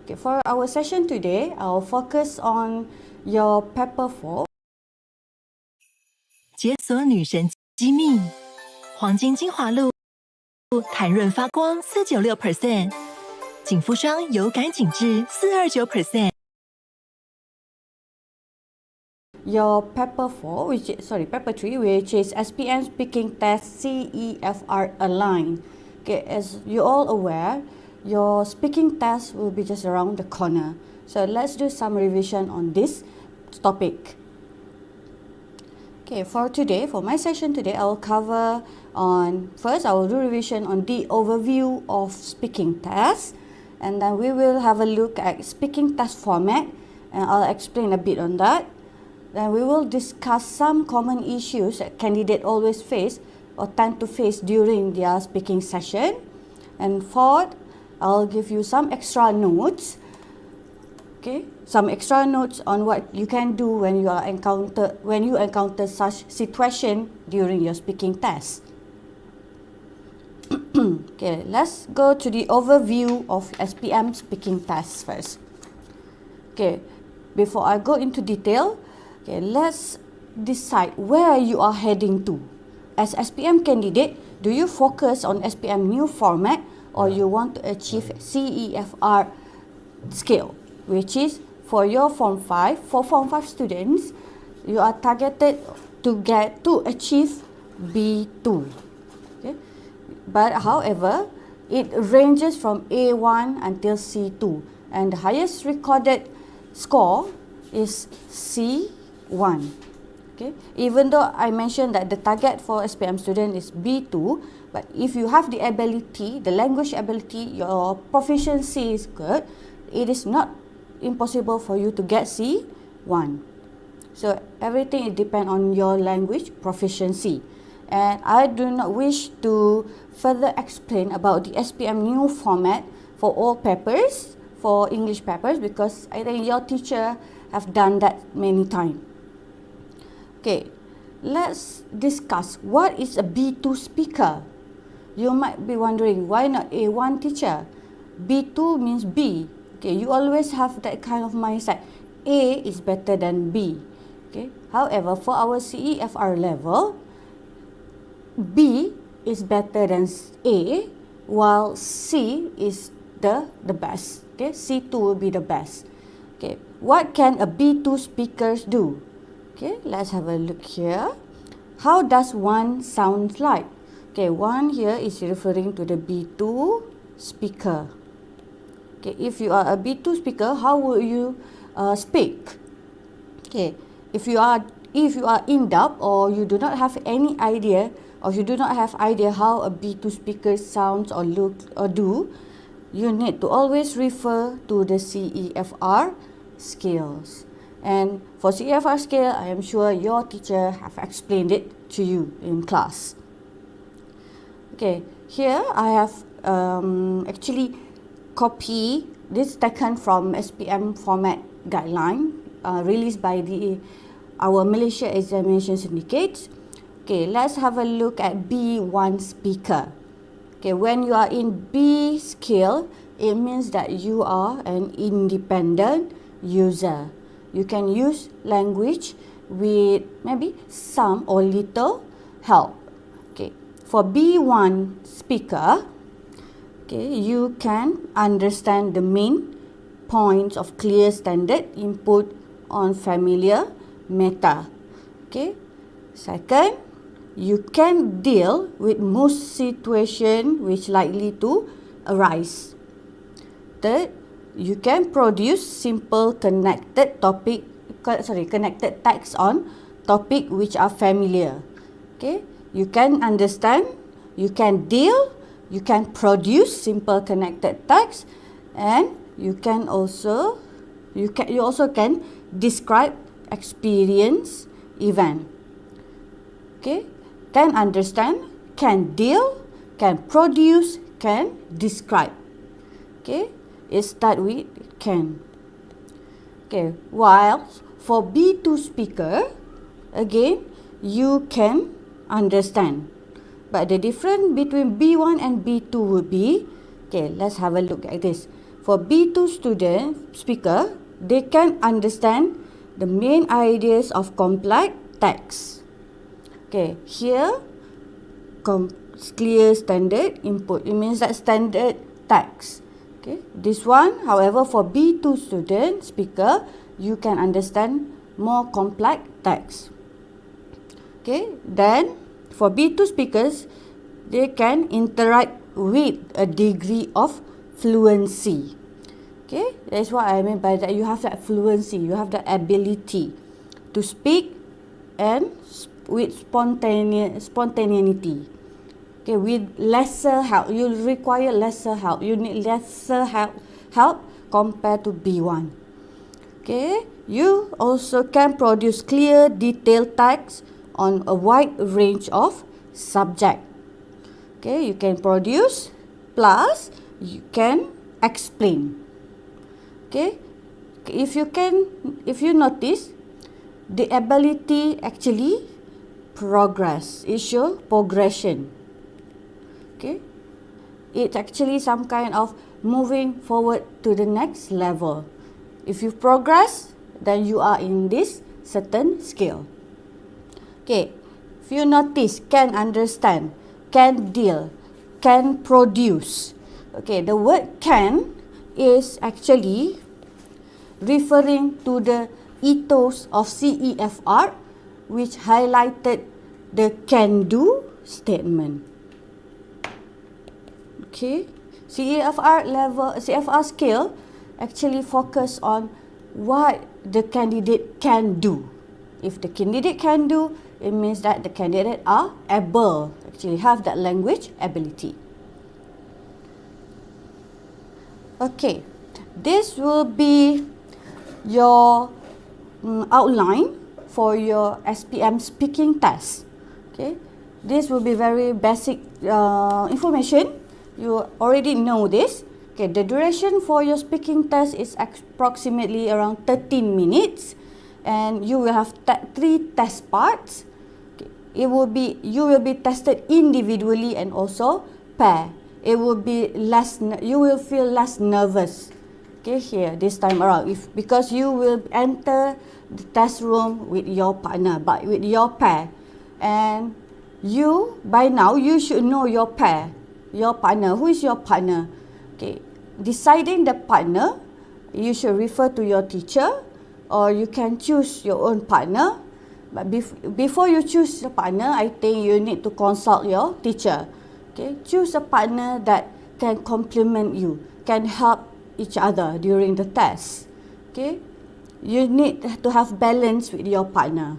Okay, for our session today, I'll focus on your paper 4. 解锁女神机密，黄金精华露，弹润发光496%，紧肤霜有感紧致429%。Your paper 4, paper 3, which is SPM Speaking Test CEFR Align. Okay, as you all aware, your speaking test will be just around the corner. So let's do some revision on this topic. Okay, for today, for my session today, I'll cover on, first I will do revision on the overview of speaking test, and then we will have a look at speaking test format, and I'll explain a bit on that. Then we will discuss some common issues that candidates always face or tend to face during their speaking session. And fourth, I'll give you some extra notes. Okay, some extra notes on what you can do when you encounter such situation during your speaking test. Okay, let's go to the overview of SPM speaking test first. Okay, before I go into detail, okay, let's decide where you are heading to. As SPM candidate, do you focus on SPM new format or you want to achieve CEFR scale, which is for your Form 5, for Form 5 students, you are targeted to achieve B2. Okay? But however, it ranges from A1 until C2, and the highest recorded score is C1. Okay? Even though I mentioned that the target for SPM student is B2, but if you have the ability, the language ability, your proficiency is good, it is not impossible for you to get C1. So everything depends on your language proficiency. And I do not wish to further explain about the SPM new format for all papers, for English papers, because I think your teacher have done that many times. Okay, let's discuss what is a B2 speaker. You might be wondering, why not A1 teacher? B2 means B. Okay, you always have that kind of mindset. A is better than B. Okay, however, for our CEFR level, B is better than A, while C is the best. Okay, C2 will be the best. Okay, what can a B2 speaker do? Okay, let's have a look here. How does one sound like? Okay, one here is referring to the B2 speaker. Okay, if you are a B2 speaker, how will you speak? Okay, if you are in doubt or you do not have any idea, or you do not have idea how a B2 speaker sounds or look or do, you need to always refer to the CEFR skills. And for CEFR scale, I am sure your teacher have explained it to you in class. Okay, here I have actually copy this taken from SPM format guideline released by our Malaysia Examination Syndicate. Okay, let's have a look at B1 speaker. Okay, when you are in B scale, it means that you are an independent user. You can use language with maybe some or little help. Okay, for B1 speaker, okay, you can understand the main points of clear standard input on familiar matter. Okay, second, you can deal with most situation which likely to arise. Third, you can produce simple connected text on topic which are familiar. Okay, you can understand, you can deal, you can produce simple connected text, and you also can describe experience event. Okay, can understand, can deal, can produce, can describe. Okay, it start with can. Okay, while for B2 speaker, again, you can understand. But the difference between B1 and B2 would be, okay, let's have a look at this. for B2 student speaker, they can understand the main ideas of complex text. Okay, here clear standard input. It means that standard text. Okay, this one, however, for B2 student speaker, you can understand more complex text. Okay, then for B2 speakers, they can interact with a degree of fluency. Okay, that's what I mean by that. You have that fluency, you have the ability to speak and with spontaneity. Okay, with lesser help, you require lesser help. You need lesser help compared to B1. Okay, you also can produce clear, detailed text on a wide range of subject. Okay, you can produce plus you can explain. Okay, if you notice, the ability actually progress. It shows progression. Okay, it's actually some kind of moving forward to the next level. If you progress, then you are in this certain skill. Okay, if you notice, can understand, can deal, can produce. Okay, the word can is actually referring to the ethos of CEFR, which highlighted the can-do statement. Okay, CEFR scale actually focus on what the candidate can do. If the candidate can do, it means that the candidate are able, actually have that language ability. Okay, this will be your outline for your SPM speaking test. Okay, this will be very basic information. You already know this. Okay, the duration for your speaking test is approximately around 13 minutes, and you will have 3 test parts. Okay, you will be tested individually and also pair. You will feel less nervous. Okay, here this time around, because you will enter the test room with your partner, but with your pair, and by now you should know your pair. Your partner, who is your partner? Okay, deciding the partner, you should refer to your teacher, or you can choose your own partner. But before you choose the partner, I think you need to consult your teacher. Okay, choose a partner that can complement you, can help each other during the test. Okay, you need to have balance with your partner.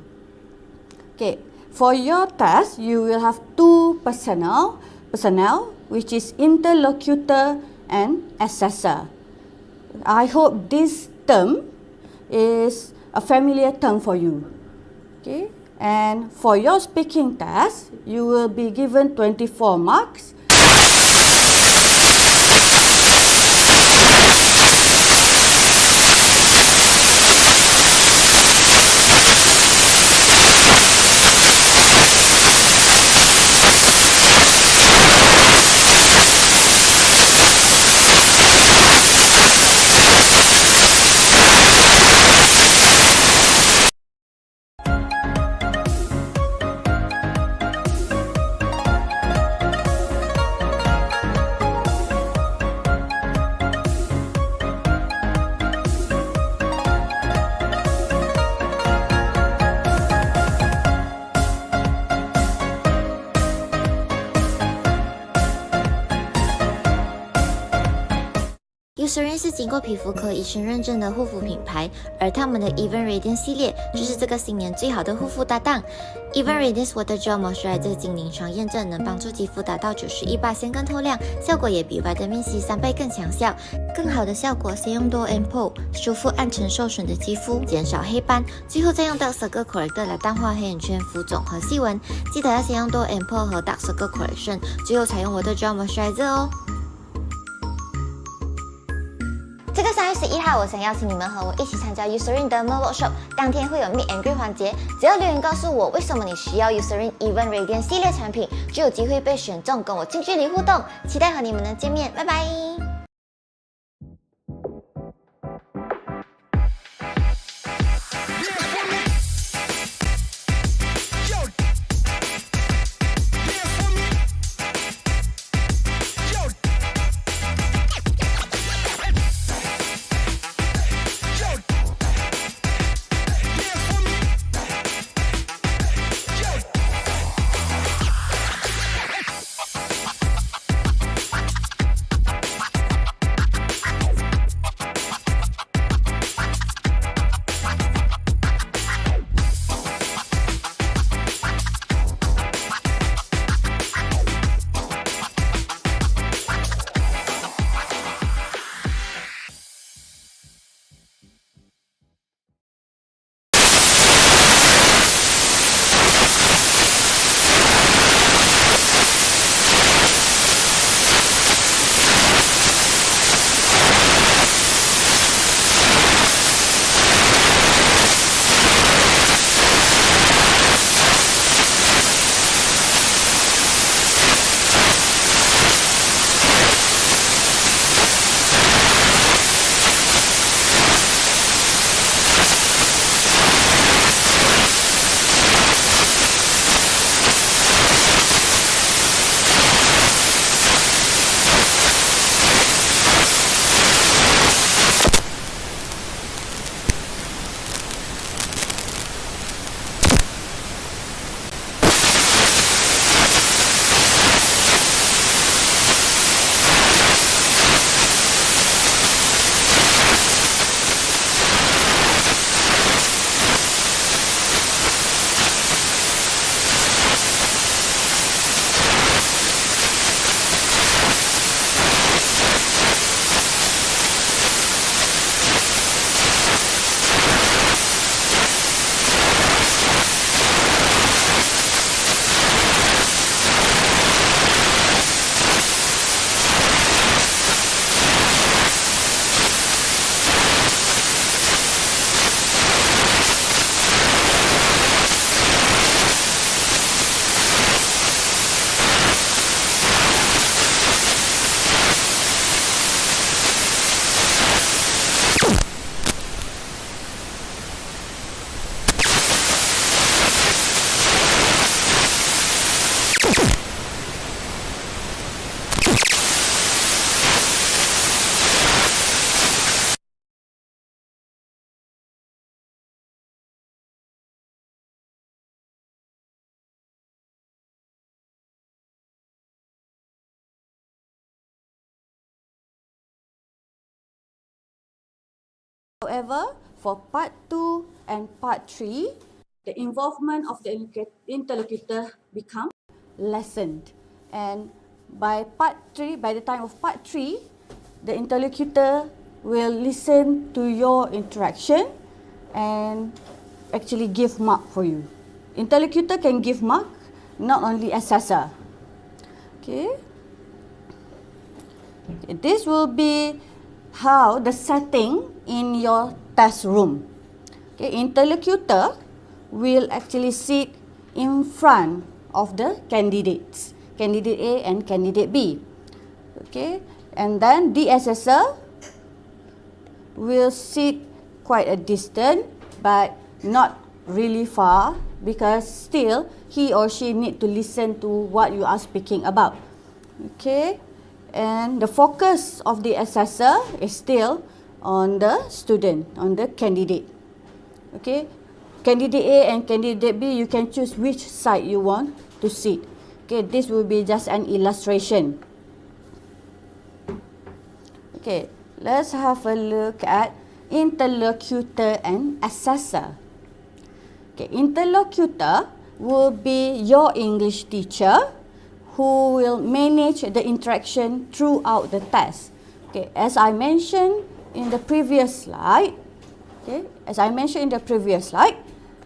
Okay, for your test, you will have 2 personnel, which is interlocutor and assessor. I hope this term is a familiar term for you. Okay, and for your speaking test, you will be given 24 marks. Eucerin 是经过皮肤科医生认证的护肤品牌，而他们的 Even Radiance 系列就是这个新年最好的护肤搭档。Even Radiance Water Gel Moisturizer 经临床验证，能帮助肌肤达到91%更透亮，效果也比 Vitamin C 3倍更强效。更好的效果，先用多 Ampoule 修复暗沉受损的肌肤，减少黑斑，最后再用 Dark Circle Corrector 来淡化黑眼圈、浮肿和细纹。记得要先用多 Ampoule 和 Dark Circle Correction， 最后才用Water Gel Moisturizer 哦。这个3月11号，我想邀请你们和我一起参加 Eucerin 的 Workshop， 当天会有 Meet and Greet 环节，只要留言告诉我为什么你需要 Eucerin Even Radiance 系列产品，就有机会被选中，跟我近距离互动。期待和你们能见面，拜拜。However, for part 2 and part 3, the involvement of the interlocutor becomes lessened. And by the time of part 3, the interlocutor will listen to your interaction and actually give mark for you. Interlocutor can give mark, not only assessor. Okay. This will be how the setting in your test room. Okay, interlocutor will actually sit in front of the candidates, candidate A and candidate B. Okay, and then the assessor will sit quite a distance, but not really far, because still he or she need to listen to what you are speaking about. Okay, and the focus of the assessor is still on the student, on the candidate. Okay, candidate A and candidate B, you can choose which side you want to sit. Okay, this will be just an illustration. Okay, let's have a look at interlocutor and assessor. Okay, interlocutor will be your English teacher who will manage the interaction throughout the test. Okay, as I mentioned in the previous slide,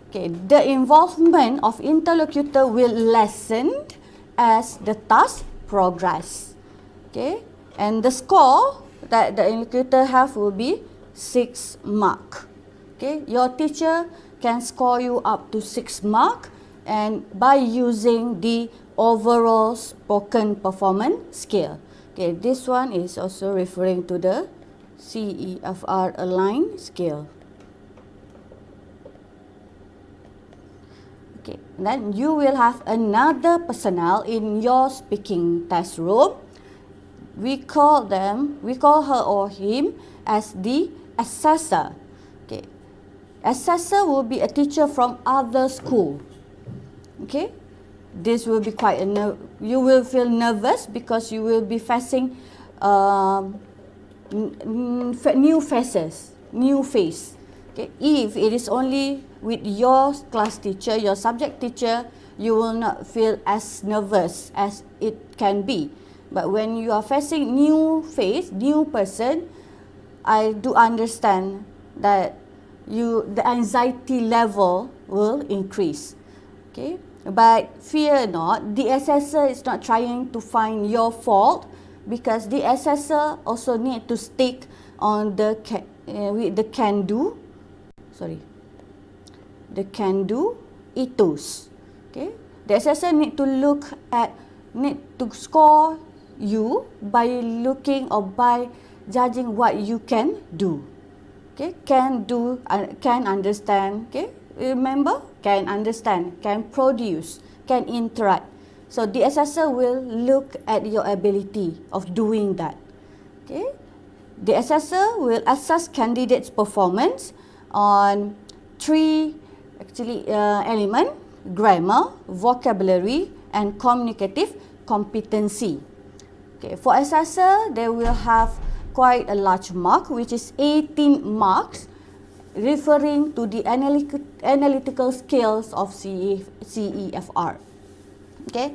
okay, the involvement of interlocutor will lessen as the task progress. Okay, and the score that the interlocutor have will be 6 mark. Okay, your teacher can score you up to 6 mark, and by using the overall spoken performance scale. Okay, this one is also referring to the CEFR aligned scale. Okay, then you will have another personnel in your speaking test room. We call her or him as the assessor. Okay, assessor will be a teacher from other school. Okay, this will be quite you will feel nervous because you will be facing new face. Okay, if it is only with your class teacher, your subject teacher, you will not feel as nervous as it can be. But when you are facing new face, new person, I do understand that the anxiety level will increase. Okay, but fear not, the assessor is not trying to find your fault, because the assessor also need to stick on the can do ethos. Okay, the assessor need to score you by looking or by judging what you can do. Okay, can understand. Okay, remember, can understand, can produce, can interact. So the assessor will look at your ability of doing that. Okay, the assessor will assess candidates' performance on 3 elements: grammar, vocabulary, and communicative competency. Okay, for assessor, they will have quite a large mark, which is 18 marks, referring to the analytical skills of CEFR. Okay,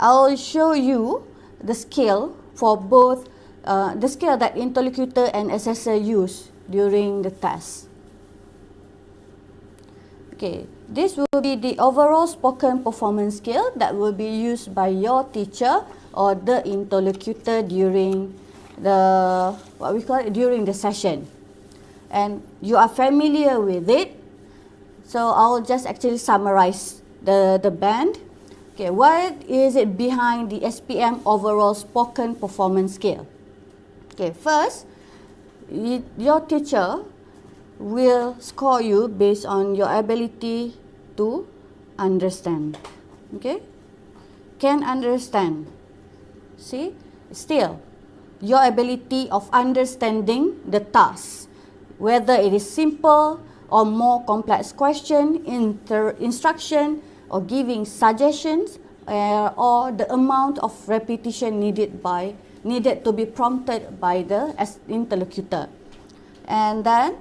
I'll show you the scale for both, the scale that interlocutor and assessor use during the test. Okay, this will be the overall spoken performance scale that will be used by your teacher or the interlocutor during during the session. And you are familiar with it, so I'll just actually summarize the band. Okay, what is it behind the SPM overall spoken performance scale? Okay, first, your teacher will score you based on your ability to understand. Okay, can understand. See, still, your ability of understanding the task, whether it is simple or more complex question, instruction, or giving suggestions, or the amount of repetition needed to be prompted by the interlocutor. And then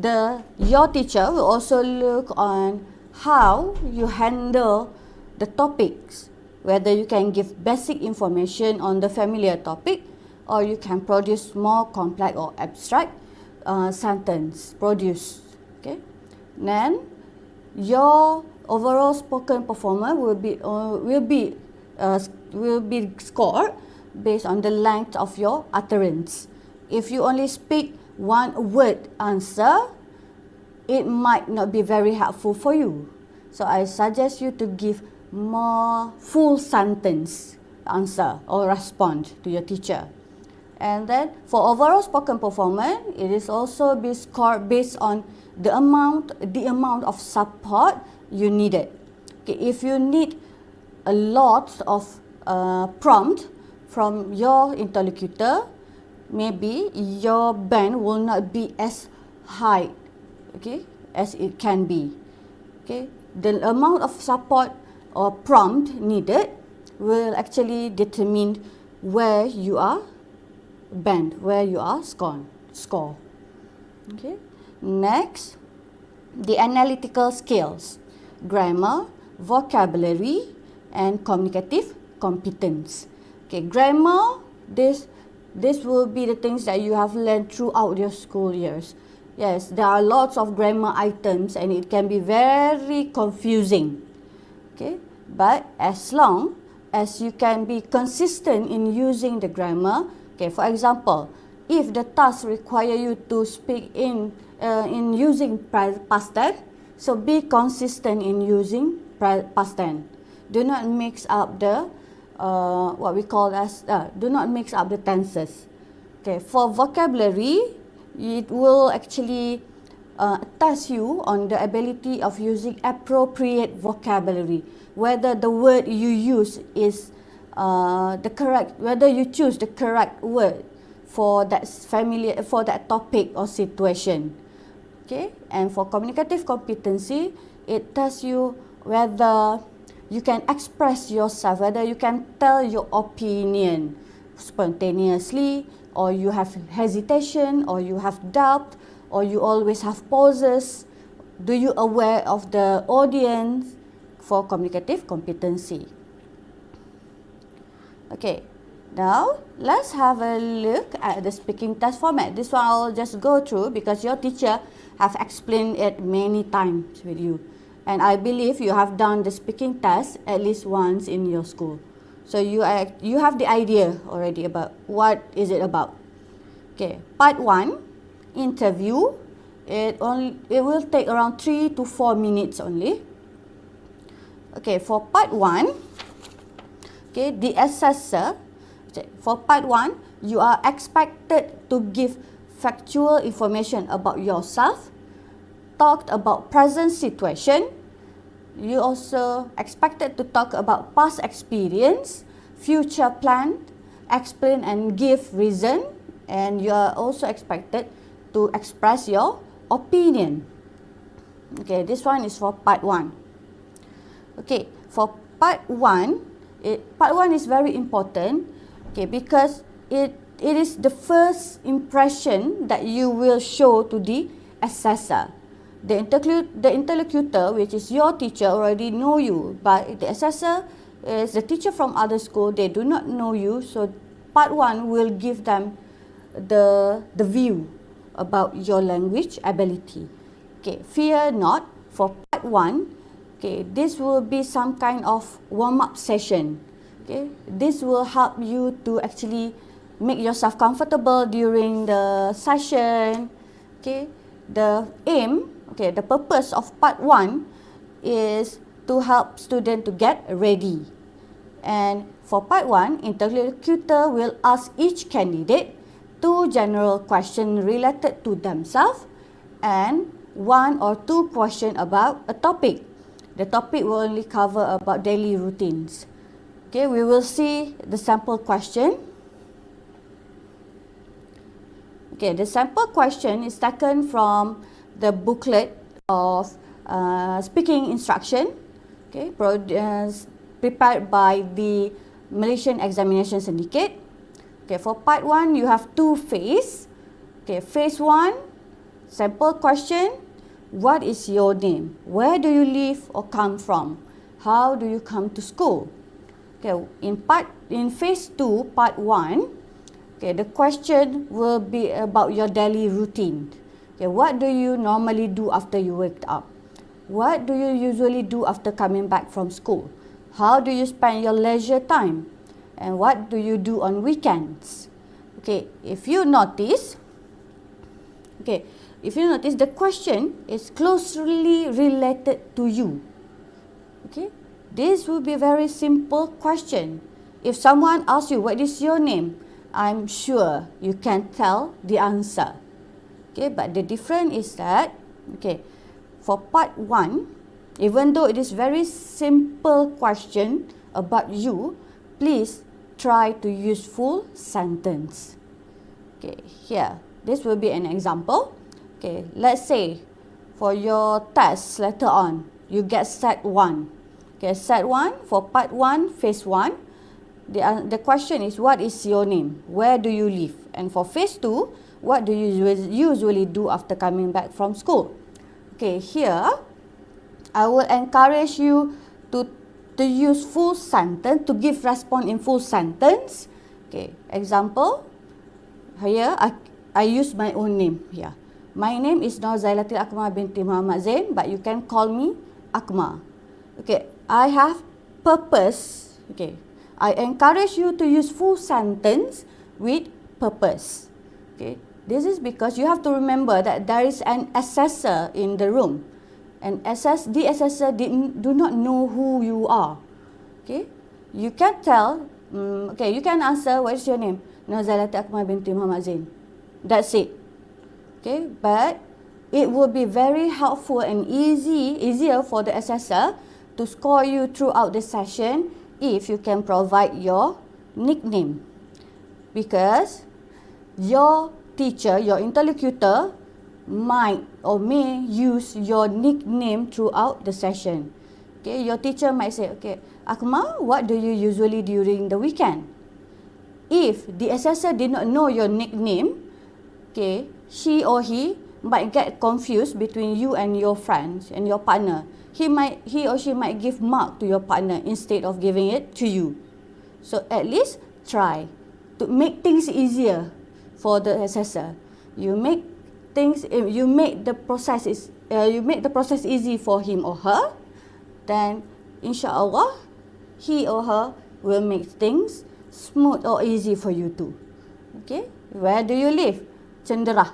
your teacher will also look on how you handle the topics, whether you can give basic information on the familiar topic, or you can produce more complex or abstract sentence produce. Okay, then your overall spoken performance will be scored based on the length of your utterance. If you only speak one word answer, it might not be very helpful for you. So I suggest you to give more full sentence answer or respond to your teacher. And then for overall spoken performance, it is also be scored based on the amount of support you needed. Okay, if you need a lot of prompt from your interlocutor, maybe your band will not be as high, okay, as it can be. Okay, the amount of support or prompt needed will actually determine where you are band, where you are score. Okay, next, the analytical skills, grammar, vocabulary, and communicative competence. Okay, grammar, this will be the things that you have learned throughout your school years. Yes, there are lots of grammar items and it can be very confusing. Okay, but as long as you can be consistent in using the grammar, okay, for example, if the task require you to speak in using past tense, so be consistent in using past tense. Do not mix up the do not mix up the tenses. Okay, for vocabulary, it will actually test you on the ability of using appropriate vocabulary, whether the word you use is whether you choose the correct word for that topic or situation. Okay, and for communicative competency, it tests you whether you can express yourself, whether you can tell your opinion spontaneously, or you have hesitation, or you have doubt, or you always have pauses. Do you aware of the audience for communicative competency? Okay, now let's have a look at the speaking test format. This one I'll just go through because your teacher have explained it many times with you. And I believe you have done the speaking test at least once in your school. So you have the idea already about what is it about. Okay, part 1, interview. It will take around 3 to 4 minutes only. Okay, for part 1, okay, the assessor. For part 1, you are expected to give factual information about yourself, talked about present situation. You also expected to talk about past experience, future plan, explain and give reason, and you are also expected to express your opinion. Okay, this one is for part 1. Okay, for part 1, part 1 is very important, okay, because it is the first impression that you will show to the assessor. The interlocutor, which is your teacher, already know you, but the assessor is the teacher from other school. They do not know you, so part 1 will give them the view about your language ability. Okay, fear not. For part 1, okay, this will be some kind of warm-up session. Okay, this will help you to actually make yourself comfortable during the session. Okay, the aim, okay, the purpose of part 1 is to help student to get ready. And for part 1, interlocutor will ask each candidate 2 general questions related to themselves and 1 or 2 questions about a topic. The topic will only cover about daily routines. Okay, we will see the sample question. Okay, the sample question is taken from the booklet of speaking instruction, okay, prepared by the Malaysian Examination Syndicate. Okay, for part 1, you have 2 phases. Okay, phase 1, Simple question. What is your name? Where do you live or come from? How do you come to school? Okay, in phase 2, part 1, okay, the question will be about your daily routine. Okay, what do you normally do after you wake up? What do you usually do after coming back from school? How do you spend your leisure time? And what do you do on weekends? Okay, if you notice, the question is closely related to you. Okay, this will be a very simple question. If someone asks you, what is your name? I'm sure you can tell the answer. Okay, but the difference is that, okay, for part 1, even though it is very simple question about you, please try to use full sentence. Okay, here, this will be an example. Okay, let's say for your test later on, you get set 1. Okay, set 1 for part 1, phase 1. The question is, what is your name? Where do you live? And for phase 2, what do you usually do after coming back from school? Okay, here, I will encourage you to use full sentence, to give response in full sentence. Okay, example, here, I use my own name here. My name is Norzailatil Akmal binti Muhammad Zain, but you can call me Akmal. Okay, I have purpose. Okay, I encourage you to use full sentence with purpose. Okay, this is because you have to remember that there is an assessor in the room. And the assessor do not know who you are. Okay, you can tell, you can answer, what is your name? Norzailatil Akmal binti Muhammad Zain. That's it. Okay, but it will be very helpful and easier for the assessor to score you throughout the session if you can provide your nickname. Because your teacher, your interlocutor, might or may use your nickname throughout the session. Okay, your teacher might say, okay, Akmal, what do you usually do during the weekend? If the assessor did not know your nickname, okay, she or he might get confused between you and your friends and your partner. He or she might give mark to your partner instead of giving it to you. So at least try to make things easier for the assessor. You make the process easy for him or her, then inshallah he or her will make things smooth or easy for you too. Okay, where do you live? Cenderah.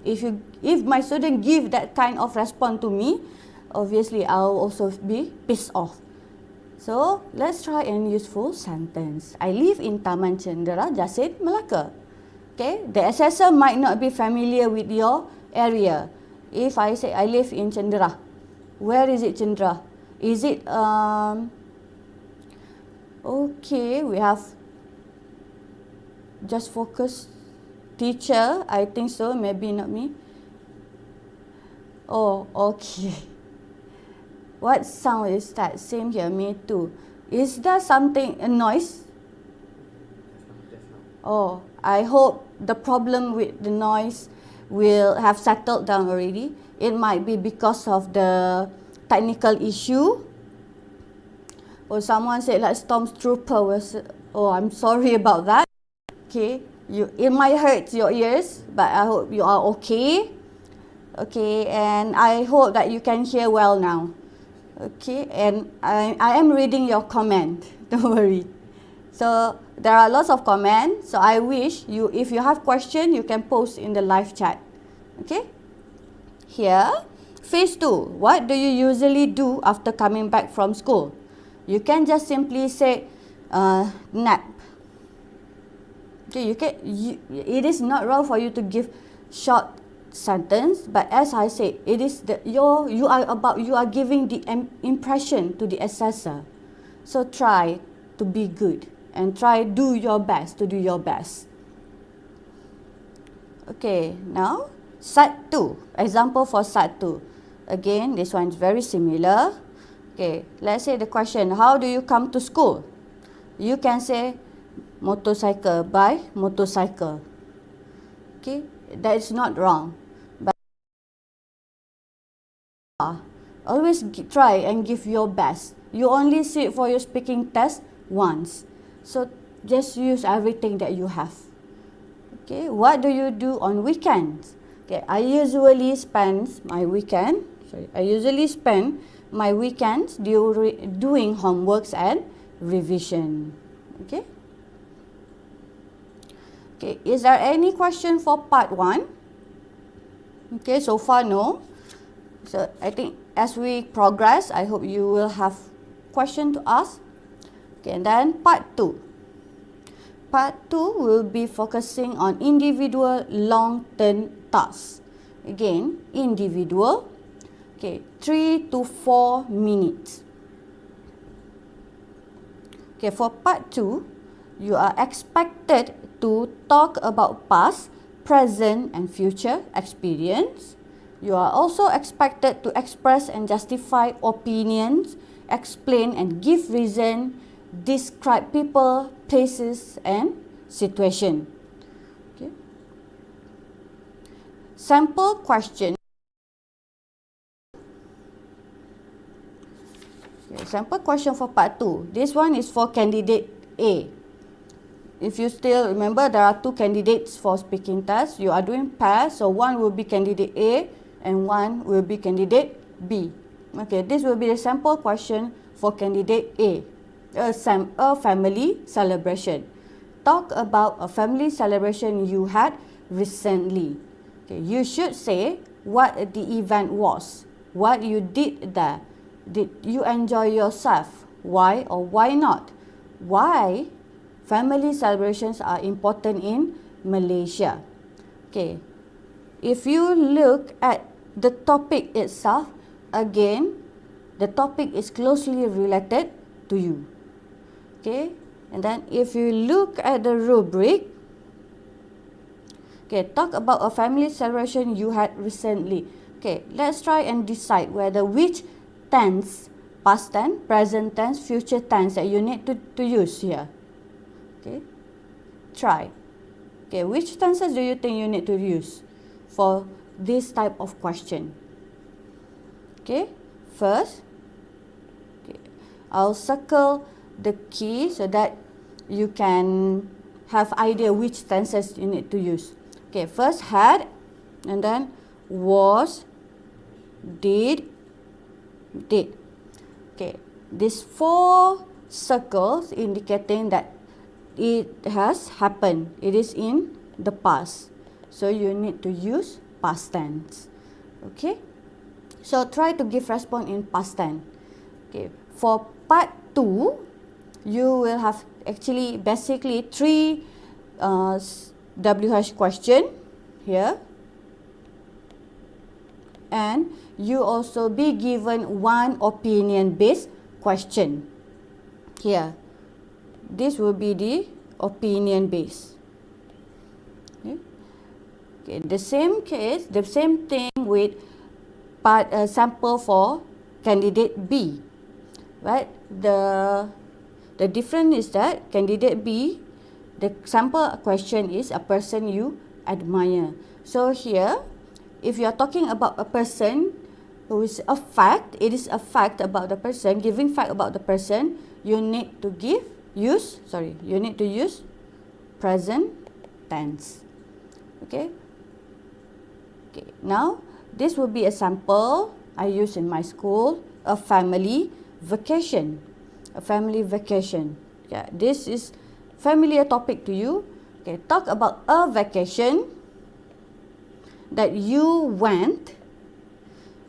If my student give that kind of response to me, obviously I'll also be pissed off. So let's try and use full sentence. I live in Taman Cenderah, Jasin, Melaka. Okay, the assessor might not be familiar with your area. If I say I live in Cenderah, where is it Cenderah? Is it okay, we have just focus teacher, I think so, maybe not me. Oh, okay. What sound is that? Same here, me too. Is there something, a noise? Oh, I hope the problem with the noise will have settled down already. It might be because of the technical issue. Or someone said like stormtrooper was, oh, I'm sorry about that. Okay, it might hurt your ears, but I hope you are okay. Okay, and I hope that you can hear well now. Okay, and I am reading your comment. Don't worry. So there are lots of comments. So I wish you, if you have question, you can post in the live chat. Okay. Here, phase 2. What do you usually do after coming back from school? You can just simply say nap. Okay, it is not wrong for you to give short sentence, but as I said, it is you are giving the impression to the assessor. So try to be good and do your best to do your best. Okay, now set 2. Example for set 2. Again, this one is very similar. Okay, let's say the question, how do you come to school? You can say motorcycle, by motorcycle. Okay, that is not wrong. Always try and give your best. You only sit for your speaking test once. So just use everything that you have. Okay, what do you do on weekends? Okay, I usually spend my weekends doing homeworks and revision. Okay. Okay, is there any question for part 1? Okay, so far no. So I think as we progress, I hope you will have question to ask. Okay, and then part 2. Part 2 will be focusing on individual long-term tasks. Again, individual. Okay, 3 to 4 minutes. Okay, for part 2, you are expected to talk about past, present and future experience. You are also expected to express and justify opinions, explain and give reason, describe people, places and situation. Okay. Sample question. Okay, sample question for part 2. This one is for candidate A. If you still remember, there are 2 candidates for speaking test. You are doing pairs, so one will be candidate A and one will be candidate B. Okay, this will be the sample question for candidate A. A family celebration. Talk about a family celebration you had recently. Okay, you should say what the event was, what you did there. Did you enjoy yourself? Why or why not? Why family celebrations are important in Malaysia. Okay, if you look at the topic itself, again, the topic is closely related to you. Okay, and then if you look at the rubric, okay, talk about a family celebration you had recently. Okay, let's try and decide whether which tense, past tense, present tense, future tense that you need to use here. Okay, try. Okay, which tenses do you think you need to use for this type of question? Okay, first, okay, I'll circle the key so that you can have idea which tenses you need to use. Okay, first had, and then was, did. Okay, these 4 circles indicating that it has happened. It is in the past. So you need to use past tense. Okay. So try to give response in past tense. Okay. For part 2, you will have actually basically 3 WH question here. And you also be given 1 opinion-based question here. This will be the opinion base. Okay. Okay, the same case, the same thing with part sample for candidate B. Right? The difference is that candidate B, the sample question is a person you admire. So here, if you are talking about a person who is a fact, it is a fact about the person, giving fact about the person, you need to use present tense. Okay. Okay. Now, this will be a sample I use in my school, a family vacation. A family vacation. Yeah, this is familiar topic to you. Okay, talk about a vacation that you went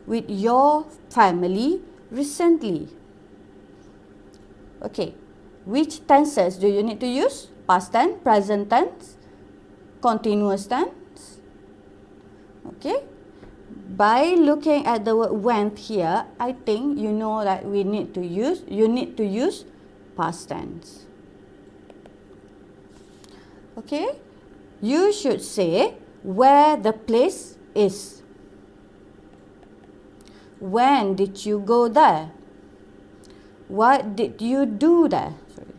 with your family recently. Okay, which tenses do you need to use? Past tense, present tense, continuous tense. Okay, by looking at the word went here, I think you know that you need to use past tense. Okay, you should say where the place is. When did you go there? What did you do there? Sorry.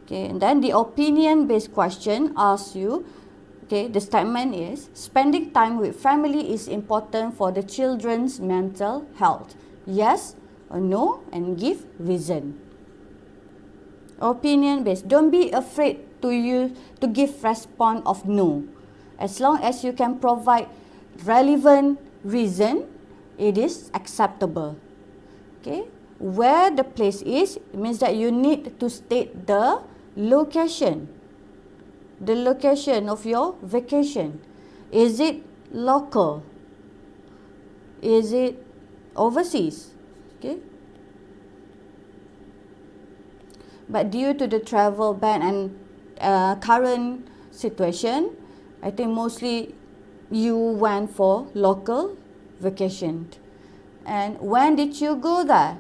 Okay, and then the opinion-based question asks you, Okay, the statement is spending time with family is important for the children's mental health. Yes or no, and give reason. Opinion based. Don't be afraid to give response of no. As long as you can provide relevant reason, it is acceptable. Okay, where the place is means that you need to state the location. The location of your vacation. Is it local? Is it overseas? Okay. But due to the travel ban and current situation, I think mostly you went for local vacation. And when did you go there?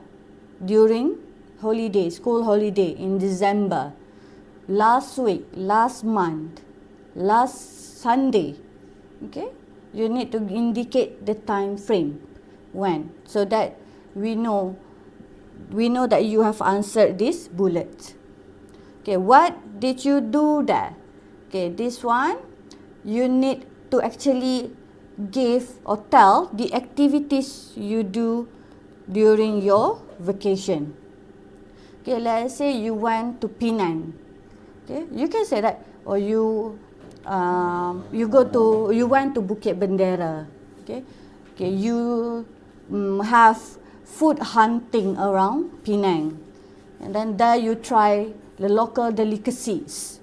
During holiday, school holiday in December. Last week, last month, last Sunday. Okay, you need to indicate the time frame when, so that we know that you have answered this bullet. Okay, what did you do there? Okay, this one you need to actually give or tell the activities you do during your vacation. Okay, let's say you went to Penang. Okay, you can say that, or you went to Bukit Bendera. Okay, you have food hunting around Penang, and then there you try the local delicacies.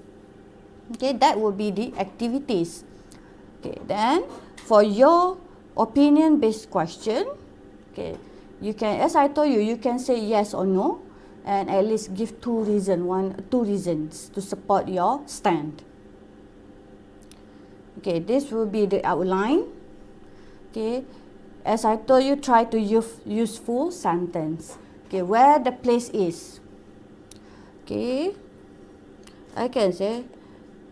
Okay, that would be the activities. Okay, then for your opinion based question, okay, you can, as I told you, you can say yes or no, and at least give two reasons to support your stand. Okay, this will be the outline. Okay, as I told you, try to use full sentence. Okay, where the place is. Okay, I can say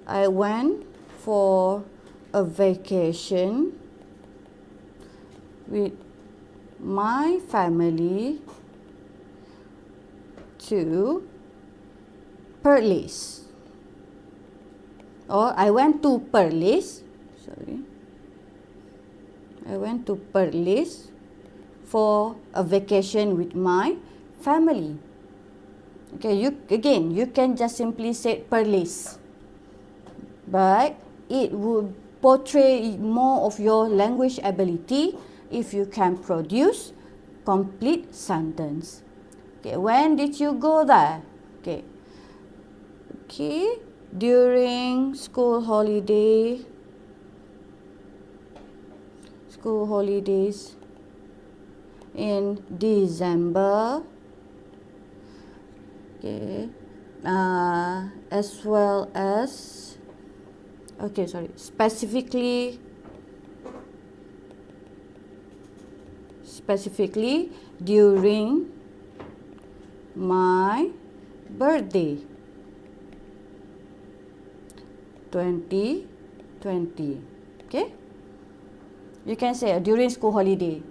I went for a vacation with my family to Perlis. Or I went to Perlis. I went to Perlis for a vacation with my family. Okay, you can just simply say Perlis, but it would portray more of your language ability if you can produce complete sentence. Okay, when did you go there? Okay, during school holidays in December. Okay, as well as, specifically during my birthday 2020. Okay, you can say during school holiday,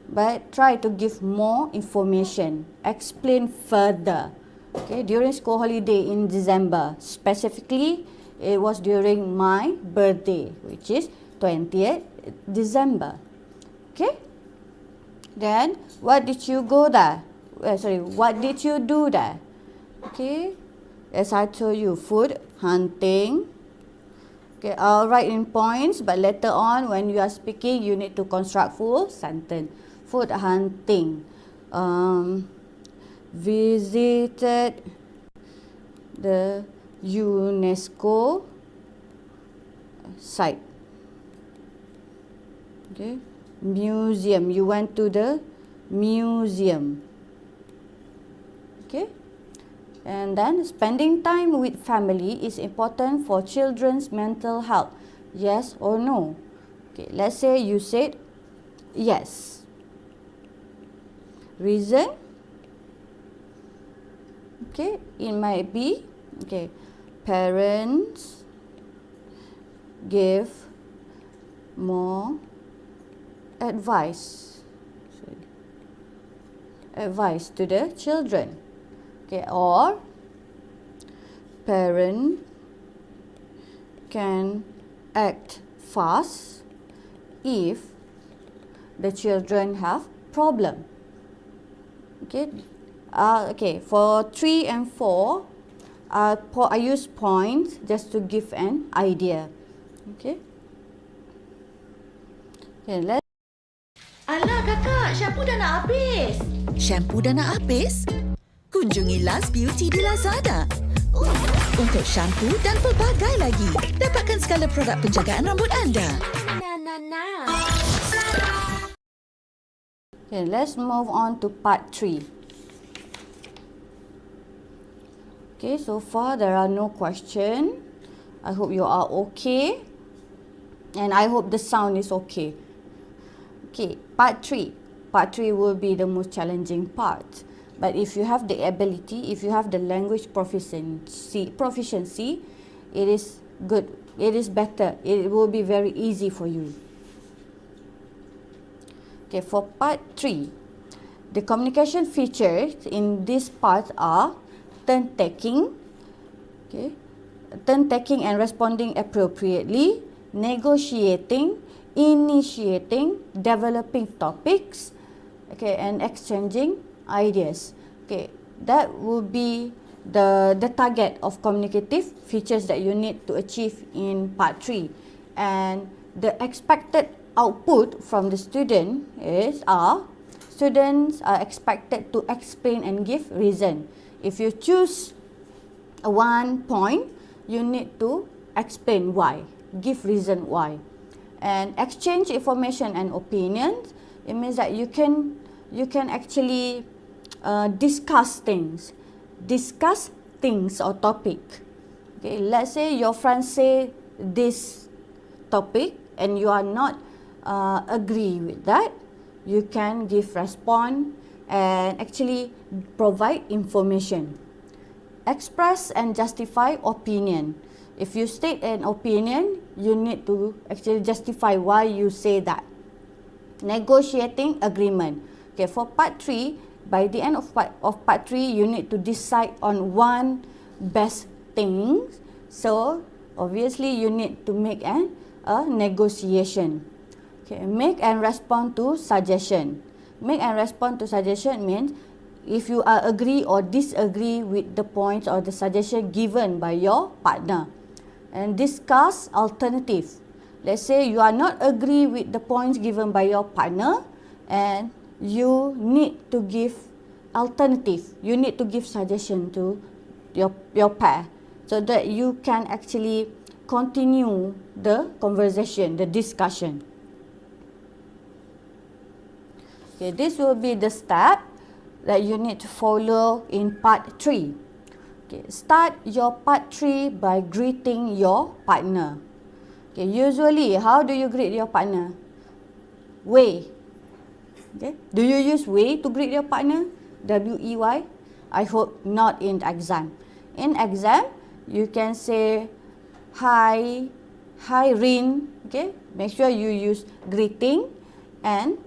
but try to give more information, explain further. Okay, during school holiday in December, specifically it was during my birthday, which is 20th December. Okay, then what did you go there? What did you do there? Okay, as I told you, food hunting. Okay, I'll write in points, but later on when you are speaking, you need to construct full sentence. Food hunting. Visited the UNESCO site. Okay, museum. You went to the museum. Okay, and then spending time with family is important for children's mental health. Yes or no? Okay, let's say you said yes. Reason? Okay, it might be, okay, parents give more advice to the children. Okay, or parent can act fast if the children have problem. Okay, for 3 and 4, I use points just to give an idea. Okay, let's. Alah kakak, shampoo dah nak habis. Shampoo dah nak habis? Kunjungi Last Beauty di Lazada. Untuk shampoo dan pelbagai lagi. Dapatkan segala produk penjagaan rambut anda. Okay, let's move on to part 3. Okay, so far there are no questions. I hope you are okay. And I hope the sound is okay. Okay, part 3. Part 3 will be the most challenging part. But if you have the ability, if you have the language proficiency, it is good. It is better. It will be very easy for you. Okay, for part 3, the communication features in this part are turn taking, okay, turn taking and responding appropriately, negotiating, initiating, developing topics, okay, and exchanging ideas. Okay, that will be the target of communicative features that you need to achieve in part 3. And the expected output from the student is students are expected to explain and give reason. If you choose one point, you need to explain why, give reason why. And exchange information and opinions, it means that you can actually discuss things or topic. Okay, let's say your friend say this topic and you are not agree with that, you can give response and actually provide information. Express and justify opinion. If you state an opinion, you need to actually justify why you say that. Negotiating agreement. Okay, for part 3, by the end of part 3, you need to decide on one best thing. So, obviously, you need to make a negotiation. Okay, make and respond to suggestion. Make and respond to suggestion means if you are agree or disagree with the points or the suggestion given by your partner. And discuss alternative. Let's say you are not agree with the points given by your partner and you need to give alternative. You need to give suggestion to your pair so that you can actually continue the conversation, the discussion. Okay, this will be the step that you need to follow in part 3. Okay, start your part 3 by greeting your partner. Okay, usually, how do you greet your partner? Way. Okay, do you use way to greet your partner? W-E-Y? I hope not in exam. In exam, you can say, hi Rin. Okay, make sure you use greeting and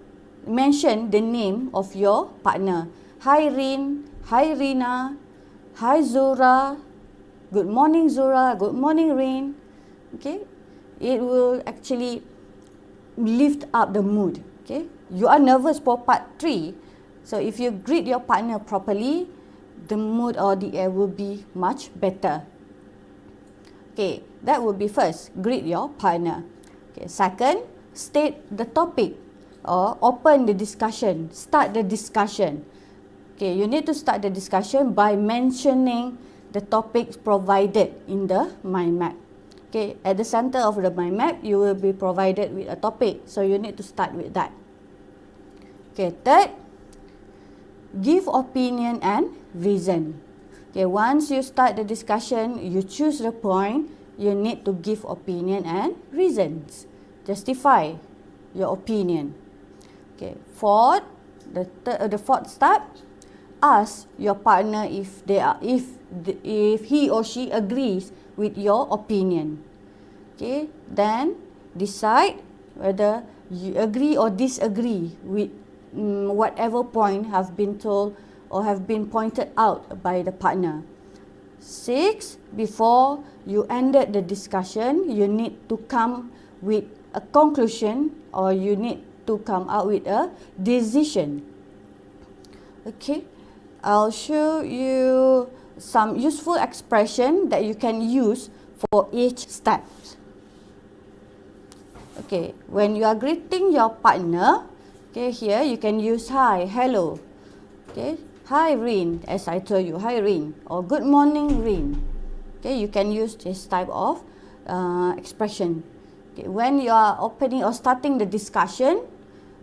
mention the name of your partner. Hi Rin, hi Rina, hi Zura, good morning Zura, good morning Rin. Okay, it will actually lift up the mood. Okay, you are nervous for part 3, so if you greet your partner properly, the mood or the air will be much better. Okay, that will be first, greet your partner. Okay, second, state the topic or open the discussion, start the discussion. Okay, you need to start the discussion by mentioning the topics provided in the mind map. Okay, at the center of the mind map, you will be provided with a topic, so you need to start with that. Okay, third, give opinion and reason. Okay, once you start the discussion, you choose the point, you need to give opinion and reasons. Justify your opinion. Okay, fourth, the fourth step, ask your partner if he or she agrees with your opinion. Okay, then decide whether you agree or disagree with whatever point have been told or have been pointed out by the partner. 6, before you ended the discussion, you need to come with a conclusion, or you need to come out with a decision. Okay, I'll show you some useful expression that you can use for each step. Okay, when you are greeting your partner, okay, here you can use hi, hello. Okay, hi Rin, as I told you, hi Rin, or good morning Rin. Okay, you can use this type of expression. Okay, when you are opening or starting the discussion,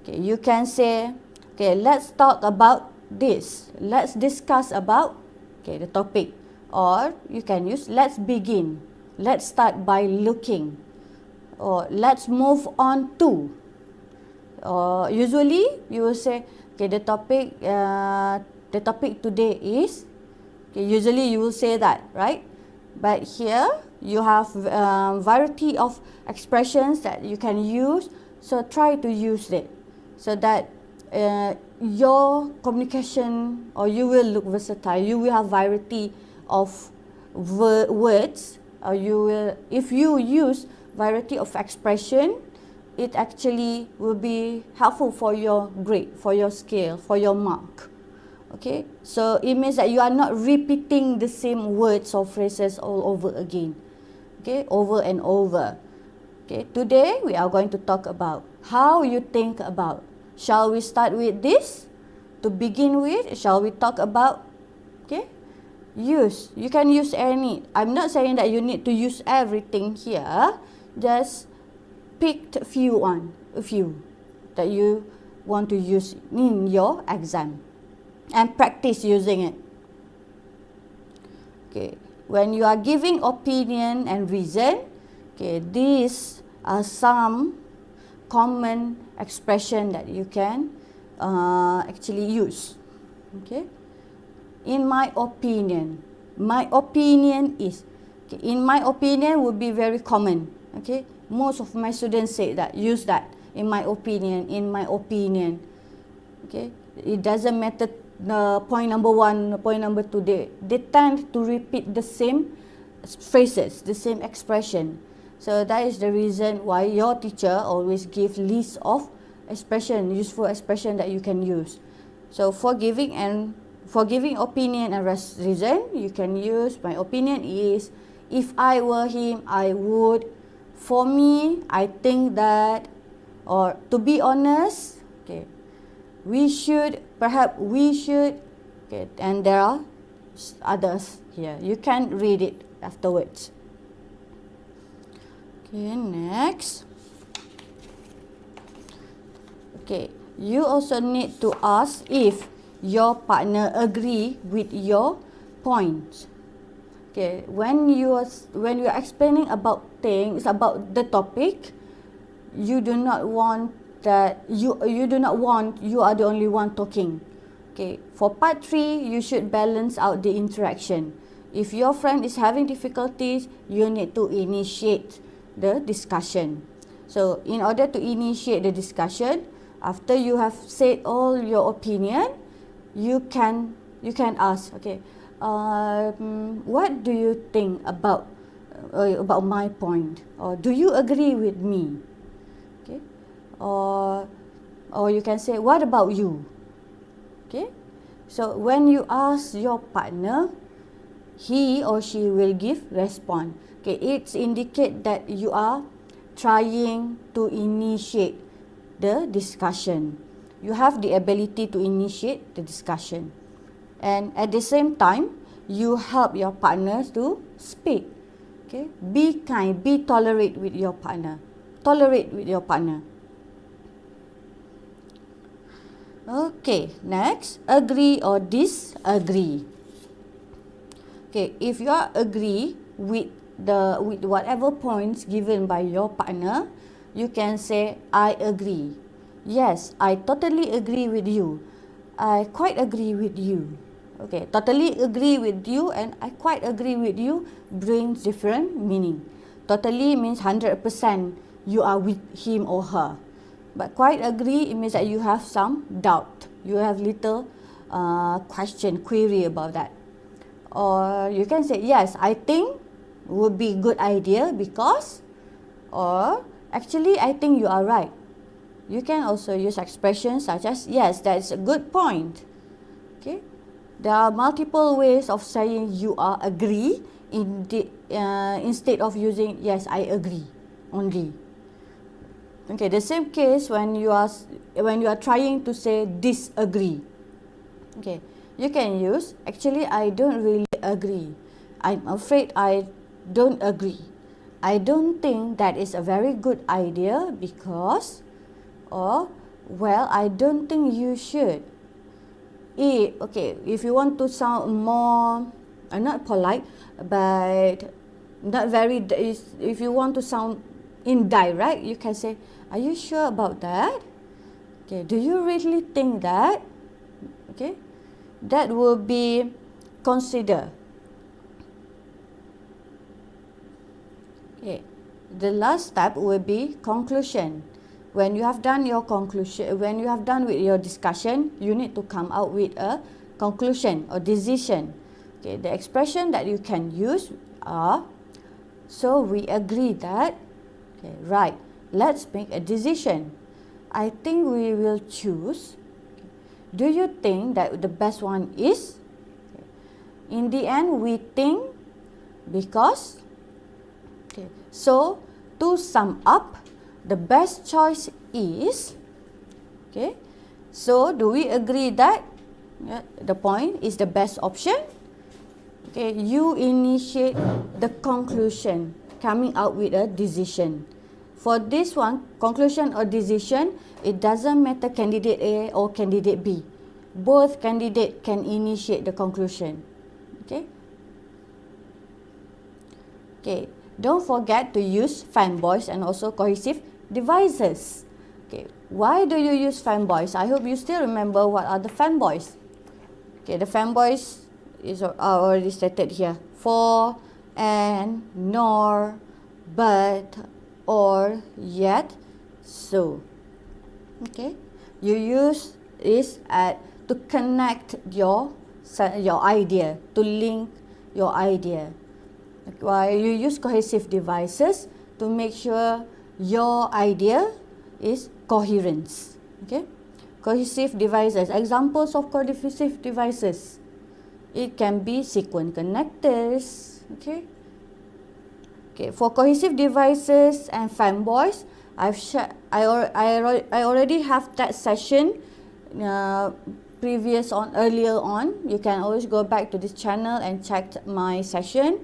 okay, you can say, okay, let's talk about this. Let's discuss about, okay, the topic. Or you can use let's begin. Let's start by looking. Or let's move on to. Or usually you will say, okay, the topic today is, okay, usually you will say that, right? But here you have variety of expressions that you can use, so try to use it so that your communication, or you will look versatile, you will have variety of words, or you will, if you use variety of expression, it actually will be helpful for your grade, for your scale, for your mark. Okay, so it means that you are not repeating the same words or phrases all over again. Okay, over and over. Okay, today we are going to talk about how you think about. Shall we start with this? To begin with, shall we talk about, okay, use. You can use any. I'm not saying that you need to use everything here. Just pick a few that you want to use in your exam and practice using it. Okay, when you are giving opinion and reason, okay, these are some common expression that you can actually use. Okay, in my opinion is, okay, in my opinion would be very common. Okay, most of my students say that, use that, in my opinion, in my opinion. Okay, it doesn't matter point number 1, point number 2, they tend to repeat the same phrases, the same expression. So that is the reason why your teacher always give list of expression, useful expression that you can use. So for giving opinion and reason, you can use, my opinion is, if I were him, I would. For me, I think that. Or to be honest, okay, perhaps we should, okay, and there are others here. You can read it afterwards. Okay, next. Okay, you also need to ask if your partner agree with your points. Okay, when you are explaining about things, about the topic, you do not want that you are the only one talking. Okay, for part 3, you should balance out the interaction. If your friend is having difficulties, you need to initiate the discussion. So in order to initiate the discussion, after you have said all your opinion, you can ask, okay, what do you think about my point, or do you agree with me? Okay, or you can say, what about you? Okay, so when you ask your partner, he or she will give response. Okay, it indicate that you are trying to initiate the discussion. You have the ability to initiate the discussion, and at the same time, you help your partners to speak. Okay, be kind, be tolerate with your partner. Tolerate with your partner. Okay, next, agree or disagree. Okay, if you are agree with whatever points given by your partner, you can say, I agree. Yes, I totally agree with you. I quite agree with you. Okay, totally agree with you and I quite agree with you brings different meaning. Totally means 100% you are with him or her. But quite agree, it means that you have some doubt. You have little question, query about that. or you can say yes, I think would be good idea because, or actually I think you are right. You can also use expressions such as yes, that's a good point. Okay, there are multiple ways of saying you are agree instead of using yes, I agree only. Okay, the same case when you are trying to say disagree. Okay, you can use actually I don't really agree. I'm afraid I don't agree. I don't think that is a very good idea because, or well, I don't think you should. Okay, if you want to sound more not polite but not very, if you want to sound indirect, you can say, are you sure about that? Okay, do you really think that? Okay, that will be consider. Okay, the last step will be conclusion. When you have done your conclusion, when you have done with your discussion, you need to come out with a conclusion or decision. Okay, the expression that you can use are, so we agree that, okay, right, let's make a decision. I think we will choose. Do you think that the best one is? In the end, we think because. Okay, so to sum up, the best choice is, okay, so do we agree that the point is the best option? Okay, you initiate the conclusion, coming out with a decision. For this one, conclusion or decision, it doesn't matter candidate A or candidate B. Both candidate can initiate the conclusion. Okay. Okay, don't forget to use fanboys and also cohesive devices. Okay, why do you use fanboys? I hope you still remember what are the fanboys. Okay, the fanboys are already stated here. For, and, nor, but, or, yet, so. Okay, you use this to connect your idea, to link your idea. While you use cohesive devices to make sure your idea is coherence. Okay, cohesive devices. Examples of cohesive devices. It can be sequence connectors. Okay. Okay. For cohesive devices and fanboys, I already have that session earlier on. You can always go back to this channel and check my session.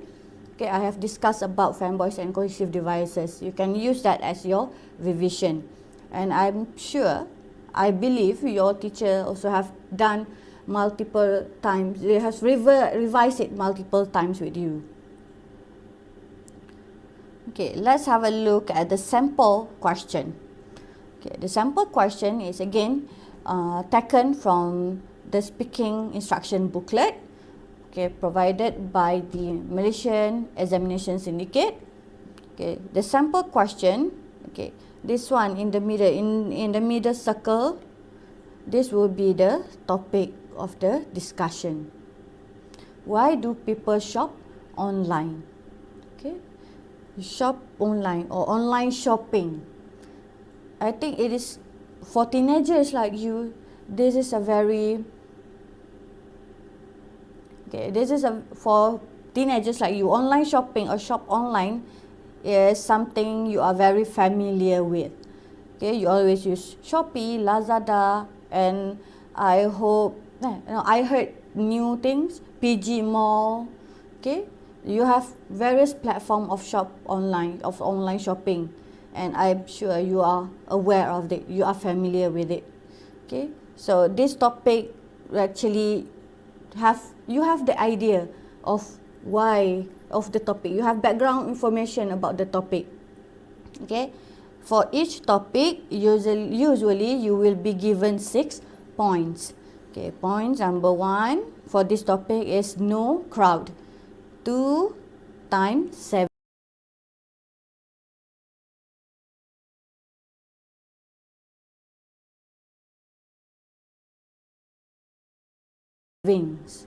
Okay, I have discussed about fanboys and cohesive devices. You can use that as your revision. And I'm sure, I believe your teacher also have done multiple times. They have revised it multiple times with you. Okay, let's have a look at the sample question. Okay, the sample question is again taken from the speaking instruction booklet. Okay, provided by the Malaysian Examination Syndicate. Okay, the sample question. Okay, this one in the middle, in the middle circle, this will be the topic of the discussion. Why do people shop online? Okay, you shop online or online shopping. I think it is for teenagers like you. This is a very for teenagers like you. Online shopping or shop online is something you are very familiar with. Okay, you always use Shopee, Lazada, and I heard new things, PG Mall. Okay, you have various platforms of online shopping, and I'm sure you are aware of it. You are familiar with it. Okay, so this topic actually you have the idea of why of the topic. You have background information about the topic. Okay, for each topic, usually you will be given 6 points. Okay, point number 1 for this topic is no crowd. 2 times 7. Wings.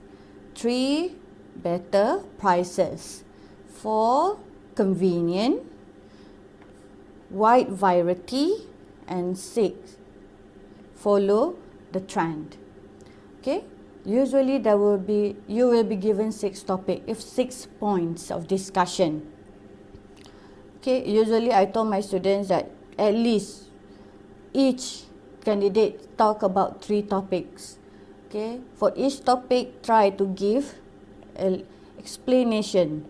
3, better prices. 4. Convenient, wide variety, and 6. Follow the trend. Okay, usually you will be given 6 topics, if 6 points of discussion. Okay, usually I told my students that at least each candidate talk about 3 topics. Okay, for each topic try to give an explanation.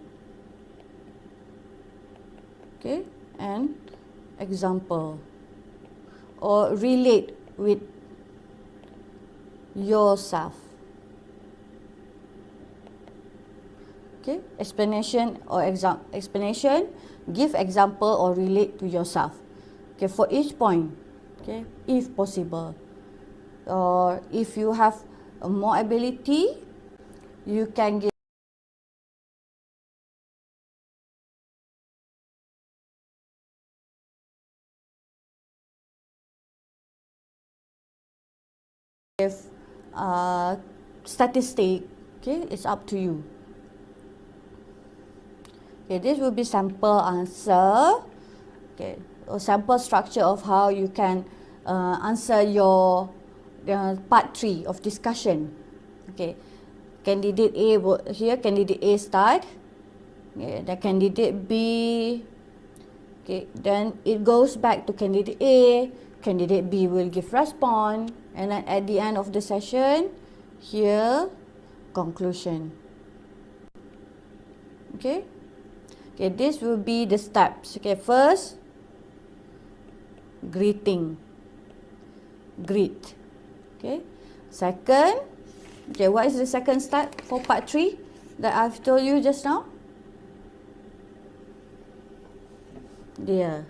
Okay, and example or relate with yourself. Okay, explanation, give example or relate to yourself. Okay, for each point, okay, if possible, or if you have more ability, you can give statistic. Okay, it's up to you. Okay, this will be sample answer. Okay, or sample structure of how you can answer your part 3 of discussion. Okay, candidate A here. Candidate A start. Okay, the candidate B. Okay, then it goes back to candidate A. Candidate B will give response, and then at the end of the session, here conclusion. Okay. Okay, this will be the steps. Okay, first, greeting. Greet. Okay. Second, okay, what is the second step for part 3 that I've told you just now? Dear.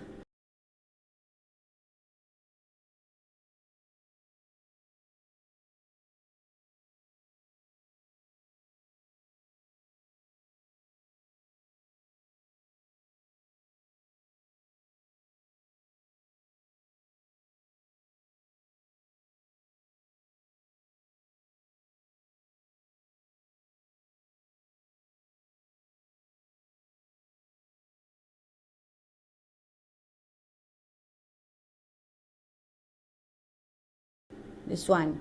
This one,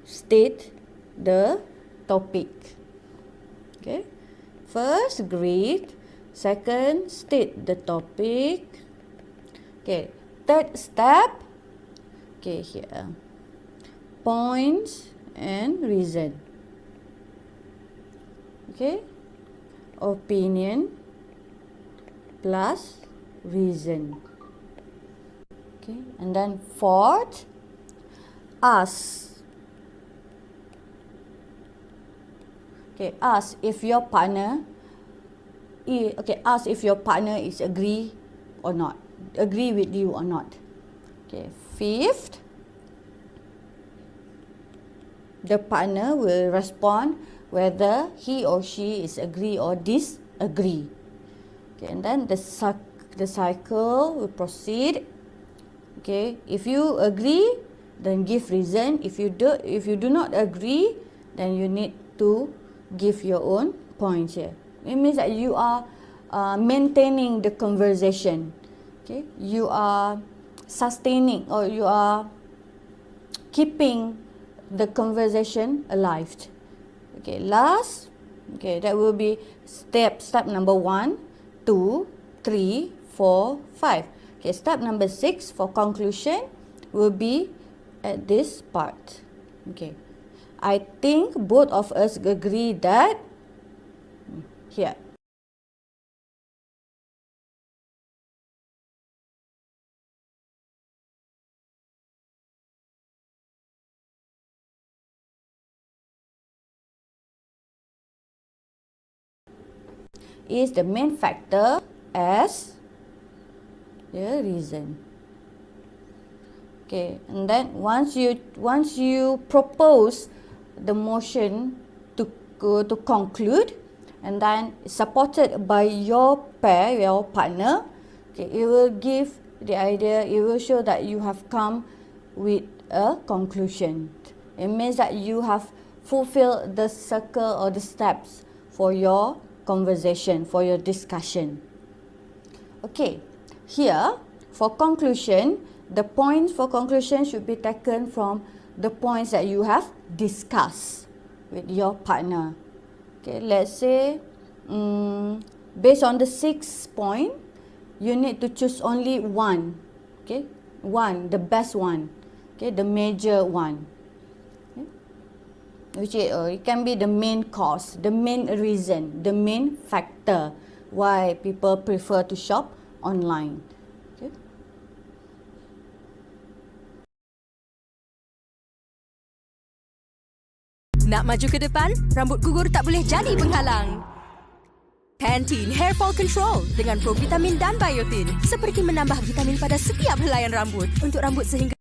state the topic. Okay, first greet, second state the topic. Okay, third step, okay, here points and reason. Okay, opinion plus reason. Okay, and then fourth, ask. Okay, ask if your partner ask if your partner is agree with you or not. Okay, fifth, the partner will respond whether he or she is agree or disagree. Okay, and then the cycle will proceed. Okay, if you agree, then give reason. If you do not agree, then you need to give your own points here. It means that you are maintaining the conversation. Okay, you are sustaining or you are keeping the conversation alive. Okay, last, okay, that will be step number 1, 2, 3, 4, 5. Okay, step number 6 for conclusion will be at this part. Okay, I think both of us agree that here. Is the main factor as the reason. Okay, and then once you propose the motion to conclude, and then supported by your partner, okay, it will give the idea. It will show that you have come with a conclusion. It means that you have fulfilled the circle or the steps for your conversation, for your discussion. Okay, here for conclusion, the points for conclusion should be taken from the points that you have discussed with your partner. Okay, let's say based on the 6 point, you need to choose only one. Okay, one, the best one. Okay, the major one. Okay? Which is, it can be the main cause, the main reason, the main factor why people prefer to shop online. Okay. Nak maju ke depan, rambut gugur tak boleh jadi penghalang. Pantene Hair Fall Control dengan provitamin dan biotin seperti menambah vitamin pada setiap helaian rambut untuk rambut sehingga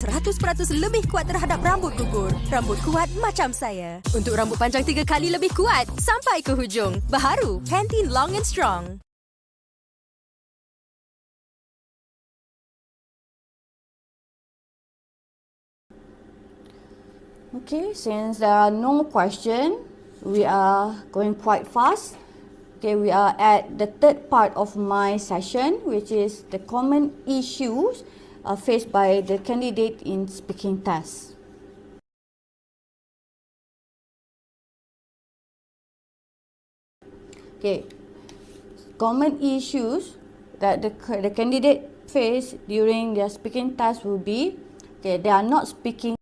100% lebih kuat terhadap rambut gugur. Rambut kuat macam saya. Untuk rambut panjang 3 kali lebih kuat sampai ke hujung. Baharu, Pantene Long and Strong. Okay, since there are no questions, we are going quite fast. Okay, we are at the third part of my session, which is the common issues faced by the candidate in speaking test. Okay, common issues that the candidate face during their speaking test will be, okay, they are not speaking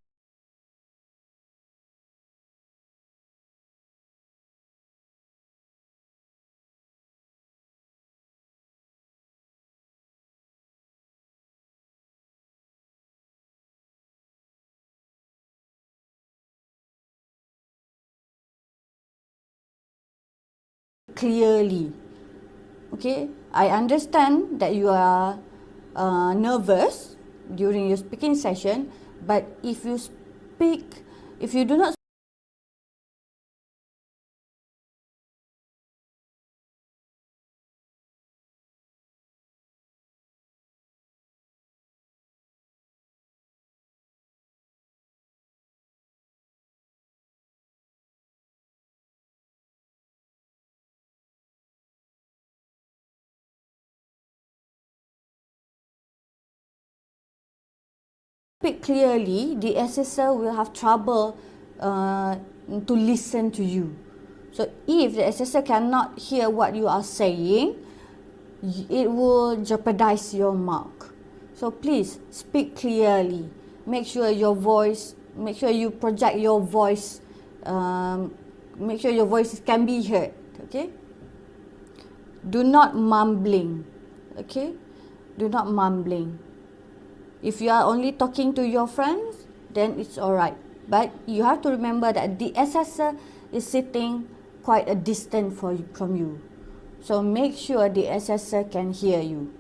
clearly. Okay, I understand that you are nervous during your speaking session, but if you do not speak clearly, the assessor will have trouble to listen to you. So if the assessor cannot hear what you are saying, it will jeopardize your mark. So please speak clearly. Make sure you project your voice. Make sure your voice can be heard. Okay. Do not mumbling. Okay. Do not mumbling. If you are only talking to your friends, then it's alright. But you have to remember that the assessor is sitting quite a distance from you. So make sure the assessor can hear you.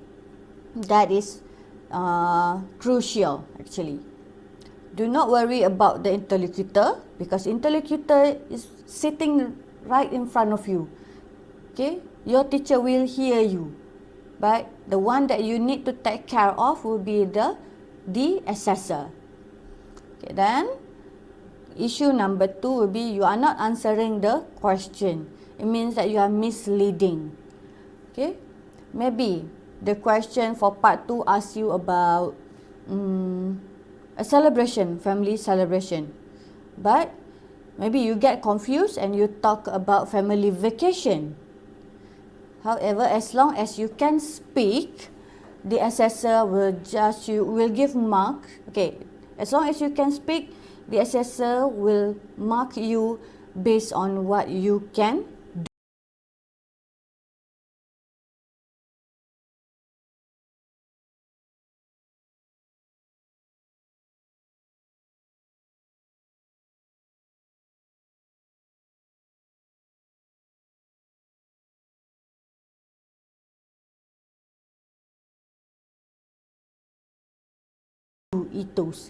That is crucial actually. Do not worry about the interlocutor because interlocutor is sitting right in front of you. Okay, your teacher will hear you. But the one that you need to take care of will be the assessor. Okay, then issue number 2 will be you are not answering the question. It means that you are misleading. Okay, maybe the question for part 2 asks you about a celebration, family celebration, but maybe you get confused and you talk about family vacation. However, as long as you can speak, the assessor will judge you, will give mark. Okay, as long as you can speak, the assessor will mark you based on what you can do.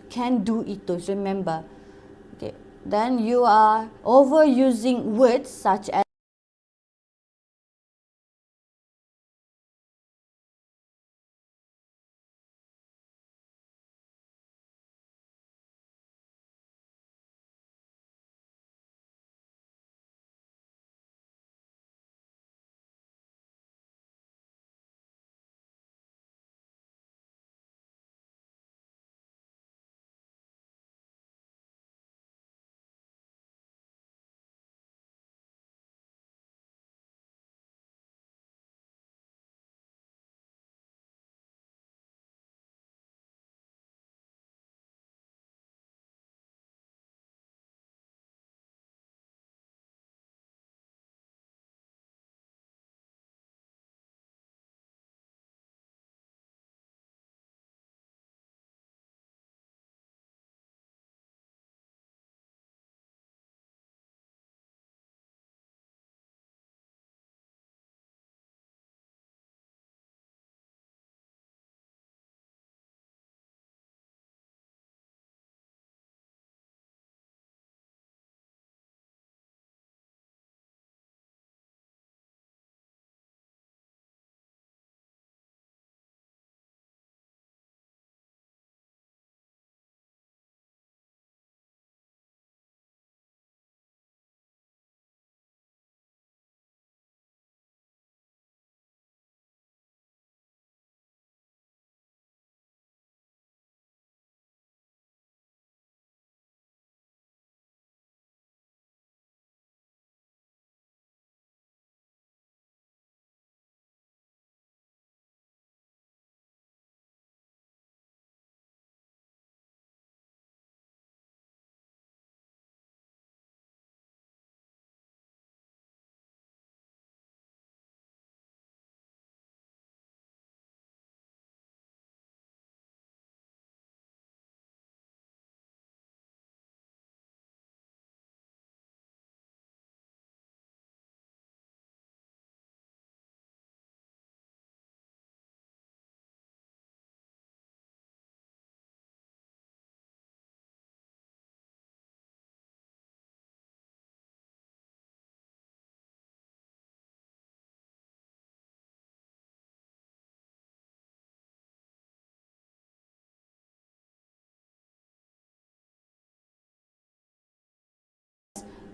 Can do itos, remember. Okay, then you are overusing words such as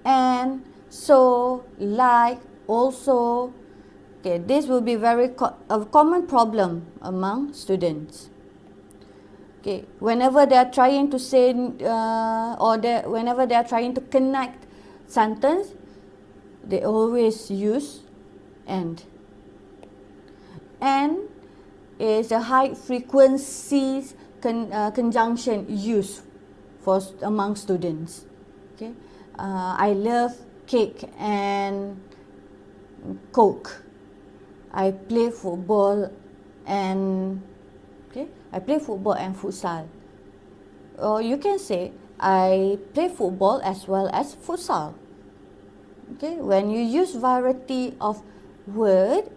and, so, like, also. Okay, this will be a common problem among students. Okay, whenever they are trying to say whenever they are trying to connect sentence, they always use and. And is a high frequency conjunction used among students. Okay, I love cake and Coke. I play football and futsal. Or you can say I play football as well as futsal. Okay, when you use variety of word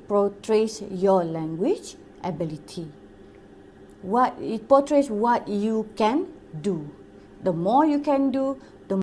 it portrays your language ability. It portrays what you can do. The more you can do, the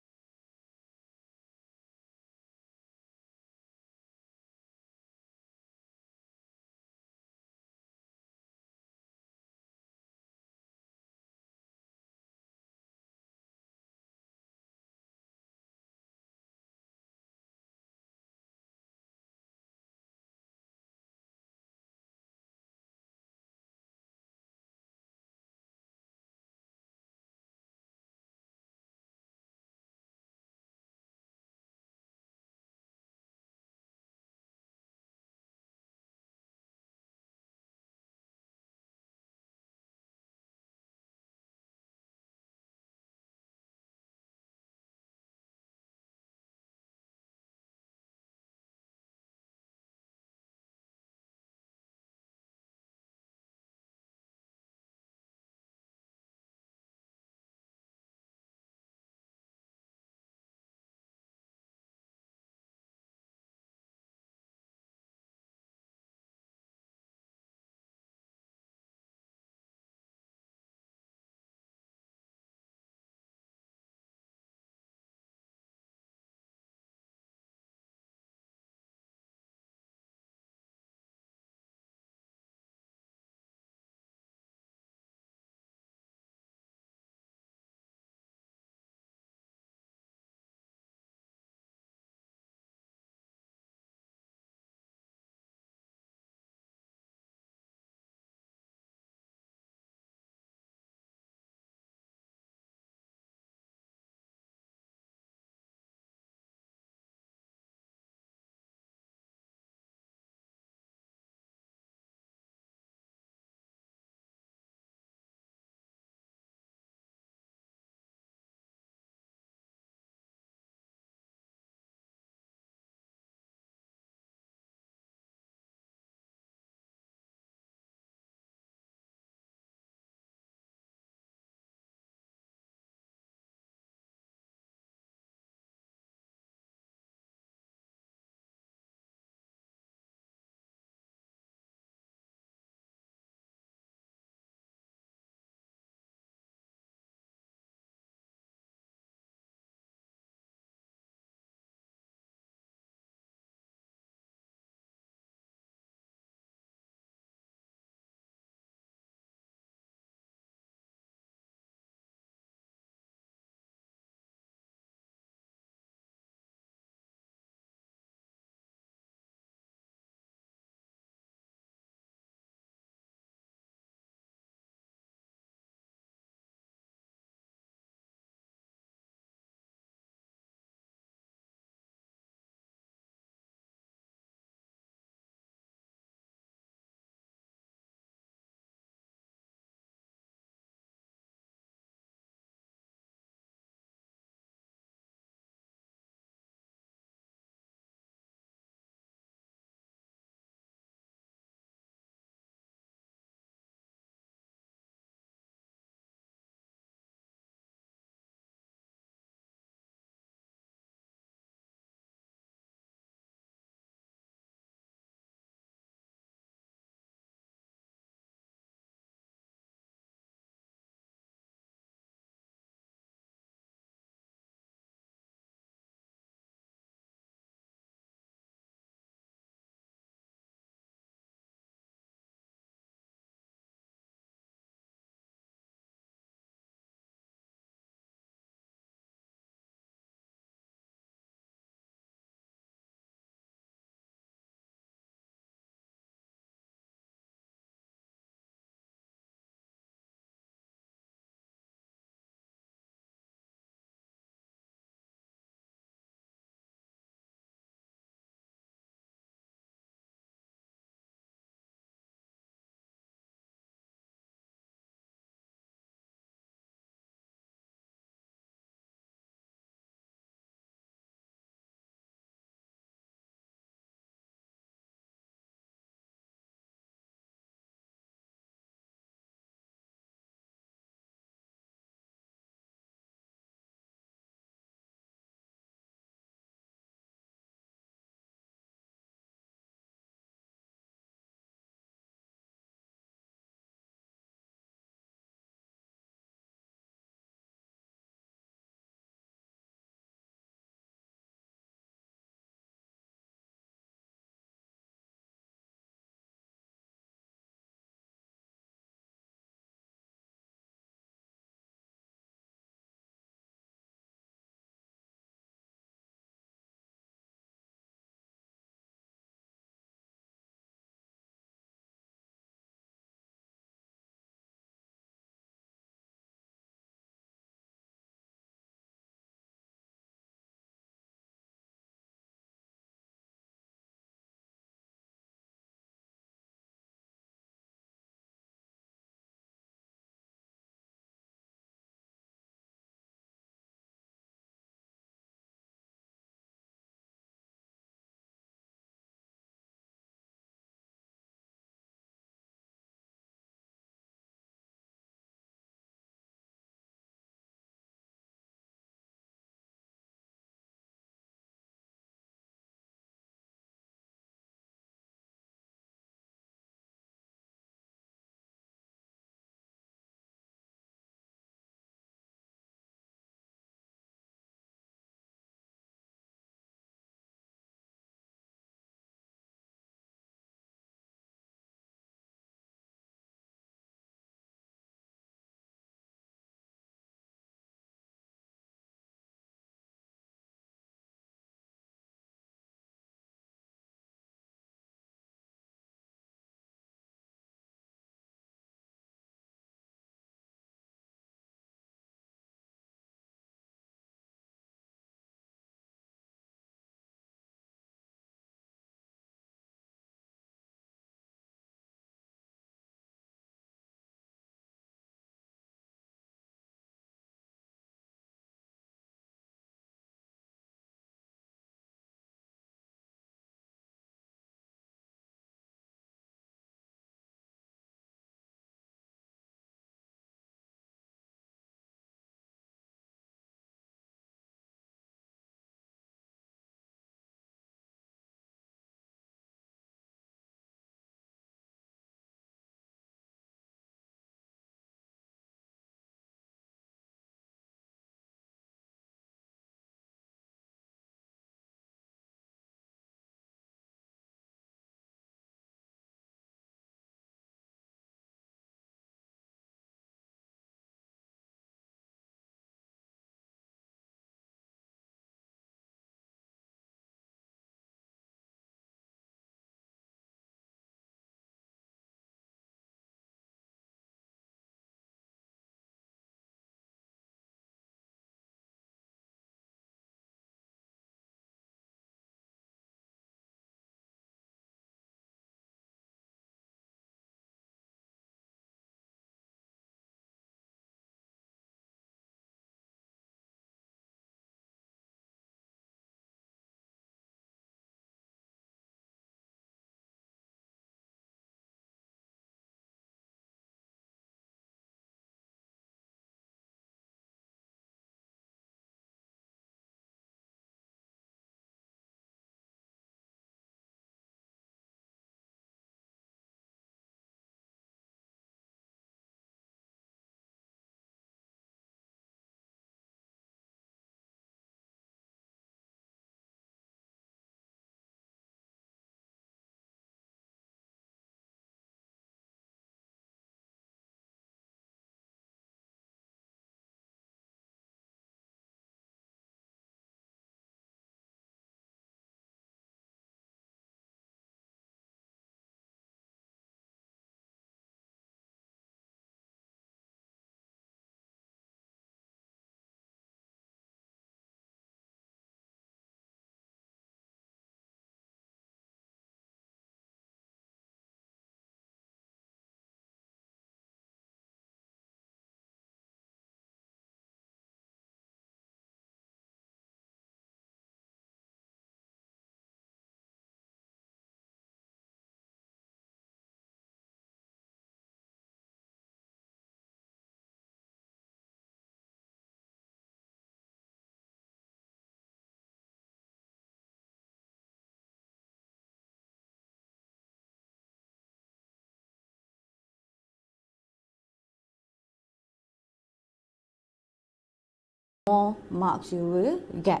more marks you will get.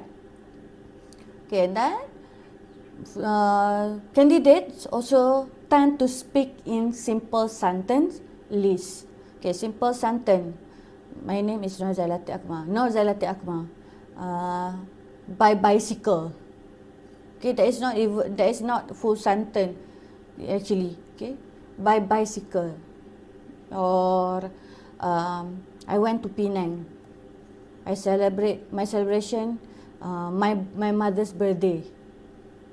Okay, and then candidates also tend to speak in simple sentence list. Okay, simple sentence. My name is Nur Zailati Akmal. Nur Zailati Akmal. By bicycle. Okay, that is not full sentence actually. Okay, by bicycle. Or I went to Penang. I celebrate my celebration. My mother's birthday.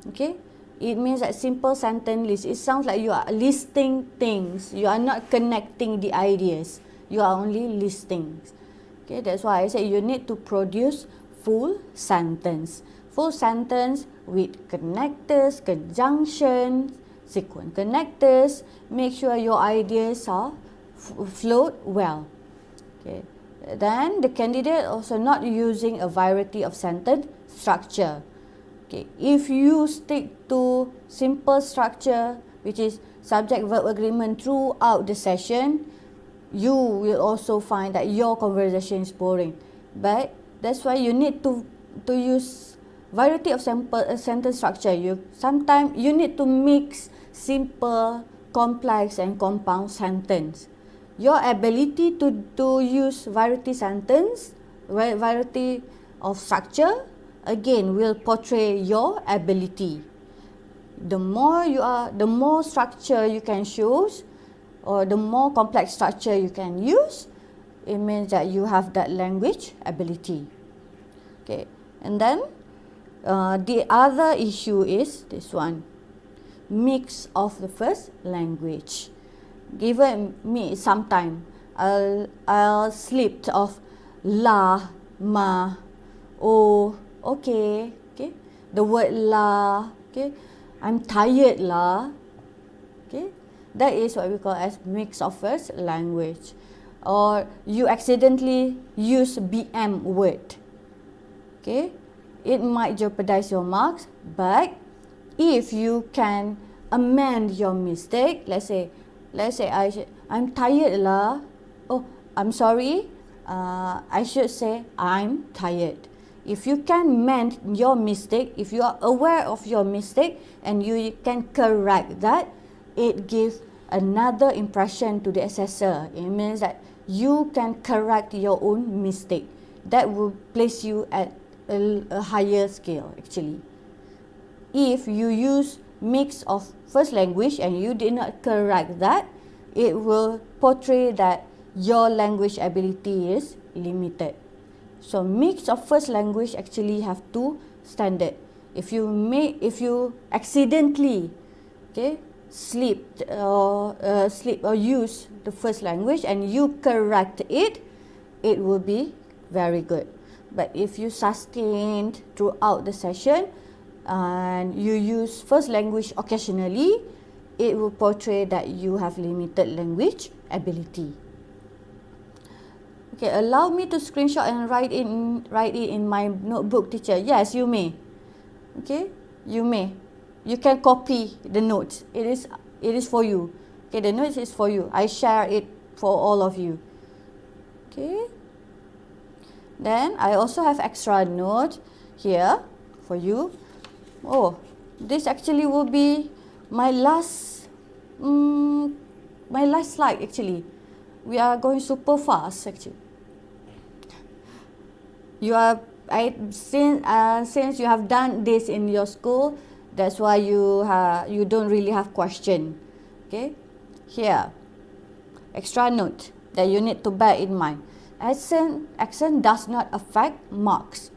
Okay, it means that simple sentence list. It sounds like you are listing things. You are not connecting the ideas. You are only listing. Okay, that's why I say you need to produce full sentence. Full sentence with connectors, conjunctions, sequence connectors. Make sure your ideas are flowed well. Okay. Then the candidate also not using a variety of sentence structure. Okay, if you stick to simple structure, which is subject-verb agreement throughout the session, you will also find that your conversation is boring. But that's why you need to use variety of sentence structure. Sometimes you need to mix simple, complex, and compound sentence. Your ability to use variety of structure, again, will portray your ability. The more structure you can choose, or the more complex structure you can use, it means that you have that language ability. Okay, and then the other issue is this one, mix of the first language. Given me some time, I'll slip of la, ma, oh, okay, the word la, okay, I'm tired la, okay, that is what we call as mix of first language. Or you accidentally use BM word, okay, it might jeopardize your marks. But if you can amend your mistake, let's say I'm tired lah. Oh, I'm sorry. I should say I'm tired. If you can mend your mistake, if you are aware of your mistake and you can correct that, it gives another impression to the assessor. It means that you can correct your own mistake. That will place you at a higher scale actually. If you use mix of first language and you did not correct that, it will portray that your language ability is limited. So mix of first language actually have two standard. If you accidentally slip or use the first language and you correct it, it will be very good. But if you sustained throughout the session and you use first language occasionally, it will portray that you have limited language ability. Okay, allow me to screenshot and write it in my notebook, teacher. Yes, you may. Okay, you may. You can copy the notes. It is for you. Okay, the notes is for you. I share it for all of you. Okay. Then I also have extra note here for you. Oh, this actually will be my last slide actually. We are going super fast actually. Since you have done this in your school, that's why you don't really have question. Okay, here, extra note that you need to bear in mind. Accent does not affect marks.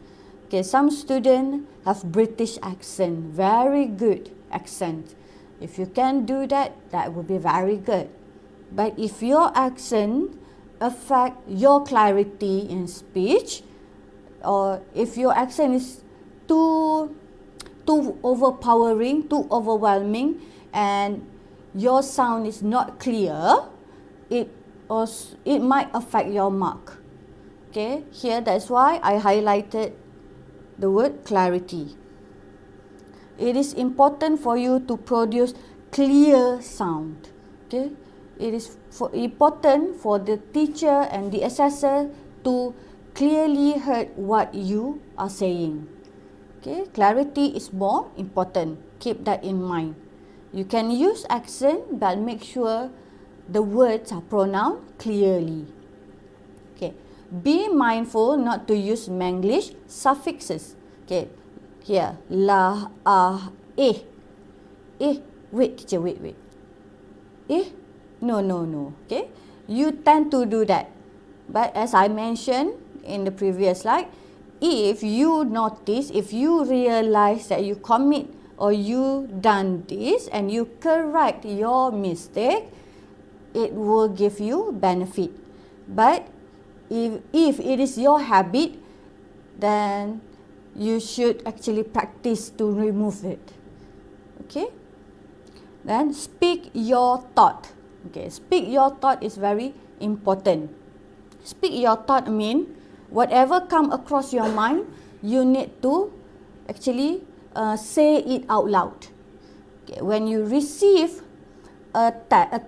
Okay, some students have British accent, very good accent. If you can do that, that would be very good. But if your accent affect your clarity in speech, or if your accent is too overpowering, too overwhelming, and your sound is not clear, it might affect your mark. Okay, here that's why I highlighted the word clarity. It is important for you to produce clear sound. Okay, it is important for the teacher and the assessor to clearly heard what you are saying. Okay, clarity is more important. Keep that in mind. You can use accent, but make sure the words are pronounced clearly. Okay, be mindful not to use Manglish suffixes. Okay, here, lah, eh. Wait, teacher, wait. No. Okay, you tend to do that. But as I mentioned in the previous slide, if you notice, if you realize that you commit or you done this and you correct your mistake, it will give you benefit. But if it is your habit, then you should actually practice to remove it. Okay? Then speak your thought. Okay, speak your thought is very important. Speak your thought mean whatever come across your mind, you need to actually say it out loud. Okay, when you receive a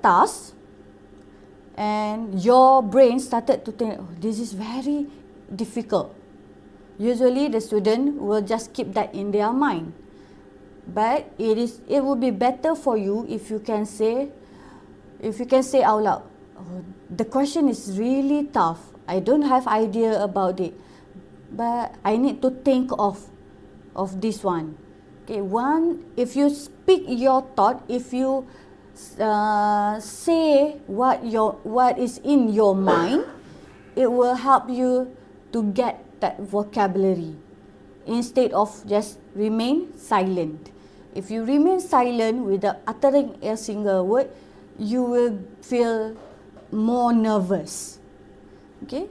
task and your brain started to think, oh, this is very difficult. Usually the student will just keep that in their mind. But it will be better for you if you can say out loud, oh, the question is really tough. I don't have idea about it, but I need to think of this one. Okay, if you speak your thought, if you say what is in your mind, it will help you to get that vocabulary instead of just remain silent. If you remain silent without uttering a single word, you will feel more nervous. Okay,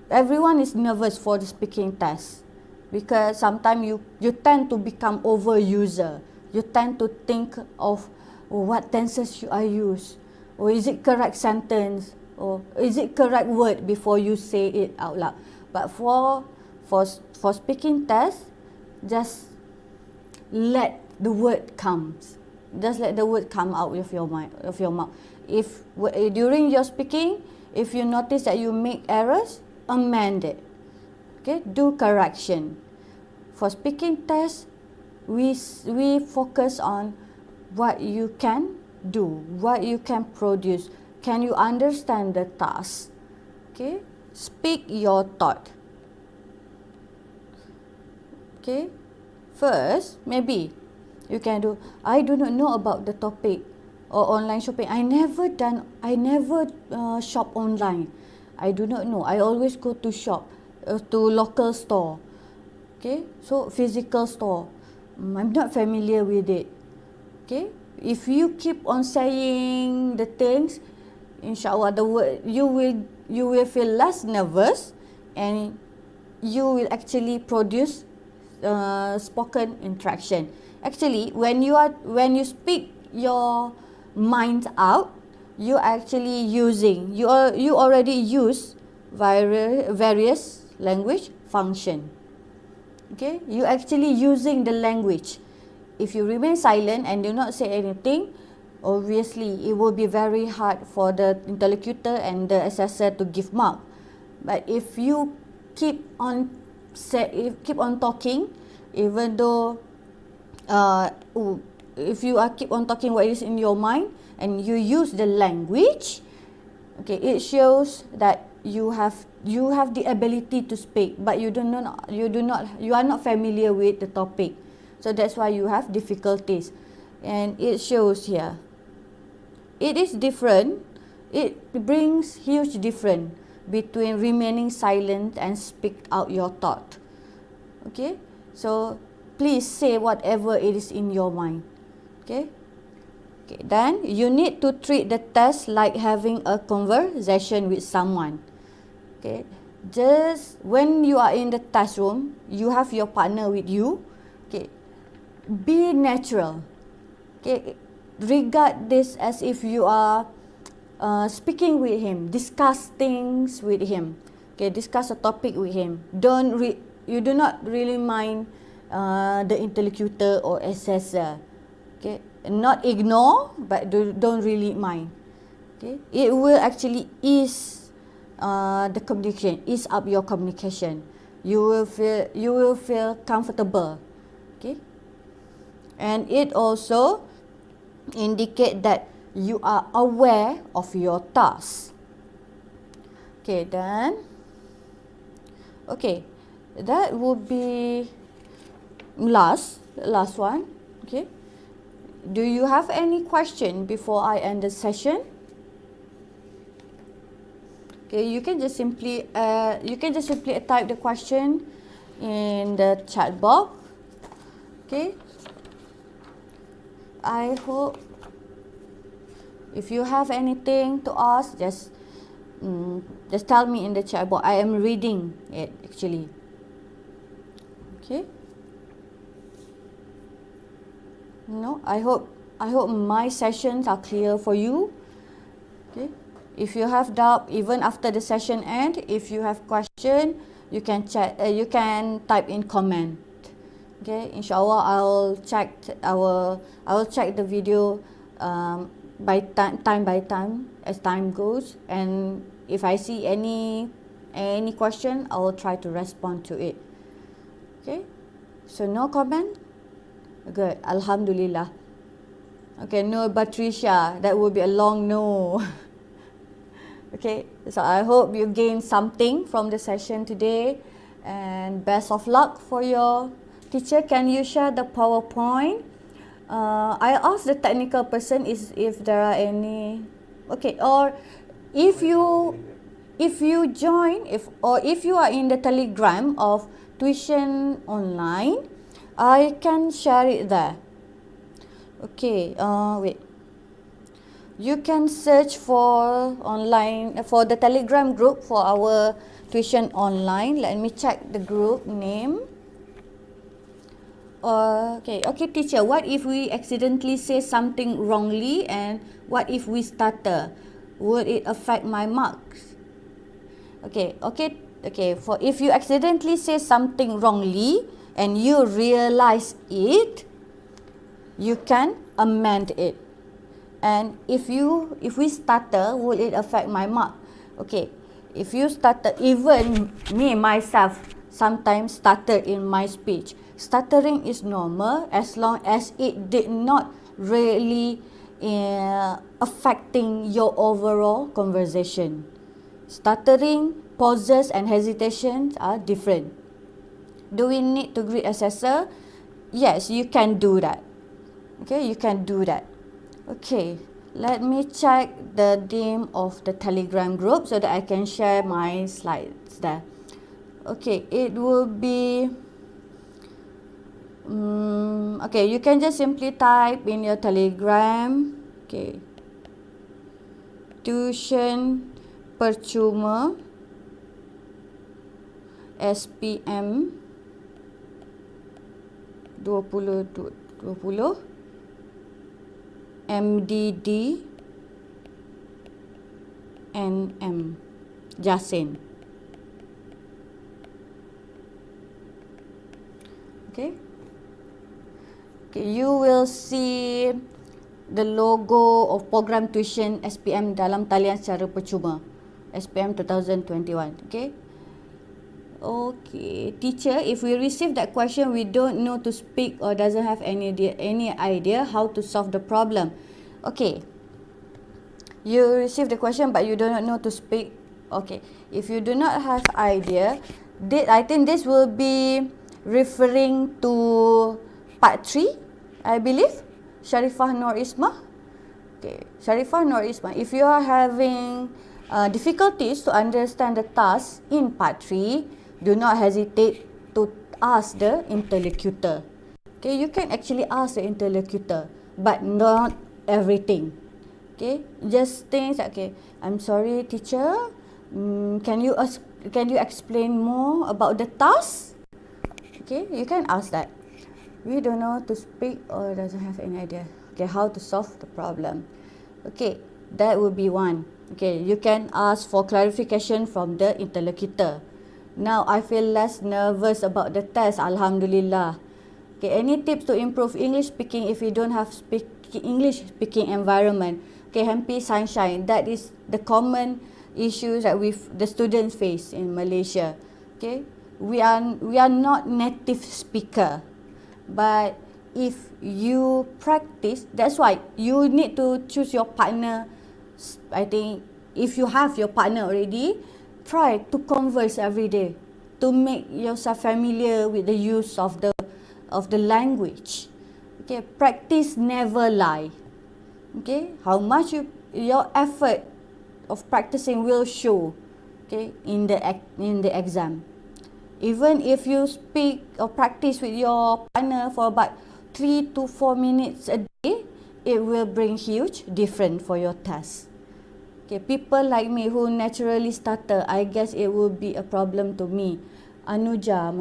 everyone is nervous for the speaking test because sometimes you tend to become overuser. You tend to think of what tenses should I use, or is it correct sentence, or is it correct word before you say it out loud. But for speaking test, just let the word comes. Just let the word come out of your mind, of your mouth. If during your speaking, if you notice that you make errors, amend it. Okay, do correction. For speaking test, we focus on what you can do, what you can produce. Can you understand the task? Okay, speak your thought. Okay, first maybe you can do, I do not know about the topic or online shopping. I never shop online. I do not know. I always go to shop, to local store. Okay, so physical store. I'm not familiar with it. Okay, if you keep on saying the things, inshallah, you will feel less nervous, and you will actually produce spoken interaction. Actually, when you speak your mind out, you actually you already use various language function. Okay, you actually using the language. If you remain silent and do not say anything, obviously it will be very hard for the interlocutor and the assessor to give mark. But if you keep on talking, even though if you keep on talking what is in your mind and you use the language, okay, it shows that you have the ability to speak, but you are not familiar with the topic. So that's why you have difficulties, and it shows here. It is different. It brings huge difference between remaining silent and speak out your thought. Okay, so please say whatever it is in your mind. Okay. Okay, then you need to treat the test like having a conversation with someone. Okay, just when you are in the test room, you have your partner with you. Okay, be natural. Okay, regard this as if you are speaking with him, discuss things with him. Okay, discuss a topic with him. You do not really mind the interlocutor or assessor. Okay, not ignore, but don't really mind. Okay, it will actually ease the communication, ease up your communication. You will feel comfortable. Okay, and it also indicate that you are aware of your task. Okay, then that would be last one. Okay, do you have any question before I end the session? Okay, you can just simply type the question in the chat box. Okay, I hope if you have anything to ask, just tell me in the chat box. I am reading it actually. Okay. No, I hope my sessions are clear for you. Okay. If you have doubt, even after the session end, if you have question, you can chat. You can type in comment. Okay. Inshallah, I'll check the video by time as time goes, and if I see any question, I will try to respond to it. Okay. So no comment. Good. Alhamdulillah. Okay. No, Patricia. That will be a long no. Okay, so I hope you gain something from the session today, and best of luck for your teacher. Can you share the PowerPoint? I asked the technical person if there are any. Okay, or if you join, if you are in the Telegram of Tuition Online, I can share it there. Okay, wait. You can search for the Telegram group for our Tuition Online. Let me check the group name. Okay, teacher, what if we accidentally say something wrongly, and what if we stutter? Would it affect my marks? Okay. For if you accidentally say something wrongly and you realize it, you can amend it. And if we stutter, will it affect my mark? Okay, if you stutter, even me myself sometimes stutter in my speech. Stuttering is normal as long as it did not really affecting your overall conversation. Stuttering, pauses and hesitations are different. Do we need to greet assessor? Yes, you can do that. Okay, you can do that. Okay, let me check the name of the Telegram group so that I can share my slides there. Okay, it will be okay, you can just simply type in your Telegram. Okay, Tuition Percuma SPM 2020 MDD NM Jasin. Okay, you will see the logo of program tuition SPM dalam talian secara percuma SPM 2021. Okay, teacher, if we receive that question, we don't know to speak or doesn't have any idea how to solve the problem. Okay, you receive the question but you do not know to speak. Okay, if you do not have idea, I think this will be referring to part 3, I believe. Sharifah Nur Ismah. Okay, Sharifah Nur Ismah, if you are having difficulties to understand the task in part 3, do not hesitate to ask the interlocutor. Okay, you can actually ask the interlocutor, but not everything. Okay, just things like, okay, I'm sorry teacher, can you explain more about the task? Okay, you can ask that. We don't know to speak or doesn't have any idea. Okay, how to solve the problem. Okay, that would be one. Okay, you can ask for clarification from the interlocutor. Now I feel less nervous about the test, Alhamdulillah. Okay, any tips to improve English speaking if you don't have English speaking environment? Okay, happy sunshine. That is the common issues that the students face in Malaysia. Okay, we are not native speaker, but if you practice, that's why you need to choose your partner. I think if you have your partner already, try to converse every day to make yourself familiar with the use of the language. Okay, practice never lie. Okay, how much your effort of practicing will show, okay, in the exam. Even if you speak or practice with your partner for about 3 to 4 minutes a day, it will bring huge difference for your test. Okay, people like me who naturally stutter, I guess it will be a problem to me. Anuja,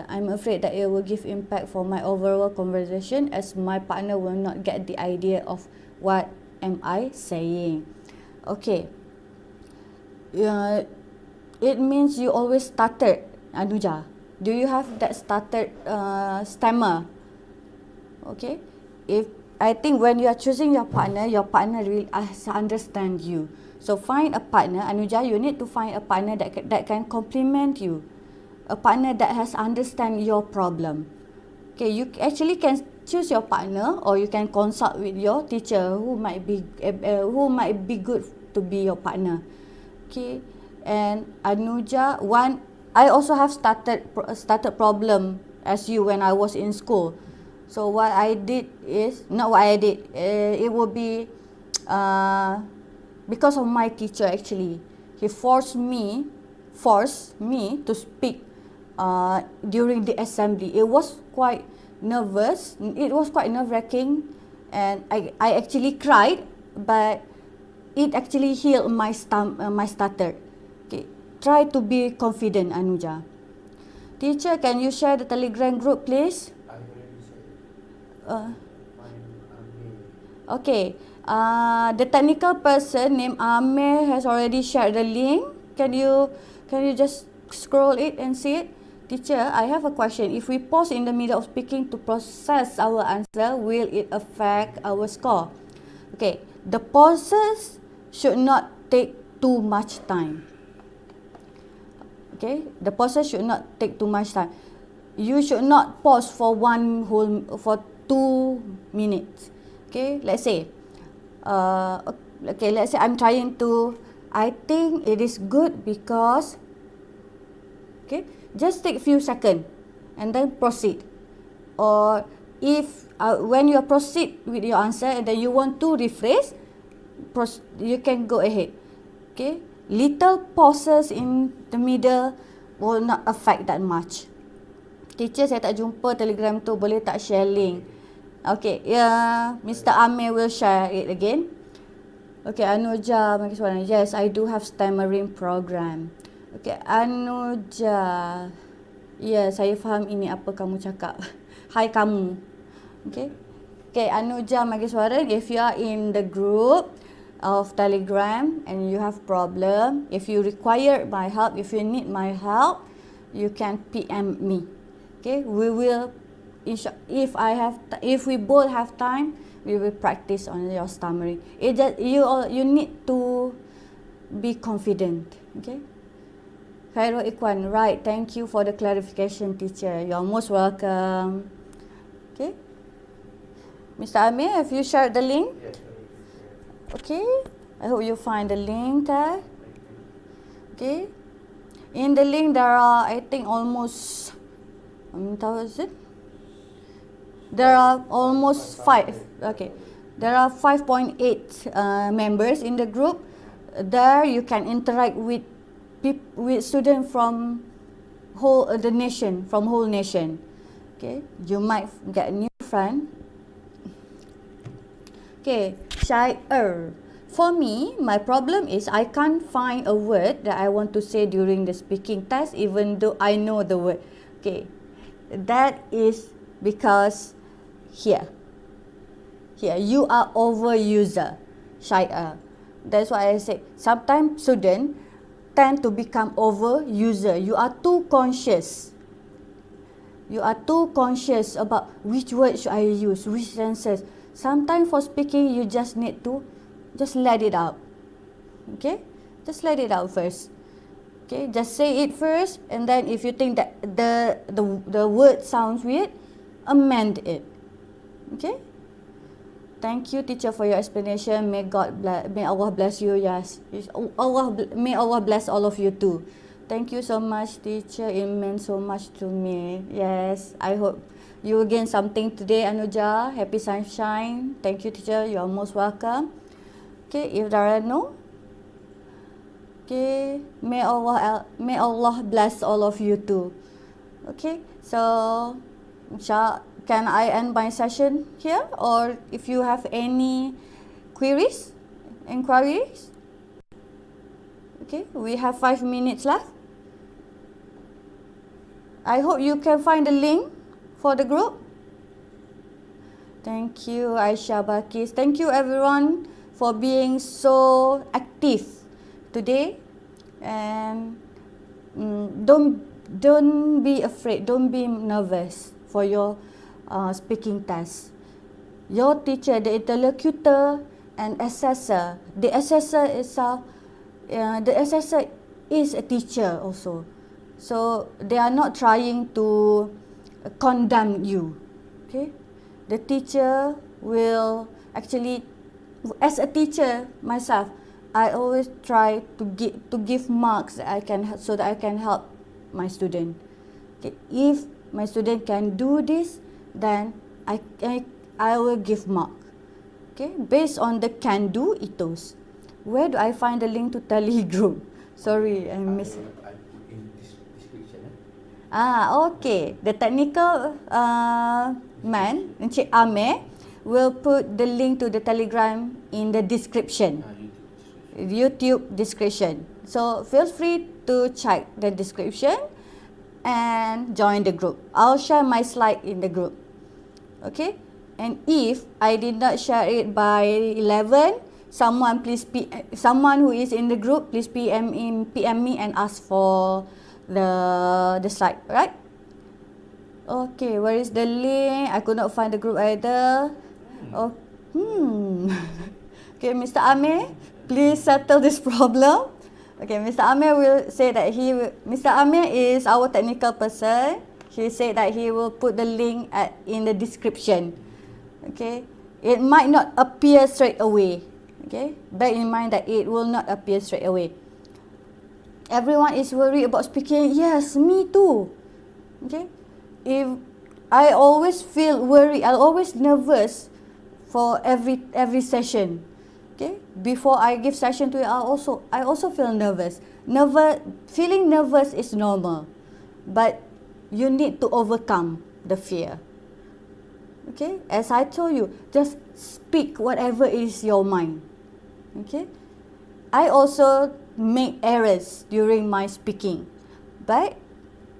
I'm afraid that it will give impact for my overall conversation as my partner will not get the idea of what am I saying. Okay. It means you always stuttered, Anuja. Do you have that stuttered stammer? Okay. I think when you are choosing your partner will understand you. So find a partner, Anuja. You need to find a partner that can complement you, a partner that has understand your problem. Okay, you actually can choose your partner, or you can consult with your teacher who might be good to be your partner. Okay, and Anuja, I also have started problem as you when I was in school. So what I did is it would be because of my teacher actually. He forced me to speak during the assembly. It was quite nervous. It was quite nerve-wracking, and I actually cried, but it actually healed my stutter. Okay, try to be confident, Anuja. Teacher, can you share the Telegram group, please? Okay. The technical person named Amir has already shared the link. Can you just scroll it and see it? Teacher, I have a question. If we pause in the middle of speaking to process our answer, will it affect our score? Okay. The pauses should not take too much time. Okay. The pauses should not take too much time. You should not pause for 2 minutes. Okay, let's say I'm trying to, I think it is good because, okay, just take a few seconds and then proceed. Or if when you proceed with your answer and then you want to rephrase, you can go ahead. Okay, little pauses in the middle will not affect that much. Teacher, saya tak jumpa Telegram tu, boleh tak share link? Okay, Mr. Amir will share it again. Okay, Anuja, yes, I do have stammering program. Okay, Anuja, yes, saya faham ini apa kamu cakap. Hai kamu. Okay, Anuja Magiswaran, if you are in the group of Telegram and you have problem, if you require my help, if you need my help, you can PM me. Okay, we will. If we both have time, we will practice on your stammering. You need to be confident. Okay. Khairul Ikwan, right? Thank you for the clarification, teacher. You are most welcome. Okay. Mr. Amir, have you shared the link? Yes. Okay. I hope you find the link there. Okay. In the link there are, I think, almost 1,000. There are almost 5. Okay, there are 5.8 members in the group. There you can interact with students from whole nation. Okay, you might get a new friend. Okay, Syair. For me, my problem is I can't find a word that I want to say during the speaking test, even though I know the word. Okay, that is because here you are overuser, Syair. That's why I say sometimes students tend to become overuser. You are too conscious. About which word should I use, which sentences. Sometimes for speaking, you just need to just let it out. Okay, Just let it out first. Okay, just say it first, and then if you think that the word sounds weird, amend it. Okay. Thank you, teacher, for your explanation. May Allah bless you. Yes, may Allah bless all of you too. Thank you so much, teacher. It meant so much to me. Yes, I hope you will gain something today, Anuja. Happy sunshine. Thank you, teacher. You are most welcome. Okay, if there are no, okay, may Allah bless all of you too. Okay, so can I end my session here, or if you have any inquiries? Okay, we have 5 minutes left. I hope you can find the link for the group. Thank you, Aisha Bakis. Thank you everyone for being so active today, and don't be afraid, don't be nervous for your speaking test. Your teacher, the interlocutor and assessor. The assessor is a teacher also. So they are not trying to condemn you. Okay, the teacher will actually, as a teacher myself, I always try to give marks that so that I can help my student. Okay, if my student can do this, then I will give mark. Okay, based on the can do itos. Where do I find the link to Tele group? Sorry, I missed it. I put in description. Okay. The technical man, Encik Amir, will put the link to the Telegram in the description. YouTube description. So feel free to check the description and join the group. I'll share my slide in the group. Okay, and if I did not share it by 11, someone who is in the group, please PM me and ask for the slide, right? Okay, where is the link? I could not find the group either. Okay, Mr. Amir, please settle this problem. Okay, Mr. Amir will say that Mr. Amir is our technical person. He said that he will put the link in the description. Okay, it might not appear straight away. Okay, bear in mind that it will not appear straight away. Everyone is worried about speaking. Yes, me too. Okay, if I always feel worried, I'm always nervous for every session. Okay, before I give session to you, I also feel nervous. Feeling nervous is normal, but you need to overcome the fear. Okay, as I told you, just speak whatever is your mind. Okay, I also make errors during my speaking, but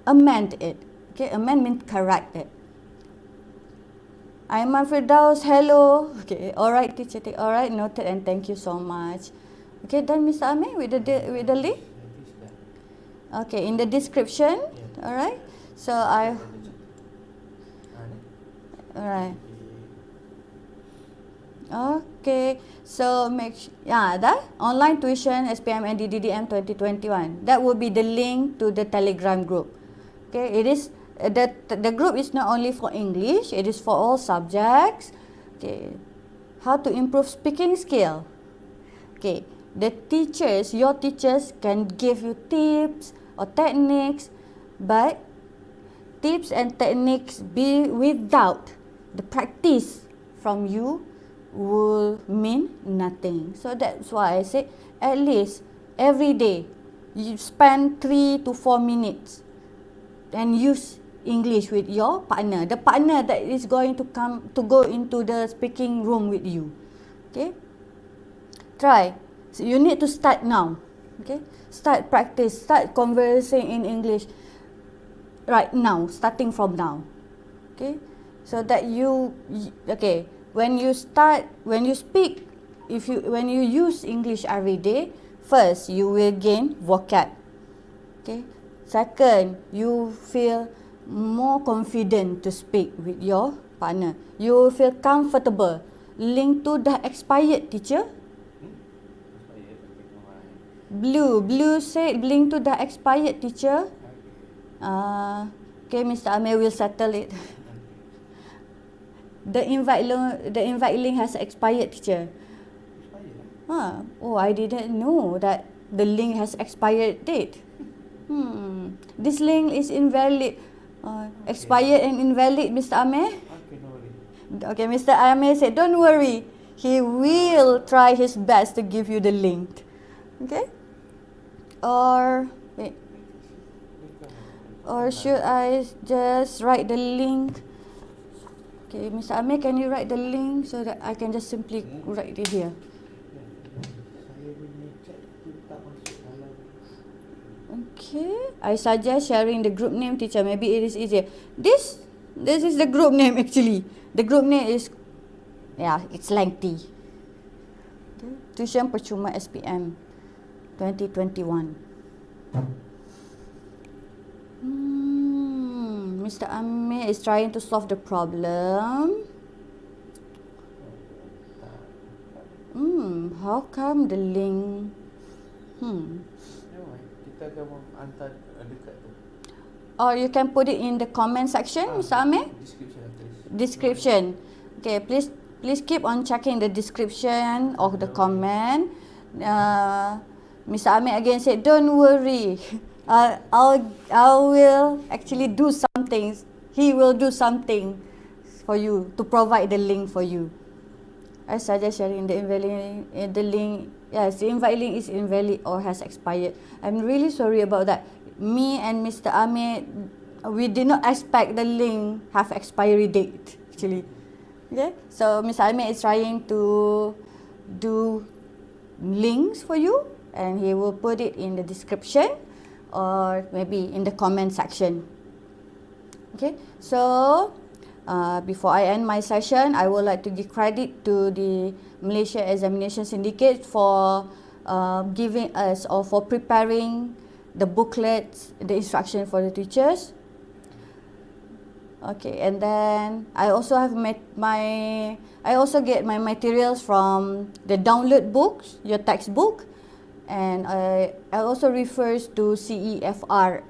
amend it. Okay, amend means correct it. I'm Firdaus, hello. Okay, alright teacher, alright, noted, and thank you so much. Okay, done Mr. Amir with the link? Okay, in the description, alright. So alright. Okay, so that online tuition SPM and DDDM 2021. That will be the link to the Telegram group. Okay, it is the group is not only for English, it is for all subjects. Okay, how to improve speaking skill. Okay, your teachers can give you tips or techniques, but tips and techniques without the practice from you will mean nothing. So that's why I say at least every day you spend 3 to 4 minutes and use English with your partner, the partner that is going to go into the speaking room with you. Okay, try. So you need to start now. Okay, start practice, start conversing in English right now, starting from now. Okay, so that when you speak, when you use English every day, first you will gain vocab. Okay, second, you feel more confident to speak with your partner. You will feel comfortable. Link to dah expired, teacher. Blue said link to the expired, teacher. Okay, Mr. Amir will settle it. The invite link has expired, teacher. Oh, I didn't know that the link has expired date. This link is invalid. Expired and invalid, Mr. Amir. Okay, no worry. Okay, Mr. Amir said, don't worry. He will try his best to give you the link. Okay? Or, wait. Or should I just write the link? Okay, Mr. Amir, can you write the link so that I can just simply write it here? Saya punya chat tu tak masuk dalam. Okay, I suggest sharing the group name, teacher. Maybe it is easier. This is the group name actually. The group name is, it's lengthy. Okay. Tuition Percuma SPM 2021. Mr. Amir is trying to solve the problem. How come the link? Kita akan hantar dekat tu. Or you can put it in the comment section, Mr. Amir. Description. Okay, please keep on checking the description of the comment. Mr. Amir again said, don't worry. I will actually do something. He will do something for you to provide the link for you. I suggest sharing the invalid the link. Yes, the invite link is invalid or has expired. I'm really sorry about that. Me and Mr. Amir, we did not expect the link have expiry date actually. Okay, so Mr. Amir is trying to do links for you, and he will put it in the description or maybe in the comment section. Okay, so before I end my session, I would like to give credit to the Malaysia Examination Syndicate for giving us or for preparing the booklets, the instruction for the teachers. Okay, and then I also have I also get my materials from the download books, your textbook, and I also refers to CEFR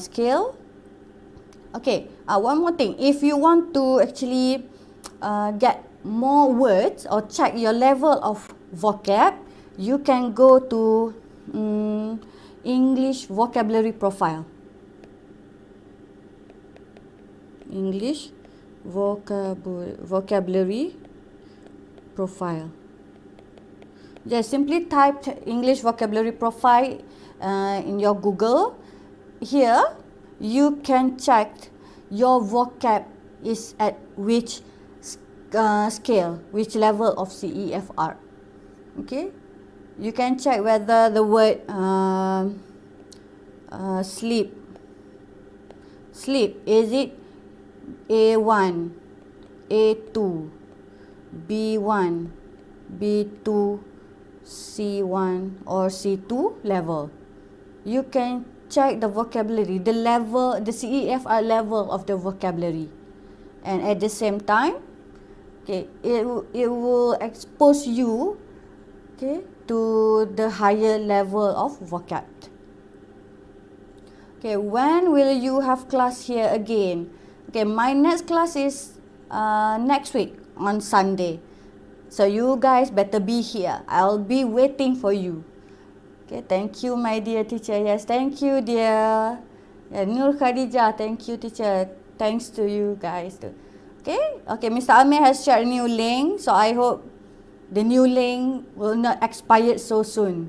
scale. Okay, one more thing. If you want to actually get more words or check your level of vocab, you can go to English vocabulary profile. English vocabulary profile. Just simply type English vocabulary profile in your Google. Here, you can check your vocab is at which scale, which level of CEFR. Okay, you can check whether the word sleep, is it A1, A2, B1, B2, C1 or C2 level. You can check the vocabulary, the level, the CEFR level of the vocabulary, and at the same time, okay, it will expose you, okay, to the higher level of vocab. Okay, when will you have class here again? Okay, my next class is next week on Sunday. So you guys better be here. I'll be waiting for you. Okay, thank you, my dear teacher. Yes, thank you, dear. Nur Khadijah, thank you, teacher. Thanks to you guys too. Okay, Mr. Amir has shared a new link. So I hope the new link will not expire so soon.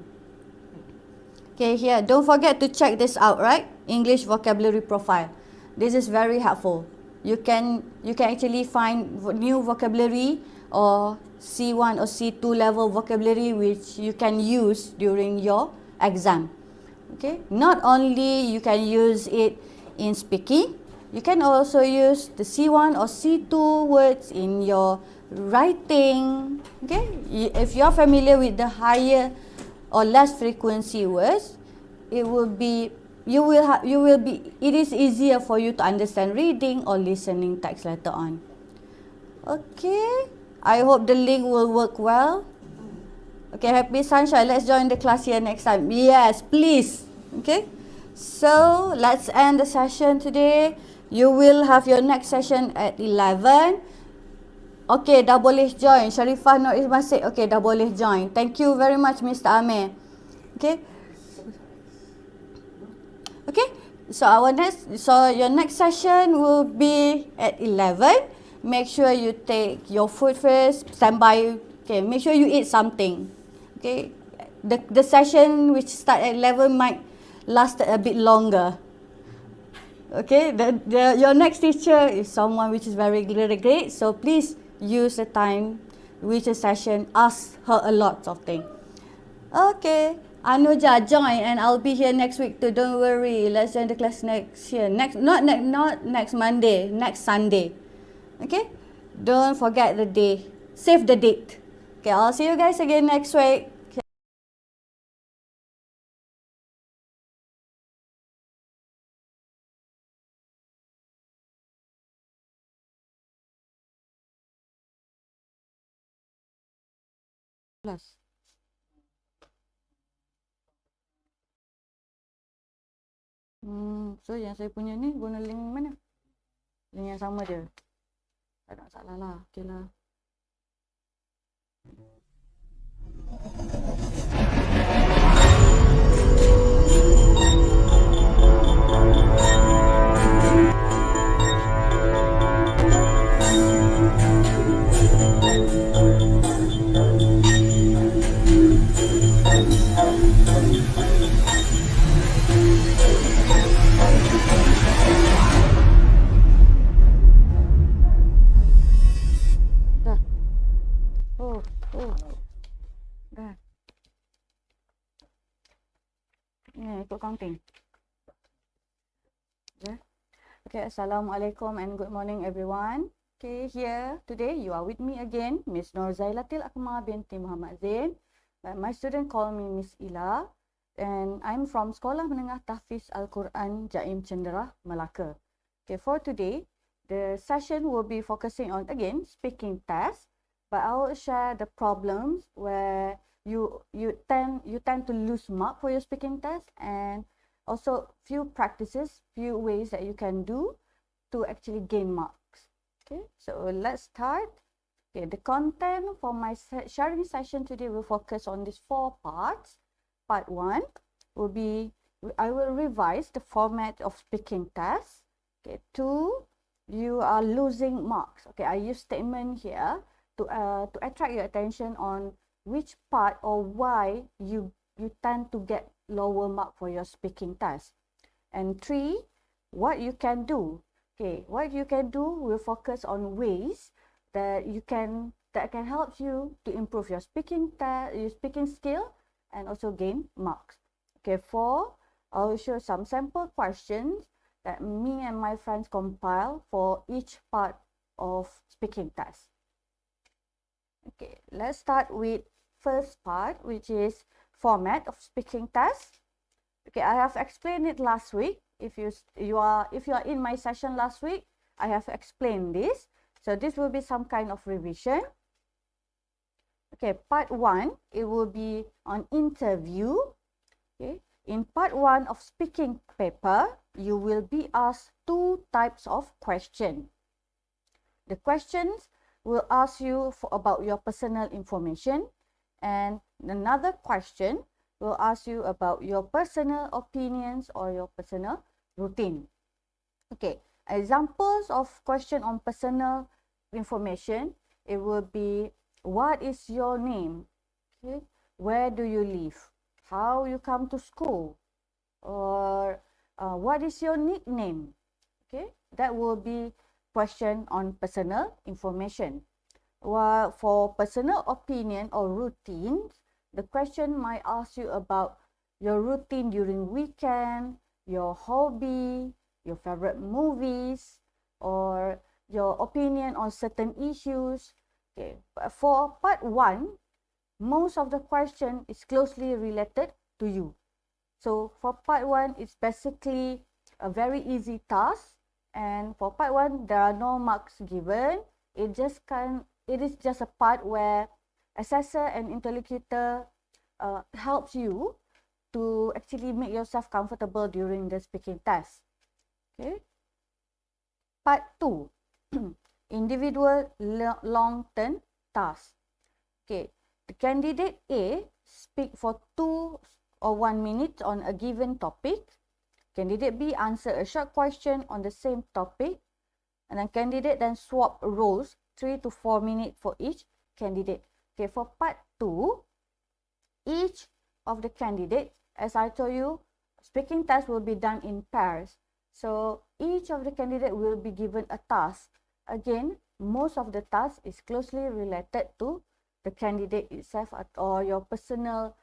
Okay, here, don't forget to check this out, right? English vocabulary profile. This is very helpful. You can actually find new vocabulary or C1 or C2 level vocabulary which you can use during your exam. Okay, not only you can use it in speaking, you can also use the C1 or C2 words in your writing. Okay, if you are familiar with the higher or less frequency words, it is easier for you to understand reading or listening text later on. Okay, I hope the link will work well. Okay, happy sunshine. Let's join the class here next time. Yes, please. Okay. So let's end the session today. You will have your next session at 11. Okay, dah boleh join. Sharifah Nur Ismail said, okay, dah boleh join. Thank you very much, Mr. Amir. Okay. Okay. So your next session will be at 11. Make sure you take your food first. Stand by. Okay. Make sure you eat something. Okay. The session which start at 11 might last a bit longer. Okay. Your next teacher is someone which is very great. So please use the time which the session. Ask her a lot of things. Okay. Anuja, join and I'll be here next week too. Don't worry. Let's join the class next year. Not next Monday, next Sunday. Okay? Don't forget the day. Save the date. Okay, I'll see you guys again next week. Plus. So yang saya punya ni guna link mana? Link yang sama je. Tak ada masalah lah. Okay lah. Dah. Oh. Dah. Ni ikut counting. Okay. Okay, Assalamualaikum and good morning everyone. Okay, here today you are with me again, Miss Nur Zailatil Akmal binti Muhammad Zain. My student call me Miss Ila and I'm from Sekolah Menengah Tahfiz Al-Quran Jaim Cenderah, Melaka. Okay, for today, the session will be focusing on again speaking test, but I will share the problems where you tend to lose mark for your speaking test, and also few practices, few ways that you can do to actually gain marks. Okay, so let's start. Okay, the content for my sharing session today will focus on these 4 parts. Part 1 will be, I will revise the format of speaking test. Okay, 2, you are losing marks. Okay, I use statement here to attract your attention on which part or why you tend to get lower mark for your speaking test. And 3, what you can do. Okay, what you can do will focus on ways that can help you to improve your speaking skill and also gain marks. Okay, 4, I will show some sample questions that me and my friends compile for each part of speaking test. Okay, let's start with first part, which is format of speaking test. Okay, I have explained it last week. If you are in my session last week, I have explained this. So this will be some kind of revision. Okay, part 1, it will be on interview. Okay, in part 1 of speaking paper, you will be asked 2 types of question. The questions will ask you about your personal information, and another question will ask you about your personal opinions or your personal routine. Okay, examples of question on personal information, it will be, what is your name? Okay, where do you live? How you come to school? Or what is your nickname? Okay, that will be question on personal information. While for personal opinion or routines, the question might ask you about your routine during weekend, your hobby, your favorite movies, or your opinion on certain issues. Okay, but for part 1, most of the question is closely related to you. So for part 1, it's basically a very easy task, and for part 1, there are no marks given. It is just a part where assessor and interlocutor helps you to actually make yourself comfortable during the speaking test. Okay. Part 2, individual long-term task. Okay, the candidate A speak for 2 or 1 minute on a given topic. Candidate B answer a short question on the same topic, and then candidate then swap roles 3 to 4 minutes for each candidate. Okay, for part 2, each of the candidates, as I told you, speaking test will be done in pairs. So each of the candidate will be given a task. Again, most of the task is closely related to the candidate itself or your personal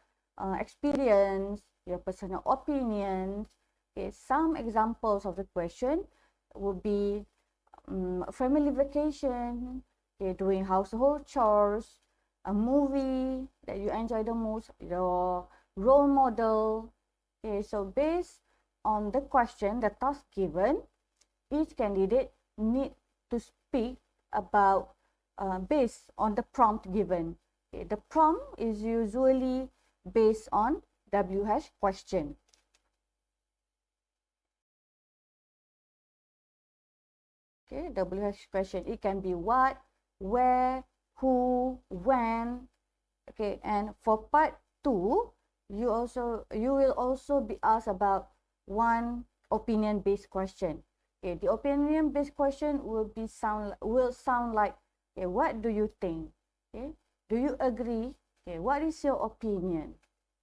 experience, your personal opinions. Okay, some examples of the question would be family vacation, okay, doing household chores, a movie that you enjoy the most, your role model. Okay, so based on the question, the task given, each candidate need to speak about based on the prompt given. Okay, the prompt is usually based on WH question. Okay, WH question. It can be what, where, who, when. Okay, and for part 2, you will also be asked about one opinion-based question. Okay, the opinion-based question will sound like, okay, what do you think? Okay, do you agree? Okay, what is your opinion?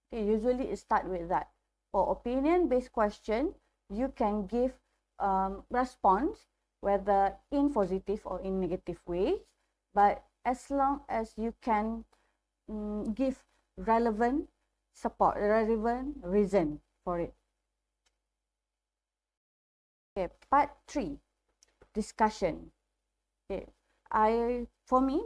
Okay, usually it start with that. For opinion-based question, you can give response whether in positive or in negative way, but as long as you can give relevant support, relevant reason for it. Okay, part 3, discussion. Okay, for me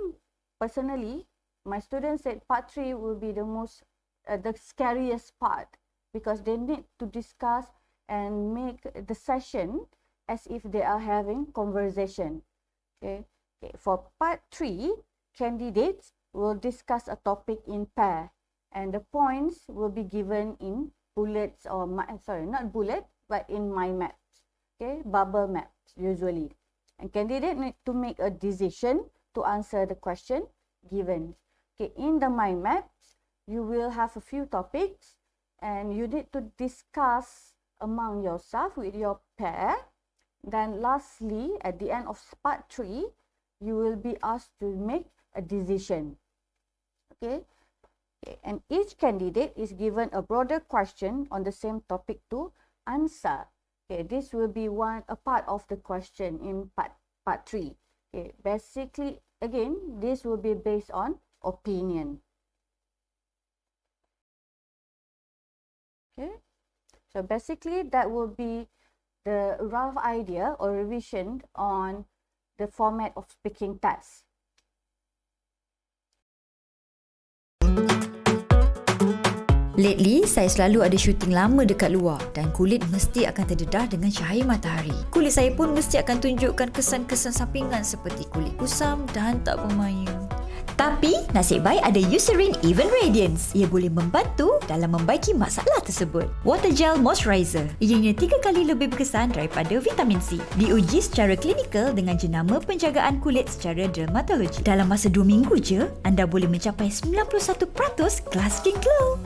personally, my students said part 3 will be the most the scariest part, because they need to discuss and make the session as if they are having conversation. Okay, for part 3, candidates will discuss a topic in pair, and the points will be given in bullets or not bullet, but in mind maps. Okay, bubble maps usually, and candidate need to make a decision to answer the question given. Okay, in the mind maps, you will have a few topics, and you need to discuss among yourself with your pair. Then lastly, at the end of part 3, you will be asked to make a decision. Okay, and each candidate is given a broader question on the same topic to answer. Okay, this will be a part of the question in part 3. Okay, basically, again, this will be based on opinion. Okay, so basically that will be the rough idea or revision on the format of speaking test. Lately, saya selalu ada syuting lama dekat luar dan kulit mesti akan terdedah dengan cahaya matahari. Kulit saya pun mesti akan tunjukkan kesan-kesan sampingan seperti kulit kusam dan tak bermaya. Tapi, nasib baik ada Eucerin Even Radiance. Ia boleh membantu dalam membaiki masalah tersebut. Water Gel Moisturizer. Ianya 3 kali lebih berkesan daripada vitamin C. Diuji secara klinikal dengan jenama penjagaan kulit secara dermatologi. Dalam masa 2 minggu je, anda boleh mencapai 91% glass skin glow.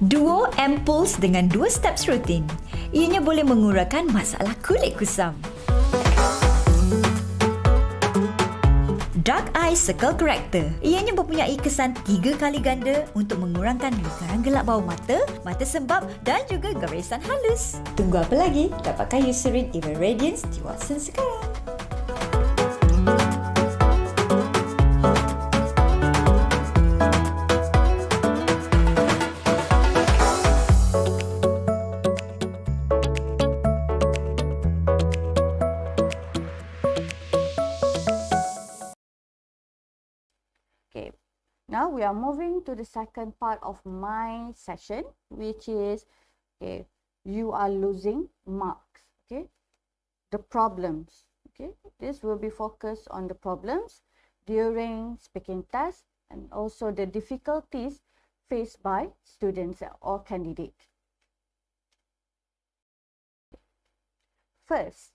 Duo Ampoules dengan 2 steps rutin. Ianya boleh mengurangkan masalah kulit kusam. Dark Eye Circle Corrector. Ianya mempunyai kesan 3 kali ganda untuk mengurangkan lingkaran gelap bawah mata, mata sembab dan juga garisan halus. Tunggu apa lagi? Dapatkan Eucerin Even Radiance di Watson sekarang. Okay, now we are moving to the second part of my session, which is, okay, you are losing marks. Okay, the problems. Okay, this will be focused on the problems during speaking test and also the difficulties faced by students or candidates. First,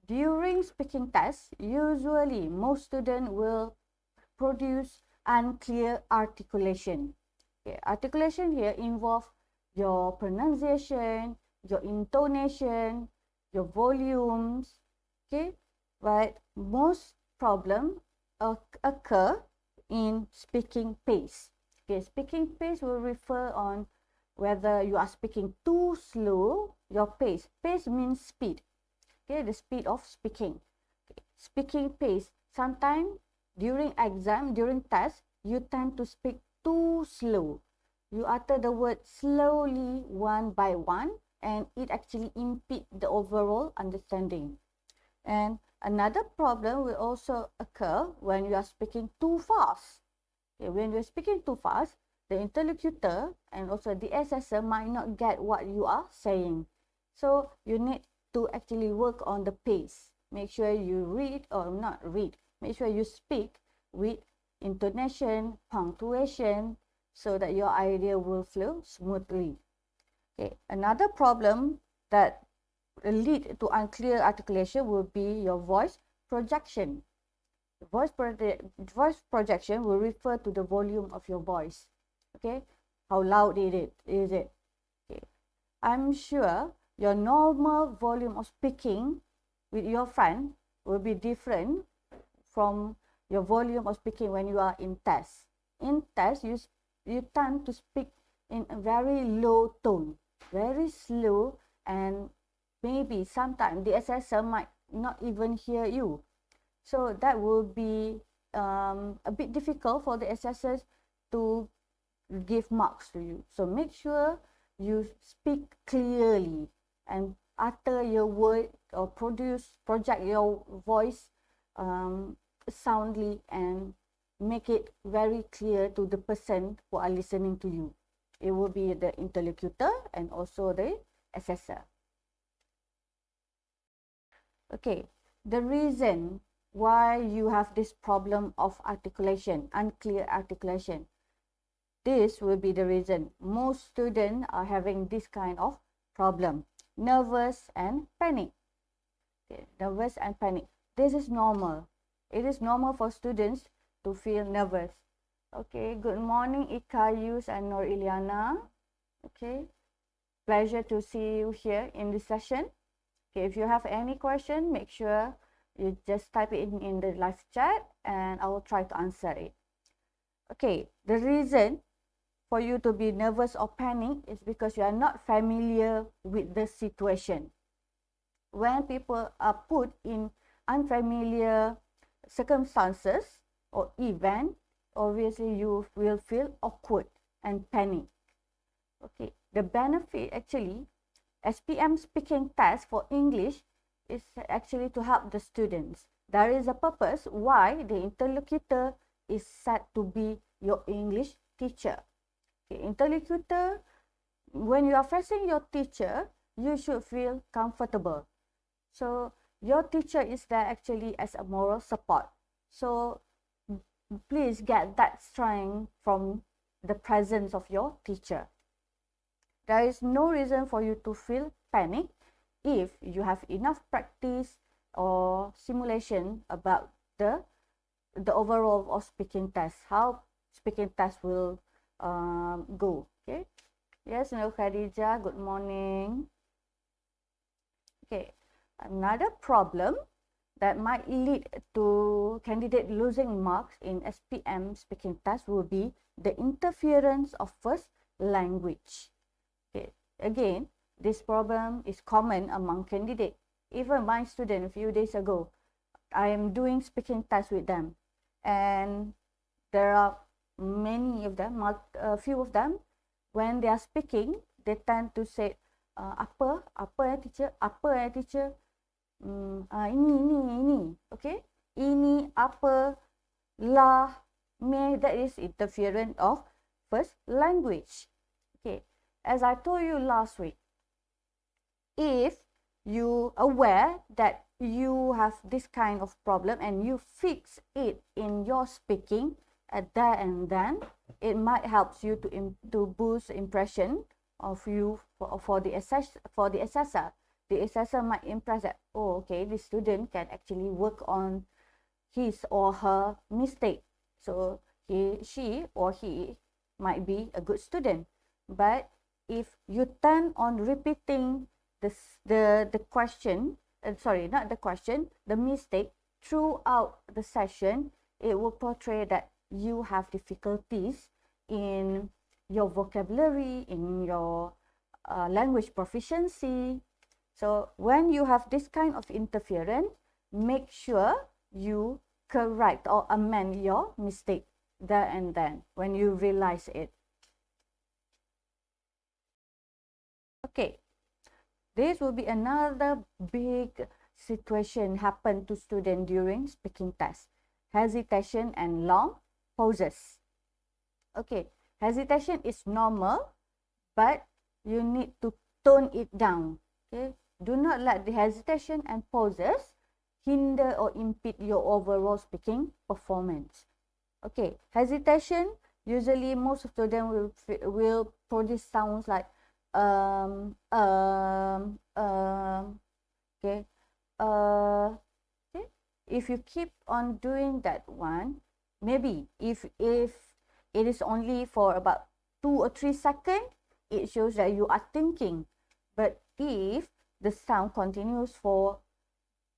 during speaking tests, usually most students will produce unclear articulation. Okay, articulation here involves your pronunciation, your intonation, your volumes. Okay, but most problems occur in speaking pace. Okay, speaking pace will refer on whether you are speaking too slow, your pace. Pace means speed. Okay, the speed of speaking. Okay, speaking pace. Sometimes during exam, during test, you tend to speak too slow. You utter the word slowly one by one, and it actually impedes the overall understanding. And another problem will also occur when you are speaking too fast. Okay, when you are speaking too fast, the interlocutor and also the assessor might not get what you are saying. So you need to actually work on the pace. Make sure you read or not read. Make sure you speak with intonation, punctuation, so that your idea will flow smoothly. Okay, another problem that lead to unclear articulation will be your voice projection. Voice projection will refer to the volume of your voice. Okay, how loud is it? Okay, I'm sure your normal volume of speaking with your friend will be different from your volume of speaking when you are in test. In test, you tend to speak in a very low tone, very slow, and maybe sometimes the assessor might not even hear you. So that will be a bit difficult for the assessors to give marks to you. So make sure you speak clearly and utter your word or project your voice soundly and make it very clear to the person who are listening to you. It will be the interlocutor and also the assessor. Okay, the reason why you have this problem of articulation, unclear articulation. This will be the reason most students are having this kind of problem. Nervous and panic. Okay, nervous and panic. This is normal. It is normal for students to feel nervous. Okay, good morning Ikayus and Nor Iliana. Okay, pleasure to see you here in this session. Okay, if you have any question, make sure you just type it in the live chat and I will try to answer it. Okay, the reason for you to be nervous or panic is because you are not familiar with the situation. When people are put in unfamiliar circumstances or event, obviously you will feel awkward and panic. Okay, the benefit actually, SPM speaking test for English is actually to help the students. There is a purpose why the interlocutor is set to be your English teacher. Okay, interlocutor, when you are facing your teacher, you should feel comfortable. So your teacher is there actually as a moral support. So please get that strength from the presence of your teacher. There is no reason for you to feel panic if you have enough practice or simulation about the overall of speaking test, how speaking test will go. Okay. Yes, Nur Khadija, good morning. Okay, another problem that might lead to candidate losing marks in SPM speaking test will be the interference of first language. Okay, again, this problem is common among candidates. Even my student a few days ago, I am doing speaking test with them, and there are many of them, a few of them, when they are speaking, they tend to say, apa teacher, teacher, ini, okay, ini, apa, lah, me, that is interference of first language. Okay, as I told you last week, if you aware that you have this kind of problem and you fix it in your speaking, at there and then, it might helps you to boost impression of you for the assessor. The assessor might impress that, oh, okay, this student can actually work on his or her mistake. So she or he might be a good student. But if you turn on repeating the question, the mistake throughout the session, it will portray that you have difficulties in your vocabulary, in your language proficiency. So when you have this kind of interference, make sure you correct or amend your mistake there and then when you realize it. Okay, this will be another big situation happen to student during speaking test. Hesitation and long pauses. Okay, hesitation is normal, but you need to tone it down. Okay, do not let the hesitation and pauses hinder or impede your overall speaking performance. Okay, hesitation, usually most of them will produce sounds like okay, okay. If you keep on doing that one, maybe if it is only for about 2 or 3 seconds, it shows that you are thinking. But if the sound continues for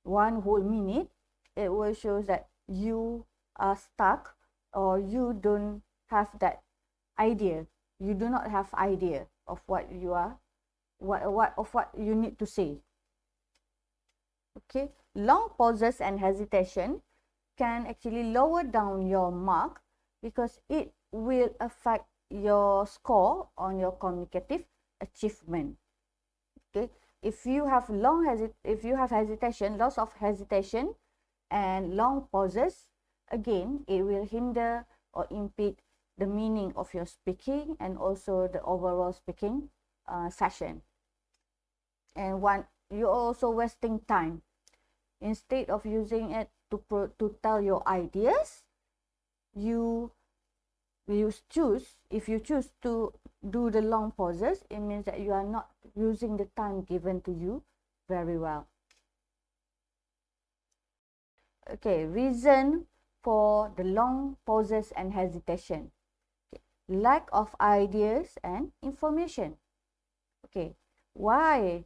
1 whole minute, it will show that you are stuck or you don't have that idea. You do not have idea of what you are, what you need to say. Okay, long pauses and hesitation can actually lower down your mark because it will affect your score on your communicative achievement. Okay, if you have hesitation, loss of hesitation and long pauses, again, it will hinder or impede the meaning of your speaking and also the overall speaking session. And you're also wasting time. Instead of using it to tell your ideas, if you choose to do the long pauses, it means that you are not using the time given to you very well. Okay, reason for the long pauses and hesitation. Okay. Lack of ideas and information. Okay, why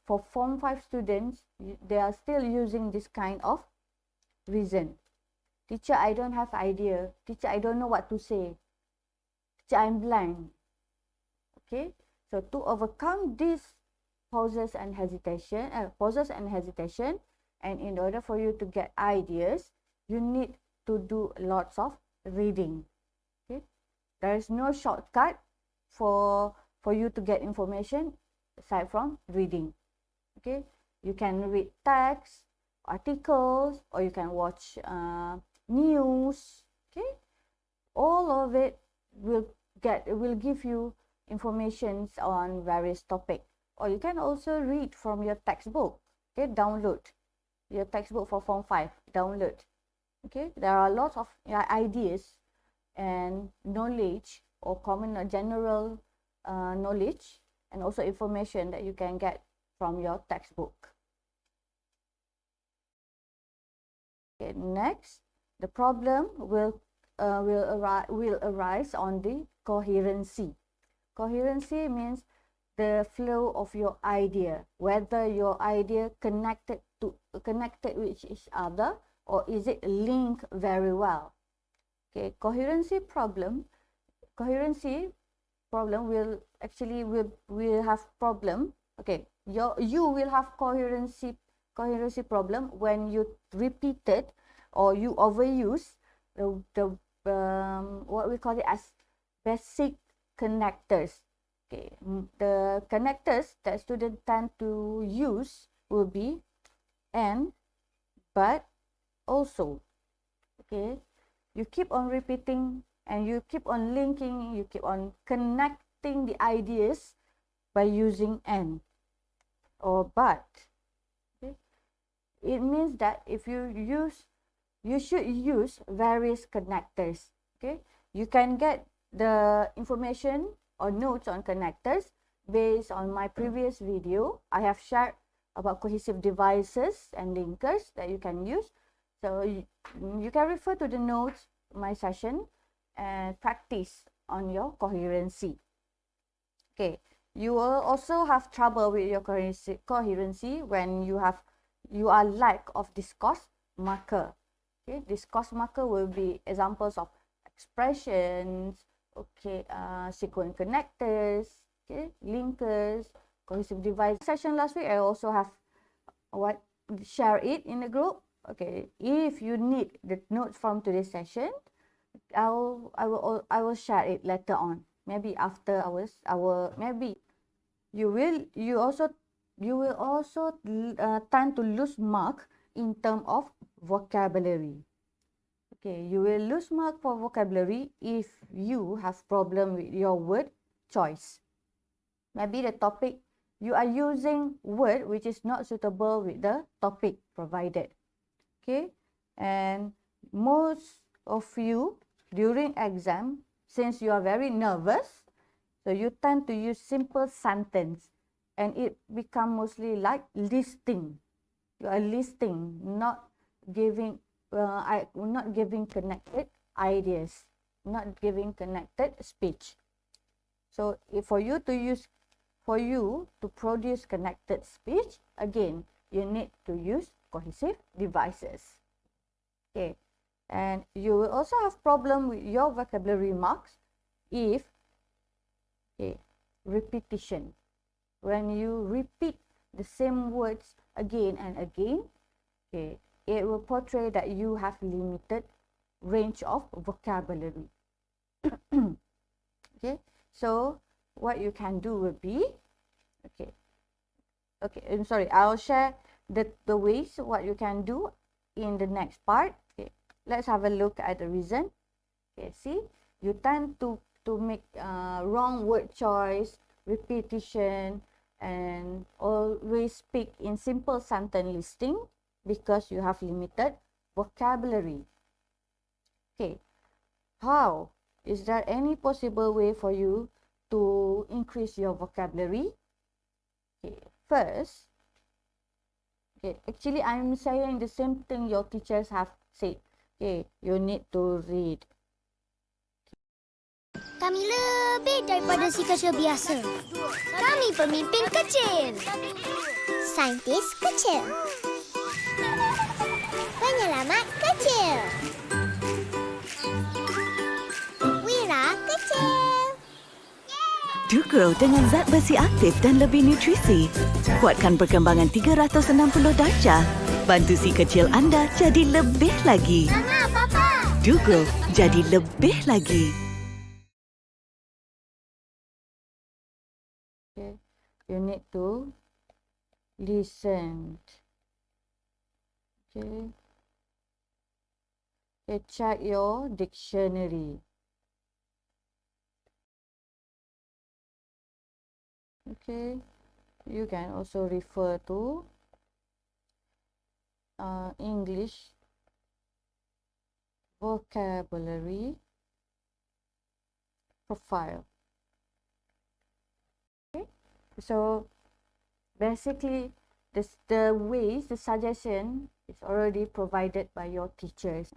for Form 5 students, they are still using this kind of reason? Teacher, I don't have idea. Teacher, I don't know what to say. Teacher, I'm blank. Okay, so to overcome these pauses and hesitation, and in order for you to get ideas, you need to do lots of reading. Okay, there is no shortcut for you to get information aside from reading. Okay, you can read text, articles, or you can watch news. Okay, all of it will give you informations on various topics, or you can also read from your textbook. Okay, download your textbook for Form 5, download. Okay, there are lots of ideas and knowledge or common or general knowledge and also information that you can get from your textbook. Okay, next, the problem will arise on the coherency. Coherency means the flow of your idea, whether your idea connected with each other or is it linked very well. Okay, coherency problem will actually will have problem. Okay, you will have coherency problem when you repeated or you overuse the what we call it as basic connectors. Okay, the connectors that students tend to use will be and, but, also. Okay, you keep on repeating and you keep on linking, you keep on connecting the ideas by using and or but. Okay, it means that if you use you should use various connectors. Okay, you can get the information or notes on connectors based on my previous video. I have shared about cohesive devices and linkers that you can use. So you can refer to the notes, my session, and practice on your coherency. Okay, you will also have trouble with your coherency when you are lack of discourse marker. Okay, discourse marker will be examples of expressions, okay, sequence connectors, okay, linkers, cohesive device. Session last week, I also have share it in the group. Okay, if you need the notes from today's session, I will share it later on. Maybe after maybe you will also tend to lose mark in terms of vocabulary. Okay, you will lose mark for vocabulary if you have problem with your word choice. Maybe the topic you are using word which is not suitable with the topic provided. Okay, and most of you during exam, since you are very nervous, so you tend to use simple sentence and it become mostly like listing. You are listing, not giving connected ideas, not giving connected speech. So for you to produce connected speech, again, you need to use cohesive devices. Okay, and you will also have problem with your vocabulary marks if repetition. When you repeat the same words again and again, okay, it will portray that you have limited range of vocabulary. Okay, so what you can do will be, I'm sorry, I'll share the ways what you can do in the next part. Okay, let's have a look at the reason. Okay, see, you tend to make wrong word choice, repetition, and always speak in simple sentence listing because you have limited vocabulary. Okay, how is there any possible way for you to increase your vocabulary? Okay, first, okay, actually I'm saying the same thing your teachers have said. Okay, you need to read. Kami lebih daripada si kecil biasa. Kami pemimpin kecil. Saintis kecil. Penyelamat kecil. Wira kecil. Grow dengan zat besi aktif dan lebih nutrisi. Kuatkan perkembangan 360 darjah. Bantu si kecil anda jadi lebih lagi. Mama, Papa. Grow jadi lebih lagi. Okay, you need to listen. Okay, check your dictionary. Okay, you can also refer to English vocabulary profile. Okay, so basically the ways, the suggestion is already provided by your teachers.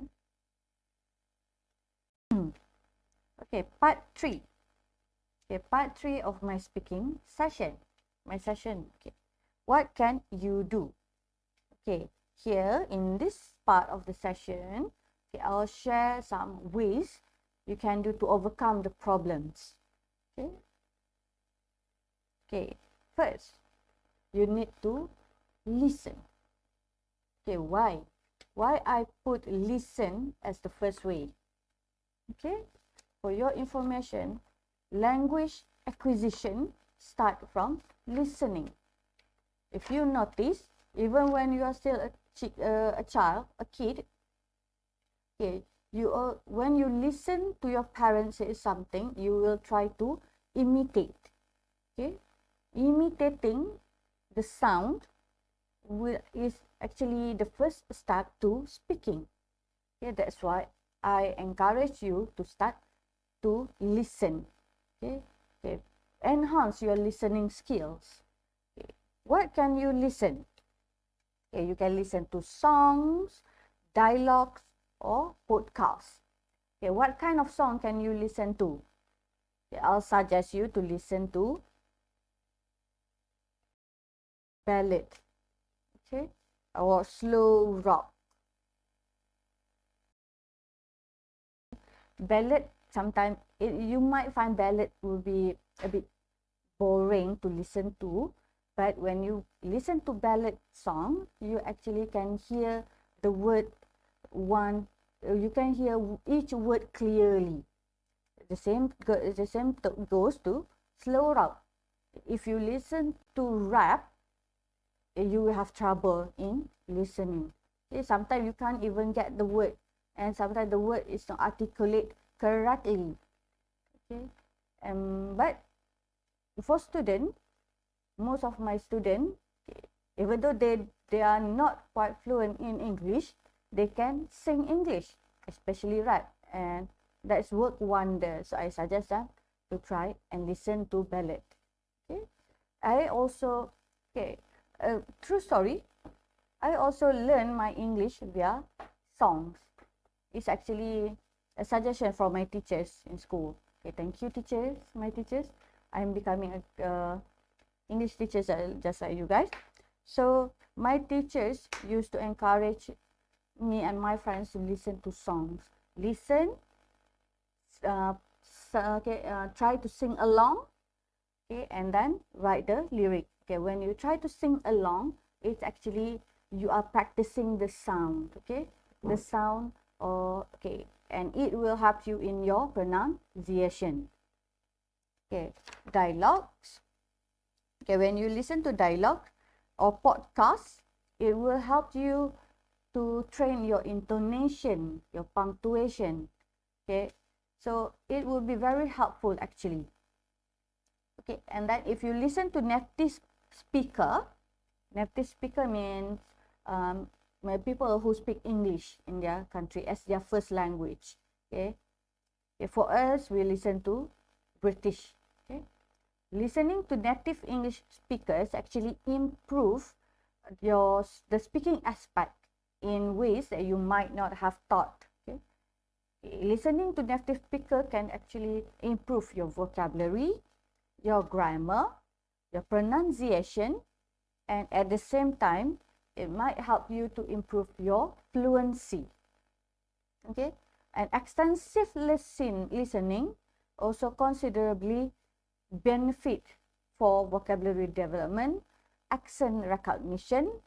Okay, part 3. Okay, part 3 of my speaking session. Okay, what can you do? Okay, here in this part of the session, okay, I'll share some ways you can do to overcome the problems. Okay. Okay, first, you need to listen. Okay, why? Why I put listen as the first way? Okay, for your information, language acquisition start from listening. If you notice, even when you are still a child, a kid, okay, when you listen to your parents say something, you will try to imitate. Okay, imitating the sound is actually the first step to speaking. Okay, that's why I encourage you to start to listen. Okay, okay. Enhance your listening skills. Okay. What can you listen? Okay, you can listen to songs, dialogues, or podcasts. Okay, what kind of song can you listen to? Okay, I'll suggest you to listen to ballad, okay, or slow rock. Ballad, sometimes you might find ballad will be a bit boring to listen to, but when you listen to ballad song, you actually can hear the word you can hear each word clearly. The same goes to slow rock. If you listen to rap, you will have trouble in listening. Okay, sometimes you can't even get the word, and sometimes the word is not articulate correctly. Okay, but for student, most of my students, even though they are not quite fluent in English, they can sing English, especially rap, and that's work wonder. So I suggest them to try and listen to ballad. Okay, I also true story. I also learn my English via songs. It's actually a suggestion from my teachers in school. Okay, thank you, teachers, my teachers. I'm becoming a English teacher just like you guys. So my teachers used to encourage me and my friends to listen to songs. Listen, try to sing along, okay, and then write the lyric. Okay, when you try to sing along, it's actually you are practicing the sound, okay, the sound, or okay, and it will help you in your pronunciation. Okay, dialogues. Okay, when you listen to dialogue or podcast, it will help you to train your intonation, your punctuation. Okay, so it will be very helpful actually. Okay, and then if you listen to native speaker means people who speak English in their country as their first language. Okay, okay, for us we listen to British. Okay, listening to native English speakers actually improve the speaking aspect in ways that you might not have thought. Okay, listening to native speaker can actually improve your vocabulary, your grammar, your pronunciation, and at the same time, it might help you to improve your fluency. Okay, and extensive listening also considerably benefit for vocabulary development, accent recognition,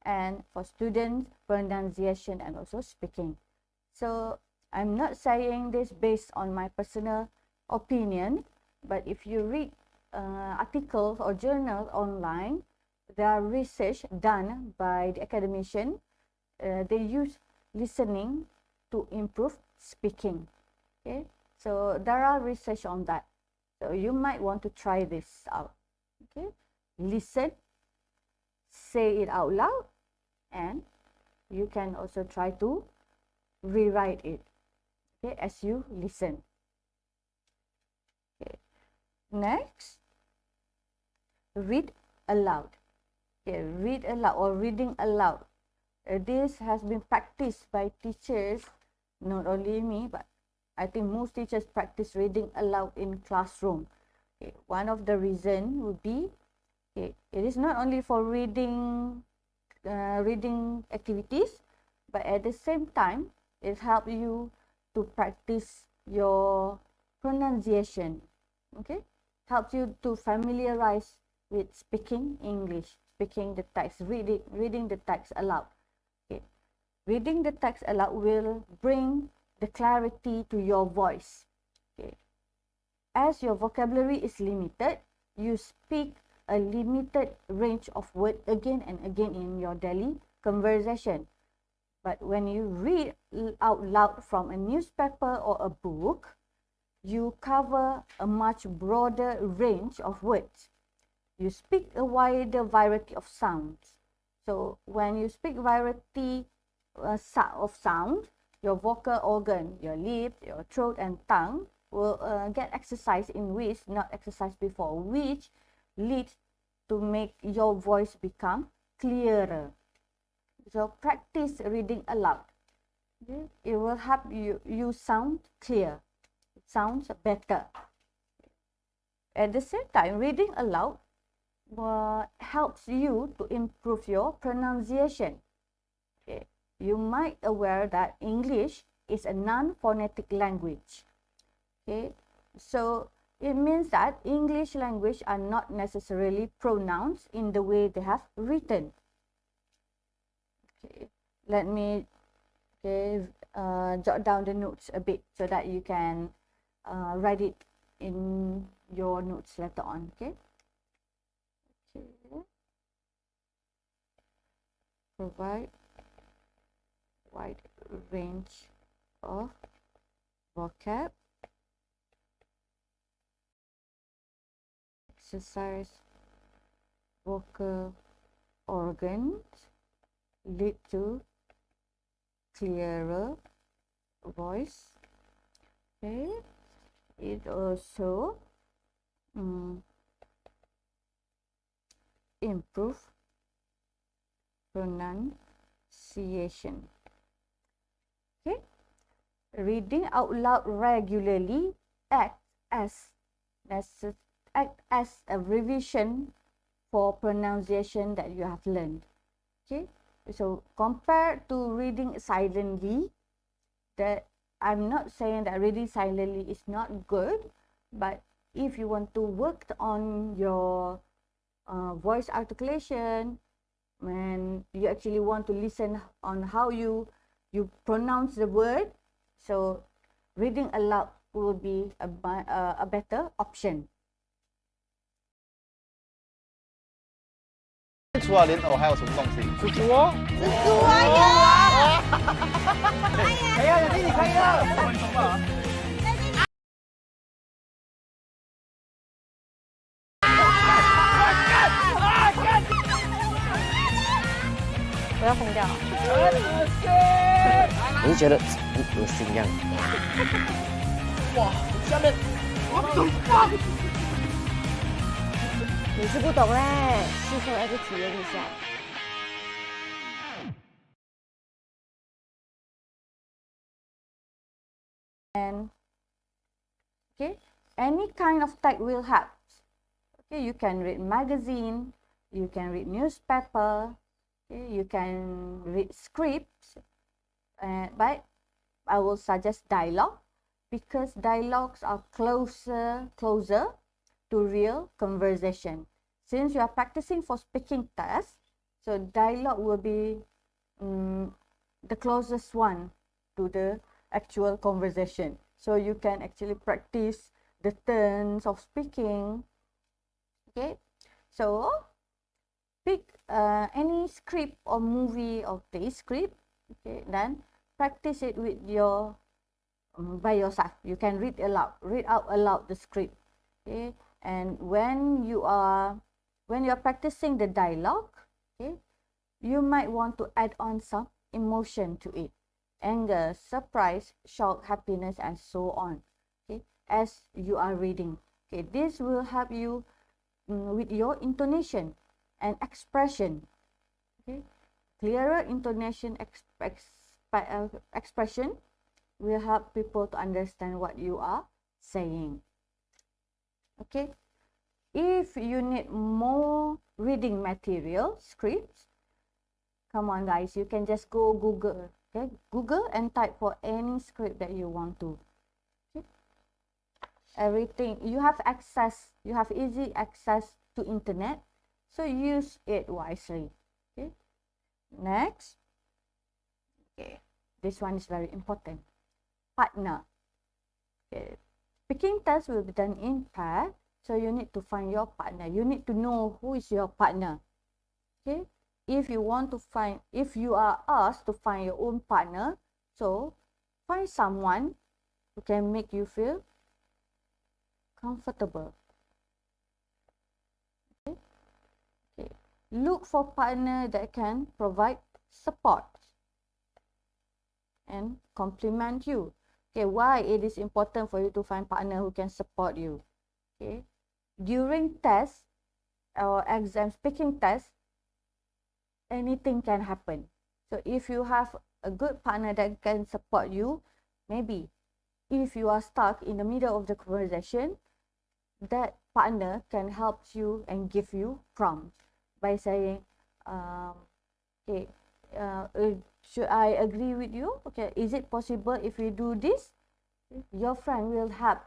and for students pronunciation and also speaking. So I'm not saying this based on my personal opinion, but if you read articles or journals online, there are research done by the academician. They use listening to improve speaking. Okay, so there are research on that. So you might want to try this out. Okay, listen, say it out loud, and you can also try to rewrite it. Okay, as you listen. Okay, next, read aloud. Okay, read aloud or reading aloud. This has been practiced by teachers, not only me, but I think most teachers practice reading aloud in classroom. Okay, one of the reason would be, okay, it is not only for reading activities, but at the same time, it helps you to practice your pronunciation. Okay, helps you to familiarize with speaking English, speaking the text, reading the text aloud. Okay, reading the text aloud will bring the clarity to your voice. Okay, as your vocabulary is limited, you speak a limited range of words again and again in your daily conversation. But when you read out loud from a newspaper or a book, you cover a much broader range of words. You speak a wider variety of sounds. So when you speak variety of sound, your vocal organ, your lip, your throat and tongue will get exercise in which not exercised before, which leads to make your voice become clearer. So practice reading aloud. Okay? It will help you sound clear. It sounds better. At the same time, reading aloud helps you to improve your pronunciation. Okay. You might aware that English is a non-phonetic language. Okay. So it means that English language are not necessarily pronounced in the way they have written. Okay. Let me jot down the notes a bit so that you can write it in your notes later on. Okay. Okay. Provide wide range of vocab. Exercise vocal organs lead to clearer voice. Okay. It also improve pronunciation. Okay. Reading out loud regularly acts as a revision for pronunciation that you have learned. Okay. So compared to reading silently, that I'm not saying that reading silently is not good, but if you want to work on your voice articulation, and you actually want to listen on how you pronounce the word, so reading aloud will be a better option. 除了莲藕还有什么东西？蜘蛛哦，蜘蛛啊！哎呀，弟弟可以了。我要疯掉了。我就觉得很恶心这样。哇，下面，What the fuck？你是不懂嘞，是时候要去体验一下。And okay, any kind of text will help. Okay, you can read magazine, you can read newspaper, okay, you can read scripts, but I will suggest dialogue because dialogues are closer to real conversation. Since you are practicing for speaking test, so dialogue will be the closest one to the actual conversation. So you can actually practice the turns of speaking. Okay, so pick any script or movie or play script. Okay, then practice it with your by yourself. You can read out aloud the script. Okay, and when you are practicing the dialogue, okay, you might want to add on some emotion to it. Anger, surprise, shock, happiness, and so on. Okay, as you are reading. Okay, this will help you with your intonation and expression. Okay, clearer intonation expression will help people to understand what you are saying. Okay, if you need more reading material, scripts, come on guys, you can just go Google. Okay, Google and type for any script that you want to. Okay. Everything you have access, you have easy access to internet, so use it wisely. Okay. Next, okay, this one is very important. Partner. Okay. Speaking test will be done in pair, so you need to find your partner. You need to know who is your partner. Okay. If you are asked to find your own partner, so find someone who can make you feel comfortable. Okay. Okay. Look for partner that can provide support. and complement you. Okay, why it is important for you to find partner who can support you. Okay, during tests or exam speaking test, anything can happen. So if you have a good partner that can support you, maybe if you are stuck in the middle of the conversation, that partner can help you and give you prompts by saying, okay, should I agree with you? Okay, is it possible if we do this? Your friend will help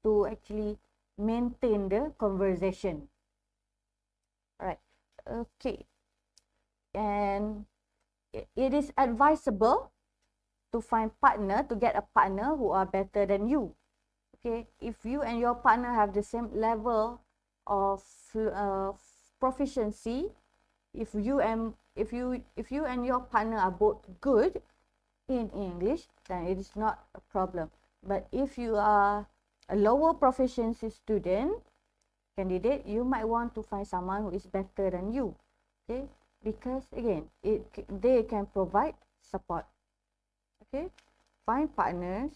to actually maintain the conversation. Alright, okay. And it is advisable to find partner, to get a partner who are better than you. Okay, if you and your partner have the same level of proficiency, if you and your partner are both good in English, then it is not a problem. But if you are a lower proficiency student candidate, you might want to find someone who is better than you. Okay, because again, they can provide support. Okay, find partners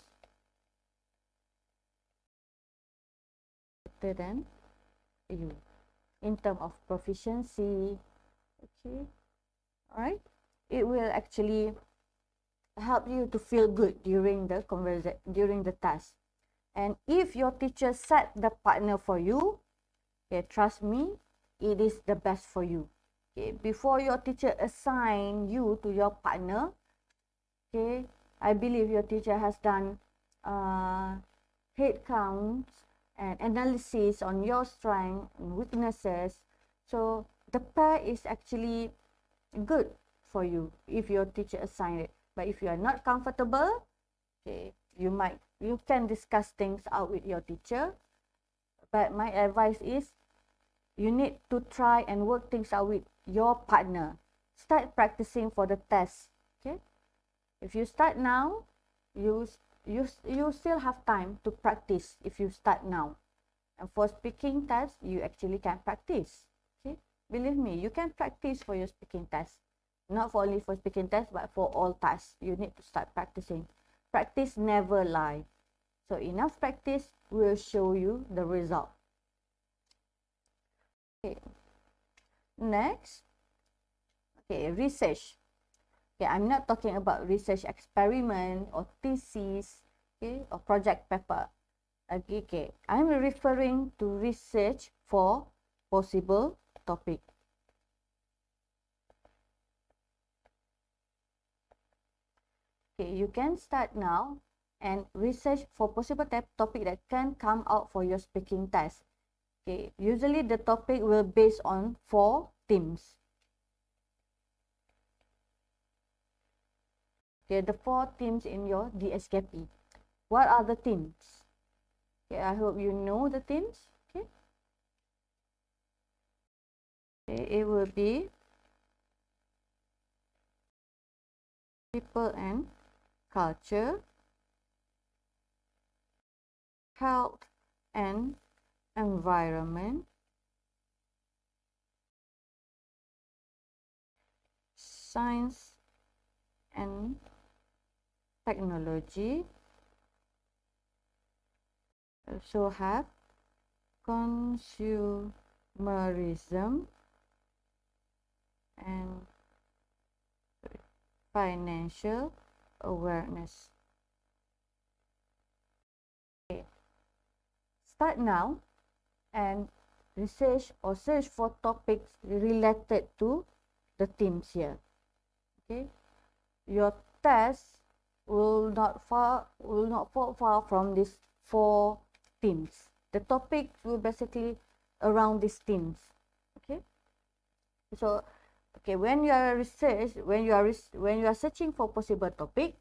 better than you in terms of proficiency. Okay, all right, it will actually help you to feel good during the task. And if your teacher set the partner for you, okay, trust me, it is the best for you. Okay, before your teacher assign you to your partner, okay, I believe your teacher has done head counts and analysis on your strengths and weaknesses. So the pair is actually good for you if your teacher assigned it. But if you are not comfortable, okay, you can discuss things out with your teacher. But my advice is you need to try and work things out with your partner. Start practicing for the test. Okay, if you start now, you still have time to practice if you start now. And for speaking test, you actually can practice. Okay, believe me, you can practice for your speaking test. Not for only for speaking test, but for all tasks, you need to start practicing. Practice never lie. So enough practice will show you the result. Okay. Next, okay, research. Okay, I'm not talking about research experiment or thesis, okay, or project paper. Okay, I'm referring to research for possible topic. Okay, you can start now and research for possible topic that can come out for your speaking test. Okay, usually the topic will based on 4 themes. Okay, the 4 themes in your DSKP. What are the themes? Okay, I hope you know the themes. Okay, it will be people and culture, health and environment, science and technology. Also have consumerism and financial awareness. Okay. Start now and research or search for topics related to the themes here. Okay, your test will not fall far from these 4 themes. The topics will basically around these themes. Okay, so okay, when you are searching for possible topic,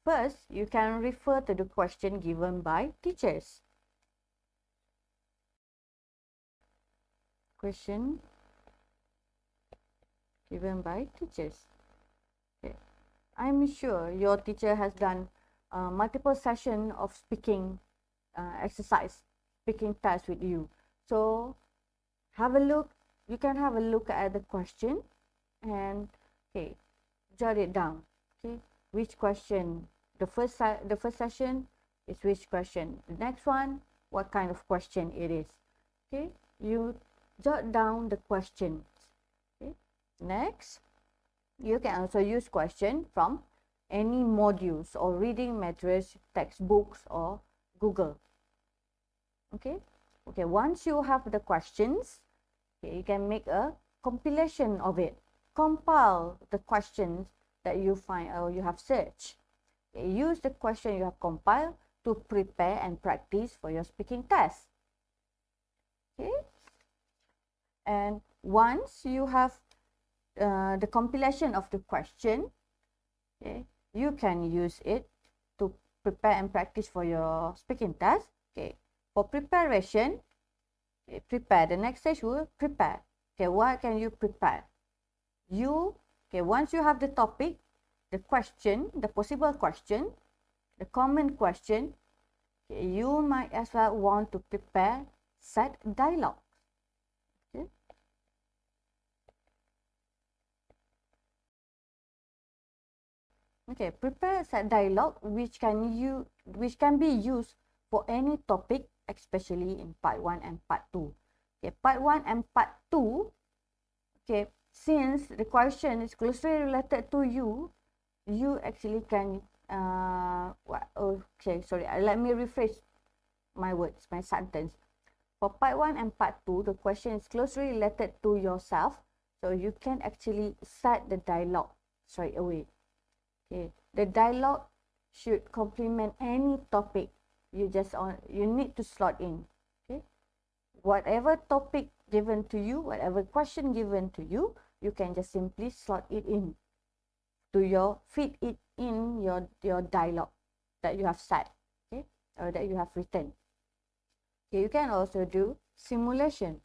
first you can refer to the question given by teachers. Question given by teachers. Okay, I'm sure your teacher has done multiple sessions of speaking exercise, speaking test with you. So have a look. You can have a look at the question and okay, jot it down. Okay, which question the first session is which question. The next one, what kind of question it is. Okay, you jot down the questions. Okay, next, you can also use question from any modules or reading materials, textbooks or Google. Okay, once you have the questions, okay, you can make a compilation of it. Compile the questions that you find or you have searched. Okay, use the question you have compiled to prepare and practice for your speaking test. Okay, and once you have the compilation of the question, okay, you can use it to prepare and practice for your speaking test. Okay, for preparation, okay, prepare. The next stage will prepare. Okay, what can you prepare? Once you have the topic, the question, the possible question, the common question, okay, you might as well want to prepare set dialogue. Okay. Okay, prepare set dialogue which can be used for any topic, especially in part 1 and part 2. Okay, part 1 and part 2, okay, since the question is closely related to you, you actually can let me rephrase my words, my sentence. For part 1 and part 2, the question is closely related to yourself, so you can actually set the dialogue straight away. Okay, the dialogue should complement any topic you need to slot in. Okay, whatever topic given to you, whatever question given to you, you can just simply slot it in to fit it in your dialogue that you have set, okay, or that you have written. Okay, you can also do simulation.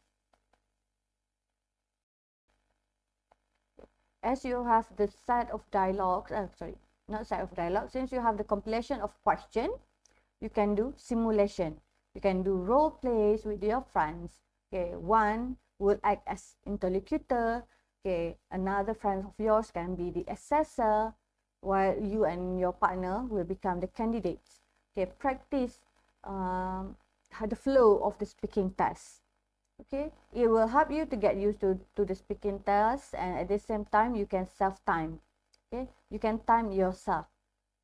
As you have the set of dialogues, since you have the compilation of question, you can do simulation. You can do role plays with your friends. Okay, one will act as interlocutor. Okay, another friend of yours can be the assessor, while you and your partner will become the candidates. Okay, practice the flow of the speaking test. Okay, it will help you to get used to the speaking test, and at the same time you can self-time. Okay, you can time yourself.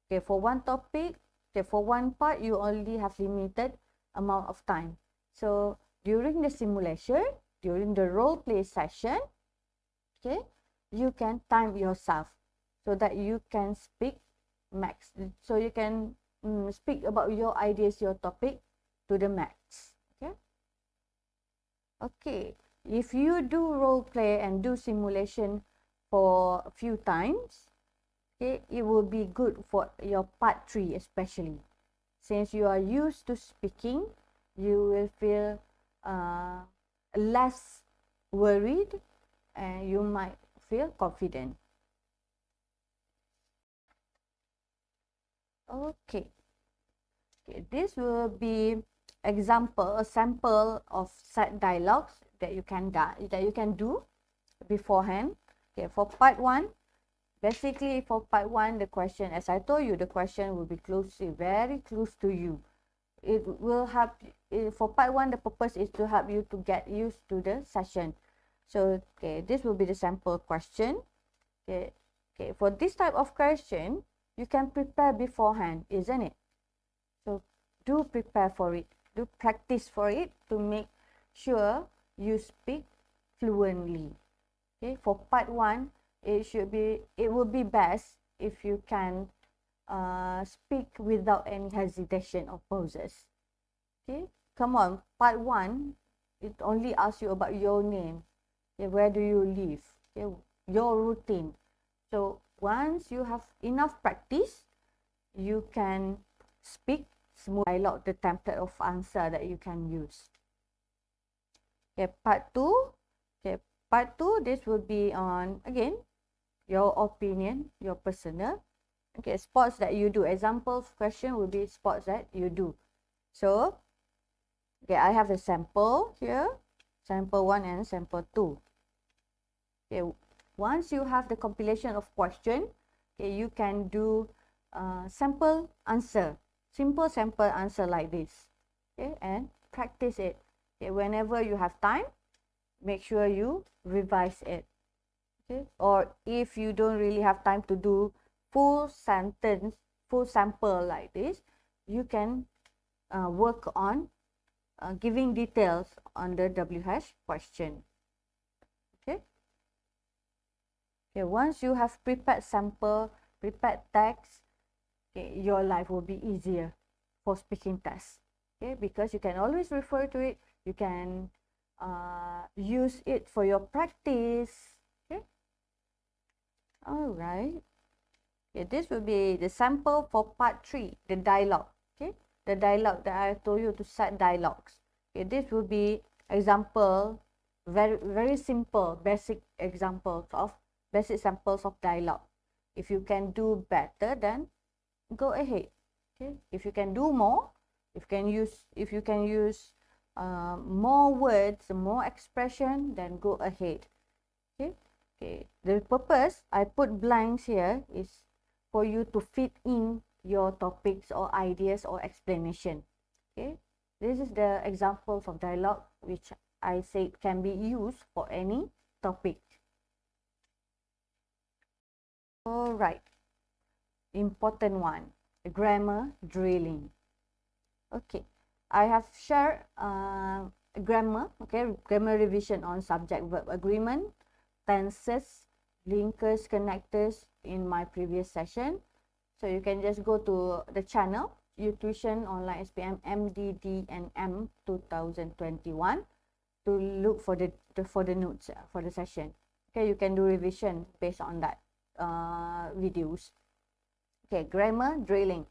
Okay, for one topic, okay, for one part, you only have limited amount of time. So during the simulation, during the role play session, okay, you can time yourself so that you can speak max. So you can speak about your ideas, your topic to the max. Okay. Okay. If you do role play and do simulation for a few times, okay, it will be good for your part 3 especially. Since you are used to speaking, you will feel less worried and you might feel confident. Okay. This will be a sample of set dialogues that you can do beforehand. Okay, for part 1, basically for part 1, the question, as I told you, the question will be very close to you. It will help for part 1. The purpose is to help you to get used to the session. So okay, this will be the sample question. Okay, for this type of question, you can prepare beforehand, isn't it? So do prepare for it. Do practice for it to make sure you speak fluently. Okay, for part 1, it will be best if you can speak without any hesitation or pauses. Okay, come on, part 1, it only asks you about your name. Okay, where do you live? Okay, your routine. So once you have enough practice, you can speak smooth dialogue, the template of answer that you can use. Okay, part 2. Okay, part 2, this will be on, again, your opinion, your personal. Okay, sports that you do. Example question will be sports that you do. So, okay, I have the sample here. Sample 1 and sample 2. Okay, once you have the compilation of question, okay, you can do sample answer, simple sample answer like this. Okay, and practice it. Okay, whenever you have time, make sure you revise it. Okay, or if you don't really have time to do full sentence, full sample like this, you can work on giving details on the WH question. Okay. Okay, once you have prepared sample, prepared text, okay, your life will be easier for speaking test. Okay, because you can always refer to it, you can use it for your practice. Okay. All right. Okay, this will be the sample for part 3, the dialogue. Okay, the dialogue that I told you to set dialogues. Okay, this will be example, very simple, basic examples of basic samples of dialogue. If you can do better, then go ahead. Okay, if you can do more, if you can use more words, more expression, then go ahead. Okay. Okay, the purpose I put blanks here is for you to fit in your topics or ideas or explanation. Okay, this is the examples of dialogue which I said can be used for any topic. All right, important one, the grammar drilling. Okay, I have shared grammar, okay, grammar revision on subject-verb agreement, tenses, linkers, connectors in my previous session. So you can just go to the channel, Tuition Online SPM MDD and M 2021 to look for the notes for the session. Okay, you can do revision based on that videos. Okay, grammar drilling.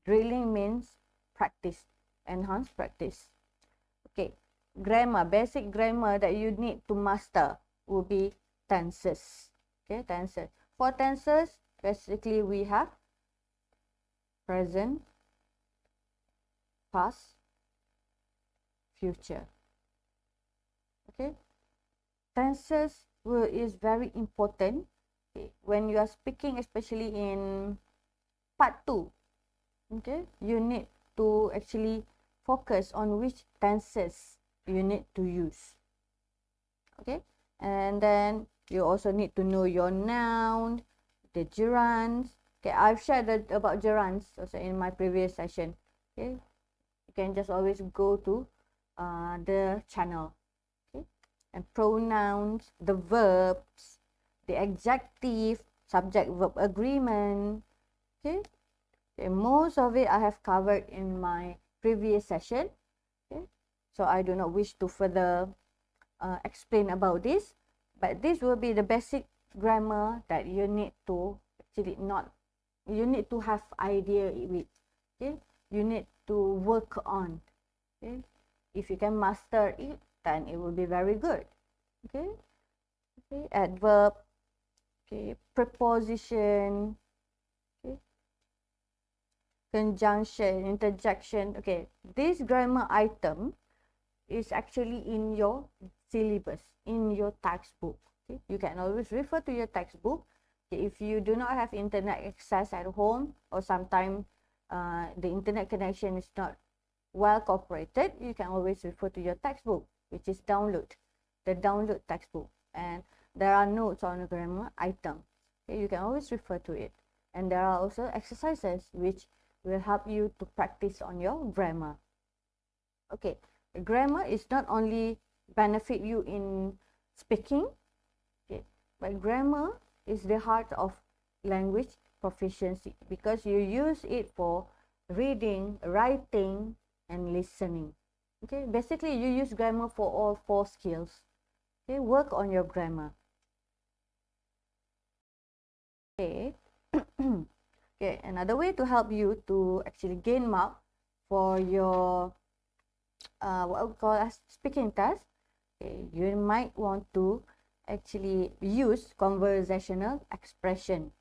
Drilling means practice, enhanced practice. Okay, grammar, basic grammar that you need to master will be tenses. Okay, tenses. For tenses, basically we have present, past, future. Okay, tenses is very important. Okay, when you are speaking, especially in part 2. Okay, you need to actually focus on which tenses you need to use. Okay, and then you also need to know your noun, the gerunds. Okay, I've shared about gerunds also in my previous session. Okay, you can just always go to the channel. Okay, and pronouns, the verbs, the adjective, subject-verb agreement. Okay. Okay, most of it I have covered in my previous session. Okay, so I do not wish to further explain about this, but this will be the basic grammar that you need to you need to have idea with. Okay, you need to work on. Okay, if you can master it, then it will be very good. Okay, okay, adverb, okay, preposition, okay, conjunction, interjection. Okay, this grammar item is actually in your syllabus, in your textbook. Okay, you can always refer to your textbook. Okay, if you do not have internet access at home, or sometimes the internet connection is not well cooperated, you can always refer to your textbook, which is the download textbook, and there are notes on the grammar item. Okay, you can always refer to it, and there are also exercises which will help you to practice on your grammar. Okay, grammar is not only benefit you in speaking, okay, but grammar is the heart of language proficiency, because you use it for reading, writing, and listening. Okay, basically you use grammar for all 4 skills. Okay, work on your grammar. Okay. Okay, another way to help you to actually gain mark for your what we call as speaking test, okay, you might want to actually use conversational expression.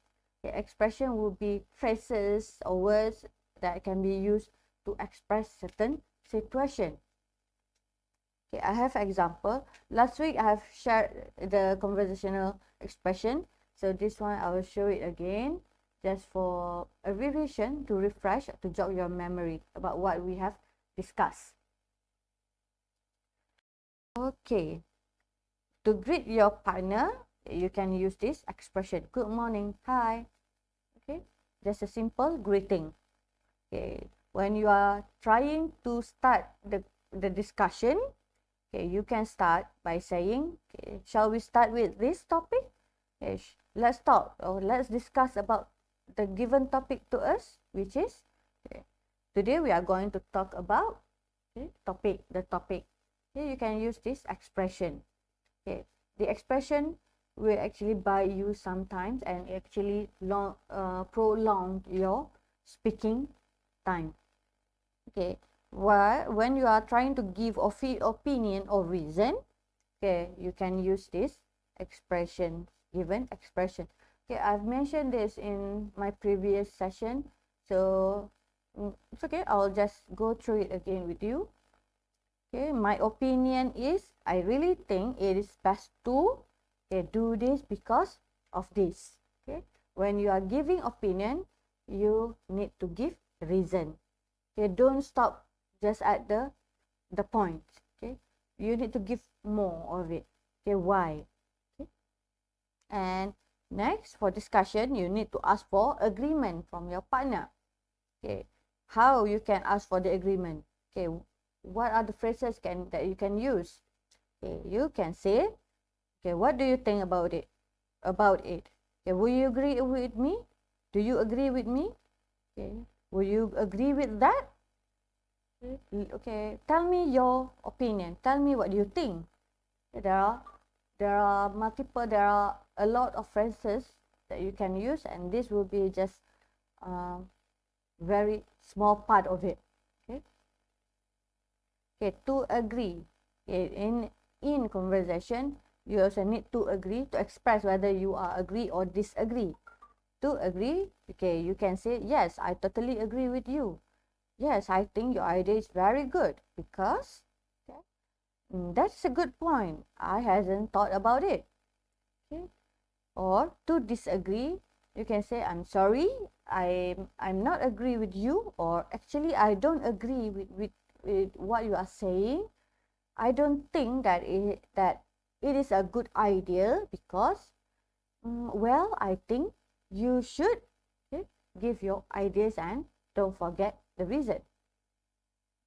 Okay, expression will be phrases or words that can be used to express certain situation. Okay, I have example. Last week I have shared the conversational expression, so this one I will show it again. just for a revision, to refresh, to jog your memory about what we have discussed. Okay, to greet your partner, you can use this expression, good morning, hi. Okay, just a simple greeting. Okay, when you are trying to start the discussion, okay, you can start by saying, okay, shall we start with this topic? Okay, let's talk or let's discuss about the given topic to us, which is, okay, today we are going to talk about, okay, the topic. Okay, you can use this expression. Okay, the expression will actually buy you sometimes and actually prolong your speaking time. Okay, when you are trying to give opinion or reason, okay, you can use this expression, given expression. Okay, I've mentioned this in my previous session, so it's okay, I'll just go through it again with you. Okay, my opinion is, I really think it is best to, okay, do this because of this. Okay, when you are giving opinion, you need to give reason. Okay, don't stop just at the point. Okay, you need to give more of it. Okay, why? Okay, and next, for discussion, you need to ask for agreement from your partner. Okay, how you can ask for the agreement? Okay, what are the phrases that you can use? Okay, you can say, okay, what do you think about it? Okay, will you agree with me? Do you agree with me? Okay, will you agree with that? Okay, tell me your opinion. Tell me what you think. There are a lot of phrases that you can use, and this will be just very small part of it. Okay. Okay, to agree. Okay, in conversation, you also need to agree to express whether you are agree or disagree. To agree, okay, you can say, yes, I totally agree with you. Yes, I think your idea is very good because, okay, that's a good point. I hasn't thought about it. Okay. Or to disagree, you can say, I'm sorry, I'm not agree with you, or actually I don't agree with what you are saying. I don't think that it is a good idea because, well, I think you should, okay, give your ideas and don't forget the reason.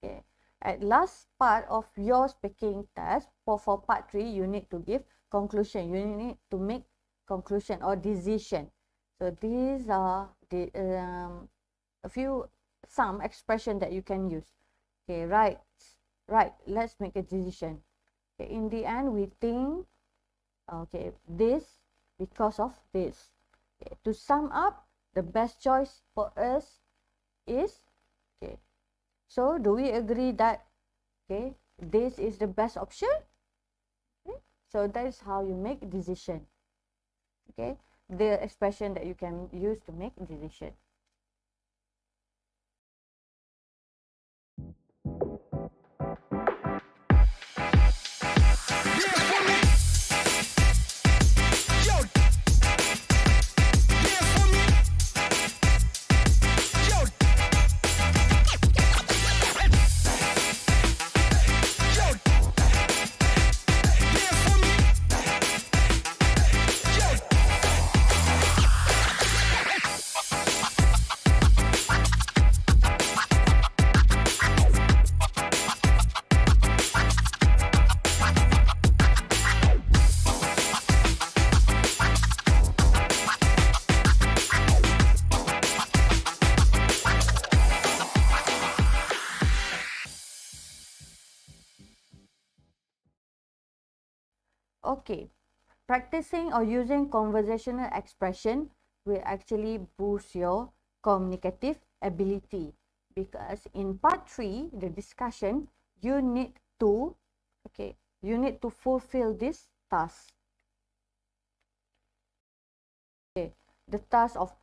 Okay. At last part of your speaking test, for part 3, you need to give conclusion. You need to make conclusion or decision. So these are the some expression that you can use. Okay, right, let's make a decision. Okay, in the end, we think, okay, this because of this. Okay, to sum up, the best choice for us is, okay, so do we agree that, okay, this is the best option? Okay, so that is how you make a decision. Okay, the expression that you can use to make a decision. Okay, practicing or using conversational expression will actually boost your communicative ability, because in part 3, the discussion, you need to, okay, you need to fulfill this task. Okay, the task of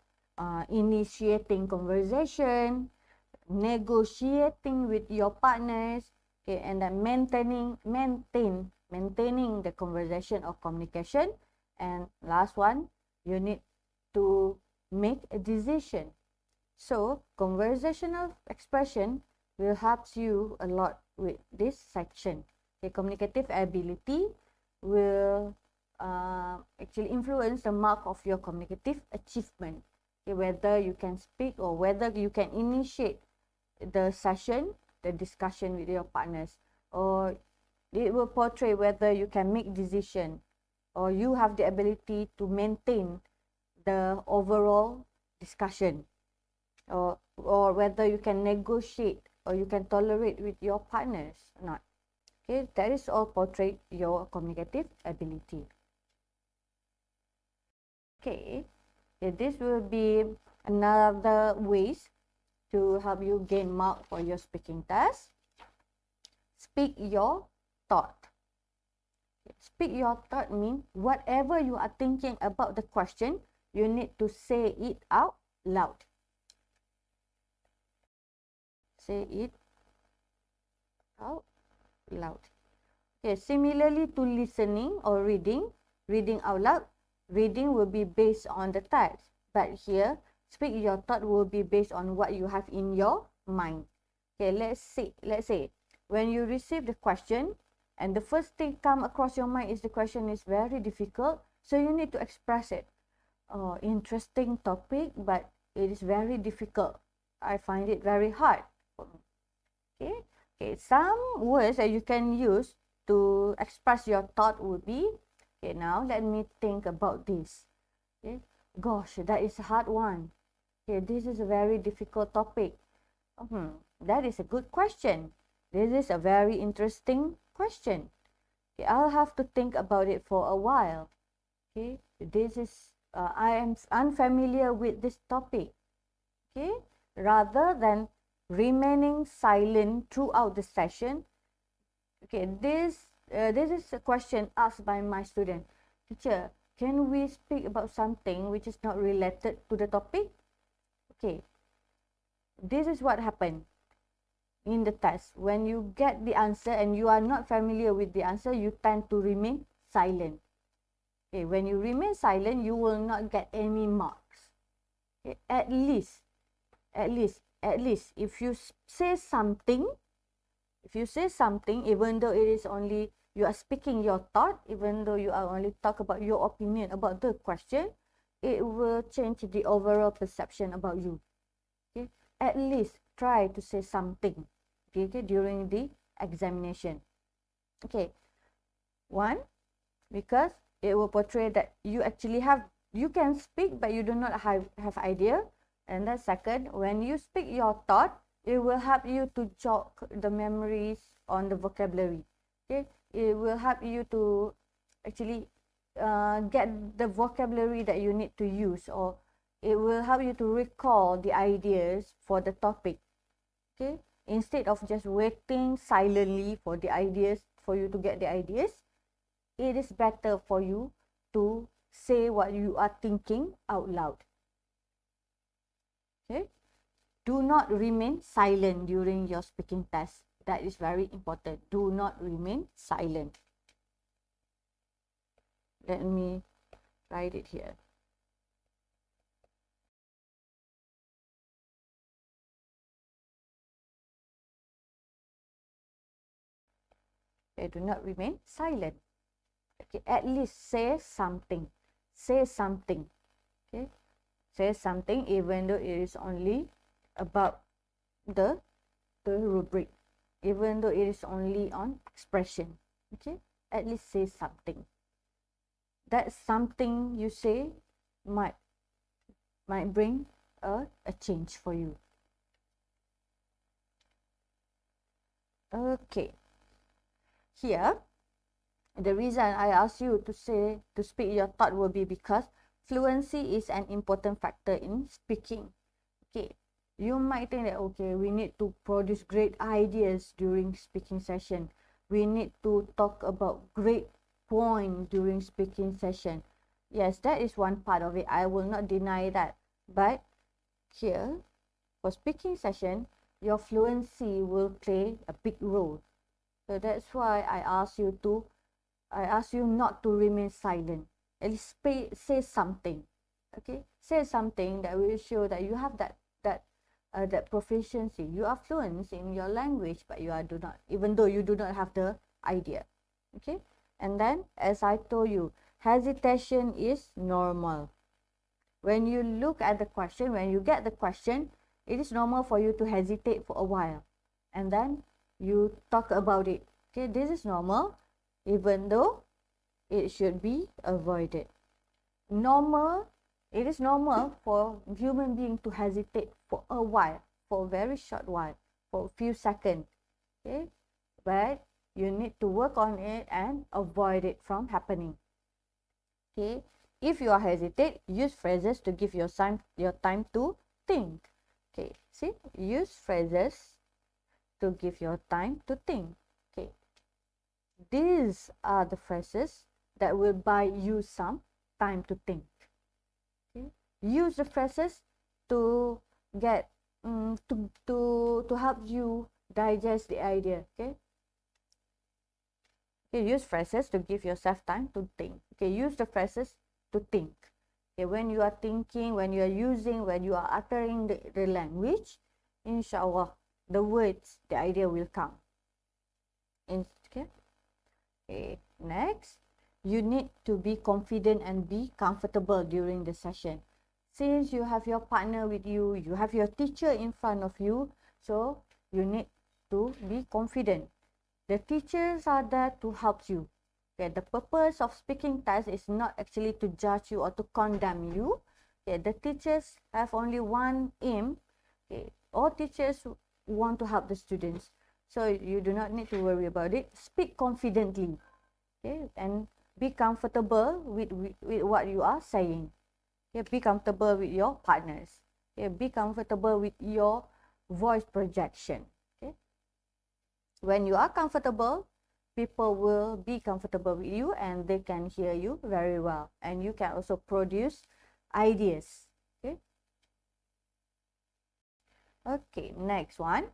initiating conversation, negotiating with your partners, okay, and then maintaining the conversation or communication, and last one, you need to make a decision. So conversational expression will help you a lot with this section. Okay, communicative ability will actually influence the mark of your communicative achievement. Okay, whether you can speak or whether you can initiate the session, the discussion with your partners, or it will portray whether you can make decision or you have the ability to maintain the overall discussion, or whether you can negotiate or you can tolerate with your partners or not. Okay, that is all portray your communicative ability. Okay, this will be another ways to help you gain mark for your speaking test. Speak your thought. Speak your thought means whatever you are thinking about the question, you need to say it out loud. Say it out loud. Okay, similarly to listening or reading out loud, reading will be based on the text. But here, speak your thought will be based on what you have in your mind. Okay, let's say when you receive the question and the first thing come across your mind is the question is very difficult, so you need to express it. Oh, interesting topic, but it is very difficult. I find it very hard. Okay, some words that you can use to express your thought would be, okay, now let me think about this. Okay, gosh, that is a hard one. Okay, this is a very difficult topic. That is a good question. This is a very interesting question. Okay, I'll have to think about it for a while. Okay, this is I am unfamiliar with this topic. Okay, rather than remaining silent throughout the session. Okay, this is a question asked by my student. Teacher, can we speak about something which is not related to the topic? Okay, this is what happened in the test. When you get the answer and you are not familiar with the answer, you tend to remain silent. Okay, when you remain silent, you will not get any marks. Okay, at least, if you say something, even though it is only you are speaking your thought, even though you are only talk about your opinion about the question, it will change the overall perception about you. Okay, at least try to say something. Okay, during the examination. Okay, one, because it will portray that you actually you can speak but you do not have idea. And the second, when you speak your thought, it will help you to jog the memories on the vocabulary. Okay, it will help you to actually get the vocabulary that you need to use, or it will help you to recall the ideas for the topic. Okay, instead of just waiting silently for the ideas, for you to get the ideas, it is better for you to say what you are thinking out loud. Okay, do not remain silent during your speaking test. That is very important. Do not remain silent. Let me write it here. Okay, do not remain silent. Okay, at least say something. Say something. Okay, say something even though it is only about the rubric, even though it is only on expression. Okay, at least say something. That something you say might bring a change for you. Okay, here the reason I ask you to speak your thought will be because fluency is an important factor in speaking. Okay, you might think that, okay, we need to produce great ideas during speaking session. We need to talk about great point during speaking session. Yes, that is one part of it. I will not deny that. But here, for speaking session, your fluency will play a big role. So that's why I ask you not to remain silent. At least say something. Okay, say something that will show that you have that proficiency. You are fluent in your language, but you are do not, even though you do not have the idea. Okay, and then as I told you, hesitation is normal. When you look at the question, when you get the question, it is normal for you to hesitate for a while, and then you talk about it. Okay, this is normal, even though it should be avoided. Normal, it is normal for human being to hesitate for a while, for a very short while, for a few seconds. Okay, but you need to work on it and avoid it from happening. Okay, if you are hesitate, use phrases to give your time to think. Okay, see, use phrases to give your time to think. Okay, these are the phrases that will buy you some time to think. Okay, use the phrases to get to help you digest the idea. Okay. Okay, use phrases to give yourself time to think. Okay, use the phrases to think. Okay, when you are thinking, when you are using, when you are uttering the language, inshallah, the words, the idea will come. Okay. Okay, next, you need to be confident and be comfortable during the session. Since you have your partner with you, you have your teacher in front of you, so you need to be confident. The teachers are there to help you. Okay, the purpose of speaking test is not actually to judge you or to condemn you. Okay, the teachers have only one aim. Okay, all teachers want to help the students, so you do not need to worry about it. Speak confidently, okay, and be comfortable with what you are saying. Okay, be comfortable with your partners. Okay, be comfortable with your voice projection. When you are comfortable, people will be comfortable with you and they can hear you very well. And you can also produce ideas. Okay. Okay, next one.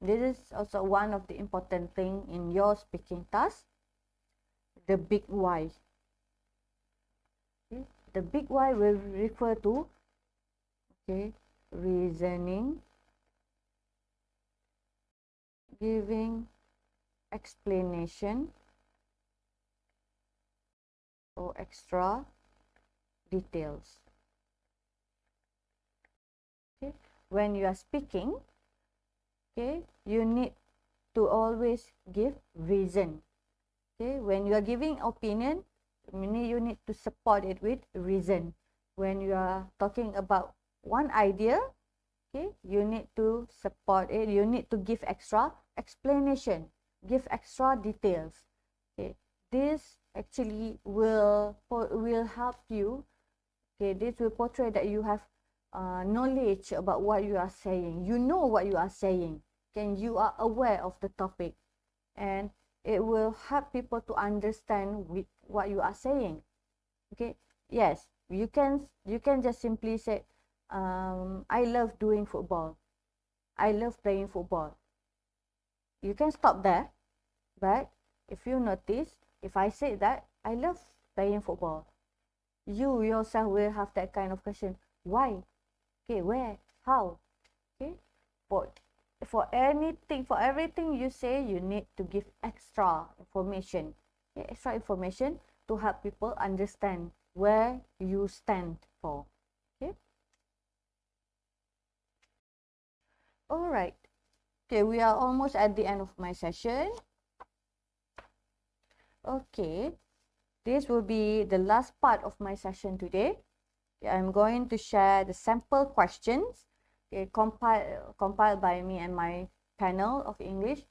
This is also one of the important thing in your speaking task. The big why. Okay. The big why will refer to reasoning, giving explanation or extra details. Okay, when you are speaking, okay, you need to always give reason. Okay, when you are giving opinion, you need to support it with reason. When you are talking about one idea, okay, you need to support it. You need to give extra explanation, give extra details. Okay, this actually will help you. Okay, this will portray that you have knowledge about what you are saying. You know what you are saying. Okay, you are aware of the topic, and it will help people to understand with what you are saying. Okay, yes, you can just simply say, I love doing football. I love playing football. You can stop there, but if you notice, if I say that I love playing football, you yourself will have that kind of question. Why? Okay, where? How? Okay, for anything, for everything you say, you need to give extra information. Okay, extra information to help people understand where you stand for. Okay. All right. Okay, we are almost at the end of my session. Okay, this will be the last part of my session today. Okay, I'm going to share the sample questions, okay, compiled by me and my panel of English.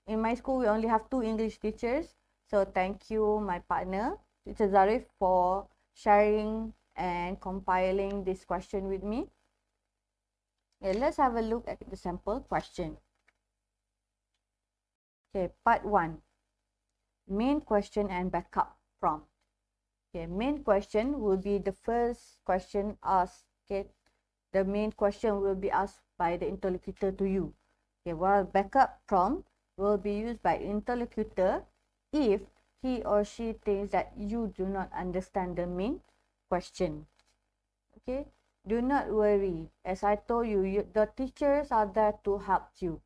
In my school, we only have 2 English teachers. So thank you, my partner, Teacher Zarif, for sharing and compiling this question with me. Okay, let's have a look at the sample question. Okay, part 1. Main question and backup prompt. Okay, main question will be the first question asked. Okay, the main question will be asked by the interlocutor to you. Okay, while backup prompt will be used by interlocutor if he or she thinks that you do not understand the main question. Okay, do not worry. As I told you, the teachers are there to help you.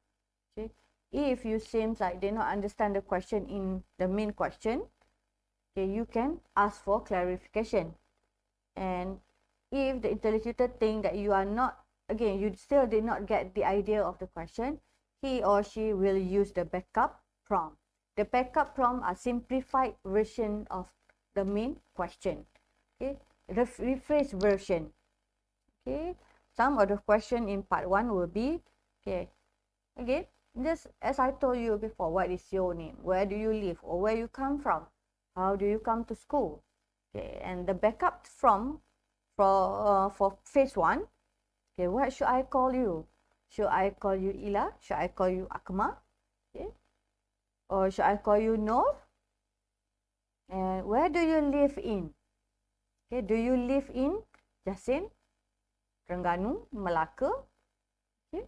Okay? If you seems like they not understand the question in the main question, okay, you can ask for clarification. And if the interlocutor think that you are not, again, you still did not get the idea of the question, he or she will use the backup prompt. The backup prompt are simplified version of the main question. Okay, rephrase version. Okay, some of the question in part 1 will be, okay, again, just as I told you before, what is your name? Where do you live? Or where you come from? How do you come to school? Okay, and the backup for phase 1, okay, what should I call you? Should I call you Ila? Should I call you Akma? Okay, or should I call you Noor? And where do you live in? Okay, do you live in Jasin, Terengganu, Melaka? Okay,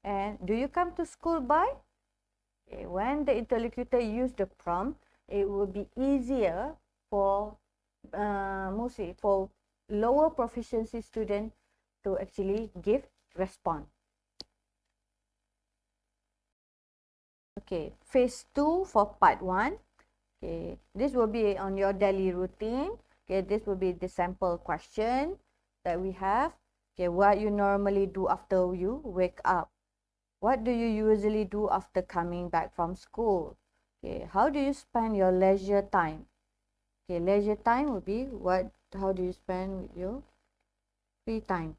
and do you come to school by? Okay, when the interlocutor use the prompt, it will be easier for mostly for lower proficiency student to actually give response. Okay, phase 2 for part 1. Okay, this will be on your daily routine. Okay, this will be the sample question that we have. Okay, what you normally do after you wake up? What do you usually do after coming back from school? Okay, how do you spend your leisure time? Okay, leisure time will be how do you spend with your free time?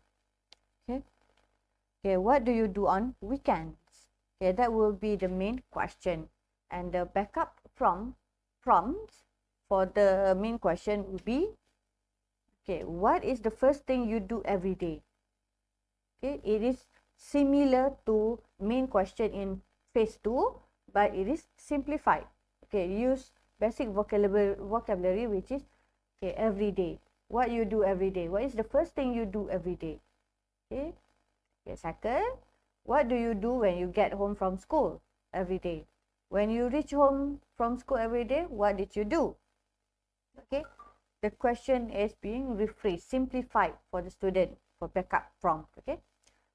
Okay. Okay, what do you do on weekends? Okay, that will be the main question. And the backup prompts for the main question will be, okay, what is the first thing you do every day? Okay, it is similar to main question in phase 2, but it is simplified. Okay, use basic vocabulary which is, okay, every day. What you do every day? What is the first thing you do every day? Okay. Okay, second, what do you do when you get home from school every day? When you reach home from school every day, what did you do? Okay, the question is being rephrased, simplified for the student for backup prompt. Okay,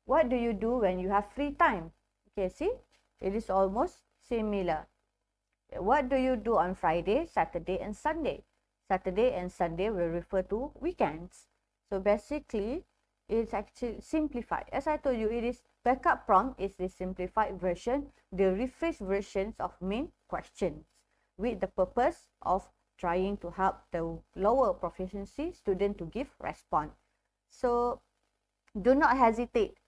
what do you do when you have free time? Okay, see, it is almost similar. What do you do on Friday, Saturday, and Sunday? Saturday and Sunday will refer to weekends. So basically, it's actually simplified. As I told you, it is backup prompt is the simplified version, the rephrased versions of main questions, with the purpose of trying to help the lower proficiency student to give response. So do not hesitate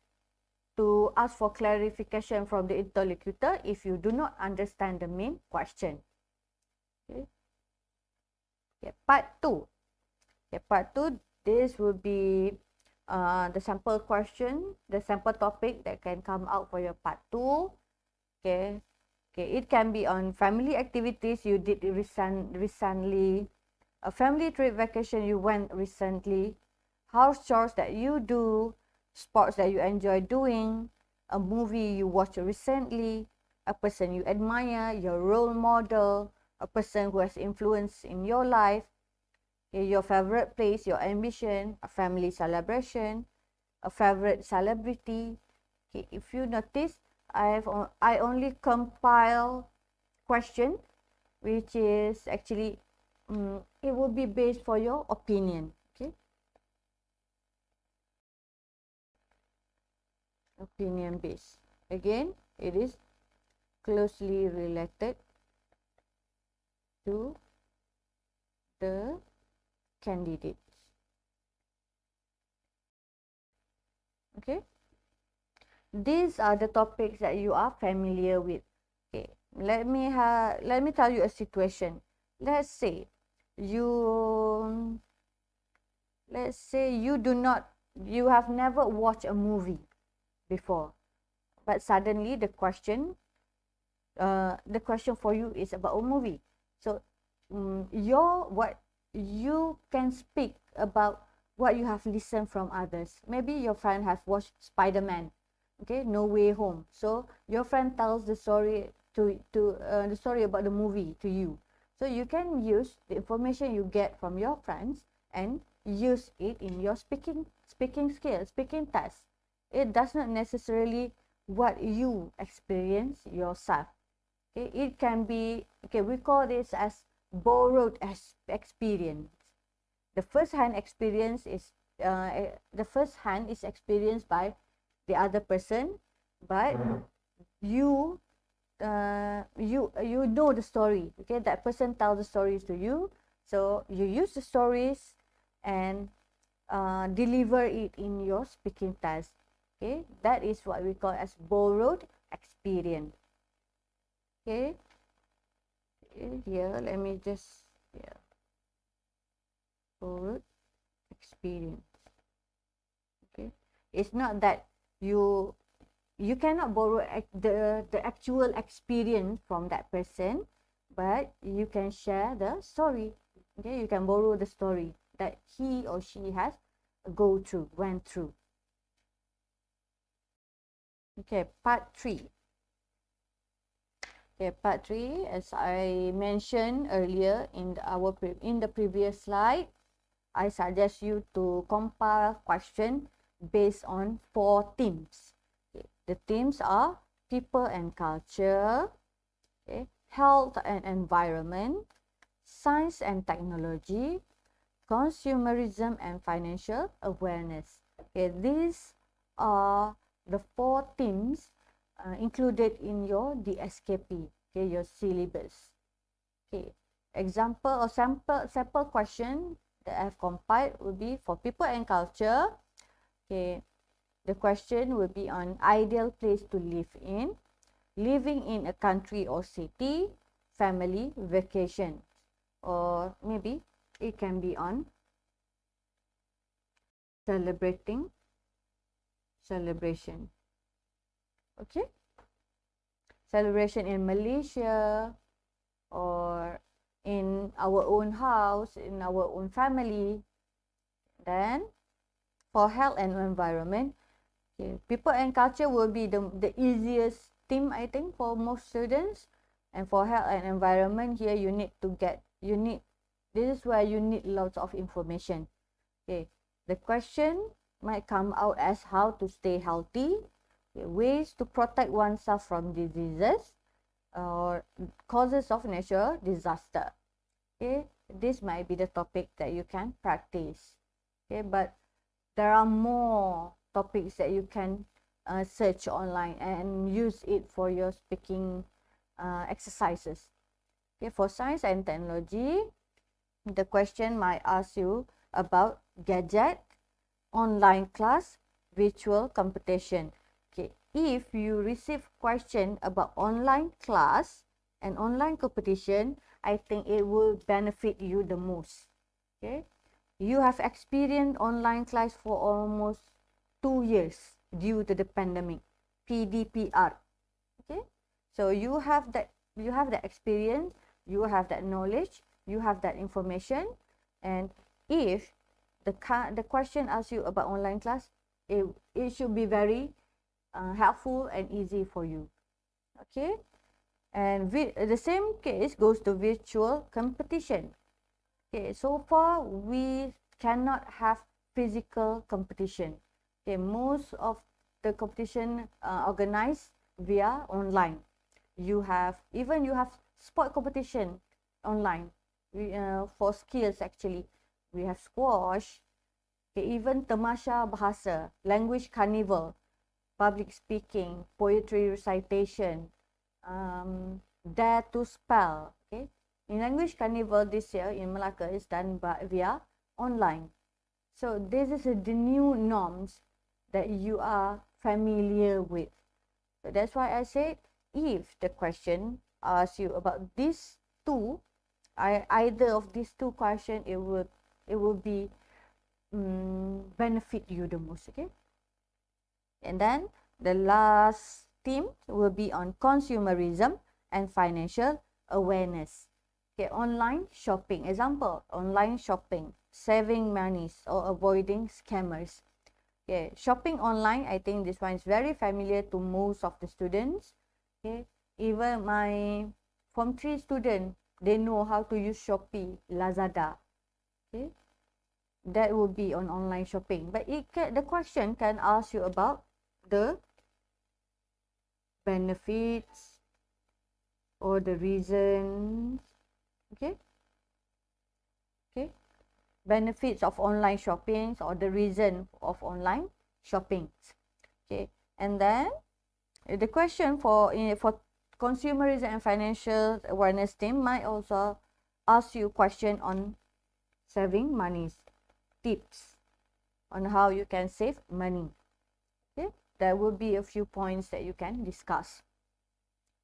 to ask for clarification from the interlocutor if you do not understand the main question. Okay. Okay, part 2. Okay, part 2, this will be the sample question, the sample topic that can come out for your part 2. Okay. Okay, it can be on family activities you did recently, a family trip vacation you went recently, house chores that you do, sports that you enjoy doing, a movie you watched recently, a person you admire, your role model, a person who has influence in your life, your favorite place, your ambition, a family celebration, a favorite celebrity. Okay, if you notice, I only compile question which is actually it will be based for your opinion. Okay, opinion based. Again, it is closely related to the candidates. Okay, these are the topics that you are familiar with. Okay, let me tell you a situation. Let's say you have never watched a movie before, but suddenly the question for you is about a movie. So what you can speak about what you have listened from others. Maybe your friend has watched Spider-Man, okay, No Way Home. So your friend tells the story the story about the movie to you. So you can use the information you get from your friends and use it in your speaking speaking skill, speaking test. It does not necessarily what you experience yourself. Okay, it can be, okay, we call this as borrowed experience. The first-hand experience is experienced by the other person, but you you know the story. Okay, that person tells the stories to you, so you use the stories and deliver it in your speaking test. Okay, that is what we call as borrowed experience. Okay, here let me just borrowed experience. Okay, it's not that you cannot borrow the actual experience from that person, but you can share the story. Okay, you can borrow the story that he or she has went through. Okay, part 3. Okay, part 3, as I mentioned earlier in the previous slide, I suggest you to compile question based on 4 themes. Okay, the themes are people and culture, okay, health and environment, science and technology, consumerism and financial awareness. Okay, these are the 4 themes included in your DSKP, okay, your syllabus. Okay, example or sample question that I have compiled will be for people and culture. Okay, the question will be on ideal place to live in, living in a country or city, family, vacation, or maybe it can be on celebration. Okay, celebration in Malaysia or in our own house, in our own family. Then for health and environment, okay, people and culture will be the easiest theme, I think, for most students. And for health and environment, here this is where you need lots of information. Okay, the question might come out as how to stay healthy, okay, ways to protect oneself from diseases, or causes of natural disaster. Okay, this might be the topic that you can practice. Okay, but there are more topics that you can search online and use it for your speaking exercises. Okay, for science and technology, the question might ask you about gadget, online class, virtual competition. Okay, if you receive question about online class and online competition, I think it will benefit you the most. Okay, you have experienced online class for almost 2 years due to the pandemic, PDPR. Okay, so you have that experience, you have that knowledge, you have that information, and if the question asks you about online class, it should be very helpful and easy for you. Okay, and the same case goes to virtual competition. Okay, so far we cannot have physical competition. Okay, most of the competition organized via online. You have sport competition online. For skills actually, we have squash. Okay, even tamasha bahasa, language carnival, public speaking, poetry recitation, dare to spell. Okay, in language carnival this year in Malacca is done via online. So this is the new norms that you are familiar with. So that's why I said, if the question asks you about these two, either of these 2 questions, it will be benefit you the most. Okay, and then the last theme will be on consumerism and financial awareness. Okay, online shopping. Example, online shopping, saving monies or avoiding scammers. Okay, shopping online, I think this one is very familiar to most of the students. Okay, even my Form 3 student, they know how to use Shopee, Lazada. Okay, that will be on online shopping. But the question can ask you about the benefits or the reasons. Okay. Benefits of online shopping or the reason of online shopping. Okay. And then the question for consumerism and financial awareness team might also ask you question on saving money tips on how you can save money. Okay, there will be a few points that you can discuss.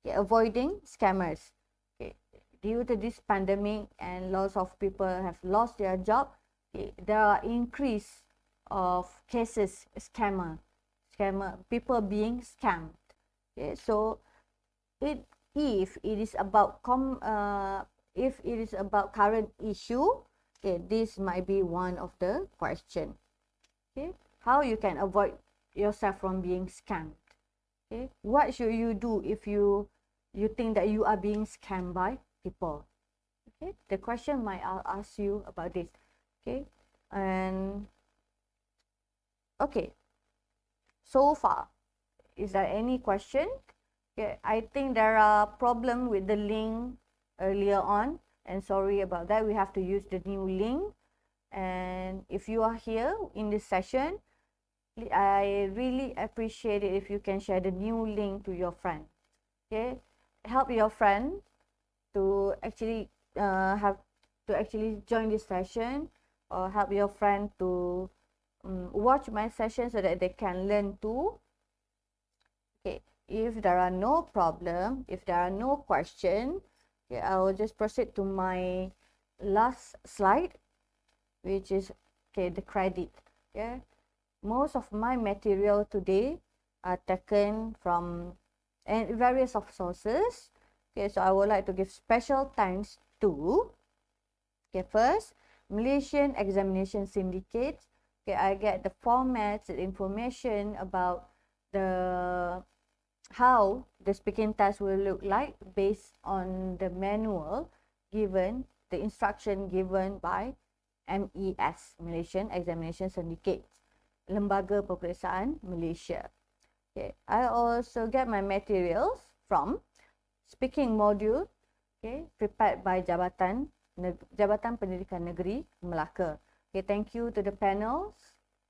Okay, avoiding scammers. Okay, due to this pandemic and lots of people have lost their job, okay, there are increase of cases scammer people being scammed. Okay, so if it is about current issue, okay, this might be one of the question. Okay, how you can avoid yourself from being scammed. Okay, what should you do if you think that you are being scammed by people? Okay, the question might ask you about this. Okay, and okay, so far, is there any question? Okay, I think there are problem with the link earlier on, and sorry about that. We have to use the new link. And if you are here in this session, I really appreciate it if you can share the new link to your friend. Okay, help your friend to actually join this session, or help your friend to watch my session so that they can learn too. Okay, if there are no problem, if there are no question, okay, I will just proceed to my last slide, which is the credit. Okay, most of my material today are taken from various of sources. Okay, so I would like to give special thanks to, first, Malaysian Examination Syndicate. Okay, I get the formats and information about how the speaking test will look like based on the manual given, the instruction given by MES, Malaysian Examination Syndicate, Lembaga Peperiksaan Malaysia. Okay, I also get my materials from speaking module, prepared by Jabatan Pendidikan Negeri Melaka. Okay, thank you to the panels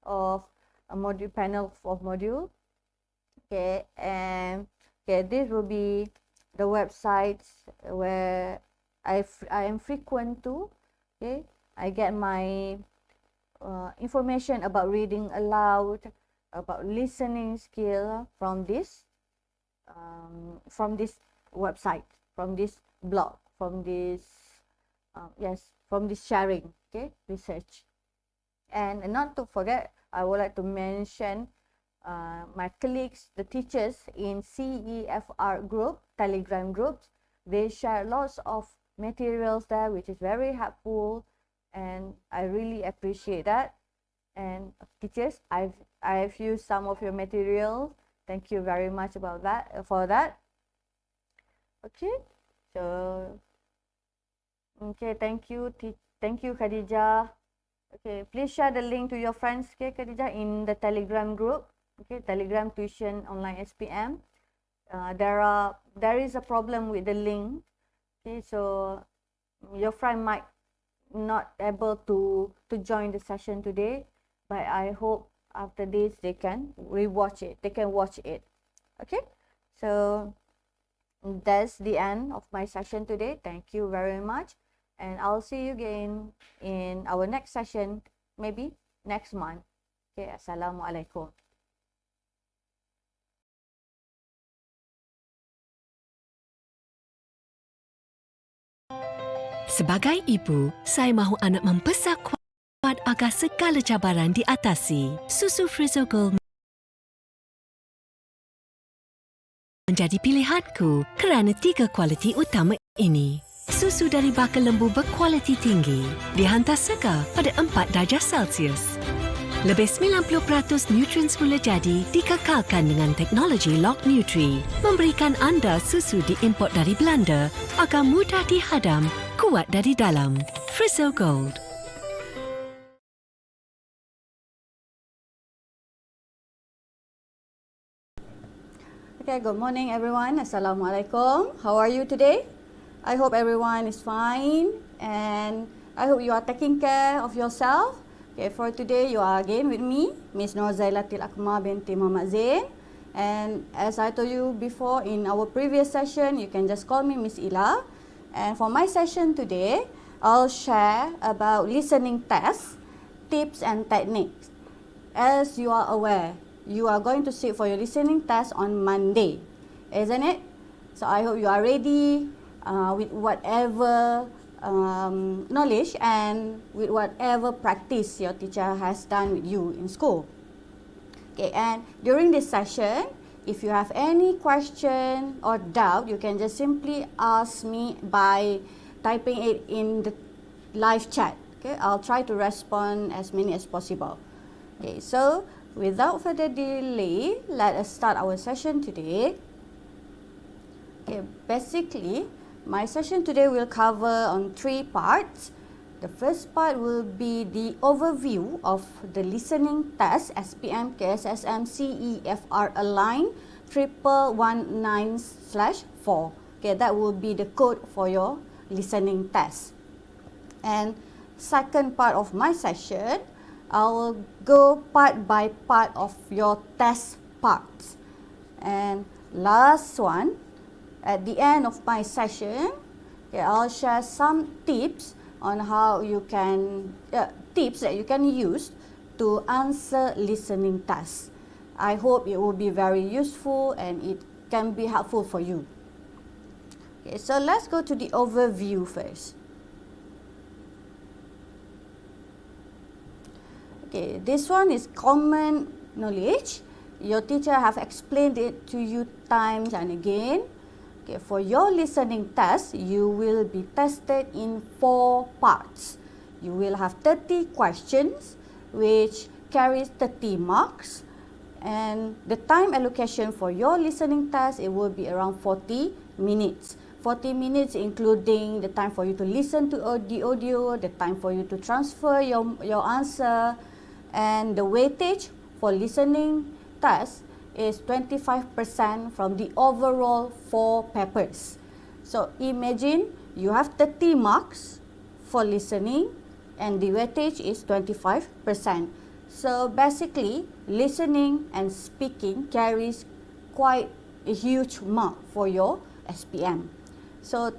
of module. Okay, and this will be the websites where I am frequent to. Okay, I get my information about reading aloud, about listening skill from this website, from this blog, from this from this sharing, research. And not to forget, I would like to mention my colleagues, the teachers in CEFR group, Telegram groups. They share lots of materials there, which is very helpful, and I really appreciate that. And teachers, I've used some of your materials. Thank you very much for that. Okay, so thank you Khadijah. Okay, please share the link to your friends, Khadijah, in the Telegram group. Okay, Telegram Tuition Online SPM. There is a problem with the link. Okay, so your friend might not able to join the session today, but I hope after this they can rewatch it. They can watch it. Okay, so that's the end of my session today. Thank you very much, and I'll see you again in our next session, maybe next month. Okay, Assalamualaikum. Sebagai ibu, saya mahu anak membesar kuat agar segala cabaran diatasi. Susu Frizo Gold menjadi pilihanku kerana 3 kualiti utama ini. Susu dari baka lembu berkualiti tinggi, dihantar segar pada 4 darjah Celsius. Lebih 90% nutrien semula jadi dikekalkan dengan teknologi Lock Nutri, memberikan anda susu diimport dari Belanda agar mudah dihadam, kuat dari dalam. Frizo Gold. Okay, good morning everyone. Assalamualaikum. How are you today? I hope everyone is fine and I hope you are taking care of yourself. Okay, for today you are again with me, Miss Norzailatil Akmal binti Muhammad Zain. And as I told you before in our previous session, you can just call me Miss Ila. And for my session today, I'll share about listening tests, tips and techniques. As you are aware, you are going to sit for your listening test on Monday, isn't it? So I hope you are ready with whatever knowledge and with whatever practice your teacher has done with you in school. Okay, and during this session, if you have any question or doubt, you can just simply ask me by typing it in the live chat. Okay, I'll try to respond as many as possible. Okay, so without further delay, let us start our session today. Okay, basically, my session today will cover on 3 parts. The first part will be the overview of the listening test SPM KSSM CEFR Align 1119/4. Okay, that will be the code for your listening test. And second part of my session, I will go part by part of your test parts. And last one, at the end of my session, okay, I'll share some tips on how you can, tips that you can use to answer listening tests. I hope it will be very useful and it can be helpful for you. Okay, so let's go to the overview first. Okay, this one is common knowledge. Your teacher have explained it to you times and again. Okay, for your listening test, you will be tested in 4 parts. You will have 30 questions which carries 30 marks. And the time allocation for your listening test, it will be around 40 minutes. 40 minutes including the time for you to listen to the audio, the time for you to transfer your answer, and the weightage for listening test is 25% from the overall 4 papers. So imagine you have 30 marks for listening and the weightage is 25%. So basically, listening and speaking carries quite a huge mark for your SPM. So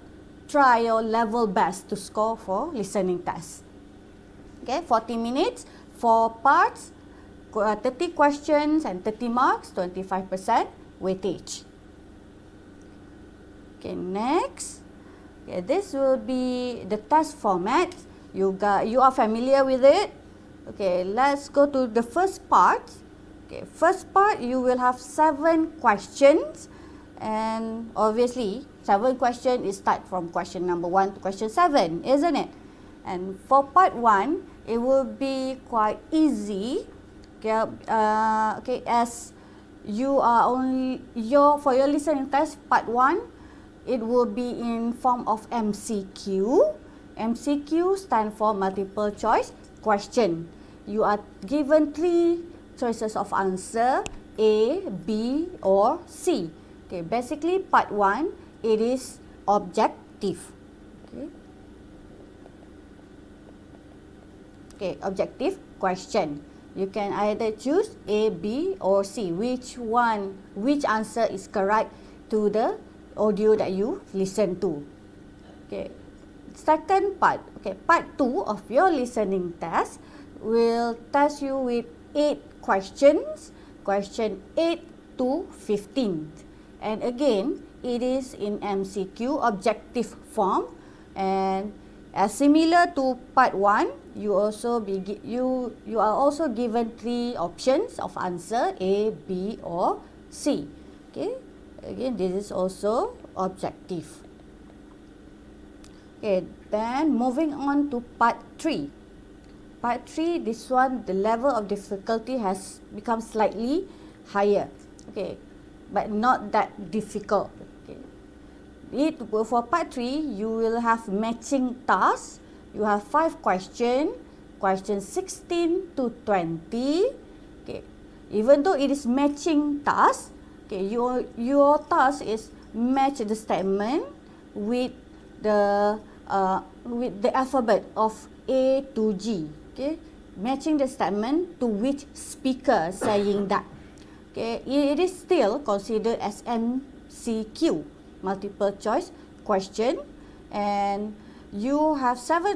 try your level best to score for listening test. Okay, 40 minutes, 4 parts, 30 questions and 30 marks, 25% weightage. Okay, next. Okay, this will be the test format. You are familiar with it. Okay, let's go to the first part. Okay, first part you will have 7 questions, and obviously 7 questions is start from question number 1 to question 7, isn't it? And for part 1, it will be quite easy. Okay, as you are only for your listening test part 1, it will be in form of MCQ. MCQ stand for multiple choice question. You are given 3 choices of answer, A, B or C. Okay, basically part 1, it is objective. Okay. Okay, objective question. You can either choose A, B or C. Which answer is correct to the audio that you listen to. Okay. Second part, okay, part 2 of your listening test will test you with 8 questions, question 8 to 15. And again, it is in MCQ objective form, and as similar to part 1, you are also given 3 options of answer, A, B or C. Okay, again this is also objective. Okay, then moving on to part 3. Part 3, this one, the level of difficulty has become slightly higher. Okay, but not that difficult. Okay. For part 3, you will have matching tasks. You have 5 questions, questions 16 to 20. Okay. Even though it is matching task, Okay, your task is match the statement with the alphabet of A to G. Okay, matching the statement to which speaker saying that. Okay, it is still considered as MCQ, multiple choice question, and you have 5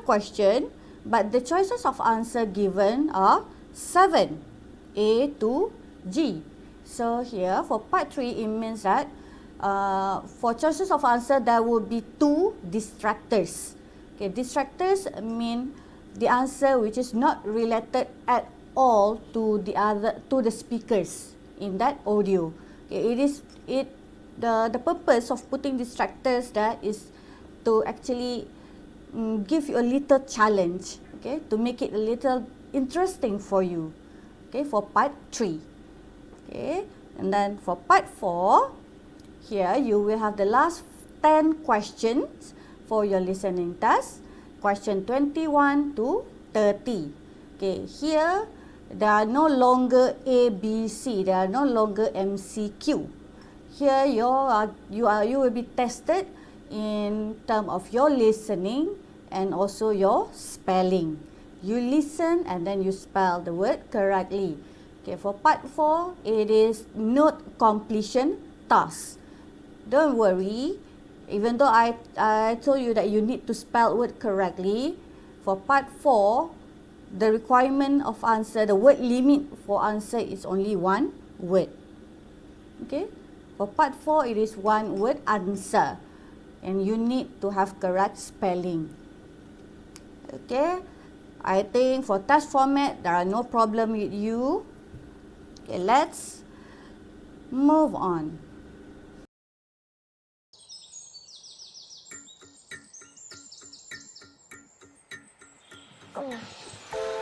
questions, but the choices of answer given are 7, A to G. So here for part 3, it means that for choices of answer there will be 2 distractors. Okay, distractors mean the answer which is not related at all to the speakers in that audio. Okay, the purpose of putting distractors that is to actually give you a little challenge, okay, to make it a little interesting for you, okay, for part 3. Okay, and then for part 4, here you will have the last 10 questions for your listening test, question 21 to 30. Okay, here there are no longer A, B, C. There are no longer MCQ. Here you will be tested in terms of your listening and also your spelling. You listen and then you spell the word correctly. Okay, for part 4, it is note completion task. Don't worry, even though I told you that you need to spell word correctly, for part 4, the requirement of answer, the word limit for answer is only 1 word. Okay, for part 4, it is 1 word answer, and you need to have correct spelling. Okay, I think for test format, there are no problem with you. Okay, let's move on.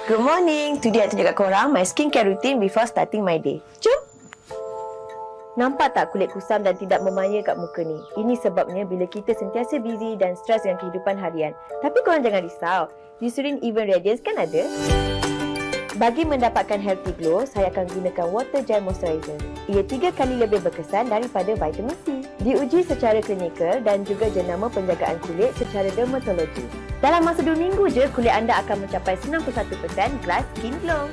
Good morning. Today I tunjuk kat korang my skincare routine before starting my day. Jom. Nampak tak kulit kusam dan tidak memaya kat muka ni? Ini sebabnya bila kita sentiasa busy dan stres dengan kehidupan harian. Tapi korang jangan risau. Eucerin Even Radiance kan ada? Bagi mendapatkan healthy glow, saya akan gunakan water gel moisturizer. Ia 3 kali lebih berkesan daripada vitamin C. Diuji secara klinikal dan juga jenama penjagaan kulit secara dermatologi. Dalam masa 2 minggu je, kulit anda akan mencapai 91% glass skin glow.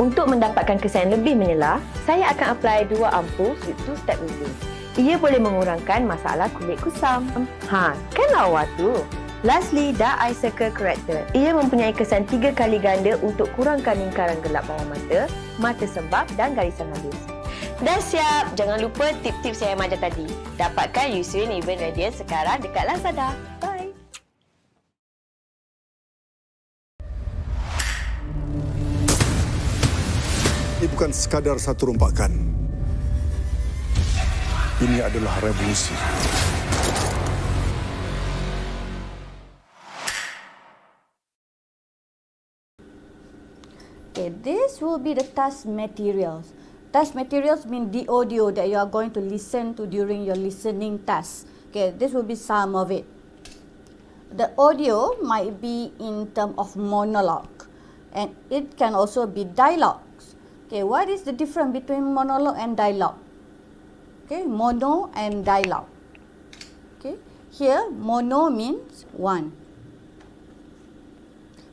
Untuk mendapatkan kesan yang lebih menyelah, saya akan apply 2 ampul with 2-step routine. Ia boleh mengurangkan masalah kulit kusam. Kan lawa tu? Lastly, Dark Eye Circle Corrector. Ia mempunyai kesan 3 kali ganda untuk kurangkan lingkaran gelap bawah mata, mata sembab dan garisan halus. Dah siap! Jangan lupa tip-tips saya ajar tadi. Dapatkan Eucerin Even Radiance sekarang dekat Lazada. Bye! Ini bukan sekadar satu rompakan. Ini adalah revolusi. Okay, this will be the task materials. Task materials mean the audio that you are going to listen to during your listening task. Okay, this will be some of it. The audio might be in terms of monologue, and it can also be dialogues. Okay, what is the difference between monologue and dialogue? Okay, mono and dialogue. Okay, here mono means 1.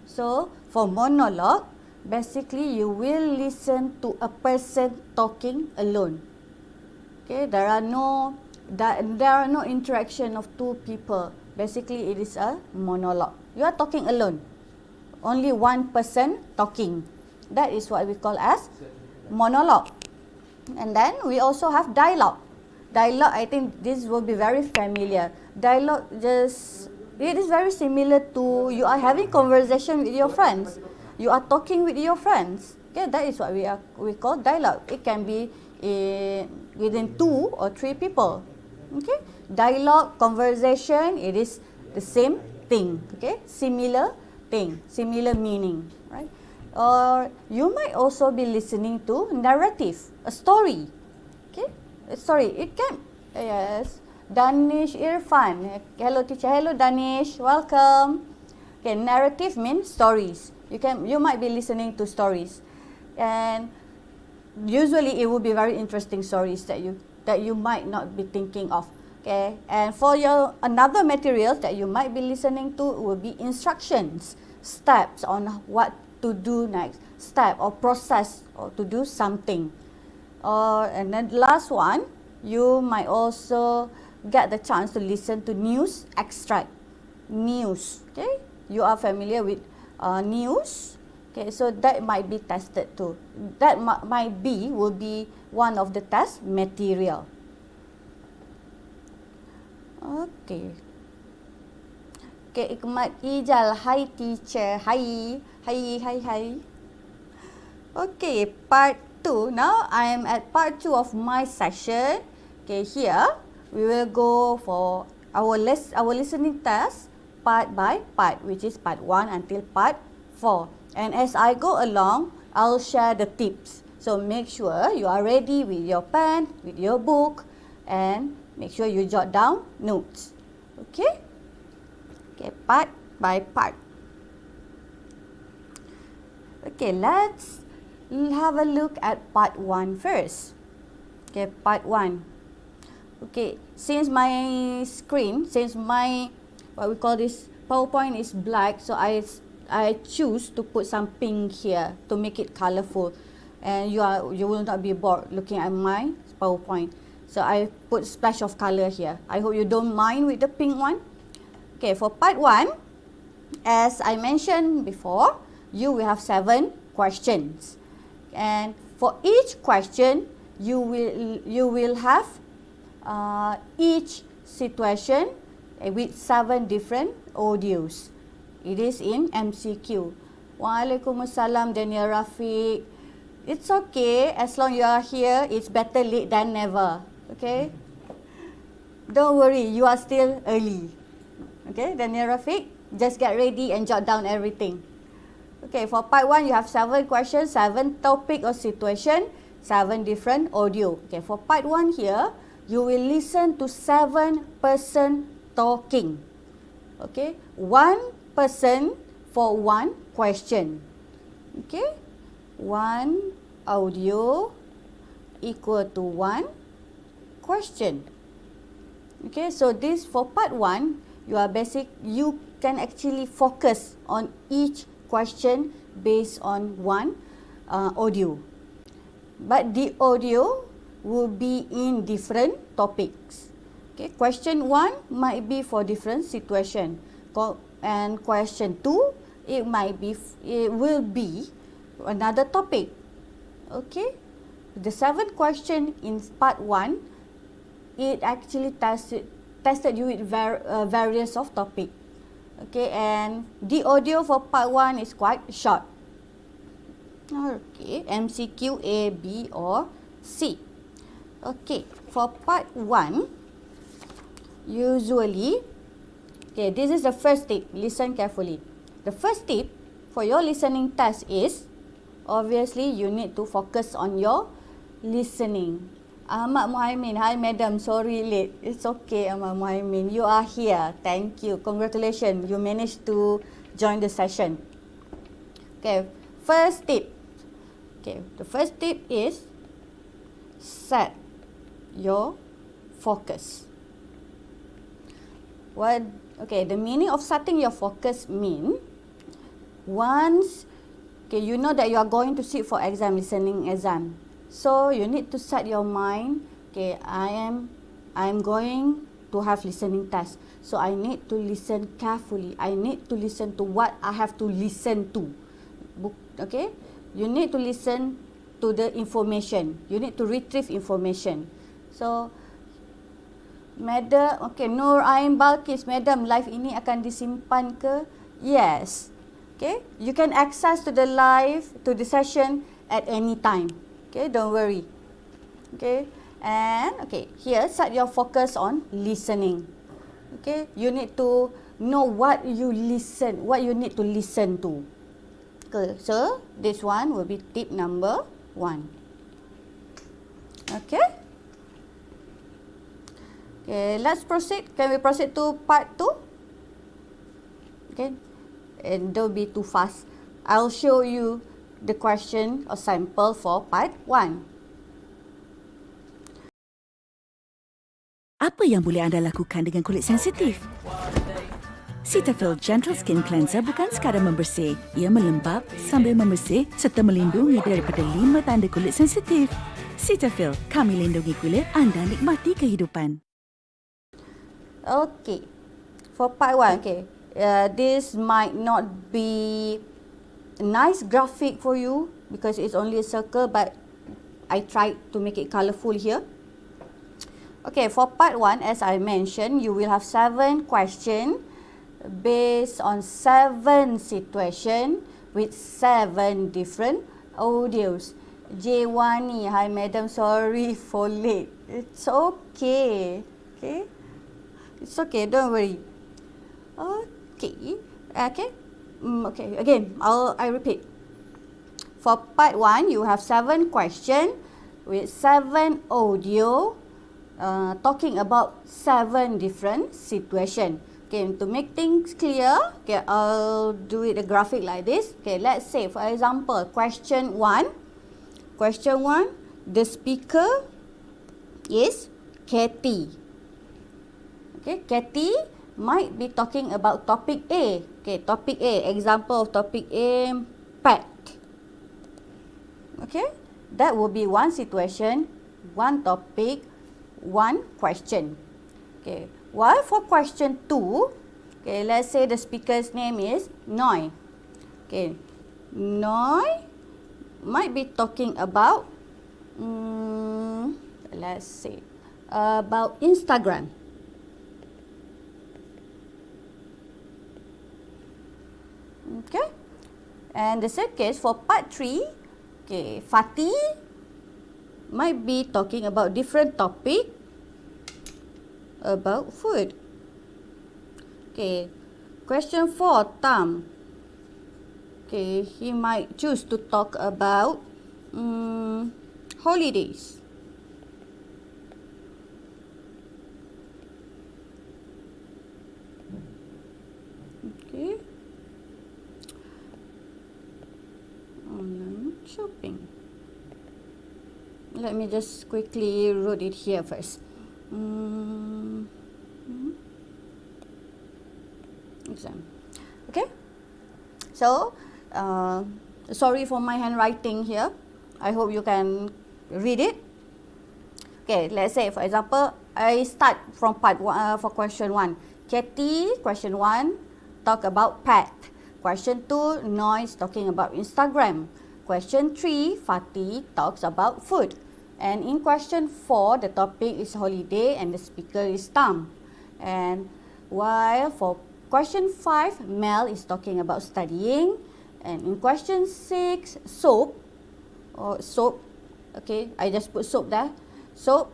So for monologue, basically you will listen to a person talking alone. Okay, there are no interaction of 2 people. Basically, it is a monologue. You are talking alone. Only 1 person talking. That is what we call as monologue. And then we also have dialogue. Dialogue, I think this will be very familiar. Dialogue it is very similar to you are having conversation with your friends. You are talking with your friends. Okay, that is what we call dialogue. It can be within 2 or 3 people. Okay, dialogue, conversation, it is the same thing. Okay, similar thing, similar meaning, right? Or you might also be listening to narrative, a story. Okay, a story. It can, yes. Danish Irfan. Hello teacher. Hello Danish. Welcome. Okay, narrative means stories. You might be listening to stories, and usually it will be very interesting stories that you might not be thinking of. Okay, and for your another materials that you might be listening to will be instructions, steps on what to do next, step or process or to do something. And then the last one, you might also get the chance to listen to news extract. News, okay, you are familiar with news. Okay, so that might be tested too. That will be one of the test material. Okay. Okay, Ikmat Ijal, hi teacher, hi. Okay, part 2. Now I am at part 2 of my session. Okay, here we will go for our listening test part by part, which is part 1 until part 4. And as I go along, I'll share the tips. So make sure you are ready with your pen, with your book, and make sure you jot down notes. Okay? Okay, part by part. Okay, let's have a look at part 1 first. Okay, part 1. Okay, since my what we call this PowerPoint is black, so I choose to put some pink here to make it colorful, and you will not be bored looking at my PowerPoint. So I put splash of color here. I hope you don't mind with the pink one. Okay, for part 1, as I mentioned before, you will have 7 questions, and for each question you will have each situation with 7 different audios. It is in MCQ. Waalaikumsalam Daniel Rafiq. It's okay, as long you are here, it's better late than never. Okay? Don't worry, you are still early. Okay, Daniel Rafiq, just get ready and jot down everything. Okay, for part 1, you have 7 questions, 7 topic or situation, 7 different audio. Okay, for part 1 here, you will listen to 7 person talking. Okay, 1 person for 1 question. Okay, 1 audio equal to 1 question. Okay, so this for part 1, you can actually focus on each question based on 1 audio. But the audio will be in different topics. Okay, question 1 might be for different situation, and question 2 it will be another topic. Okay, the 7 question in part 1, it actually tested you with various of topic. Okay, and the audio for part 1 is quite short. Okay, MCQ A, B or C. Okay, for part 1, usually, okay, this is the first tip. Listen carefully. The first tip for your listening test is, obviously, you need to focus on your listening. Ahmad Muhaimin, hi madam, sorry late. It's okay, Ahmad Muhaimin. You are here. Thank you. Congratulations. You managed to join the session. Okay, first tip. Okay, the first tip is set your focus. The meaning of setting your focus mean once you know that you are going to sit for listening exam. So you need to set your mind, okay, I am going to have listening test. So I need to listen carefully. I need to listen to what I have to listen to. Okay? You need to listen to the information. You need to retrieve information. So Madam, okay, Nur Ain Balkis, Madam, live ini akan disimpan ke? Yes. Okay, you can access to the live, to the session at any time. Okay, don't worry. Okay, and okay, here set your focus on listening. Okay, you need to know what you need to listen to. Okay, so this one will be tip number 1. Okay. Okay, let's proceed. Can we proceed to part 2? Okay, and don't be too fast. I'll show you the question or sample for part 1. Apa yang boleh anda lakukan dengan kulit sensitif? Cetaphil Gentle Skin Cleanser bukan sekadar membersih. Ia melembab sambil membersih serta melindungi daripada 5 tanda kulit sensitif. Cetaphil, kami lindungi kulit anda, nikmati kehidupan. Okay, for part 1, okay, this might not be a nice graphic for you because it's only a circle, but I tried to make it colourful here. Okay, for part 1, as I mentioned, you will have 7 questions based on 7 situations with 7 different audios. J1 hi madam, sorry for late. It's okay. Okay. It's okay, don't worry. Okay. Okay. Okay, again, I repeat. For part 1, you have 7 questions with 7 audio talking about 7 different situations. Okay, to make things clear, okay, I'll do it a graphic like this. Okay, let's say, for example, question 1. Question 1, the speaker is Katie. Okay, Katie might be talking about topic A. Okay, topic A, example of topic A, pet. Okay, that will be one situation, one topic, one question. Okay, while for question 2, okay, let's say the speaker's name is Noi. Okay, Noi might be talking about, let's say, about Instagram. Okay, and the same case for part 3, okay, Fatih might be talking about different topic about food. Okay, question 4, Tam. Okay, he might choose to talk about holidays. Okay. Online shopping. Let me just quickly wrote it here first. Exam. Okay. So, sorry for my handwriting here. I hope you can read it. Okay, let's say for example, I start from part 1 for question 1. Katie, question 1, talk about pet. Question 2, Noise talking about Instagram. Question 3, Fatih talks about food. And in question 4, the topic is holiday and the speaker is Tam. And while for question 5, Mel is talking about studying. And in question 6, soap. Okay, I just put soap there. Soap,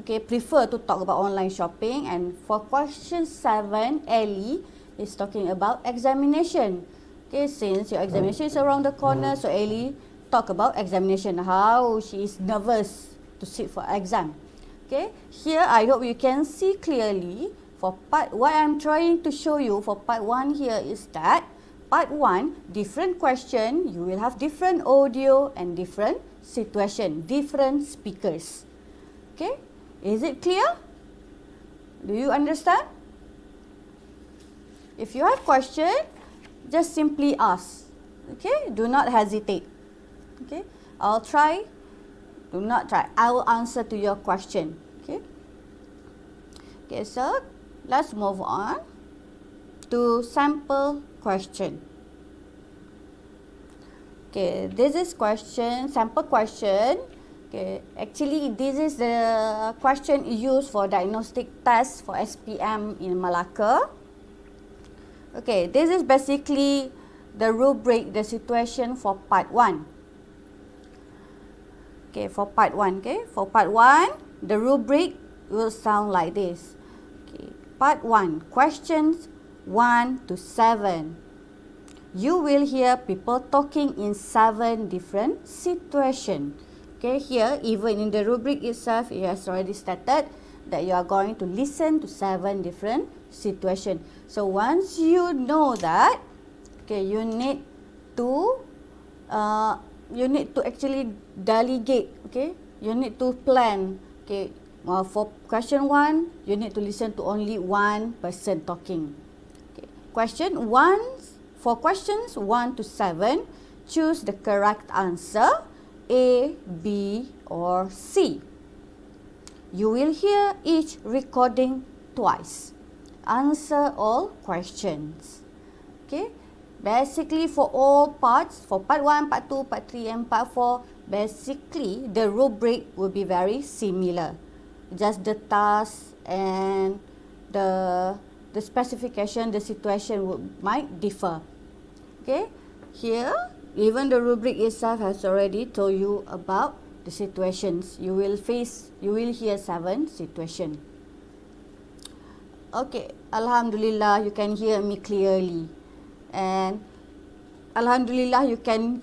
okay, prefer to talk about online shopping. And for question 7, Ellie is talking about examination. Okay, since your examination is around the corner, so Ellie talk about examination, how she is nervous to sit for exam. Okay, here I hope you can see clearly for part, what I'm trying to show you for part 1 here is that part 1, different question, you will have different audio and different situation, different speakers. Okay, is it clear? Do you understand? If you have question, just simply ask. Okay, do not hesitate. Okay, I'll try. Do not try. I will answer to your question. Okay. Okay, so let's move on to sample question. Okay, this is question, sample question. Okay, actually this is the question used for diagnostic test for SPM in Malacca. Okay, this is basically the rubric, the situation for part 1. Okay, for part 1, okay, for part 1, the rubric will sound like this. Okay, part 1, questions 1 to 7. You will hear people talking in 7 different situations. Okay, here even in the rubric itself, it has already stated that you are going to listen to 7 different situations. So once you know that, okay, you need to you need to actually delegate, okay? You need to plan, okay? For question 1, you need to listen to only one person talking. Okay. For questions 1 to 7, choose the correct answer, A, B, or C. You will hear each recording twice. Answer all questions. Okay. Basically, for all parts, for part 1, part 2, part 3, and part 4, basically the rubric will be very similar. Just the task and the specification, the situation might differ. Okay. Here, even the rubric itself has already told you about the situations. You will hear 7 situations. Okay, Alhamdulillah, you can hear me clearly. And Alhamdulillah, you can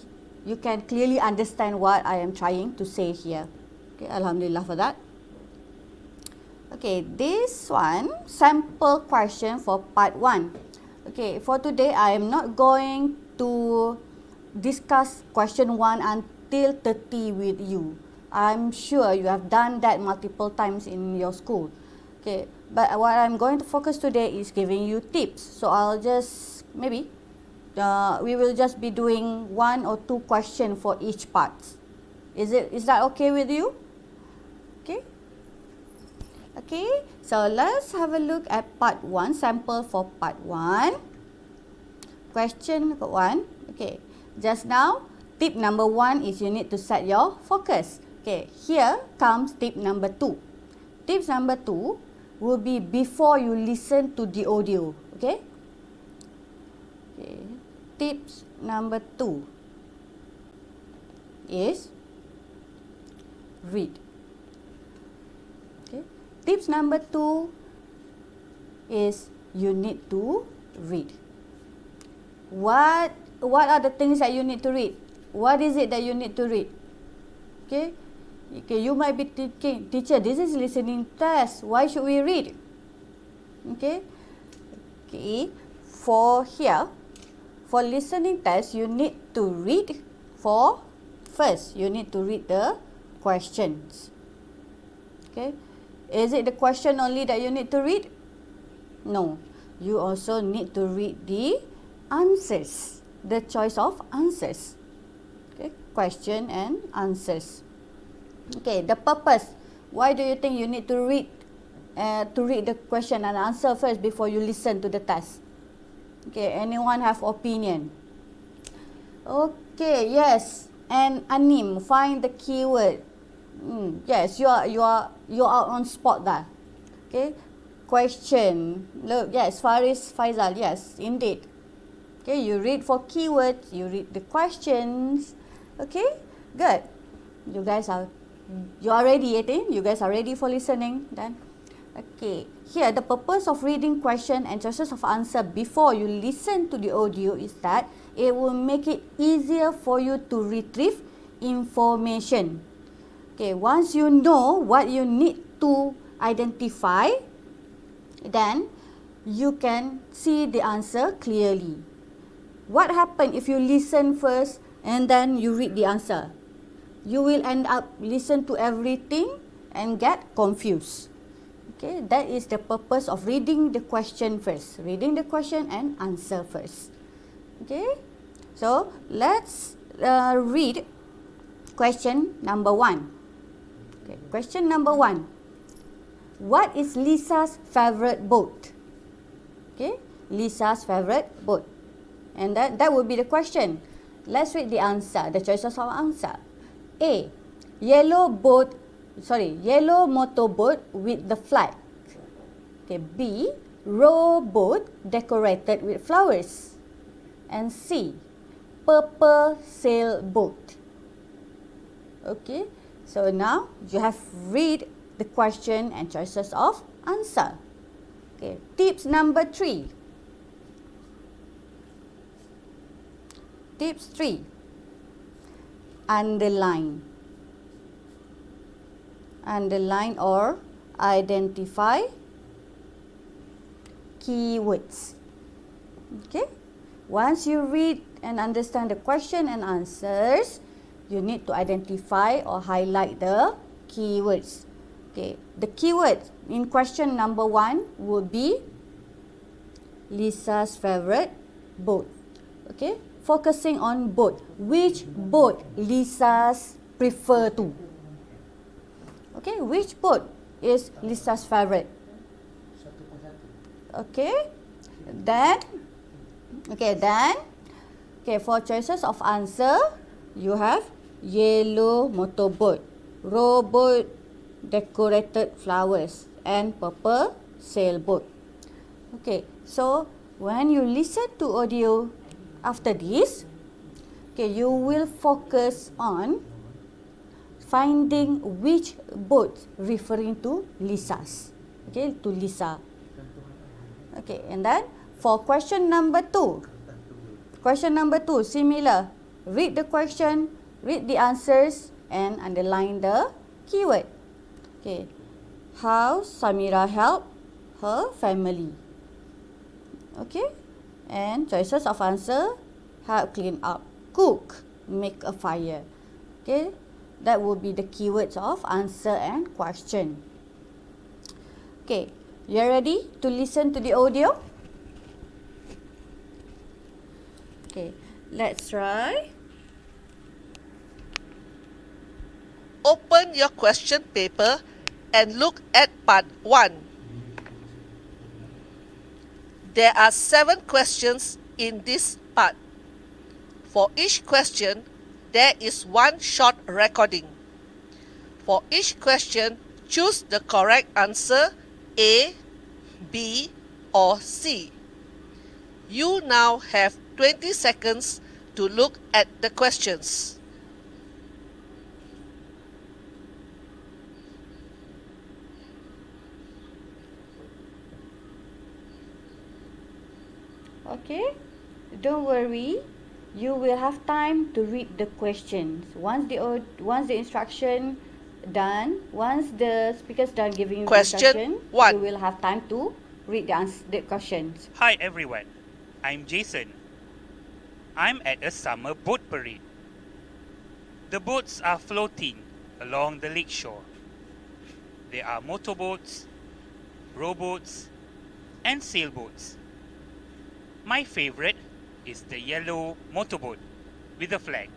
clearly understand what I am trying to say here. Okay, Alhamdulillah for that. Okay, this one, sample question for part 1. Okay, for today, I am not going to discuss question 1 until 30 with you. I'm sure you have done that multiple times in your school. Okay, but what I'm going to focus today is giving you tips. So I'll just, maybe, we will just be doing 1 or 2 questions for each part. Is that okay with you? Okay. Okay, so let's have a look at part 1, sample for part 1. Question 1. Okay, just now, tip number 1 is you need to set your focus. Okay, here comes tip number 2. Tips number 2 will be before you listen to the audio. Okay. Okay. Tips number 2 is read. Okay. Tips number 2 is you need to read. What are the things that you need to read? What is it that you need to read? Okay. Okay, you might be thinking, teacher, this is listening test. Why should we read? Okay. Okay. For listening test, you need to read first, you need to read the questions. Okay. Is it the question only that you need to read? No. You also need to read the answers, the choice of answers. Okay. Question and answers. Okay, the purpose. Why do you think you need to read the question and answer first before you listen to the test? Okay, anyone have opinion? Okay, yes. And Anim, find the keyword. Yes, you are on spot there. Okay, question. Look, yes, Faizal, yes, indeed. Okay, you read for keywords, you read the questions. Okay, good. You are ready, I think. You guys are ready for listening then. Okay, here the purpose of reading question and choices of answer before you listen to the audio is that it will make it easier for you to retrieve information. Okay, once you know what you need to identify, then you can see the answer clearly. What happens if you listen first and then you read the answer? You will end up listen to everything and get confused. Okay, that is the purpose of reading the question first. Reading the question and answer first. Okay, so let's read question number 1. Okay, question number 1. What is Lisa's favorite boat? Okay, Lisa's favorite boat. And that would be the question. Let's read the answer, the choices of answer. A. Yellow motorboat with the flag. Okay, B. Rowboat decorated with flowers. And C. Purple sailboat. Okay, so now you have read the question and choices of answer. Okay, tips number 3. Tips 3. Underline or identify keywords. Okay, once you read and understand the question and answers, you need to identify or highlight the keywords. Okay, the keyword in question number 1 would be Lisa's favorite boat. Okay, focusing on boat. Which boat Lisa's prefer to? Okay, which boat is Lisa's favorite? Okay, then for choices of answer, you have yellow motorboat, rowboat, decorated flowers, and purple sailboat. Okay, so when you listen to audio after this, okay, you will focus on finding which boat referring to Lisa's. Okay, to Lisa. Okay, and then for question number 2. Question number 2, similar. Read the question, read the answers, and underline the keyword. Okay, how Samira help her family. Okay, and choices of answer: help clean up, cook, make a fire. Okay, that would be the keywords of answer and question. Okay, you are ready to listen to the audio? Okay, let's try. Open your question paper and look at part 1. There are 7 questions in this part. For each question, there is one short recording. For each question, choose the correct answer A, B, or C. You now have 20 seconds to look at the questions. Okay, don't worry. You will have time to read the questions. Once the instruction done, once the speaker's done giving you the instruction, you will have time to read the questions. Hi everyone, I'm Jason. I'm at a summer boat parade. The boats are floating along the lake shore. There are motorboats, rowboats, and sailboats. My favorite is the yellow motorboat with a flag.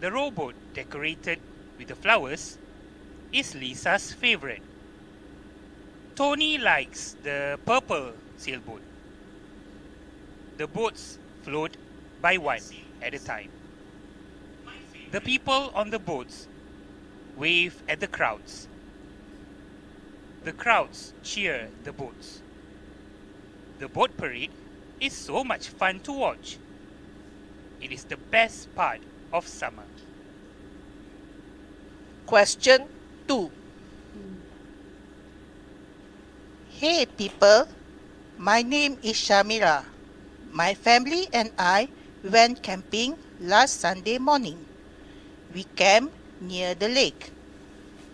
The rowboat decorated with the flowers is Lisa's favorite. Tony likes the purple sailboat. The boats float by one at a time. The people on the boats wave at the crowds. The crowds cheer the boats. The boat parade is so much fun to watch. It is the best part of summer. Question 2. Hey people, my name is Shamira. My family and I went camping last Sunday morning. We camped near the lake.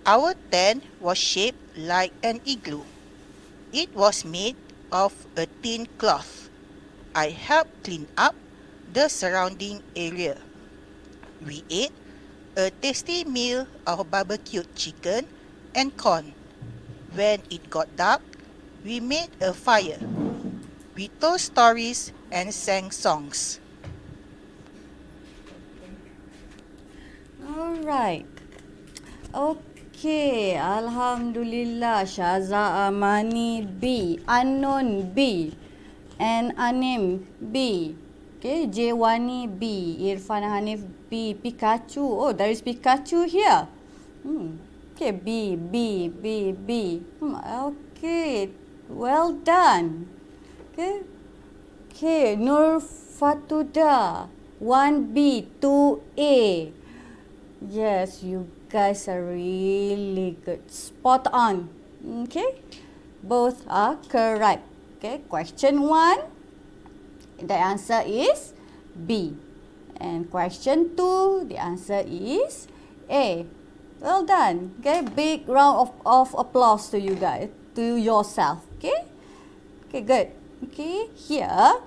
Our tent was shaped like an igloo. It was made of a thin cloth. I helped clean up the surrounding area. We ate a tasty meal of barbecued chicken and corn. When it got dark, we made a fire. We told stories and sang songs. Alright. Okay, Alhamdulillah. Syaza Amani B, Unknown B, and Anim B. Okay, Jewani B, Irfan Hanif B, Pikachu. Oh, there is Pikachu here. Okay, B. Okay, well done. Okay, Nur Fatuda, 1B, 2A. Yes, you guys are really good. Spot on. Okay, both are correct. Okay, question 1, the answer is B. And question 2, the answer is A. Well done. Okay, big round of applause to you guys, to yourself. Okay, good. Okay, here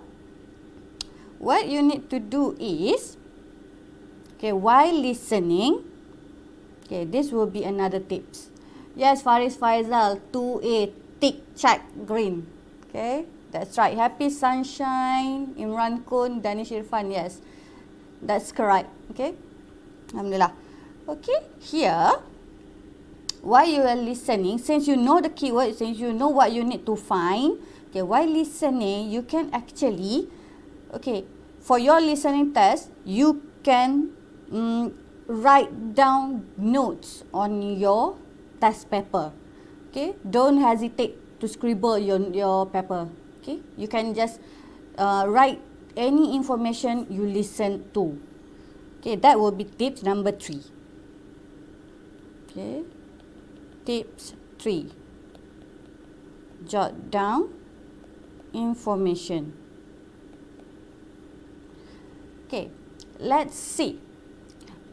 what you need to do is, okay, while listening, okay, this will be another tips. Yes, Faris Faizal, 2A, tick, check, green. Okay, that's right. Happy Sunshine, Imran Kun, Danish Irfan, yes. That's correct. Okay, Alhamdulillah. Okay, here, while you are listening, since you know the keyword, since you know what you need to find, okay, while listening, you can actually, okay, for your listening test, you can write down notes on your test paper. Okay, don't hesitate to scribble your paper. Okay, you can just write any information you listen to. Okay, that will be tips number 3. Okay, tips 3. Jot down information. Okay, let's see.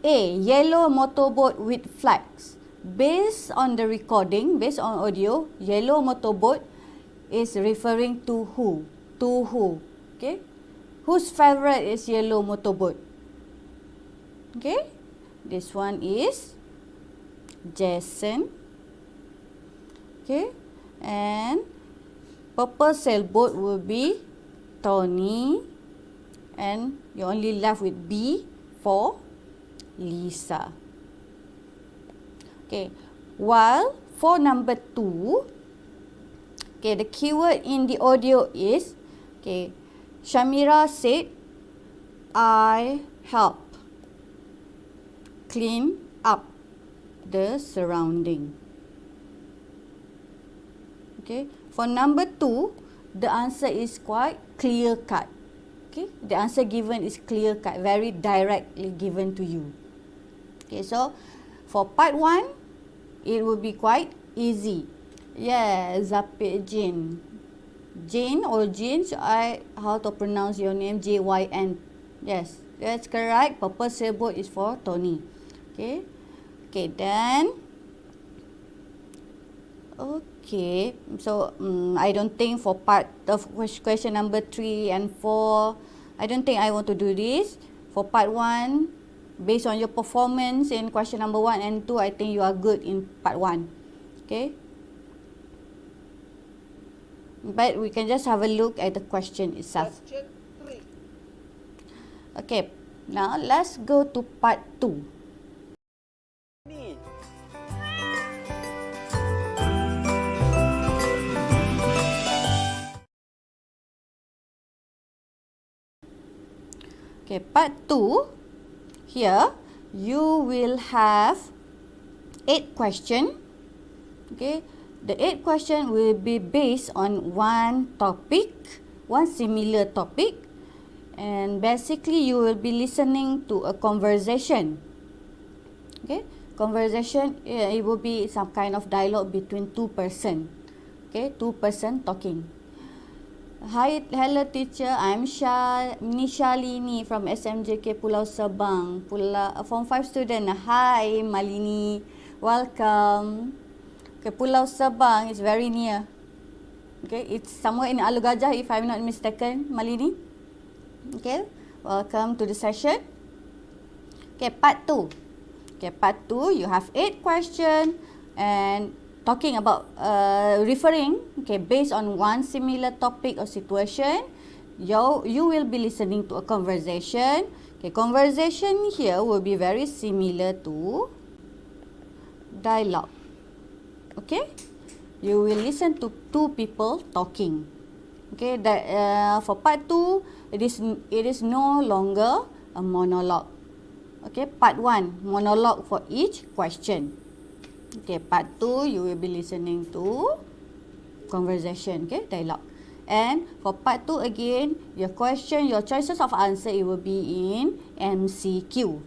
A, yellow motorboat with flags. Based on the recording, based on audio, yellow motorboat is referring to who? To who? Okay, whose favorite is yellow motorboat? Okay, this one is Jason. Okay, and purple sailboat will be Tony, and you only left with B for Lisa. Okay, while for number 2, okay, the keyword in the audio is, okay, Shamira said, I help clean up the surrounding. Okay, for number 2, the answer is quite clear cut. Okay, the answer given is clear cut, very directly given to you. Okay, so for part 1, it will be quite easy. Yeah, Zapit Jin. Jane or Jin, so how to pronounce your name? Jyn. Yes, that's correct. Purple sailboat is for Tony. Okay. Okay, then. Okay, so I don't think for part of question number 3 and 4, I don't think I want to do this. For part 1, based on your performance in question number 1 and 2, I think you are good in part 1. Okay. But we can just have a look at the question itself. Question 3. Okay, now let's go to part 2. Okay, part 2. Here, you will have 8 questions. Okay, the 8 questions will be based on one topic, one similar topic, and basically you will be listening to a conversation. Okay, conversation, it will be some kind of dialogue between 2 person. Okay, 2 person talking. Hi, hello teacher. I'm Nishalini from SMJK Pulau Sebang. Form 5 student. Hi, Malini. Welcome. Okay, Pulau Sebang is very near. Okay, it's somewhere in Alur Gajah if I'm not mistaken, Malini. Okay, welcome to the session. Okay, part 2. Okay, part 2, you have 8 questions and talking about referring, okay, based on one similar topic or situation, you will be listening to a conversation. Okay, conversation here will be very similar to dialogue. Okay, you will listen to 2 people talking. Okay, that for part 2, it is no longer a monologue. Okay, part 1, monologue for each question. Okay, part 2, you will be listening to conversation, okay, dialogue. And for part 2 again, your question, your choices of answer, it will be in MCQ.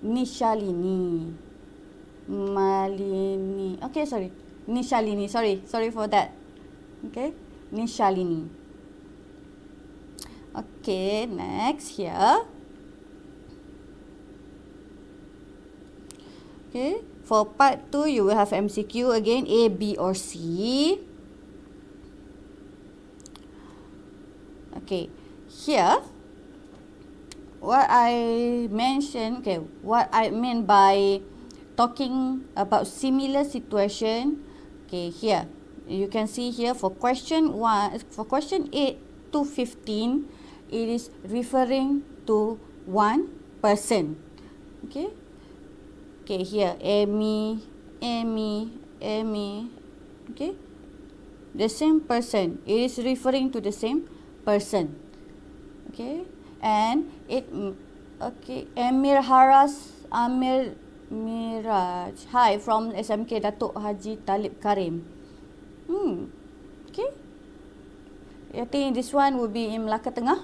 Nishalini. Malini. Okay, sorry. Nishalini, sorry for that. Okay, Nishalini. Okay, next here. Okay, for part 2, you will have MCQ again, A, B or C. Okay, here, what I mentioned, okay, what I mean by talking about similar situation, okay, here you can see here for question 8 to 15, it is referring to one person. Okay, okay, here Amy, okay, the same person, it is referring to the same person. Okay, and it, okay, Miraj, hi from SMK Datuk Haji Talib Karim. Okay, I think this one will be in Melaka Tengah,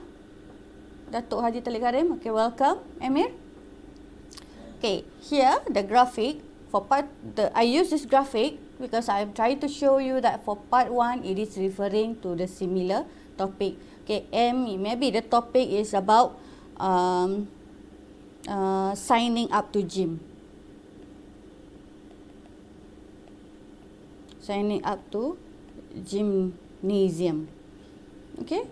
Datuk Haji Talib Karim. Okay, welcome Amir. Okay, here the graphic for I use this graphic because I'm trying to show you that for part 1 it is referring to the similar topic. Okay, maybe the topic is about signing up to gym. Signing up to gymnasium. Okay,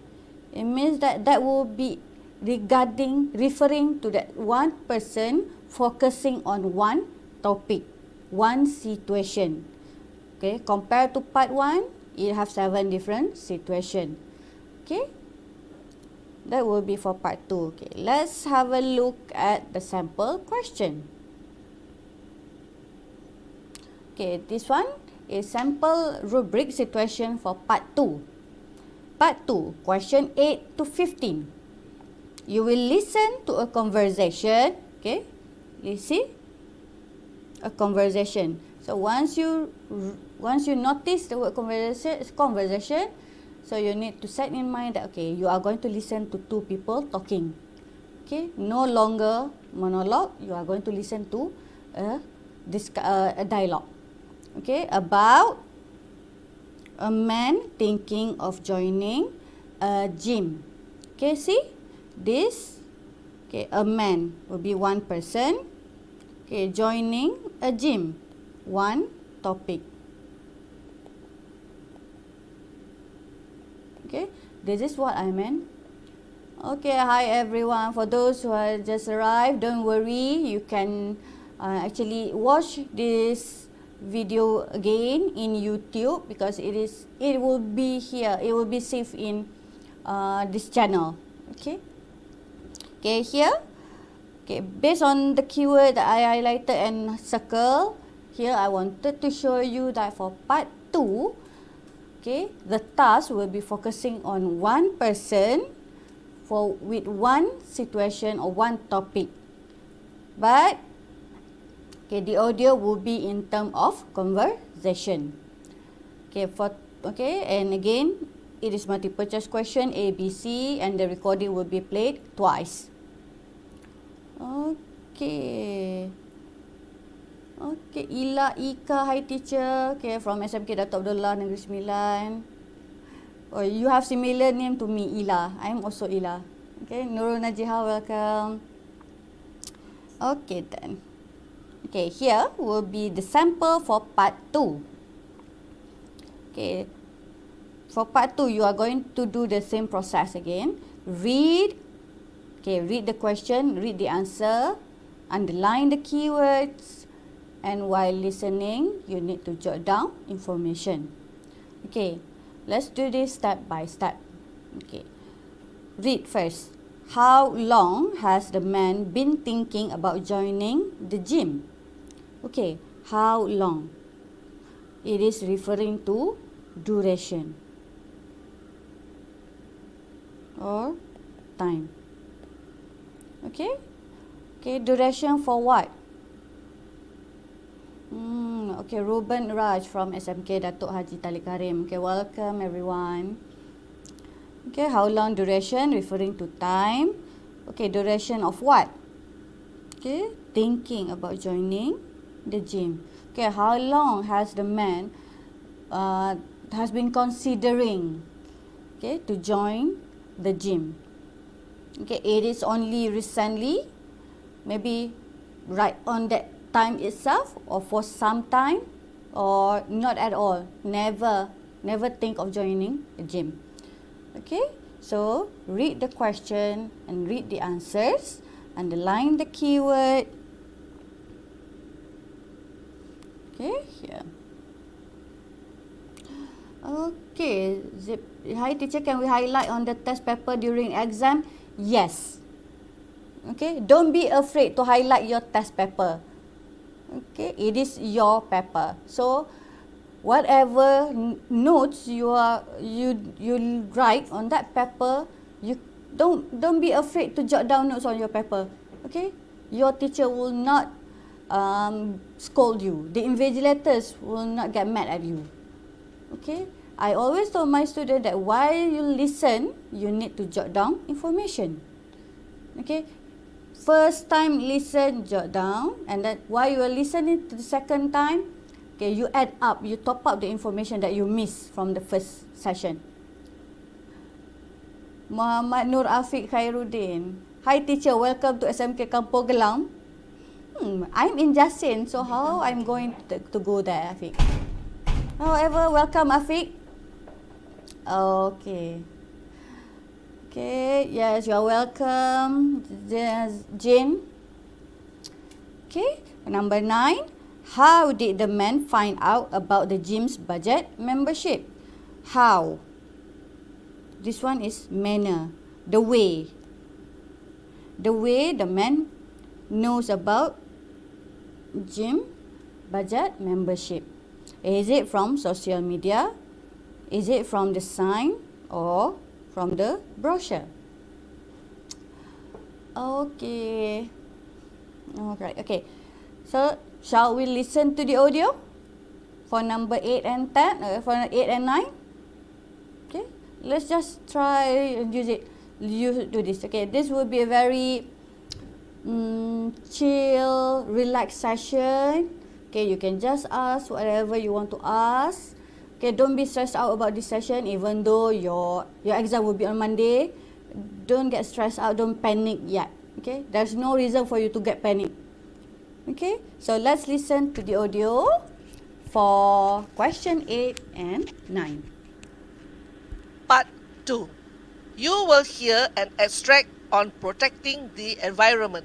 it means that will be referring to that one person focusing on one topic, one situation. Okay, compared to part 1, it have 7 different situation. Okay, that will be for part 2. Okay, let's have a look at the sample question. Okay, this one is sample rubric situation for part 2. Part 2, question 8 to 15. You will listen to a conversation. Okay, you see a conversation. So once you notice the word conversation, so you need to set in mind that, okay, you are going to listen to 2 people talking. Okay, no longer monologue, you are going to listen to a dialogue. Okay, about a man thinking of joining a gym. Okay, see this. Okay, a man will be one person. Okay, joining a gym, one topic. Okay, this is what I meant. Okay, hi everyone. For those who have just arrived, don't worry. You can actually watch this video again in YouTube because it will be here. It will be saved in this channel. Okay. Okay, here. Okay, based on the keyword that I highlighted and circle here, I wanted to show you that for part 2, okay, the task will be focusing on one person with one situation or one topic. But okay, the audio will be in term of conversation. Okay, and again, it is multiple choice question A, B, C, and the recording will be played twice. Okay. Okay, Ika, hi teacher. Okay, from SMK Datuk Abdullah Negeri Sembilan. Oh, you have similar name to me, Ila. I am also Ila. Okay, Nurul Najiha, welcome. Okay then. Okay, here will be the sample for part 2. Okay, for part 2, you are going to do the same process again. Read the question, read the answer, underline the keywords, and while listening, you need to jot down information. Okay, let's do this step by step. Okay, read first. How long has the man been thinking about joining the gym? Okay, how long? It is referring to duration or time. Okay, okay, duration for what? Okay, Ruben Raj from SMK Datuk Haji Talib Karim. Okay, welcome everyone. Okay, how long duration? Referring to time. Okay, duration of what? Okay, thinking about joining the gym. Okay, how long has the man has been considering, okay, to join the gym? Okay, it is only recently, maybe right on that time itself, or for some time, or not at all, never think of joining a gym. Okay, So, read the question and read the answers. Underline the keyword. Okay, here. Okay, hi teacher, can we highlight on the test paper during exam? Yes. Okay, don't be afraid to highlight your test paper. Okay, it is your paper. So, whatever notes you write on that paper, you don't be afraid to jot down notes on your paper. Okay, your teacher will not scold you. The invigilators will not get mad at you. Okay, I always told my student that while you listen, you need to jot down information. Okay, first time listen, jot down, and then while you are listening to the second time, okay, you add up, you top up the information that you missed from the first session. Muhammad Nur Afiq Khairuddin. Hi teacher, welcome to SMK Kampung Gelam. I'm in Jasin, so how I'm going to go there, Afiq? However, welcome Afiq. Okay. Okay, yes, you are welcome, Jane. Okay, number 9. How did the man find out about the gym's budget membership? How? This one is manner, the way. The way the man knows about gym budget membership. Is it from social media? Is it from the sign or from the brochure? Okay. Alright, okay. So, shall we listen to the audio for number 8 and 10, for 8 and 9? Okay, let's just try and use it. You do this. Okay, this will be a very chill, relaxed session. Okay, you can just ask whatever you want to ask. Okay, don't be stressed out about this session even though your exam will be on Monday. Don't get stressed out, don't panic yet. Okay, there's no reason for you to get panic. Okay, so let's listen to the audio for question 8 and 9. Part 2. You will hear an extract on protecting the environment.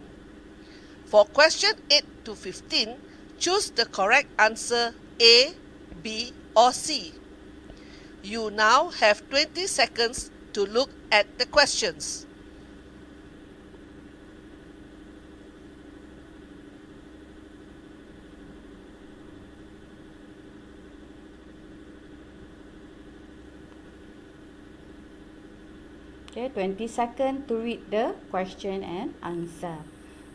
For question 8 to 15, choose the correct answer A, B, or C. You now have 20 seconds to look at the questions. Okay, 20 seconds to read the question and answer.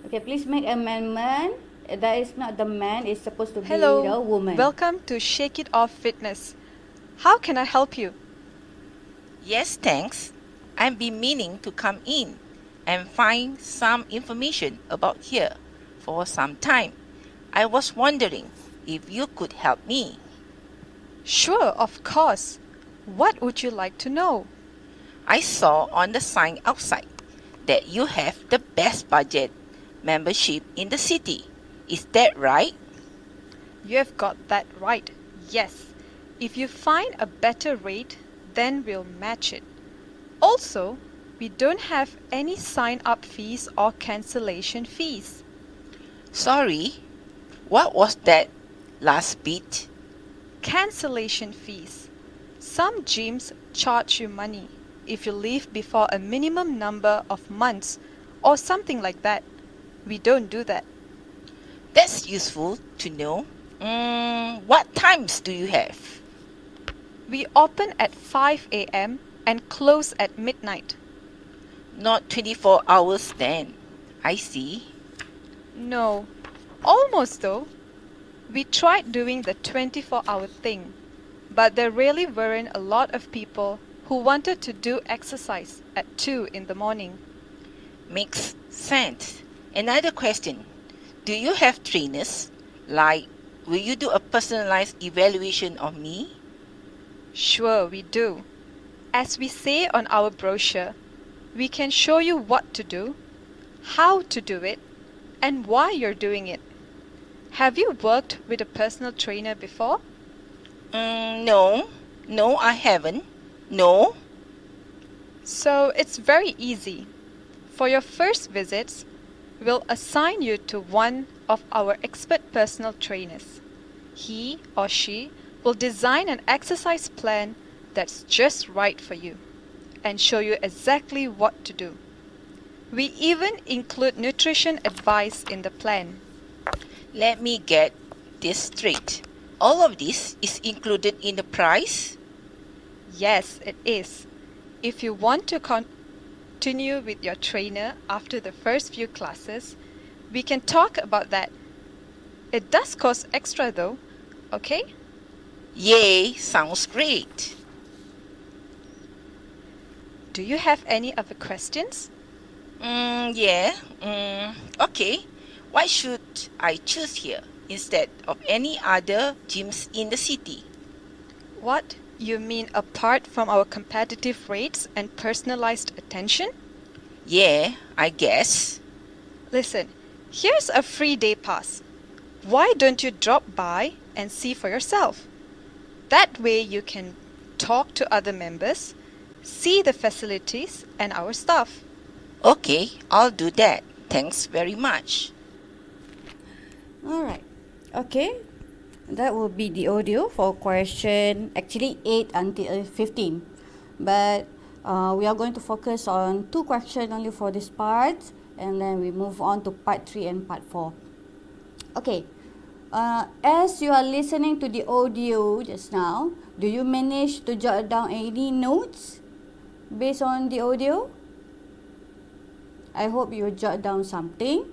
Okay, please make amendment. That is not the man, it's supposed to be the woman. Welcome to Shake It Off Fitness. How can I help you? Yes, thanks. I've been meaning to come in and find some information about here for some time. I was wondering if you could help me. Sure, of course. What would you like to know? I saw on the sign outside that you have the best budget membership in the city. Is that right? You have got that right, yes. If you find a better rate, then we'll match it. Also, we don't have any sign-up fees or cancellation fees. Sorry, what was that last bit? Cancellation fees. Some gyms charge you money if you leave before a minimum number of months or something like that. We don't do that. That's useful to know. What times do you have? We open at 5 a.m. and close at midnight. Not 24 hours then. I see. No, almost though. We tried doing the 24-hour thing, but there really weren't a lot of people who wanted to do exercise at 2 in the morning. Makes sense. Another question. Do you have trainers? Like, will you do a personalized evaluation of me? Sure, we do. As we say on our brochure, we can show you what to do, how to do it, and why you're doing it. Have you worked with a personal trainer before? No, I haven't. No. So it's very easy. For your first visits, we'll assign you to one of our expert personal trainers. He or she will design an exercise plan that's just right for you and show you exactly what to do. We even include nutrition advice in the plan. Let me get this straight. All of this is included in the price? Yes, it is. If you want to continue with your trainer after the first few classes, we can talk about that. It does cost extra though, okay? Yay, sounds great. Do you have any other questions? Yeah. Okay. Why should I choose here instead of any other gyms in the city? What? You mean apart from our competitive rates and personalized attention? Yeah, I guess. Listen, here's a free day pass. Why don't you drop by and see for yourself? That way you can talk to other members, see the facilities and our staff. Okay, I'll do that. Thanks very much. Alright. Okay. That will be the audio for question actually 8 until 15. But we are going to focus on 2 questions only for this part, and then we move on to part 3 and part 4. Okay. As you are listening to the audio just now, do you manage to jot down any notes based on the audio? I hope you jot down something.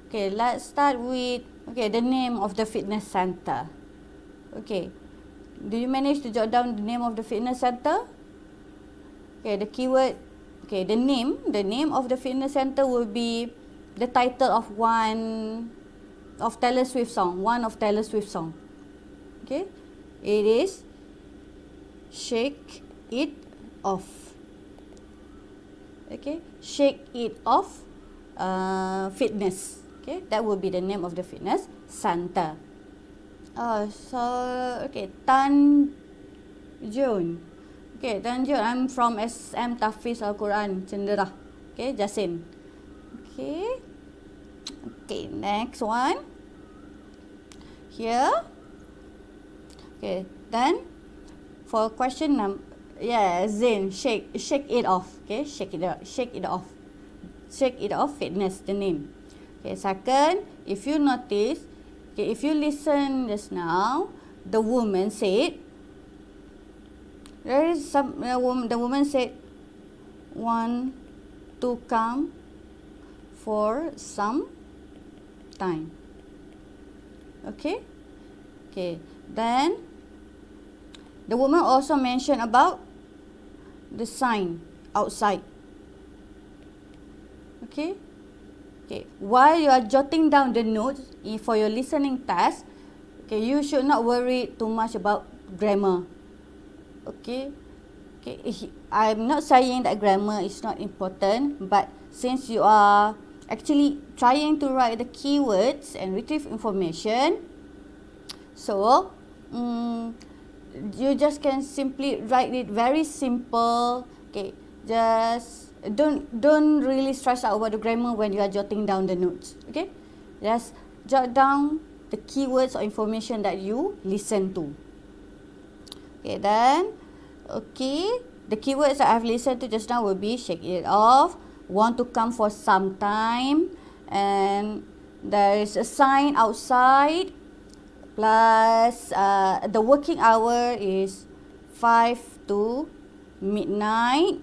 Okay, let's start with the name of the fitness center. Okay, do you manage to jot down the name of the fitness center? Okay, the keyword, the name of the fitness center will be the title of one of Taylor Swift song. Okay, it is Shake It Off. Okay, Shake It Off Fitness. Okay, that will be the name of the fitness center. Tan Jun. Okay, Tan Jun, I'm from SM Tahfiz Al-Quran Cenderah. Okay, Jasin. Okay, next one. Here. Okay, then for question Zain, shake it off. Okay, shake it off. Shake it off fitness, the name. Okay, second, if you notice, if you listen just now, the woman said, the woman said, want to come for some time. Okay, then the woman also mentioned about the sign outside. Okay, while you are jotting down the notes for your listening test, you should not worry too much about grammar. Okay, I'm not saying that grammar is not important, but since you are actually trying to write the keywords and retrieve information, so you just can simply write it very simple. Okay, just don't really stress out about the grammar when you are jotting down the notes. Okay, just jot down the keywords or information that you listen to. Okay, then the keywords that I've listened to just now will be shake it off, want to come for some time, and there is a sign outside, plus the working hour is 5 to midnight.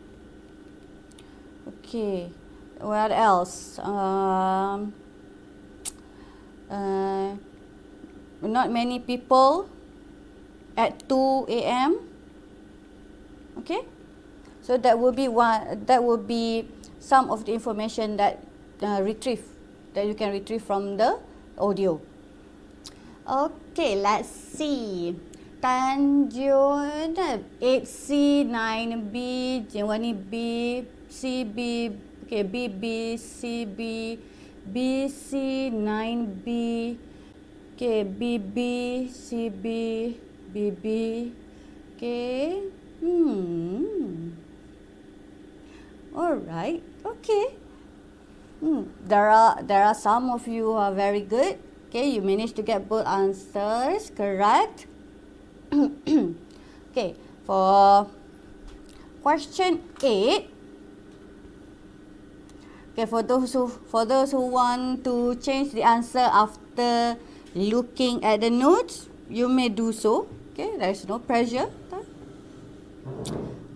Okay, what else? Not many people at 2 a.m. Okay, so that will be some of the information that you can retrieve from the audio. Okay, let's see. Tanjung 8C, 9B, Jawani B, CB, okay, BB, CB, BC, 9B, okay, BB, CB, BB, okay. All right. Okay. There are some of you who are very good. Okay, you managed to get both answers correct. Okay, for question 8. Okay, for those who want to change the answer after looking at the notes, you may do so. Okay, there is no pressure.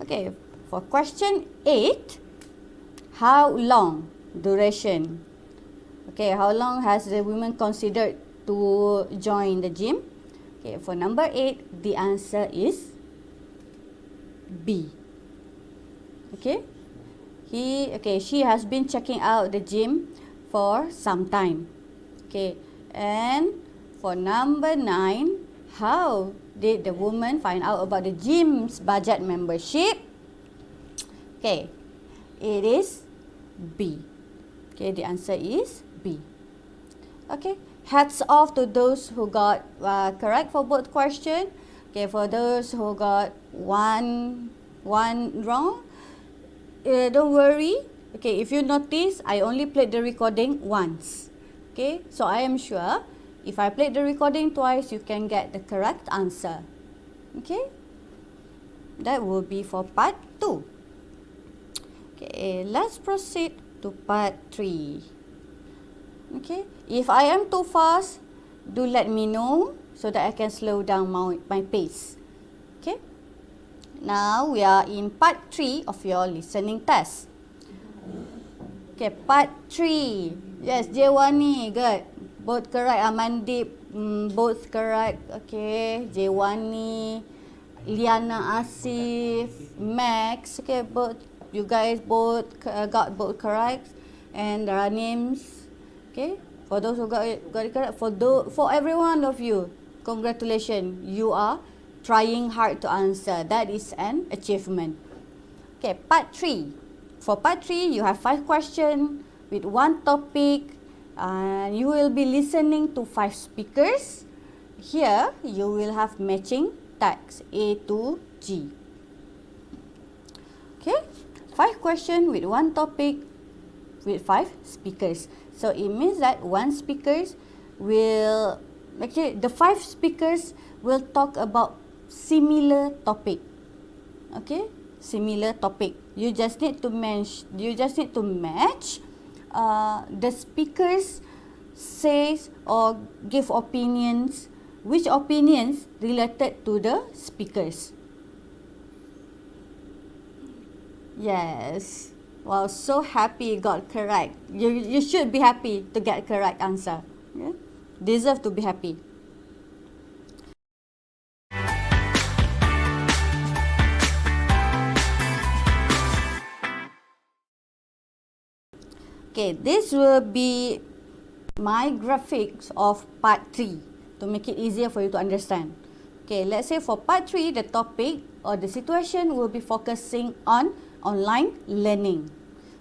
Okay, for question 8, how long duration? Okay, how long has the woman considered to join the gym? Okay, for number 8, the answer is B. Okay, she has been checking out the gym for some time. Okay, and for number 9, how did the woman find out about the gym's budget membership? Okay, it is B. Okay, the answer is B. Okay, hats off to those who got correct for both questions. Okay, for those who got one wrong, don't worry. Okay, if you notice, I only played the recording once. Okay, so I am sure if I played the recording twice, you can get the correct answer. Okay, that will be for part 2. Okay, let's proceed to part 3. Okay, if I am too fast, do let me know so that I can slow down my pace. Okay, now we are in part 3 of your listening test. Okay, part 3. Yes, Jewani, good. Both correct. Amandip, both correct. Okay, Jewani, Liana Asif, Max. Okay, both you guys both got both correct, and there are names. Okay, for those who got it correct, for every one of you, congratulations. You are trying hard to answer. That is an achievement. Okay, part 3. For part 3, you have 5 questions with 1 topic, and you will be listening to 5 speakers. Here, you will have matching text A to G. Okay, 5 questions with 1 topic with 5 speakers. So it means that one speakers will, actually the 5 speakers will talk about similar topic. Okay, similar topic. You just need to match the speakers says or give opinions, which opinions related to the speakers. Yes. Wow, so happy you got correct. You should be happy to get correct answer. Yeah? Deserve to be happy. Okay, this will be my graphics of part 3 to make it easier for you to understand. Okay, let's say for part 3, the topic or the situation will be focusing on online learning.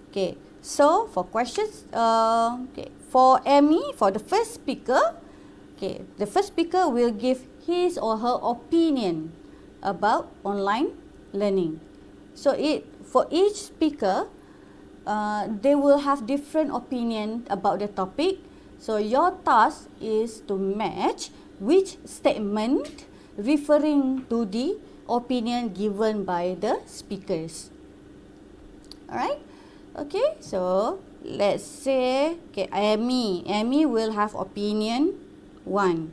Okay, so for questions, for Amy, for the first speaker, okay, the first speaker will give his or her opinion about online learning. So for each speaker, they will have different opinion about the topic. So your task is to match which statement referring to the opinion given by the speakers. Alright, okay, so let's say, okay, Amy will have opinion 1.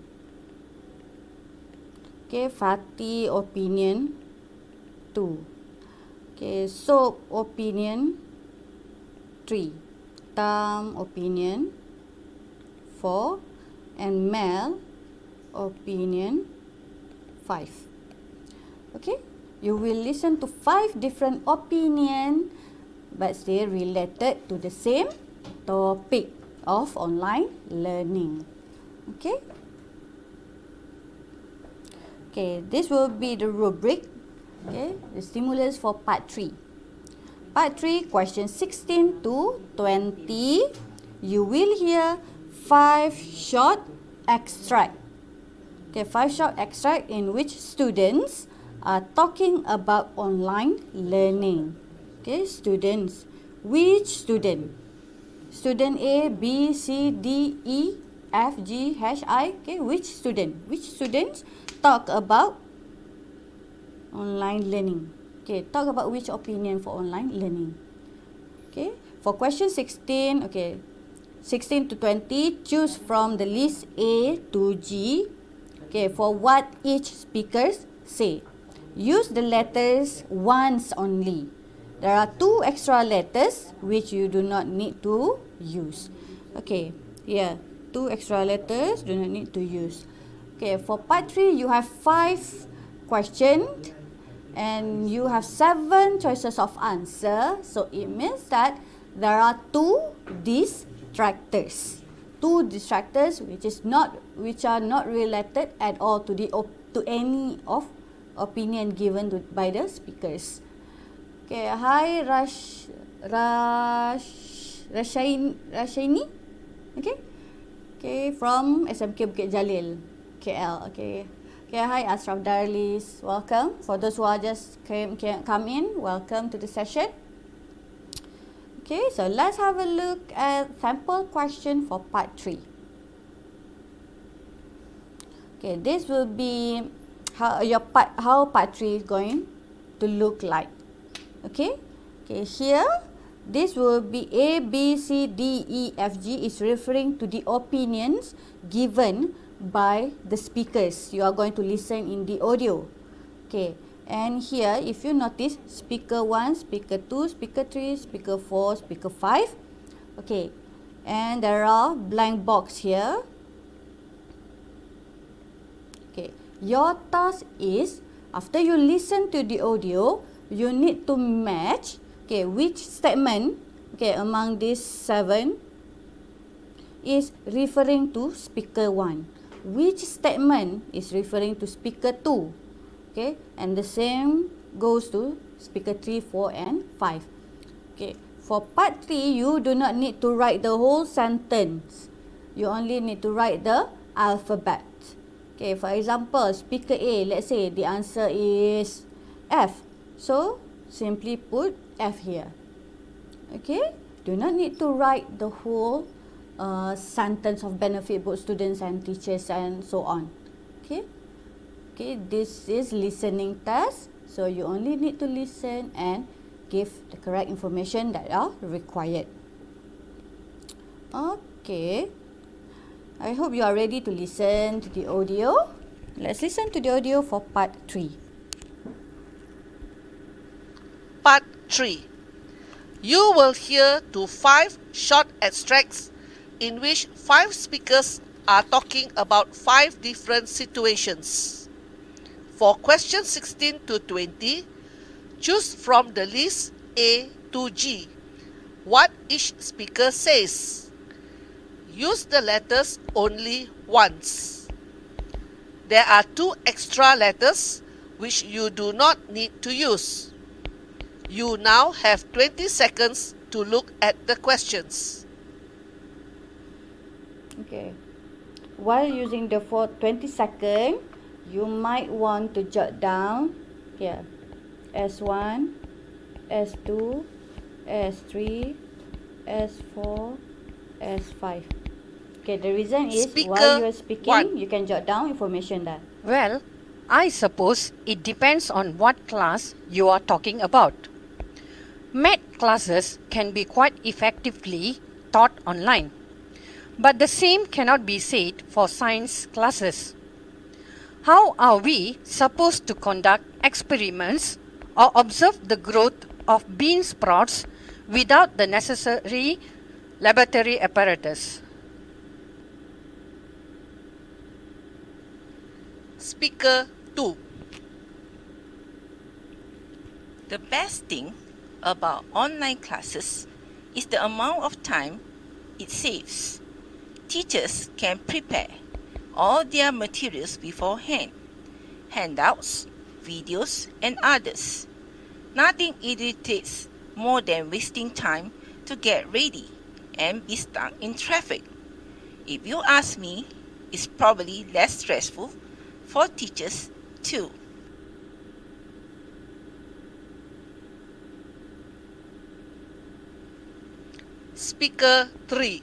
Okay, Fatih opinion 2. Okay, Soap opinion 3. Tam opinion 4. And Mel opinion 5. Okay, you will listen to 5 different opinions, but still related to the same topic of online learning. Okay. Okay, this will be the rubric. Okay, the stimulus for part 3. Part 3, question 16 to 20. You will hear 5 short extract. Okay, 5 short extract in which students are talking about online learning. Okay, students. which student? Student A, B, C, D, E, F, G, H, I. Okay, which student? Which students talk about online learning? Okay, talk about which opinion for online learning. Okay, for question 16, okay, 16 to 20, choose from the list A to G. Okay, for what each speakers say. Use the letters once only. There are 2 extra letters which you do not need to use. Okay, here, 2 extra letters do not need to use. Okay, for part 3, you have 5 questions and you have 7 choices of answer. So it means that there are 2 distractors. 2 distractors which are not related at all to any of opinion given by the speakers. Okay, hi Rashaini. Okay, from SMK Bukit Jalil, KL. Okay, hi Ashraf Darlis. Welcome. For those who are just come in, welcome to the session. Okay, so let's have a look at sample question for part 3. Okay, this will be how part 3 is going to look like. Okay, here this will be A, B, C, D, E, F, G is referring to the opinions given by the speakers. You are going to listen in the audio. Okay, and here if you notice, speaker 1, speaker 2, speaker 3, speaker 4, speaker 5. Okay, and there are blank box here. Okay, your task is, after you listen to the audio, you need to match, okay, which statement, okay, among these 7 is referring to speaker 1. Which statement is referring to speaker 2? Okay, and the same goes to speaker 3, 4 and 5. Okay, for part 3, you do not need to write the whole sentence. You only need to write the alphabet. Okay, for example, speaker A, let's say the answer is F. So, simply put F here. Okay, do not need to write the whole sentence of benefit both students and teachers and so on. Okay, this is listening test. So, you only need to listen and give the correct information that are required. Okay, I hope you are ready to listen to the audio. Let's listen to the audio for part 3. Part 3. You will hear 5 short extracts in which 5 speakers are talking about 5 different situations. For questions 16 to 20, choose from the list A to G what each speaker says. Use the letters only once. There are 2 extra letters which you do not need to use. You now have 20 seconds to look at the questions. Okay, while using the 20 seconds, you might want to jot down here S1, S2, S3, S4, S5. Okay, the reason is while you are speaking, you can jot down information there. Well, I suppose it depends on what class you are talking about. Math classes can be quite effectively taught online, but the same cannot be said for science classes. How are we supposed to conduct experiments or observe the growth of bean sprouts without the necessary laboratory apparatus? Speaker 2. The best thing about online classes is the amount of time it saves. Teachers can prepare all their materials beforehand, handouts, videos, and others. Nothing irritates more than wasting time to get ready and be stuck in traffic. If you ask me, it's probably less stressful for teachers too. Speaker 3.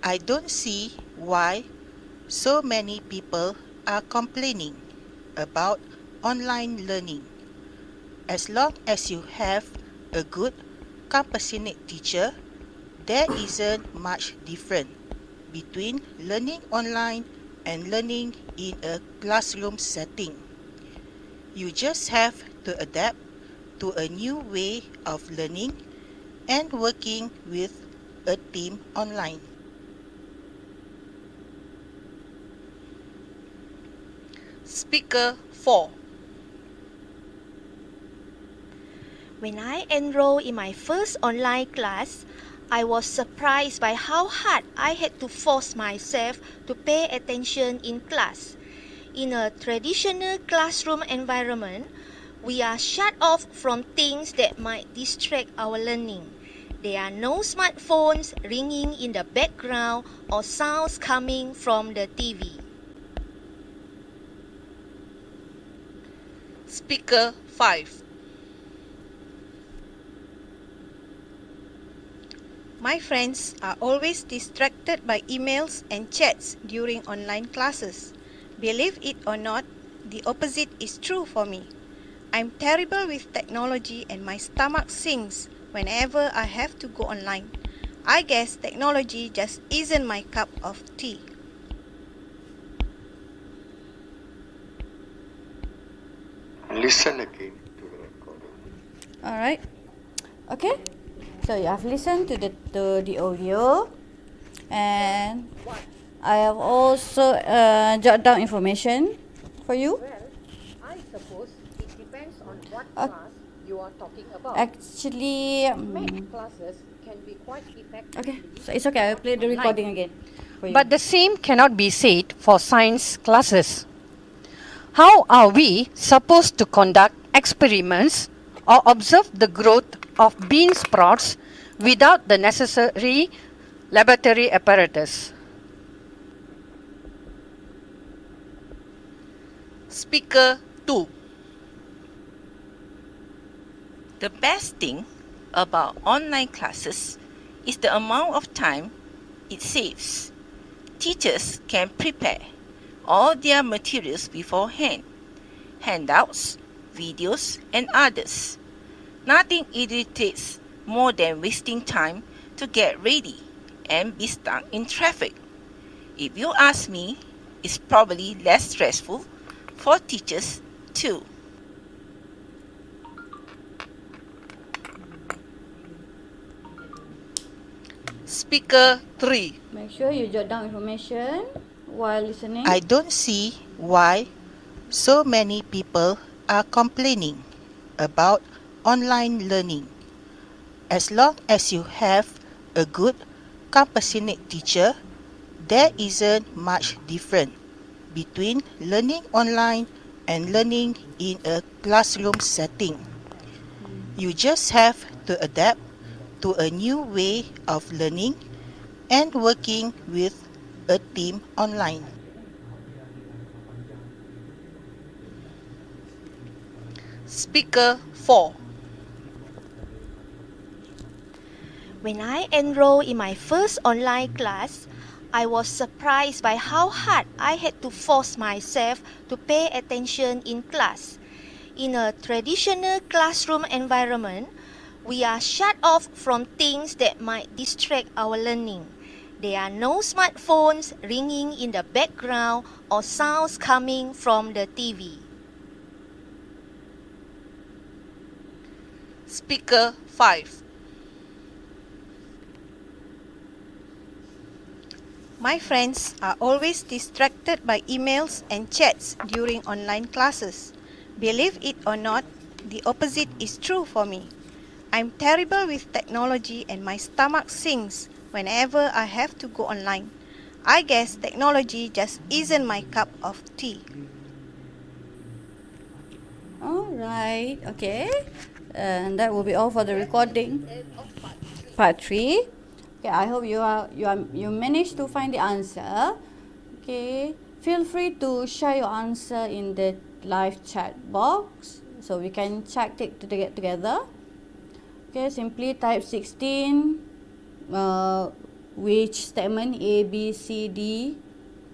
I don't see why so many people are complaining about online learning. As long as you have a good, compassionate teacher, there isn't much different between learning online and learning in a classroom setting. You just have to adapt to a new way of learning and working with a team online. Speaker 4. When I enrolled in my first online class, I was surprised by how hard I had to force myself to pay attention in class. In a traditional classroom environment, we are shut off from things that might distract our learning. There are no smartphones ringing in the background or sounds coming from the TV. Speaker 5. My friends are always distracted by emails and chats during online classes. Believe it or not, the opposite is true for me. I'm terrible with technology and my stomach sinks whenever I have to go online. I guess technology just isn't my cup of tea. Listen again to the recording. Alright. Okay. So you have listened to the audio, and I have also jot down information for you. I suppose it depends on what class you are talking about. Actually, Math classes can be quite effective. okay. So it's okay. I'll play the recording again for you. But the same cannot be said for science classes. How are we supposed to conduct experiments or observe the growth of bean sprouts without the necessary laboratory apparatus? Speaker 2. The best thing about online classes is the amount of time it saves. Teachers can prepare all their materials beforehand, handouts, videos, and others. Nothing irritates more than wasting time to get ready and be stuck in traffic. If you ask me, it's probably less stressful for teachers too. Speaker 3. Make sure you jot down information while listening. I don't see why so many people are complaining about online learning. As long as you have a good, compassionate teacher, there isn't much different between learning online and learning in a classroom setting. You just have to adapt to a new way of learning and working with a team online. Speaker 4. When I enrolled in my first online class, I was surprised by how hard I had to force myself to pay attention in class. In a traditional classroom environment, we are shut off from things that might distract our learning. There are no smartphones ringing in the background or sounds coming from the TV. Speaker 5. My friends are always distracted by emails and chats during online classes. Believe it or not, the opposite is true for me. I'm terrible with technology and my stomach sinks whenever I have to go online. I guess technology just isn't my cup of tea. Alright, okay. And that will be all for the recording. Part 3. Okay, I hope you managed to find the answer. Okay, feel free to share your answer in the live chat box so we can check it together. Okay, simply type 16. Which statement A, B, C, D,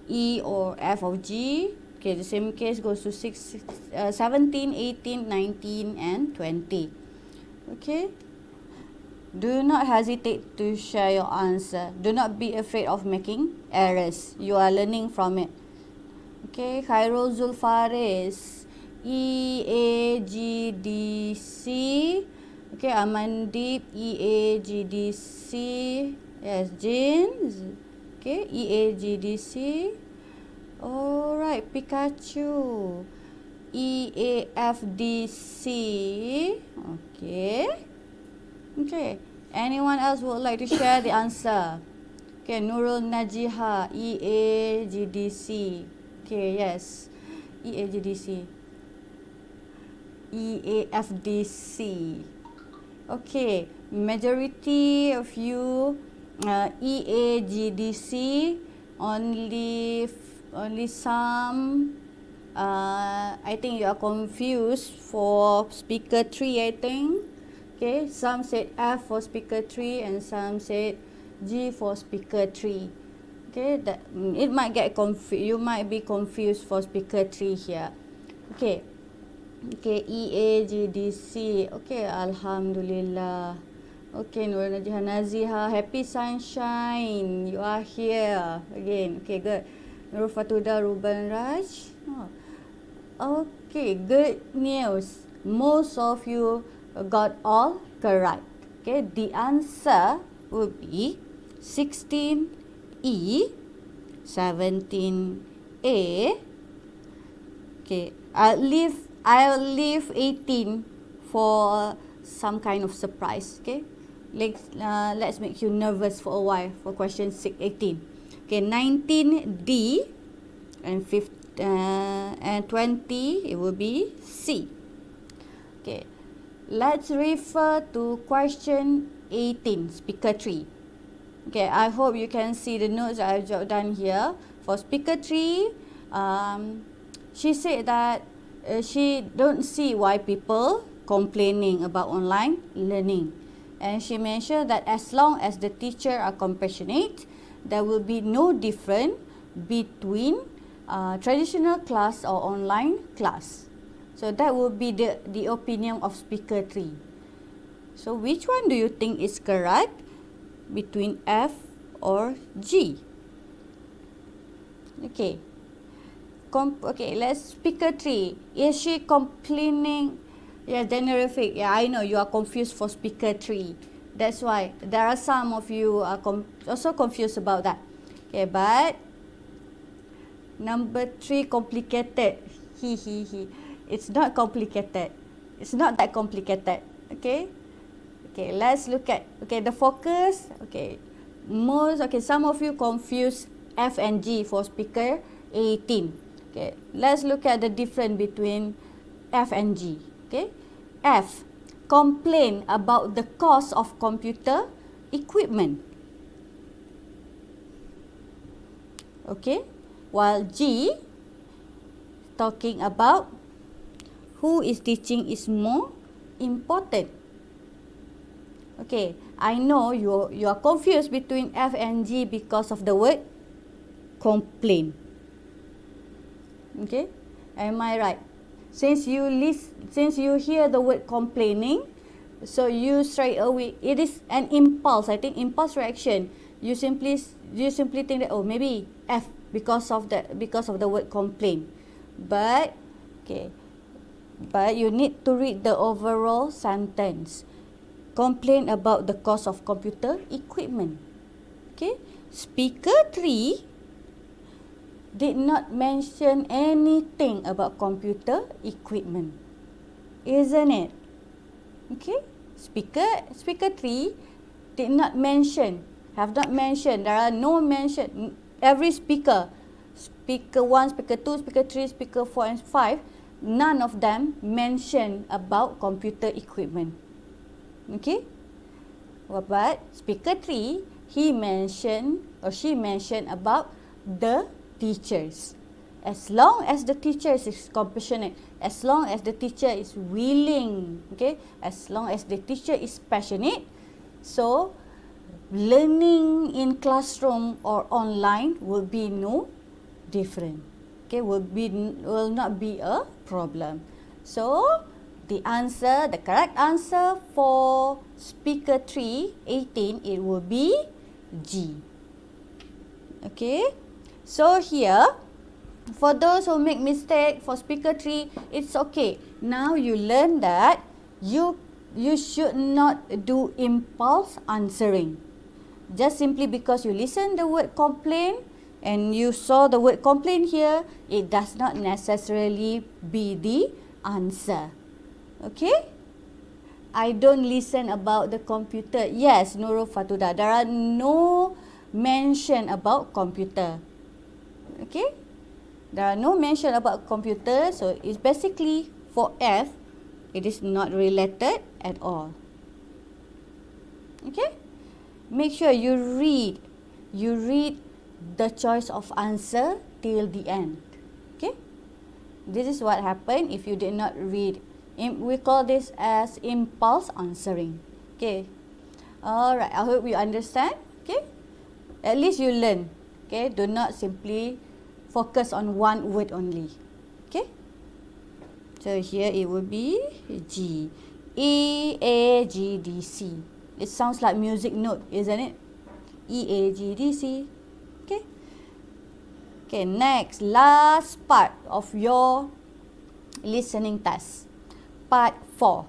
E or F of G. Okay, the same case goes to 17, 18, 19 and 20. Okay. Do not hesitate to share your answer. Do not be afraid of making errors. You are learning from it. Okay, Khairul Zulfaris, E, A, G, D, C. Okay, Amandip, E, A, G, D, C. Yes, Jane. Okay, E, A, G, D, C. Alright, Pikachu. E, A, F, D, C. Okay. Okay. Anyone else would like to share the answer? Okay, Nurul Najiha, E, A, G, D, C. Okay, yes. E, A, G, D, C. E, A, F, D, C. Okay, majority of you E, A, G, D, C. Only some. I think you are confused for speaker 3, I think. Okay, some said F for speaker 3 and some said G for speaker 3. Okay, that it might get confused. You might be confused for speaker 3 here. Okay. Okay, E, A, G, D, C. Okay, Alhamdulillah. Okay, Nur Najiha Naziha, happy sunshine. You are here again. Okay, good. Nur Fatuda Ruben Raj. Oh. Okay, good news. Most of you got all correct. Okay, the answer would be 16E, 17A. Okay, I'll leave 18 for some kind of surprise. Okay, let's make you nervous for a while for question 18. Okay, 19D and 20 it will be C. Okay, let's refer to question 18, speaker 3. Okay, I hope you can see the notes I've jotted down here. For speaker 3, she said that she don't see why people complaining about online learning. And she mentioned that as long as the teacher are compassionate, there will be no difference between traditional class or online class. So that would be the opinion of speaker 3. So which one do you think is correct between F or G? Okay. Okay, let's speaker 3. Is she complaining? Yeah, Denerific. Yeah, I know you are confused for speaker 3. That's why there are some of you are also confused about that. Okay, but number 3 complicated. It's not complicated. It's not that complicated. Okay. Okay, let's look at the focus. Okay, some of you confuse F and G for speaker 18. Okay, let's look at the difference between F and G. Okay, F, complain about the cost of computer equipment. Okay, while G talking about who is teaching is more important. Okay, I know you are confused between F and G because of the word complain. Okay, am I right? Since you hear the word complaining, so you straight away, it is an impulse. I think impulse reaction. You simply think that, oh, maybe F because of the word complain. But you need to read the overall sentence. Complain about the cost of computer equipment. Okay, speaker 3 did not mention anything about computer equipment, isn't it? Okay, speaker 3 did not mention, there are no mention. Every speaker 1, speaker 2, speaker 3, speaker 4 and 5, none of them mention about computer equipment. Okay, but speaker 3, he mentioned or she mentioned about the teachers. as long as the teacher is compassionate, as long as the teacher is willing, okay, as long as the teacher is passionate, so learning in classroom or online will be no different. Okay, will not be a problem. So the correct answer for speaker 3, 18, it will be G. Okay, so here, for those who make mistake for speaker 3, it's okay. Now you learn that you should not do impulse answering. Just simply because you listen the word complain and you saw the word complain here, it does not necessarily be the answer. Okay? I don't listen about the computer. Yes, Nurul Fatuda, there are no mention about computer. Okay? There are no mention about computer, so it's basically for F, it is not related at all. Okay? Make sure you read the choice of answer till the end. Okay? This is what happened if you did not read. We call this as impulse answering. Okay? Alright, I hope you understand. Okay? At least you learn. Okay? Do not simply focus on one word only. Okay? So here it will be G. E, A, G, D, C. It sounds like music note, isn't it? E, A, G, D, C. Okay? Okay, next, last part of your listening test. Part 4.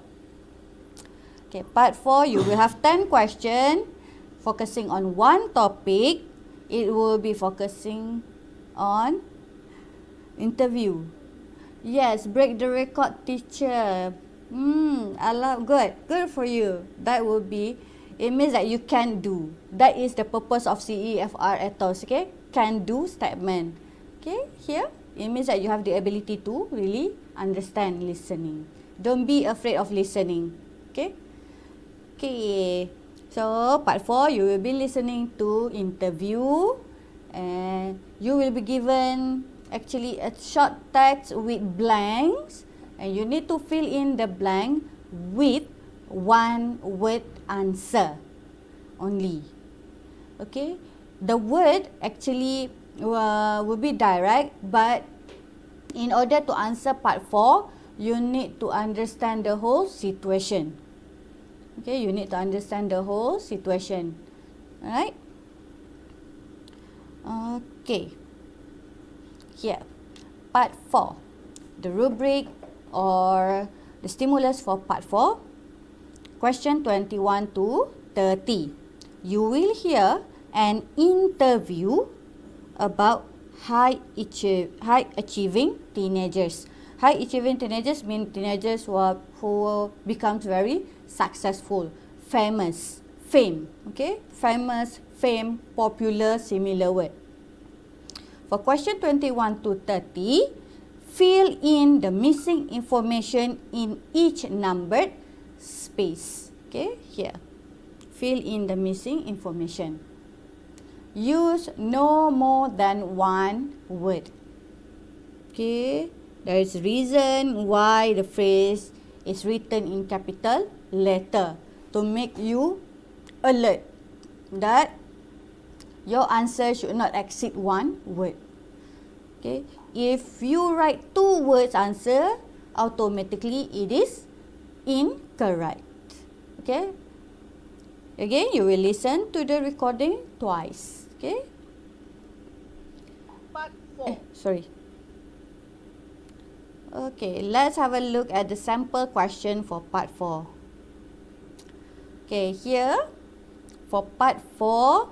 Okay, part 4, you will have 10 questions focusing on one topic. It will be focusing on interview. Yes, break the record, teacher. I love, good for you. That will be, it means that you can do. That is the purpose of CEFR ethos, okay? Can do statement. Okay, here, it means that you have the ability to really understand listening. Don't be afraid of listening, okay? Okay, so part 4, you will be listening to interview and you will be given actually a short text with blanks and you need to fill in the blank with one word answer only. Okay, the word actually will be direct, but in order to answer part 4, you need to understand the whole situation. Okay, you need to understand the whole situation. Alright? Okay. Here, part 4, the rubric or the stimulus for part 4, question 21 to 30. You will hear an interview about high achieving teenagers. High achieving teenagers mean teenagers who becomes very successful, famous, fame. Okay, famous, fame, popular, similar word. For question 21 to 30, fill in the missing information in each numbered space. Okay, here. Fill in the missing information. Use no more than one word. Okay, there is reason why the phrase is written in capital letter to make you alert that your answer should not exceed one word. Okay, if you write 2 words answer, automatically it is incorrect. Okay, again you will listen to the recording twice. Okay, Part 4. Sorry. Okay, let's have a look at the sample question for part 4. Okay, here for part 4,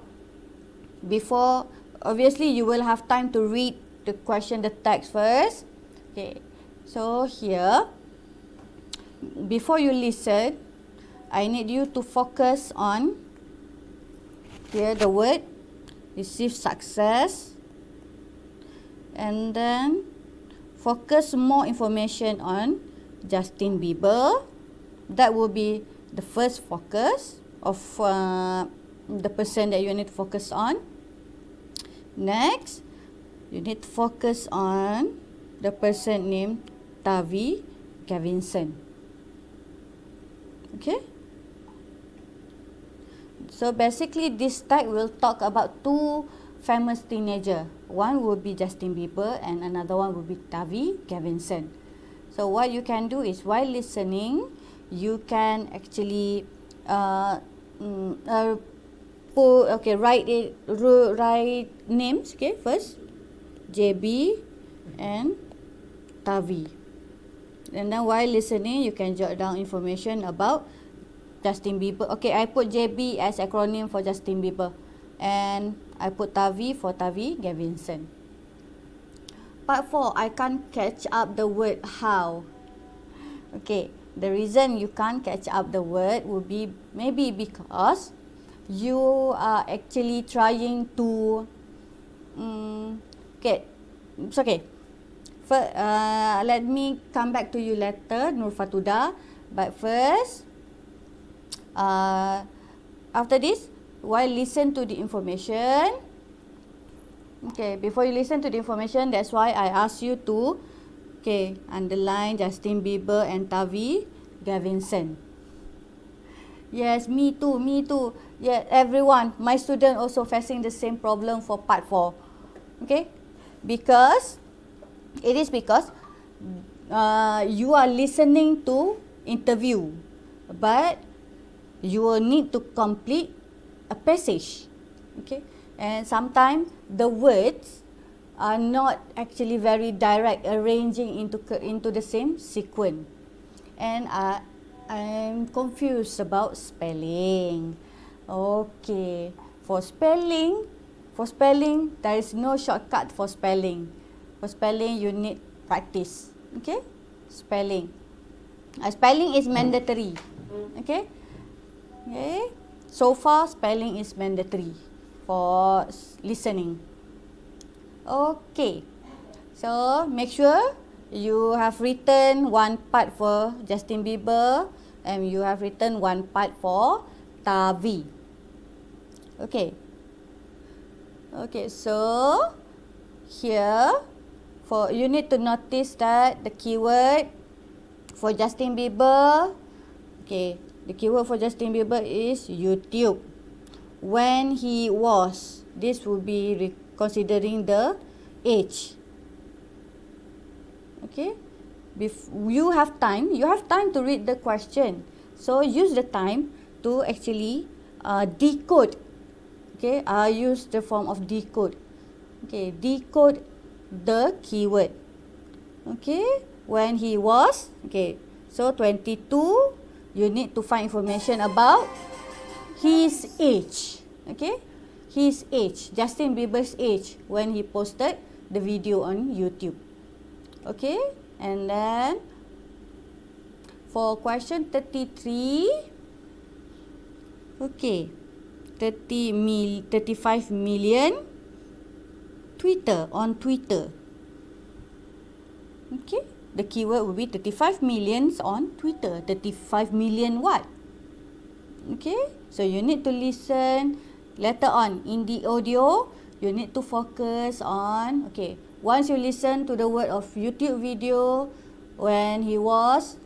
before, obviously you will have time to read the question, the text first. Okay, so here, before you listen, I need you to focus on here the word receive success, and then focus more information on Justin Bieber. That will be the first focus of the person that you need to focus on. Next, You need to focus on the person named Tavi Gavinson. Okay? So basically this tag will talk about two famous teenager. One will be Justin Bieber and another one will be Tavi Gavinson. So what you can do is while listening, you can actually write names. Okay, first JB and Tavi, and then while listening, you can jot down information about Justin Bieber. Okay, I put JB as acronym for Justin Bieber, and I put Tavi for Tavi Gavinson. Part 4, I can't catch up the word how. Okay, the reason you can't catch up the word would be maybe because you are actually trying to it's okay. First, let me come back to you later, Nur Fatuda. But first, after this, while listen to the information, okay, before you listen to the information, that's why I ask you to underline Justin Bieber and Tavi Gavinson. Yes, me too. Yeah, everyone, my student also facing the same problem for part 4. Okay, because you are listening to interview, but you will need to complete a passage. Okay, and sometimes the words are not actually very direct, arranging into the same sequence, and I'm confused about spelling. Okay, for spelling, there is no shortcut for spelling. For spelling, you need practice. Okay, spelling is mandatory. Okay, so far spelling is mandatory for listening. Okay, so make sure you have written one part for Justin Bieber and you have written one part for Tavi. Okay, so here you need to notice that the keyword for Justin Bieber, the keyword for Justin Bieber is YouTube. When he was, this will be considering the age. Okay, you have time to read the question, so use the time to actually decode. Okay, use the form of decode. Okay, decode the keyword. Okay, when he was, so 22, you need to find information about his age. Okay, his age, Justin Bieber's age when he posted the video on YouTube. Okay, and then for question 33, 35 million on Twitter. Okay, the keyword will be 35 millions on Twitter. 35 million what? Okay, so you need to listen later on in the audio. You need to focus on, once you listen to the word of YouTube video when he was,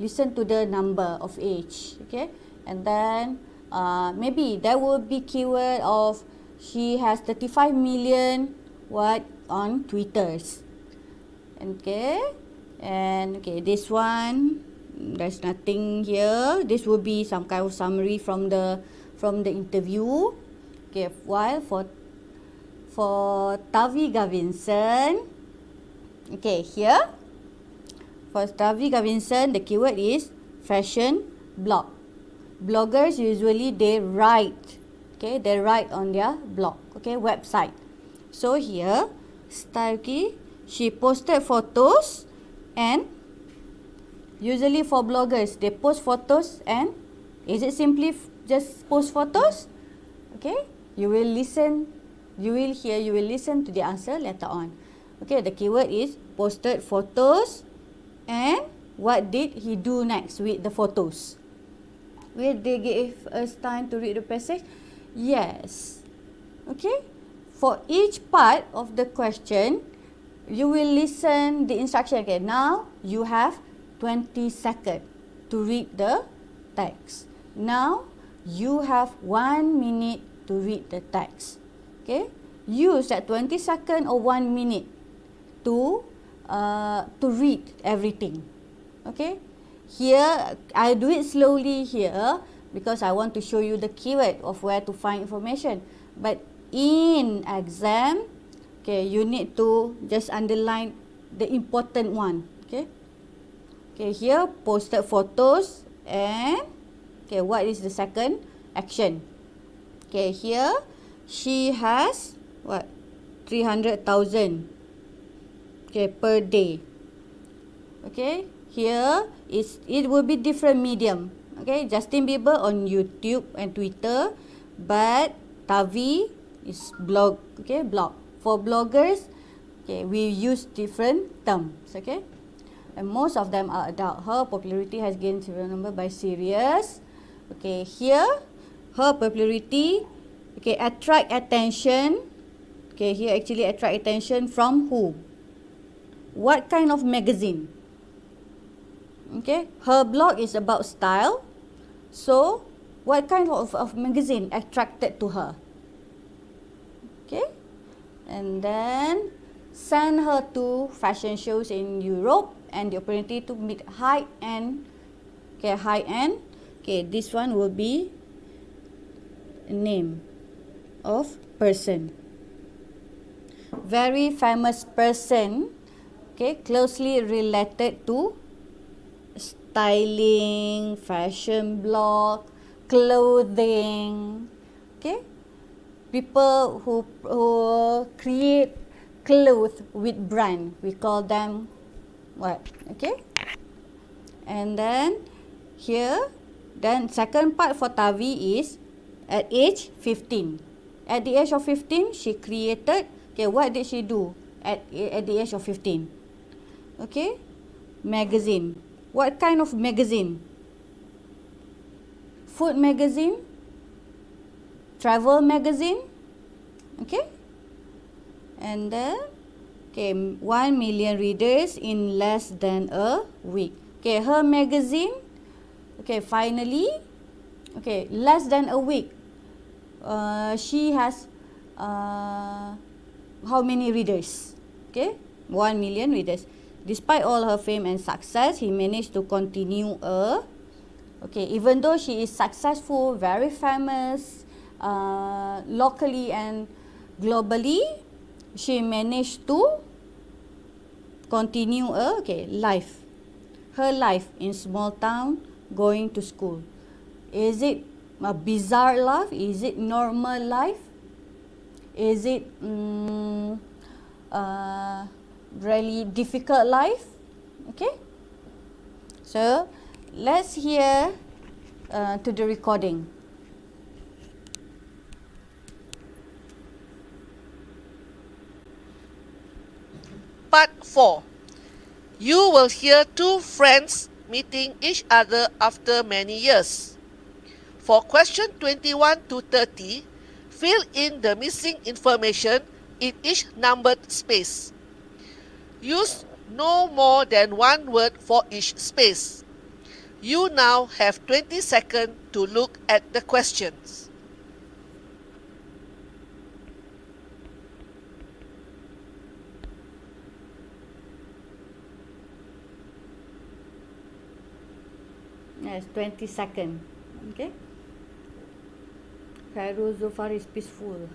listen to the number of age. And then maybe there will be keyword of she has 35 million what on Twitters. And this one, there's nothing here. This will be some kind of summary from the interview. While for Tavi Gavinson, here for Tavi Gavinson, the keyword is fashion blog. Bloggers usually they write, they write on their blog, website. So here, she posted photos, and usually for bloggers they post photos, and is it simply just post photos? You will listen to the answer later on. The keyword is posted photos, and what did he do next with the photos? Will they give us time to read the passage? Yes. for each part of the question, you will listen the instruction. Okay, now you have 20 seconds to read the text. Now you have 1 minute to read the text. Okay, use that 20 seconds or 1 minute to read everything. Okay, here I do it slowly here because I want to show you the keyword of where to find information. But in exam, okay, you need to just underline the important one. Okay, okay, here posted photos and okay, what is the second action? Okay, here she has what 300,000 okay per day. Okay, here it will be different medium. Okay, Justin Bieber on YouTube and Twitter, but Tavi is blog. Okay, blog. For bloggers, okay, we use different terms. Okay, and most of them are adult. Her popularity has gained several number by series. Okay, here her popularity okay attract attention. Okay, here actually attract attention from who? What kind of magazine? Okay, her blog is about style. So, what kind of magazine attracted to her? Okay, and then send her to fashion shows in Europe and the opportunity to meet high-end. Okay, high-end. Okay, this one will be a name of person. Very famous person. Okay, closely related to styling, fashion blog, clothing. Okay, people who create clothes with brand, we call them what? Okay, and then here, then second part for Tavi is at age 15. At the age of 15, she created. Okay, what did she do at the age of 15? Okay, magazine. What kind of magazine? Food magazine? Travel magazine? Okay. And then, okay, 1 million readers in less than a week. Okay, her magazine, okay, finally, okay, less than a week. She has how many readers? Okay, 1 million readers. Despite all her fame and success, he managed to continue okay, even though she is successful, very famous, locally and globally, she managed to continue okay, life. Her life in small town, going to school. Is it a bizarre life? Is it normal life? Is it really difficult life? Okay, so let's hear to the recording. Part 4. You will hear two friends meeting each other after many years. For question 21 to 30, fill in the missing information in each numbered space. Use no more than one word for each space. You now have 20 seconds to look at the questions. Yes, 20 seconds. Okay. Khairul Zufar is peaceful.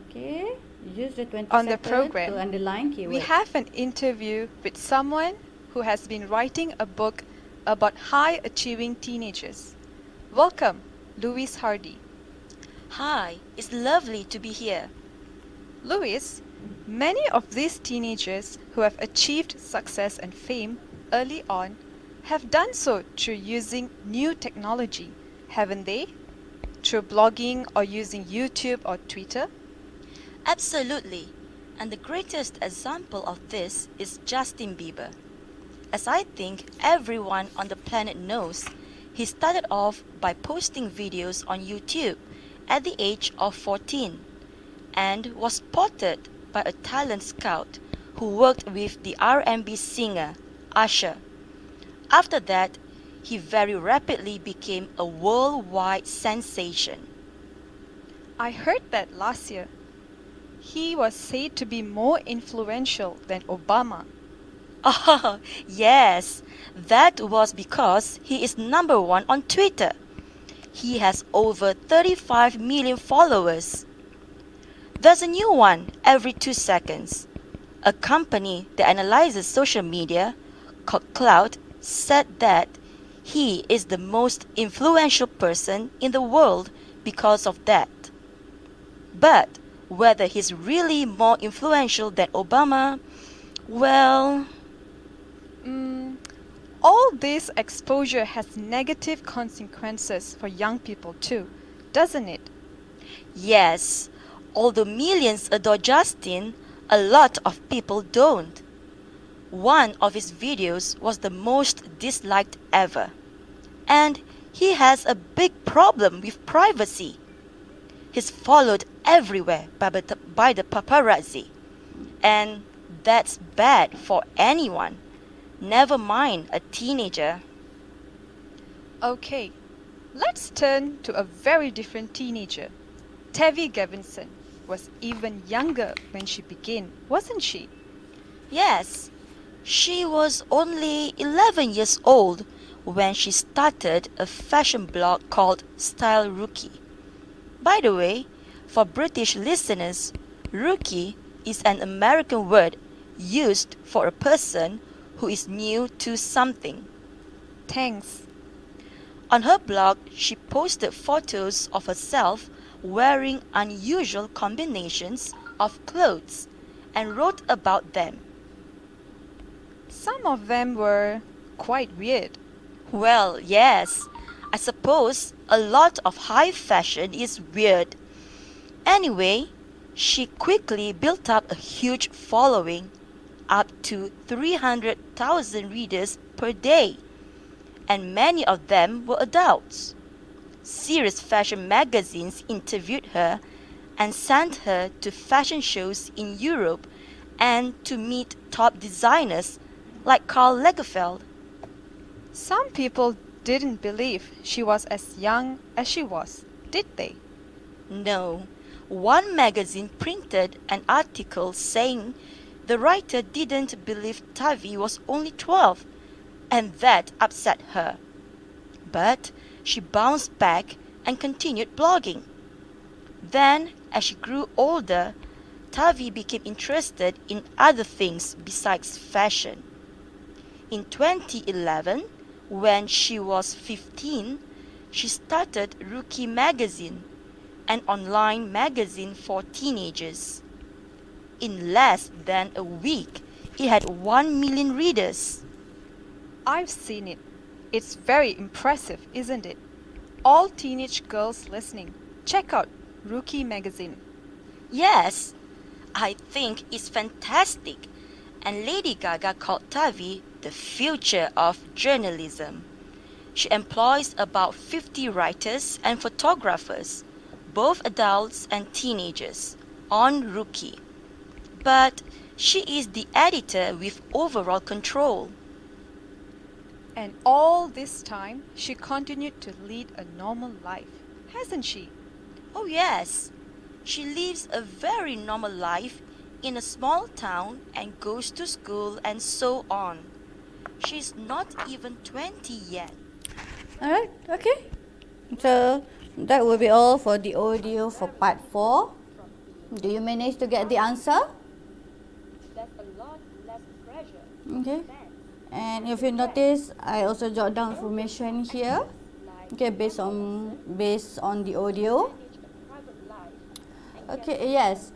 Okay, use the 20 On the seconds program, to underline keywords. we have an interview with someone who has been writing a book about high-achieving teenagers. Welcome, Louise Hardy. Hi, it's lovely to be here. Louise, many of these teenagers who have achieved success and fame early on have done so through using new technology, haven't they? Through blogging or using YouTube or Twitter? Absolutely. And the greatest example of this is Justin Bieber. As I think everyone on the planet knows, He started off by posting videos on YouTube at the age of 14 and was spotted by a talent scout who worked with the R&B singer Akhir. After that, he very rapidly became a worldwide sensation. I heard that last year. He was said to be more influential than Obama. Oh, yes, that was because he is number one on Twitter. He has over 35 million followers. There's a new one every 2 seconds. A company that analyzes social media, called Cloud, said that he is the most influential person in the world because of that. But whether he's really more influential than Obama, well... All this exposure has negative consequences for young people too, doesn't it? Yes, although millions adore Justin, a lot of people don't. One of his videos was the most disliked ever. And he has a big problem with privacy. He's followed everywhere by the paparazzi. And that's bad for anyone. Never mind a teenager. Okay, let's turn to a very different teenager. Tavi Gavinson was even younger when she began, wasn't she? Yes, she was only 11 years old when she started a fashion blog called Style Rookie. By the way, for British listeners, rookie is an American word used for a person who is new to something. Thanks. On her blog, she posted photos of herself wearing unusual combinations of clothes and wrote about them. Some of them were quite weird. Well, yes. I suppose a lot of high fashion is weird. Anyway, she quickly built up a huge following, up to 300,000 readers per day, and many of them were adults. Serious fashion magazines interviewed her and sent her to fashion shows in Europe and to meet top designers like Karl Lagerfeld. Some people didn't believe she was as young as she was, did they? No. One magazine printed an article saying the writer didn't believe Tavi was only 12, and that upset her. But she bounced back and continued blogging. Then, as she grew older, Tavi became interested in other things besides fashion. In 2011, when she was 15, she started Rookie Magazine, an online magazine for teenagers. In less than a week, it had 1 million readers. I've seen it. It's very impressive, isn't it? All teenage girls listening, check out Rookie Magazine. Yes, I think it's fantastic. And Lady Gaga called Tavi the future of journalism. She employs about 50 writers and photographers, both adults and teenagers, on Rookie. But she is the editor with overall control. And all this time, she continued to lead a normal life, hasn't she? Oh yes, she lives a very normal life in a small town and goes to school and so on. She's not even 20 yet. Alright, okay. So that will be all for the audio for part 4. Do you manage to get the answer? There's a lot less pressure. Okay. And if you notice, I also jot down information here. Okay, based on the audio. Okay, yes.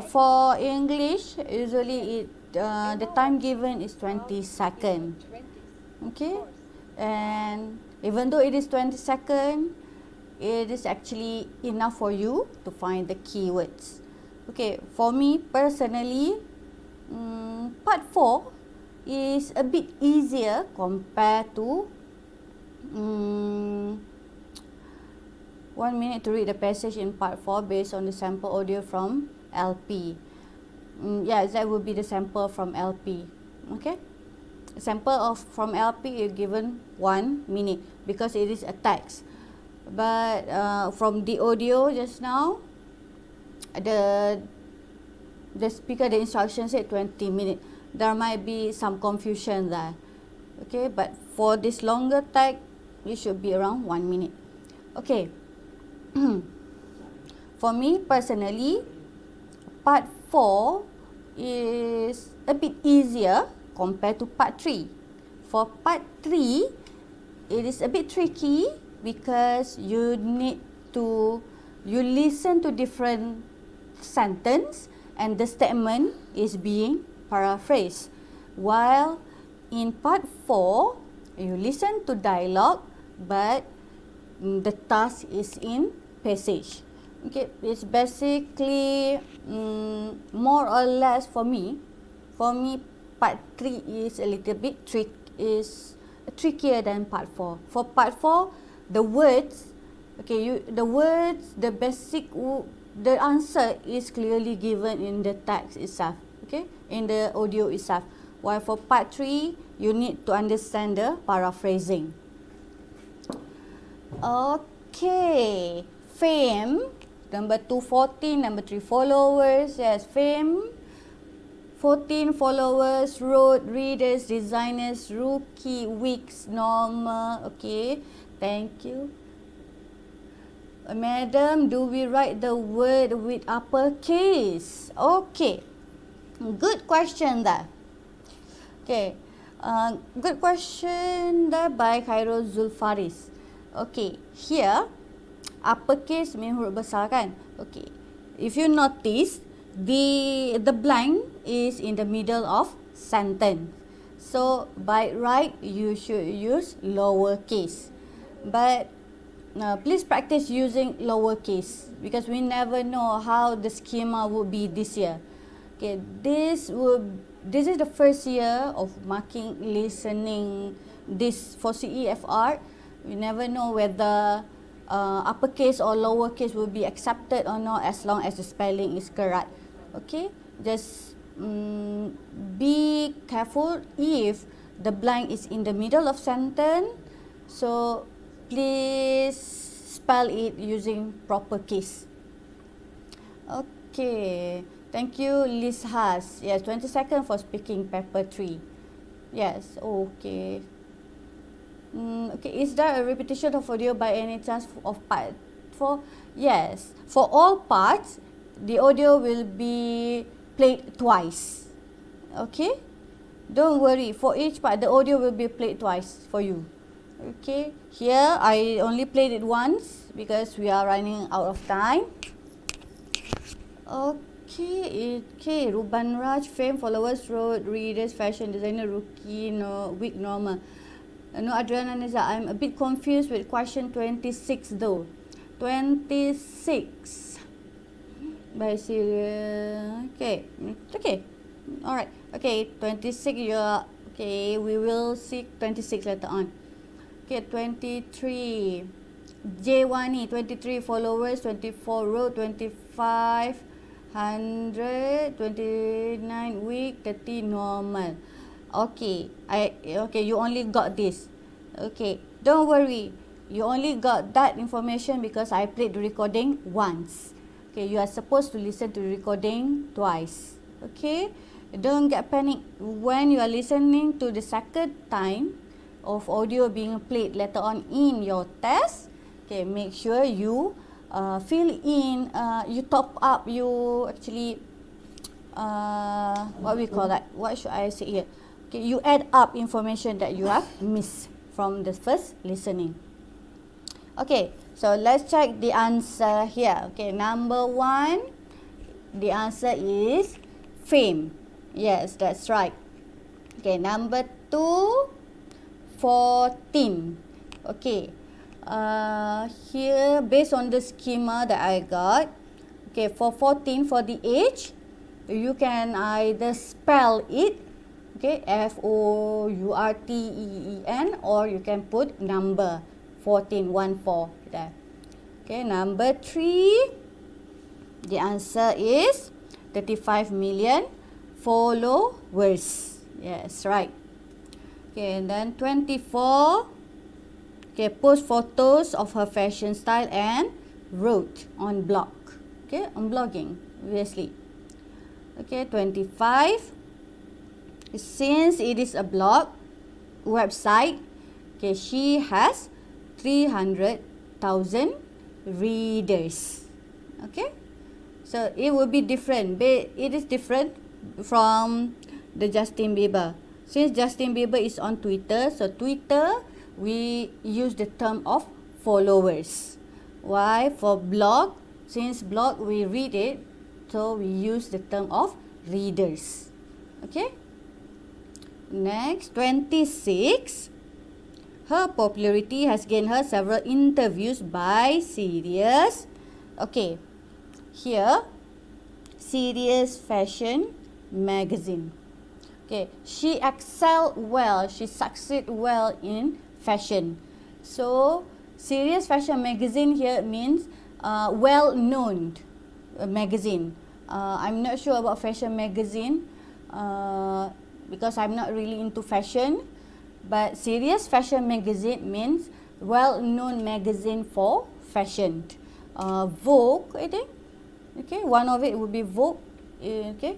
For English, usually the time given is 20 seconds. Okay, and even though it is 20 seconds, it is actually enough for you to find the keywords. Okay, for me personally, part 4 is a bit easier compared to 1 minute to read the passage in part 4 based on the sample audio from LP. Yes, that would be the sample from LP. Okay, sample from LP is given 1 minute because it is a text. But from the audio just now, the speaker, the instruction said 20 minutes. There might be some confusion there. Okay, but for this longer text, it should be around 1 minute. Okay. For me personally, part 4 is a bit easier compared to part 3. For part 3, it is a bit tricky because you listen to different sentence and the statement is being paraphrased. While in part 4, you listen to dialogue but the task is in passage. Okay, it's basically more or less for me. For me, part 3 is a little bit trickier than part 4. For part 4, the words, the answer is clearly given in the text itself. Okay, in the audio itself. While for part 3, you need to understand the paraphrasing. Okay, fame, number 2, 14, number 3, followers. Yes, fame, 14 followers, road, readers, designers, rookie, weeks, normal. Okay, thank you. Madam, do we write the word with uppercase? Okay, good question there. Okay, good question there by Khairul Zulfaris. Okay, here uppercase mean huruf besar kan? Okay, if you notice, the blank is in the middle of sentence. So by right, you should use lowercase. But please practice using lowercase because we never know how the schema would be this year. Okay, this is the first year of marking listening this for CEFR. We never know whether uppercase or lowercase will be accepted or not as long as the spelling is correct. Okay, just be careful if the blank is in the middle of sentence. So please spell it using proper case. Okay, thank you Liz Haas. Yes, 20 seconds for speaking paper 3. Yes, okay. Okay, is there a repetition of audio by any chance of part 4? Yes, for all parts, the audio will be played twice. Okay, don't worry, for each part, the audio will be played twice for you. Okay, here I only played it once because we are running out of time. Okay, Ruban Raj, fame, followers, road, readers, fashion designer, rookie, week, normal. No, Adriana Niza, I'm a bit confused with question 26 though. 26. By Syria. Okay. Okay. Alright. Okay, 26 you are okay, we will see 26 later on. Okay, 23. Jwani, 23 followers, 24 road, 25 100, 29 week, 30 normal. Okay, you only got this. Okay, don't worry. You only got that information because I played the recording once. Okay, you are supposed to listen to the recording twice. Okay, don't get panic when you are listening to the second time of audio being played later on in your test. Okay, make sure you fill in, you top up, you actually, what we call that? What should I say here? Okay, you add up information that you have missed from the first listening. Okay, so let's check the answer here. Okay, number 1, the answer is fame. Yes, that's right. Okay, number 2, 14. Okay, here based on the schema that I got, okay, for 14, for the age, you can either spell it. Okay, FOURTEEN, or you can put number 14, 14 there. Okay, number 3, the answer is 35 million followers. Yes, right. Okay, and then 24. Okay, post photos of her fashion style and wrote on blog. Okay, on blogging, obviously. Okay, 25. Since it is a blog website, okay, she has 300,000 readers. Okay, so it will be different. It is different from the Justin Bieber. Since Justin Bieber is on Twitter, so Twitter we use the term of followers. Why? For blog, since blog we read it, so we use the term of readers. Okay. Next, 26. Her popularity has gained her several interviews by Serious. Okay, here, Serious Fashion Magazine. Okay, she excelled well, she succeed well in fashion. So, Serious Fashion Magazine here means well-known magazine. I'm not sure about fashion magazine because I'm not really into fashion. But Serious Fashion Magazine means well-known magazine for fashion. Vogue, I think. Okay, one of it would be Vogue. Okay.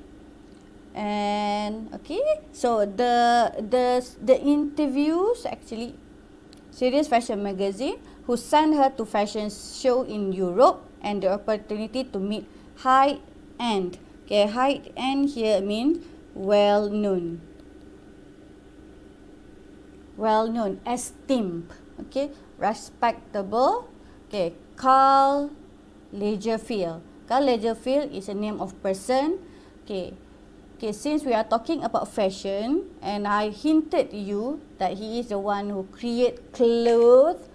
And okay, so the interviews actually, Serious Fashion Magazine, who sent her to fashion show in Europe and the opportunity to meet high-end. Okay, high-end here means well-known. Well-known, esteemed, okay, respectable. Okay, Karl Lagerfeld. Karl Lagerfeld is a name of person. Okay. Okay, since we are talking about fashion, and I hinted you that he is the one who create clothes,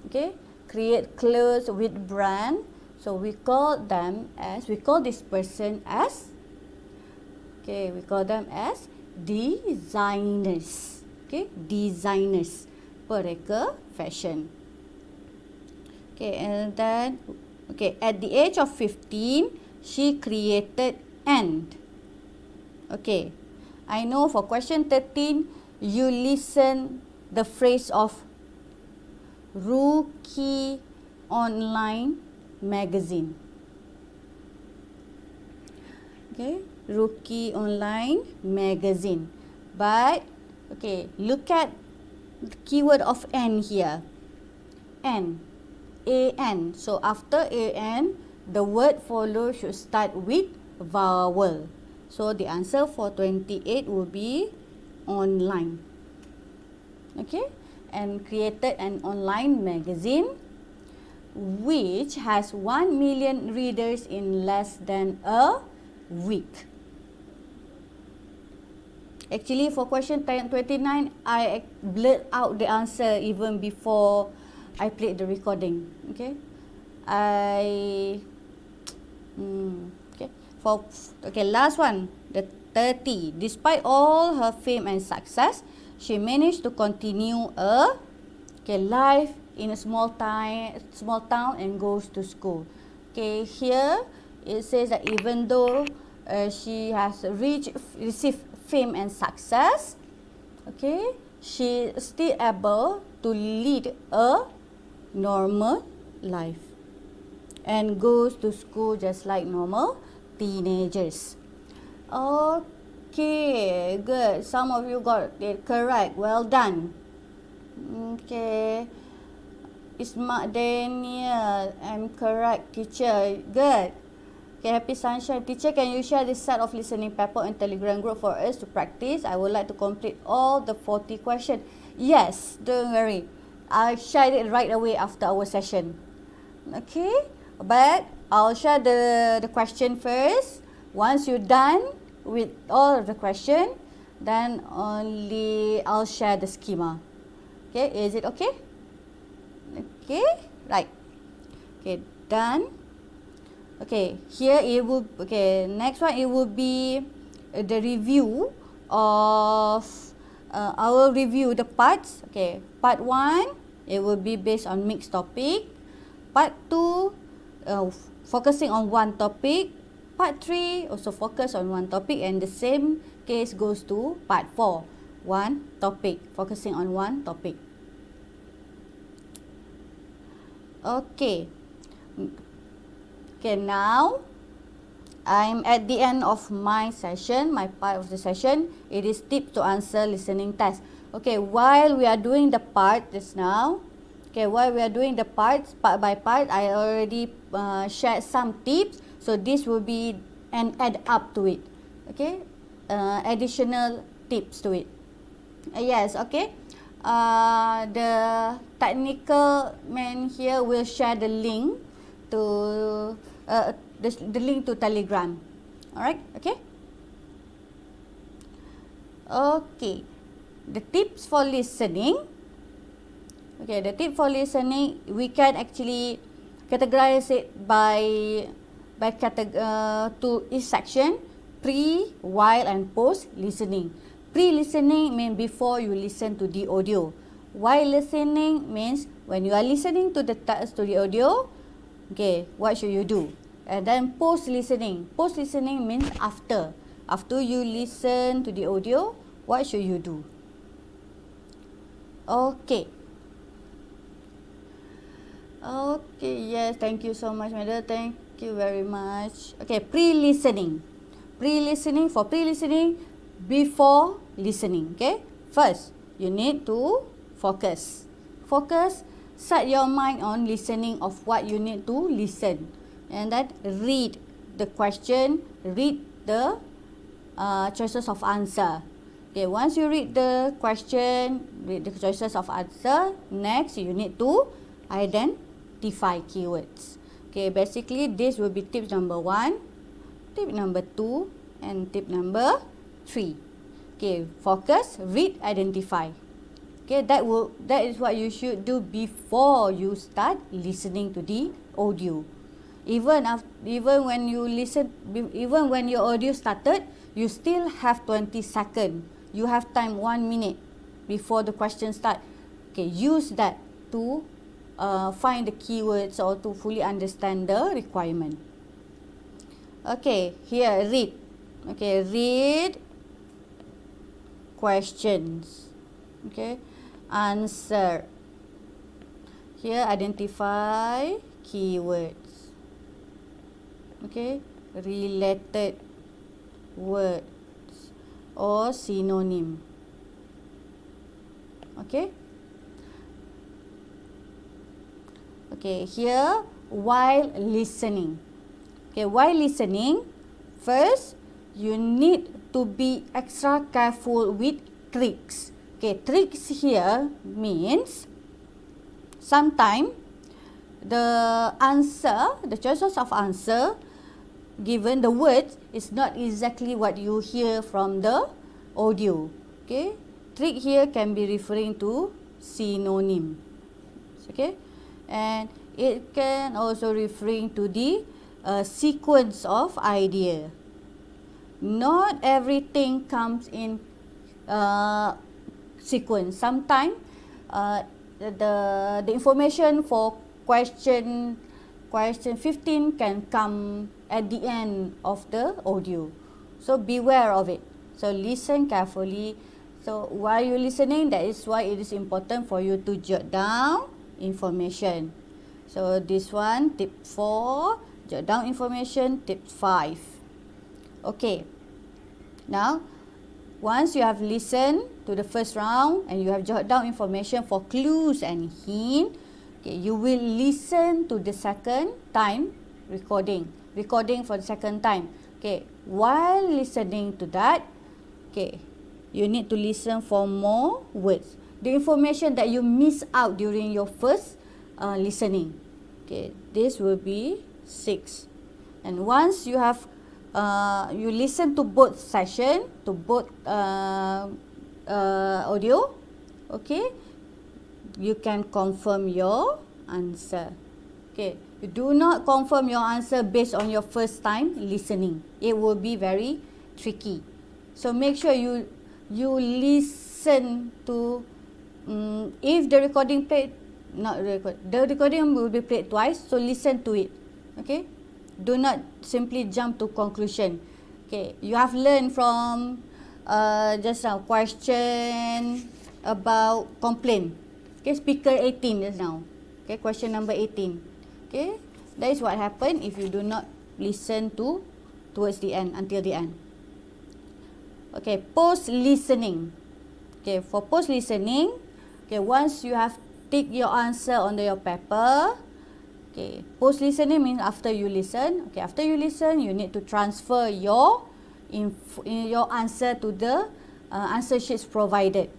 okay, create clothes with brand. So we call this person as, okay, we call them as designers. Okay, designers, mereka fashion. Okay, and then, okay, at the age of 15, she created and. Okay, I know for question 13, you listen the phrase of Rookie Online Magazine. Okay, Rookie Online Magazine. But, okay, look at the keyword of N here. N. A-N. So, after A-N, the word follow should start with vowel. So, the answer for 28 will be online. Okay, and created an online magazine which has 1 million readers in less than a week. Actually, for question 29, I blurred out the answer even before I played the recording. Okay, Okay, last one, the 30. Despite all her fame and success, she managed to continue life in a small town and goes to school. Okay, here it says that even though she has received fame and success, okay, she is still able to lead a normal life and goes to school just like normal teenagers. Okay, good. Some of you got it correct. Well done. Okay. Ismak Daniel, I'm correct, teacher. Good. Okay, Happy Sunshine. Teacher, can you share this set of listening paper and Telegram group for us to practice? I would like to complete all the 40 questions. Yes, don't worry. I'll share it right away after our session. Okay, but I'll share the question first. Once you're done with all of the question, then only I'll share the schema. Okay, is it okay? Okay, right. Okay, done. Okay, here it will, okay, next one it will be the review of I will review the parts. Okay, part 1, it will be based on mixed topic. Part 2, focusing on one topic. Part 3, also focus on one topic, and the same case goes to part 4, one topic, focusing on one topic. Okay. Okay, now I'm at the end of my session, my part of the session. It is tips to answer listening test. Okay, while we are doing the part just now, while we are doing the parts, part by part, I already shared some tips. So this will be an add up to it. Okay, additional tips to it. Yes, okay. The technical man here will share the link to the link to Telegram. Alright, okay. Okay, the tips for listening. Okay, the tip for listening, we can actually categorize it by to each section: pre, while, and post listening. Pre-listening means before you listen to the audio. While listening means when you are listening to the audio, okay, what should you do? And then post-listening. Post-listening means after. After you listen to the audio, what should you do? Okay. Okay, yes, thank you so much, madam. Thank you very much. Okay, pre-listening. Pre-listening, for pre-listening, before listening, okay? First, you need to focus. Focus, set your mind on listening of what you need to listen. And then read the question, read the choices of answer. Okay, once you read the question, read the choices of answer, next you need to identify keywords. Okay, basically this will be tip number 1, tip number 2, and tip number 3. Okay, focus, read, identify. Okay, that is what you should do before you start listening to the audio. Even when you listen, even when your audio started, you still have 20 seconds. You have time 1 minute before the question start. Okay, use that to find the keywords or to fully understand the requirement. Okay, here read. Okay, read questions. Okay, answer. Here identify keywords. Okay, related words or synonym. Okay. Okay, here while listening. Okay, while listening, first you need to be extra careful with tricks. Okay, tricks here means sometimes the answer, the choices of answer given, the words is not exactly what you hear from the audio. Okay, trick here can be referring to synonym. Okay, and it can also referring to the sequence of idea. Not everything comes in sequence. Sometimes the information for question 15 can come at the end of the audio. So beware of it. So listen carefully. So while you're listening, that is why it is important for you to jot down information. So this one, tip 4, jot down information, tip 5. Okay. Now, once you have listened to the first round and you have jot down information for clues and hint, okay, you will listen to the second time recording for the second time. Okay, while listening to that, okay, you need to listen for more words. The information that you miss out during your first listening. Okay, this will be 6. And once you have you listen to both session, to both audio, okay, you can confirm your answer. Okay, you do not confirm your answer based on your first time listening. It will be very tricky. So make sure you you listen to, if the recording played, the recording will be played twice, so listen to it. Okay, do not simply jump to conclusion. Okay, you have learned from just now question about complaint. Okay, speaker 18 just now. Okay, question number 18. Okay, that is what happened if you do not listen to towards the end, until the end. Okay, post listening. Okay, for post listening, okay, once you have tick your answer on your paper, okay, post listening means after you listen. Okay, after you listen, you need to transfer your answer to the answer sheets provided.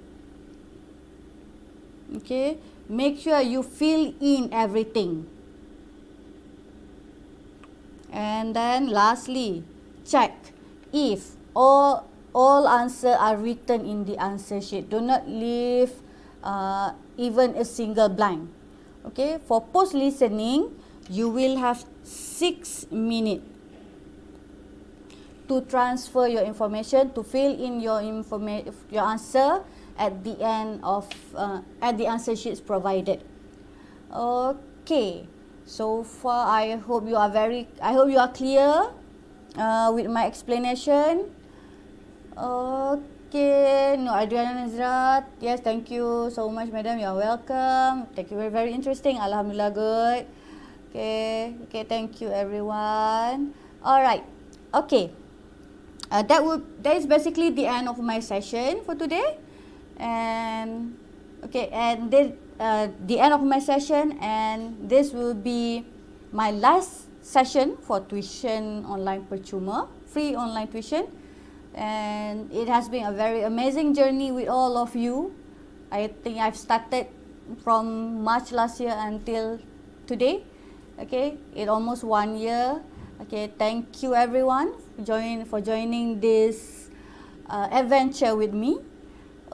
Okay, make sure you fill in everything. And then lastly, check if all answer are written in the answer sheet. Do not leave even a single blank. Okay, for post listening, you will have 6 minutes to transfer your information, to fill in your answer at the end of at the answer sheets provided. Okay, so far I hope you are clear with my explanation. Okay, no, Adriana Nazrat, yes, thank you so much, madam, you are welcome. Thank you, very, very interesting. Alhamdulillah, good. Okay, thank you everyone. Alright, okay. That is basically the end of my session for today. And okay, and this the end of my session, and this will be my last session for tuition online percuma, free online tuition. And it has been a very amazing journey with all of you. I think I've started from March last year until today. Okay, it almost 1 year. Okay, thank you everyone for joining this adventure with me.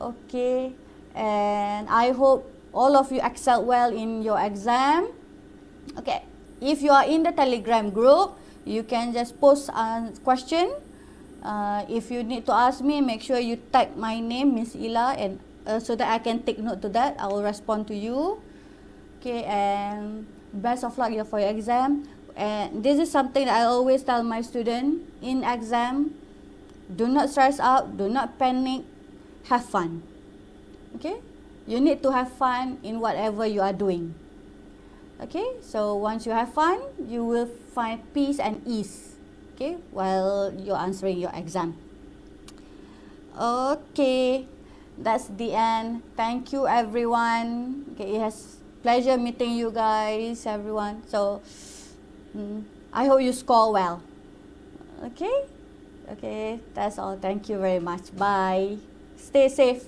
Okay, and I hope all of you excel well in your exam. Okay, if you are in the Telegram group, you can just post a question. If you need to ask me, make sure you type my name, Miss Ila, and so that I can take note to that. I will respond to you. Okay, and best of luck for your exam. And this is something that I always tell my students in exam: do not stress out, do not panic, have fun. Okay, you need to have fun in whatever you are doing. Okay, so once you have fun, you will find peace and ease, okay, while you're answering your exam. Okay, that's the end. Thank you everyone. Okay, it has pleasure meeting you guys, everyone. So I hope you score well. Okay, that's all. Thank you very much. Bye. Stay safe.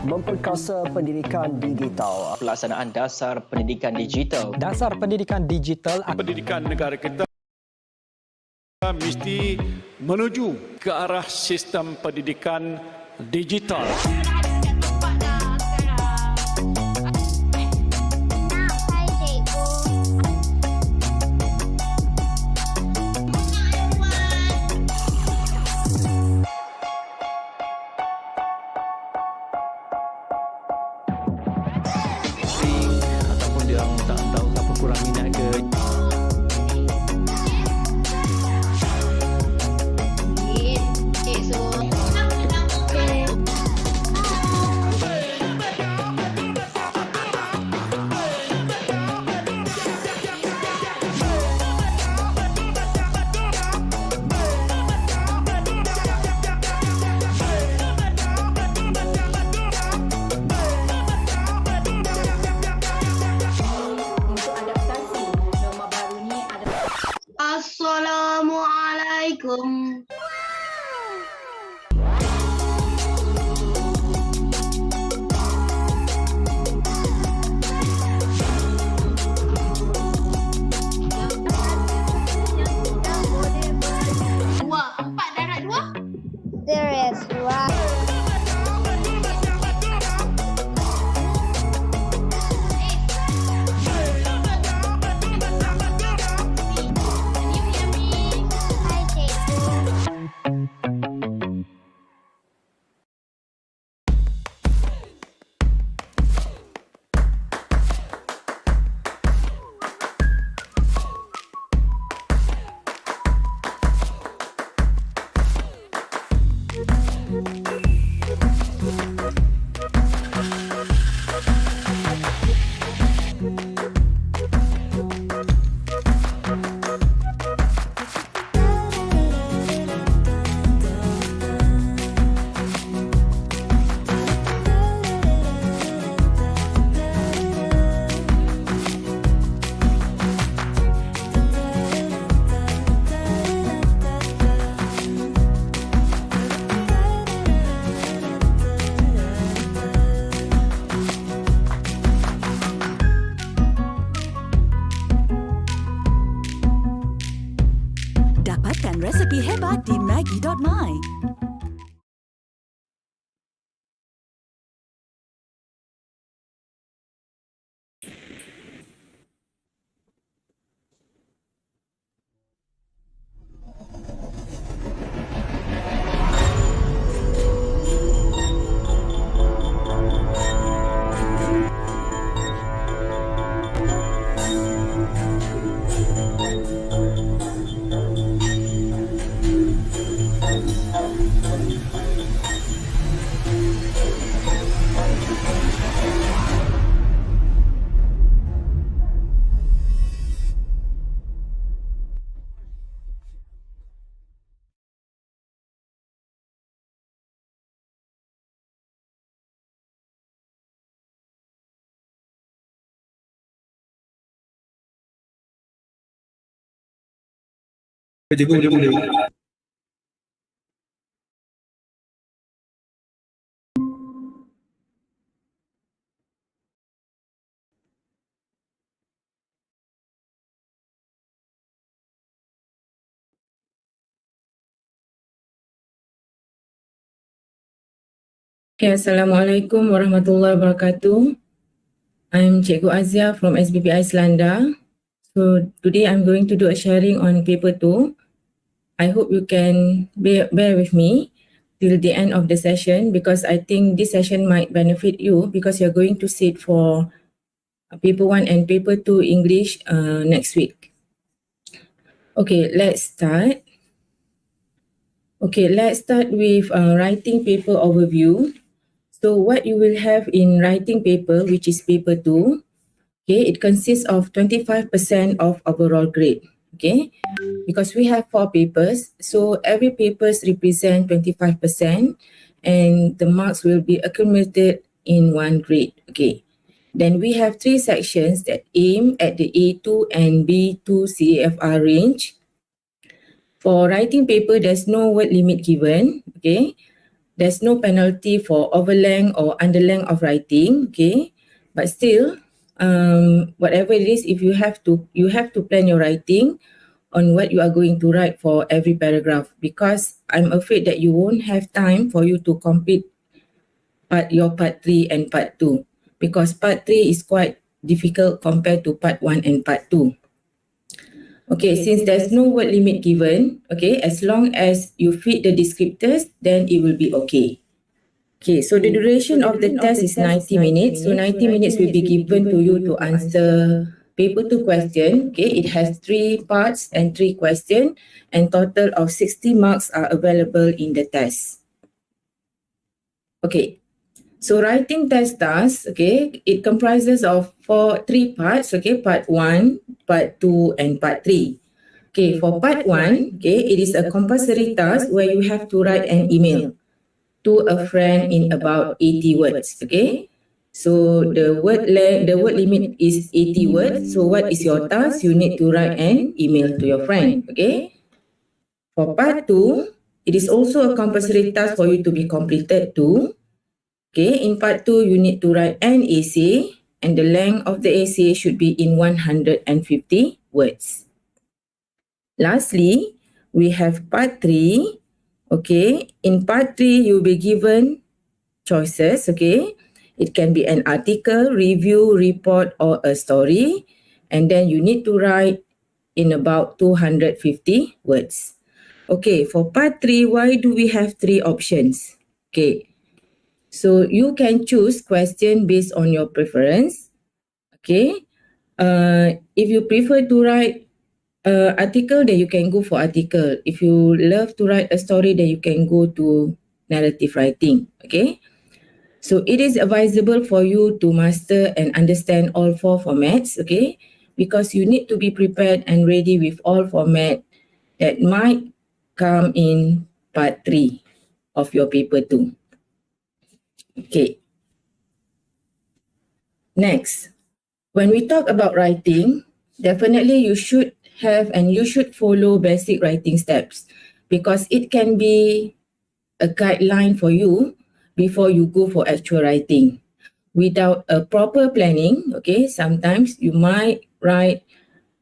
Memperkasa pendidikan digital. Pelaksanaan dasar pendidikan digital. Dasar pendidikan digital. Pendidikan negara kita mesti menuju ke arah sistem pendidikan digital. Ataupun dia orang tak tahu apa kurang minat ke. Assalamualaikum. Dua, empat darab dua. There is one. Dapatkan resepi hebat di maggi.my. Cikgu boleh. Okay, Assalamualaikum warahmatullahi wabarakatuh. I'm Cikgu Azia from SBBI Selanda. So today I'm going to do a sharing on paper 2. I hope you can bear with me till the end of the session because I think this session might benefit you because you're going to sit for paper 1 and paper 2 English next week. Okay, let's start. Okay, let's start with writing paper overview. So what you will have in writing paper, which is paper 2, okay, it consists of 25% of overall grade, okay? Because we have 4 papers, so every papers represent 25% and the marks will be accumulated in 1 grade, okay? Then we have 3 sections that aim at the A2 and B2 CAFR range. For writing paper, there's no word limit given, okay? there's no penalty for overlength or underlength of writing, okay? But still, whatever it is, if you have to plan your writing on what you are going to write for every paragraph, because I'm afraid that you won't have time for you to complete your part 3 and part 2, because part 3 is quite difficult compared to part 1 and part 2. Okay, since there's no word limit given, okay, as long as you fit the descriptors, then it will be okay. Okay, so the duration of the test is 90 minutes. So 90 minutes will be given to you to answer paper 2 question. Okay, it has 3 parts and 3 questions, and total of 60 marks are available in the test. Okay, so writing test task, okay, it comprises of 3 parts, okay, part 1, part 2, and part 3. Okay, for part 1, okay, it is a compulsory task where you have to write an email to a friend in about 80 words, okay? So the word limit is 80 words. So what is your task? You need to write an email to your friend, okay? For part 2, it is also a compulsory task for you to be completed too. Okay, in part 2, you need to write an essay, and the length of the essay should be in 150 words. Lastly, we have part 3. Okay, in part 3, you'll be given choices, okay? It can be an article, review, report, or a story. And then you need to write in about 250 words. Okay, for part 3, why do we have 3 options? Okay, so you can choose question based on your preference. Okay, if you prefer to write article, then you can go for article. If you love to write a story, then you can go to narrative writing. Okay, so it is advisable for you to master and understand all 4 formats. Okay, because you need to be prepared and ready with all format that might come in part 3 of your paper 2. Okay. Next, when we talk about writing, definitely you should have and you should follow basic writing steps, because it can be a guideline for you before you go for actual writing. Without a proper planning, okay, sometimes you might write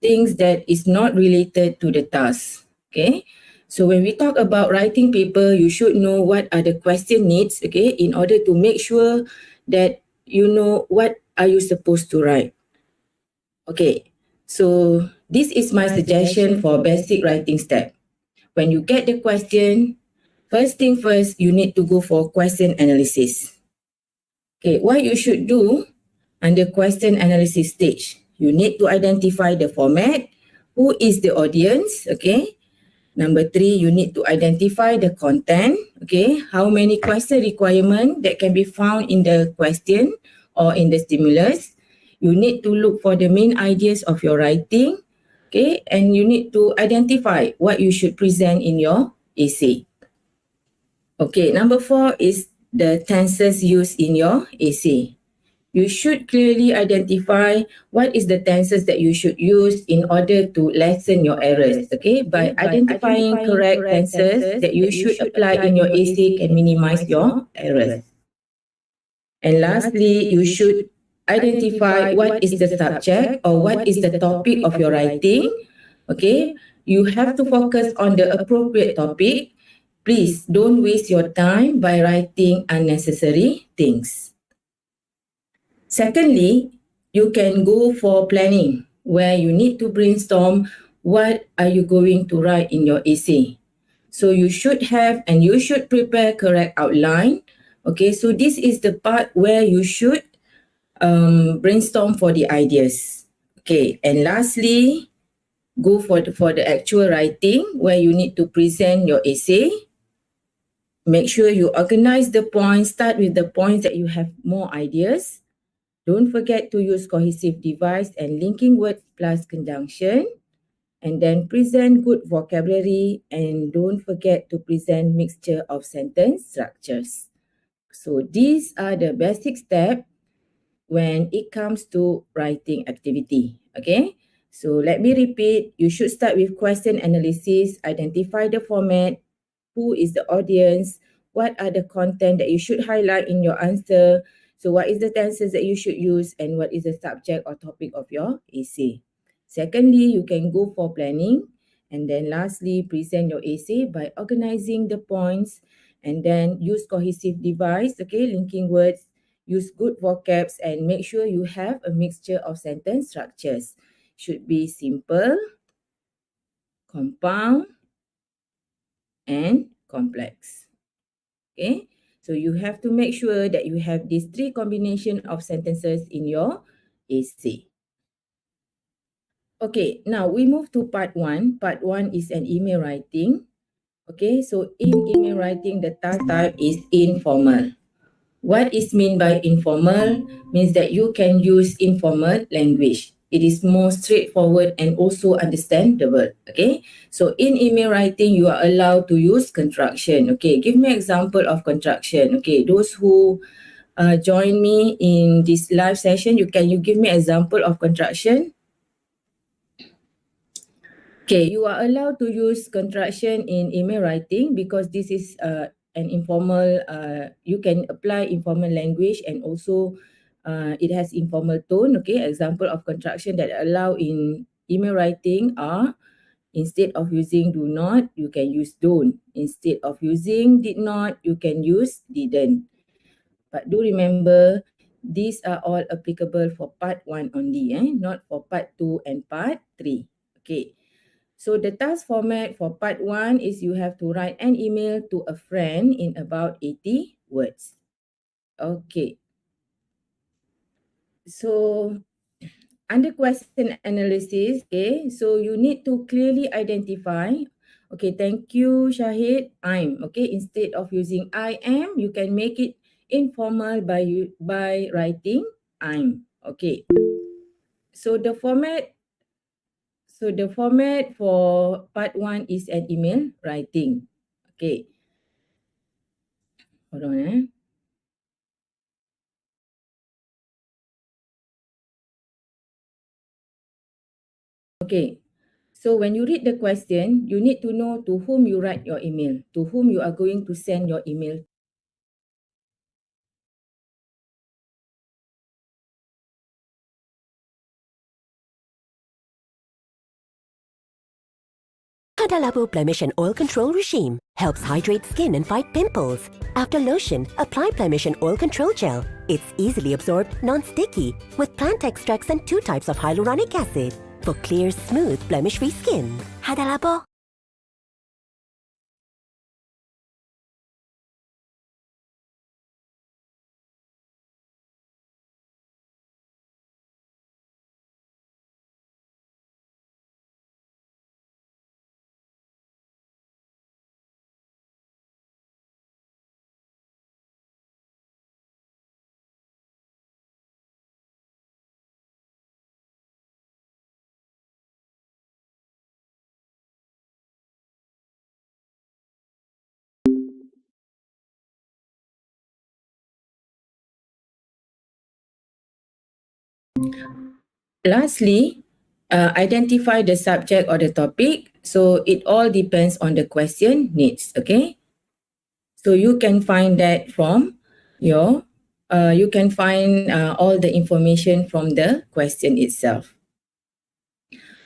things that is not related to the task. Okay, so when we talk about writing paper, you should know what are the question needs, okay, in order to make sure that you know what are you supposed to write. Okay, so this is my suggestion for basic writing step. When you get the question, first thing first, you need to go for question analysis. Okay, what you should do under question analysis stage, you need to identify the format, who is the audience, okay. Number 3, you need to identify the content, okay. How many question requirement that can be found in the question or in the stimulus. You need to look for the main ideas of your writing, okay. And you need to identify what you should present in your essay. Okay, number 4 is the tenses used in your essay. You should clearly identify what is the tenses that you should use in order to lessen your errors. Okay, by identifying correct tenses that you should apply in your essay can minimize your errors. And lastly, you should identify what is the subject or what is the topic of your writing. Okay, you have to focus on the appropriate topic. Please don't waste your time by writing unnecessary things. Secondly, you can go for planning, where you need to brainstorm what are you going to write in your essay. So you should have and you should prepare correct outline. Okay, so this is the part where you should brainstorm for the ideas. Okay, and lastly, go for the actual writing, where you need to present your essay. Make sure you organize the points, start with the points that you have more ideas. Don't forget to use cohesive device and linking words plus conjunction. And then present good vocabulary, and don't forget to present mixture of sentence structures. So these are the basic steps when it comes to writing activity. Okay, so let me repeat. You should start with question analysis, identify the format, who is the audience, what are the content that you should highlight in your answer. So what is the tenses that you should use and what is the subject or topic of your essay. Secondly, you can go for planning. And then lastly, present your essay by organizing the points and then use cohesive device, okay, linking words, use good vocabs and make sure you have a mixture of sentence structures. Should be simple, compound, and complex. Okay, so you have to make sure that you have these three combination of sentences in your essay. Okay, now we move to part 1. Part 1 is an email writing. Okay, so in email writing, the task type is informal. What is meant by informal means that you can use informal language. It is more straightforward and also understandable. Okay, so in email writing, you are allowed to use contraction. Okay, give me an example of contraction. Okay, those who join me in this live session, can you give me an example of contraction? Okay, you are allowed to use contraction in email writing because this is an informal, you can apply informal language and also it has informal tone. Okay, example of contraction that allow in email writing are instead of using do not, you can use don't. Instead of using did not, you can use didn't. But do remember, these are all applicable for part 1 only, not for part 2 and part 3. Okay. So the task format for part 1 is you have to write an email to a friend in about 80 words. Okay. So under question analysis, okay, so you need to clearly identify, okay, thank you Shahid, I'm, okay, instead of using I am, you can make it informal by writing I'm, okay. So the format for part 1 is an email writing. Okay. Hold on. Okay. So when you read the question, you need to know to whom you write your email, to whom you are going to send your email. Hada Labo Blemish and Oil Control Regime helps hydrate skin and fight pimples. After lotion, apply Blemish and Oil Control Gel. It's easily absorbed, non-sticky, with plant extracts and 2 types of hyaluronic acid for clear, smooth, blemish-free skin. Hada Labo. Lastly, identify the subject or the topic. So it all depends on the question needs. Okay. So you can find that from your, you can find all the information from the question itself.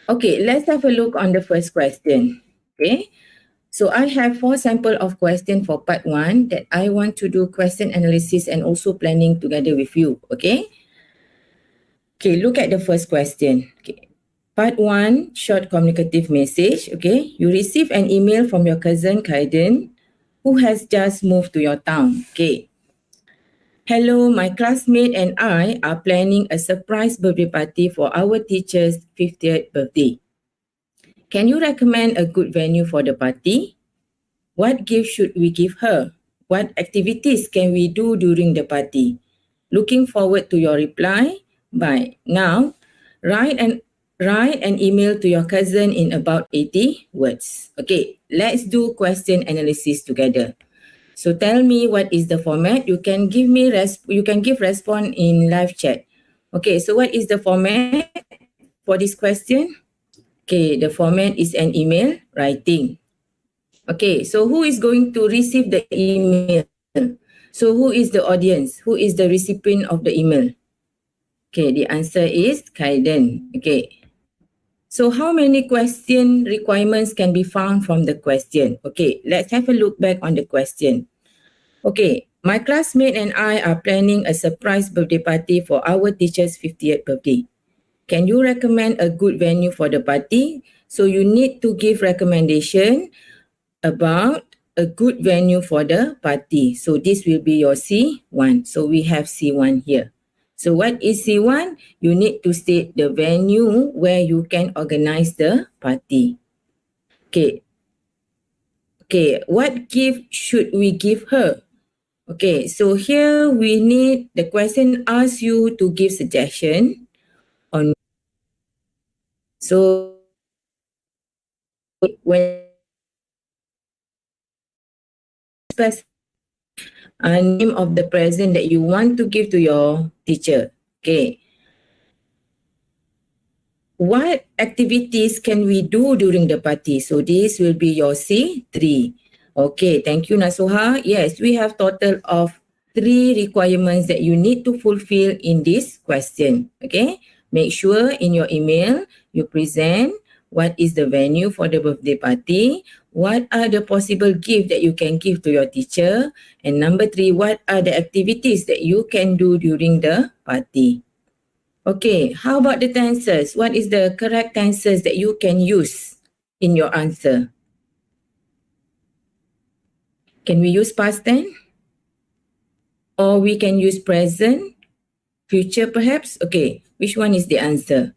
Okay, let's have a look on the first question. Okay. So I have 4 sample of question for part 1 that I want to do question analysis and also planning together with you. Okay. Okay, look at the first question. Okay. Part 1, short communicative message. Okay, you receive an email from your cousin Kaiden who has just moved to your town. Okay. Hello, my classmate and I are planning a surprise birthday party for our teacher's 50th birthday. Can you recommend a good venue for the party? What gift should we give her? What activities can we do during the party? Looking forward to your reply. Bye. Now, write an email to your cousin in about 80 words. Okay, let's do question analysis together. So tell me what is the format. You can give me response in live chat. Okay, so what is the format for this question? Okay, the format is an email writing. Okay, so who is going to receive the email? So who is the audience? Who is the recipient of the email? Okay, the answer is Kaiden. Okay. So how many question requirements can be found from the question? Okay, let's have a look back on the question. Okay, my classmate and I are planning a surprise birthday party for our teacher's 50th birthday. Can you recommend a good venue for the party? So you need to give recommendation about a good venue for the party. So this will be your C1. So we have C1 here. So what is C1? You need to state the venue where you can organize the party. Okay. Okay, what gift should we give her? Okay, so here we need the question asks you to give suggestion on. So when name of the present that you want to give to your teacher. Okay. What activities can we do during the party? So this will be your C3. Okay, thank you Nasuha. Yes, we have total of 3 requirements that you need to fulfill in this question. Okay, make sure in your email you present what is the venue for the birthday party, what are the possible gifts that you can give to your teacher, and number 3, what are the activities that you can do during the party. Okay, how about the tenses? What is the correct tenses that you can use in your answer? Can we use past tense? Or we can use present, future perhaps? Okay, which one is the answer?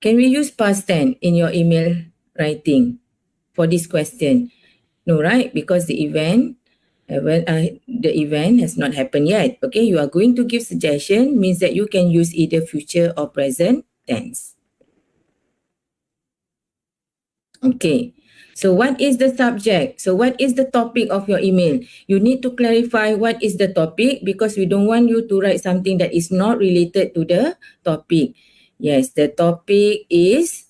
Can we use past tense in your email writing for this question? No, right? Because the event has not happened yet. Okay, you are going to give suggestion means that you can use either future or present tense. Okay, so what is the subject? So what is the topic of your email? You need to clarify what is the topic because we don't want you to write something that is not related to the topic. Yes, the topic is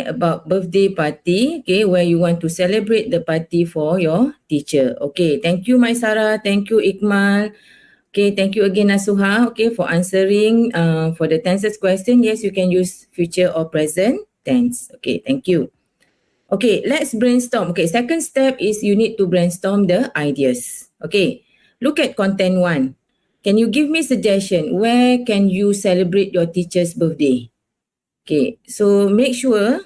about birthday party, where you want to celebrate the party for your teacher. Okay, thank you, Maisara. Thank you, Ikmal. Okay, thank you again, Nasuha, for answering for the tenses question. Yes, you can use future or present tense. Okay, thank you. Okay, let's brainstorm. Okay, second step is you need to brainstorm the ideas. Okay, look at content 1. Can you give me suggestion? Where can you celebrate your teacher's birthday? Okay, so make sure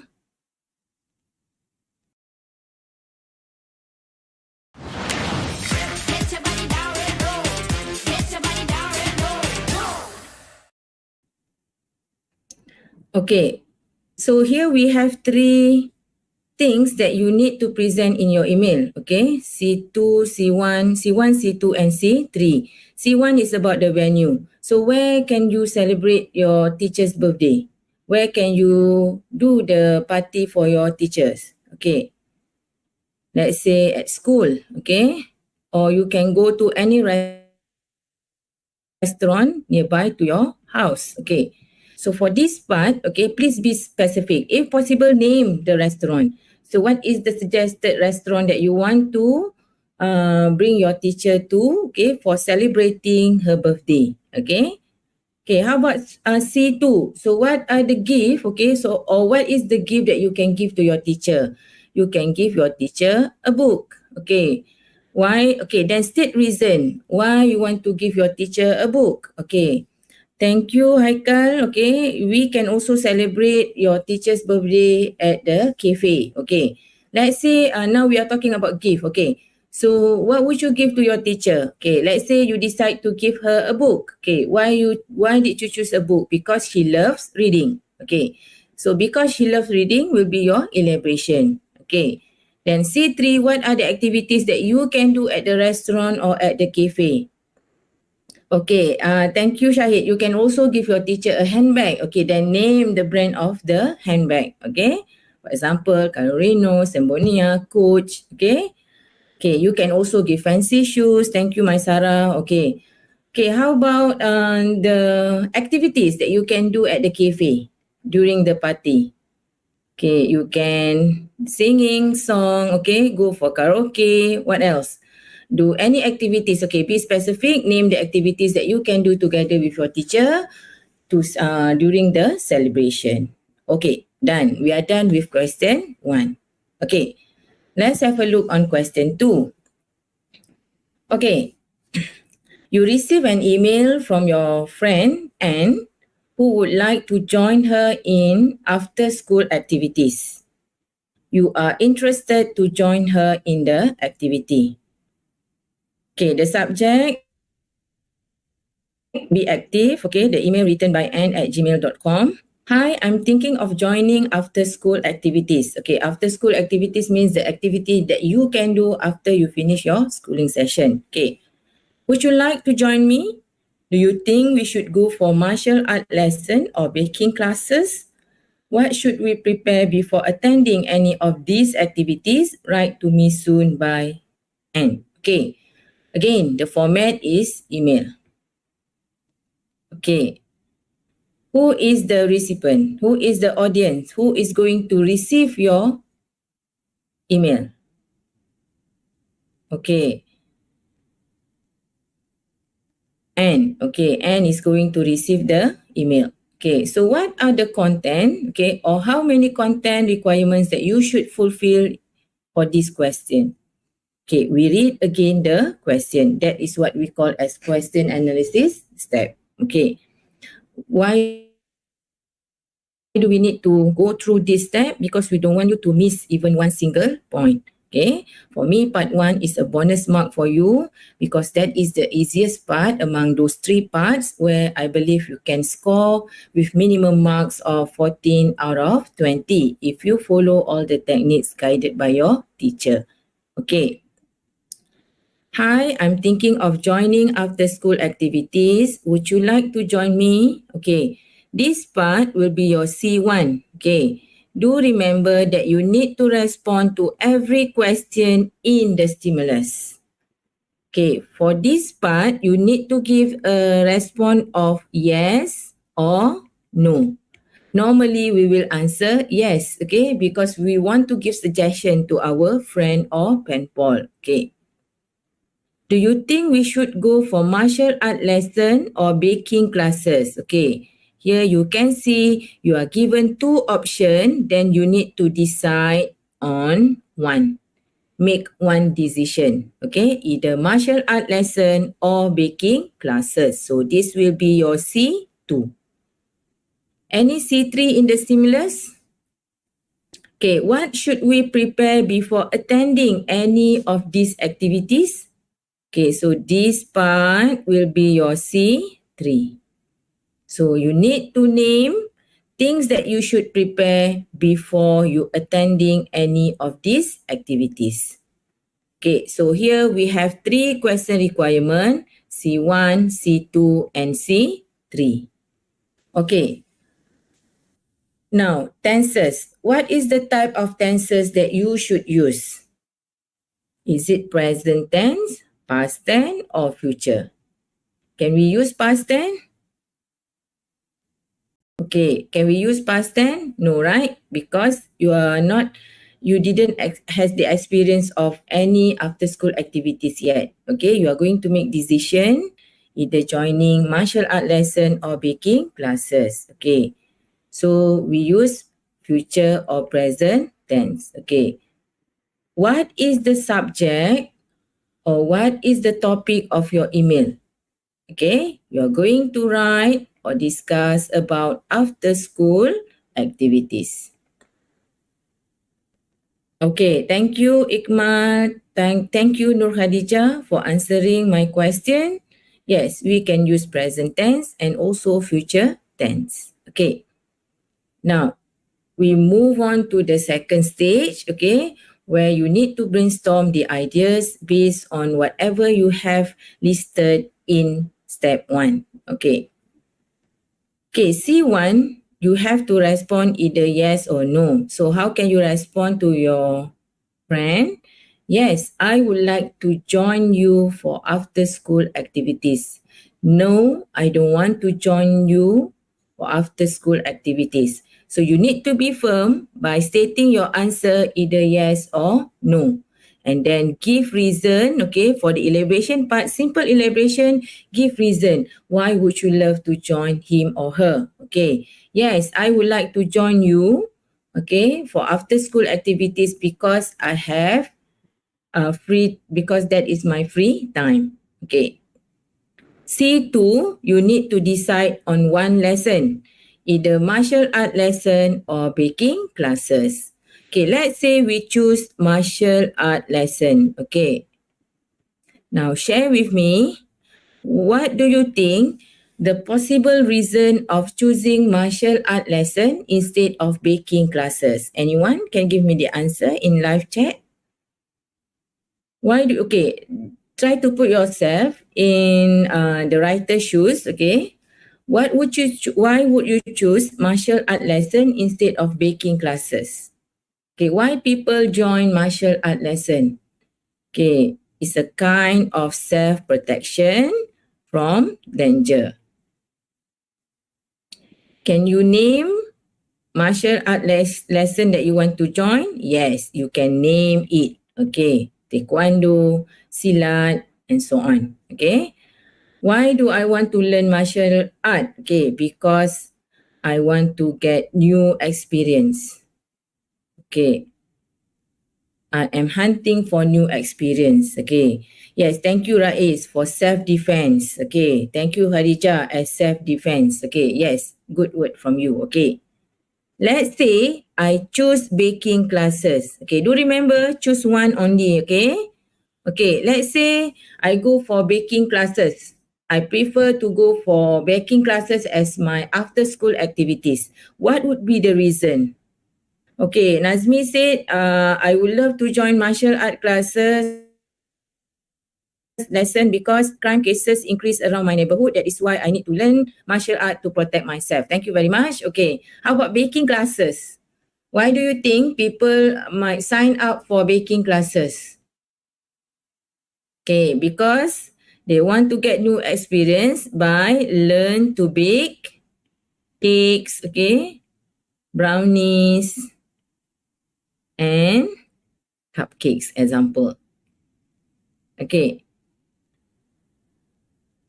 okay, so here we have 3 things that you need to present in your email. Okay, C2, C1, C1, C2 and C3. C1 is about the venue. So where can you celebrate your teacher's birthday? Where can you do the party for your teachers? Okay, let's say at school, okay? Or you can go to any restaurant nearby to your house, okay? So for this part, okay, please be specific. If possible, name the restaurant. So what is the suggested restaurant that you want to bring your teacher to, okay, for celebrating her birthday, okay? Okay, how about C2? So what are the gift, okay, so or what is the gift that you can give to your teacher? You can give your teacher a book, okay. Why? Okay, then state reason why you want to give your teacher a book, okay. Thank you, Haikal. Okay, we can also celebrate your teacher's birthday at the cafe. Okay, let's say now we are talking about gift. Okay, so what would you give to your teacher? Okay, let's say you decide to give her a book. Okay, why did you choose a book? Because she loves reading. Okay, so because she loves reading will be your elaboration. Okay, then C3, what are the activities that you can do at the restaurant or at the cafe? Okay, thank you, Shahid. You can also give your teacher a handbag. Okay, then name the brand of the handbag. Okay, for example, Carolino, Sembonia, Coach. Okay, okay, you can also give fancy shoes. Thank you, Maisara. Okay, okay. How about the activities that you can do at the cafe during the party? Okay, you can Singing, song, okay, go for karaoke, what else? Do any activities, okay, be specific, name the activities that you can do together with your teacher during the celebration. Okay, done. We are done with question 1. Okay, let's have a look on question 2. Okay, you receive an email from your friend Anne who would like to join her in after school activities. You are interested to join her in the activity. Okay, the subject, be active. Okay, the email written by ann@gmail.com. Hi, I'm thinking of joining after school activities. Okay, after school activities means the activity that you can do after you finish your schooling session. Okay, would you like to join me? Do you think we should go for martial art lesson or baking classes? What should we prepare before attending any of these activities? Write to me soon by Ann. Okay, again, the format is email. Okay, who is the recipient? Who is the audience? Who is going to receive your email? Okay. Anne. Okay, Anne is going to receive the email. Okay, so what are the content, okay, or how many content requirements that you should fulfill for this question? Okay, we read again the question. That is what we call as question analysis step. Okay, why do we need to go through this step? Because we don't want you to miss even one single point. Okay, for me, part 1 is a bonus mark for you because that is the easiest part among those 3 parts where I believe you can score with minimum marks of 14 out of 20 if you follow all the techniques guided by your teacher. Okay. Hi, I'm thinking of joining after school activities. Would you like to join me? Okay, this part will be your C1. Okay, do remember that you need to respond to every question in the stimulus. Okay, for this part, you need to give a response of yes or no. Normally, we will answer yes, okay, because we want to give suggestion to our friend or pen pal. Okay. Do you think we should go for martial art lesson or baking classes? Okay, here you can see you are given 2 options, then you need to decide on one. Make one decision, okay, either martial art lesson or baking classes. So this will be your C2. Any C3 in the stimulus? Okay, what should we prepare before attending any of these activities? Okay, so this part will be your C3. So you need to name things that you should prepare before you attending any of these activities. Okay, so here we have 3 question requirement, C1, C2, and C3. Okay. Now, tenses. What is the type of tenses that you should use? Is it present tense, past tense, or future? Can we use past tense? Okay, can we use past tense? No, right? Because you didn't has the experience of any after school activities yet. Okay, you are going to make decision either joining martial art lesson or baking classes. Okay, so we use future or present tense. Okay, what is the subject or what is the topic of your email? Okay, you're going to write or discuss about after school activities. Okay, thank you Ikmat. Thank you Nur Khadijah for answering my question. Yes, we can use present tense and also future tense. Okay, now we move on to the second stage, okay, where you need to brainstorm the ideas based on whatever you have listed in step 1. Okay. Okay, C1, you have to respond either yes or no. So how can you respond to your friend? Yes, I would like to join you for after school activities. No, I don't want to join you for after school activities. So you need to be firm by stating your answer either yes or no. And then give reason, okay, for the elaboration part, simple elaboration, give reason. Why would you love to join him or her? Okay, yes, I would like to join you, okay, for after school activities because I have free, because that is my free time. Okay. C2, you need to decide on one lesson, either martial art lesson or baking classes. Okay, let's say we choose martial art lesson. Okay. Now share with me, what do you think the possible reason of choosing martial art lesson instead of baking classes? Anyone can give me the answer in live chat? Okay, try to put yourself in the writer's shoes, okay? Why would you choose martial art lesson instead of baking classes? Okay, why people join martial art lesson? Okay, it's a kind of self-protection from danger. Can you name martial art lesson that you want to join? Yes, you can name it. Okay, taekwondo, silat, and so on. Okay. Why do I want to learn martial art? Okay, because I want to get new experience. Okay. I am hunting for new experience. Okay. Yes, thank you Rais for self-defense. Okay. Thank you Harija as self-defense. Okay. Yes, good word from you. Okay. Let's say I choose baking classes. Okay, do remember choose one only, okay? Okay, let's say I go for baking classes. I prefer to go for baking classes as my after school activities. What would be the reason? Okay, Nazmi said, I would love to join martial art classes lesson because crime cases increase around my neighborhood. That is why I need to learn martial art to protect myself. Thank you very much. Okay, how about baking classes? Why do you think people might sign up for baking classes? Okay, because they want to get new experience by learn to bake cakes, okay, brownies, and cupcakes, example. Okay.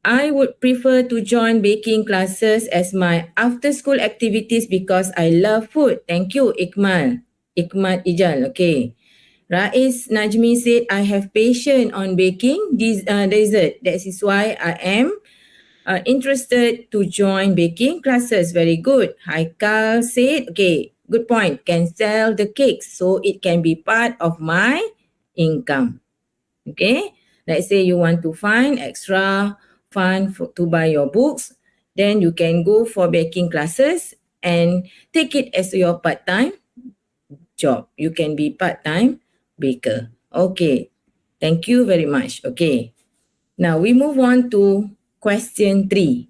I would prefer to join baking classes as my after school activities because I love food. Thank you, Ikmal. Ikmal Ijal, okay. Rais Najmi said, I have passion on baking dessert. That is why I am interested to join baking classes. Very good. Haikal said, okay, good point. Can sell the cakes so it can be part of my income. Okay. Let's say you want to find extra fund to buy your books. Then you can go for baking classes and take it as your part-time job. You can be part-time baker. Okay. Thank you very much. Okay. Now we move on to question 3.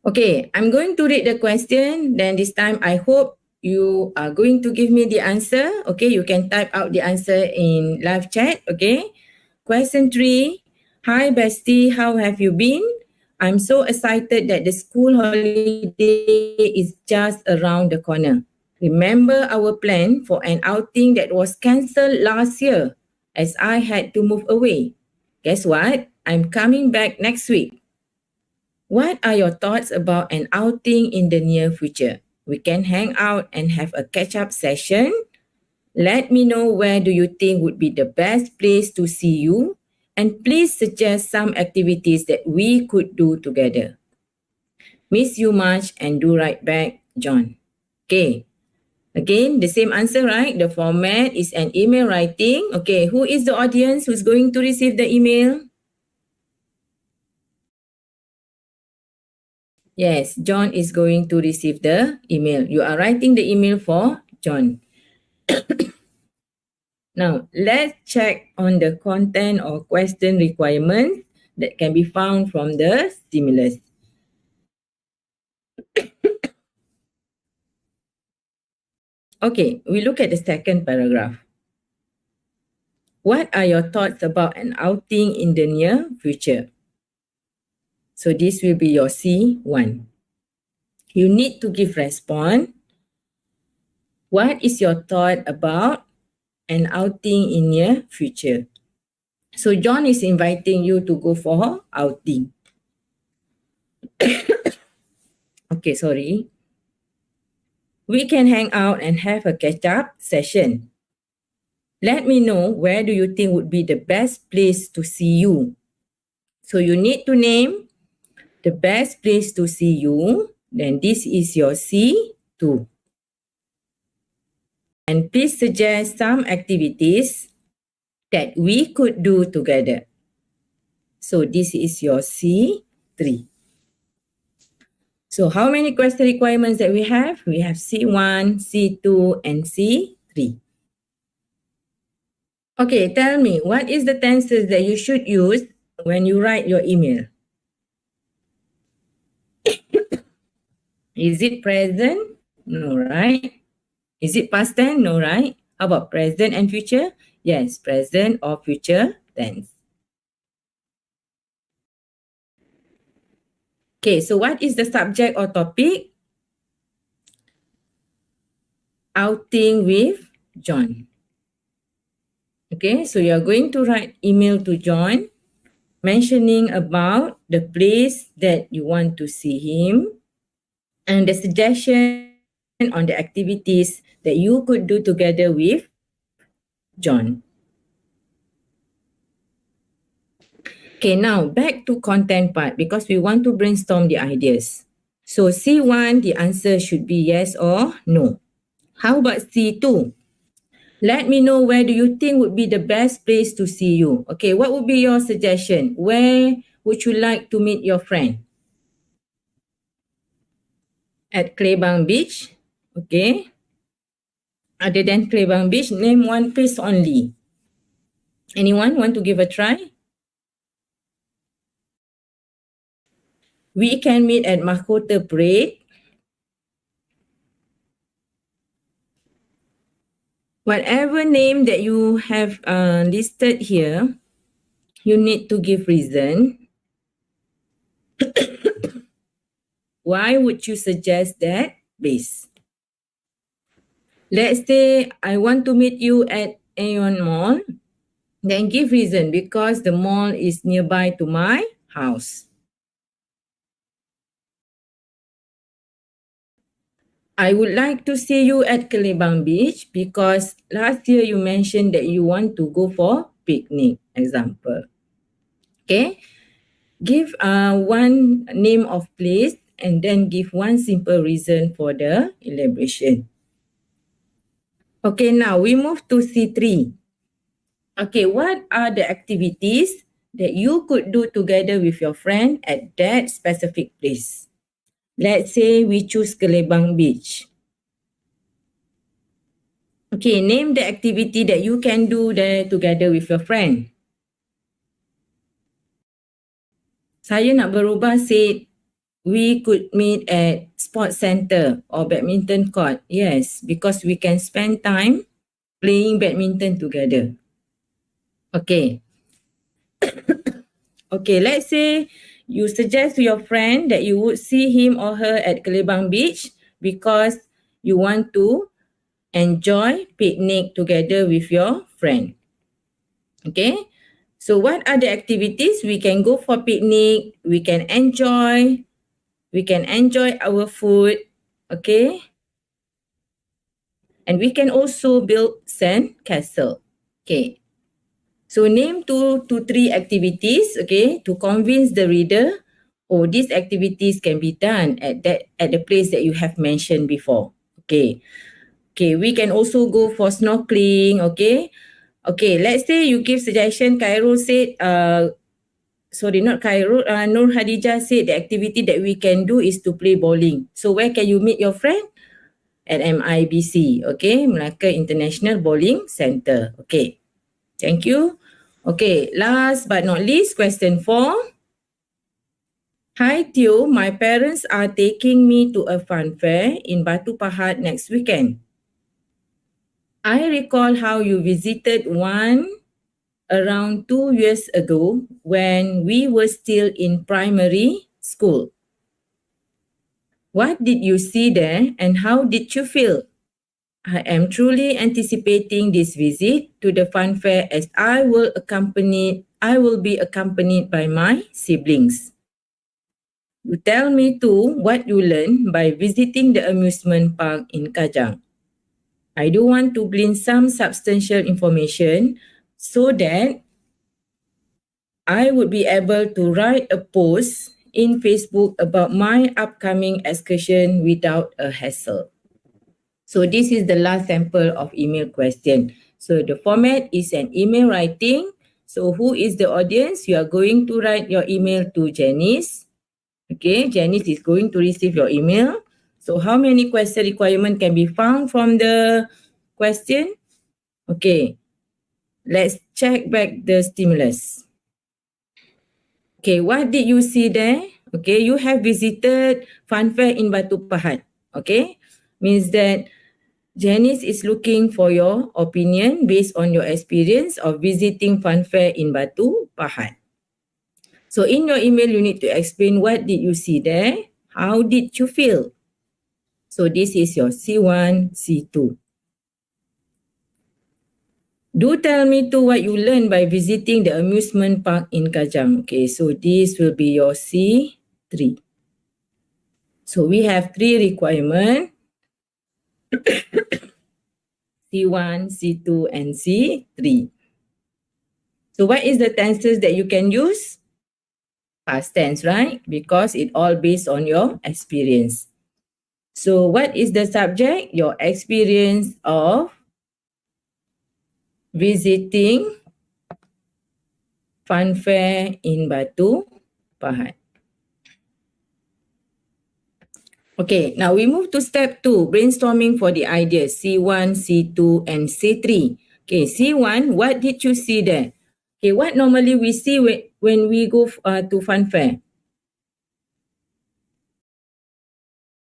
Okay, I'm going to read the question. Then this time I hope you are going to give me the answer. Okay, you can type out the answer in live chat. Okay. Question 3. Hi bestie, how have you been? I'm so excited that the school holiday is just around the corner. Remember our plan for an outing that was cancelled last year as I had to move away. Guess what? I'm coming back next week. What are your thoughts about an outing in the near future? We can hang out and have a catch-up session. Let me know where do you think would be the best place to see you, and please suggest some activities that we could do together. Miss you much and do right back, John. Okay. Again, the same answer, right? The format is an email writing. Okay, who is the audience who's going to receive the email? Yes, John is going to receive the email. You are writing the email for John. Now, let's check on the content or question requirements that can be found from the stimulus. Okay, we look at the second paragraph. What are your thoughts about an outing in the near future? So this will be your C1. You need to give response. What is your thought about an outing in near future? So John is inviting you to go for outing. Okay, sorry. We can hang out and have a catch-up session. Let me know where do you think would be the best place to see you. So you need to name the best place to see you. Then this is your C2. And please suggest some activities that we could do together. So this is your C3. So how many question requirements that we have? We have C1, C2, and C3. Okay, tell me, what is the tenses that you should use when you write your email? Is it present? No, right? Is it past tense? No, right? How about present and future? Yes, present or future tense. Okay, so what is the subject or topic? Outing with John. Okay, so you are going to write email to John mentioning about the place that you want to see him and the suggestion on the activities that you could do together with John. Okay, now back to content part because we want to brainstorm the ideas. So C1, the answer should be yes or no. How about C2? Let me know where do you think would be the best place to see you. Okay, what would be your suggestion? Where would you like to meet your friend? At Klebang Beach. Okay. Other than Klebang Beach, name one place only. Anyone want to give a try? We can meet at Mahkota Parade. Whatever name that you have listed here, you need to give reason. Why would you suggest that place? Let's say I want to meet you at Aeon Mall. Then give reason because the mall is nearby to my house. I would like to see you at Kelebang Beach because last year you mentioned that you want to go for picnic, example. Okay. Give one name of place and then give one simple reason for the elaboration. Okay, now we move to C3. Okay, what are the activities that you could do together with your friend at that specific place? Let's say we choose Kelebang Beach. Okay, name the activity that you can do there together with your friend. Saya nak berubah said we could meet at sports center or badminton court. Yes, because we can spend time playing badminton together. Okay. Okay, let's say you suggest to your friend that you would see him or her at Kelebang Beach because you want to enjoy picnic together with your friend. Okay, so what are the activities? We can go for picnic, we can enjoy our food, okay? And we can also build sand castle. Okay. So name two to three activities, okay, to convince the reader, oh, these activities can be done at the place that you have mentioned before. Okay. Okay, we can also go for snorkeling, okay? Okay, let's say you give suggestion, Khairul said, Nur Hadijah said the activity that we can do is to play bowling. So where can you meet your friend? At MIBC, okay? Melaka International Bowling Center, okay. Thank you. Okay, last but not least, question 4. Hi Tio, my parents are taking me to a fun fair in Batu Pahat next weekend. I recall how you visited one around 2 years ago when we were still in primary school. What did you see there and how did you feel? I am truly anticipating this visit to the fun fair as I will be accompanied by my siblings. You tell me too what you learned by visiting the amusement park in Kajang. I do want to glean some substantial information so that I would be able to write a post in Facebook about my upcoming excursion without a hassle. So this is the last sample of email question. So the format is an email writing. So who is the audience? You are going to write your email to Janice. Okay, Janice is going to receive your email. So how many question requirement can be found from the question? Okay, let's check back the stimulus. Okay, what did you see there? Okay, you have visited Fun Fair in Batu Pahat. Okay, means that Janice is looking for your opinion based on your experience of visiting Fun Fair in Batu Pahat. So in your email, you need to explain what did you see there? How did you feel? So this is your C1, C2. Do tell me too what you learned by visiting the amusement park in Kajang. Okay, so this will be your C3. So we have 3 requirements. C1, C2, and C3. So what is the tenses that you can use? Past tense, right? Because it all based on your experience. So what is the subject? Your experience of visiting Fun Fair in Batu Pahat. Okay, now we move to step 2, brainstorming for the ideas, C1, C2, and C3. Okay, C1, what did you see there? Okay, what normally we see when we go to Fun Fair?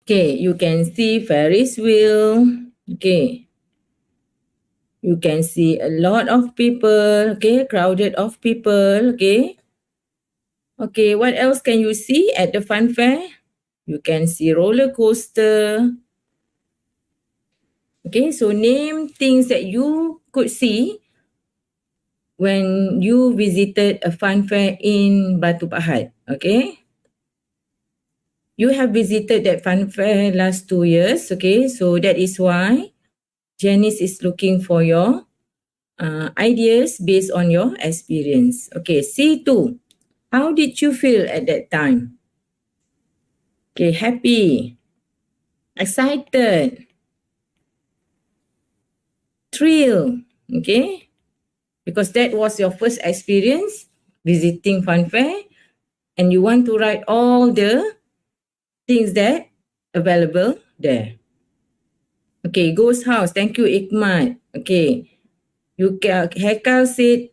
Okay, you can see Ferris wheel. Okay. You can see a lot of people, okay, crowded of people, okay. Okay, what else can you see at the Fun Fair? You can see roller coaster. Okay, so name things that you could see when you visited a Fun Fair in Batu Pahat, okay. You have visited that Fun Fair last 2 years, okay, so that is why Janice is looking for your ideas based on your experience. Okay, C2. How did you feel at that time? Okay, happy, excited, thrill, okay? Because that was your first experience visiting Fun Fair and you want to write all the things that available there. Okay, Ghost House. Thank you, Ikmat. Okay. Hekal said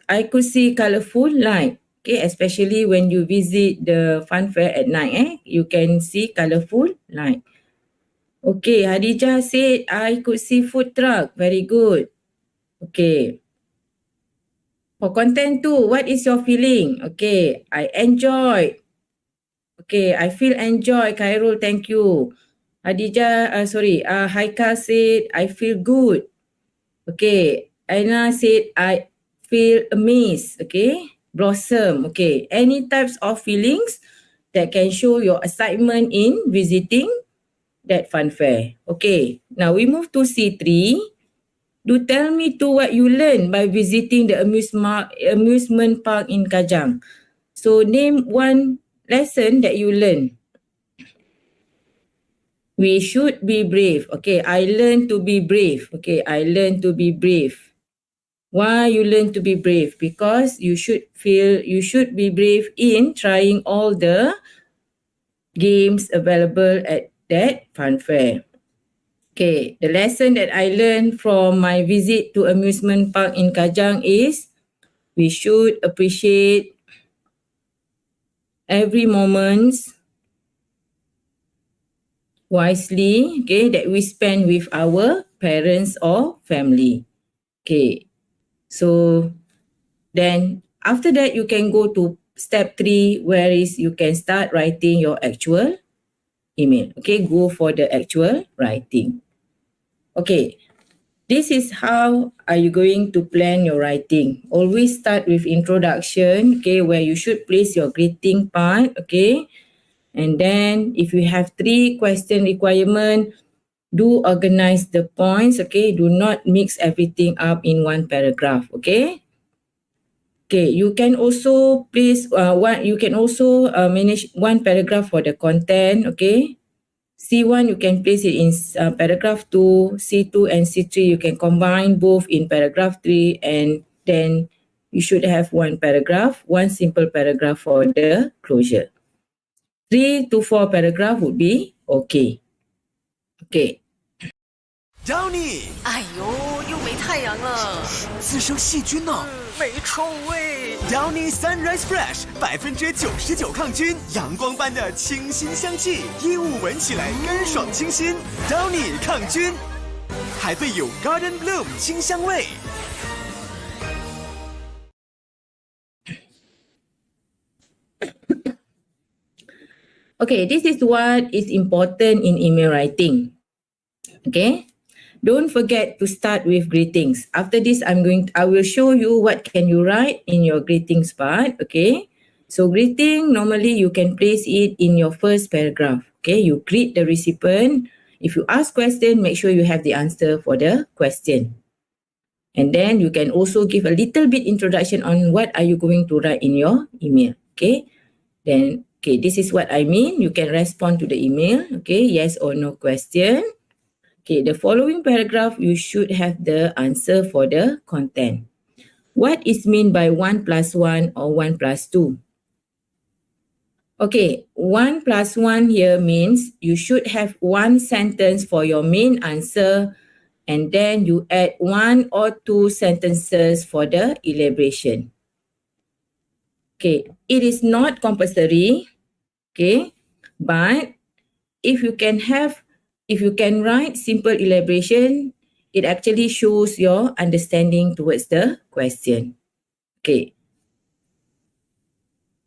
I could see colourful light. Okay, especially when you visit the Fun Fair at night, you can see colourful light. Okay, Hadijah said I could see food truck. Very good. Okay. For content too, what is your feeling? Okay, I enjoyed. Okay, I feel enjoy. Khairul, thank you. Hadijah, Haika said I feel good. Okay, Aina said I feel amazed. Okay, blossom. Okay, any types of feelings that can show your excitement in visiting that Fun Fair. Okay, now we move to C3. Do tell me too what you learned by visiting the amusement park in Kajang. So name one lesson that you learned. We should be brave. Okay, I learned to be brave. Okay, I learned to be brave. Why you learn to be brave? Because you should be brave in trying all the games available at that Fun Fair. Okay, the lesson that I learned from my visit to amusement park in Kajang is we should appreciate every moment wisely, okay, that we spend with our parents or family. Okay, so then after that you can go to step 3, where is you can start writing your actual email. Okay, go for the actual writing. Okay, this is how are you going to plan your writing. Always start with introduction, okay, where you should place your greeting part, okay. And then if you have 3 question requirement, do organize the points, okay. Do not mix everything up in one paragraph, okay. Okay, you can also place manage one paragraph for the content, okay. C1 you can place it in paragraph 2, C2 and C3 you can combine both in paragraph 3, and then you should have one simple paragraph for the closure. 3 to 4 paragraph would be okay. Okay. Downy，哎呦，又没太阳了，滋生细菌呢，没臭味。Downy Sunrise Fresh 99%抗菌，阳光般的清新香气，衣物闻起来干爽清新。Downy 抗菌，还配有 Garden Bloom 清香味。Okay, this is what is important in email writing. Okay. Don't forget to start with greetings. After this, I will show you what can you write in your greetings part. Okay. So greeting, normally you can place it in your first paragraph. Okay. You greet the recipient. If you ask question, make sure you have the answer for the question. And then you can also give a little bit introduction on what are you going to write in your email. Okay. Then, okay, this is what I mean. You can respond to the email. Okay. Yes or no question. Okay, the following paragraph, you should have the answer for the content. What is meant by 1 plus 1 or 1 plus 2? Okay, 1 plus 1 here means you should have one sentence for your main answer, and then you add 1 or 2 sentences for the elaboration. Okay, it is not compulsory, okay, but if you can write simple elaboration, it actually shows your understanding towards the question. Okay.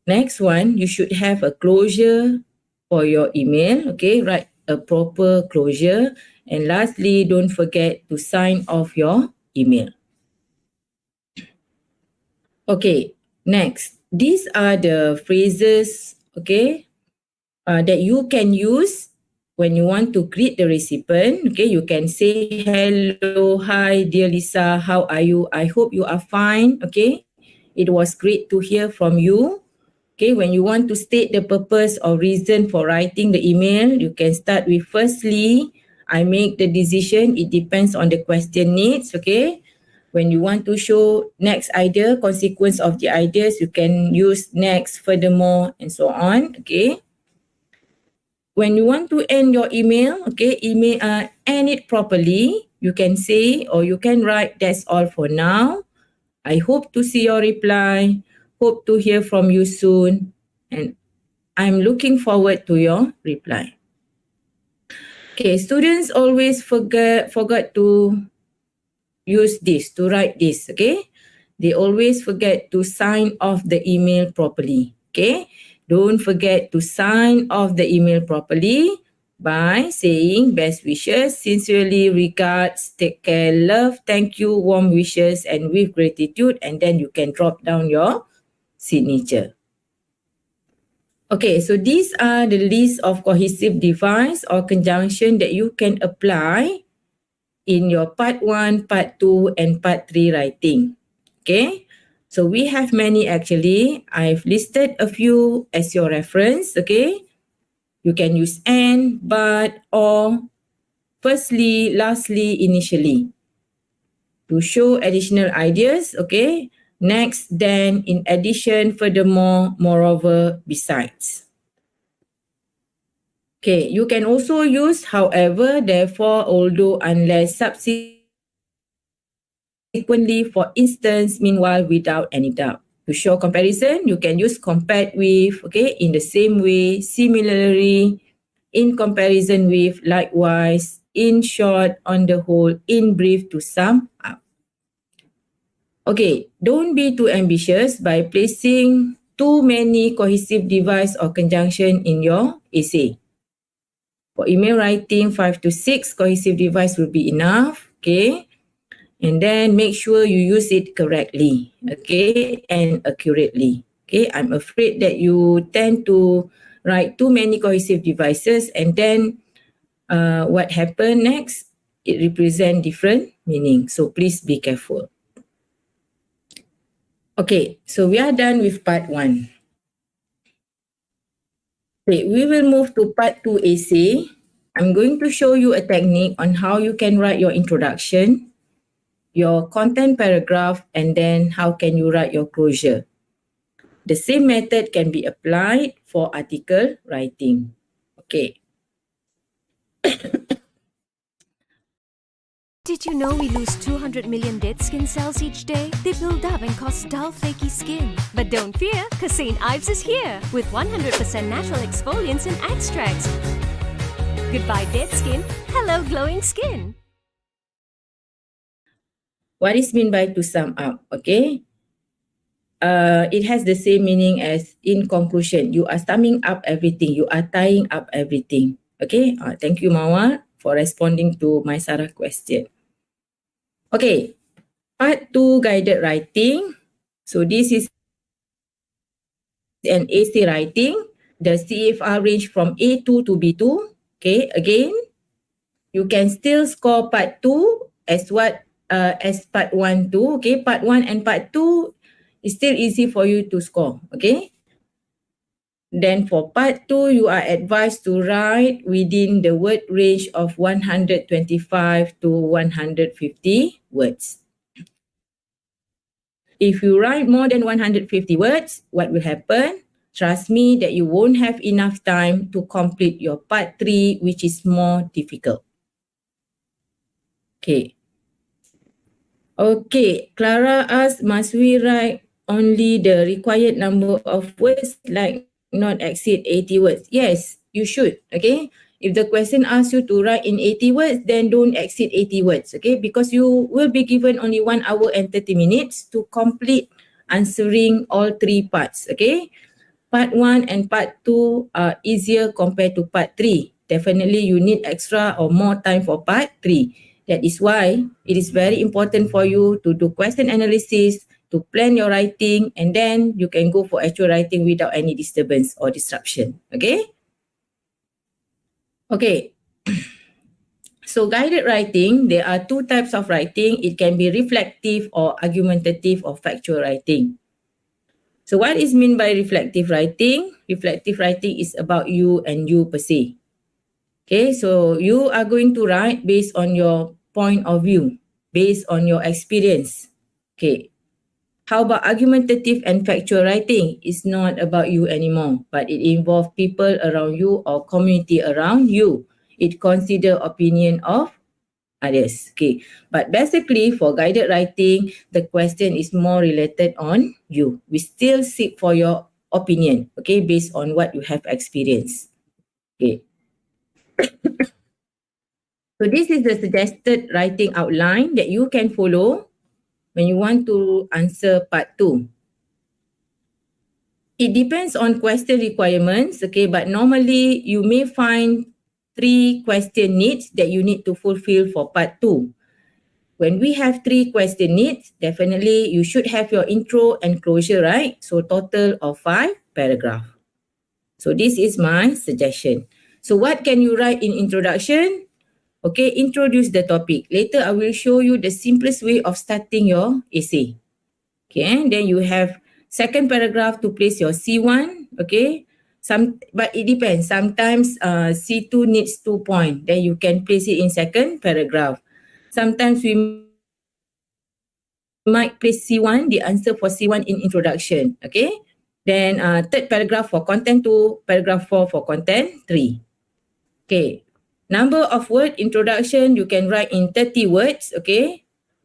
Next one, you should have a closure for your email. Okay, write a proper closure. And lastly, don't forget to sign off your email. Okay, next. These are the phrases, okay, that you can use when you want to greet the recipient. Okay, you can say, hello, hi, dear Lisa, how are you? I hope you are fine. Okay, it was great to hear from you. Okay, when you want to state the purpose or reason for writing the email, you can start with firstly, I make the decision. It depends on the question needs. Okay, when you want to show next idea, consequence of the ideas, you can use next, furthermore, and so on. Okay. When you want to end your email, okay, end it properly. You can say or you can write, that's all for now. I hope to see your reply. Hope to hear from you soon. And I'm looking forward to your reply. Okay, students always forgot to use this, to write this, okay? They always forget to sign off the email properly, okay? Don't forget to sign off the email properly by saying best wishes, sincerely regards, take care, love, thank you, warm wishes, and with gratitude. And then you can drop down your signature. Okay, so these are the list of cohesive device or conjunction that you can apply in your part 1, part 2, and part 3 writing. Okay, so we have many actually. I've listed a few as your reference. Okay, you can use and, but, or, firstly, lastly, initially to show additional ideas. Okay, next, then, in addition, furthermore, moreover, besides. Okay, you can also use however, therefore, although, unless, subsequently, for instance, meanwhile, without any doubt. To show comparison, you can use compared with, okay, in the same way, similarly, in comparison with, likewise, in short, on the whole, in brief, to sum up. Okay, don't be too ambitious by placing too many cohesive device or conjunction in your essay. For email writing, 5 to 6 cohesive device will be enough. Okay. And then make sure you use it correctly, okay, and accurately. Okay, I'm afraid that you tend to write too many cohesive devices, and then what happened next? It represents different meaning. So please be careful. Okay, so we are done with part 1. Okay, we will move to part 2 essay. I'm going to show you a technique on how you can write your introduction, your content paragraph, and then how can you write your closure. The same method can be applied for article writing. Okay. Did you know we lose 200 million dead skin cells each day? They build up and cause dull, flaky skin. But don't fear, because St. Ives is here with 100% natural exfoliants and extracts. Goodbye dead skin, hello glowing skin. What is meant by to sum up? Okay. It has the same meaning as in conclusion. You are summing up everything. You are tying up everything. Okay. Thank you, Mawar, for responding to my Sarah question. Okay. Part 2 guided writing. So this is an essay writing. The CFR range from A2 to B2. Okay. Again, you can still score part 2 as part 1 too. Okay. Part 1 and part 2 is still easy for you to score. Okay. Then for part 2, you are advised to write within the word range of 125 to 150 words. If you write more than 150 words, what will happen? Trust me that you won't have enough time to complete your part 3, which is more difficult. Okay. Okay, Clara asked, must we write only the required number of words, like not exceed 80 words? Yes, you should, okay? If the question asks you to write in 80 words, then don't exceed 80 words, okay? Because you will be given only 1 hour and 30 minutes to complete answering all 3 parts, okay? Part 1 and part 2 are easier compared to part 3. Definitely you need extra or more time for part 3. That is why it is very important for you to do question analysis, to plan your writing, and then you can go for actual writing without any disturbance or disruption. Okay? Okay. So guided writing, there are 2 types of writing. It can be reflective or argumentative or factual writing. So what is meant by reflective writing? Reflective writing is about you and you per se. Okay, so you are going to write based on your point of view, based on your experience. Okay. How about argumentative and factual writing? It's not about you anymore, but it involves people around you or community around you. It consider opinion of others. Okay. But basically for guided writing, the question is more related on you. We still seek for your opinion, okay, based on what you have experienced. Okay. So this is the suggested writing outline that you can follow when you want to answer part 2. It depends on question requirements, okay, but normally you may find 3 question needs that you need to fulfill for part 2. When we have 3 question needs, definitely you should have your intro and closure, right? So total of 5 paragraph. So this is my suggestion. So what can you write in introduction? Okay, introduce the topic. Later, I will show you the simplest way of starting your essay. Okay, and then you have second paragraph to place your C1. Okay, but it depends. Sometimes C2 needs 2 points. Then you can place it in second paragraph. Sometimes we might place C1, the answer for C1 in introduction. Okay, then third paragraph for content 2, paragraph 4 for content 3. Okay. Number of word introduction, you can write in 30 words, okay?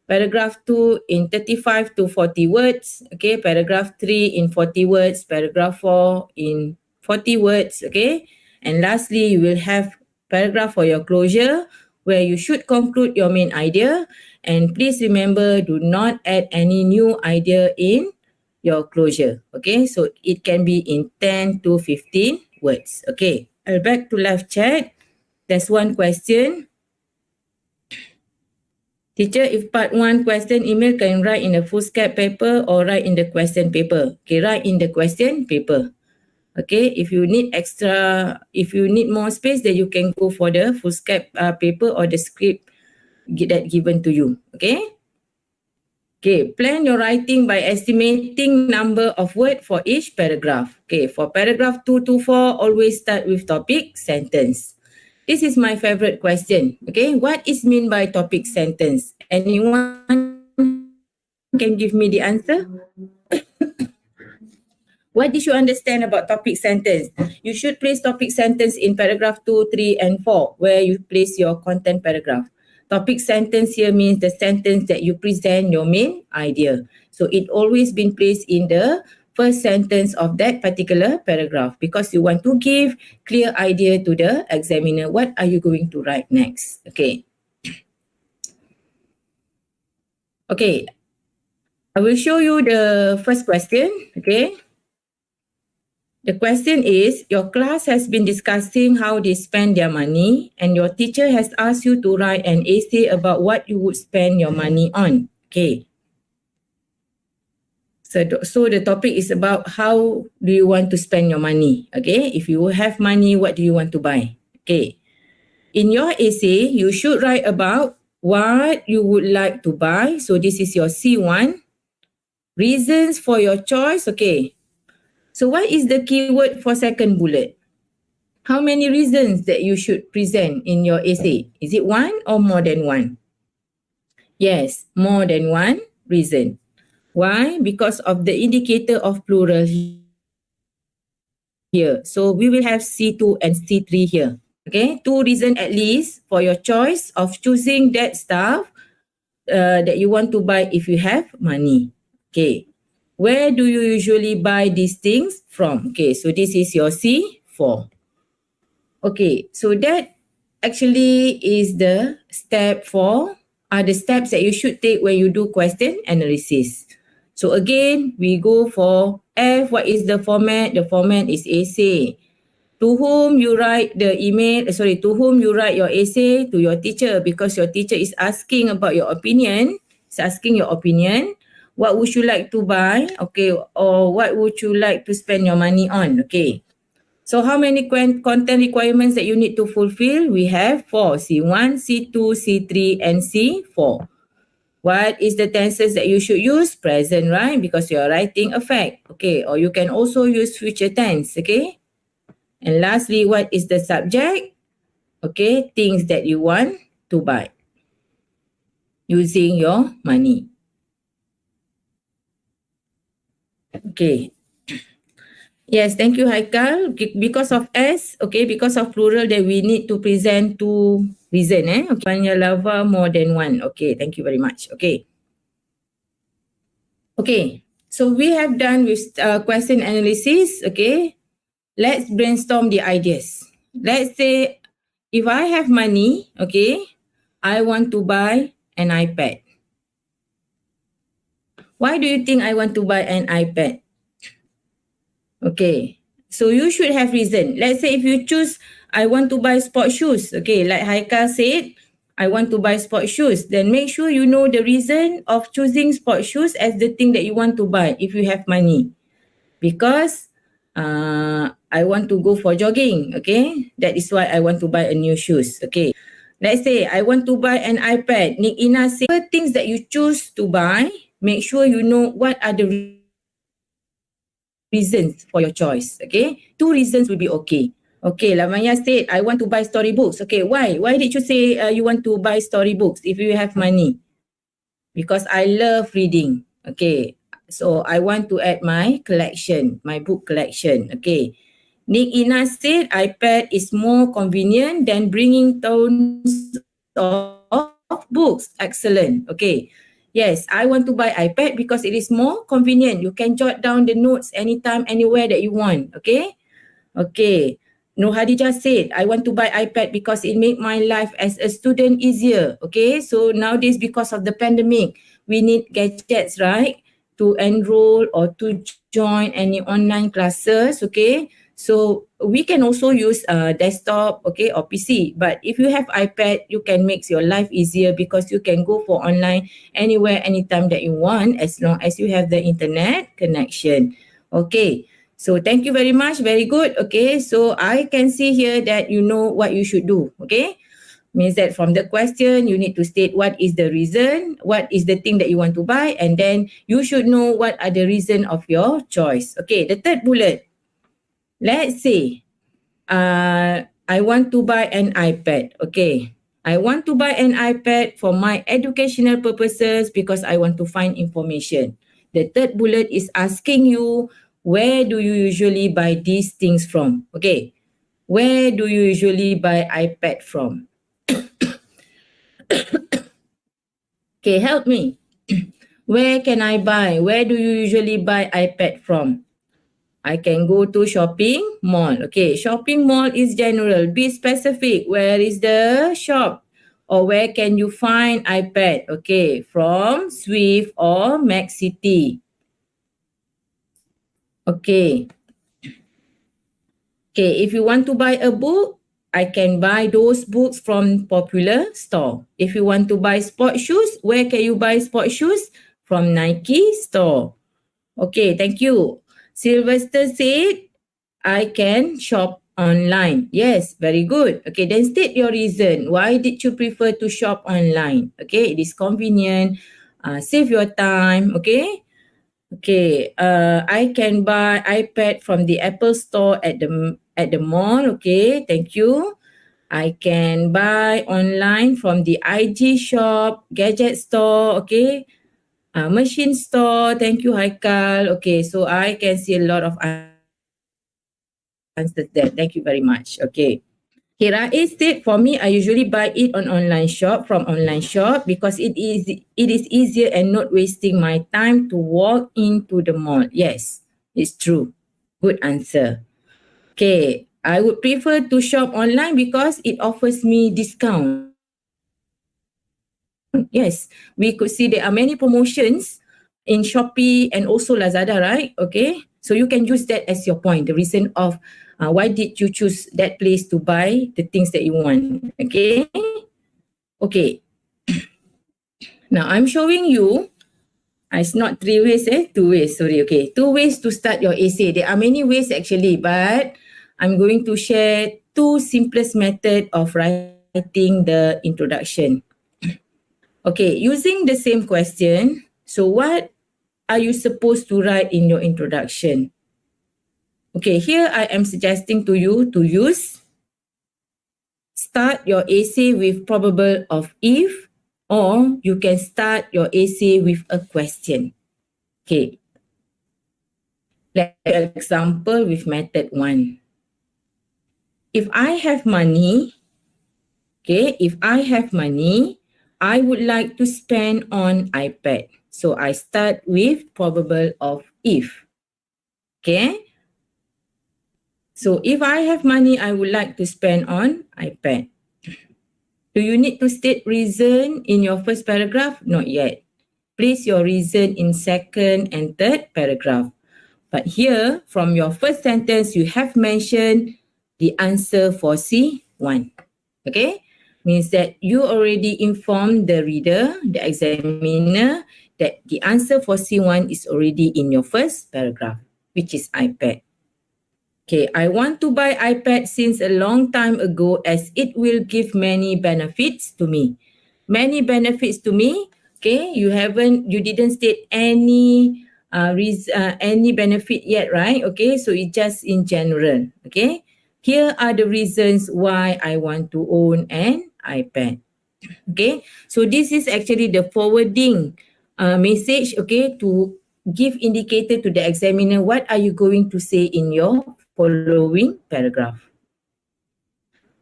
Paragraph 2 in 35 to 40 words, okay? Paragraph 3 in 40 words, paragraph 4 in 40 words, okay? And lastly, you will have paragraph for your closure where you should conclude your main idea. And please remember, do not add any new idea in your closure, okay? So it can be in 10 to 15 words, okay? I'll back to live chat. there's one question. Teacher, if part 1 question email can write in a foolscap paper or write in the question paper? Okay, write in the question paper. Okay, if you need more space, then you can go for the foolscap paper or the script that given to you. Okay. Okay, plan your writing by estimating number of words for each paragraph. Okay, for paragraph 2 to 4, always start with topic sentence. This is my favorite question. Okay, what is mean by topic sentence? Anyone can give me the answer? What did you understand about topic sentence? You should place topic sentence in paragraph 2, 3 and 4 where you place your content paragraph. Topic sentence here means the sentence that you present your main idea. So it always been placed in the first sentence of that particular paragraph because you want to give clear idea to the examiner. What are you going to write next? Okay. Okay. I will show you the first question. Okay. The question is, your class has been discussing how they spend their money and your teacher has asked you to write an essay about what you would spend your money on. Okay. So the topic is about how do you want to spend your money. Okay. If you have money, what do you want to buy? Okay. In your essay, you should write about what you would like to buy. So this is your C1. Reasons for your choice. Okay. So what is the keyword for second bullet? How many reasons that you should present in your essay? Is it one or more than one? Yes, more than one reason. Why? Because of the indicator of plural here. So we will have C2 and C3 here. Okay, 2 reasons at least for your choice of choosing that stuff that you want to buy if you have money. Okay. Where do you usually buy these things from? Okay, so this is your C4. Okay, so that actually is the step 4 are the steps that you should take when you do question analysis. So again, we go for F. What is the format? The format is essay. To whom you write the email, to whom you write your essay? To your teacher, because your teacher is asking about your opinion. It's asking your opinion. What would you like to buy? Okay, or what would you like to spend your money on? Okay. So how many content requirements that you need to fulfill? We have 4. C1, C2, C3 and C4. What is the tenses that you should use? Present, right? Because you are writing a fact. Okay, or you can also use future tense. Okay. And lastly, what is the subject? Okay, things that you want to buy using your money. Okay. Yes, thank you, Haikal. Because of S, okay, because of plural, that we need to present 2 reason. Okay, Panya lava more than 1. Okay, thank you very much. Okay. Okay, so we have done with question analysis. Okay, let's brainstorm the ideas. Let's say if I have money, okay, I want to buy an iPad. Why do you think I want to buy an iPad? Okay, so you should have reason. Let's say if you choose, I want to buy sport shoes. Okay, like Haikal said, I want to buy sport shoes. Then make sure you know the reason of choosing sport shoes as the thing that you want to buy if you have money. Because I want to go for jogging. Okay, that is why I want to buy a new shoes. Okay, let's say I want to buy an iPad. Nik Ina say things that you choose to buy. Make sure you know what are the reasons for your choice. Okay, 2 reasons will be okay. Okay, Lamaya said, I want to buy storybooks. Okay, why? Why did you say you want to buy storybooks if you have money? Because I love reading. Okay, so I want to add my collection, my book collection. Okay, Nik Ina said, iPad is more convenient than bringing tons of books. Excellent. Okay. Yes, I want to buy iPad because it is more convenient. You can jot down the notes anytime, anywhere that you want. Okay? Okay. Nur Hadijah said, I want to buy iPad because it make my life as a student easier. Okay? So nowadays, because of the pandemic, we need gadgets, right? To enroll or to join any online classes. Okay? So we can also use desktop, okay, or PC. But if you have iPad, you can make your life easier because you can go for online anywhere, anytime that you want, as long as you have the internet connection. Okay. So thank you very much. Very good. Okay. So I can see here that you know what you should do. Okay. Means that from the question, you need to state what is the reason, what is the thing that you want to buy, and then you should know what are the reason of your choice. Okay, the third bullet. Let's say, I want to buy an iPad. Okay, I want to buy an iPad for my educational purposes because I want to find information. The third bullet is asking you, where do you usually buy these things from? Okay, where do you usually buy iPad from? Okay, help me. Where can I buy? Where do you usually buy iPad from? I can go to shopping mall. Okay, shopping mall is general. Be specific. Where is the shop? Or where can you find iPad? Okay, from Swift or Mac City. Okay. Okay, if you want to buy a book, I can buy those books from popular store. If you want to buy sport shoes, where can you buy sport shoes? From Nike store. Okay, thank you. Sylvester said, I can shop online. Yes, very good. Okay, then state your reason. Why did you prefer to shop online? Okay, it is convenient. Save your time. Okay. Okay, I can buy iPad from the Apple store at the mall. Okay, thank you. I can buy online from the IG shop, gadget store. Okay, machine store. Thank you, Haikal. Okay, so I can see a lot of answers there. Thank you very much. Okay. Hira said, for me, I usually buy it on online shop because it is easier and not wasting my time to walk into the mall. Yes, it's true. Good answer. Okay, I would prefer to shop online because it offers me discount. Yes, we could see there are many promotions in Shopee and also Lazada, right? Okay, so you can use that as your point, the reason of why did you choose that place to buy the things that you want. Okay. Okay. Now I'm showing you, it's not 3 ways, 2 ways, sorry. Okay, 2 ways to start your essay. There are many ways actually, but I'm going to share 2 simplest method of writing the introduction. Okay, using the same question, so what are you supposed to write in your introduction? Okay, here I am suggesting to you to start your essay with probable of if, or you can start your essay with a question. Okay. Let's example with method 1. If I have money, I would like to spend on iPad. So I start with probable of if. Okay. So if I have money, I would like to spend on iPad. Do you need to state reason in your first paragraph? Not yet. Place your reason in second and third paragraph. But here, from your first sentence, you have mentioned the answer for C1. Okay? Means that you already informed the reader, the examiner, that the answer for C1 is already in your first paragraph, which is iPad. Okay, I want to buy iPad since a long time ago as it will give many benefits to me. Many benefits to me. Okay, you didn't state any any benefit yet, right? Okay, so it's just in general. Okay, here are the reasons why I want to own an iPad. Okay, so this is actually the forwarding message. Okay, to give indicator to the examiner what are you going to say in your following paragraph.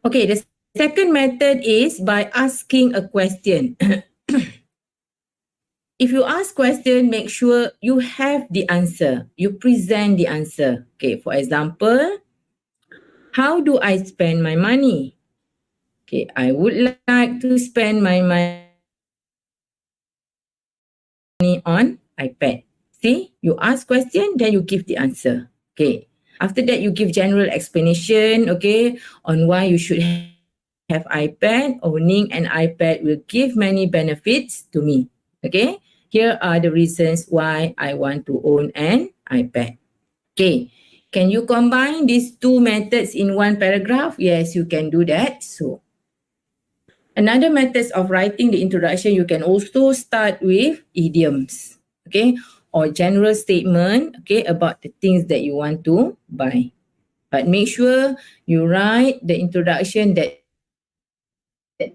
Okay, the second method is by asking a question. If you ask question, make sure you have the answer. You present the answer. Okay, for example, how do I spend my money? Okay, I would like to spend my money on iPad. See, you ask question, then you give the answer. Okay. After that, you give general explanation, okay, on why you should have iPad. Owning an iPad will give many benefits to me. Okay, here are the reasons why I want to own an iPad. Okay, can you combine these two methods in one paragraph? Yes, you can do that. So, another methods of writing the introduction, you can also start with idioms, okay, or general statement, okay, about the things that you want to buy. But make sure you write the introduction that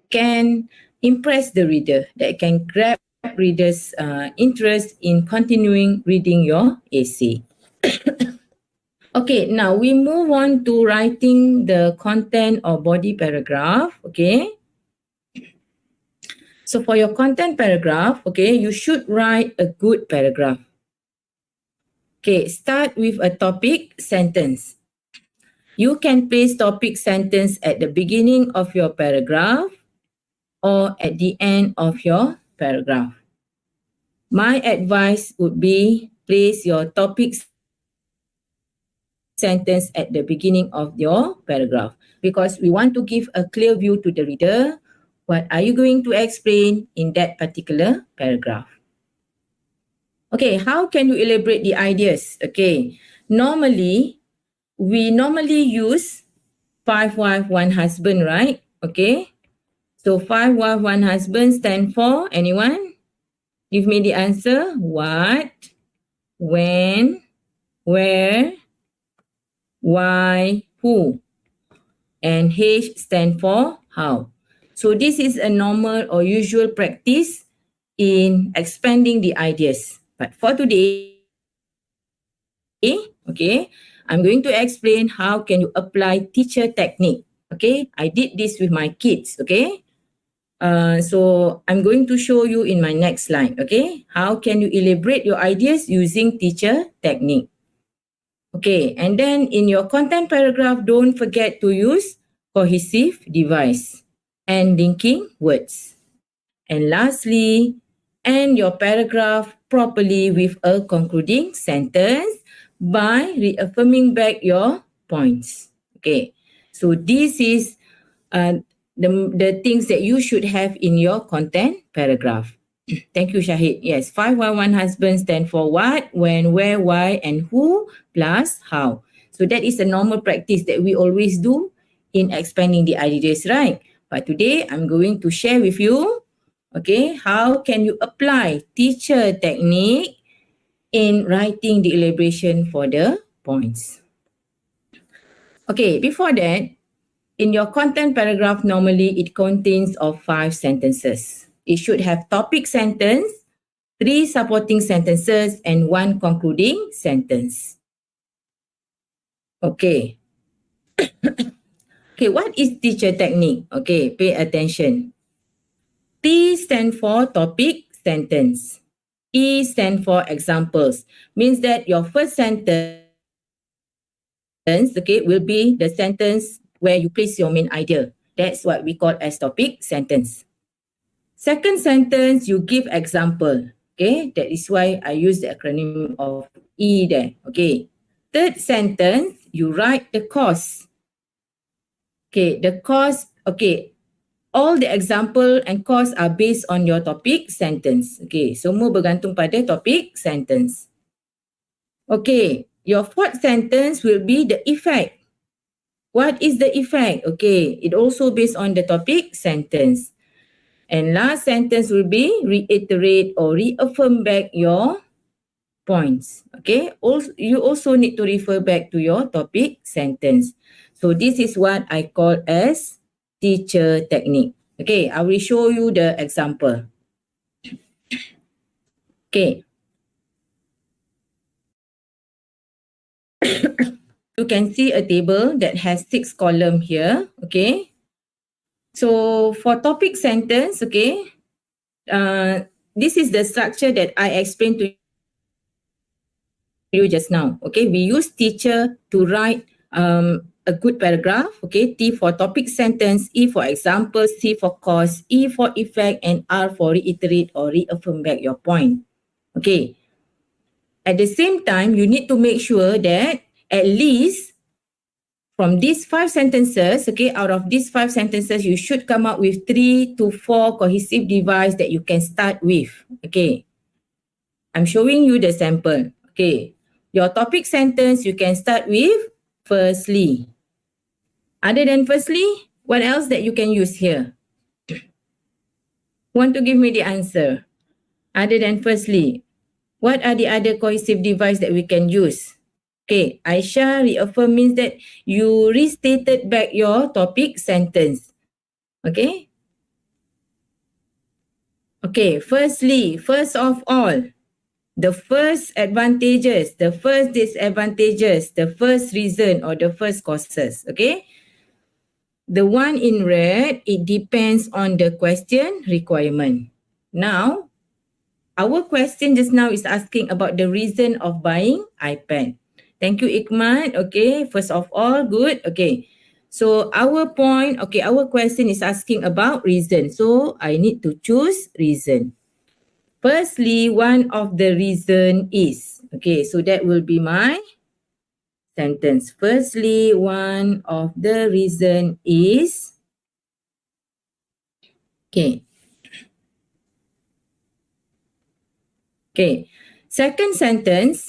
can impress the reader, that can grab readers' interest in continuing reading your essay. Okay, now we move on to writing the content or body paragraph, okay. So for your content paragraph, okay, you should write a good paragraph. Okay, start with a topic sentence. You can place topic sentence at the beginning of your paragraph or at the end of your paragraph. My advice would be place your topic sentence at the beginning of your paragraph because we want to give a clear view to the reader. What are you going to explain in that particular paragraph? Okay, how can you elaborate the ideas? Okay, we normally use 5 wife, 1 husband, right? Okay, so 5 wife, 1 husband stand for anyone? Give me the answer. What, when, where, why, who. And H stand for how. So this is a normal or usual practice in expanding the ideas. But for today, okay, I'm going to explain how can you apply teacher technique. Okay, I did this with my kids, okay. So I'm going to show you in my next slide, okay, how can you elaborate your ideas using teacher technique. Okay, and then in your content paragraph, don't forget to use cohesive device and linking words. And lastly, end your paragraph properly with a concluding sentence by reaffirming back your points. Okay, so this is the things that you should have in your content paragraph. Thank you, Shahid. Yes, 511 husband stand for what, when, where, why, and who plus how. So that is a normal practice that we always do in expanding the ideas, right? But today I'm going to share with you, okay, how can you apply teacher technique in writing the elaboration for the points. Okay, before that, in your content paragraph, normally it contains of 5 sentences. It should have topic sentence, 3 supporting sentences, and 1 concluding sentence. Okay. Okay, what is teacher technique? Okay, pay attention. T stand for topic sentence. E stand for examples. Means that your first sentence, okay, will be the sentence where you place your main idea. That's what we call as topic sentence. Second sentence, you give example. Okay, that is why I use the acronym of E there. Okay. Third sentence, you write the cause. Okay, the cause, okay, all the example and cause are based on your topic sentence. Okay, semua bergantung pada topic sentence. Okay, your fourth sentence will be the effect. What is the effect? Okay, it also based on the topic sentence. And last sentence will be reiterate or reaffirm back your points. Okay, also, you also need to refer back to your topic sentence. So this is what I call as teacher technique. Okay, I will show you the example. Okay. You can see a table that has 6 columns here. Okay. So for topic sentence, okay, this is the structure that I explained to you just now. Okay, we use teacher to write a good paragraph. Okay, T for topic sentence, E for example, C for cause, E for effect, and R for reiterate or reaffirm back your point. Okay. At the same time, you need to make sure that at least from these 5 sentences, okay, out of these 5 sentences, you should come up with 3 to 4 cohesive device that you can start with. Okay. I'm showing you the sample. Okay. Your topic sentence, you can start with firstly. Other than firstly, what else that you can use here? Want to give me the answer? Other than firstly, what are the other cohesive device that we can use? Okay, Aisha reaffirm means that you restated back your topic sentence. Okay? Okay, firstly, first of all, the first advantages, the first disadvantages, the first reason or the first causes. Okay? The one in red, it depends on the question requirement. Now, our question just now is asking about the reason of buying iPad. Thank you, Ikmat. Okay, first of all, good. Okay, so our point, okay, our question is asking about reason. So I need to choose reason. Firstly, one of the reason is, okay, so that will be my sentence. Firstly, one of the reason is, okay. Okay, second sentence,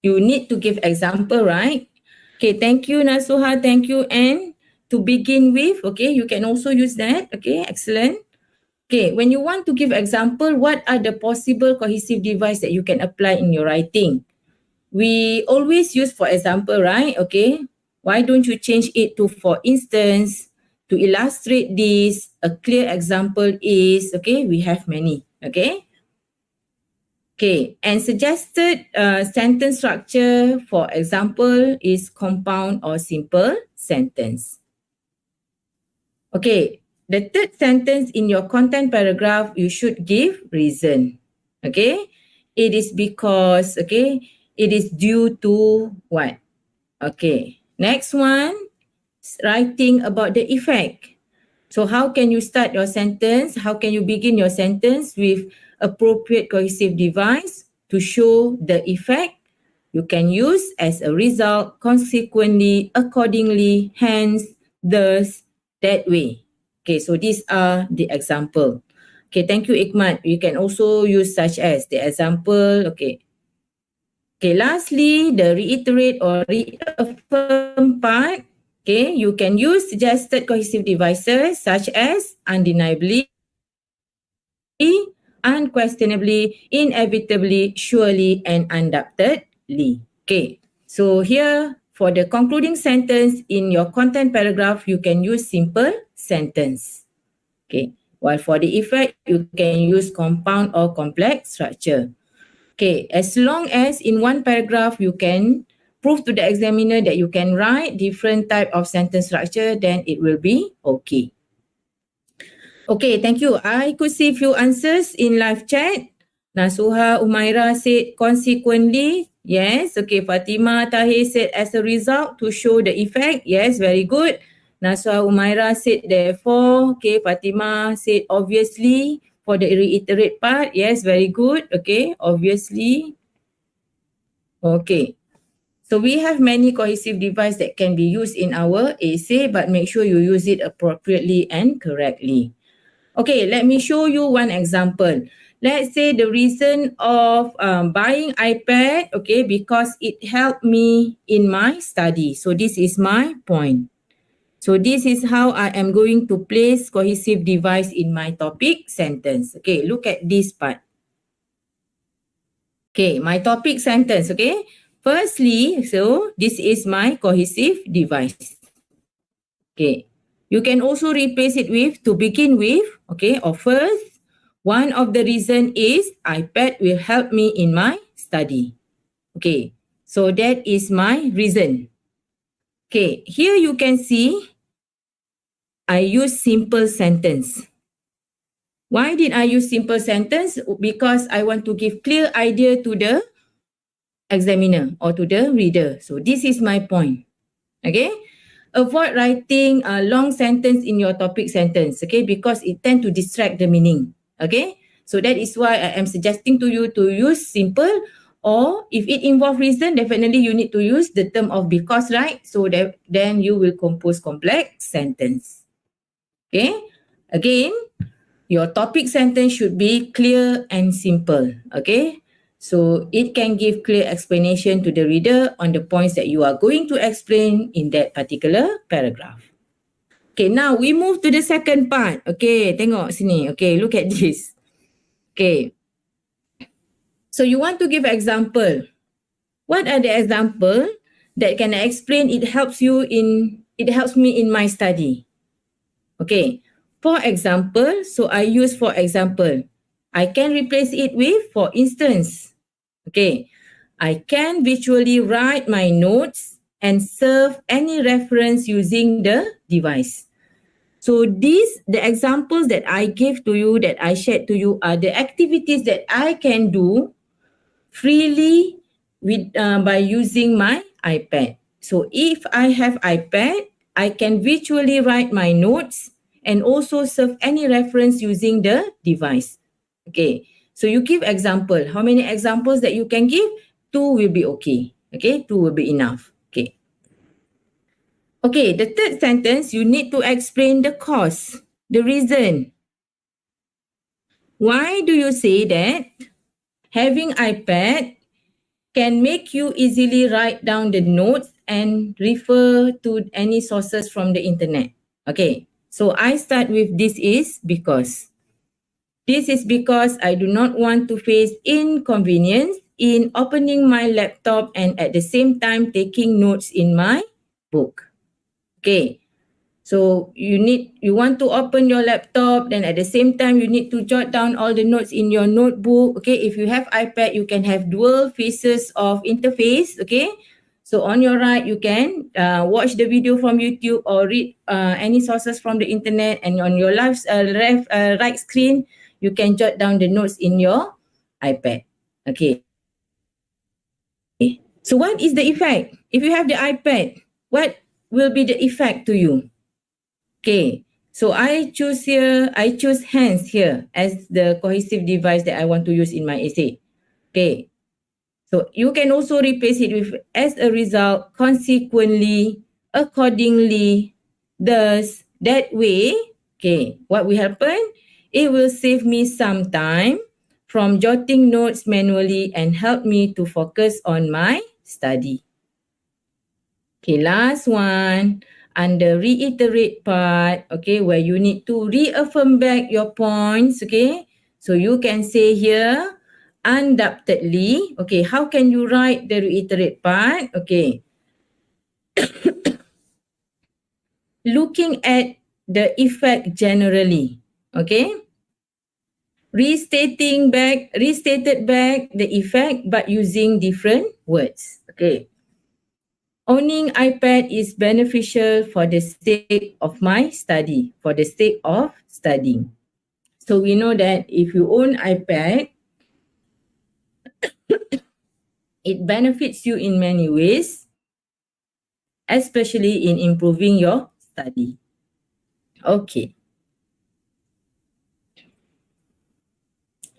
you need to give example, right? Okay, thank you, Nasuha. Thank you, Anne. To begin with, okay, you can also use that. Okay, excellent. Okay, when you want to give example, what are the possible cohesive device that you can apply in your writing? We always use for example, right? Okay, why don't you change it to for instance? To illustrate this, a clear example is, okay, we have many, okay? Okay, and suggested sentence structure, for example, is compound or simple sentence. Okay, the third sentence in your content paragraph, you should give reason. Okay, it is because, okay, it is due to what? Okay, next one, writing about the effect. So how can you start your sentence? How can you begin your sentence with appropriate cohesive device to show the effect? You can use as a result, consequently, accordingly, hence, thus, that way. Okay, so these are the example. Okay, thank you, Ikmat. You can also use such as the example. Okay. Okay, lastly, the reiterate or reaffirm part. Okay, you can use suggested cohesive devices such as undeniably, unquestionably, inevitably, surely, and undoubtedly. Okay, so here for the concluding sentence in your content paragraph, you can use simple sentence. Okay, while for the effect, you can use compound or complex structure. Okay, as long as in one paragraph you can prove to the examiner that you can write different type of sentence structure, then it will be okay. Okay, thank you. I could see few answers in live chat. Nasuha Umaira said consequently. Yes, okay. Fatima Tahir said as a result to show the effect. Yes, very good. Nasuha Umaira said therefore. Okay, Fatima said obviously. For the reiterate part, yes, very good. Okay, obviously. Okay. So we have many cohesive device that can be used in our essay, but make sure you use it appropriately and correctly. Okay, let me show you one example. Let's say the reason of buying iPad, okay, because it helped me in my study. So this is my point. So this is how I am going to place cohesive device in my topic sentence. Okay, look at this part. Okay, my topic sentence, okay. Firstly, so this is my cohesive device. Okay, you can also replace it with to begin with, okay, or first. One of the reason is iPad will help me in my study. Okay, so that is my reason. Okay, here you can see I use simple sentence. Why did I use simple sentence? Because I want to give clear idea to the examiner or to the reader. So this is my point. Okay, avoid writing a long sentence in your topic sentence. Okay, because it tend to distract the meaning. Okay, so that is why I am suggesting to you to use simple Or if it involves reason, definitely you need to use the term of because, right? So that then you will compose complex sentence. Okay. Again, your topic sentence should be clear and simple. Okay. So it can give clear explanation to the reader on the points that you are going to explain in that particular paragraph. Okay, now we move to the second part. Okay, tengok sini. Okay, look at this. Okay. So you want to give example. What are the example that can I explain it helps me in my study? Okay. For example, so I use for example. I can replace it with for instance. Okay. I can visually write my notes and serve any reference using the device. So the examples that I gave to you, that I shared to you, are the activities that I can do freely by using my iPad. So if I have iPad, I can virtually write my notes and also serve any reference using the device. Okay, so you give example. How many examples that you can give? 2 will be okay. Okay, 2 will be enough. Okay. Okay, the third sentence, you need to explain the cause, the reason. Why do you say that having iPad can make you easily write down the notes and refer to any sources from the internet? Okay, so I start with this is because. This is because I do not want to face inconvenience in opening my laptop and at the same time taking notes in my book. Okay, so you want to open your laptop, then at the same time you need to jot down all the notes in your notebook. Okay, if you have iPad, you can have dual faces of interface. Okay, so on your right you can watch the video from YouTube or read any sources from the internet, and on your left right screen you can jot down the notes in your iPad. Okay, so what is the effect if you have the iPad? What will be the effect to you? Okay, so I choose hands here as the cohesive device that I want to use in my essay. Okay, so you can also replace it with as a result, consequently, accordingly, thus, that way. Okay, what will happen? It will save me some time from jotting notes manually and help me to focus on my study. Okay, last one, under reiterate part, okay, where you need to reaffirm back your points, okay. So you can say here, undoubtedly, okay, how can you write the reiterate part? Okay. Looking at the effect generally, okay. Restated back the effect but using different words, okay. Owning iPad is beneficial for the sake of my study, for the sake of studying. So we know that if you own iPad, it benefits you in many ways, especially in improving your study. Okay.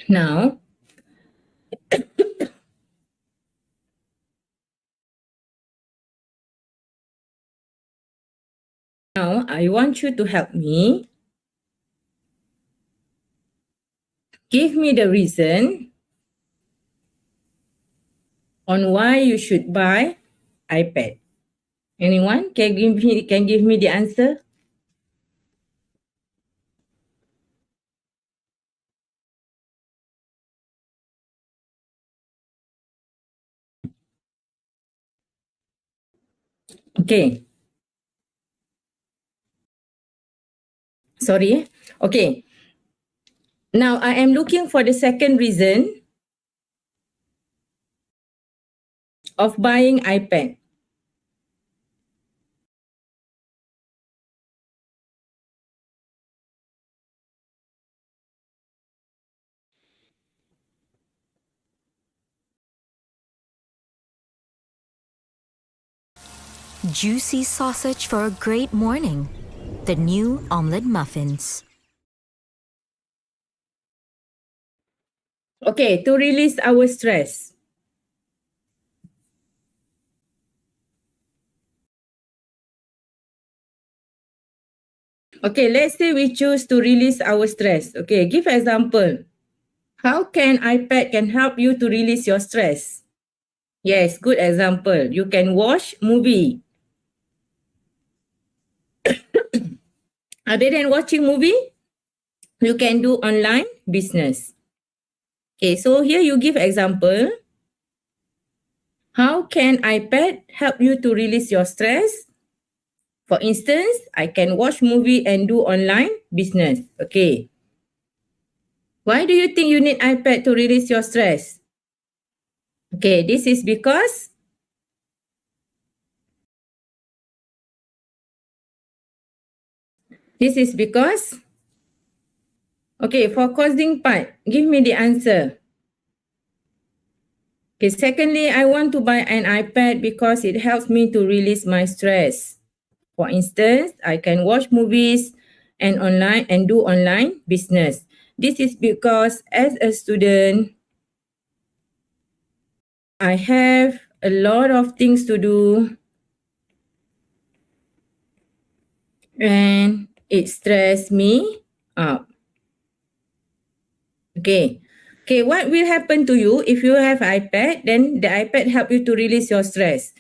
Now, I want you to help me. Give me the reason on why you should buy iPad. Anyone can give me the answer? Okay. Sorry. Okay. Now I am looking for the second reason of buying iPad. Juicy sausage for a great morning. The new omelette muffins. Okay, to release our stress. Okay, let's say we choose to release our stress. Okay, give example. How can iPad can help you to release your stress? Yes, good example. You can watch movie. Other than watching movie, you can do online business. Okay, so here you give example. How can iPad help you to release your stress? For instance, I can watch movie and do online business. Okay. Why do you think you need iPad to release your stress? Okay, this is because okay, for coding part, give me the answer. Okay, secondly, I want to buy an iPad because it helps me to release my stress. For instance, I can watch movies and do online business. This is because as a student, I have a lot of things to do and it stress me out. Okay. Okay, what will happen to you if you have iPad? Then the iPad help you to release your stress.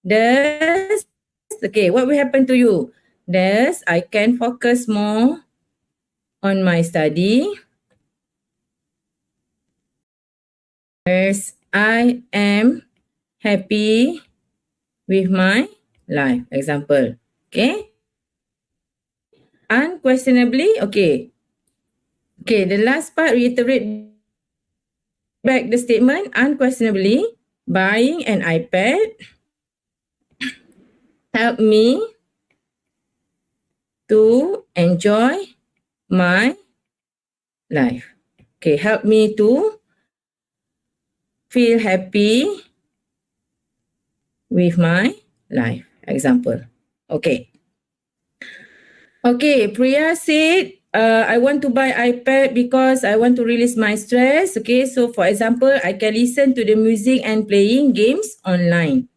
What will happen to you? I can focus more on my study. I am happy with my life. Example. Okay. Unquestionably, okay. Okay, the last part reiterate back the statement. Unquestionably, buying an iPad help me to enjoy my life. Okay, help me to feel happy with my life. Example. Okay. Okay, Priya said, I want to buy iPad because I want to release my stress. Okay, so for example, I can listen to the music and playing games online.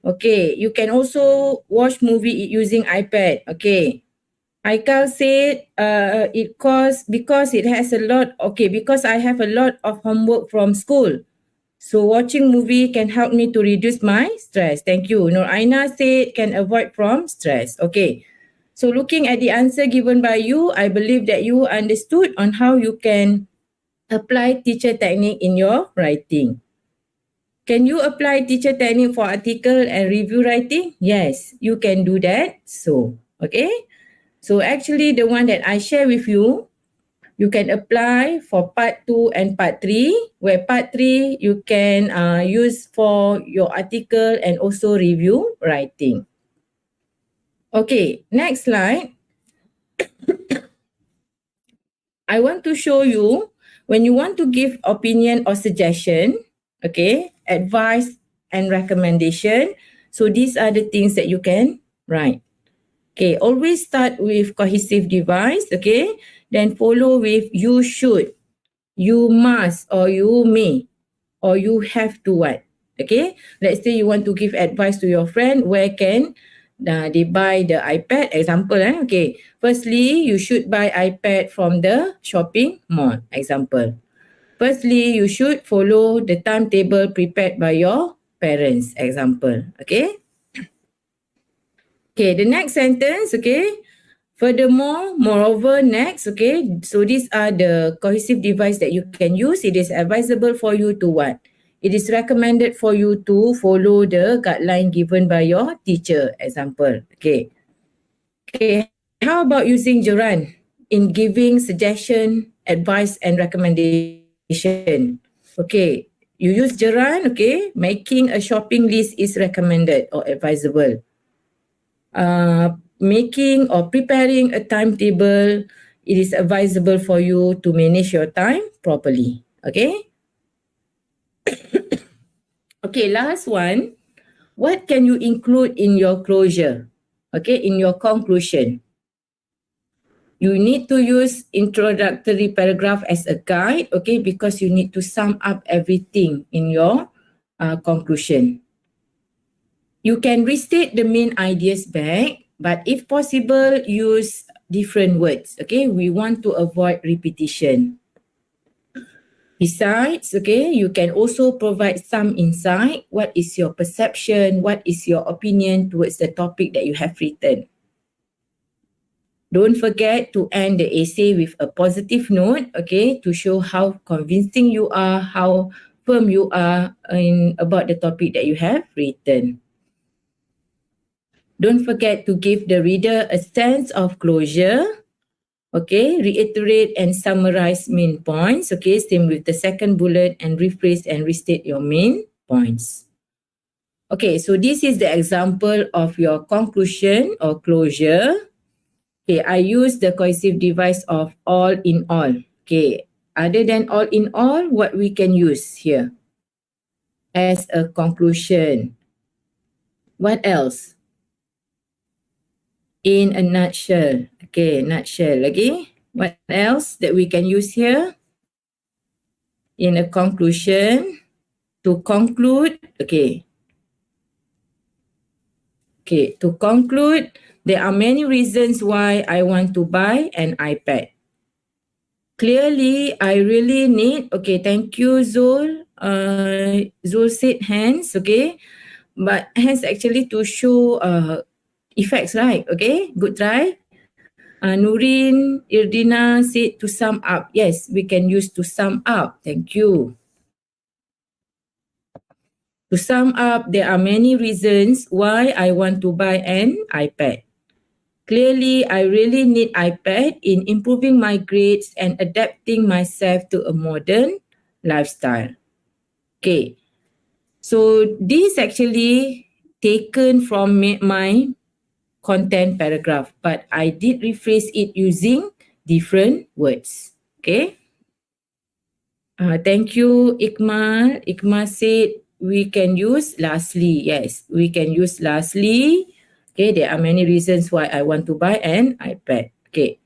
Okay, you can also watch movie using iPad. Okay. Aikal said because it has a lot, okay, because I have a lot of homework from school. So watching movie can help me to reduce my stress. Thank you. Nur Aina said can avoid from stress. Okay. So looking at the answer given by you, I believe that you understood on how you can apply teacher technique in your writing. Can you apply teacher technique for article and review writing? Yes, you can do that. So, okay. So actually the one that I share with you, you can apply for part 2 and part 3, where part 3 you can use for your article and also review writing. Okay, next slide. I want to show you when you want to give opinion or suggestion, okay, advice and recommendation. So these are the things that you can write. Okay, always start with cohesive device, okay, then follow with you should, you must, or you may, or you have to what. Okay, let's say you want to give advice to your friend, where can they buy the iPad? Example, okay. Firstly, you should buy iPad from the shopping mall. Example. Firstly, you should follow the timetable prepared by your parents. Example. Okay. Okay, the next sentence, okay. Furthermore, moreover, next, okay. So these are the cohesive device that you can use. It is advisable for you to what? It is recommended for you to follow the guideline given by your teacher. Example, okay. Okay, how about using Joran in giving suggestion, advice and recommendation? Okay, you use Joran, okay. Making a shopping list is recommended or advisable. Making or preparing a timetable, it is advisable for you to manage your time properly. Okay. Okay, last one. What can you include in your closure? Okay, in your conclusion. You need to use introductory paragraph as a guide, okay, because you need to sum up everything in your conclusion. You can restate the main ideas back, but if possible, use different words. Okay, we want to avoid repetition. Besides, okay, you can also provide some insight. What is your perception? What is your opinion towards the topic that you have written? Don't forget to end the essay with a positive note, okay, to show how convincing you are, how firm you are about the topic that you have written. Don't forget to give the reader a sense of closure. Okay, reiterate and summarize main points. Okay, same with the second bullet, and rephrase and restate your main points. Okay, so this is the example of your conclusion or closure. Okay, I use the cohesive device of all in all. Okay, other than all in all, what we can use here as a conclusion? What else? In a nutshell. Okay, nutshell lagi. What else that we can use here? In a conclusion, to conclude, okay. Okay, to conclude, there are many reasons why I want to buy an iPad. Clearly, I really need, okay, thank you Zul. Zul said hands, okay. But hands actually to show effects, right? Okay, good try. Nurin Irdina said to sum up. Yes, we can use to sum up. Thank you. To sum up, there are many reasons why I want to buy an iPad. Clearly, I really need iPad in improving my grades and adapting myself to a modern lifestyle. Okay, so this actually taken from my content paragraph, but I did rephrase it using different words. Okay. Thank you, Ikmal. Ikmal said we can use lastly. Yes, we can use lastly. Okay, there are many reasons why I want to buy an iPad. Okay.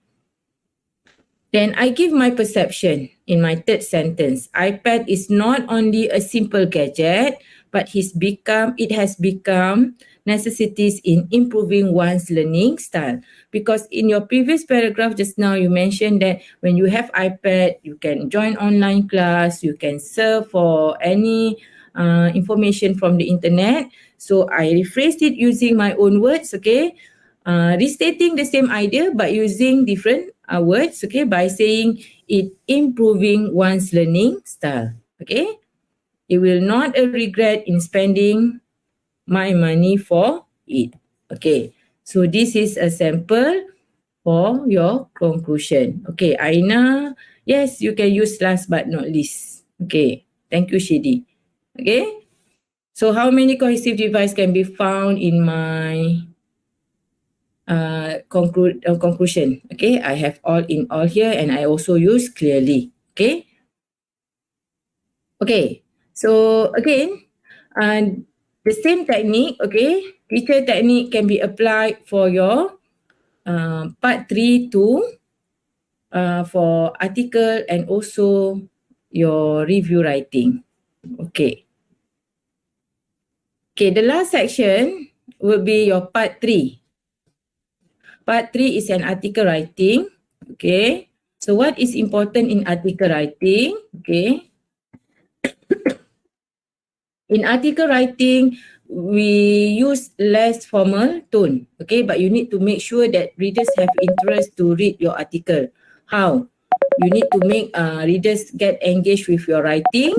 Then I give my perception in my third sentence. iPad is not only a simple gadget, but it has become necessities in improving one's learning style. Because in your previous paragraph just now, you mentioned that when you have iPad, you can join online class, you can search for any information from the internet. So I rephrased it using my own words, okay? Restating the same idea but using different words, okay, by saying it improving one's learning style, okay? It will not a regret in spending my money for it, okay? So this is a sample for your conclusion. Okay, Aina, yes, you can use last but not least. Okay, thank you, Shidi. Okay, so how many cohesive device can be found in my conclusion? Okay, I have all in all here and I also use clearly. Okay. Okay, so again, the same technique, okay, teacher technique can be applied for your part 3 too, for article and also your review writing. Okay. Okay, the last section will be your part 3. Part 3 is an article writing. Okay. So what is important in article writing? Okay. In article writing, we use less formal tone. Okay, but you need to make sure that readers have interest to read your article. How? You need to make readers get engaged with your writing.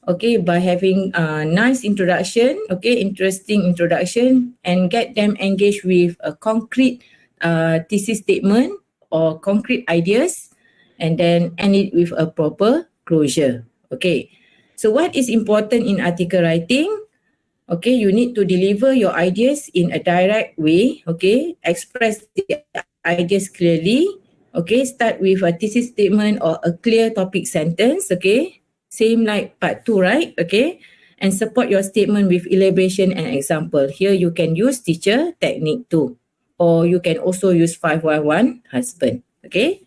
Okay, by having a nice introduction, okay, interesting introduction, and get them engaged with a concrete thesis statement or concrete ideas, and then end it with a proper closure. Okay, so what is important in article writing? Okay, you need to deliver your ideas in a direct way. Okay, express the ideas clearly. Okay, start with a thesis statement or a clear topic sentence. Okay, same like part 2, right? Okay, and support your statement with elaboration and example. Here you can use teacher technique too, or you can also use 5Y1 husband. Okay,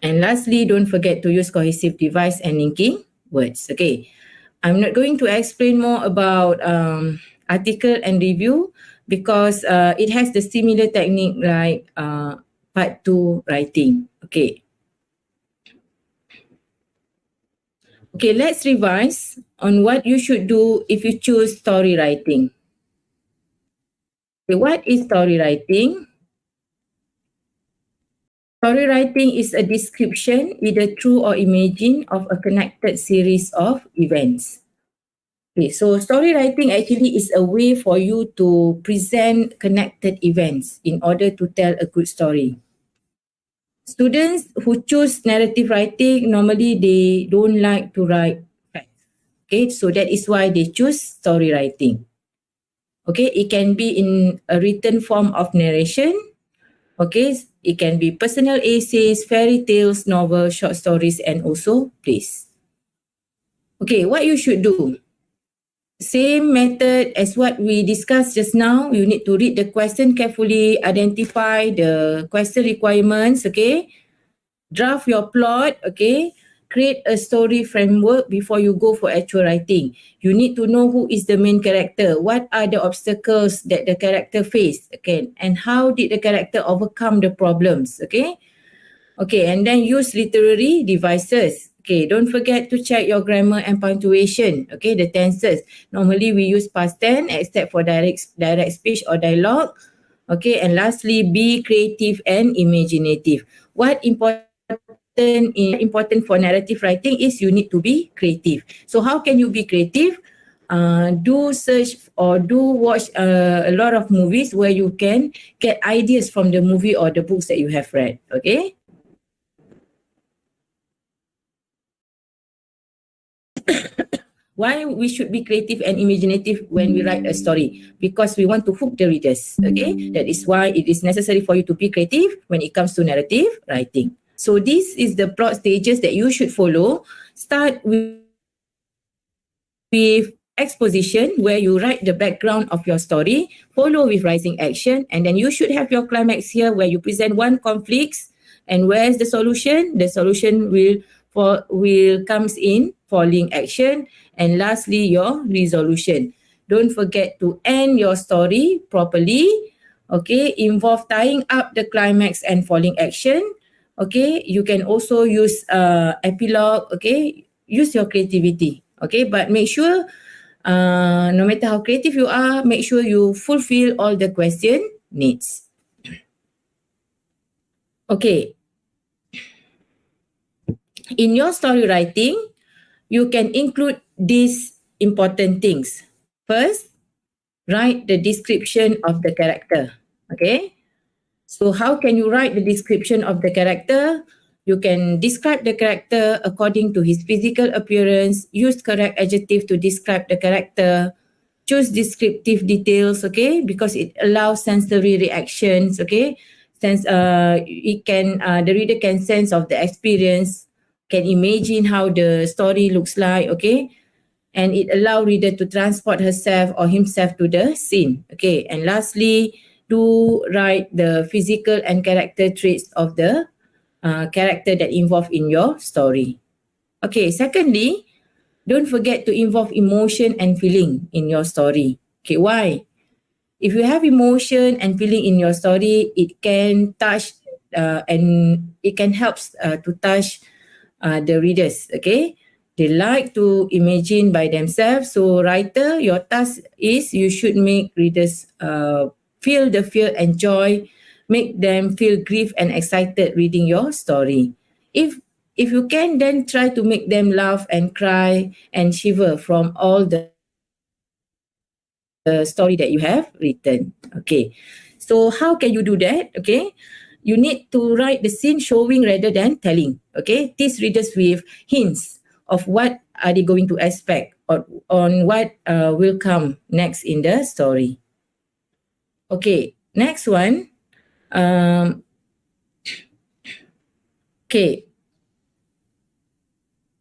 and lastly, don't forget to use cohesive device and linking words. Okay, I'm not going to explain more about article and review because it has the similar technique like part 2 writing. Okay. Okay, let's revise on what you should do if you choose story writing. Okay, what is story writing? Story writing is a description, either true or imagined, of a connected series of events. Okay, so story writing actually is a way for you to present connected events in order to tell a good story. Students who choose narrative writing, normally they don't like to write facts. Okay, so that is why they choose story writing. Okay, it can be in a written form of narration. Okay, it can be personal essays, fairy tales, novels, short stories, and also plays. Okay, what you should do? Same method as what we discussed just now. You need to read the question carefully, identify the question requirements, okay? Draft your plot, okay? Create a story framework before you go for actual writing. You need to know who is the main character, what are the obstacles that the character faced, okay? And how did the character overcome the problems, okay? Okay, and then use literary devices. Okay, don't forget to check your grammar and punctuation. Okay, the tenses. Normally we use past tense except for direct speech or dialogue. Okay, and lastly, be creative and imaginative. What important for narrative writing is you need to be creative. So how can you be creative? Do search or do watch a lot of movies where you can get ideas from the movie or the books that you have read. Okay. Why we should be creative and imaginative when we write a story? Because we want to hook the readers. Okay, that is why it is necessary for you to be creative when it comes to narrative writing. So this is the plot stages that you should follow. Start with exposition, where you write the background of your story. Follow with rising action, and then you should have your climax here, where you present one conflict. And where's the solution? The solution will comes in falling action, and lastly your resolution. Don't forget to end your story properly. Okay, involve tying up the climax and falling action. Okay, you can also use epilogue. Okay, use your creativity. Okay, but make sure no matter how creative you are, make sure you fulfill all the question needs. Okay. In your story writing, you can include these important things. First, write the description of the character. Okay. So how can you write the description of the character? You can describe the character according to his physical appearance, use correct adjective to describe the character, choose descriptive details, okay, because it allows sensory reactions, okay. Since the reader can sense of the experience, can imagine how the story looks like, okay, and it allow reader to transport herself or himself to the scene, okay. And lastly, do write the physical and character traits of the character that involved in your story. Okay, secondly, don't forget to involve emotion and feeling in your story. Okay, why? If you have emotion and feeling in your story, it can touch and it can help to touch the readers. Okay, they like to imagine by themselves. So, writer, your task is you should make readers feel the fear and joy, make them feel grief and excited reading your story. If you can, then try to make them laugh and cry and shiver from all the story that you have written. Okay, so how can you do that? Okay, you need to write the scene showing rather than telling. Okay, tease readers with hints of what are they going to expect or on what will come next in the story. Okay, next one. Okay.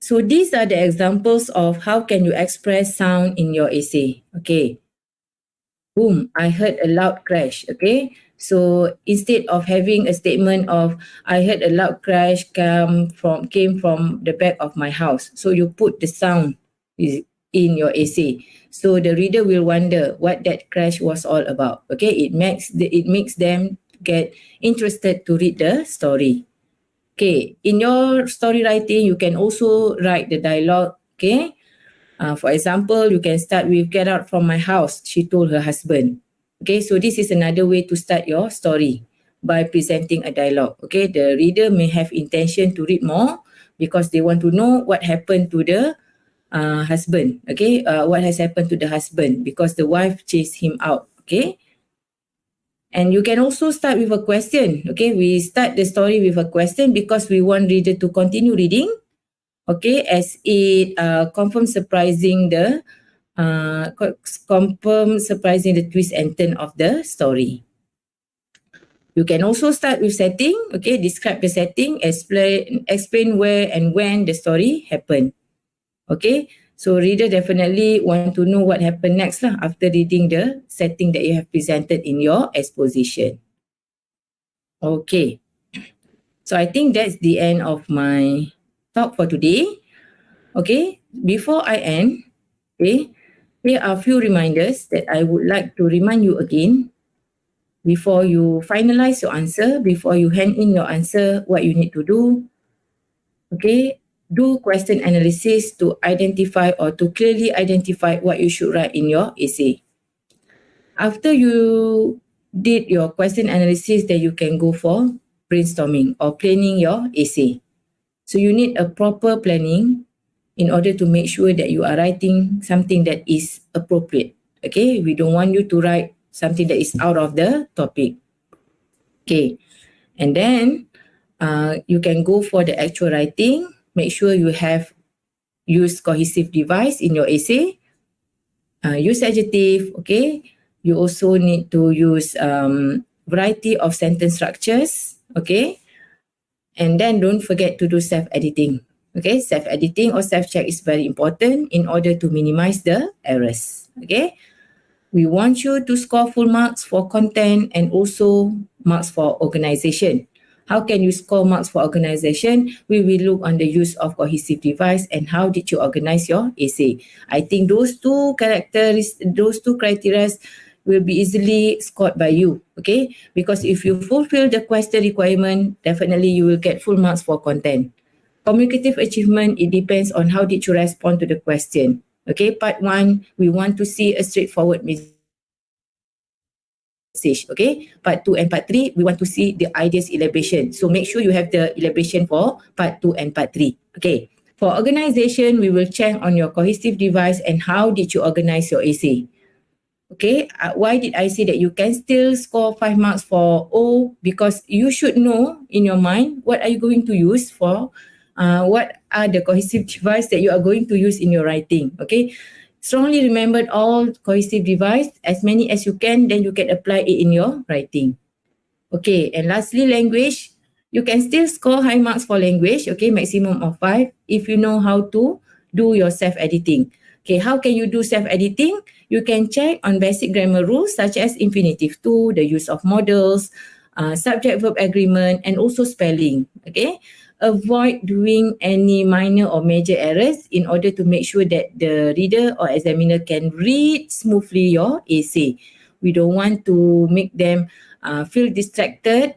So these are the examples of how can you express sound in your essay. Okay. Boom, I heard a loud crash. Okay. So instead of having a statement of I heard a loud crash came from the back of my house. So you put the sound in your essay. So the reader will wonder what that crash was all about. Okay, it makes them get interested to read the story. Okay, in your story writing, you can also write the dialogue. Okay, for example, you can start with "Get out from my house," she told her husband. Okay, so this is another way to start your story by presenting a dialogue. Okay, the reader may have intention to read more because they want to know what happened to the husband. Okay, what has happened to the husband because the wife chased him out. Okay, and you can also start with a question. Okay, we start the story with a question because we want reader to continue reading. Okay, as it confirms surprising the twist and turn of the story. You can also start with setting. Okay, describe the setting, explain where and when the story happened. Okay, so reader definitely want to know what happened next lah after reading the setting that you have presented in your exposition. Okay, so I think that's the end of my talk for today. Okay, before I end, okay, here are a few reminders that I would like to remind you again before you finalize your answer, before you hand in your answer, what you need to do. Okay, do question analysis to identify or to clearly identify what you should write in your essay. After you did your question analysis, then you can go for brainstorming or planning your essay. So you need a proper planning in order to make sure that you are writing something that is appropriate. Okay, we don't want you to write something that is out of the topic. Okay, and then you can go for the actual writing. Make sure you have used cohesive device in your essay. Use adjective. Okay, you also need to use variety of sentence structures. Okay, and then don't forget to do self-editing. Okay, self-editing or self-check is very important in order to minimize the errors. Okay, we want you to score full marks for content and also marks for organization. How can you score marks for organization? We will look on the use of cohesive device and how did you organize your essay. I think those two criteria will be easily scored by you. Okay, because if you fulfill the question requirement, definitely you will get full marks for content. Communicative achievement, it depends on how did you respond to the question. Okay, part 1, we want to see a straightforward message. Okay, part 2 and part 3, we want to see the ideas elaboration. So make sure you have the elaboration for part 2 and part 3. Okay, for organization, we will check on your cohesive device and how did you organize your essay. Okay, why did I say that you can still score 5 marks for O? Because you should know in your mind what are you going to use for, what are the cohesive device that you are going to use in your writing. Okay, strongly remember all cohesive device, as many as you can, then you can apply it in your writing. Okay, and lastly, language. You can still score high marks for language, okay, maximum of 5, if you know how to do your self-editing. Okay, how can you do self-editing? You can check on basic grammar rules such as infinitive to, the use of models, subject-verb agreement, and also spelling. Okay, avoid doing any minor or major errors in order to make sure that the reader or examiner can read smoothly your essay. We don't want to make them feel distracted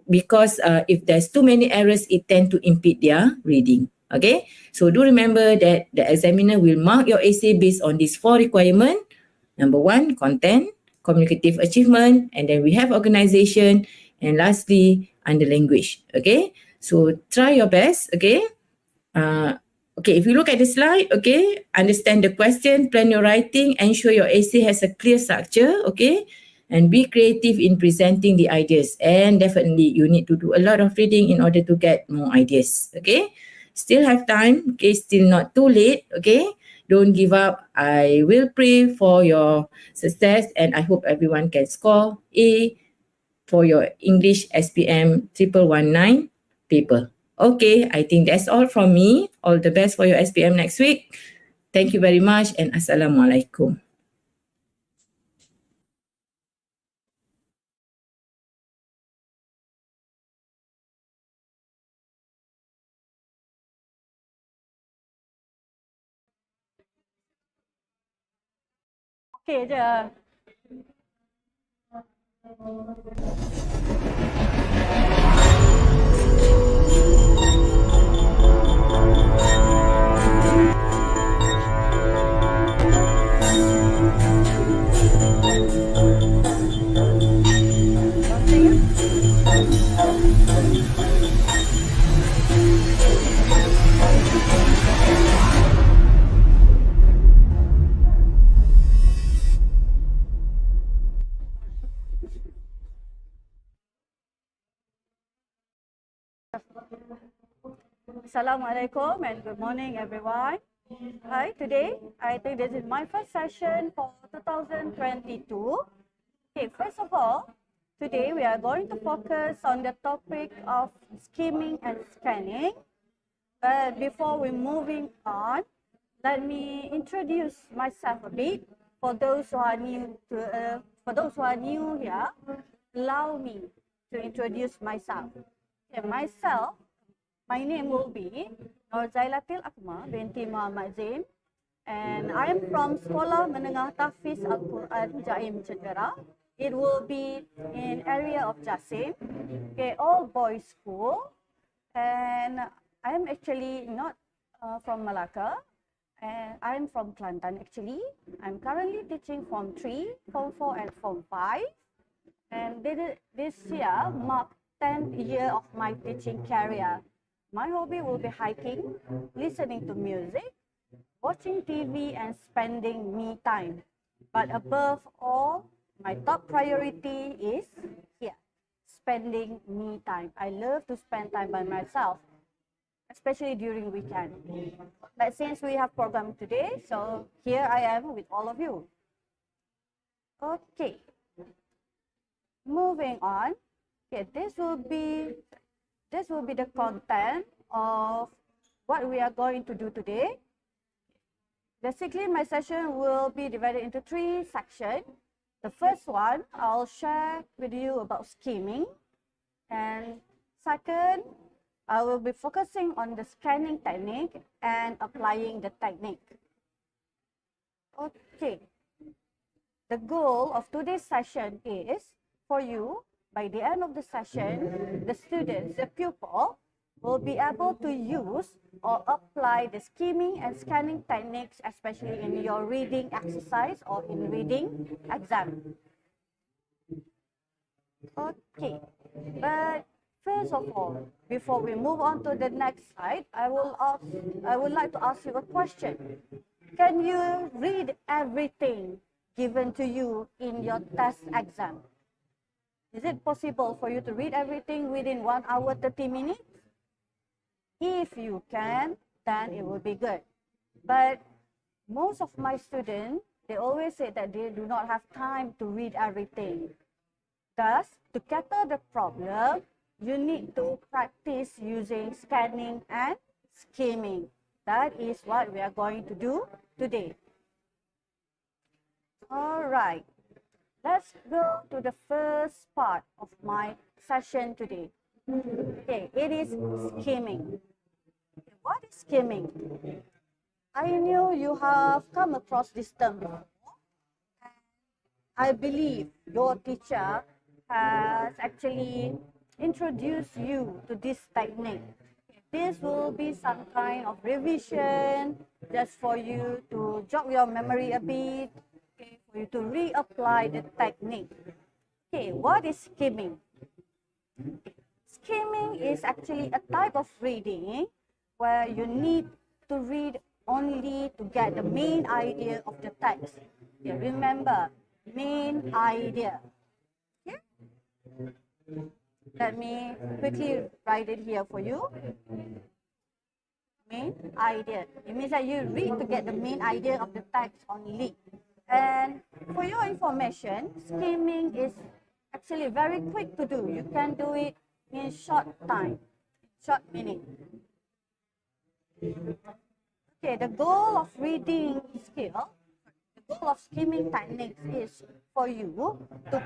because if there's too many errors, it tend to impede their reading. Okay, so do remember that the examiner will mark your essay based on these 4 requirements. Number 1, content, communicative achievement, and then we have organization, and lastly, under language. Okay, so try your best. Okay, okay, if you look at the slide, okay, understand the question, plan your writing, ensure your essay has a clear structure. Okay, and be creative in presenting the ideas, and definitely you need to do a lot of reading in order to get more ideas. Okay, still have time. Okay, still not too late. Okay, don't give up. I will pray for your success, and I hope everyone can score A for your English SPM 1119 paper. Okay, I think that's all from me. All the best for your SPM next week. Thank you very much, and Assalamualaikum. Okey je. Assalamualaikum and good morning everyone. Hi, today I think this is my first session for 2022. Okay, first of all, today we are going to focus on the topic of skimming and scanning. But before we moving on, let me introduce myself a bit. For those who are new here, allow me to introduce myself. Okay, my name will be Nur Zailatil Akmal binti Muhammad Zain, and I am from Sekolah Menengah Tahfiz Al-Quran Jaim Cedera. It will be in area of Jasim, okay, all boys school, and I am actually not from Malacca, and I am from Kelantan actually. I'm currently teaching Form 3, Form 4 and Form 5, and this year marked 10th year of my teaching career. My hobby will be hiking, listening to music, watching TV and spending me time. But above all, my top priority is here, spending me time. I love to spend time by myself, especially during weekend. But since we have program today, so here I am with all of you. Okay, moving on. Okay, this will be the content of what we are going to do today. Basically, my session will be divided into 3 sections. The first one, I'll share with you about skimming. And second, I will be focusing on the scanning technique and applying the technique. Okay. The goal of today's session is for you, by the end of the session, the students, the pupil, will be able to use or apply the skimming and scanning techniques, especially in your reading exercise or in reading exam. Okay, but first of all, before we move on to the next slide, I would like to ask you a question. Can you read everything given to you in your test exam? Is it possible for you to read everything within 1 hour 30 minutes? If you can, then it will be good. But most of my students, they always say that they do not have time to read everything. Thus, to cater the problem, you need to practice using scanning and skimming. That is what we are going to do today. All right. Let's go to the first part of my session today. Okay, it is skimming. What is skimming? I know you have come across this term before. I believe your teacher has actually introduced you to this technique. This will be some kind of revision just for you to jog your memory a bit, okay, for you to reapply the technique. Okay, what is skimming? Skimming is actually a type of reading where you need to read only to get the main idea of the text. Okay, remember, main idea. Okay? Let me quickly write it here for you. Main idea. It means that you read to get the main idea of the text only. And for your information, skimming is actually very quick to do. You can do it in short time, short minute. Okay, the goal of reading skill, the goal of skimming techniques is for you to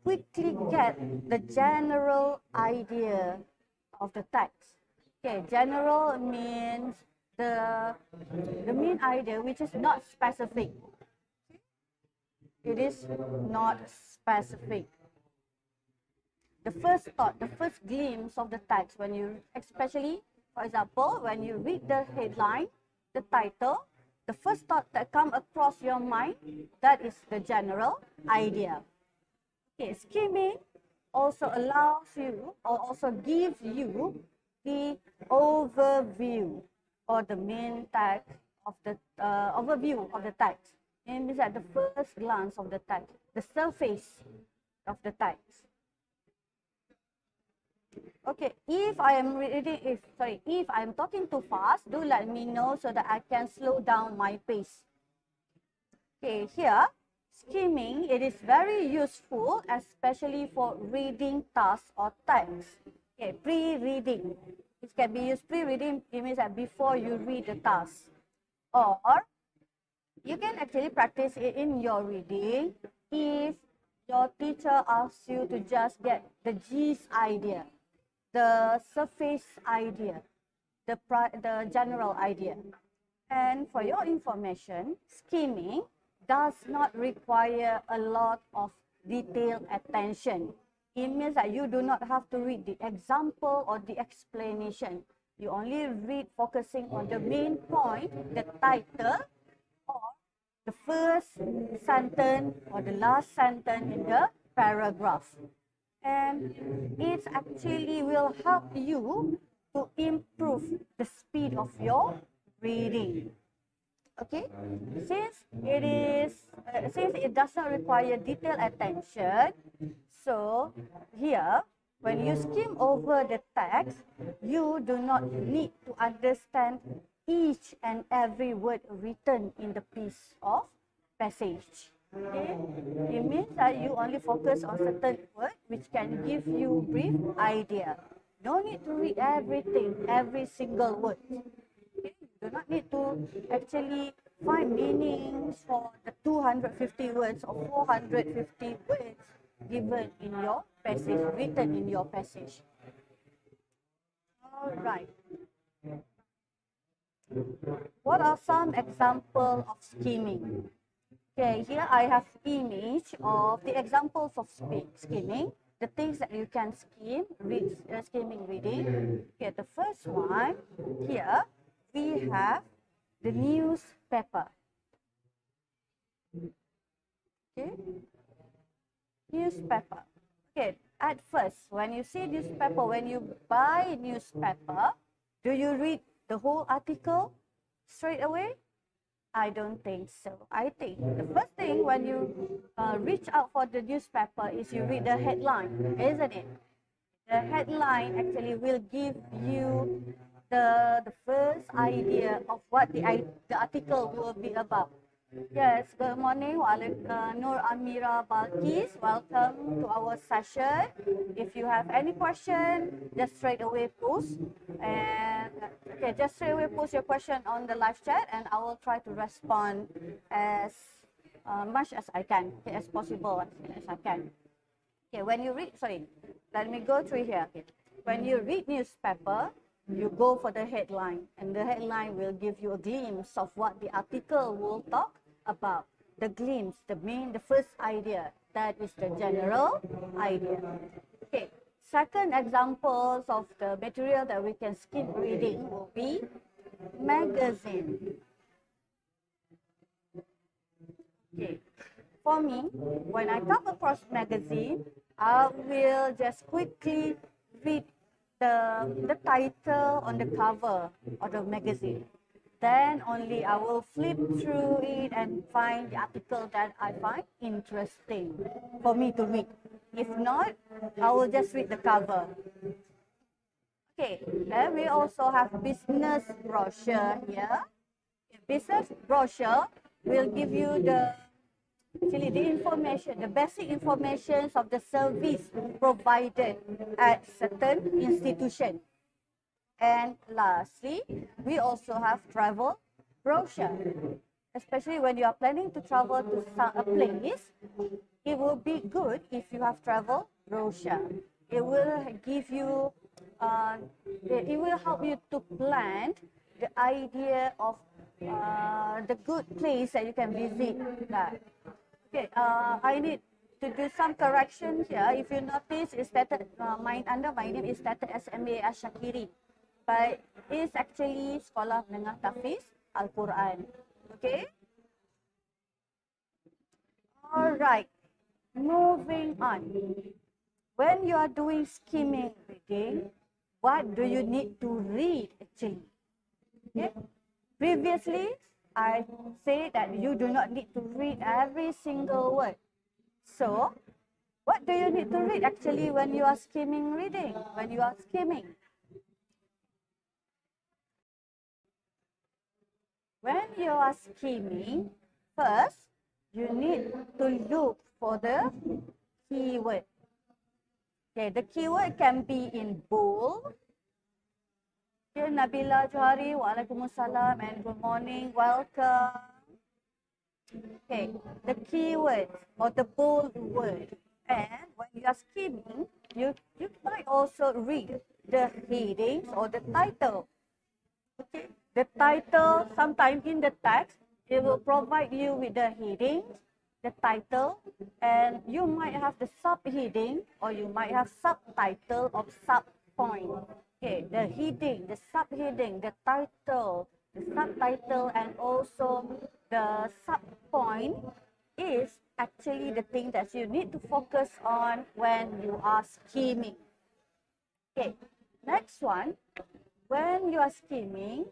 quickly get the general idea of the text. Okay, general means the main idea which is not specific. It is not specific. The first thought, the first glimpse of the text, when you, especially, for example, when you read the headline, the title, the first thought that comes across your mind, that is the general idea. Okay, skimming also allows you, or also gives you, the overview or the main text of the overview of the text. It means at the first glance of the text, the surface of the text. Okay, if I am if I am talking too fast, do let me know so that I can slow down my pace. Okay, here, skimming, it is very useful, especially for reading tasks or text. Okay, pre-reading. It can be used pre-reading, it means that before you read the task. Or you can actually practice it in your reading if your teacher asks you to just get the gist idea, the surface idea, the general idea. And for your information, skimming does not require a lot of detailed attention. It means that you do not have to read the example or the explanation. You only read focusing on the main point, the title, or the first sentence or the last sentence in the paragraph. And it actually will help you to improve the speed of your reading. Okay, since it does not require detailed attention, so here when you skim over the text, you do not need to understand each and every word written in the piece of passage. Okay, it means that you only focus on certain words which can give you brief idea. No need to read everything, every single word. Okay, you do not need to actually find meanings for the 250 words or 450 words given in your passage, written in your passage. All right. What are some examples of skimming? Okay, here I have image of the examples of skimming, the things that you can skim, skimming reading. Okay, the first one, here we have the newspaper. Okay, newspaper. Okay, at first, when you see newspaper, when you buy newspaper, do you read the whole article straight away? I don't think so. I think the first thing when you reach out for the newspaper is you read the headline, isn't it? The headline actually will give you the first idea of what the article will be about. Yes, good morning, Nur Amira Balkis. Welcome to our session. If you have any question, just straight away post. And okay, just straight away post your question on the live chat, and I will try to respond as much as I can, okay, as possible as I can. Okay, when you read, let me go through here. Okay. When you read newspaper, you go for the headline, and the headline will give you a glimpse of what the article will talk about. The glimpse, the first idea, that is the general idea. Okay, second examples of the material that we can skip reading will be magazine. Okay, for me, when I come across magazine, I will just quickly read the title on the cover of the magazine. Then only I will flip through it and find the article that I find interesting for me to read. If not, I will just read the cover. Okay, then we also have business brochure here. Business brochure will give you the information, the basic information of the service provided at certain institution. And lastly, we also have travel brochure. Especially when you are planning to travel to a place, it will be good if you have travel brochure. It will give you, it will help you to plan the idea of the good place that you can visit. Okay, I need to do some correction here. If you notice, it's stated under my name is stated as MA Ashakiri, but it's actually Sekolah Menengah Tahfiz Al-Quran. Okay. All right. Moving on. When you are doing skimming reading, what do you need to read actually? Okay. Previously, I said that you do not need to read every single word. So, what do you need to read actually when you are skimming reading? When you are skimming? When you are skimming, first, you need to look for the keyword. Okay, the keyword can be in bold. Okay, Nabila Johari, Waalaikumsalam and good morning, welcome. Okay, the keyword or the bold word. And when you are skimming, you might also read the headings or the title. Okay, the title, sometimes in the text, it will provide you with the headings, the title, and you might have the subheading or you might have subtitle or subpoint. Okay, the heading, the subheading, the title, the subtitle, and also the subpoint is actually the thing that you need to focus on when you are skimming. Okay, next one, when you are skimming,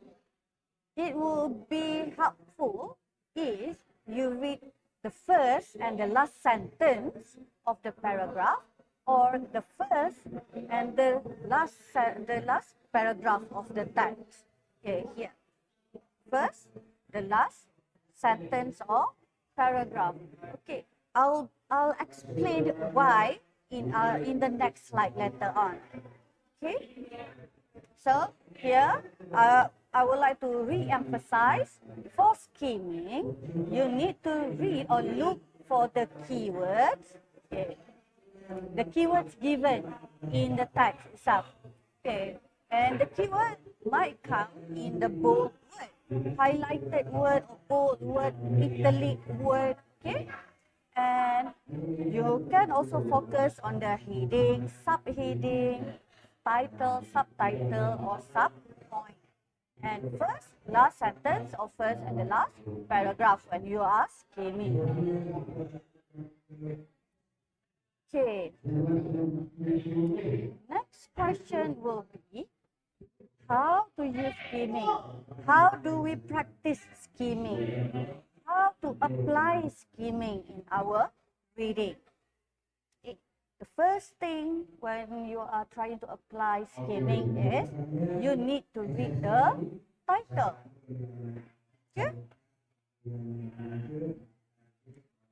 it will be helpful if you read the first and the last sentence of the paragraph, or the first and the last paragraph of the text. Okay, here. First, the last sentence or paragraph. Okay, I'll explain why in the next slide later on. Okay. So here, I would like to re-emphasize, for skimming, you need to read or look for the keywords. Okay. The keywords given in the text itself. Okay. And the keyword might come in the bold word, highlighted word, or bold word, italic word. Okay. And you can also focus on the heading, subheading, title, subtitle, or subpoint. And first, last sentence, or first and the last paragraph when you are skimming. Okay. Next question will be, how to use skimming? How do we practice skimming? How to apply skimming in our reading? The first thing when you are trying to apply skimming is you need to read the title. Okay?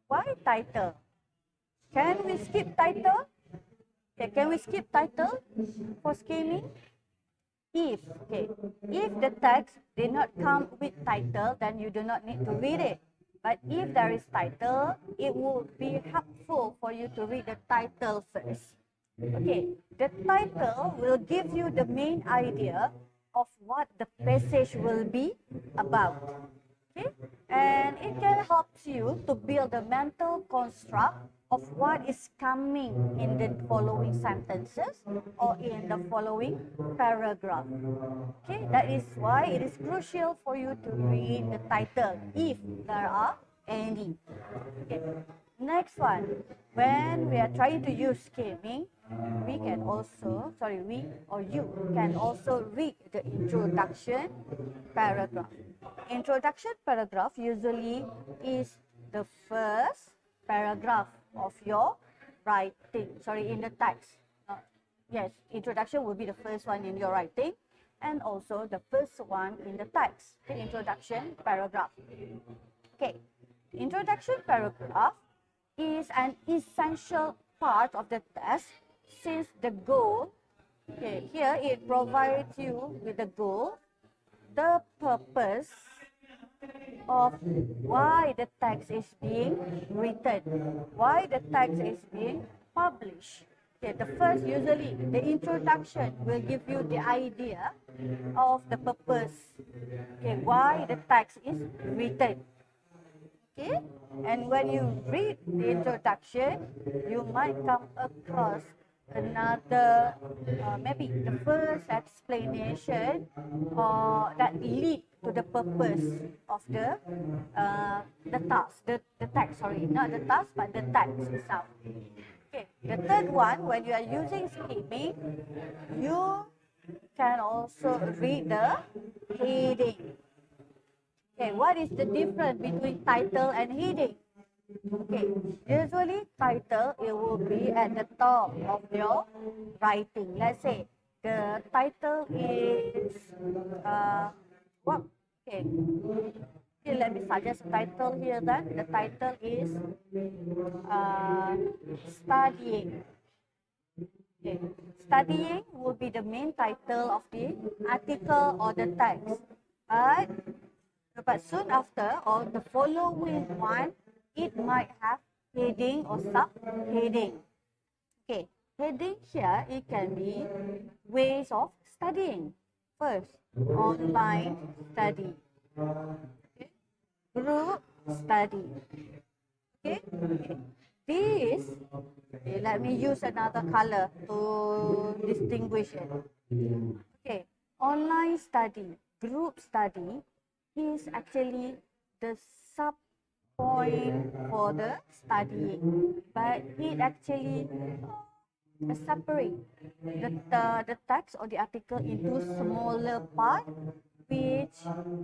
Why title? Can we skip title? Okay, can we skip title for skimming? If the text did not come with title, then you do not need to read it. But if there is title, it would be helpful for you to read the title first. Okay, the title will give you the main idea of what the passage will be about. Okay, and it can help you to build a mental construct of what is coming in the following sentences or in the following paragraph. Okay, that is why it is crucial for you to read the title if there are any. Okay. Next one, when we are trying to use skimming, we can also, you can also read the introduction paragraph. Introduction paragraph usually is the first paragraph of your writing, in the text. Yes, introduction will be the first one in your writing and also the first one in the text, the introduction paragraph. Okay, the introduction paragraph is an essential part of the text since the goal, okay, here it provides you with the goal, the purpose of why the text is being written, why the text is being published. Okay, the first, usually, the introduction will give you the idea of the purpose, okay, why the text is written. Okay, and when you read the introduction, you might come across another, maybe the first explanation that lead to the purpose of the task, the text, sorry, not the task, but the text itself. Okay, the third one, when you are using skimming, you can also read the heading. Okay, what is the difference between title and heading? Okay, usually title, it will be at the top of your writing. Let's say the title is what? Okay. Okay, let me suggest a title here then. The title is studying. Okay. Studying will be the main title of the article or the text. But soon after, or the following one, it might have heading or subheading. Okay, heading here, it can be ways of studying. First, online study. Okay. Group study. Okay. This, okay, let me use another color to distinguish it. Okay, online study, group study is actually the sub point for the studying, but it actually separate the text or the article into smaller part, which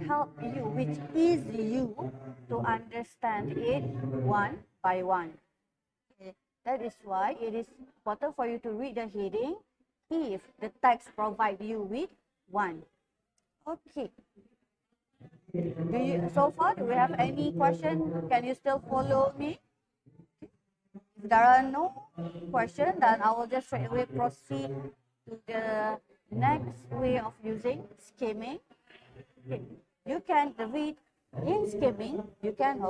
help you, which ease you to understand it one by one. Okay. That is why it is important for you to read the heading if the text provide you with one. Okay. So far, do we have any question? Can you still follow me? If there are no questions, then I will just straight away proceed to the next way of using skimming. Okay. You can read in skimming. You can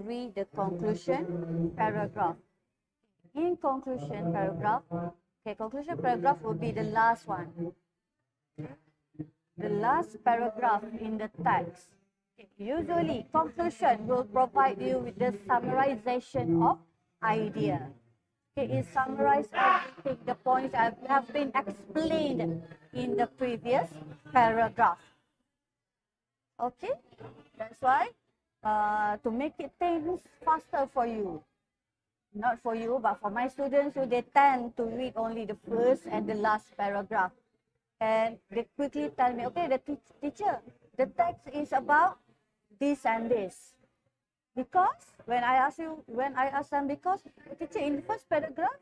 read the conclusion paragraph. In conclusion paragraph, okay, conclusion paragraph will be the last one. The last paragraph in the text. Okay. Usually, conclusion will provide you with the summarization of idea. Okay, it summarizes everything, the points that have been explained in the previous paragraph. Okay, that's why to make it things faster for you, not for you, but for my students, who they tend to read only the first and the last paragraph. And they quickly tell me, okay, the teacher, the text is about this and this. Because when I ask them, because teacher, in the first paragraph,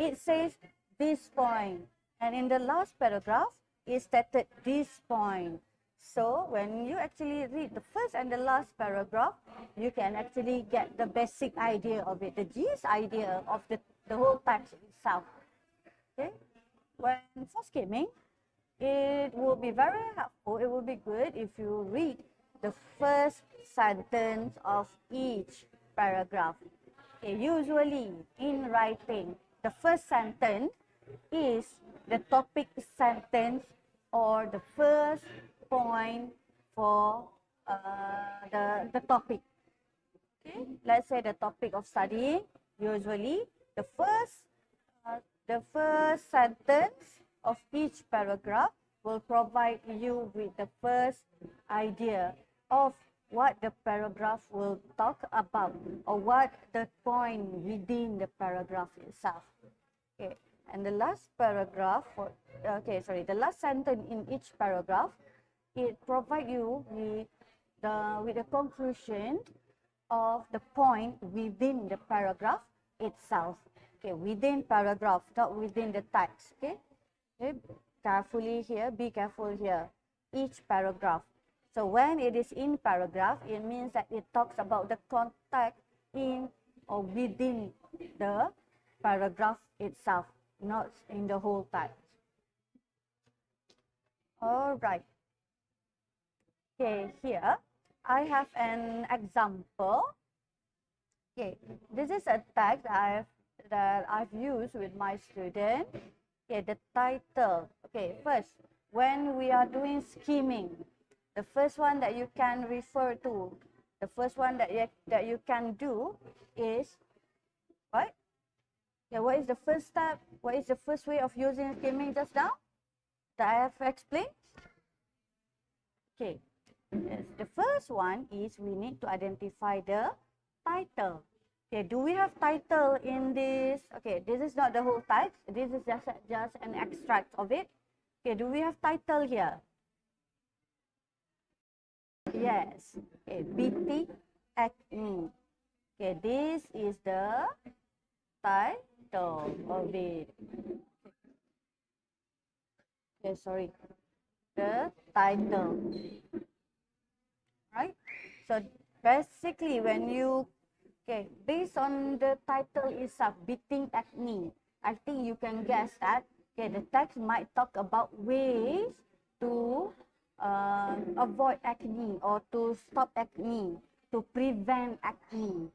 it says this point, and in the last paragraph, it stated this point. So when you actually read the first and the last paragraph, you can actually get the basic idea of it, the gist idea of the whole text itself. Okay. When for skimming, it will be very helpful. It will be good if you read the first sentence of each paragraph. Okay, usually in writing, the first sentence is the topic sentence or the first point for the topic. Okay, let's say the topic of studying. Usually, the first sentence of each paragraph will provide you with the first idea of what the paragraph will talk about or what the point within the paragraph itself. Okay, and the last paragraph the last sentence in each paragraph, it provide you with the conclusion of the point within the paragraph itself. Okay, within paragraph, not within the text. Okay, carefully here, be careful here. Each paragraph. So when it is in paragraph, it means that it talks about the context in or within the paragraph itself, not in the whole text. All right. Okay, here I have an example. Okay, this is a text that I've used with my student. Okay, the title. Okay, first, when we are doing skimming, the first one that you can refer to, The first one that you can do is what? Okay, what is the first step? What is the first way of using skimming just now that I have explained? Okay, yes, the first one is we need to identify the title. Okay, do we have title in this? Okay, this is not the whole text. This is just an extract of it. Okay, do we have title here? Yes. Okay, BT Acne. Okay, this is the title of it. Okay, sorry. The title. Right? So basically when you, okay, based on the title itself, beating acne, I think you can guess that, okay, the text might talk about ways to avoid acne or to stop acne, to prevent acne.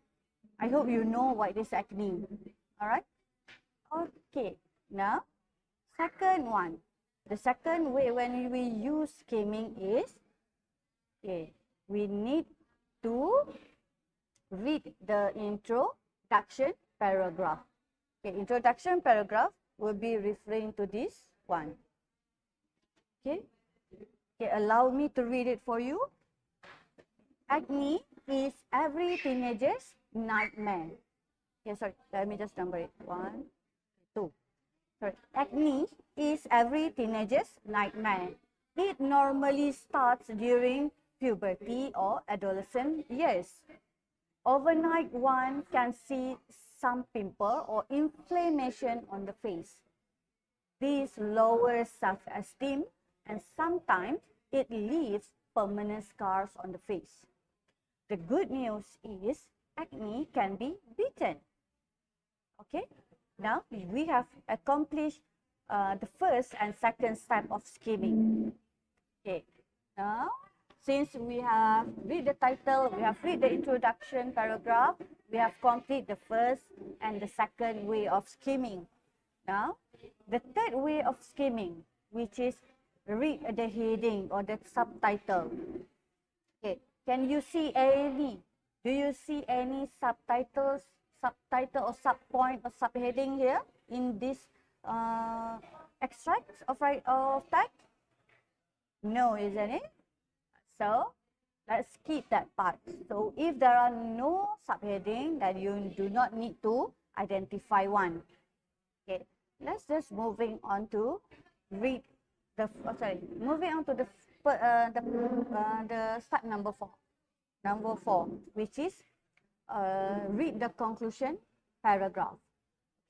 I hope you know what is acne. Alright? Okay. Now, second one. The second way when we use skimming is, okay, we need to read the introduction paragraph. Okay, introduction paragraph will be referring to this one. Okay, okay, allow me to read it for you. Acne is every teenager's nightmare. Okay, sorry, let me just number it. 1, 2. Sorry. Acne is every teenager's nightmare. It normally starts during puberty or adolescent years. Overnight, one can see some pimple or inflammation on the face. This lowers self-esteem and sometimes it leaves permanent scars on the face. The good news is acne can be beaten. Okay, now we have accomplished the first and second step of skimming. Okay, now since we have read the title, we have read the introduction paragraph, we have completed the first and the second way of skimming. Now, the third way of skimming, which is read the heading or the subtitle. Okay, can you see any? Do you see any subtitle or subpoint or subheading here in this extract of text? No, isn't it? So, let's skip that part. So, if there are no subheading, then you do not need to identify one. Okay, let's just moving on to read the, moving on to the step number 4. Number 4, which is read the conclusion paragraph.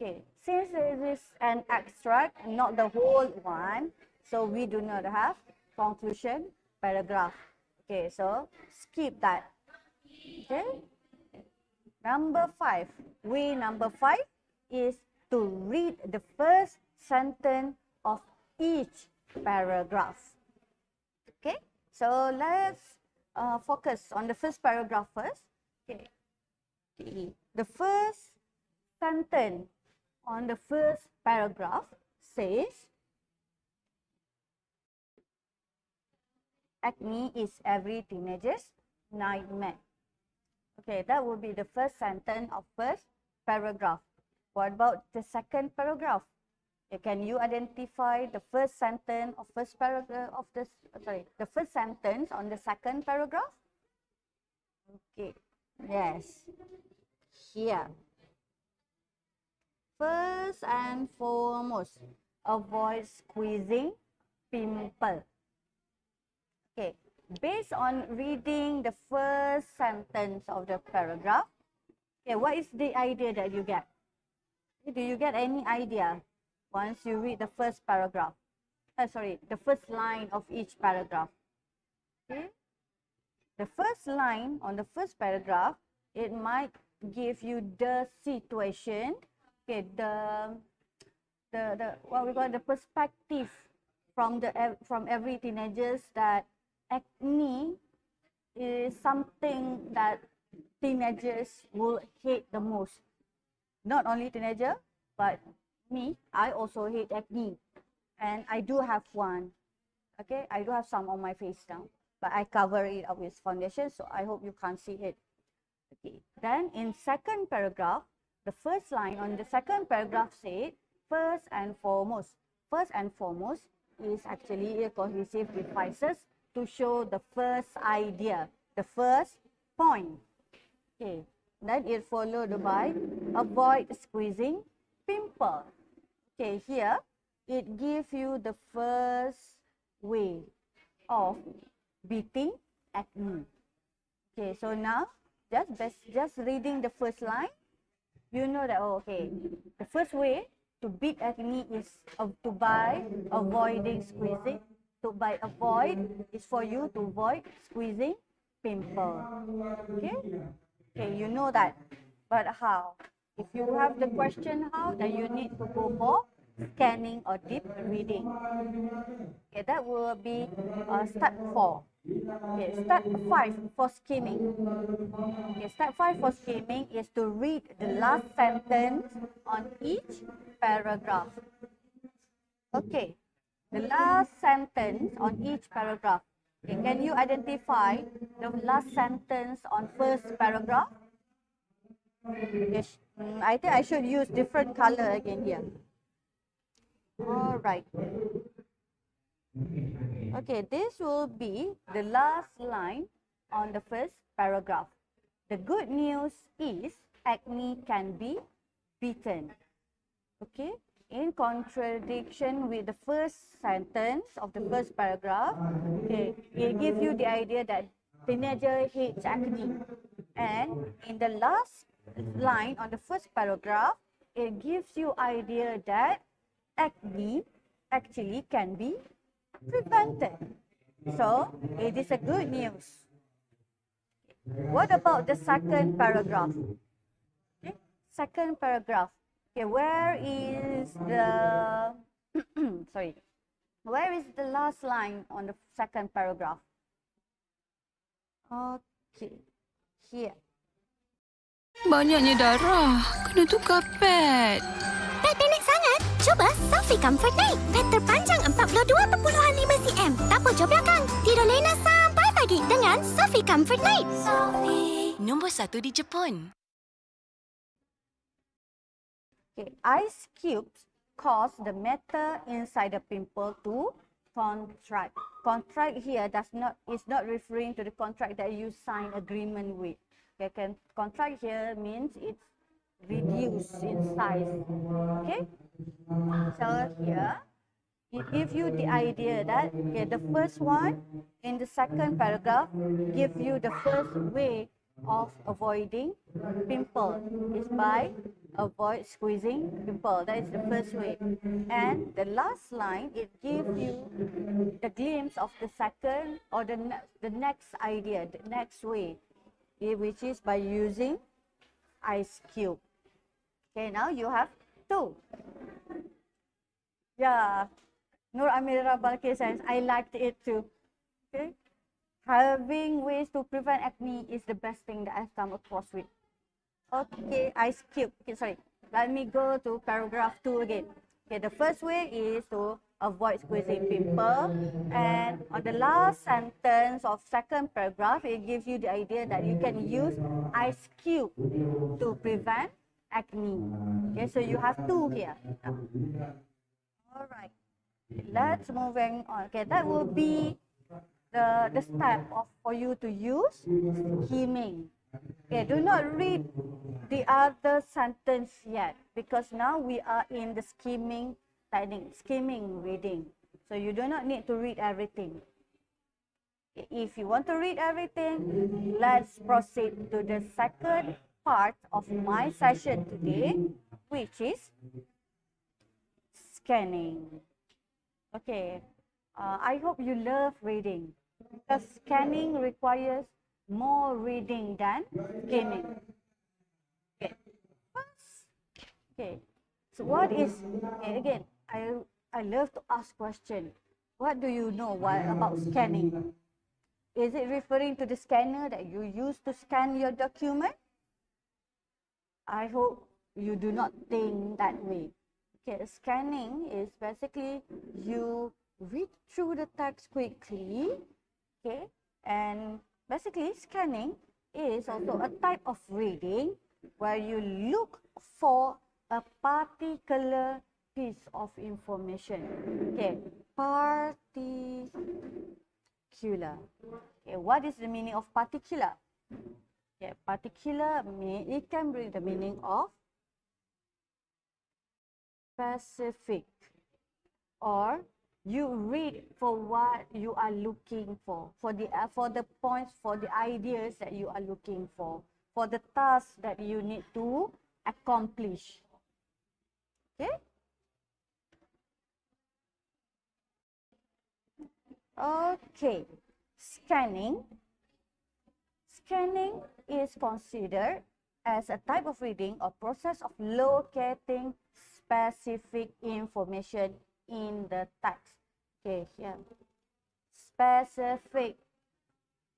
Okay, since it is an extract, not the whole one, so we do not have conclusion paragraph. Okay, so skip that. Okay. Number 5. Way number 5 is to read the first sentence of each paragraph. Okay, so let's focus on the first paragraph first. Okay. The first sentence on the first paragraph says, acne is every teenager's nightmare. Okay, that would be the first sentence of first paragraph. What about the second paragraph? Can you identify the first sentence of first paragraph of this? The first sentence on the second paragraph? Okay, yes. Here. First and foremost, avoid squeezing pimple. Okay, based on reading the first sentence of the paragraph, okay, what is the idea that you get? Do you get any idea once you read the first paragraph? The first line of each paragraph. Okay, the first line on the first paragraph, it might give you the situation. Okay, the what we call the perspective from every teenagers that acne is something that teenagers will hate the most. Not only teenager, but me, I also hate acne. And I do have one. Okay, I do have some on my face now. but I cover it up with foundation, so I hope you can't see it. Okay, then in second paragraph, the first line on the second paragraph said, first and foremost. First and foremost is actually a cohesive devices to show the first idea, the first point. Okay, then it followed by avoid squeezing pimple. Okay, here it gives you the first way of beating acne. Okay, so now just reading the first line, you know that, oh, okay, the first way to beat acne is to by avoiding squeezing. To by avoid is for you to avoid squeezing pimple. Okay, okay, you know that. But how? If you have the question how, then you need to go for scanning or deep reading. Okay, that will be step 4. Okay, step 5 for skimming. Okay, step 5 for skimming is to read the last sentence on each paragraph. Okay, the last sentence on each paragraph. Okay, can you identify the last sentence on first paragraph? Yes, I think I should use different color again here. All right. Okay, this will be the last line on the first paragraph. The good news is acne can be beaten. Okay, in contradiction with the first sentence of the first paragraph, okay, it gives you the idea that teenager hates acne. And in the last line on the first paragraph, it gives you idea that acne actually can be prevented. So, it is a good news. What about the second paragraph? Okay, second paragraph. Okay, where is the sorry? Where is the last line on the second paragraph? Okay, here. Banyaknya darah. Kena tukar pad. Pad pendek sangat? Cuba Sophie Comfort Night. Pad terpanjang 42.5 cm. Tak pojok belakang. Tidur lena sampai pagi dengan Sophie Comfort Night. Sophie. Nombor 1 di Jepun. Okay, ice cubes cause the metal inside the pimple to contract. Contract here is not referring to the contract that you sign agreement with. Okay, contract here means it's reduced in size. Okay, so here it gives you the idea that, okay, the first one in the second paragraph gives you the first way of avoiding pimple is by avoid squeezing pimple. That is the first way. And the last line, it gives you the glimpse of the second or the next idea, the next way, which is by using ice cube. Okay, now you have 2. Yeah, Nur Amira Balkis says, I liked it too. Okay, having ways to prevent acne is the best thing that I've come across with. Okay, ice cube. Okay, sorry. Let me go to paragraph 2 again. Okay, the first way is to avoid squeezing pimple, and on the last sentence of second paragraph, it gives you the idea that you can use ice cube to prevent acne. Okay, so you have 2 here. All right, let's moving on. Okay, that will be the step for you to use skimming. Okay, do not read the other sentence yet, because now we are in the skimming technique, skimming reading. So you do not need to read everything. If you want to read everything, let's proceed to the second part of my session today, which is scanning. Okay, I hope you love reading, because scanning requires more reading than skimming. Okay, first, okay, so what is, okay, again, I love to ask question. What do you know about scanning? Is it referring to the scanner that you use to scan your document? I hope you do not think that way. Okay, scanning is basically you read through the text quickly, okay, And basically, scanning is also a type of reading where you look for a particular piece of information. Okay, particular. Okay, what is the meaning of particular? Okay, particular it can bring the meaning of specific, or you read for what you are looking for the points, for the ideas that you are looking for the tasks that you need to accomplish. Okay. Okay. Scanning is considered as a type of reading or process of locating specific information in the text. Okay, here. Specific.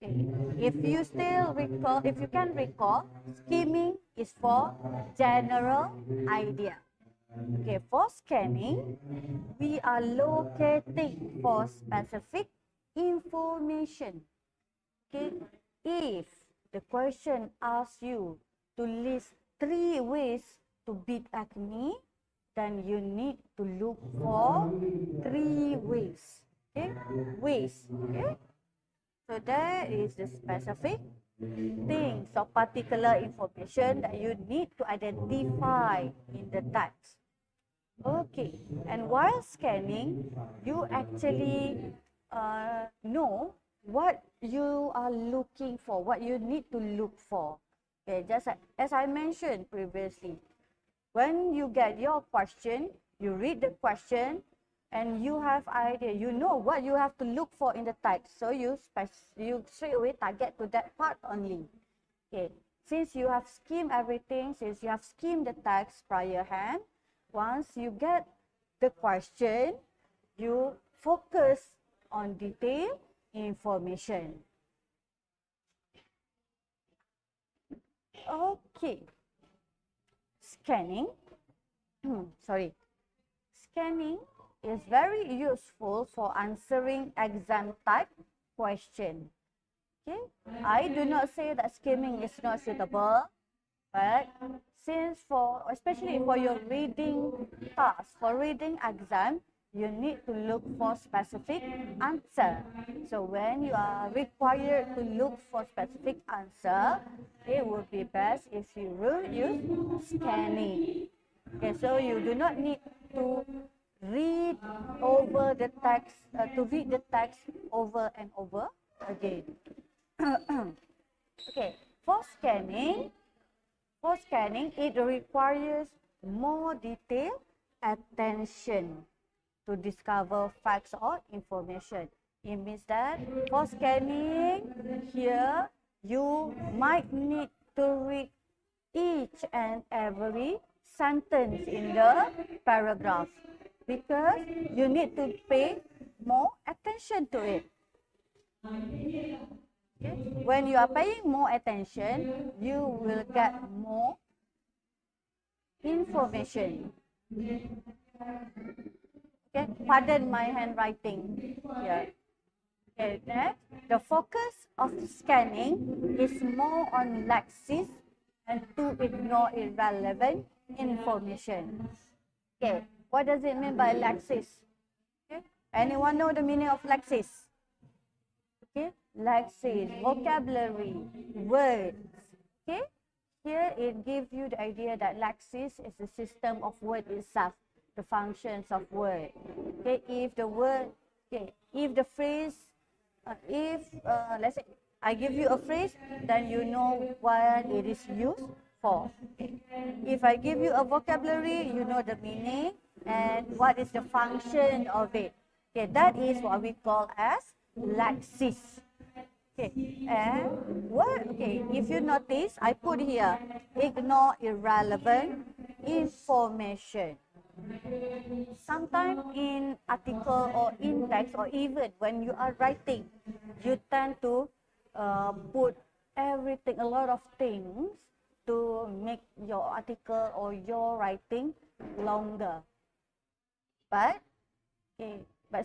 Okay. If you can recall, skimming is for general idea. Okay, for scanning, we are locating for specific information. Okay, if the question asks you to list 3 ways to beat acne, then you need to look for 3 ways. Okay, ways. Okay, so there is the specific things or particular information that you need to identify in the text. Okay, and while scanning, you actually know what you are looking for, what you need to look for. Okay, just as I mentioned previously, when you get your question, you read the question, and you have idea, you know what you have to look for in the text. So you straight away target to that part only. Okay, since you have skimmed everything, since you have skimmed the text prior hand, once you get the question, you focus on detailed information. Okay. Scanning. Scanning is very useful for answering exam type question. Okay. I do not say that skimming is not suitable, but since especially for your reading task, for reading exam, you need to look for specific answer. So when you are required to look for specific answer, it would be best if you will use scanning. Okay, so you do not need to read over the text, to read the text over and over again. Okay, for scanning, it requires more detailed attention to discover facts or information. It means that for scanning, here you might need to read each and every sentence in the paragraph because you need to pay more attention to it. Okay. When you are paying more attention, you will get more information. Okay, pardon my handwriting here. Okay, next, the focus of scanning is more on lexis and to ignore irrelevant information. Okay, what does it mean by lexis? Okay, anyone know the meaning of lexis? Okay, lexis, vocabulary, words. Okay, here it gives you the idea that lexis is the system of word itself, the functions of word. Okay, if the word, okay, if the phrase, let's say I give you a phrase, then you know what it is used for. Okay. If I give you a vocabulary, you know the meaning and what is the function of it. Okay, that is what we call as lexis. Okay, and what? Okay, if you notice, I put here ignore irrelevant information. Sometimes in article or in text or even when you are writing, you tend to put everything, a lot of things to make your article or your writing longer. But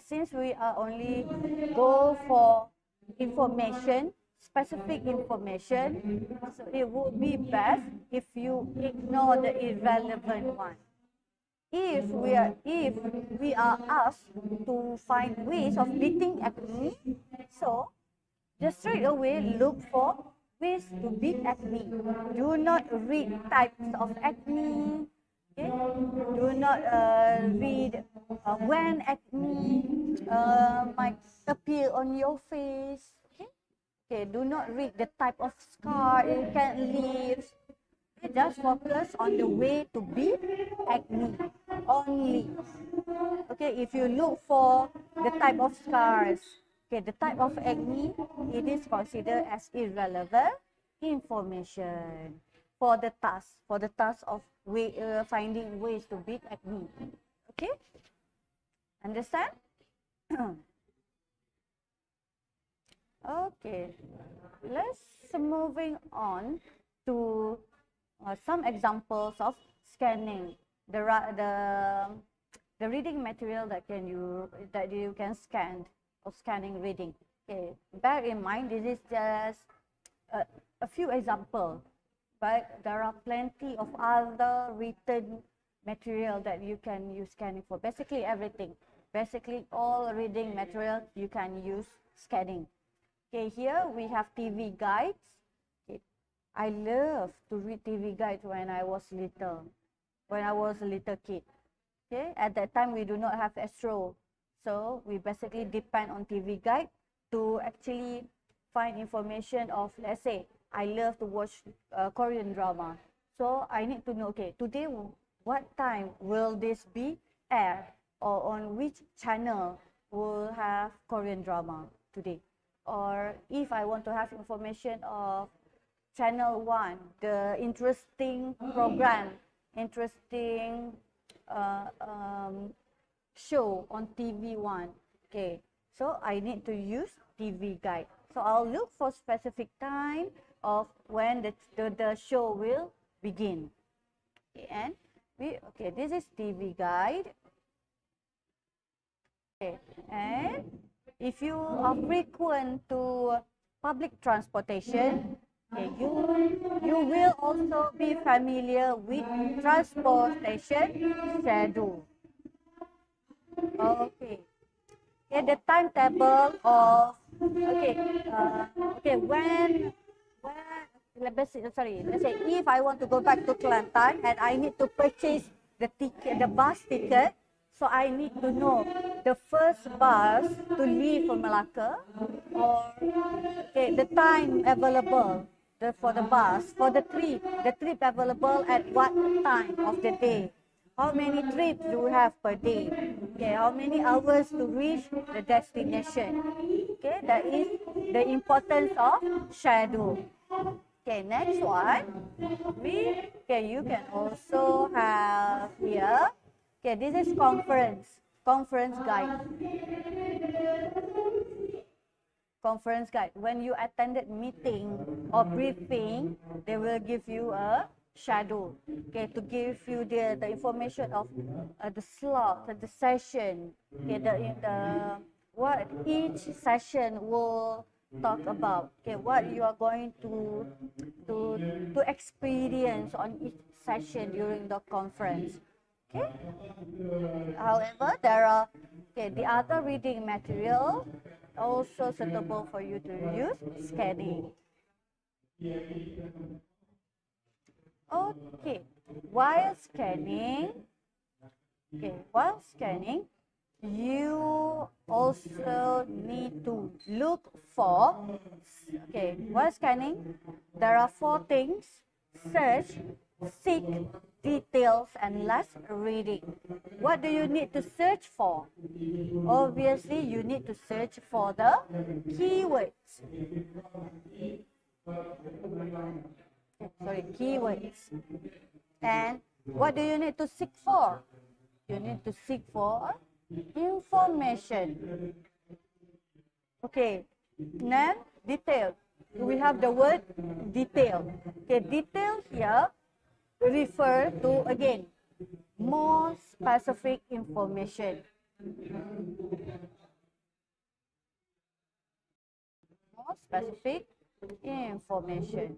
since we are only go for information, specific information, so it would be best if you ignore the irrelevant one. If we are asked to find ways of beating acne, so just straight away look for ways to beat acne. Do not read types of acne. Okay? Do not read when acne might appear on your face. Okay? Okay, do not read the type of scar you can leave. Okay, just focus on the way to beat acne only. Okay, if you look for the type of scars, okay, the type of acne, it is considered as irrelevant information for the task of finding ways to beat acne. Okay, understand? Okay, let's moving on to some examples of scanning the reading material that you can scan or scanning reading. Okay, bear in mind this is just a few examples, but there are plenty of other written material that you can use scanning for. Basically everything, basically all reading material you can use scanning. Okay, here we have TV guides. Okay. I love to read TV guides when I was a little kid. Okay, at that time we do not have Astro, so we basically depend on TV guide to actually find information of, let's say, I love to watch Korean drama. So I need to know, okay, today what time will this be aired, or on which channel will have Korean drama today. Or if I want to have information of channel 1, the interesting program, interesting show on TV1. Okay, so I need to use TV guide. So I'll look for specific time of when the show will begin. Okay, and this is TV guide. Okay, and if you are frequent to public transportation, okay, you will also be familiar with transportation schedule. Okay. Okay, the timetable of let's say if I want to go back to Kelantan and I need to purchase the bus ticket, so I need to know the first bus to leave from Malacca, or the time available for the bus, for the trip available at what time of the day. How many trips do we have per day? Okay, how many hours to reach the destination? Okay, that is the importance of schedule. Okay, next one, you can also have here. Okay, this is conference guide. Conference guide. When you attended meeting or briefing, they will give you a schedule. Okay, to give you the information of the slot, the session. Okay, the what each session will talk about. Okay, what you are going to experience on each session during the conference. Okay. However, there are the other reading material also suitable for you to use scanning. Okay, while scanning, you also need to look for, while scanning, there are 4 things: search, seek, details, and last, reading. What do you need to search for? Obviously, you need to search for the keywords. Keywords. And what do you need to seek for? You need to seek for information. Okay, then detail. We have the word detail. Okay, detail here refer to, again, more specific information. specific information.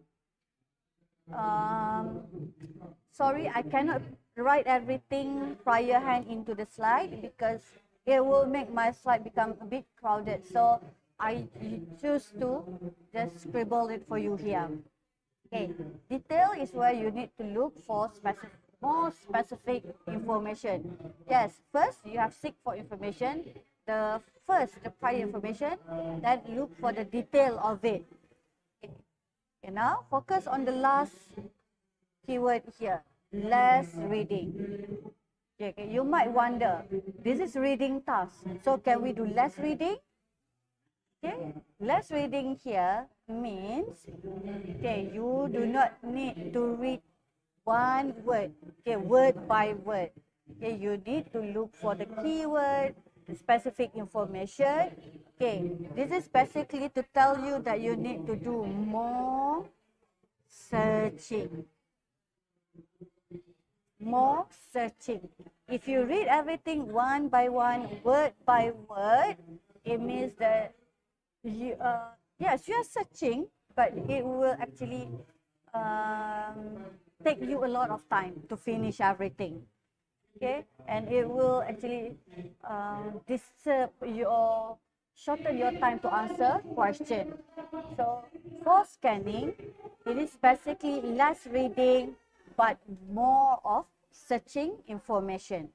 Sorry, I cannot write everything prior hand into the slide because it will make my slide become a bit crowded. So I choose to just scribble it for you here. Okay, detail is where you need to look for more specific information. Yes, first you have seek for information. The prior information, then look for the detail of it. Okay, now focus on the last keyword here, less reading. Okay, you might wonder, this is reading task, so can we do less reading? Okay, less reading here means, okay, you do not need to read one word, okay, word by word. Okay, you need to look for the keyword, the specific information. Okay, this is basically to tell you that you need to do more searching. More searching. If you read everything one by one, word by word, it means that you, yes, you are searching, but it will actually take you a lot of time to finish everything. Okay, and it will actually shorten your time to answer question. So for scanning, it is basically less reading but more of searching information.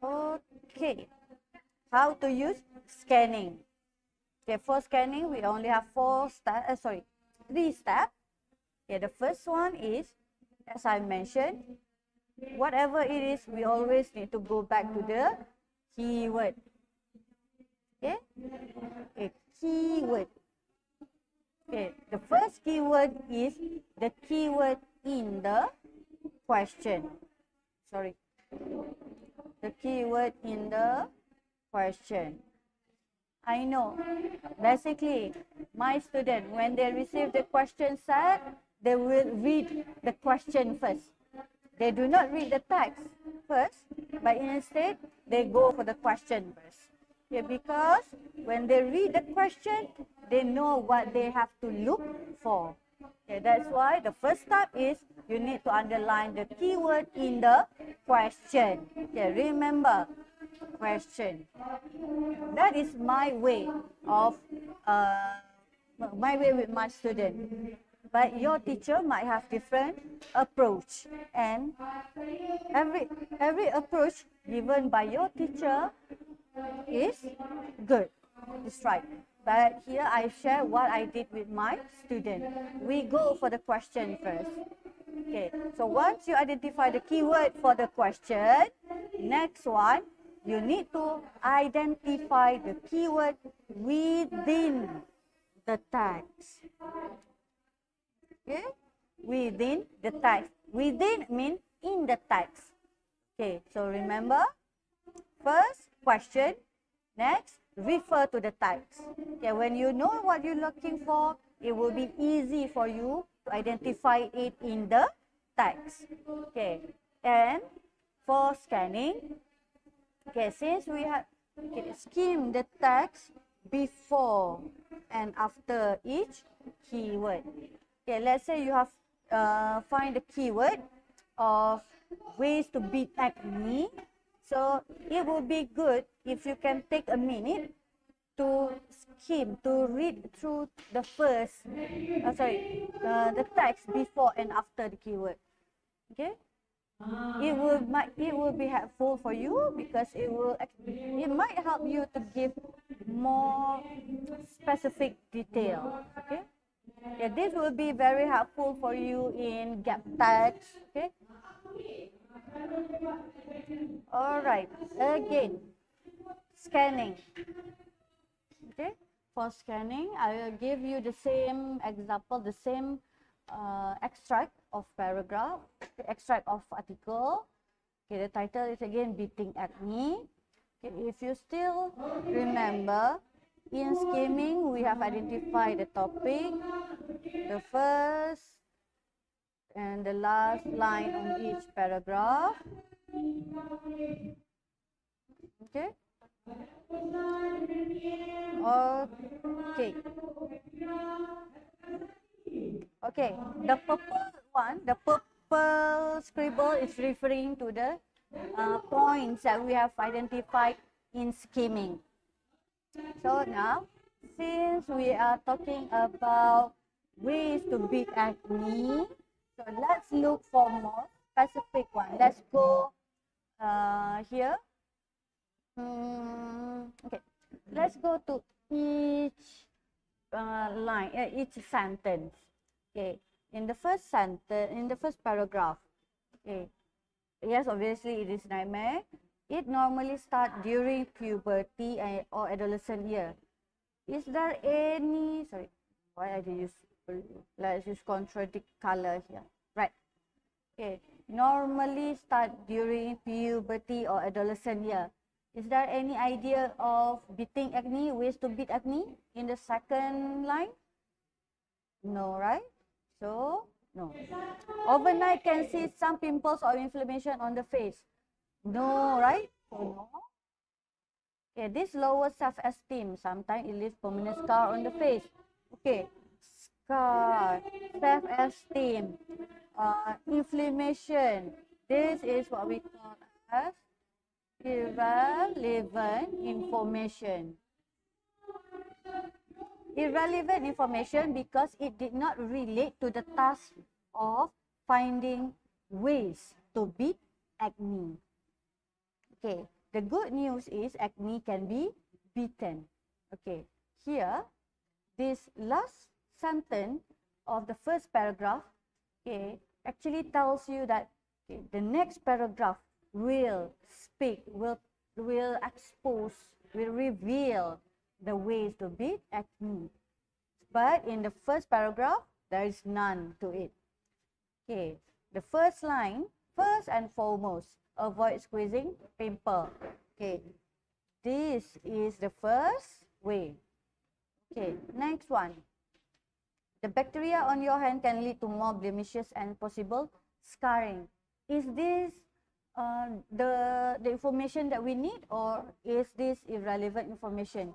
Okay, how to use scanning? Okay, for scanning we only have 3 steps. Okay, the first one is, as I mentioned, whatever it is, we always need to go back to the keyword. Okay, a keyword. Okay, the first keyword is the keyword in the question. Sorry, the keyword in the question. I know, basically, my student, when they receive the question set, they will read the question first. They do not read the text first, but instead, they go for the question first. Okay, because when they read the question, they know what they have to look for. Okay, that's why the first step is you need to underline the keyword in the question. Okay, remember, question. That is my way of with my student. But your teacher might have different approach, and every approach given by your teacher is good. It's right. But here I share what I did with my student. We go for the question first. Okay, so once you identify the keyword for the question, next one, you need to identify the keyword within the text. Okay, within the text. Within means in the text. Okay, so remember, first question, next refer to the text. Okay, when you know what you're looking for, it will be easy for you to identify it in the text. Okay, and for scanning, okay, since we have skim the text before and after each keyword. Okay, let's say you have find the keyword of ways to beat acne. So it will be good if you can take a minute to skim, to read through the the text before and after the keyword. Okay, it will be helpful for you because it might help you to give more specific detail. Okay, yeah, this will be very helpful for you in gap text. Okay. All right, again, scanning. Okay, for scanning, I will give you the same example, the same extract of paragraph, the extract of article. Okay, the title is again Beating Acne. Okay, if you still remember, in skimming, we have identified the topic, the first and the last line on each paragraph. Okay, Okay. Okay, the purple one, the purple scribble is referring to the points that we have identified in skimming. So now, since we are talking about ways to beat acne, so let's look for more specific one. Let's go here. Okay, let's go to each line, each sentence. Okay, in the first sentence, in the first paragraph. Okay, yes, obviously it is nightmare. It normally starts during puberty or adolescent year. Is there any, sorry, why I use, let's use contradict color here. Right. Okay, normally start during puberty or adolescent year. Is there any idea of beating acne, ways to beat acne in the second line? No, right? So, no. Overnight can see some pimples or inflammation on the face. No, right? So, no. Okay, this lowers self-esteem. Sometimes it leaves permanent scar on the face. Okay, scar, self-esteem, inflammation. This is what we call as irrelevant information. Irrelevant information because it did not relate to the task of finding ways to beat acne. Okay, the good news is acne can be beaten. Okay, here, this last sentence of the first paragraph, okay, actually tells you that okay, the next paragraph will speak, will expose, will reveal the ways to beat acne. But in the first paragraph, there is none to it. Okay, the first line, first and foremost, avoid squeezing pimple. Okay, this is the first way. Okay, next one. The bacteria on your hand can lead to more blemishes and possible scarring. Is this the information that we need, or is this irrelevant information?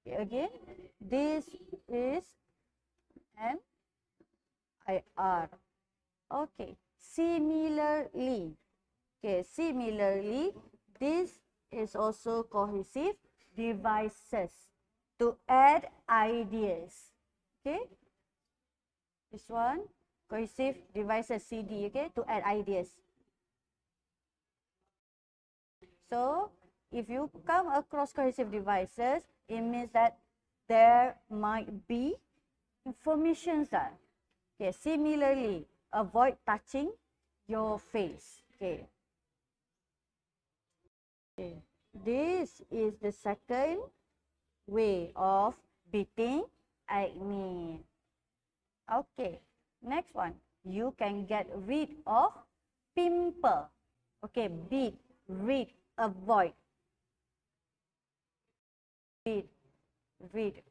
Okay, again, this is an IR. Okay, similarly. Okay, similarly, this is also cohesive devices to add ideas. Okay, this one, cohesive devices, CD, okay, to add ideas. So, if you come across cohesive devices, it means that there might be information that, okay, similarly, avoid touching your face. Okay. Okay. This is the second way of beating acne. Okay, next one. You can get rid of pimple. Okay, beat, rid, avoid. Beat, rid,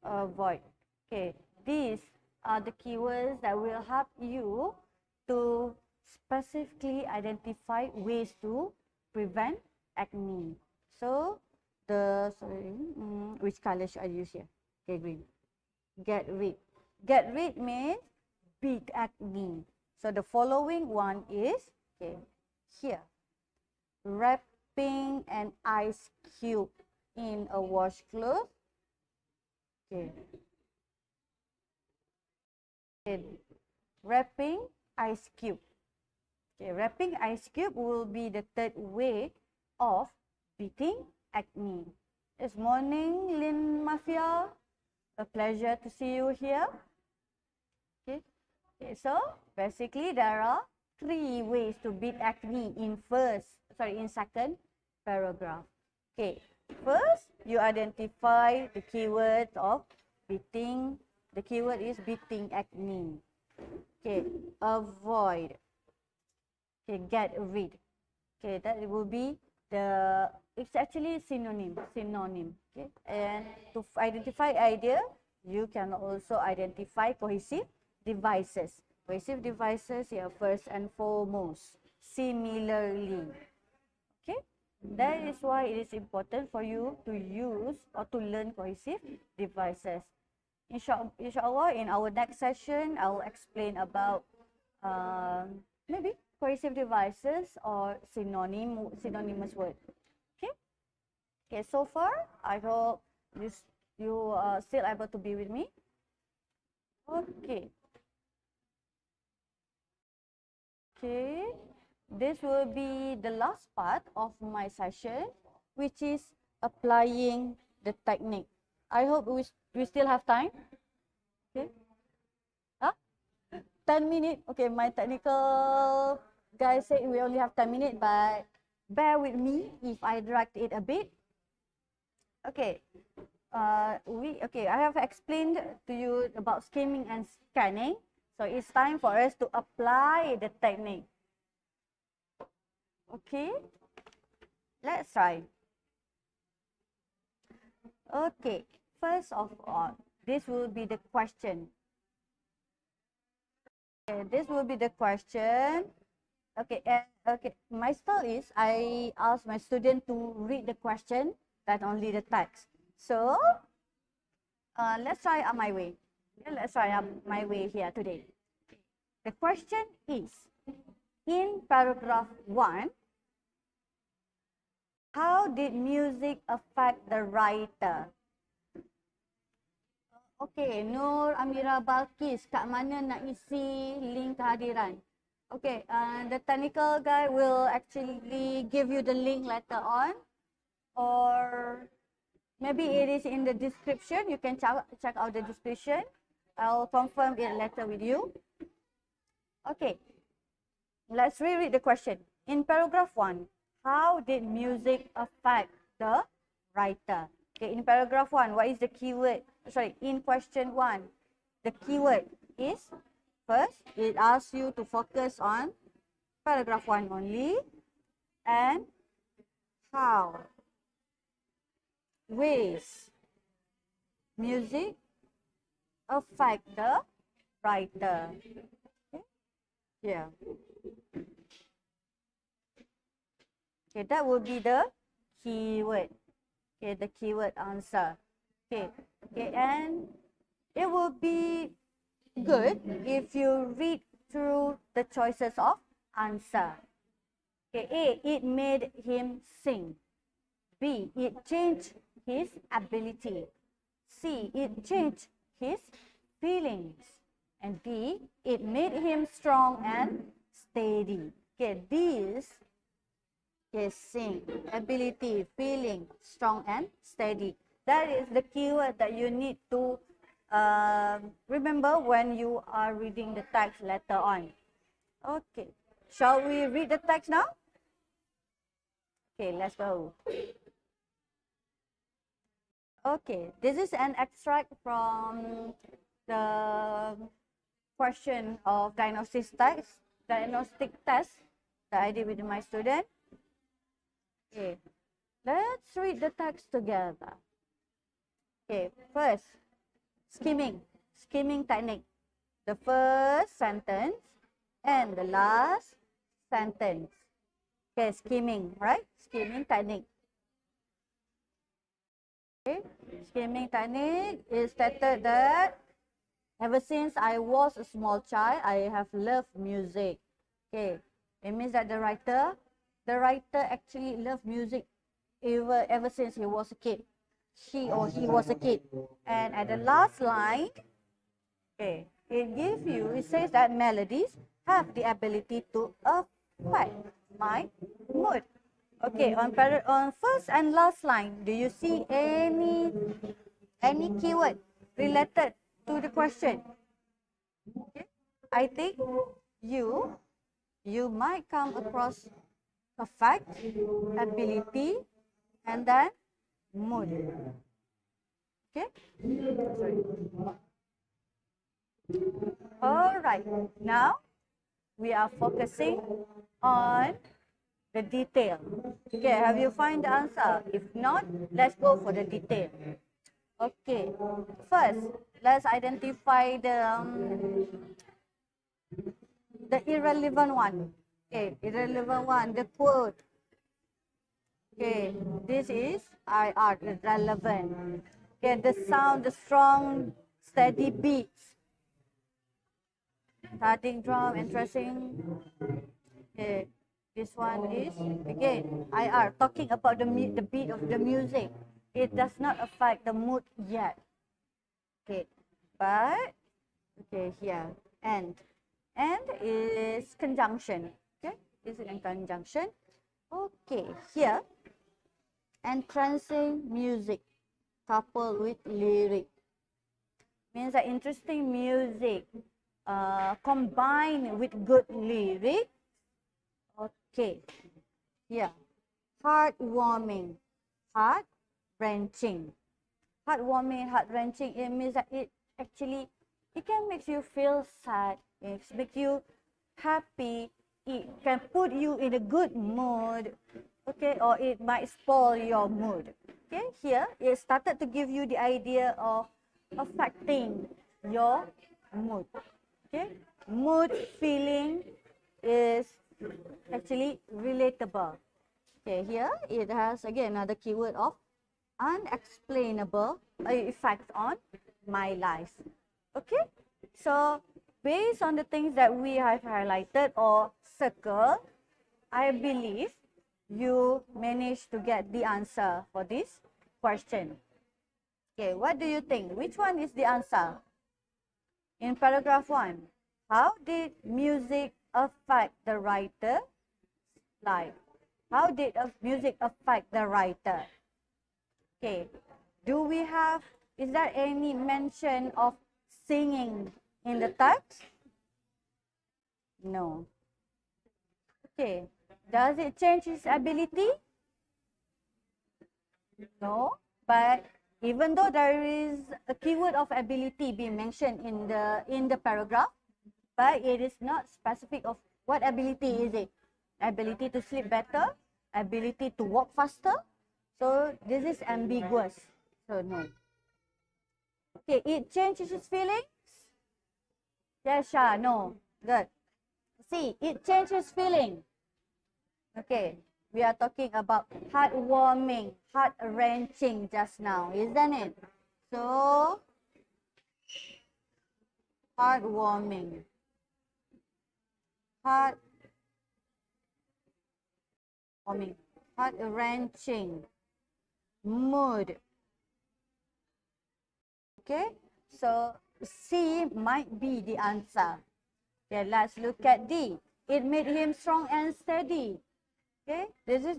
avoid. Okay, these are the keywords that will help you to specifically identify ways to prevent acne. So, which color should I use here? Okay, green. Get rid. Get rid means beat acne. So, the following one is, okay, here. Wrapping an ice cube in a washcloth. Okay. Okay. Wrapping ice cube. Okay, wrapping ice cube will be the third way of beating acne. It's morning, Lin Mafia. A pleasure to see you here. Okay. Okay, so basically there are 3 ways to beat acne in second paragraph. Okay, first you identify the keyword of beating. The keyword is beating acne. Okay, avoid. Okay, get rid. Okay, that will be it's actually synonym. Okay, and to identify idea, you can also identify cohesive devices. Cohesive devices here, first and foremost. Similarly. Okay, That is why it is important for you to use or to learn cohesive devices. Inshallah, in our next session, I will explain about maybe cohesive devices or synonymous word. Okay. Okay. So far, I hope you are still able to be with me. Okay. Okay. This will be the last part of my session, which is applying the technique. I hope we still have time. Okay. Huh? 10 minutes. Okay, my technical guy said we only have 10 minutes, but bear with me if I drag it a bit. Okay. I have explained to you about skimming and scanning. So it's time for us to apply the technique. Okay, let's try. Okay, first of all, this will be the question. Okay, this will be the question. Okay, okay. My style is I ask my student to read the question, not only the text. So, let's try on my way. Yeah, let's try on my way here today. The question is, in paragraph 1, how did music affect the writer? Okay, Nur Amira Balkis, kat mana nak isi link kehadiran? Okay, the technical guy will actually give you the link later on, or maybe it is in the description. You can check out the description. I'll confirm it later with you. Okay, let's reread the question. In paragraph 1, how did music affect the writer? Okay, in paragraph 1, what is the keyword? Sorry, in question 1, the keyword is, first, it asks you to focus on paragraph 1 only, and how, ways, music affect the writer. Okay, yeah. Okay, that will be the keyword. Okay, the keyword answer. Okay, okay, and it will be good if you read through the choices of answer. Okay, A, it made him sing. B, it changed his ability. C, it changed his feelings. And D, it made him strong and steady. Okay, these, okay, sing, ability, feeling, strong and steady. That is the keyword that you need to remember when you are reading the text later on. Okay, shall we read the text now? Okay, let's go. Okay, this is an extract from the question of diagnostic test that I did with my student. Okay, let's read the text together. Okay, first, skimming technique. The first sentence and the last sentence. Okay, skimming, right? Skimming technique. Okay, skimming technique is stated that ever since I was a small child, I have loved music. Okay, it means that the writer actually loved music ever since he was a kid. She or he was a kid. And at the last line, okay, it says that melodies have the ability to affect my mood. Okay, on first and last line, do you see any keyword related to the question? Okay, I think you might come across affect, ability, and then mood. Okay? Sorry. All right. Now we are focusing on the detail. Okay, have you found the answer? If not, let's go for the detail. Okay. First, let's identify the irrelevant one. Okay, irrelevant one, the quote. Okay, this is IR, relevant. Okay, the sound, the strong, steady beats. Starting drum, interesting. Okay, this one is again IR, talking about the beat of the music. It does not affect the mood yet. Okay, but okay here and is conjunction. Okay, this is in conjunction. Okay, here entrancing music coupled with lyric means that interesting music combined with good lyric. Okay, yeah, heartwarming, heart wrenching, heartwarming, heart wrenching. It means that it actually it can make you feel sad, it make you happy, it can put you in a good mood, okay, or it might spoil your mood. Okay, here it started to give you the idea of affecting your mood. Okay, mood feeling is actually relatable. Okay, here it has again another keyword of unexplainable effects on my life. Okay, so based on the things that we have highlighted or circled, I believe you managed to get the answer for this question. Okay, what do you think? Which one is the answer? In paragraph 1, how did music affect the writer's life? How did music affect the writer? Okay, is there any mention of singing in the text? No. Okay, does it change his ability? No, but even though there is a keyword of ability being mentioned in the paragraph, but it is not specific of what ability is it. Ability to sleep better, ability to walk faster. So this is ambiguous. So no. Okay, it changes his feelings? Yes, Shah, no. Good. See, it changes feeling. Okay, we are talking about heartwarming, heart-wrenching just now, isn't it? So, heartwarming, heartwarming, heart-wrenching, mood. Okay, so C might be the answer. Okay, let's look at D. It made him strong and steady. Okay, this is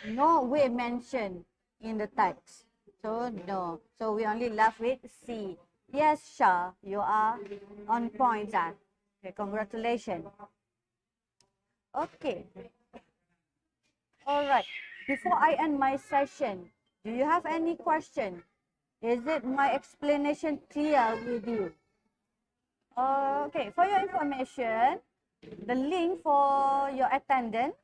no way mentioned in the text. So no. So we only left with C. Yes, Shah, you are on point, Zan. Okay, congratulations. Okay. All right. Before I end my session, do you have any question? Is it my explanation clear with you? Okay, for your information, the link for your attendance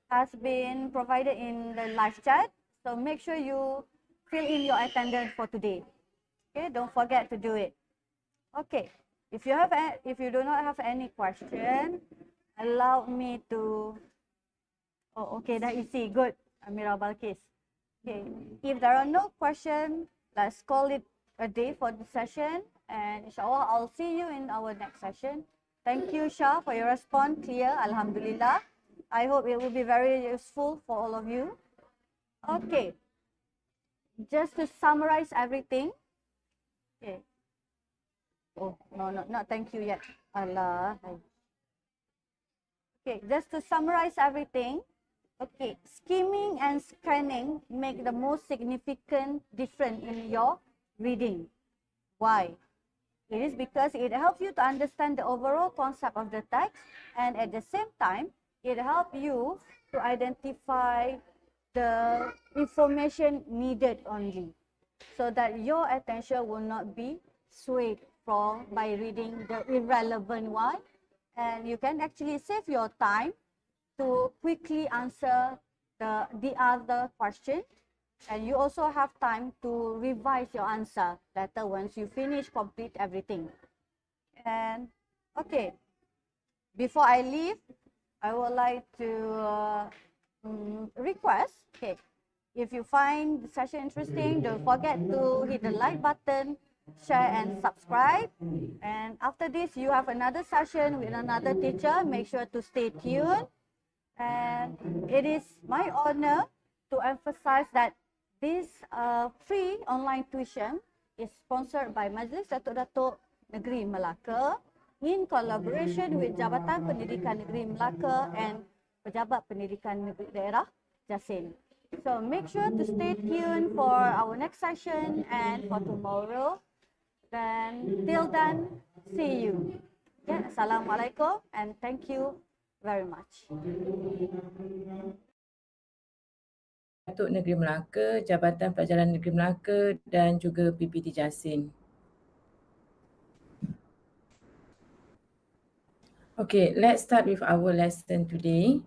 has been provided in the live chat. So make sure you fill in your attendance for today. Okay, don't forget to do it. Okay, if you do not have any question, allow me to. Oh, okay, that is it. Good, Amira Balkis. Okay, if there are no questions, let's call it a day for the session. And inshallah, I'll see you in our next session. Thank you, Shah, for your response. Clear, alhamdulillah. I hope it will be very useful for all of you. Okay, just to summarize everything. Okay. Oh, no, not thank you yet. Allah. Okay, just to summarize everything. Okay, skimming and scanning make the most significant difference in your reading. Why? It is because it helps you to understand the overall concept of the text, and at the same time, it helps you to identify the information needed only, so that your attention will not be swayed from by reading the irrelevant one, and you can actually save your time to quickly answer the other question. And you also have time to revise your answer later once you finish, complete everything. And okay, before I leave, I would like to request, okay, If you find the session interesting, don't forget to hit the like button, share and subscribe. And after this, you have another session with another teacher. Make sure to stay tuned. And it is my honor to emphasize that this free online tuition is sponsored by Majlis Datuk-Datuk Negeri Melaka in collaboration with Jabatan Pendidikan Negeri Melaka and Pejabat Pendidikan Negeri Daerah Jasin. So make sure to stay tuned for our next session and for tomorrow. Then till then, see you. Okay, Assalamualaikum and thank you very much. Datuk Negeri Melaka, Jabatan Pelajaran Negeri Melaka dan juga PPT Jasin. Okay, let's start with our lesson today.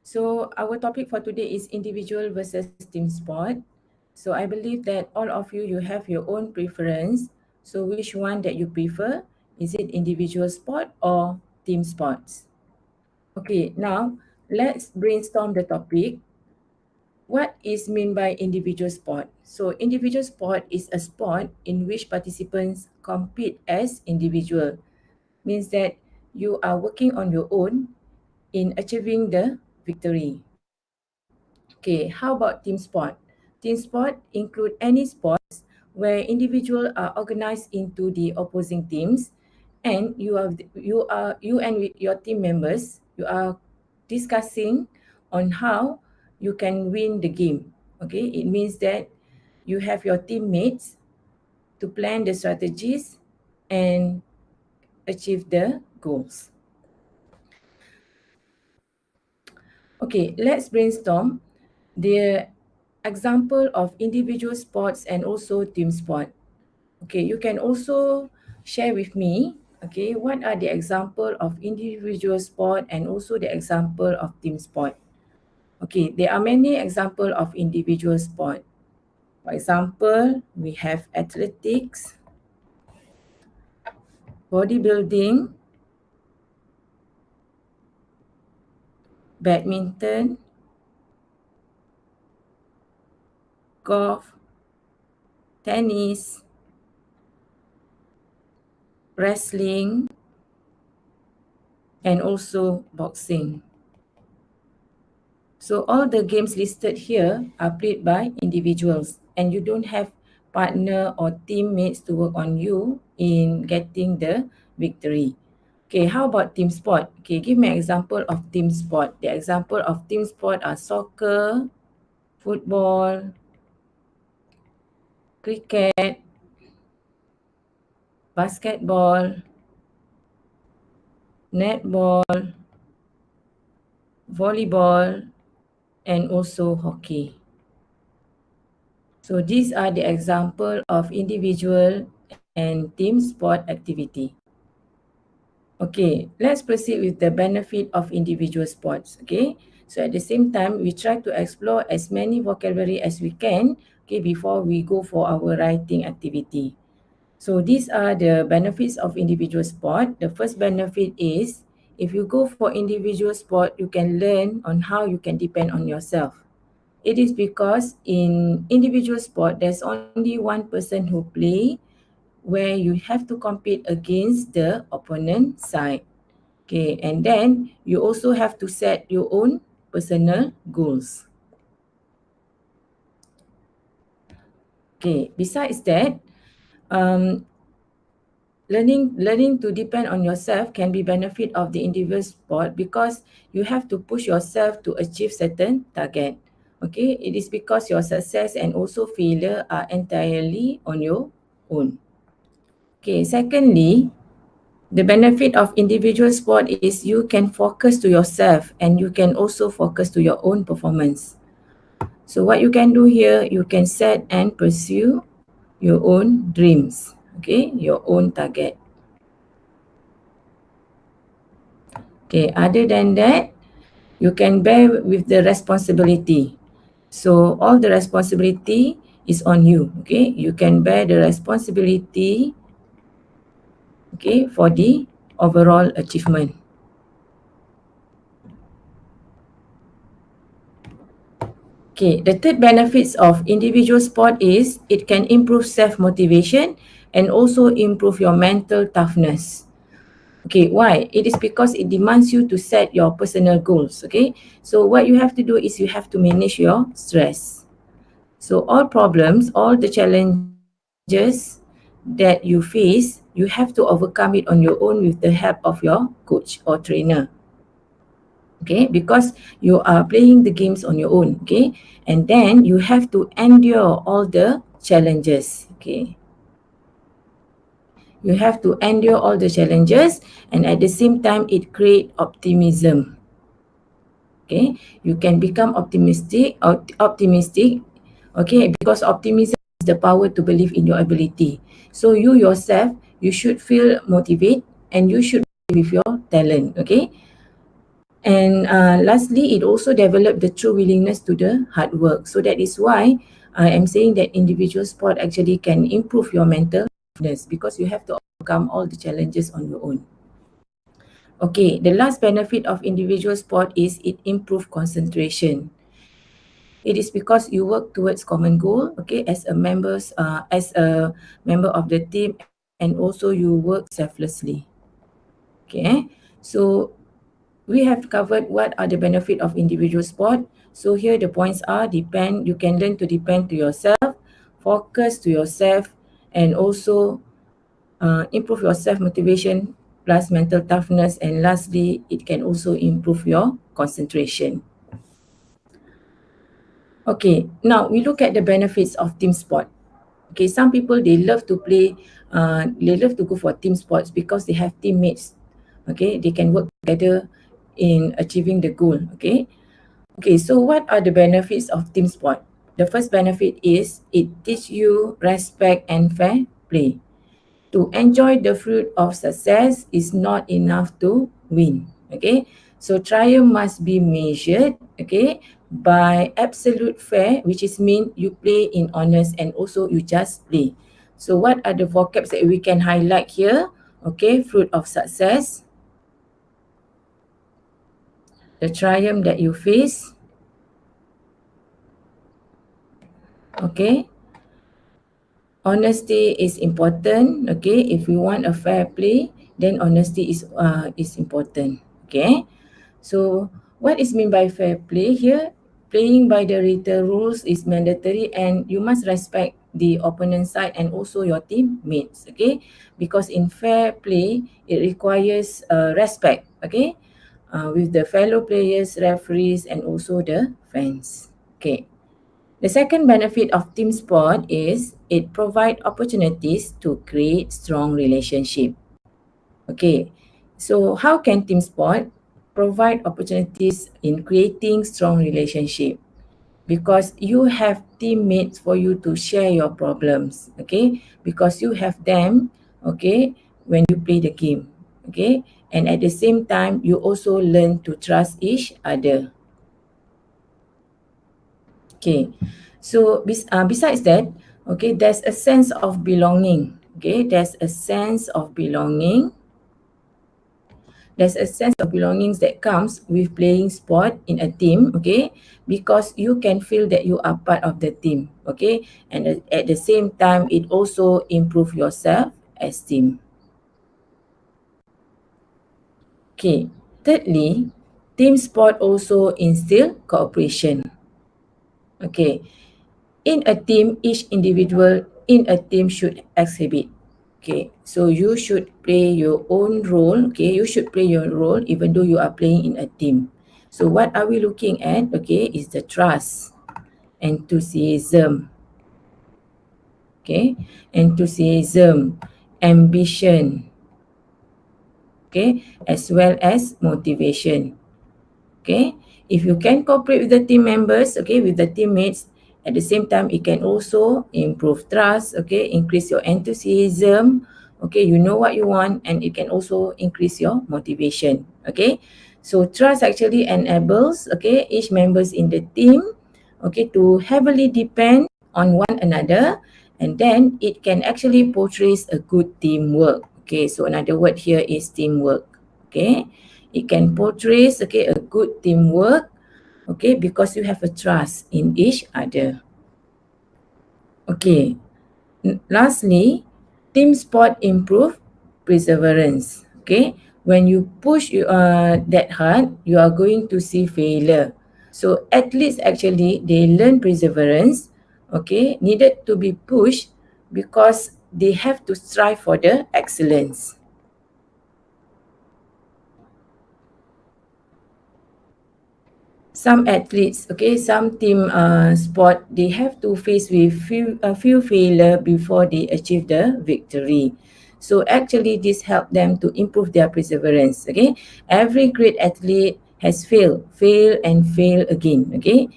So our topic for today is individual versus team sport. So I believe that all of you have your own preference. So which one that you prefer? Is it individual sport or team sports? Okay, now let's brainstorm the topic. What is meant by individual sport? So individual sport is a sport in which participants compete as individual. Means that you are working on your own in achieving the victory. Okay, how about team sport? Team sport include any sports where individuals are organized into the opposing teams, and you and your team members, you are discussing on how you can win the game. Okay, it means that you have your teammates to plan the strategies and achieve the goals. Okay, let's brainstorm the example of individual sports and also team sport. Okay, you can also share with me, okay, what are the example of individual sport and also the example of team sport. Okay, there are many example of individual sport. For example, we have athletics, bodybuilding, badminton, golf, tennis, wrestling, and also boxing. So all the games listed here are played by individuals, and you don't have partner or teammates to work on you in getting the victory. Okay, how about team sport? Okay, give me an example of team sport. The example of team sport are soccer, football, cricket, basketball, netball, volleyball, and also hockey. So these are the example of individual and team sport activity. Okay, let's proceed with the benefit of individual sports. Okay, so at the same time, we try to explore as many vocabulary as we can, okay, before we go for our writing activity. So these are the benefits of individual sport. The first benefit is, if you go for individual sport, you can learn on how you can depend on yourself. It is because in individual sport, there's only one person who play, where you have to compete against the opponent side. Okay, and then you also have to set your own personal goals. Okay, besides that, learning to depend on yourself can be benefit of the individual sport because you have to push yourself to achieve certain target. Okay, it is because your success and also failure are entirely on your own. Okay, secondly, the benefit of individual sport is you can focus to yourself and you can also focus to your own performance. So what you can do here, you can set and pursue your own dreams, okay, your own target. Okay, other than that, you can bear with the responsibility. So all the responsibility is on you, okay? You can bear the responsibility, okay, for the overall achievement. Okay, the third benefits of individual sport is it can improve self-motivation and also improve your mental toughness. Okay, why? It is because it demands you to set your personal goals. Okay, so what you have to do is you have to manage your stress. So all problems, all the challenges that you face, you have to overcome it on your own with the help of your coach or trainer. Okay, because you are playing the games on your own. Okay, and then you have to endure all the challenges. Okay, you have to endure all the challenges, and at the same time it create optimism. Okay, you can become optimistic. Okay, because optimism is the power to believe in your ability. So you yourself, you should feel motivated and you should believe with your talent. Okay, and lastly, it also developed the true willingness to the hard work. So that is why I am saying that individual sport actually can improve your mental fitness because you have to overcome all the challenges on your own. Okay, the last benefit of individual sport is it improves concentration. It is because you work towards common goal, okay, as a member of the team, and also you work selflessly. Okay, so we have covered what are the benefit of individual sport. So here the points are depend, you can learn to depend to yourself, focus to yourself, and also improve your self-motivation plus mental toughness, and lastly, it can also improve your concentration. Okay, now we look at the benefits of team sport. Okay, some people they love to play, they love to go for team sports because they have teammates. Okay, they can work together in achieving the goal. Okay, okay. So what are the benefits of team sport? The first benefit is it teach you respect and fair play. To enjoy the fruit of success is not enough to win. Okay, so triumph must be measured, okay, by absolute fair, which is mean you play in honest and also you just play. So what are the vocabs that we can highlight here? Okay, fruit of success, the triumph that you face, okay, honesty is important. Okay, if we want a fair play, then honesty is important. Okay, so what is mean by fair play here? Playing by the written rules is mandatory and you must respect the opponent side and also your teammates. Okay, because in fair play it requires respect. Okay, with the fellow players, referees, and also the fans. Okay. The second benefit of team sport is it provides opportunities to create strong relationship. Okay, so how can team sport provide opportunities in creating strong relationship? Because you have teammates for you to share your problems, okay? Because you have them, okay, when you play the game, okay? And at the same time, you also learn to trust each other. Okay, so besides that, okay, there's a sense of belonging. Okay, there's a sense of belonging. There's a sense of belongings that comes with playing sport in a team. Okay, because you can feel that you are part of the team. Okay, and at the same time, it also improve your self-esteem. Okay, thirdly, team sport also instill cooperation. Okay, in a team, each individual in a team should exhibit. Okay, so you should play your own role. Okay, you should play your role even though you are playing in a team. So what are we looking at? Okay, is the trust, enthusiasm. Okay, enthusiasm, ambition. Okay, as well as motivation. Okay, if you can cooperate with the team members, okay, with the teammates, at the same time it can also improve trust, okay, increase your enthusiasm, okay, you know what you want, and it can also increase your motivation. Okay, so trust actually enables, okay, each members in the team, okay, to heavily depend on one another, and then it can actually portrays a good teamwork. Okay, so another word here is teamwork. Okay, it can portrays, okay, a good teamwork, Okay, because you have a trust in each other. Okay, lastly, team sport improve perseverance. Okay, when you push that hard, you are going to see failure. So athletes actually they learn perseverance. Okay, needed to be pushed because they have to strive for the excellence. Some athletes, okay, some team sport, they have to face with a few failure before they achieve the victory. So actually this help them to improve their perseverance. Okay, every great athlete has fail and fail again. Okay,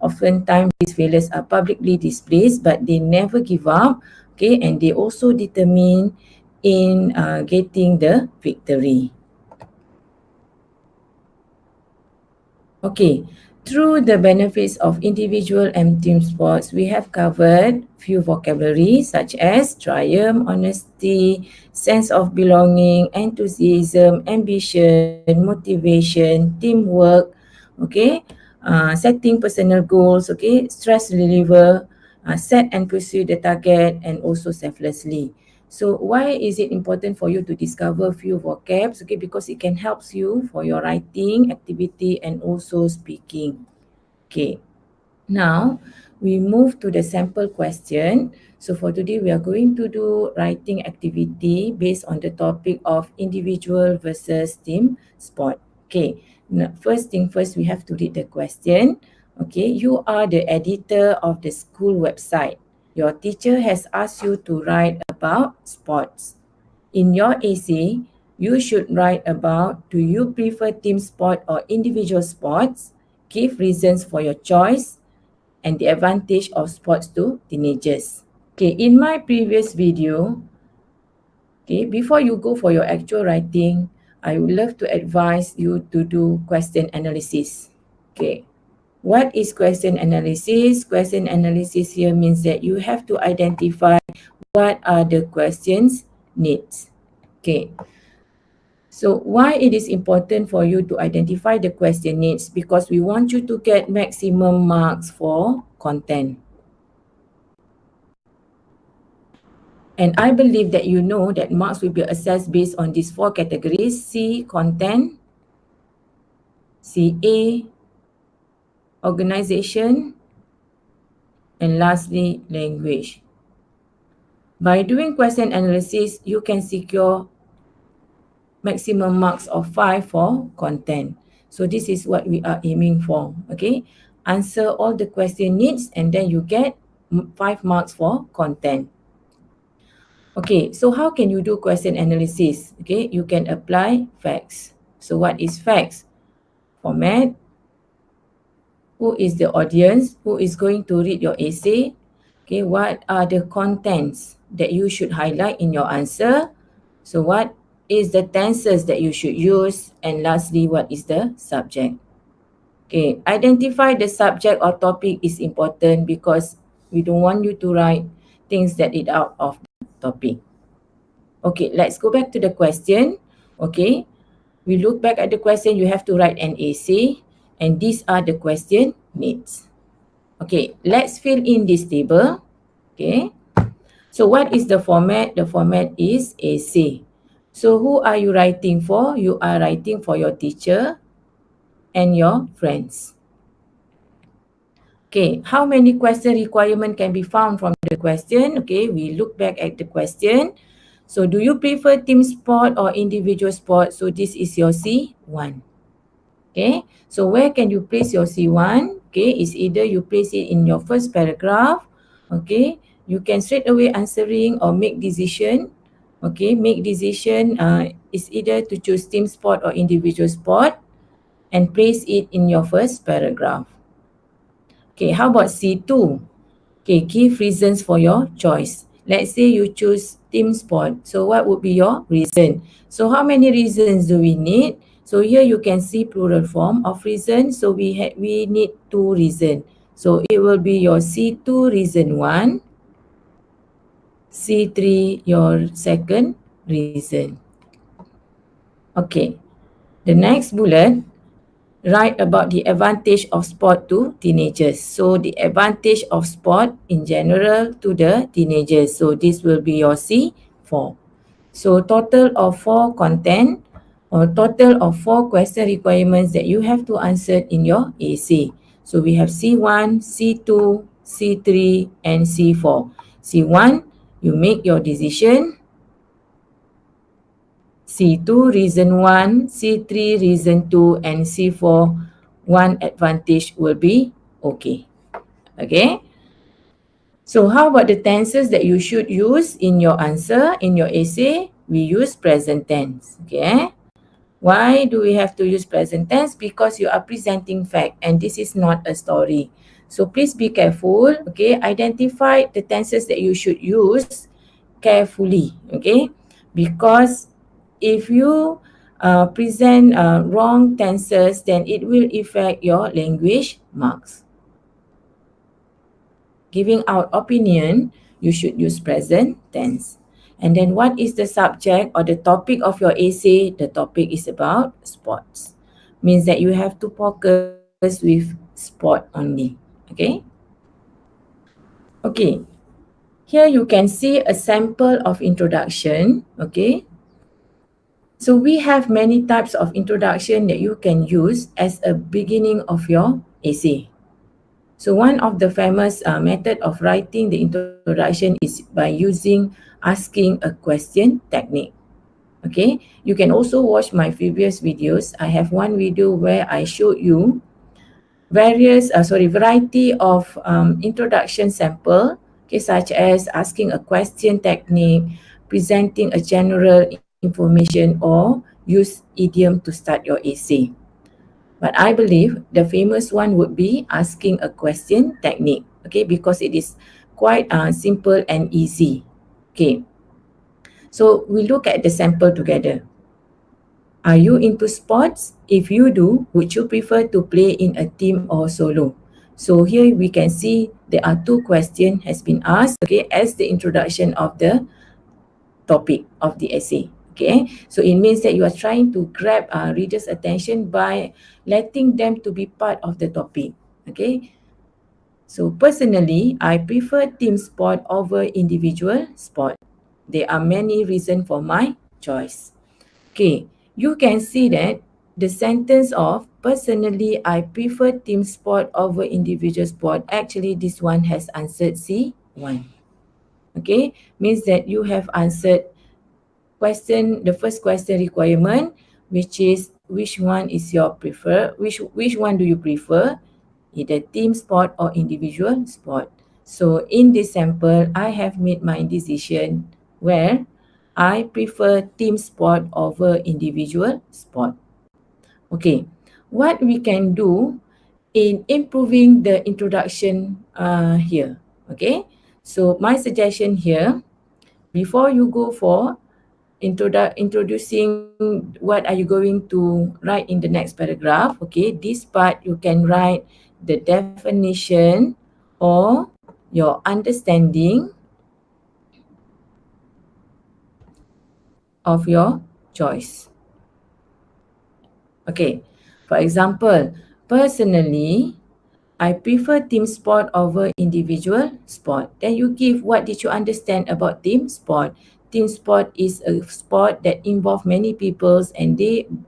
oftentimes these failures are publicly displayed, but they never give up. Okay, and they also determine in getting the victory. Okay, through the benefits of individual and team sports, we have covered few vocabularies such as triumph, honesty, sense of belonging, enthusiasm, ambition, motivation, teamwork, okay, setting personal goals, okay, stress reliever, set and pursue the target, and also selflessly. So why is it important for you to discover few vocabs? Okay, because it can help you for your writing activity and also speaking. Okay, now we move to the sample question. So for today, we are going to do writing activity based on the topic of individual versus team sport. Okay, now, first thing first, we have to read the question. Okay, you are the editor of the school website. Your teacher has asked you to write about sports. In your essay, you should write about, do you prefer team sport or individual sports? Give reasons for your choice and the advantage of sports to teenagers. Okay, in my previous video, okay, before you go for your actual writing, I would love to advise you to do question analysis. Okay, what is question analysis? Question analysis here means that you have to identify what are the questions needs. Okay. So why it is important for you to identify the question needs? Because we want you to get maximum marks for content. And I believe that you know that marks will be assessed based on these four categories: C, content; CA, organization; and lastly, language. By doing question analysis, you can secure maximum marks of 5 for content. So this is what we are aiming for. Okay, answer all the question needs and then you get 5 marks for content. Okay, so how can you do question analysis? Okay, you can apply facts. So what is facts? Format. Who is the audience? Who is going to read your essay? Okay, what are the contents that you should highlight in your answer? So what is the tenses that you should use? And lastly, what is the subject? Okay, identify the subject or topic is important because we don't want you to write things that is out of the topic. Okay, let's go back to the question. Okay, we look back at the question, you have to write an essay and these are the question needs. Okay, let's fill in this table. Okay, so what is the format? The format is essay. So who are you writing for? You are writing for your teacher and your friends. Okay, how many question requirement can be found from the question? Okay, we look back at the question. So do you prefer team sport or individual sport? So this is your C1. Okay, so where can you place your C1? Okay, it's either you place it in your first paragraph. Okay, you can straight away answering or make decision. Okay, make decision is either to choose team sport or individual sport and place it in your first paragraph. Okay, how about C2? Okay, give reasons for your choice. Let's say you choose team sport. So what would be your reason? So how many reasons do we need? So here you can see plural form of reason. So we need 2 reasons. So it will be your C2 reason 1, C3 your second reason. Okay, the next bullet. write about the advantage of sport to teenagers. So the advantage of sport in general to the teenagers. So this will be your C4. So total of 4 content or total of 4 question requirements that you have to answer in your essay. So we have C1, C2, C3 and C4. C1, you make your decision. C2 reason 1, C3 reason 2 and C4 one advantage will be okay. Okay. So how about the tenses that you should use in your answer, in your essay? We use present tense. Okay. Why do we have to use present tense? Because you are presenting fact and this is not a story. So please be careful. Okay. Identify the tenses that you should use carefully. Okay. Because if you present wrong tenses, then it will affect your language marks. Giving out opinion, you should use present tense. And then what is the subject or the topic of your essay? The topic is about sports. Means that you have to focus with sport only. Okay? Okay. Here you can see a sample of introduction. Okay? So we have many types of introduction that you can use as a beginning of your essay. So one of the famous method of writing the introduction is by using asking a question technique. Okay, you can also watch my previous videos. I have one video where I showed you variety of introduction sample, okay, such as asking a question technique, presenting a general information, or use idiom to start your essay. But I believe the famous one would be asking a question technique, okay, because it is quite simple and easy. Okay, so we look at the sample together. Are you into sports? If you do, would you prefer to play in a team or solo? So here we can see there are 2 questions has been asked, okay, as the introduction of the topic of the essay. Okay, so it means that you are trying to grab readers' attention by letting them to be part of the topic. Okay, so personally, I prefer team sport over individual sport. There are many reasons for my choice. Okay, you can see that the sentence of personally, I prefer team sport over individual sport. Actually, this one has answered C1. Okay, means that you have answered the first question requirement, which is which one is your which one do you prefer, either team sport or individual sport. So in this sample, I have made my decision where I prefer team sport over individual sport. Okay, what we can do in improving the introduction here. Okay, so my suggestion here, before you go for introducing what are you going to write in the next paragraph, okay, this part you can write the definition or your understanding of your choice. Okay, for example, personally, I prefer team sport over individual sport. Then you give what did you understand about team sport. Team sport is a sport that involves many people and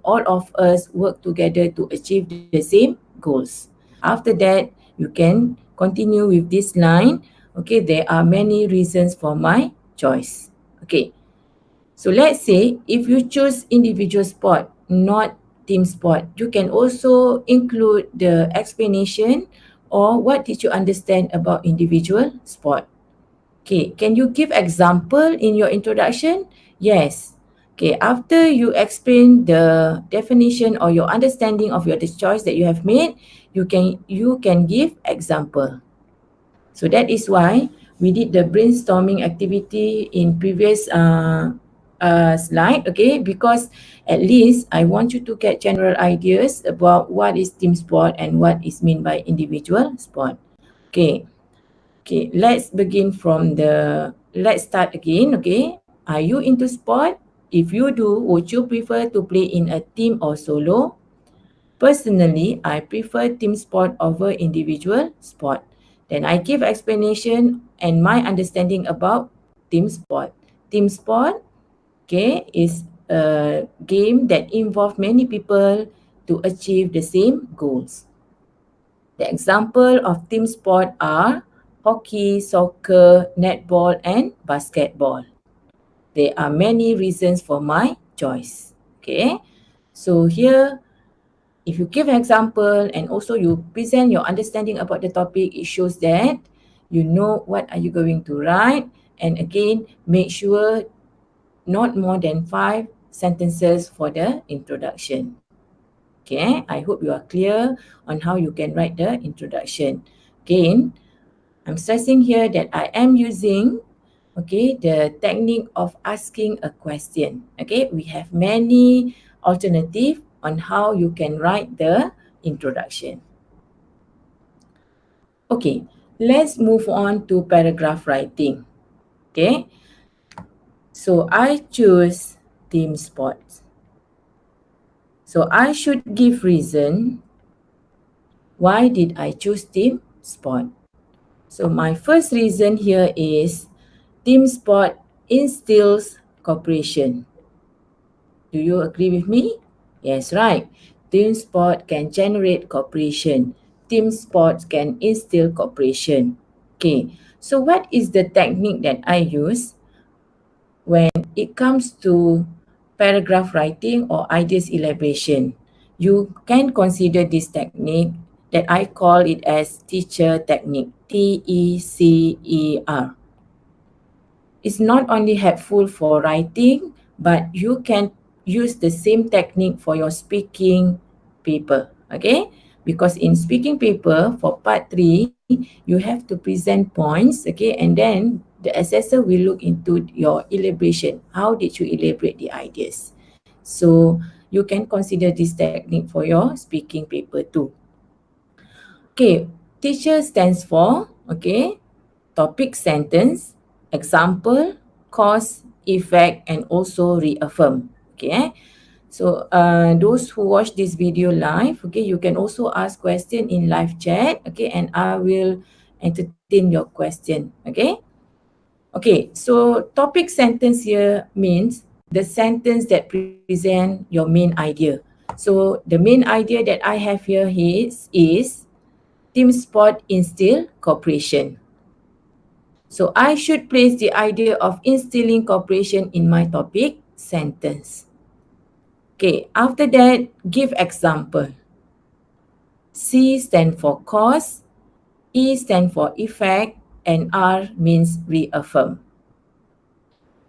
all of us work together to achieve the same goals. After that, you can continue with this line. Okay, there are many reasons for my choice. Okay, so let's say if you choose individual sport, not team sport, you can also include the explanation or what did you understand about individual sport. Okay, can you give example in your introduction? Yes. Okay, after you explain the definition or your understanding of the choice that you have made, you can give example. So that is why we did the brainstorming activity in previous slide, okay, because at least I want you to get general ideas about what is team sport and what is meant by individual sport. Okay, let's start again, okay. Are you into sport? If you do, would you prefer to play in a team or solo? Personally, I prefer team sport over individual sport. Then I give explanation and my understanding about team sport. Team sport, okay, is a game that involves many people to achieve the same goals. The example of team sport are hockey, soccer, netball, and basketball. There are many reasons for my choice. Okay, so here, if you give an example and also you present your understanding about the topic, it shows that you know what are you going to write. And again, make sure not more than 5 sentences for the introduction. Okay, I hope you are clear on how you can write the introduction. Again, I'm stressing here that I am using, okay, the technique of asking a question. Okay, we have many alternatives on how you can write the introduction. Okay, let's move on to paragraph writing. Okay, so I choose team sports. So I should give reason why did I choose team sport. So my first reason here is team sport instills cooperation. Do you agree with me? Yes, right. Team sport can generate cooperation. Team sports can instill cooperation. Okay, so what is the technique that I use when it comes to paragraph writing or ideas elaboration? You can consider this technique that I call it as teacher technique, TECER. It's not only helpful for writing, but you can use the same technique for your speaking paper, okay? Because in speaking paper for part 3, you have to present points, okay? And then the assessor will look into your elaboration. How did you elaborate the ideas? So you can consider this technique for your speaking paper too. Okay, teacher stands for, okay, topic sentence, example, cause, effect, and also reaffirm. Okay. So those who watch this video live, okay, you can also ask question in live chat, okay, and I will entertain your question. Okay. Okay, so topic sentence here means the sentence that present your main idea. So the main idea that I have here is team sport instill cooperation. So I should place the idea of instilling cooperation in my topic sentence. Okay, after that, give example. C stand for cause, E stand for effect, and R means reaffirm.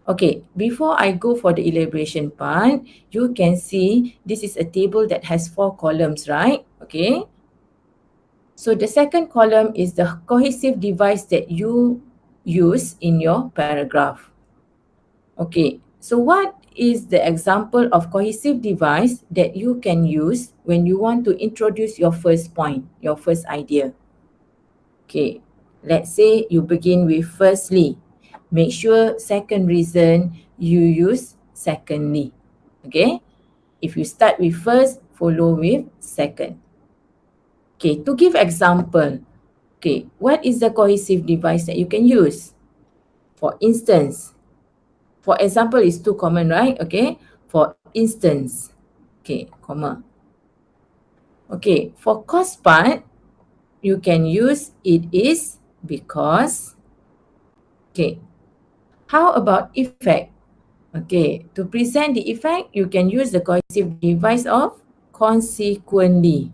Okay, before I go for the elaboration part, you can see this is a table that has 4 columns, right? Okay. So the second column is the cohesive device that you use in your paragraph. Okay, so what is the example of cohesive device that you can use when you want to introduce your first point, your first idea? Okay, let's say you begin with firstly. Make sure second reason you use secondly. Okay, if you start with first, follow with second. Okay, to give example, okay, what is the cohesive device that you can use? For instance, for example is too common, right? Okay, for instance, okay, comma. Okay, for cause part, you can use it is because. Okay, how about effect? Okay, to present the effect, you can use the cohesive device of consequently.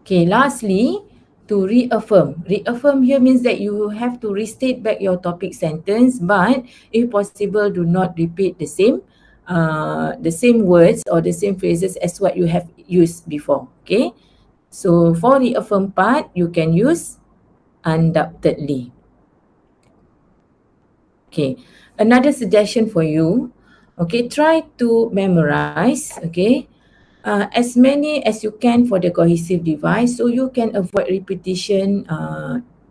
Okay, lastly, to reaffirm. Reaffirm here means that you have to restate back your topic sentence, but if possible, do not repeat the same words or the same phrases as what you have used before. Okay, so for reaffirm part, you can use undoubtedly. Okay, another suggestion for you. Okay, try to memorize. Okay, as many as you can for the cohesive device so you can avoid repetition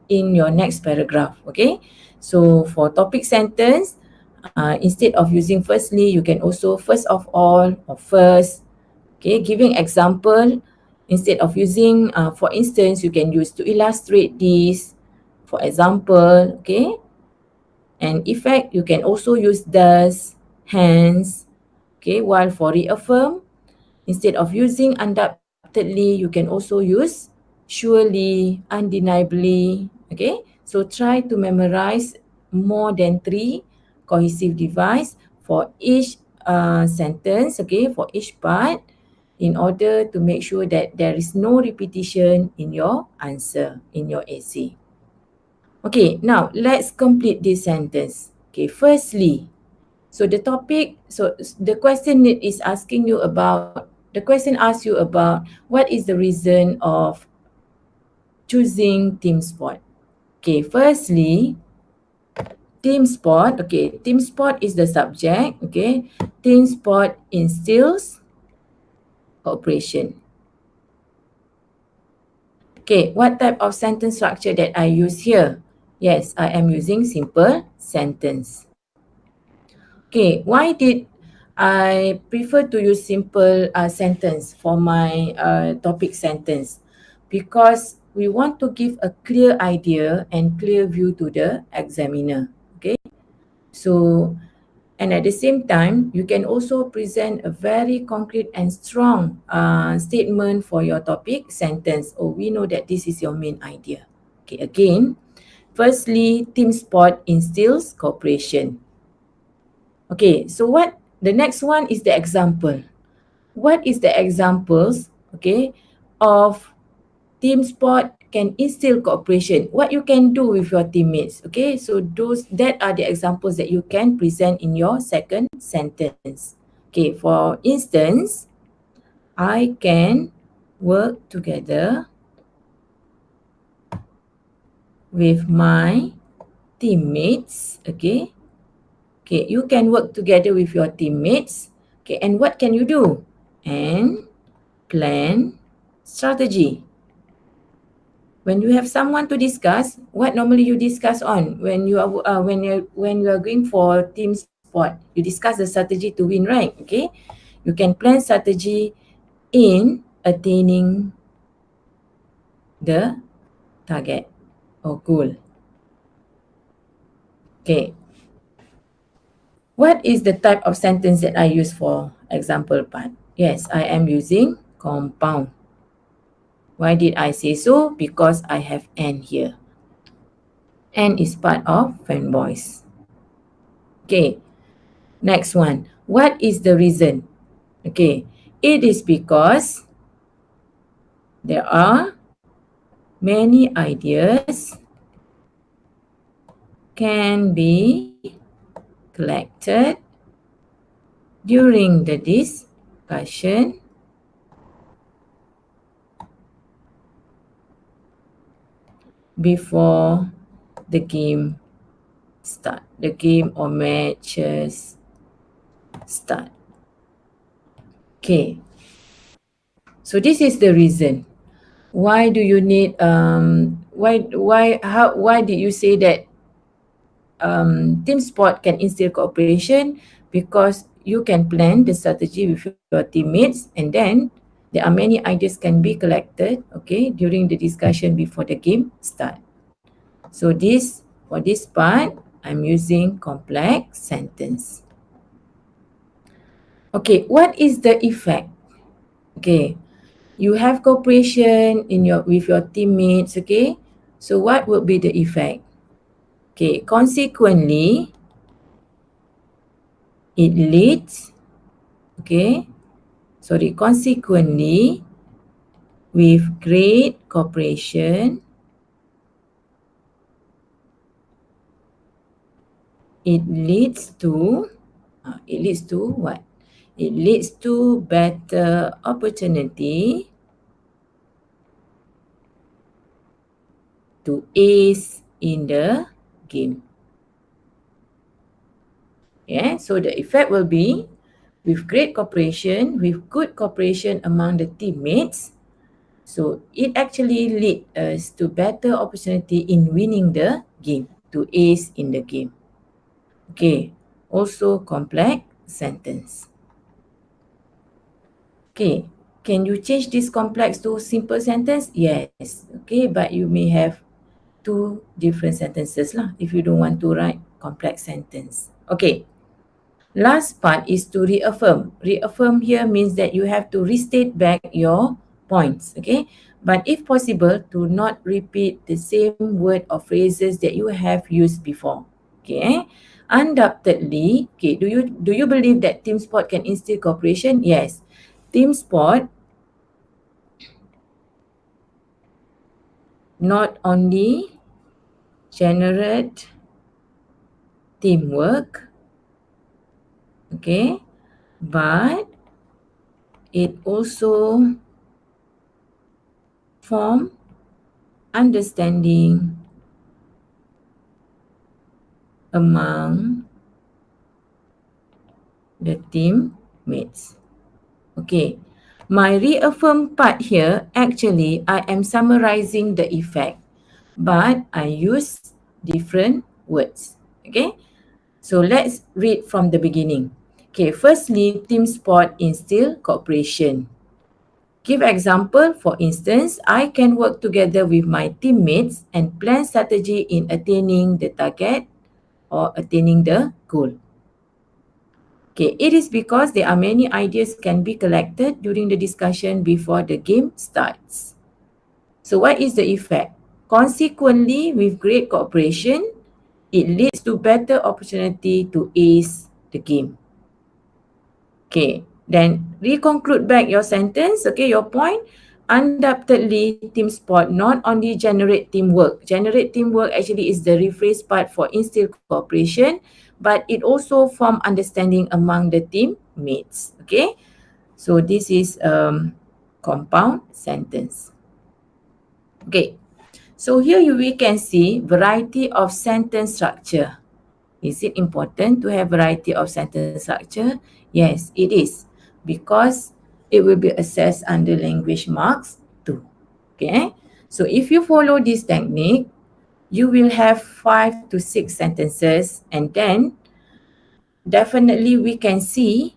in your next paragraph. Okay, so for topic sentence, instead of using firstly, you can also first of all or first, Okay, giving example instead of using, for instance, you can use to illustrate this. For example, okay, and effect you can also use thus, hence. Okay, while for reaffirm, instead of using undoubtedly, you can also use surely, undeniably. Okay, so try to memorize more than 3 cohesive device for each sentence, okay, for each part, in order to make sure that there is no repetition in your answer, in your essay. Okay, now let's complete this sentence. Okay, firstly, so the topic, the question is asking you about, the question asks you about what is the reason of choosing team sport. Okay, firstly, team sport, okay, team sport is the subject, okay. Team sport instills cooperation. Okay, what type of sentence structure that I use here? Yes, I am using simple sentence. Okay, why did I prefer to use simple sentence for my topic sentence? Because we want to give a clear idea and clear view to the examiner. Okay, so and at the same time, you can also present a very concrete and strong statement for your topic sentence. Oh, we know that this is your main idea. Okay, again, firstly, team sport instills cooperation. Okay, so what the next one is the example. What is the examples, okay, of team sport can instill cooperation? What you can do with your teammates, okay? So those that are the examples that you can present in your second sentence. Okay, for instance, I can work together with my teammates, okay? Okay, you can work together with your teammates. Okay, and what can you do? And plan strategy. When you have someone to discuss, what normally you discuss on when you are when you are going for team sport, you discuss the strategy to win, right? Okay, you can plan strategy in attaining the target or goal. Okay, what is the type of sentence that I use for example part? Yes, I am using compound. Why did I say so? Because I have N here. N is part of fanboys. Okay, next one. What is the reason? Okay, it is because there are many ideas can be collected during the discussion before the game start. The game or matches start. Okay, so this is the reason. Why do you need why did you say that team sport can instill cooperation? Because you can plan the strategy with your teammates, and then there are many ideas can be collected, okay, during the discussion before the game start. So this, for this part, I'm using complex sentence. Okay, what is the effect? Okay, you have cooperation in your with your teammates, okay? So what would be the effect? Okay, consequently, it leads, okay? Sorry, consequently, with great cooperation, it leads to what? It leads to better opportunity to ace in the game. Yeah, so the effect will be with great cooperation, with good cooperation among the teammates. So it actually leads us to better opportunity in winning the game, to ace in the game. Okay, also complex sentence. Okay, can you change this complex to simple sentence? Yes. Okay, but you may have two different sentences lah if you don't want to write complex sentence. Okay. Last part is to reaffirm. Reaffirm here means that you have to restate back your points, okay? But if possible, do not repeat the same word or phrases that you have used before, okay? Undoubtedly, okay, do you believe that team sport can instill cooperation? Yes. Team sport not only generate teamwork, okay, but it also form understanding among the teammates. Okay, my reaffirm part here, actually I am summarizing the effect, but I use different words. Okay, so let's read from the beginning. Okay, firstly, team sport instill cooperation. Give example, for instance, I can work together with my teammates and plan strategy in attaining the target or attaining the goal. Okay, it is because there are many ideas can be collected during the discussion before the game starts. So what is the effect? Consequently, with great cooperation, it leads to better opportunity to ace the game. Okay, then reconclude back your sentence, okay, your point. Undoubtedly, team sport not only generate teamwork. Generate teamwork actually is the rephrase part for instill cooperation, but it also form understanding among the teammates. Okay, so this is compound sentence. Okay, so here we can see variety of sentence structure. Is it important to have variety of sentence structure? Yes, it is, because it will be assessed under language marks too. Okay, so if you follow this technique, you will have 5 to 6 sentences, and then definitely we can see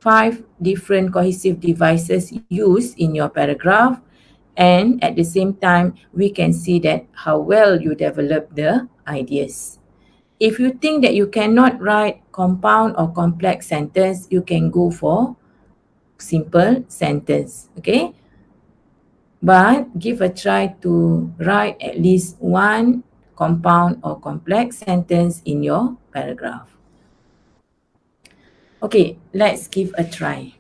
5 different cohesive devices used in your paragraph, and at the same time we can see that how well you develop the ideas. If you think that you cannot write compound or complex sentence, you can go for simple sentence, okay? But give a try to write at least one compound or complex sentence in your paragraph. Okay, let's give a try.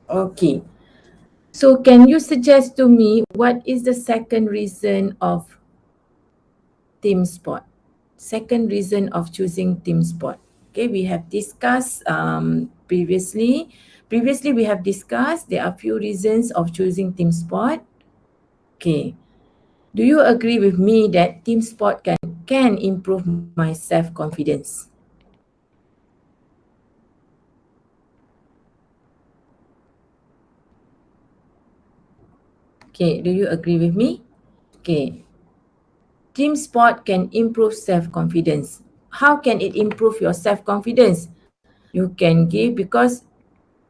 Okay, so can you suggest to me what is the second reason of team sport? Second reason of choosing team sport. Okay, we have discussed previously. Previously, we have discussed there are few reasons of choosing team sport. Okay, do you agree with me that team sport can improve my self-confidence? Okay, do you agree with me? Okay, team sport can improve self-confidence. How can it improve your self-confidence? You can give, because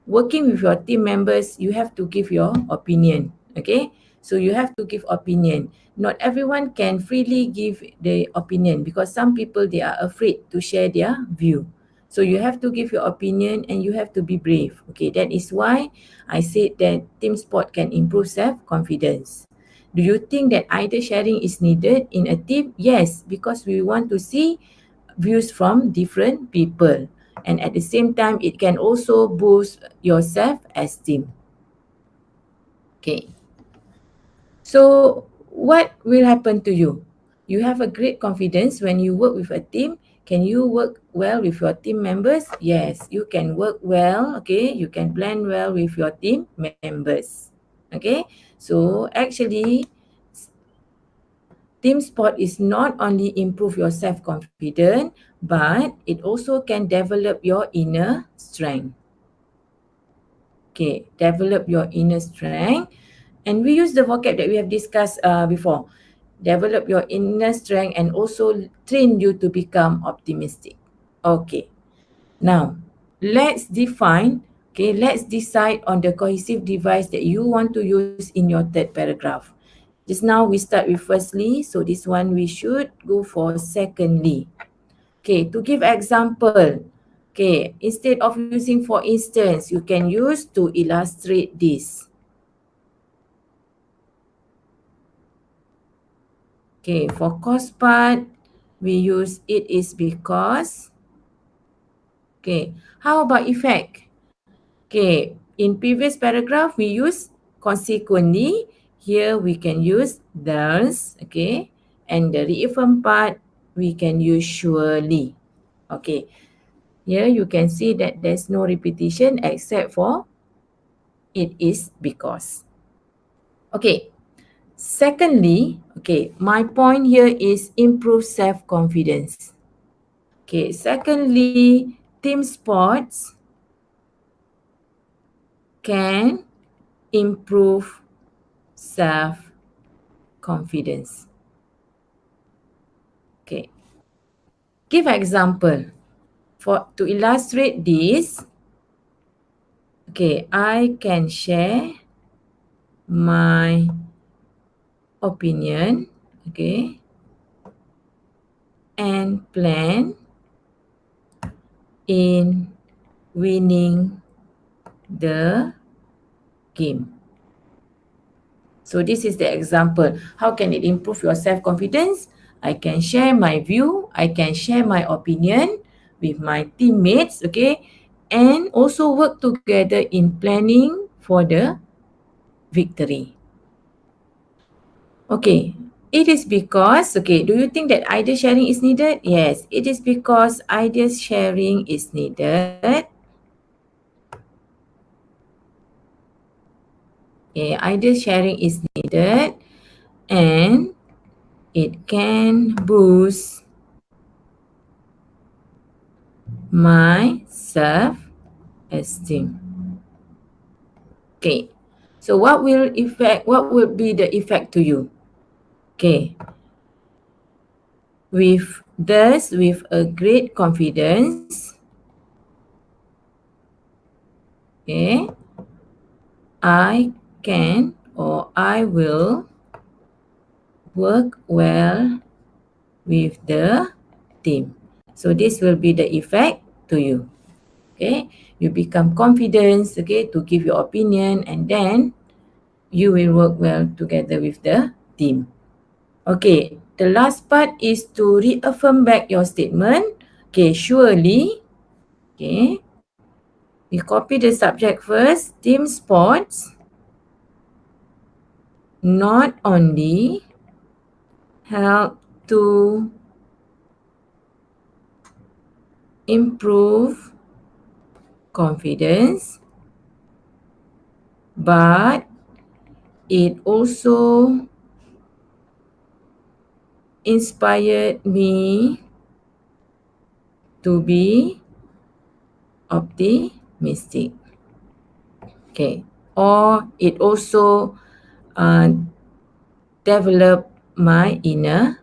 working with your team members, you have to give your opinion, okay? So you have to give opinion. Not everyone can freely give the opinion, because some people, they are afraid to share their view. So you have to give your opinion and you have to be brave. Okay, that is why I said that team sport can improve self-confidence. Do you think that either sharing is needed in a team? Yes, because we want to see views from different people. And at the same time, it can also boost your self-esteem. Okay. So what will happen to you? You have a great confidence when you work with a team. Can you work well with your team members? Yes, you can work well. Okay, you can blend well with your team members. Okay, so actually, team sport is not only improve your self-confidence, but it also can develop your inner strength. Okay, develop your inner strength. And we use the vocab that we have discussed before. Develop your inner strength and also train you to become optimistic. Okay, now let's define Okay, let's decide on the cohesive device that you want to use in your third paragraph. Just now we start with firstly, so this one we should go for secondly. Okay, to give example, okay, instead of using for instance, you can use to illustrate this. Okay, for cause part, we use it is because. Okay, how about effect? Okay, in previous paragraph, we use consequently. Here we can use thus, okay. And the reaffirm part, we can use surely. Okay, here you can see that there's no repetition except for it is because. Okay, secondly, okay, my point here is improve self-confidence. Okay, secondly, team sports can improve self-confidence. Okay. Give example. To illustrate this, okay, I can share my opinion, okay, and plan in winning the game. So this is the example. How can it improve your self-confidence? I can share my view, I can share my opinion with my teammates, okay, and also work together in planning for the victory. Okay, it is because, okay, do you think that idea sharing is needed? Yes, it is because idea sharing is needed. Okay, idea sharing is needed and it can boost my self-esteem. Okay, so what will be the effect to you? Okay, with a great confidence, okay, I can or I will work well with the team. So this will be the effect to you. Okay, you become confident, okay, to give your opinion, and then you will work well together with the team. Okay, the last part is to reaffirm back your statement. Okay, surely, okay, we copy the subject first. Team sports not only help to improve confidence, but it also inspired me to be optimistic. Okay, or it also develop my inner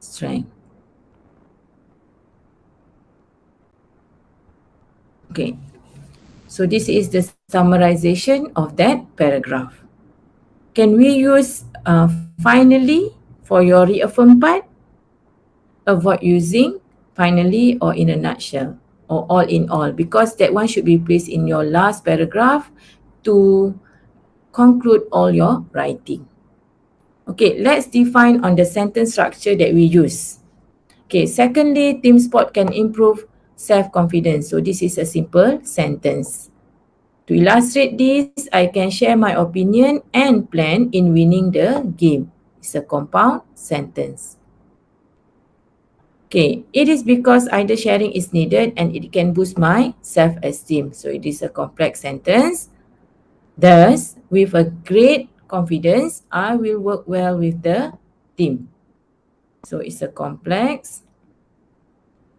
strength. Okay, so this is the summarization of that paragraph. Can we use finally for your reaffirm part? Avoid using finally or in a nutshell or all in all, because that one should be placed in your last paragraph to conclude all your writing. Okay, let's define on the sentence structure that we use. Okay, secondly, team sport can improve self-confidence. So this is a simple sentence. To illustrate this, I can share my opinion and plan in winning the game. It's a compound sentence. Okay, it is because idea sharing is needed and it can boost my self-esteem. So it is a complex sentence. Thus, with a great confidence, I will work well with the team. So it's a complex.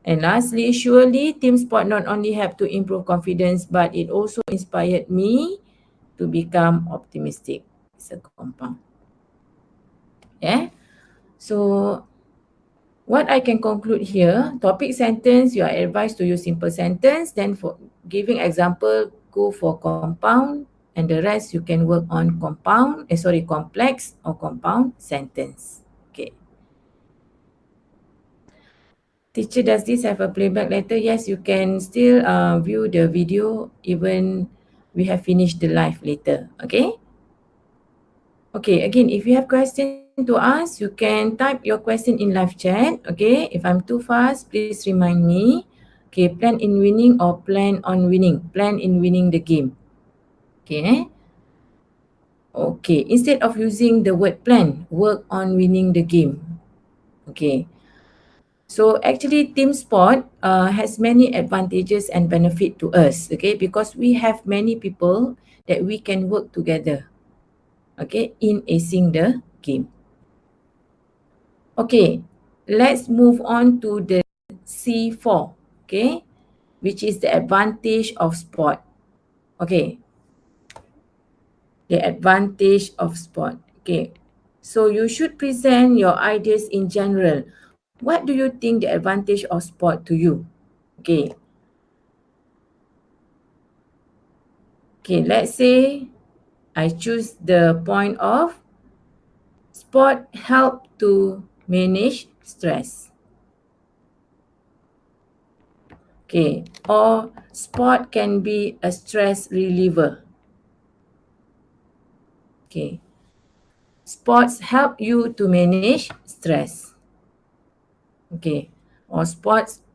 And lastly, surely team sport not only help to improve confidence, but it also inspired me to become optimistic. It's a compound. Yeah. So what I can conclude here, topic sentence, you are advised to use simple sentence. Then for giving example, go for compound, and the rest you can work on complex or compound sentence. Okay. Teacher, does this have a playback later? Yes, you can still view the video even we have finished the live later. Okay. Okay, again, if you have question to ask, you can type your question in live chat. Okay, if I'm too fast, please remind me. Okay, plan in winning or plan on winning. Plan in winning the game. Okay. Okay, instead of using the word plan, work on winning the game. Okay. So actually team sport has many advantages and benefit to us, okay, because we have many people that we can work together, okay, in acing the game. Okay, let's move on to the C4, okay, which is the advantage of sport. Okay, the advantage of sport. Okay, so you should present your ideas in general. What do you think the advantage of sport to you? Okay. Okay, let's say I choose the point of sport help to manage stress. Okay, or sport can be a stress reliever. Okay, sports help you to manage stress. Okay, or sports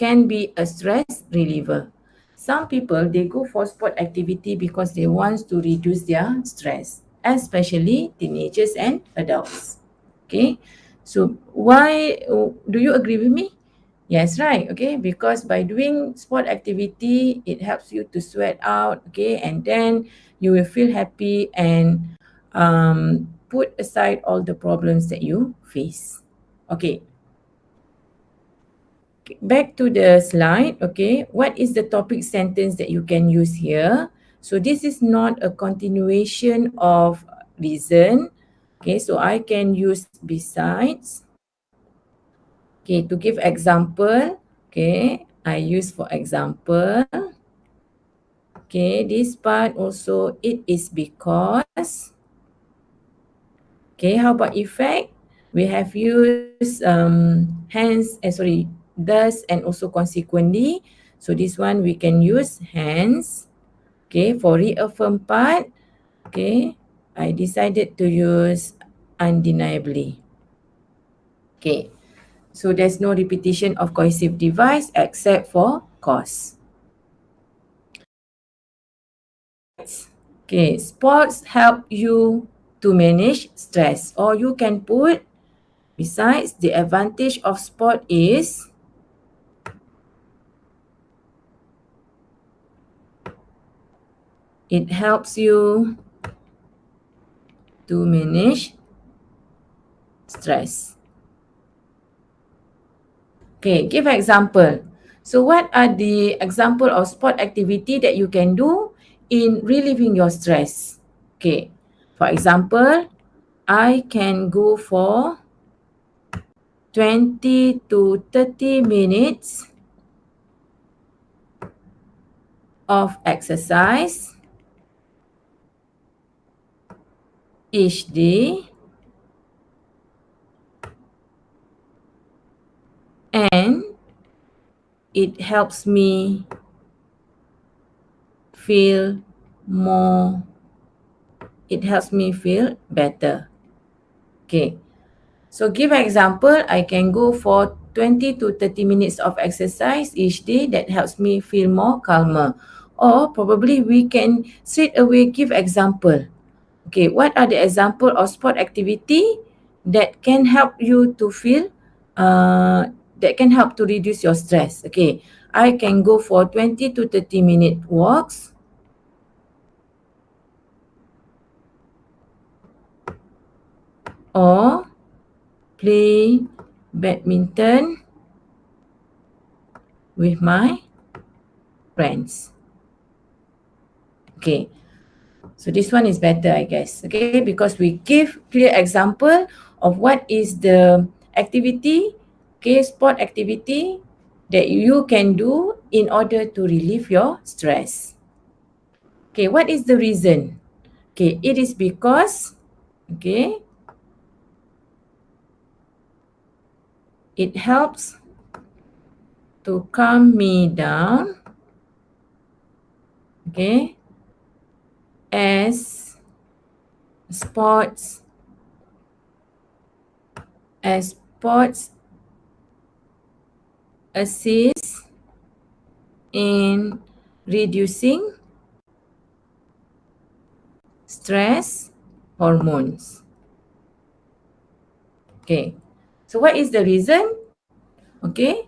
can be a stress reliever. Some people, they go for sport activity because they want to reduce their stress, especially teenagers and adults. Okay, so why do you agree with me? Yes, right. Okay, because by doing sport activity, it helps you to sweat out. Okay, and then you will feel happy and put aside all the problems that you face. Okay, back to the slide. Okay, what is the topic sentence that you can use here? So this is not a continuation of reason. Okay, so I can use besides. Okay, to give example, okay, I use for example. Okay, this part also, it is because. Okay, how about effect? We have used thus and also consequently. So this one we can use hence. Okay, for reaffirm part, okay, I decided to use undeniably. Okay, so there's no repetition of cohesive device except for cause. Okay, sports help you to manage stress, or you can put besides the advantage of sport is it helps you to manage stress. Okay, give an example. So what are the example of sport activity that you can do in relieving your stress? Okay, for example, I can go for 20 to 30 minutes of exercise each day, and it helps me feel more, it helps me feel better. Okay, so give an example, I can go for 20 to 30 minutes of exercise each day that helps me feel more calmer. Or probably we can straight away give example. Okay, what are the example of sport activity that can help you to feel, that can help to reduce your stress? Okay, I can go for 20 to 30 minute walks. Or play badminton with my friends. Okay, so this one is better, I guess. Okay, because we give clear example of what is the activity, okay, sport activity that you can do in order to relieve your stress. Okay, what is the reason? Okay, it is because, okay, it helps to calm me down, okay, as sports, assist in reducing stress hormones. Okay, so what is the reason? Okay,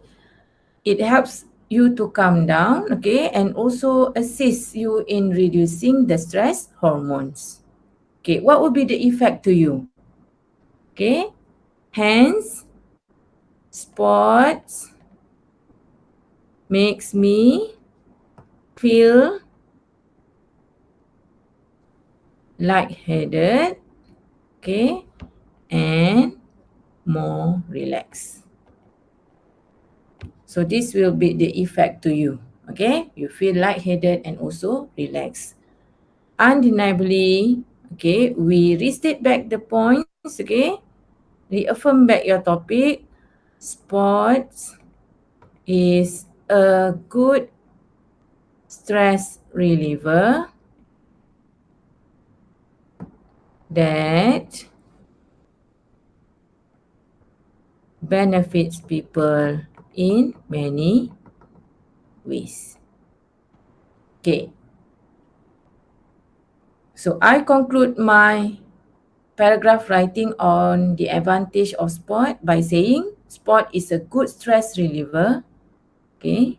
it helps you to calm down, okay, and also assists you in reducing the stress hormones. Okay, what will be the effect to you? Okay, hence, sports makes me feel lightheaded, okay, and more relaxed. So this will be the effect to you, okay? You feel lightheaded and also relaxed. Undeniably, okay, we restate back the points, okay? Reaffirm back your topic. Sports is a good stress reliever that benefits people in many ways. Okay. So I conclude my paragraph writing on the advantage of sport by saying sport is a good stress reliever, okay,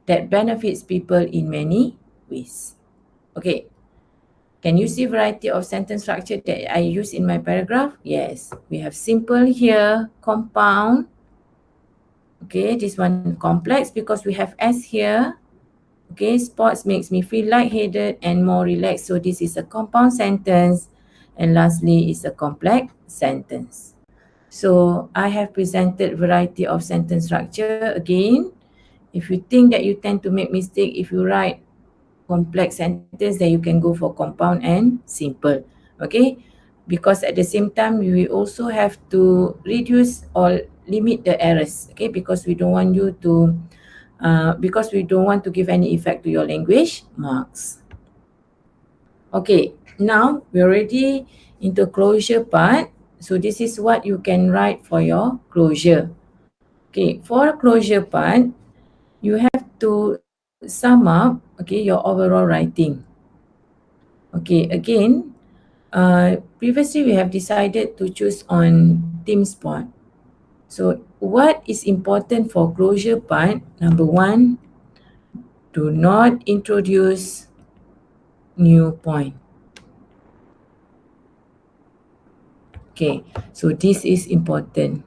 that benefits people in many ways. Okay. Can you see variety of sentence structure that I use in my paragraph? Yes. We have simple here, compound. Okay, this one complex because we have S here. Okay, sports makes me feel lightheaded and more relaxed. So this is a compound sentence. And lastly is a complex sentence. So I have presented variety of sentence structure. Again, if you think that you tend to make mistake if you write complex sentence, then you can go for compound and simple. Okay, because at the same time we also have to reduce or limit the errors. Okay, because we don't want you to because we don't want to give any effect to your language marks. Okay, now we're already into closure part. So this is what you can write for your closure. Okay, for closure part, you have to sum up, okay, your overall writing. Okay, again, previously we have decided to choose on team sport. So what is important for closure part? Number one, do not introduce new point. Okay, so this is important.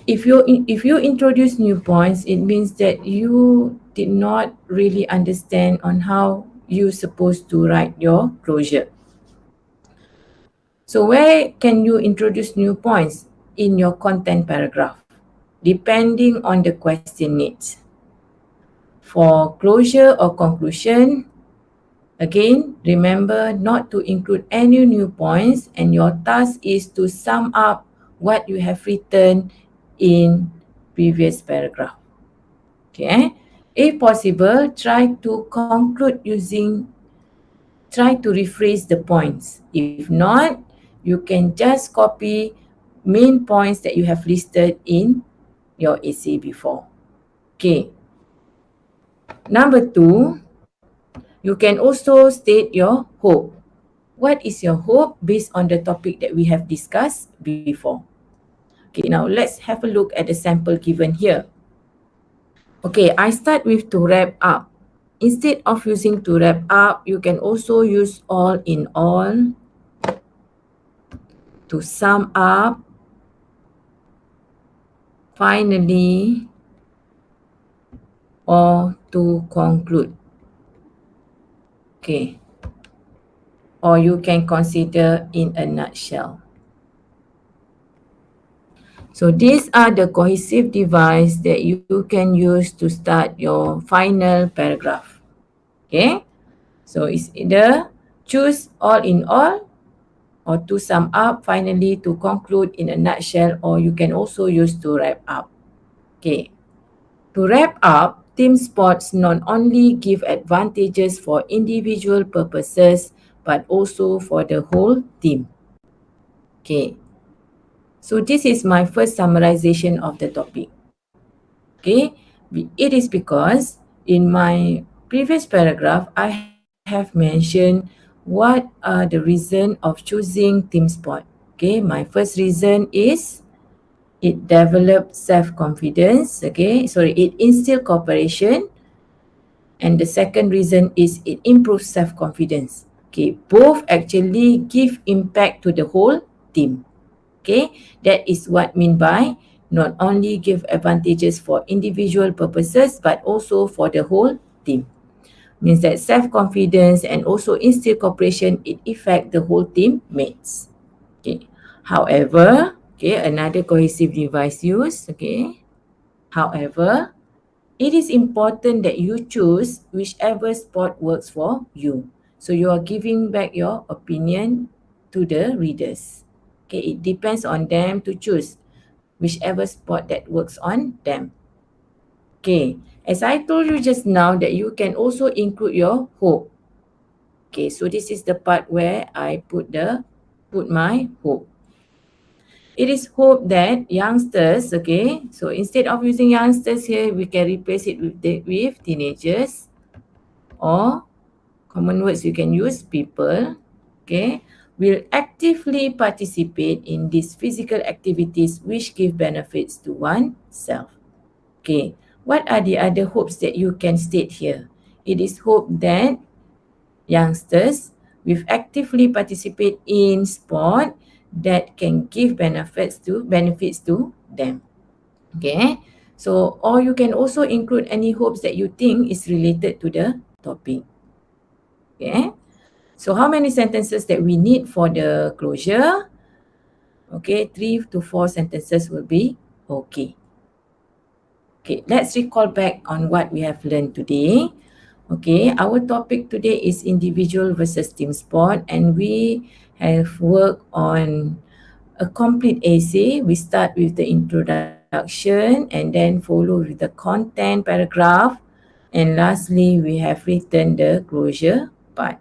If you introduce new points, it means that you did not really understand on how you're supposed to write your closure. So where can you introduce new points? In your content paragraph, depending on the question needs. For closure or conclusion, again, remember not to include any new points, and your task is to sum up what you have written in previous paragraph. Okay, if possible, try to rephrase the points. If not, you can just copy main points that you have listed in your essay before. Okay. Number two, you can also state your hope. What is your hope based on the topic that we have discussed before? Okay, now let's have a look at the sample given here. Okay, I start with to wrap up. Instead of using to wrap up, you can also use all in all, to sum up, finally, or to conclude. Okay. Or you can consider in a nutshell. So these are the cohesive device that you can use to start your final paragraph. Okay. So it's either choose all in all, or to sum up, finally to conclude in a nutshell, or you can also use to wrap up. Okay. To wrap up, team sports not only give advantages for individual purposes, but also for the whole team. Okay. So this is my first summarization of the topic. Okay. It is because in my previous paragraph, I have mentioned what are the reason of choosing team sport. Okay. My first reason is it develops self-confidence. Okay. Sorry, it instills cooperation. And the second reason is it improves self-confidence. Okay. Both actually give impact to the whole team. Okay, that is what mean by not only give advantages for individual purposes but also for the whole team. Means that self-confidence and also instill cooperation, it affect the whole team mates. Okay. However, okay, another cohesive device use. Okay. However, it is important that you choose whichever sport works for you. So you are giving back your opinion to the readers. Okay, it depends on them to choose whichever sport that works on them. Okay, as I told you just now that you can also include your hope. Okay, so this is the part where I put my hope. It is hope that youngsters, okay, so instead of using youngsters here, we can replace it with teenagers, or common words you can use people, okay, will actively participate in these physical activities which give benefits to oneself. Okay, what are the other hopes that you can state here? It is hope that youngsters will actively participate in sport that can give benefits to them. Okay, so or you can also include any hopes that you think is related to the topic. Okay, so how many sentences that we need for the closure? Okay, 3 to 4 sentences will be okay. Okay, let's recall back on what we have learned today. Okay, our topic today is individual versus team sport, and we have worked on a complete essay. We start with the introduction and then follow with the content paragraph, and lastly we have written the closure part.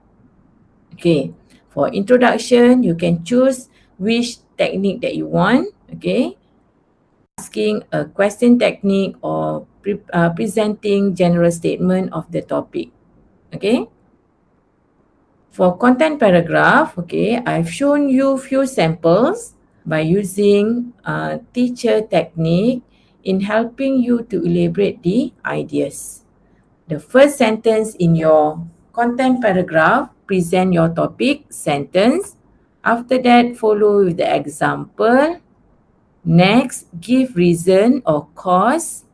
Okay, for introduction you can choose which technique that you want. Okay, asking a question technique or presenting general statement of the topic. Okay. For content paragraph, okay, I've shown you few samples by using teacher technique in helping you to elaborate the ideas. The first sentence in your content paragraph, present your topic sentence. After that, follow with the example. Next, give reason or cause.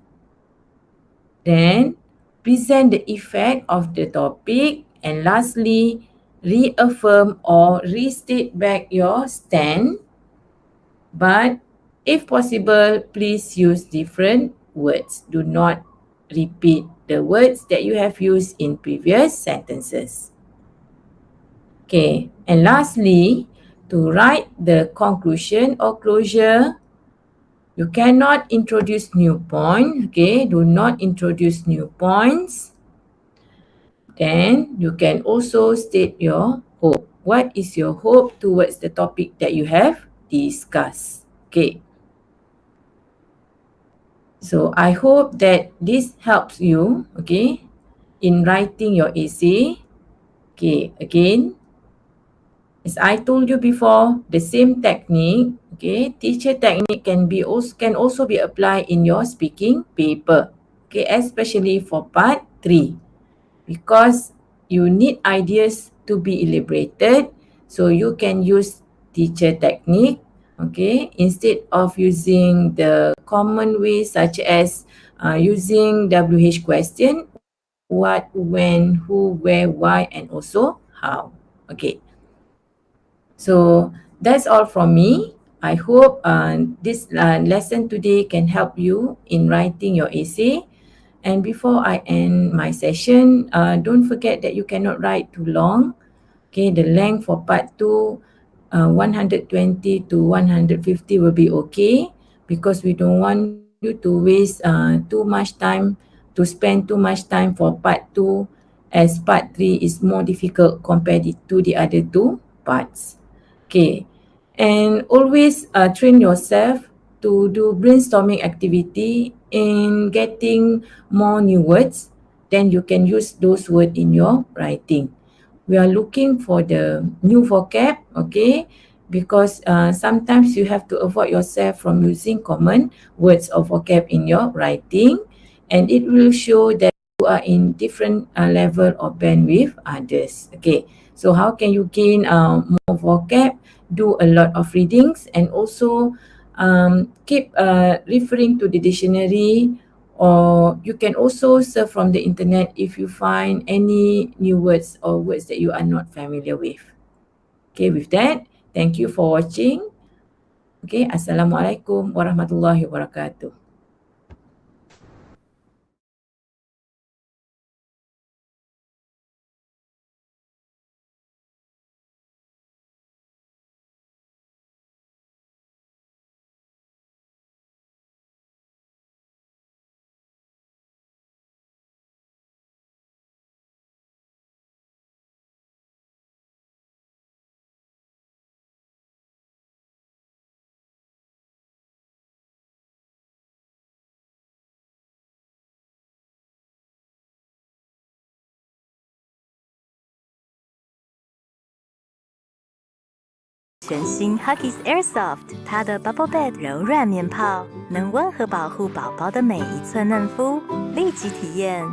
Then, present the effect of the topic. And lastly, reaffirm or restate back your stand. But if possible, please use different words. Do not repeat the words that you have used in previous sentences. Okay, and lastly, to write the conclusion or closure, you cannot introduce new points. Okay, do not introduce new points. Then you can also state your hope. What is your hope towards the topic that you have discussed? Okay. So I hope that this helps you, okay, in writing your essay. Okay, again, as I told you before, the same technique, okay, teacher technique can also be applied in your speaking paper. Okay, especially for part 3. Because you need ideas to be elaborated, so you can use teacher technique, okay, instead of using the common way such as using WH question, what, when, who, where, why, and also how. Okay, so that's all from me. I hope this lesson today can help you in writing your essay. And before I end my session, don't forget that you cannot write too long. Okay, the length for part 2, 120 to 150 will be okay, because we don't want you to waste too much time, to spend too much time for part 2, as part 3 is more difficult compared to the other two parts. Okay, and always train yourself to do brainstorming activity in getting more new words. Then you can use those words in your writing. We are looking for the new vocab, okay, because sometimes you have to avoid yourself from using common words or vocab in your writing, and it will show that you are in different level of band with others. Okay, so how can you gain more vocab? Do a lot of readings, and also keep referring to the dictionary, or you can also surf from the internet if you find any new words or words that you are not familiar with. Okay, with that, thank you for watching. Okay, Assalamualaikum warahmatullahi wabarakatuh.全新 Huggies Airsoft， 它的 Bubble Bed 柔软棉泡能温和保护宝宝的每一寸嫩肤，立即体验。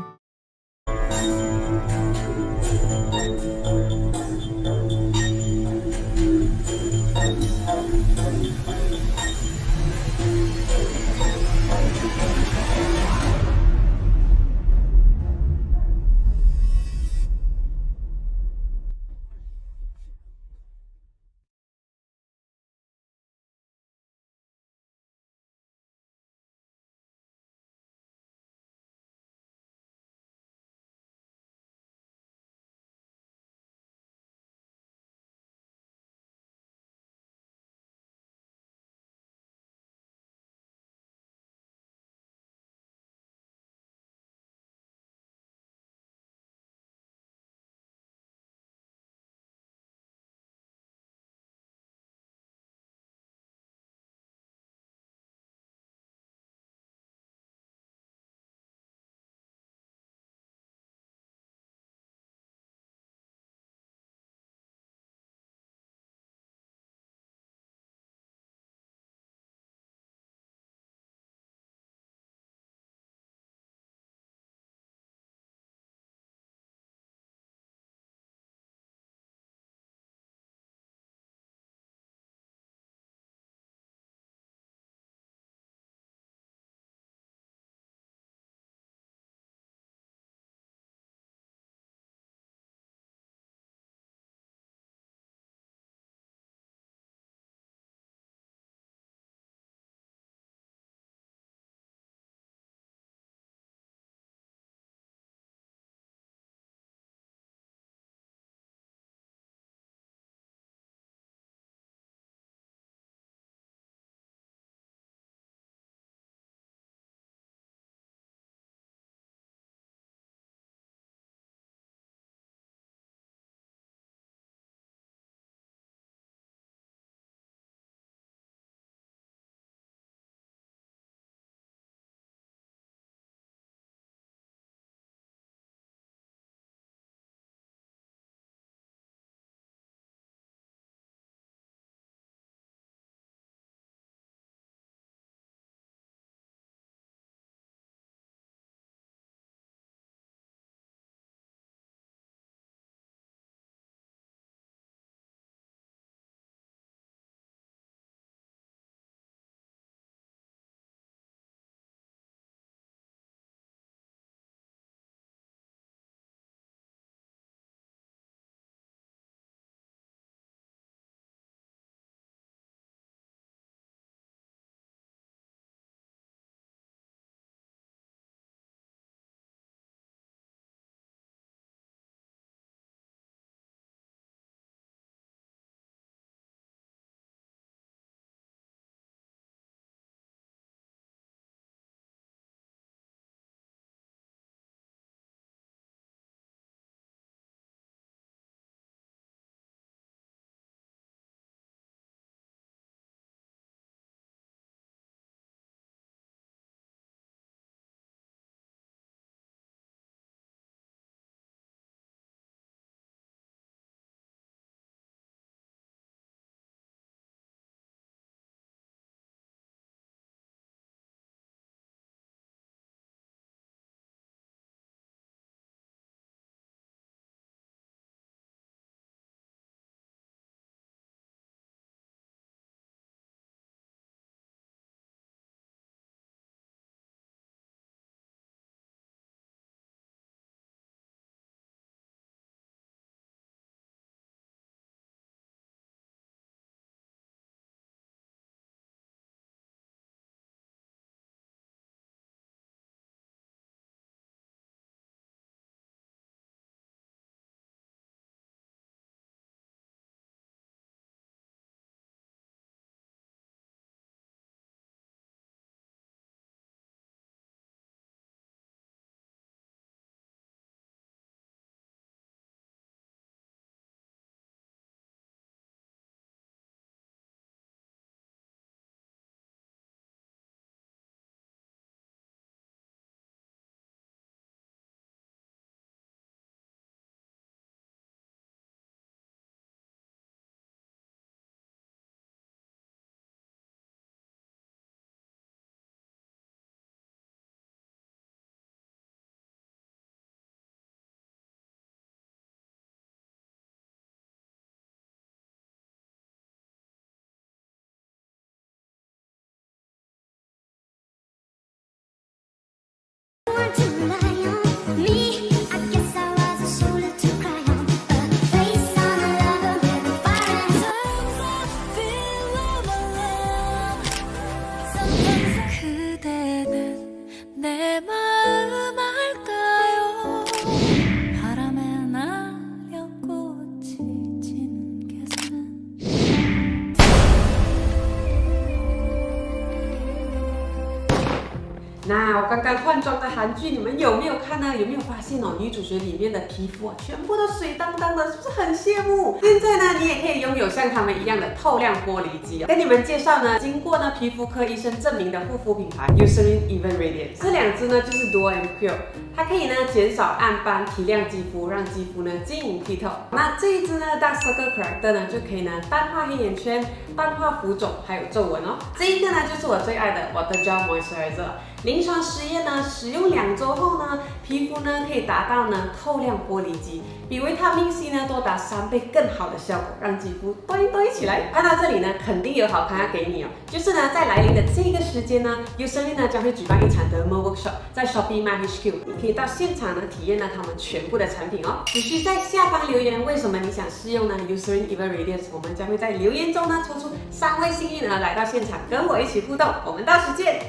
那我刚刚换装的韩剧，你们有没有看呢？有没有发现哦，女主角里面的皮肤啊，全部都水当当的，是不是很羡慕？现在呢，你也可以拥有像他们一样的透亮玻璃肌哦。跟你们介绍呢，经过呢皮肤科医生证明的护肤品牌 Eucerin Even Radiance， 这两支呢就是 Duo and Pure， 它可以呢减少暗斑，提亮肌肤，让肌肤呢晶莹剔透。那这一支呢 Dark Circle Corrector 呢就可以呢淡化黑眼圈、淡化浮肿还有皱纹哦。这一个呢就是我最爱的 Water Gel Moisturizer。临床实验呢，使用2周后呢，皮肤呢可以达到呢透亮玻璃肌，比维他命 C 呢多达3倍更好的效果，让肌肤堆起来。看到这里呢，肯定有好康要给你哦，就是呢在来临的这个时间呢 ，Eucerin 呢将会举办一场Derma Workshop， 在 Shopee My HQ， 你可以到现场呢体验呢他们全部的产品哦。只需在下方留言为什么你想试用呢 Eucerin Even Radiance， 我们将会在留言中呢抽出3位幸运儿来到现场跟我一起互动，我们到时见。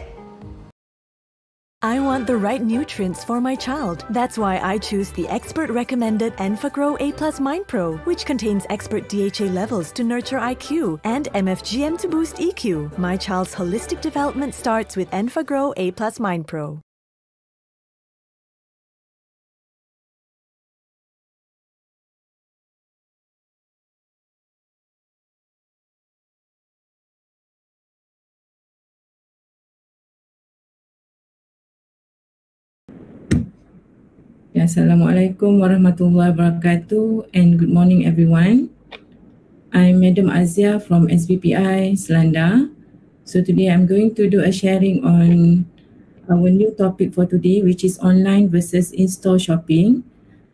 I want the right nutrients for my child. That's why I choose the expert-recommended EnfaGrow A+ Mind Pro, which contains expert DHA levels to nurture IQ and MFGM to boost EQ. My child's holistic development starts with EnfaGrow A+ Mind Pro. Assalamualaikum warahmatullahi wabarakatuh and good morning everyone. I'm Madam Azia from SBPI Selanda. So today I'm going to do a sharing on our new topic for today, which is online versus in-store shopping.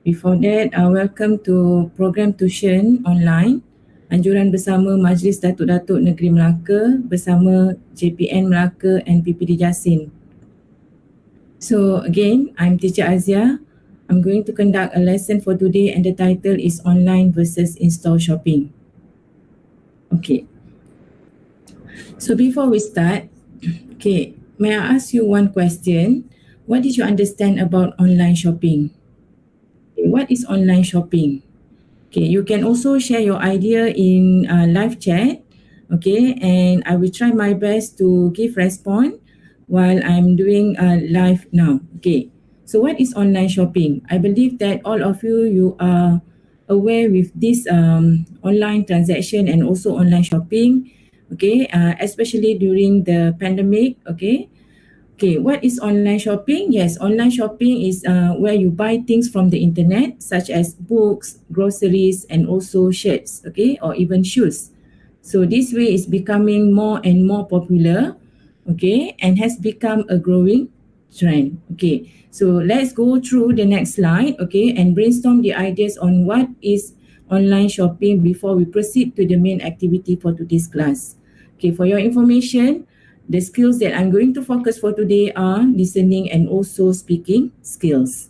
Before that, welcome to program tuition online, anjuran bersama Majlis Datuk-Datuk Negeri Melaka bersama JPN Melaka and PPD Jasin. So again, I'm Teacher Azia. I'm going to conduct a lesson for today and the title is online versus in-store shopping. Okay. So before we start, okay, may I ask you one question? What did you understand about online shopping? Okay, what is online shopping? Okay, you can also share your idea in live chat. Okay, and I will try my best to give response while I'm doing live now. Okay. So what is online shopping? I believe that all of you are aware with this online transaction and also online shopping, okay, especially during the pandemic, okay. Okay, what is online shopping? Yes, online shopping is where you buy things from the internet such as books, groceries and also shirts, okay, or even shoes. So this way is becoming more and more popular, okay, and has become a growing trend. Okay, so let's go through the next slide, okay, and brainstorm the ideas on what is online shopping before we proceed to the main activity for today's class. Okay, for your information, the skills that I'm going to focus for today are listening and also speaking skills.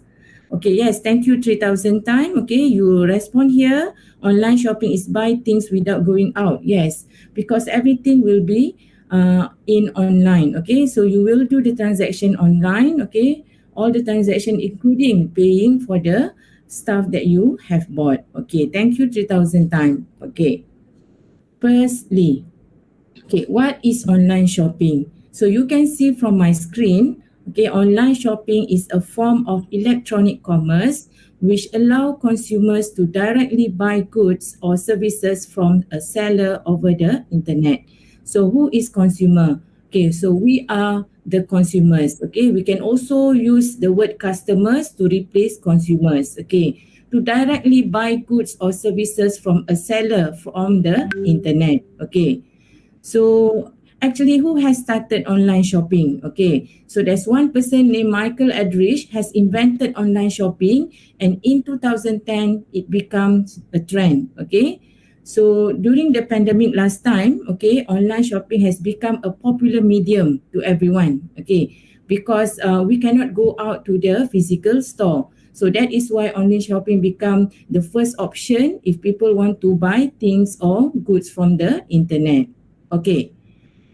Okay, yes, thank you 3,000 times. Okay, you respond here. Online shopping is buy things without going out. Yes, because everything will be in online. Okay, so you will do the transaction online. Okay, all the transaction including paying for the stuff that you have bought. Okay, thank you 3,000 times. Okay, firstly, okay, what is online shopping? So you can see from my screen, okay, online shopping is a form of electronic commerce which allow consumers to directly buy goods or services from a seller over the internet. So who is consumer? Okay, so we are the consumers. Okay, we can also use the word customers to replace consumers. Okay, to directly buy goods or services from a seller from the internet. Okay, so actually who has started online shopping? Okay, so there's one person named Michael Edrich has invented online shopping, and in 2010 it becomes a trend. Okay, so during the pandemic last time, okay, online shopping has become a popular medium to everyone. Okay, because we cannot go out to the physical store. So that is why online shopping become the first option if people want to buy things or goods from the internet. Okay,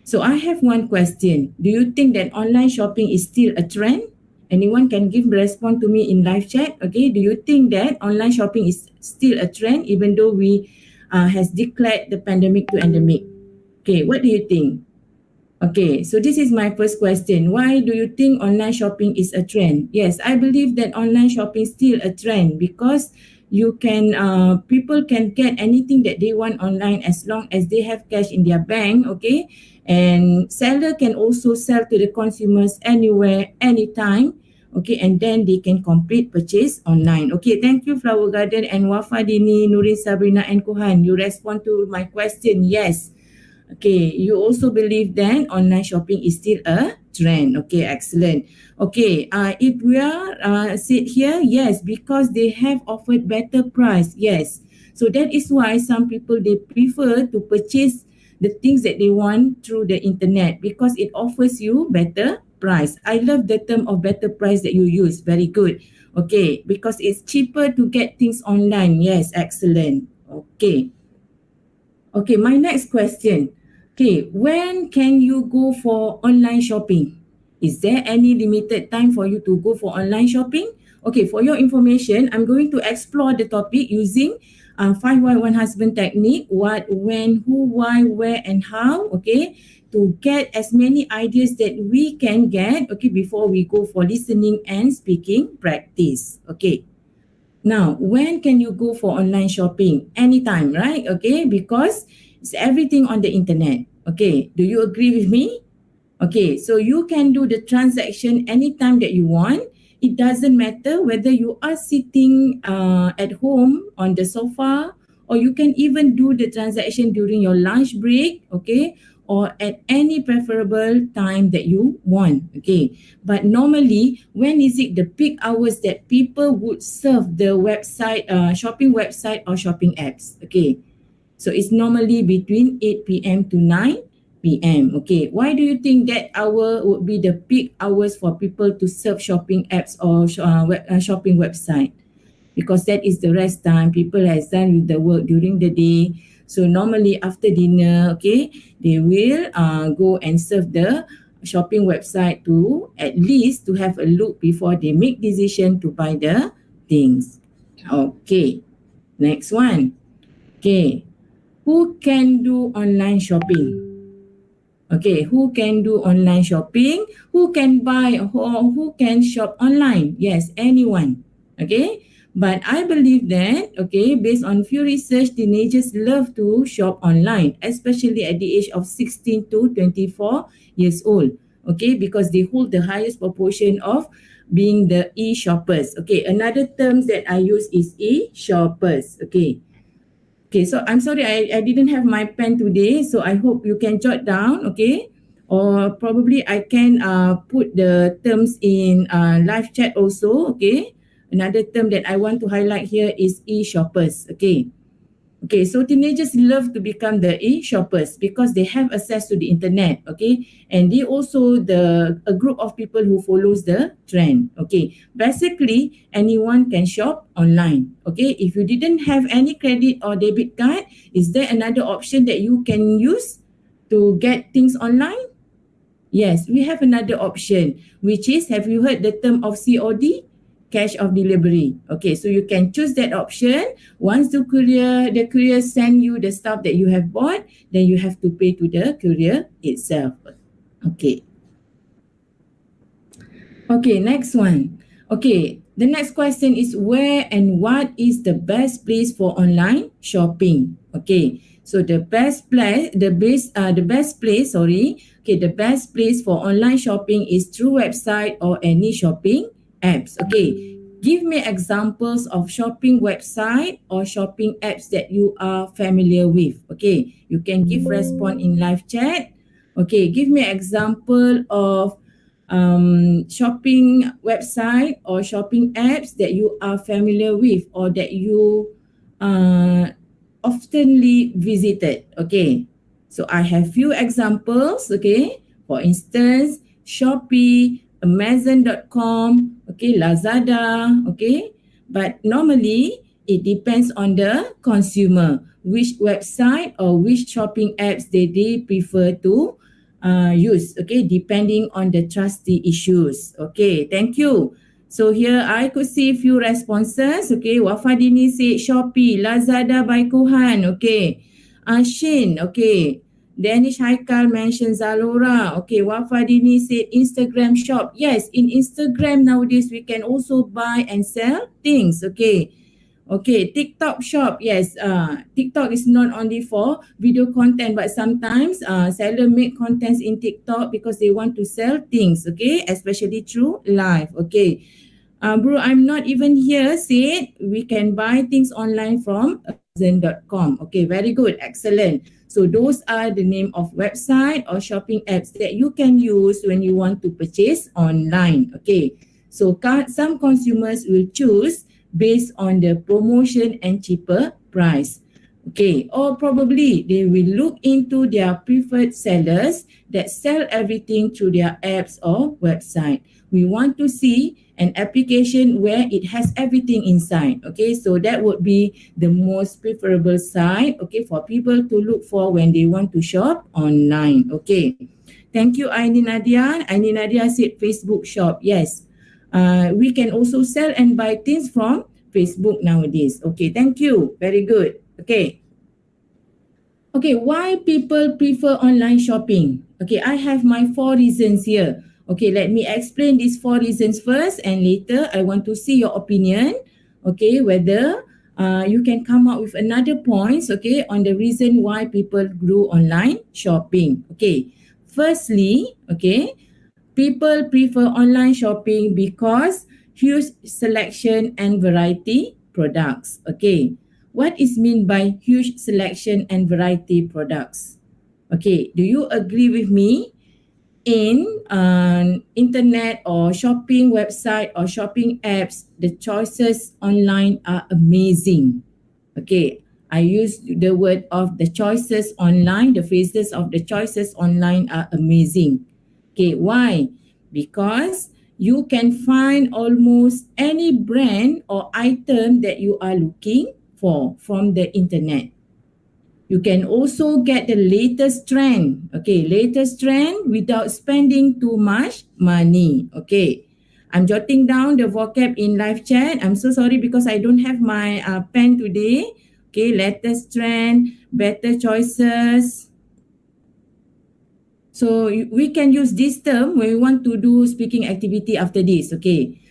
so I have one question. Do you think that online shopping is still a trend? Anyone can give response to me in live chat. Okay, do you think that online shopping is still a trend even though we has declared the pandemic to endemic? Okay, what do you think? Okay, so this is my first question. Why do you think online shopping is a trend? Yes, I believe that online shopping is still a trend because people can get anything that they want online as long as they have cash in their bank, okay? And seller can also sell to the consumers anywhere, anytime, okay? And then they can complete purchase online. Okay, thank you Flower Garden and Wafa Dini, Nurin Sabrina and Kuhan. You respond to my question, yes. Okay, you also believe that online shopping is still a trend. Okay, excellent. Okay, if we are sit here, yes, because they have offered better price. Yes, so that is why some people they prefer to purchase the things that they want through the internet because it offers you better price. I love the term of better price that you use. Very good. Okay, because it's cheaper to get things online. Yes, excellent. Okay. Okay, my next question. Okay, when can you go for online shopping? Is there any limited time for you to go for online shopping? Okay, for your information, I'm going to explore the topic using 5 wife, 1 husband technique. What, when, who, why, where, and how. Okay, to get as many ideas that we can get. Okay, before we go for listening and speaking practice. Okay. Now, when can you go for online shopping? Anytime, right? Okay, because it's everything on the internet. Okay, do you agree with me? Okay, so you can do the transaction anytime that you want. It doesn't matter whether you are sitting at home on the sofa or you can even do the transaction during your lunch break, okay, or at any preferable time that you want, okay. But normally, when is it the peak hours that people would surf the website, shopping website or shopping apps, okay? So it's normally between 8 p.m. to 9 p.m. Okay, why do you think that hour would be the peak hours for people to surf shopping apps or shopping website? Because that is the rest time people has done with the work during the day. So normally after dinner, okay, they will go and surf the shopping website to at least to have a look before they make decision to buy the things. Okay, next one. Okay, who can do online shopping? Okay, who can do online shopping? Who can buy or who can shop online? Yes, anyone. Okay, but I believe that, okay, based on few research, teenagers love to shop online, especially at the age of 16 to 24 years old. Okay, because they hold the highest proportion of being the e-shoppers. Okay, another term that I use is e-shoppers. Okay. Okay, so I'm sorry I didn't have my pen today, so I hope you can jot down, okay? Or probably I can put the terms in live chat also, okay? Another term that I want to highlight here is e-shoppers, okay? Okay, so teenagers love to become the e-shoppers because they have access to the internet, okay? And they also a group of people who follows the trend, okay? Basically, anyone can shop online, okay? If you didn't have any credit or debit card, is there another option that you can use to get things online? Yes, we have another option, which is, have you heard the term of COD? Cash of delivery. Okay, so you can choose that option. Once the courier send you the stuff that you have bought, then you have to pay to the courier itself. Okay. Okay, next one. Okay, the next question is where and what is the best place for online shopping? Okay, so the best place for online shopping is through website or any shopping apps. Okay, give me examples of shopping website or shopping apps that you are familiar with. Okay, you can give response in live chat. Okay, give me example of shopping website or shopping apps that you are familiar with or that you oftenly visited. Okay, so I have few examples. Okay, for instance, Shopee, Amazon.com, okay, Lazada, okay. But normally it depends on the consumer which website or which shopping apps they prefer to use, okay, depending on the trustee issues. Okay, thank you. So here I could see a few responses. Okay, Wafadini said Shopee, Lazada by Kohan. Okay, Shin, okay, Danish Haikal mentioned Zalora. Okay, Wafadini said Instagram shop. Yes, in Instagram nowadays we can also buy and sell things. Okay. Okay, TikTok shop. Yes, TikTok is not only for video content, but sometimes seller make contents in TikTok because they want to sell things. Okay, especially through live. Okay, bro, I'm not even here. Said we can buy things online from Amazon.com. Okay, very good, excellent. So those are the name of website or shopping apps that you can use when you want to purchase online. Okay, so some consumers will choose based on the promotion and cheaper price. Okay, or probably they will look into their preferred sellers that sell everything through their apps or website. We want to see an application where it has everything inside. Okay, so that would be the most preferable site, okay, for people to look for when they want to shop online. Okay, thank you, Aini Nadia. Aini Nadia said Facebook shop. Yes, we can also sell and buy things from Facebook nowadays. Okay, thank you. Very good. Okay. Okay, why people prefer online shopping? Okay, I have my 4 reasons here. Okay, let me explain these 4 reasons first, and later I want to see your opinion. Okay, whether you can come up with another points, okay, on the reason why people do online shopping. Okay, firstly, okay, people prefer online shopping because huge selection and variety products. Okay, what is meant by huge selection and variety products? Okay, do you agree with me? In internet or shopping website or shopping apps, the choices online are amazing. Okay, I use the word of the choices online. The phrases of the choices online are amazing. Okay, why? Because you can find almost any brand or item that you are looking for from the internet. You can also get the latest trend. Okay, latest trend without spending too much money. Okay, I'm jotting down the vocab in live chat. I'm so sorry because I don't have my pen today. Okay, latest trend, better choices. So we can use this term when we want to do speaking activity after this. Okay.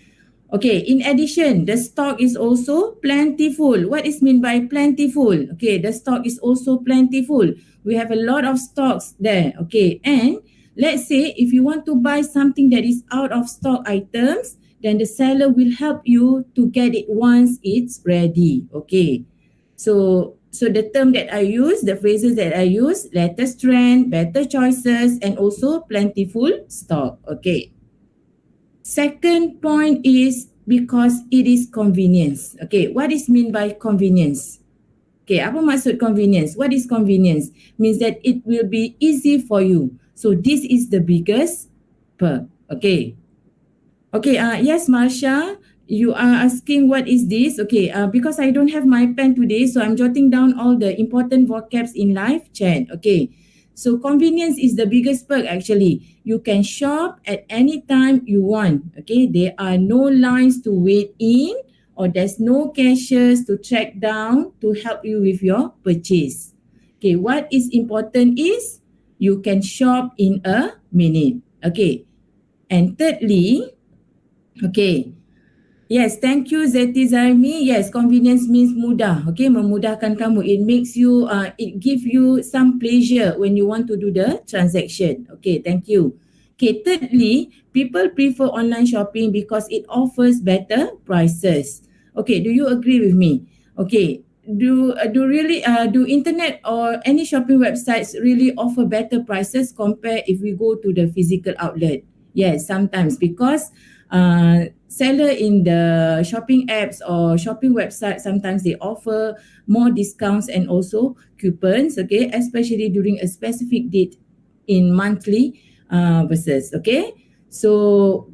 Okay, in addition, the stock is also plentiful. What is meant by plentiful? Okay, the stock is also plentiful. We have a lot of stocks there. Okay, and let's say if you want to buy something that is out of stock items, then the seller will help you to get it once it's ready. Okay, so the term that I use, the phrases that I use, latest trend, better choices, and also plentiful stock. Okay. Second point is because it is convenience. Okay, what is mean by convenience? Okay, apa maksud convenience? What is convenience? Means that it will be easy for you. So this is the biggest perk. Okay. Okay, yes, Marsha, you are asking what is this? Okay, because I don't have my pen today, so I'm jotting down all the important vocabs in live chat. Okay. So convenience is the biggest perk actually. You can shop at any time you want. Okay, there are no lines to wait in or there's no cashiers to track down to help you with your purchase. Okay, what is important is you can shop in a minute. Okay, and thirdly, okay, yes, thank you Zeti Zarmi. Yes, convenience means mudah. Okay, memudahkan kamu. It makes you, it give you some pleasure when you want to do the transaction. Okay, thank you. Okay, thirdly, people prefer online shopping because it offers better prices. Okay, do you agree with me? Okay, do internet or any shopping websites really offer better prices compared if we go to the physical outlet? Yes, sometimes because seller in the shopping apps or shopping websites, sometimes they offer more discounts and also coupons, okay, especially during a specific date in monthly versus, okay. So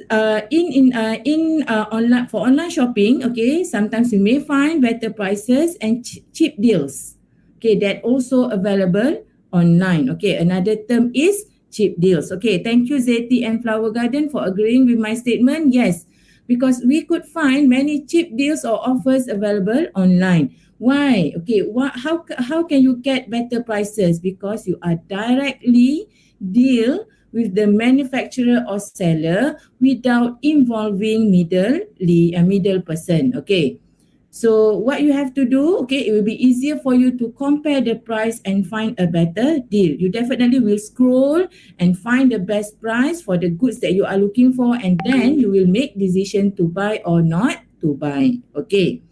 in online, for online shopping, okay, sometimes you may find better prices and cheap deals, okay, that also available online. Okay, another term is cheap deals. Okay, thank you Zeti and Flower Garden for agreeing with my statement. Yes, Because we could find many cheap deals or offers available online. Why? Okay, how can you get better prices? Because you are directly deal with the manufacturer or seller without involving middle person. Okay. So what you have to do, okay, it will be easier for you to compare the price and find a better deal. You definitely will scroll and find the best price for the goods that you are looking for, and then you will make decision to buy or not to buy. Okay.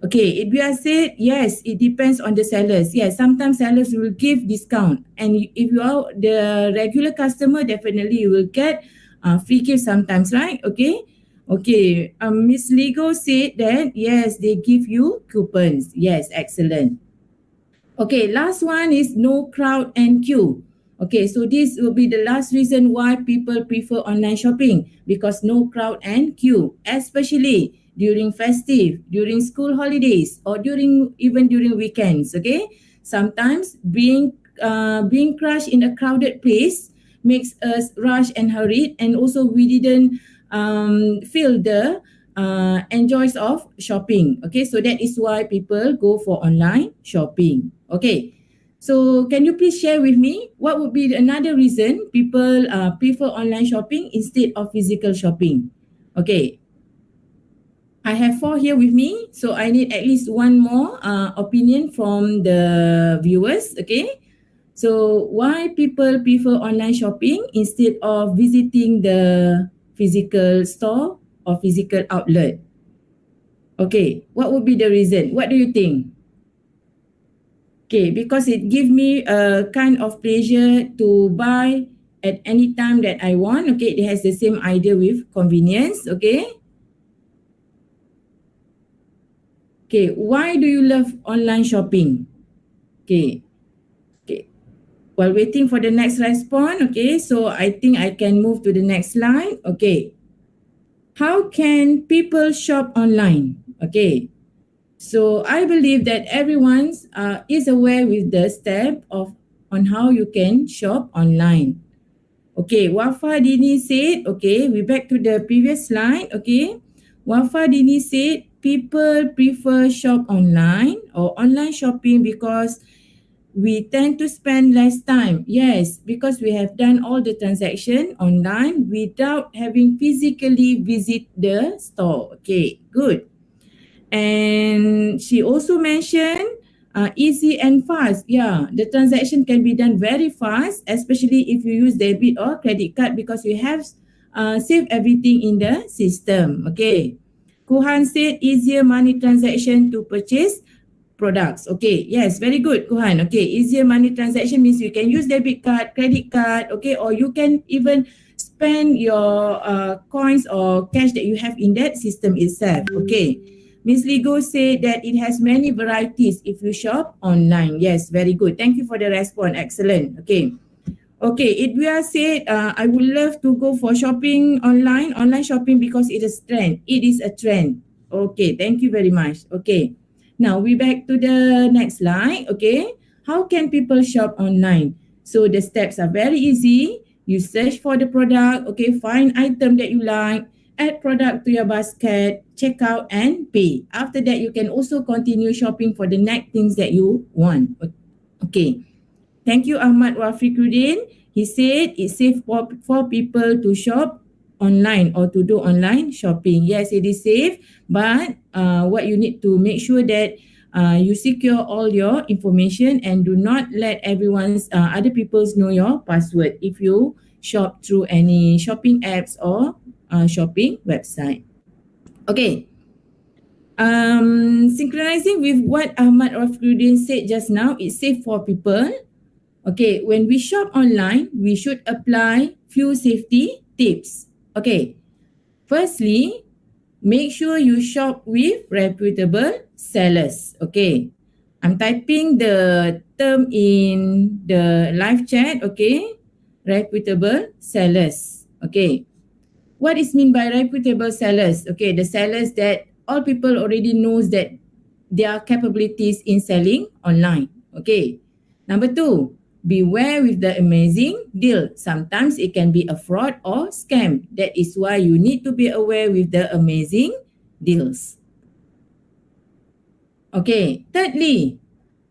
Okay, it will say yes, it depends on the sellers. Yes, sometimes sellers will give discount, and if you are the regular customer, definitely you will get free gift sometimes, right? Okay. Okay, Miss Ligo said that yes, they give you coupons. Yes, excellent. Okay, last one is no crowd and queue. Okay, so this will be the last reason why people prefer online shopping, because no crowd and queue, especially during festive, during school holidays, or even during weekends. Okay, sometimes being crushed in a crowded place makes us rush and hurried, and also we didn't feel the enjoys of shopping. Okay, so that is why people go for online shopping. Okay, so can you please share with me what would be another reason people prefer online shopping instead of physical shopping? Okay, I have 4 here with me, so I need at least one more opinion from the viewers. Okay, so why people prefer online shopping instead of visiting the physical store or physical outlet? Okay, what would be the reason? What do you think? Okay, because it gives me a kind of pleasure to buy at any time that I want. Okay, it has the same idea with convenience. Okay. Okay, why do you love online shopping? Okay. Okay. While waiting for the next response, okay, so I think I can move to the next slide. Okay. How can people shop online? Okay. So I believe that everyone is aware with the step of on how you can shop online. Okay, Wafa Dini said, okay, we back to the previous slide. Okay, Wafa Dini said people prefer shop online or online shopping because we tend to spend less time. Yes, because we have done all the transaction online without having physically visit the store. Okay, good. And she also mentioned easy and fast. Yeah, the transaction can be done very fast, especially if you use debit or credit card, because you have saved everything in the system. Okay. Kuhan said easier money transaction to purchase products. Okay, yes, very good, Kuhan. Okay, easier money transaction means you can use debit card, credit card, okay, or you can even spend your coins or cash that you have in that system itself. Okay. Ms. Ligo said that it has many varieties if you shop online. Yes, very good. Thank you for the response. Excellent. Okay. Okay, Idwia said, I would love to go for shopping online shopping because it is trend. It is a trend. Okay, thank you very much. Okay. Now we back to the next slide. Okay. How can people shop online? So the steps are very easy. You search for the product. Okay, find item that you like, add product to your basket, check out and pay. After that, you can also continue shopping for the next things that you want. Okay. Thank you, Ahmad Wafiquddin. He said it's safe for people to shop online or to do online shopping. Yes, it is safe, but what you need to make sure that you secure all your information and do not let other people's know your password if you shop through any shopping apps or shopping website. Okay. Synchronizing with what Ahmad Wafiquddin said just now, it's safe for people. Okay, when we shop online, we should apply few safety tips. Okay, firstly, make sure you shop with reputable sellers. Okay, I'm typing the term in the live chat. Okay, reputable sellers. Okay, what is mean by reputable sellers? Okay, the sellers that all people already knows that their capabilities in selling online. Okay, number 2. Beware with the amazing deal. Sometimes it can be a fraud or scam. That is why you need to be aware with the amazing deals. Okay, thirdly,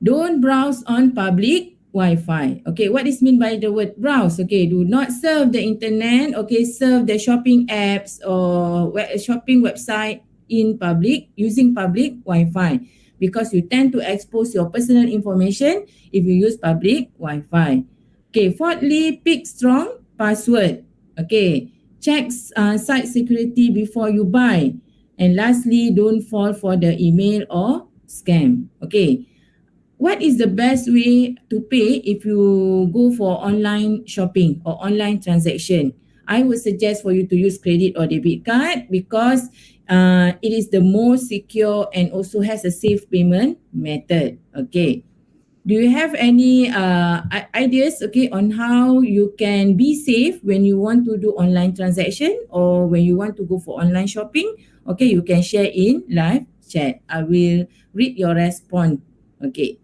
don't browse on public Wi-Fi. Okay, what is mean by the word browse? Okay, do not surf the internet. Okay, surf the shopping apps or shopping website in public using public Wi-Fi, because you tend to expose your personal information if you use public Wi-Fi. Okay, fourthly, pick strong password. Okay, check site security before you buy. And lastly, don't fall for the email or scam. Okay, what is the best way to pay if you go for online shopping or online transaction? I would suggest for you to use credit or debit card, because it is the most secure and also has a safe payment method. Okay. Do you have any ideas, okay, on how you can be safe when you want to do online transaction or when you want to go for online shopping? Okay, you can share in live chat. I will read your response. Okay.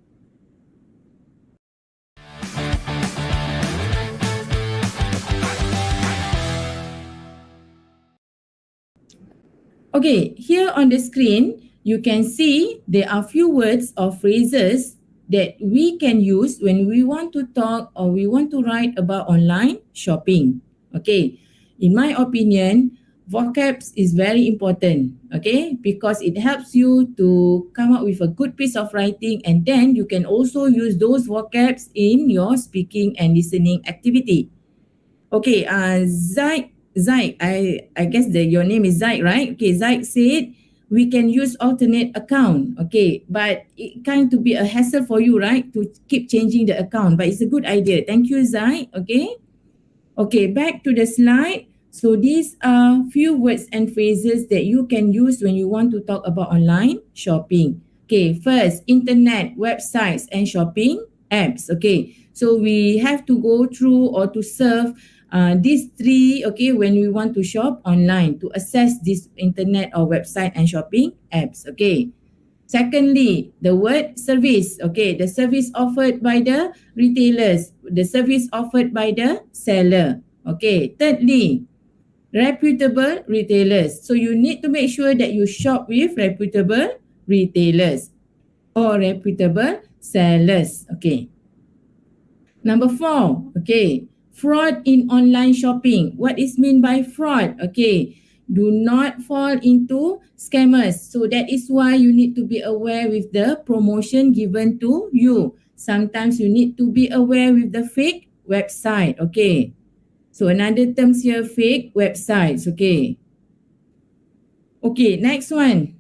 Okay, here on the screen, you can see there are few words or phrases that we can use when we want to talk or we want to write about online shopping. Okay, in my opinion, vocabs is very important, okay, because it helps you to come up with a good piece of writing, and then you can also use those vocabs in your speaking and listening activity. Okay, Zaid, I guess your name is Zaid, right? Okay, Zaid said we can use alternate account. Okay, but it kind to be a hassle for you, right? To keep changing the account, but it's a good idea. Thank you, Zaid. Okay. Okay, back to the slide. So these are few words and phrases that you can use when you want to talk about online shopping. Okay, first, internet, websites, and shopping apps. Okay, so we have to go through or to surf these three, okay, when we want to shop online, to access this internet or website and shopping apps. Okay. Secondly, the word service. Okay, the service offered by the retailers, the service offered by the seller. Okay, thirdly, reputable retailers. So you need to make sure that you shop with reputable retailers or reputable sellers. Okay. Number 4, okay, fraud in online shopping. What is mean by fraud? Okay, do not fall into scammers. So that is why you need to be aware with the promotion given to you. Sometimes you need to be aware with the fake website. Okay, so another terms here, fake websites. Okay. Okay, next one.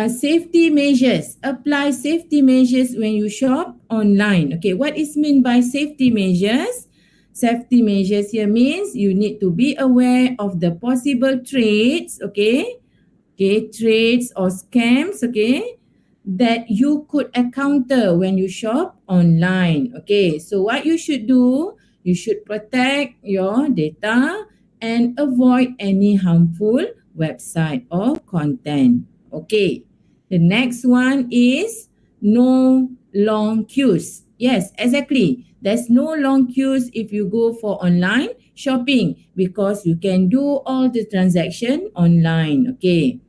Safety measures. Apply safety measures when you shop online. Okay, what is mean by safety measures? Safety measures here means you need to be aware of the possible trades, okay? Okay, trades or scams, okay, that you could encounter when you shop online. Okay, so what you should do, you should protect your data and avoid any harmful website or content. Okay, the next one is no long queues. Yes, exactly. There's no long queues if you go for online shopping, because you can do all the transaction online. Okay.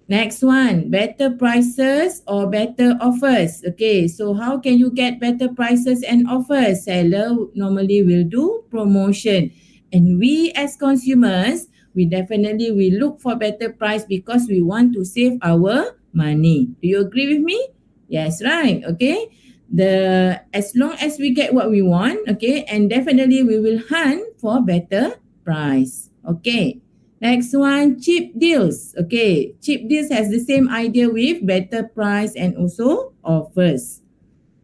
Next one, better prices or better offers. Okay, so how can you get better prices and offers? Seller normally will do promotion. And we as consumers, we definitely will look for better price because we want to save our money. Do you agree with me? Yes, right. Okay. As long as we get what we want, okay, and definitely we will hunt for better price. Okay. Next one, cheap deals. Okay, cheap deals has the same idea with better price and also offers.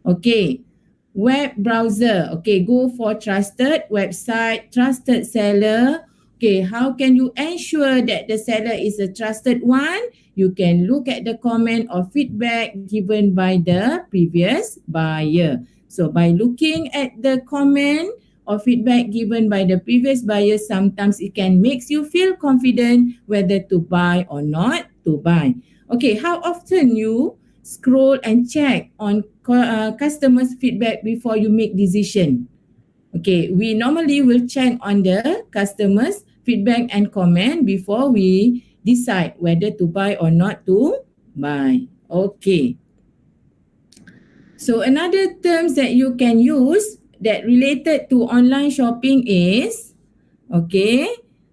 Okay, web browser. Okay, go for trusted website, trusted seller. Okay, how can you ensure that the seller is a trusted one? You can look at the comment or feedback given by the previous buyer. So by looking at the comment or feedback given by the previous buyer, sometimes it can make you feel confident whether to buy or not to buy. Okay, how often you scroll and check on customers' feedback before you make decision? Okay, we normally will check on the customers' feedback and comment before we decide whether to buy or not to buy. Okay. So another terms that you can use that related to online shopping is, okay,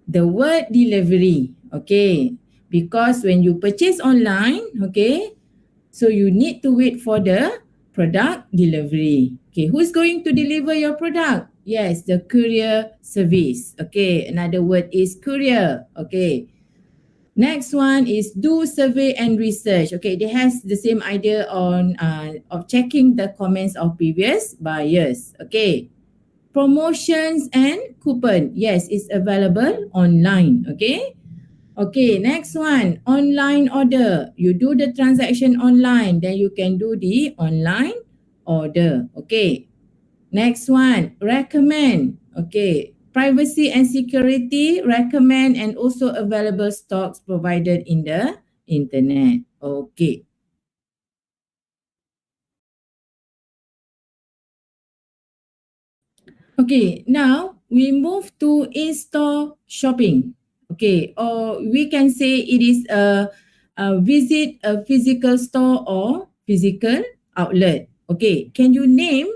the word delivery. Okay, because when you purchase online, okay, so you need to wait for the product delivery. Okay, who's going to deliver your product? Yes, the courier service. Okay, another word is courier. Okay. Next one is do survey and research. Okay, it has the same idea on of checking the comments of previous buyers. Okay. Promotions and coupon. Yes, it's available online. Okay. Okay, next one, online order. You do the transaction online, then you can do the online order. Okay. Next one, recommend. Okay. Privacy and security, recommend and also available stocks provided in the internet. Okay. Okay, now we move to in-store shopping. Okay, or we can say it is a visit a physical store or physical outlet. Okay, can you name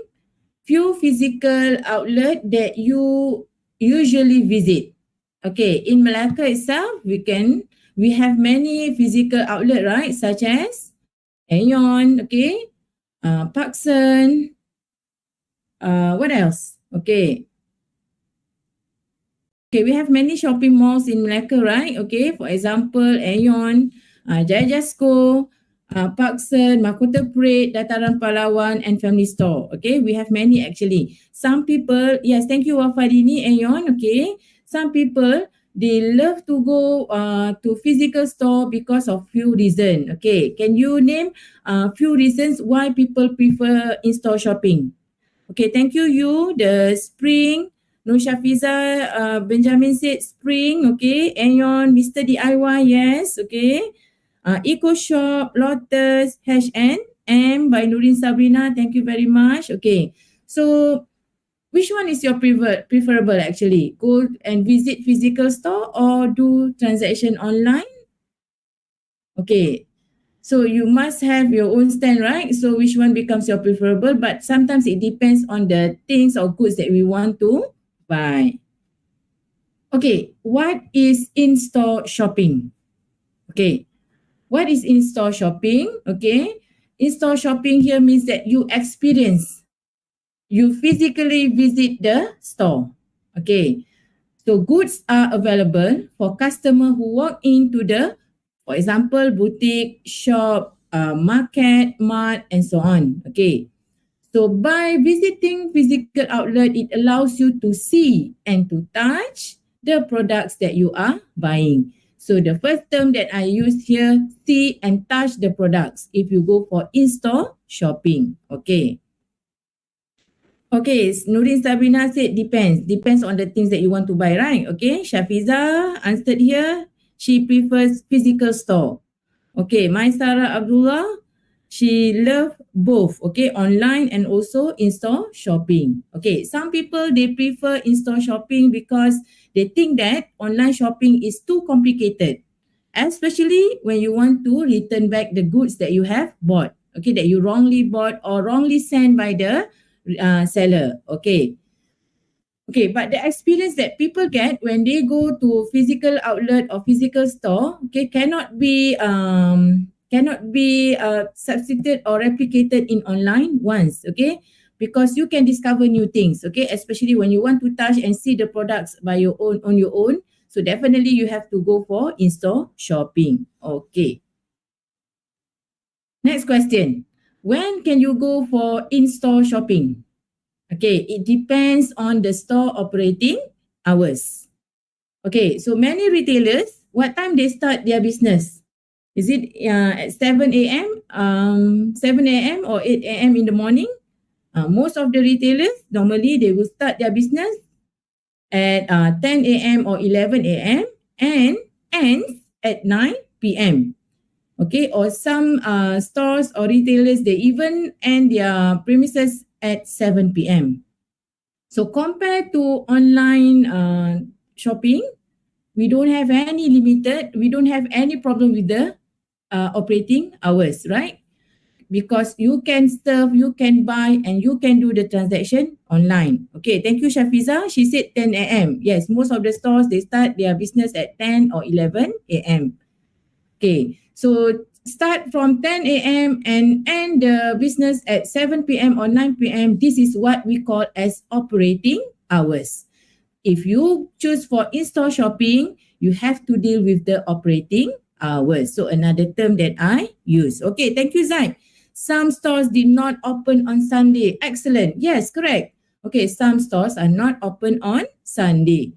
few physical outlet that you usually visit? Okay, in Malacca itself, we have many physical outlet, right? Such as Aeon, okay, Parkson, what else? Okay. Okay, we have many shopping malls in Malacca, right? Okay, for example, Aeon, Jaya Jasco, Parkson, Mahkota Parade, Dataran Pahlawan, and Family Store. Okay, we have many actually. Some people, yes, thank you Wafadini, Aeon. Okay, some people, they love to go to physical store because of few reasons. Okay, can you name few reasons why people prefer in-store shopping? Okay, thank you, the Spring, Nur Shafiza, Benjamin said Spring, okay, Aeon, Mr. DIY, yes, okay, Eco Shop, Lotus, H&M by Nurin Sabrina, thank you very much, okay. So, which one is your preferable actually? Go and visit physical store or do transaction online? Okay, so you must have your own stand, right? So which one becomes your preferable? But sometimes it depends on the things or goods that we want to buy. Okay, what is in-store shopping? Okay, what is in-store shopping? Okay, in-store shopping here means that you experience, you physically visit the store. Okay, so goods are available for customer who walk into the, for example, boutique, shop, market, mart, and so on. Okay. So by visiting physical outlet, it allows you to see and to touch the products that you are buying. So the first term that I use here, see and touch the products if you go for in-store shopping. Okay. Okay, Nurin Sabrina said depends. Depends on the things that you want to buy, right? Okay, Shafiza answered here. She prefers physical store. Okay, Maisara Abdullah, she love both, okay, online and also in-store shopping. Okay, some people, they prefer in-store shopping because they think that online shopping is too complicated, especially when you want to return back the goods that you have bought, okay, that you wrongly bought or wrongly sent by the seller. Okay. Okay, but the experience that people get when they go to physical outlet or physical store, okay, cannot be substituted or replicated in online once, okay, because you can discover new things, okay, especially when you want to touch and see the products by your own on your own. So definitely you have to go for in-store shopping. Okay. Next question. When can you go for in-store shopping? Okay, it depends on the store operating hours. Okay, so many retailers, what time they start their business? Is it at 7 a.m., 7 a.m. or 8 a.m. in the morning? Most of the retailers, normally they will start their business at 10 a.m. or 11 a.m. and ends at 9 p.m. Okay, or some stores or retailers, they even end their premises at 7 p.m. So compared to online shopping, we don't have any problem with the operating hours, right? Because you can serve, you can buy, and you can do the transaction online. Okay, thank you, Shafiza. She said 10 a.m. Yes, most of the stores, they start their business at 10 or 11 a.m. Okay, so start from 10 a.m. and end the business at 7 p.m. or 9 p.m. This is what we call as operating hours. If you choose for in-store shopping, you have to deal with the operating hours. So another term that I use. Okay, thank you, Zaid. Some stores did not open on Sunday. Excellent. Yes, correct. Okay, some stores are not open on Sunday.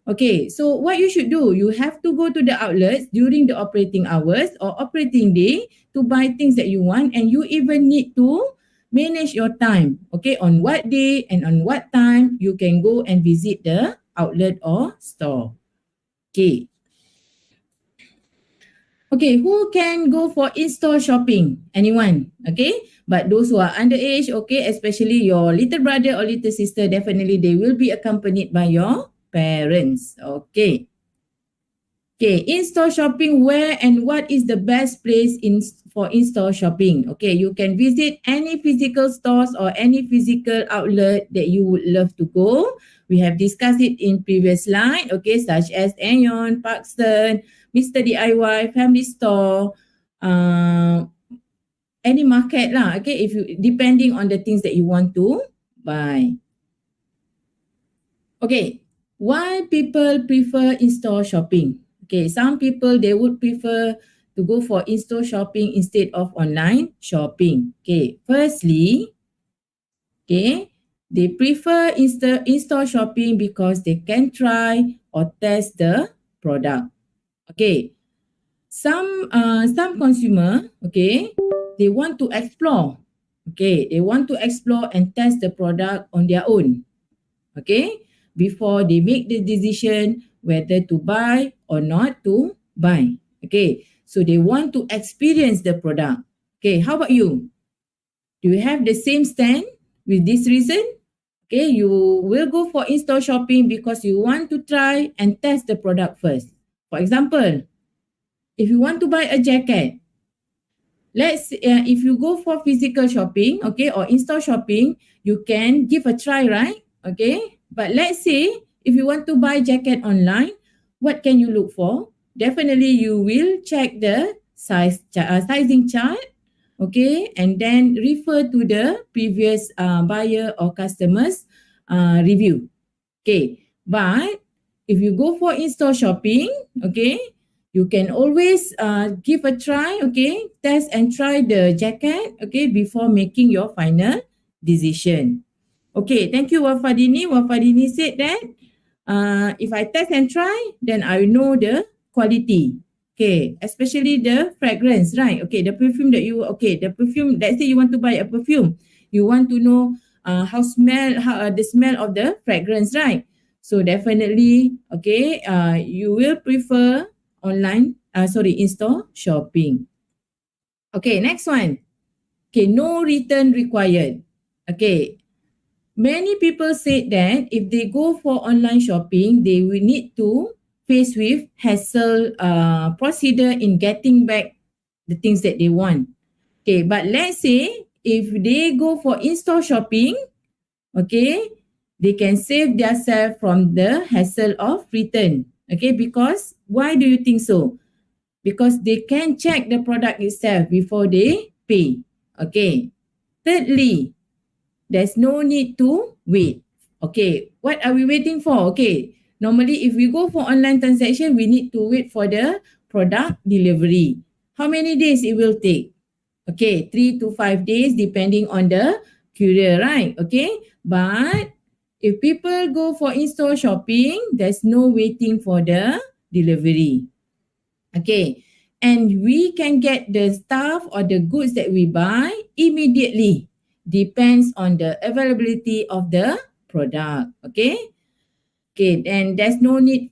Okay, so what you should do, you have to go to the outlets during the operating hours or operating day to buy things that you want, and you even need to manage your time. Okay, on what day and on what time you can go and visit the outlet or store. Okay. Okay, who can go for in-store shopping? Anyone? Okay, but those who are underage, okay, especially your little brother or little sister, definitely they will be accompanied by your parents. Okay. Okay, in-store shopping, where and what is the best place for in-store shopping? Okay, you can visit any physical stores or any physical outlet that you would love to go. We have discussed it in previous slide, okay, such as Aeon, Parkson, Mr. DIY, Family Store, any market lah, okay, if you depending on the things that you want to buy. Okay, why people prefer in-store shopping? Okay, some people, they would prefer to go for in-store shopping instead of online shopping. Okay, firstly, okay, they prefer in-store shopping because they can try or test the product. Okay, some consumer, okay, they want to explore. Okay, they want to explore and test the product on their own. Okay, before they make the decision whether to buy or not to buy. Okay, so they want to experience the product. Okay, how about you? Do you have the same stand with this reason? Okay, you will go for in-store shopping because you want to try and test the product first. For example, if you want to buy a jacket, if you go for physical shopping, okay, or in-store shopping, you can give a try, right? Okay, but let's say if you want to buy jacket online, what can you look for? Definitely you will check the sizing chart, okay, and then refer to the previous buyer or customers review. Okay, but if you go for in-store shopping, okay, you can always give a try, okay, test and try the jacket, okay, before making your final decision. Okay, thank you, Wafadini. Wafadini said that if I test and try, then I know the quality. Okay, especially the fragrance, right? Okay, the perfume, let's say you want to buy a perfume. You want to know how the smell of the fragrance, right? So definitely, okay, you will prefer in-store shopping. Okay, next one. Okay, no return required. Okay, many people said that if they go for online shopping, they will need to face with hassle procedure in getting back the things that they want. Okay, but let's say if they go for in-store shopping, okay, they can save themselves from the hassle of return. Okay, because why do you think so? Because they can check the product itself before they pay. Okay. Thirdly, there's no need to wait. Okay, what are we waiting for? Okay, normally if we go for online transaction, we need to wait for the product delivery. How many days it will take? Okay, 3 to 5 days depending on the courier, right? Okay, but if people go for in-store shopping, there's no waiting for the delivery. Okay, and we can get the stuff or the goods that we buy immediately. Depends on the availability of the product. Okay. Okay, and there's no need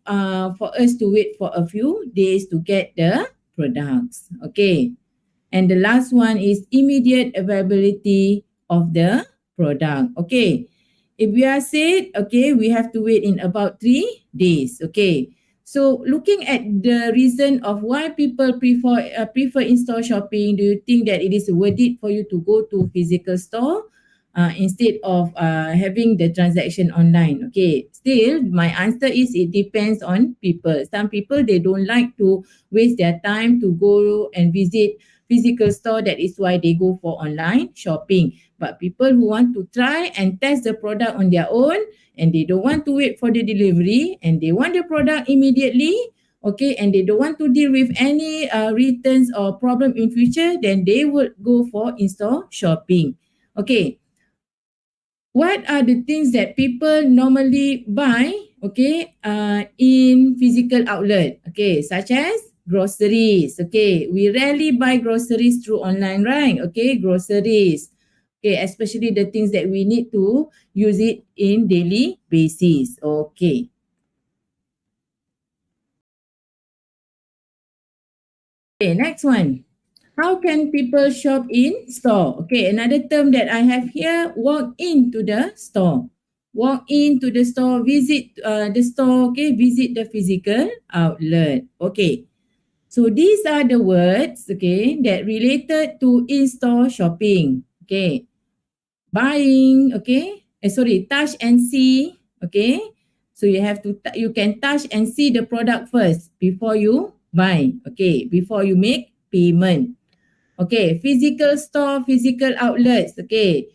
for us to wait for a few days to get the products. Okay. And the last one is immediate availability of the product. Okay. If we are said, okay, we have to wait in about 3 days. Okay. So looking at the reason of why people prefer in-store shopping, do you think that it is worth it for you to go to physical store instead of having the transaction online? Okay, still my answer is it depends on people. Some people, they don't like to waste their time to go and visit physical store. That is why they go for online shopping. But people who want to try and test the product on their own, and they don't want to wait for the delivery, and they want the product immediately, okay, and they don't want to deal with any returns or problem in future, then they would go for in-store shopping. Okay, what are the things that people normally buy, okay, in physical outlet? Okay, such as groceries. Okay, we rarely buy groceries through online, right? Okay, groceries. Okay, especially the things that we need to use it in daily basis. Okay. Okay, next one. How can people shop in store? Okay, another term that I have here, walk into the store. Walk into the store, visit the store, okay, visit the physical outlet. Okay. So these are the words, okay, that related to in-store shopping. Okay. Buying, okay, touch and see, okay. So you can touch and see the product first before you buy, okay, before you make payment. Okay, physical store, physical outlets, okay.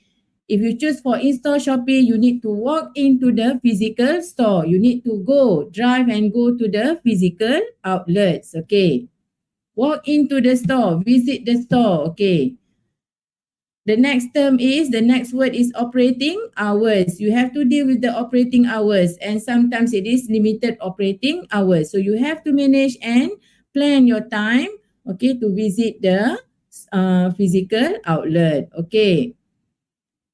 If you choose for in-store shopping, you need to walk into the physical store. You need to drive and go to the physical outlets, okay. Walk into the store, visit the store, okay. The next word is operating hours. You have to deal with the operating hours, and sometimes it is limited operating hours. So you have to manage and plan your time, okay, to visit the physical outlet. Okay.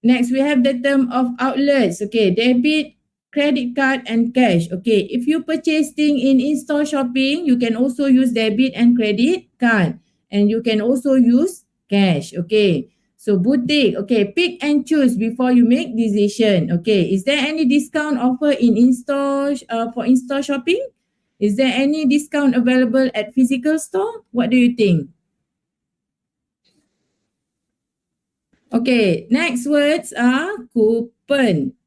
Next, we have the term of outlets. Okay, debit, credit card, and cash. Okay, if you purchase thing in in-store shopping, you can also use debit and credit card, and you can also use cash. Okay. So boutique, okay, pick and choose before you make decision. Okay, is there any discount offer in in-store for in-store shopping? Is there any discount available at physical store? What do you think? Okay, next words are coupon,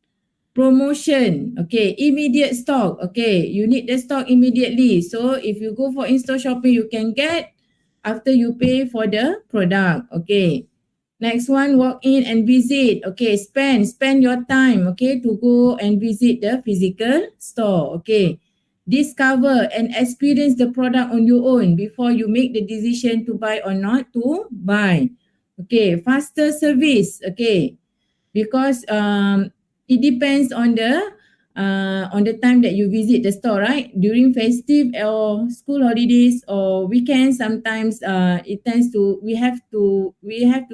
promotion, okay, immediate stock. Okay, you need the stock immediately. So if you go for in-store shopping, you can get after you pay for the product. Okay. Next one, walk in and visit. Okay, spend your time, okay, to go and visit the physical store. Okay, discover and experience the product on your own before you make the decision to buy or not to buy. Okay, faster service. Okay, because it depends on the time that you visit the store, right? During festive or school holidays or weekends, sometimes it tends to we have to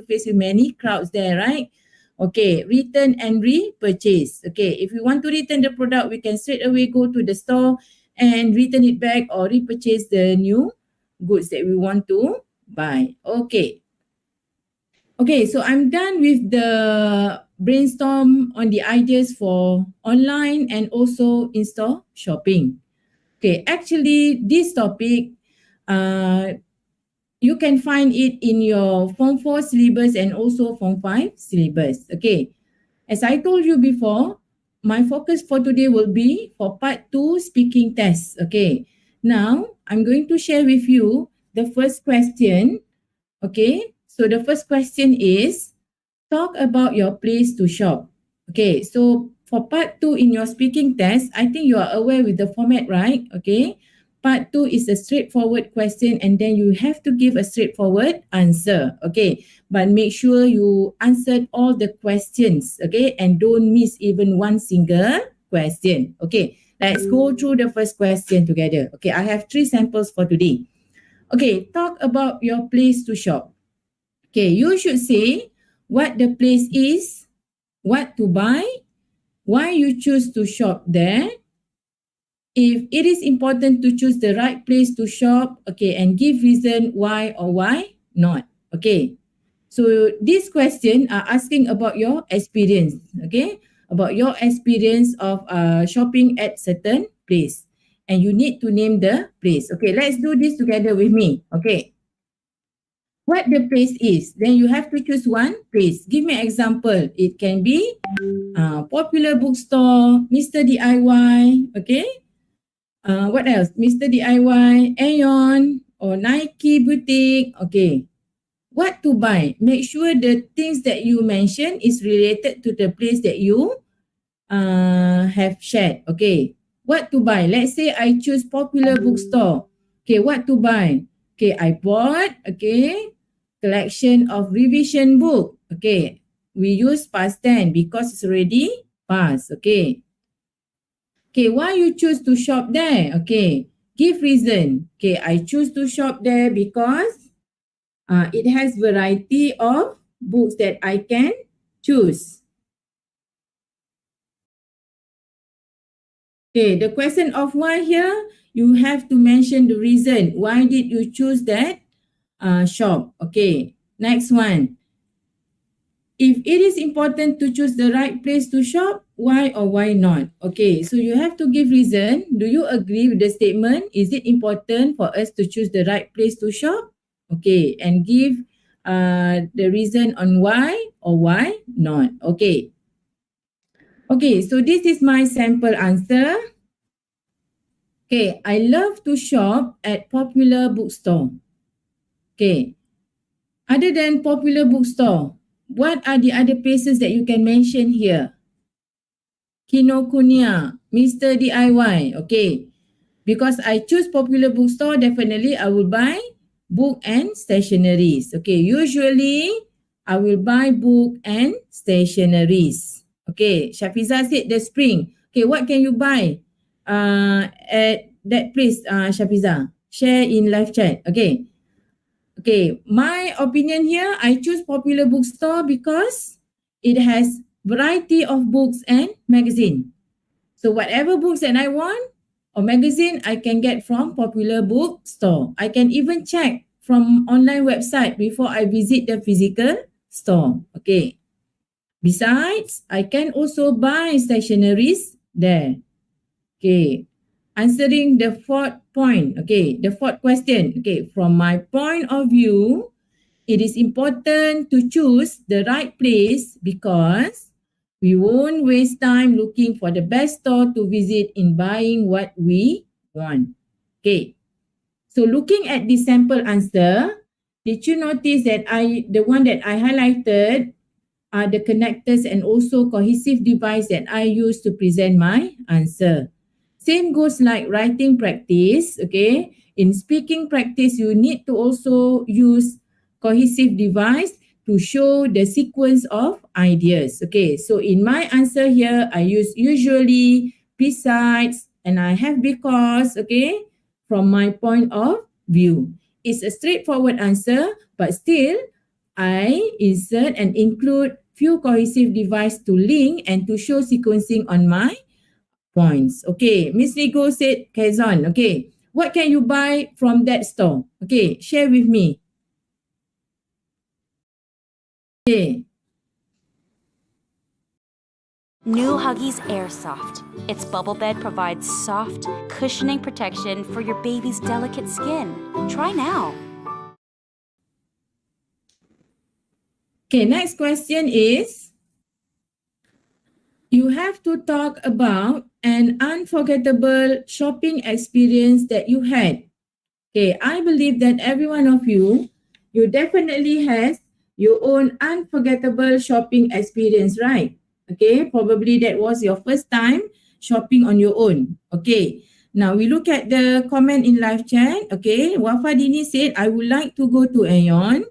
face with many crowds there, right? Okay, return and repurchase. Okay, if we want to return the product, we can straight away go to the store and return it back or repurchase the new goods that we want to buy. Okay. Okay, so I'm done with the brainstorm on the ideas for online and also in-store shopping. Okay, actually, this topic, you can find it in your Form 4 syllabus and also Form 5 syllabus. Okay, as I told you before, my focus for today will be for Part 2 speaking test. Okay, now I'm going to share with you the first question. Okay, so the first question is, talk about your place to shop. Okay, so for part 2 in your speaking test, I think you are aware with the format, right? Okay, part 2 is a straightforward question and then you have to give a straightforward answer. Okay, but make sure you answered all the questions, okay, and don't miss even one single question. Okay, let's go through the first question together. Okay, I have 3 samples for today. Okay, talk about your place to shop. Okay, you should say what the place is, what to buy, why you choose to shop there, if it is important to choose the right place to shop, okay, and give reason why or why not. Okay, so this question are asking about your experience, okay, about your experience of shopping at certain place. And you need to name the place. Okay, let's do this together with me. Okay. What the place is. Then you have to choose one place. Give me an example. It can be popular bookstore, Mr. DIY. Okay. What else? Mr. DIY, Aeon, or Nike boutique. Okay. What to buy? Make sure the things that you mention is related to the place that you have shared. Okay. What to buy? Let's say I choose popular bookstore. Okay, what to buy? Okay, I bought, okay, collection of revision book. Okay, we use past tense because it's already past. Okay. Okay, why you choose to shop there? Okay, give reason. Okay, I choose to shop there because it has variety of books that I can choose. Okay, the question of why here, you have to mention the reason. Why did you choose that shop? Okay, next one. If it is important to choose the right place to shop, why or why not? Okay, so you have to give reason. Do you agree with the statement? Is it important for us to choose the right place to shop? Okay, and give the reason on why or why not. Okay. Okay, so this is my sample answer. Okay, I love to shop at popular bookstore. Okay, other than popular bookstore, what are the other places that you can mention here? Kinokuniya, Mr. DIY. Okay, because I choose popular bookstore, definitely I will buy book and stationeries. Okay, usually I will buy book and stationeries. Okay, Shafiza said the spring. Okay, what can you buy at that place, Shafiza? Share in live chat. Okay. Okay, my opinion here, I choose popular bookstore because it has variety of books and magazine. So whatever books that I want or magazine, I can get from popular bookstore. I can even check from online website before I visit the physical store. Okay. Besides, I can also buy stationeries there. Okay. Answering the fourth point. Okay. The fourth question. Okay. From my point of view, it is important to choose the right place because we won't waste time looking for the best store to visit in buying what we want. Okay. So looking at the sample answer, did you notice that the one that I highlighted are the connectors and also cohesive device that I use to present my answer. Same goes like writing practice, okay? In speaking practice, you need to also use cohesive device to show the sequence of ideas. Okay, so in my answer here, I use usually, besides, and I have because, okay, from my point of view. It's a straightforward answer, but still, I insert and include few cohesive device to link and to show sequencing on my points. Okay, Miss Ligo said Kazon. Okay, what can you buy from that store? Okay, share with me. Okay. New Huggies Airsoft. Its bubble bed provides soft, cushioning protection for your baby's delicate skin. Try now. Okay, next question is, you have to talk about an unforgettable shopping experience that you had. Okay, I believe that every one of you definitely has your own unforgettable shopping experience, right? Okay, probably that was your first time shopping on your own. Okay, now we look at the comment in live chat. Okay, Wafadini said, I would like to go to Aeon.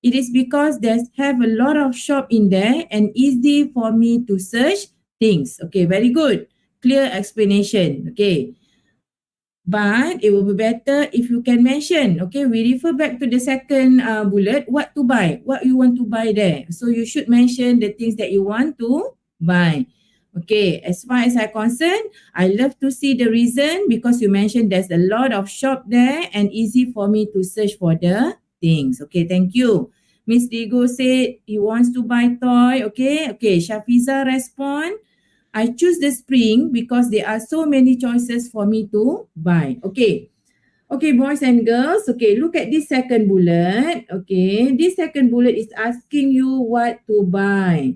It is because there's have a lot of shop in there and easy for me to search things. Okay, very good. Clear explanation. Okay. But it will be better if you can mention. Okay, we refer back to the second bullet, what to buy, what you want to buy there. So you should mention the things that you want to buy. Okay, as far as I'm concerned, I love to see the reason because you mentioned there's a lot of shop there and easy for me to search for the things. Okay, thank you. Miss Digo said he wants to buy toy. Okay, okay. Shafiza respond. I choose the spring because there are so many choices for me to buy. Okay. Okay, boys and girls. Okay, look at this second bullet. Okay, this second bullet is asking you what to buy.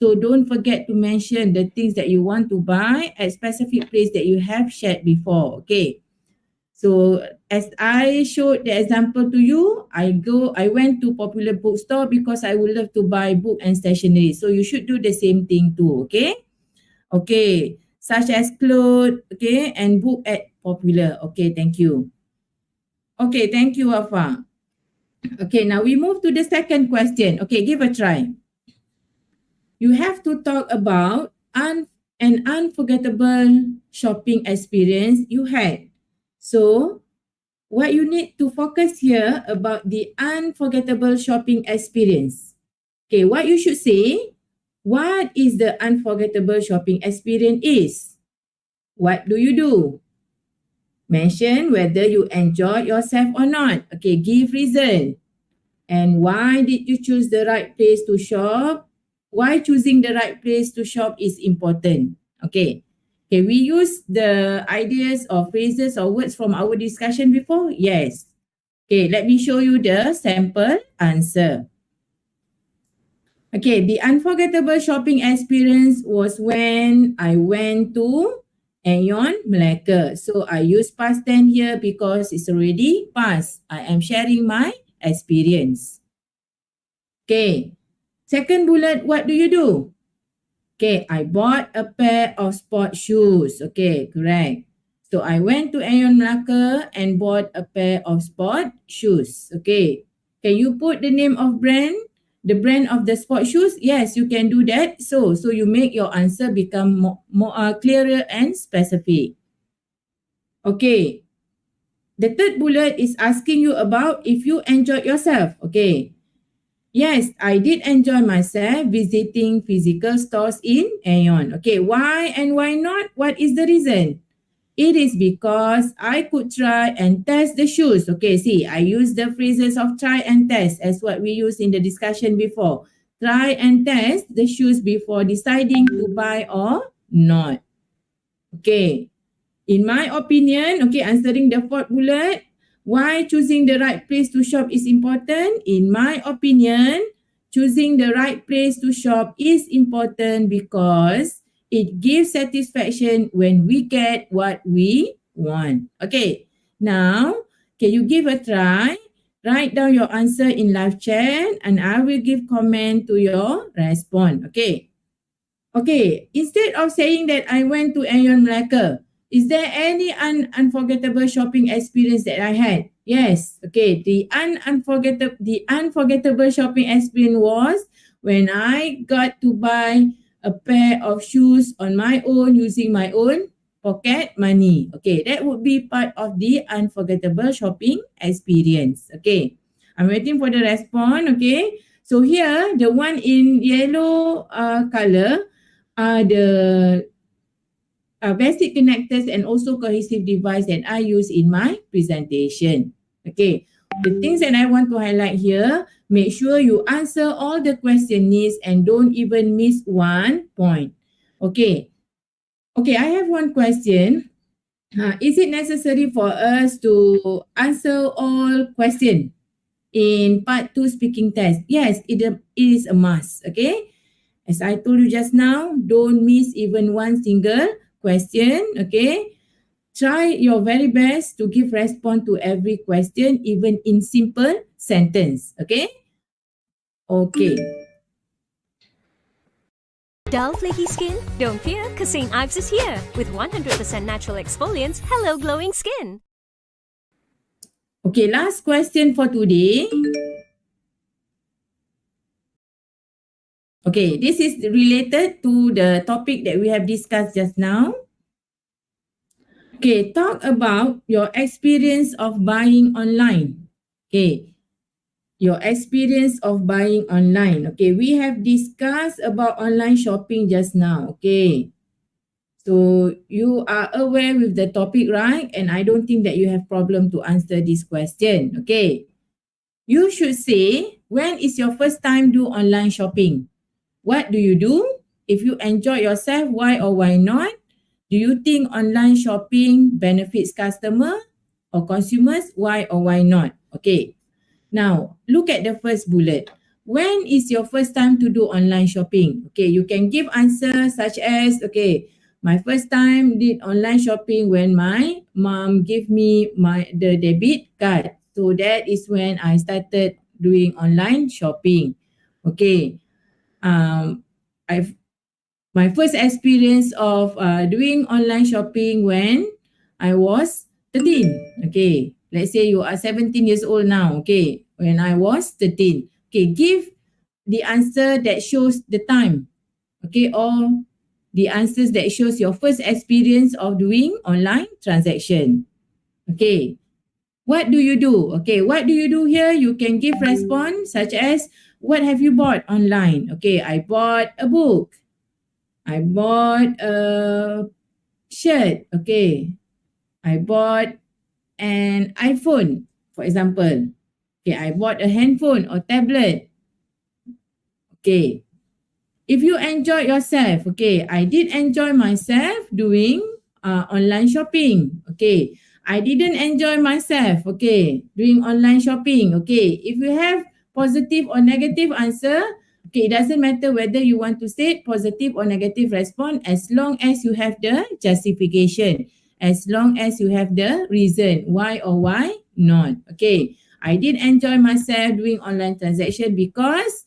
So don't forget to mention the things that you want to buy at specific place that you have shared before. Okay. So as I showed the example to you, I went to popular bookstore because I would love to buy book and stationery. So you should do the same thing too, okay? Okay, such as clothes, okay, and book at popular. Okay, thank you. Okay, thank you, Wafa. Okay, now we move to the second question. Okay, give a try. You have to talk about an unforgettable shopping experience you had. So, what you need to focus here about the unforgettable shopping experience. Okay, what you should say, what is the unforgettable shopping experience is? What do you do? Mention whether you enjoyed yourself or not. Okay, give reason. And why did you choose the right place to shop? Why choosing the right place to shop is important. Okay. Okay, we use the ideas or phrases or words from our discussion before? Yes. Okay, let me show you the sample answer. Okay, the unforgettable shopping experience was when I went to Aeon Melaka. So I use past tense here because it's already past. I am sharing my experience. Okay, second bullet, what do you do? Okay, I bought a pair of sport shoes. Okay, correct. So I went to Aeon Melaka and bought a pair of sport shoes. Okay, can you put the name of brand? The brand of the sport shoes? Yes, you can do that. So you make your answer become more clearer and specific. Okay, the third bullet is asking you about if you enjoyed yourself. Okay. Yes, I did enjoy myself visiting physical stores in Aeon. Okay, why and why not? What is the reason? It is because I could try and test the shoes. Okay, see, I use the phrases of try and test as what we used in the discussion before. Try and test the shoes before deciding to buy or not. Okay, in my opinion, okay, answering the fourth bullet, why choosing the right place to shop is important? In my opinion, choosing the right place to shop is important because it gives satisfaction when we get what we want. Okay, now, can you give a try? Write down your answer in live chat and I will give comment to your response. Okay. Okay, instead of saying that I went to Aeon Melaka, is there any unforgettable shopping experience that I had? Yes. Okay. The unforgettable shopping experience was when I got to buy a pair of shoes on my own using my own pocket money. Okay. That would be part of the unforgettable shopping experience. Okay. I'm waiting for the response. Okay. So here, the one in yellow color are the basic connectors and also cohesive device that I use in my presentation. Okay, the things that I want to highlight here, make sure you answer all the question needs and don't even miss one point. Okay, okay, I have one question. Is it necessary for us to answer all questions in part 2 speaking test? Yes, it is a must. Okay, as I told you just now, don't miss even one single question, okay? Try your very best to give response to every question, even in simple sentence, okay? Okay. Dull, flaky skin? Don't fear, because St. Ives is here with 100% natural exfoliants. Hello, glowing skin. Okay, last question for today. Okay, this is related to the topic that we have discussed just now. Okay, talk about your experience of buying online. Okay, your experience of buying online. Okay, we have discussed about online shopping just now. Okay, so you are aware with the topic, right? And I don't think that you have problem to answer this question. Okay, you should say, when is your first time do online shopping? What do you do? If you enjoy yourself, why or why not? Do you think online shopping benefits customer or consumers? Why or why not? Okay. Now, look at the first bullet. When is your first time to do online shopping? Okay, you can give answers such as, okay, my first time did online shopping when my mom gave me the debit card. So that is when I started doing online shopping. Okay. I've my first experience of doing online shopping when I was 13. Okay, let's say you are 17 years old now. Okay, when I was 13. Okay, give the answer that shows the time. Okay, or the answers that shows your first experience of doing online transaction. Okay, what do you do? Okay, what do you do here? You can give response such as, what have you bought online? Okay, I bought a book. I bought a shirt. Okay. I bought an iPhone, for example. Okay, I bought a handphone or tablet. Okay. If you enjoy yourself, okay, I did enjoy myself doing online shopping. Okay. I didn't enjoy myself, okay, doing online shopping. Okay. If you have positive or negative answer, okay, it doesn't matter whether you want to say positive or negative response as long as you have the justification, as long as you have the reason why or why not. Okay, I did enjoy myself doing online transaction because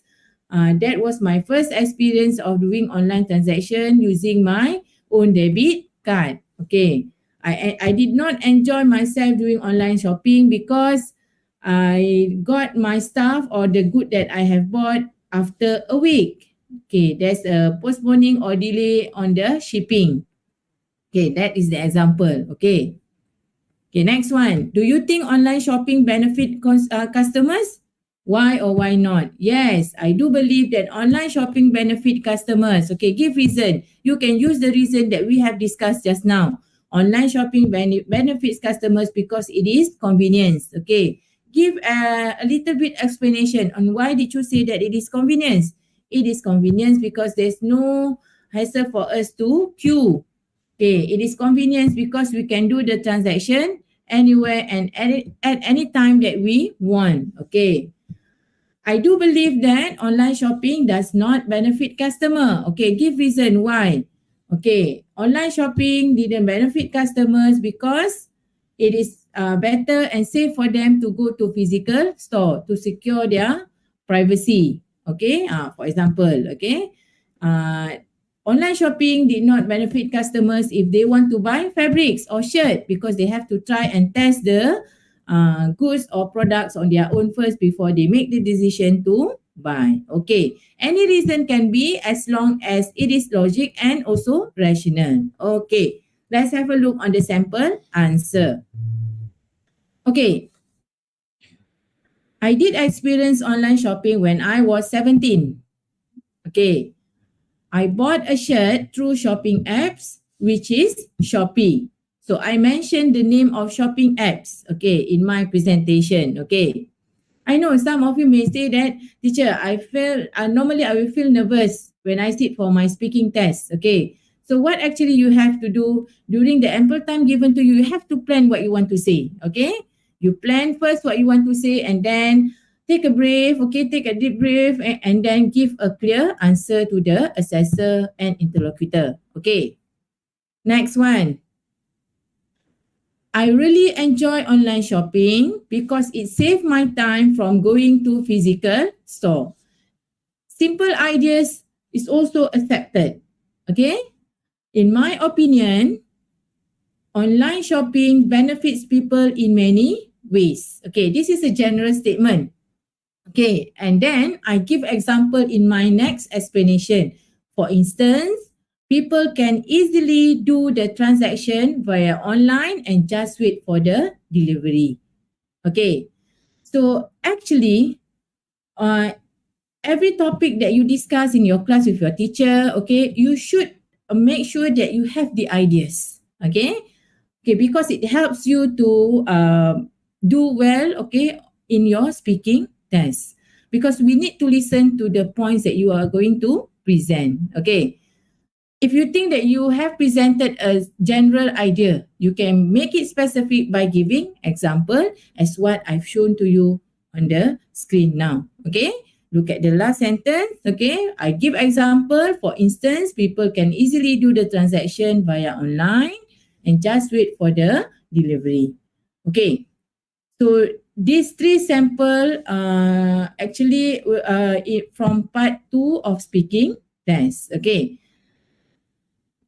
that was my first experience of doing online transaction using my own debit card. Okay, I did not enjoy myself doing online shopping because I got my stuff or the good that I have bought after a week. Okay, there's a postponing or delay on the shipping. Okay, that is the example. Okay. Okay, next one. Do you think online shopping benefit customers? Why or why not? Yes, I do believe that online shopping benefit customers. Okay, give reason. You can use the reason that we have discussed just now. Online shopping benefits customers because it is convenience. Okay, give a little bit explanation on why did you say that it is convenience. It is convenience because there's no hassle for us to queue. Okay, it is convenience because we can do the transaction anywhere and at any time that we want. Okay. I do believe that online shopping does not benefit customer. Okay, give reason why. Okay, online shopping didn't benefit customers because it is better and safe for them to go to physical store to secure their privacy. Okay, for example, okay, online shopping did not benefit customers if they want to buy fabrics or shirt because they have to try and test the goods or products on their own first before they make the decision to buy. Okay, any reason can be as long as it is logic and also rational. Okay, let's have a look on the sample answer. Okay, I did experience online shopping when I was 17. Okay, I bought a shirt through shopping apps, which is Shopee. So I mentioned the name of shopping apps, okay, in my presentation, okay. I know some of you may say that, teacher, normally I will feel nervous when I sit for my speaking test, okay. So what actually you have to do during the ample time given to you, you have to plan what you want to say, okay. You plan first what you want to say and then take a breath, okay, take a deep breath and then give a clear answer to the assessor and interlocutor, okay. Next one. I really enjoy online shopping because it saved my time from going to physical store. Simple ideas is also accepted. Okay? In my opinion, online shopping benefits people in many ways. Okay, this is a general statement. Okay, and then I give example in my next explanation. For instance, people can easily do the transaction via online and just wait for the delivery. Okay, so actually, every topic that you discuss in your class with your teacher, okay, you should make sure that you have the ideas. Okay, because it helps you to do well, okay, in your speaking test. Because we need to listen to the points that you are going to present. Okay, If you think that you have presented a general idea, you can make it specific by giving example as what I've shown to you on the screen now. Okay, look at the last sentence. Okay, I give example. For instance, people can easily do the transaction via online and just wait for the delivery. Okay, so these three sample actually from part 2 of speaking test. Okay.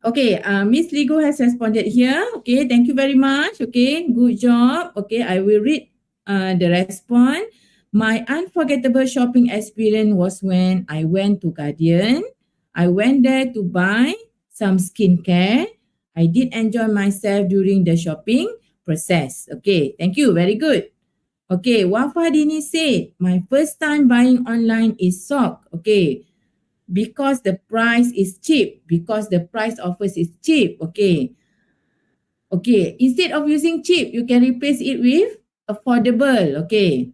Okay, Miss Ligo has responded here. Okay, thank you very much. Okay, good job. Okay, I will read the response. My unforgettable shopping experience was when I went to Guardian. I went there to buy some skincare. I did enjoy myself during the shopping process. Okay, thank you. Very good. Okay, Wafa Dini said, my first time buying online is sock. Okay, because the price is cheap, because the price offers is cheap. Okay. Okay, instead of using cheap, you can replace it with affordable. Okay.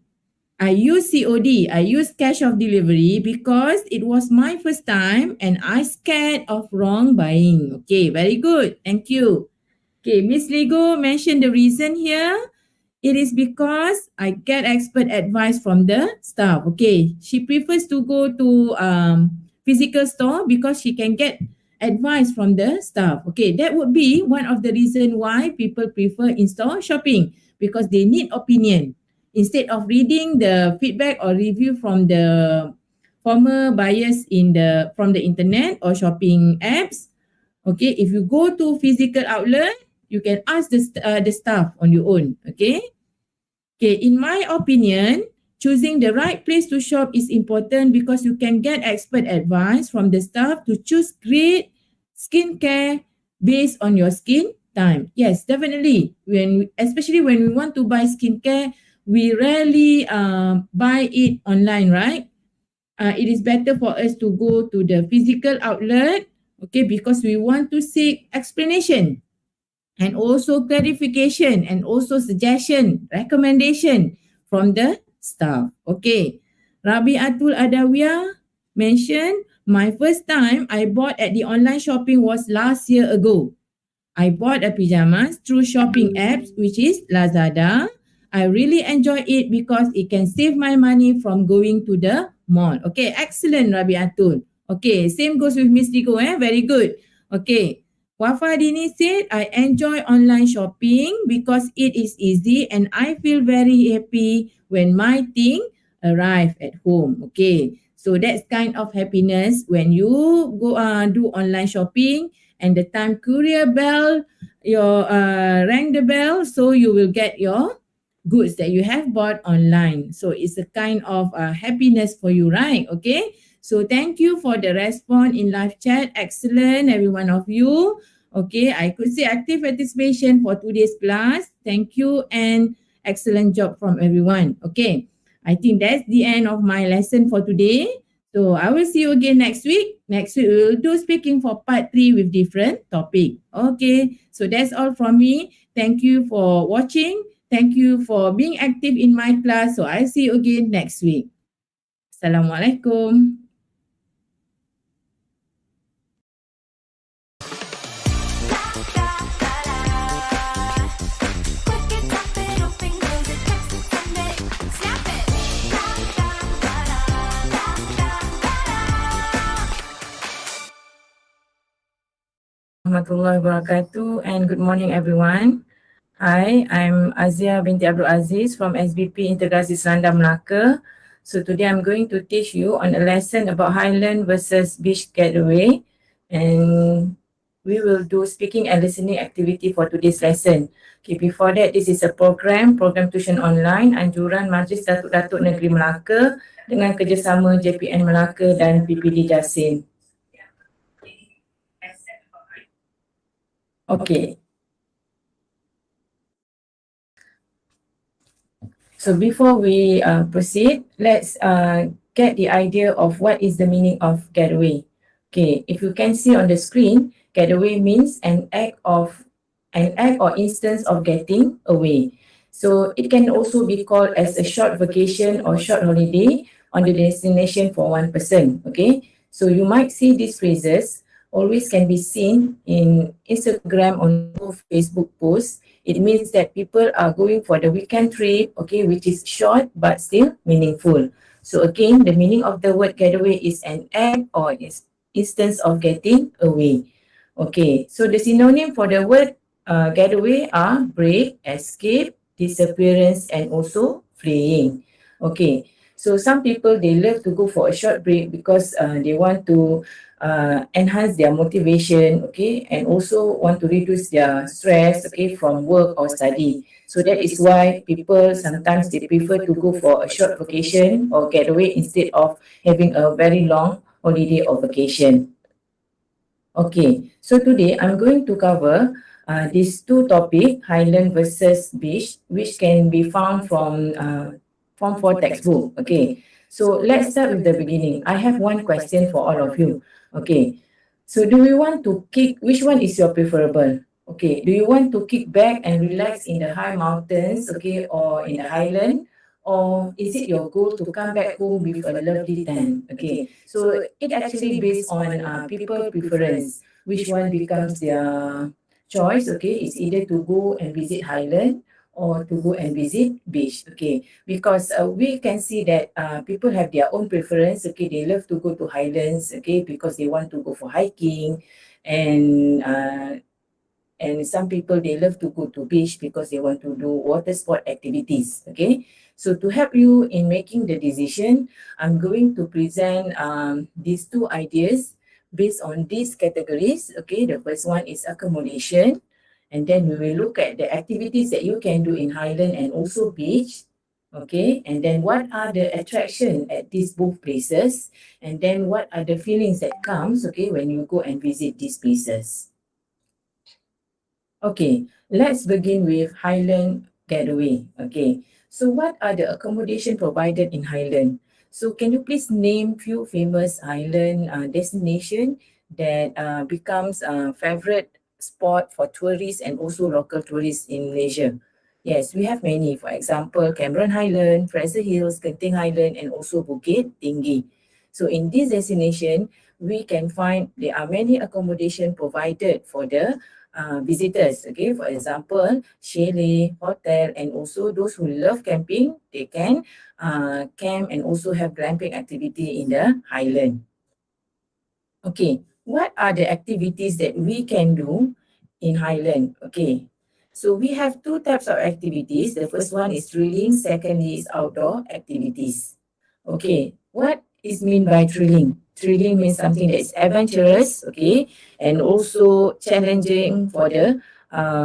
I use COD, I use cash of delivery because it was my first time and I scared of wrong buying. Okay, very good. Thank you. Okay, Miss Ligo mentioned the reason here. It is because I get expert advice from the staff. Okay, she prefers to go to physical store because she can get advice from the staff. Okay, that would be one of the reason why people prefer in-store shopping, because they need opinion instead of reading the feedback or review from the former buyers from the internet or shopping apps. Okay, if you go to physical outlet, you can ask the staff on your own. Okay. Okay, in my opinion, choosing the right place to shop is important because you can get expert advice from the staff to choose great skincare based on your skin time. Yes, definitely. Especially when we want to buy skincare, we rarely buy it online, right? It is better for us to go to the physical outlet, okay, because we want to seek explanation and also clarification and also suggestion, recommendation from the staff. Okay. Rabiatul Adawiyah mentioned, my first time I bought at the online shopping was last year ago. I bought a pajamas through shopping apps, which is Lazada. I really enjoy it because it can save my money from going to the mall. Okay, excellent, Rabiatul. Okay, same goes with Miss Rico. Very good. Okay. Wafa Dini said, I enjoy online shopping because it is easy and I feel very happy when my thing arrive at home. Okay, so that's kind of happiness when you go do online shopping and the time courier bell, your ring the bell, so you will get your goods that you have bought online. So it's a kind of happiness for you, right? Okay. So thank you for the response in live chat. Excellent, every one of you. Okay, I could see active participation for today's class. Thank you and excellent job from everyone. Okay, I think that's the end of my lesson for today. So I will see you again next week. Next week we will do speaking for part 3 with different topic. Okay, so that's all from me. Thank you for watching. Thank you for being active in my class. So I'll see you again next week. Assalamualaikum. Warahmatullahi wabarakatuh and good morning everyone. Hi, I'm Azia binti Abdul Aziz from SBP Integrasi Selanda Melaka. So today I'm going to teach you on a lesson about Highland versus Beach Getaway, and we will do speaking and listening activity for today's lesson. Okay, before that, this is a program tuition online anjuran Majlis Datuk-Datuk Negeri Melaka dengan kerjasama JPN Melaka dan PPD Jasin. Okay. So before we proceed, let's get the idea of what is the meaning of getaway. Okay, if you can see on the screen, getaway means an act or instance of getting away. So it can also be called as a short vacation or short holiday on the destination for one person. Okay, so you might see these phrases: always can be seen in Instagram or Facebook posts, it means that people are going for the weekend trip, okay, which is short but still meaningful. So again, the meaning of the word getaway is an act or instance of getting away. Okay, so the synonym for the word getaway are break, escape, disappearance, and also fleeing. Okay, so some people, they love to go for a short break because they want to enhance their motivation, okay, and also want to reduce their stress, okay, from work or study. So that is why people sometimes they prefer to go for a short vacation or getaway instead of having a very long holiday or vacation. Okay, so today I'm going to cover these two topics, highland versus beach, which can be found from Form 4 textbook. Okay, so let's start with the beginning. I have one question for all of you. Okay, so do you want to kick, which one is your preferable? Okay, do you want to kick back and relax in the high mountains, okay, or in the highland? Or is it your goal to come back home with a lovely tent? Okay, so it actually based on people preference, which one becomes their choice. Okay, it's either to go and visit highland or to go and visit beach. Okay, because we can see that people have their own preference. Okay, they love to go to highlands. Okay, because they want to go for hiking, and some people, they love to go to beach because they want to do water sport activities. Okay, so to help you in making the decision, I'm going to present these two ideas based on these categories. Okay, the first one is accommodation, and then we will look at the activities that you can do in highland and also beach. Okay, and then what are the attraction at these both places, and then what are the feelings that comes, okay, when you go and visit these places. Okay, let's begin with highland getaway. Okay, so what are the accommodation provided in highland? So can you please name few famous highland destination that becomes a favorite spot for tourists and also local tourists in Malaysia? Yes, we have many. For example, Cameron Highland, Fraser Hills, Genting Highland, and also Bukit Tinggi. So in this destination, we can find there are many accommodation provided for the visitors. Okay, for example, chalet, hotel, and also those who love camping, they can camp and also have glamping activity in the highland. Okay, what are the activities that we can do in highland? Okay, so we have two types of activities. The first one is thrilling, secondly is outdoor activities. Okay, what is mean by thrilling? Thrilling means something that is adventurous, okay, and also challenging for the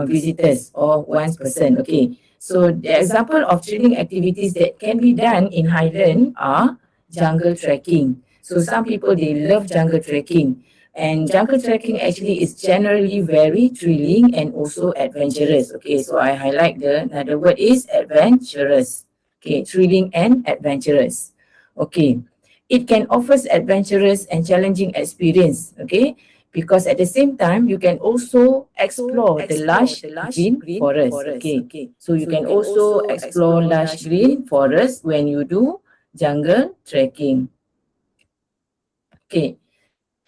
visitors or one person, okay. So the example of thrilling activities that can be done in highland are jungle trekking. So some people, they love jungle trekking, and jungle trekking actually is generally very thrilling and also adventurous. Okay, so I highlight the another word is adventurous. Okay, thrilling and adventurous. Okay, it can offer adventurous and challenging experience. Okay, because at the same time you can also explore the lush green forest. Okay, so you can also explore lush green forest when you do jungle trekking. Okay,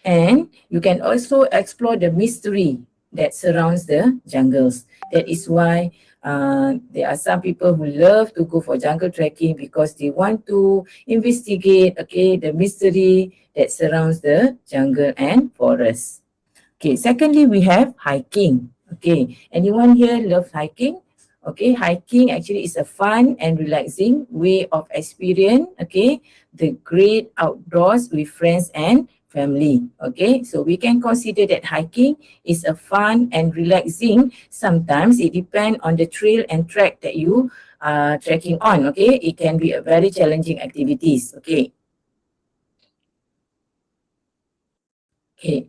and you can also explore the mystery that surrounds the jungles. That is why there are some people who love to go for jungle trekking because they want to investigate, okay, the mystery that surrounds the jungle and forest. Okay, secondly, we have hiking. Okay, anyone here love hiking? Okay, hiking actually is a fun and relaxing way of experience, okay, the great outdoors with friends and family. Okay, so we can consider that hiking is a fun and relaxing. Sometimes it depends on the trail and track that you are trekking on. Okay, it can be a very challenging activities. Okay. Okay,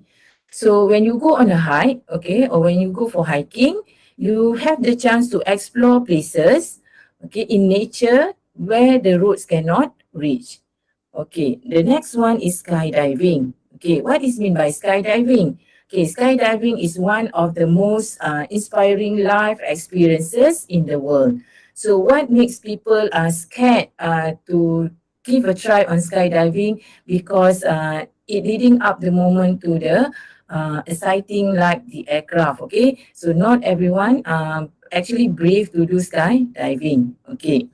so when you go on a hike, okay, or when you go for hiking, you have the chance to explore places, okay, in nature where the roads cannot reach. Okay, the next one is skydiving. Okay, what is mean by skydiving? Okay, skydiving is one of the most inspiring life experiences in the world. So what makes people scared to give a try on skydiving? Because it leading up the moment to the exciting like the aircraft. Okay, so not everyone actually brave to do skydiving. Okay,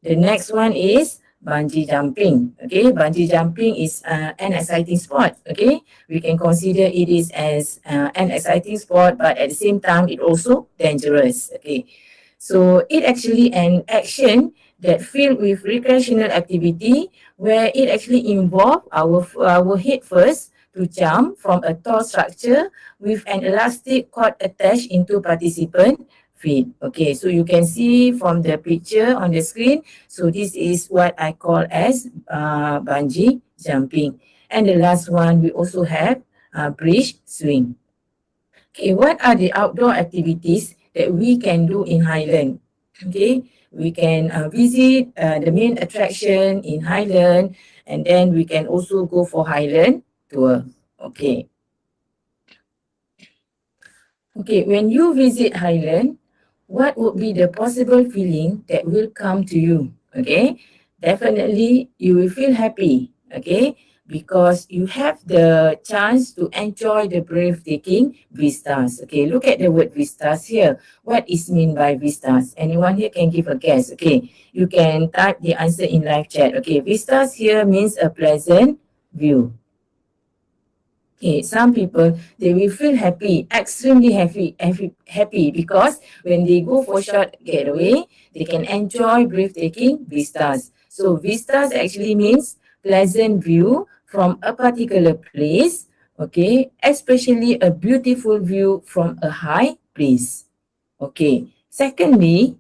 the next one is bungee jumping. Okay, bungee jumping is an exciting sport. Okay, we can consider it is as an exciting sport, but at the same time, it also dangerous. Okay, so it actually an action that filled with recreational activity where it actually involve our head first to jump from a tall structure with an elastic cord attached into participant feet. Okay, so you can see from the picture on the screen. So this is what I call as bungee jumping. And the last one, we also have bridge swing. Okay, what are the outdoor activities that we can do in Highland? Okay, we can visit the main attraction in Highland, and then we can also go for Highland tour. Okay. Okay, when you visit Highland, what would be the possible feeling that will come to you? Okay, definitely you will feel happy. Okay, because you have the chance to enjoy the breathtaking vistas. Okay, look at the word vistas here. What is mean by vistas? Anyone here can give a guess? Okay, you can type the answer in live chat. Okay, vistas here means a pleasant view. Okay, some people, they will feel happy, extremely happy because when they go for short getaway, they can enjoy breathtaking vistas. So vistas actually means pleasant view from a particular place, okay, especially a beautiful view from a high place. Okay, secondly,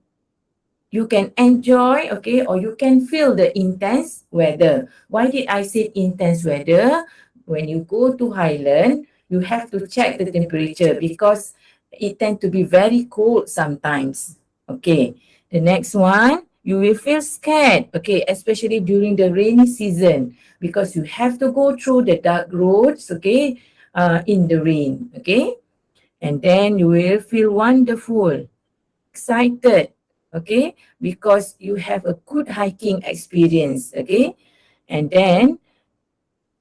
you can enjoy, okay, or you can feel the intense weather. Why did I say intense weather? When you go to Highland, you have to check the temperature because it tends to be very cold sometimes. Okay, the next one, you will feel scared, okay, especially during the rainy season because you have to go through the dark roads, okay, in the rain, okay. And then you will feel wonderful, excited, okay, because you have a good hiking experience, okay. And then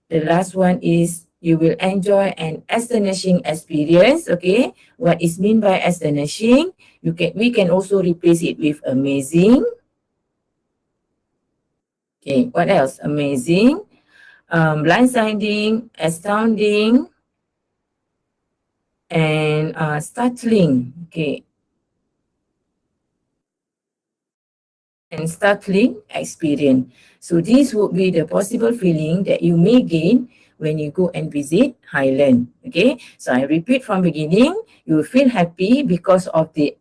the last one is you will enjoy an astonishing experience, okay. What is mean by astonishing? We can also replace it with amazing. Okay, what else? Amazing, blindsiding, astounding, and startling. Okay. And startling experience. So this would be the possible feeling that you may gain when you go and visit Highland. Okay, so I repeat from beginning, you will feel happy because of the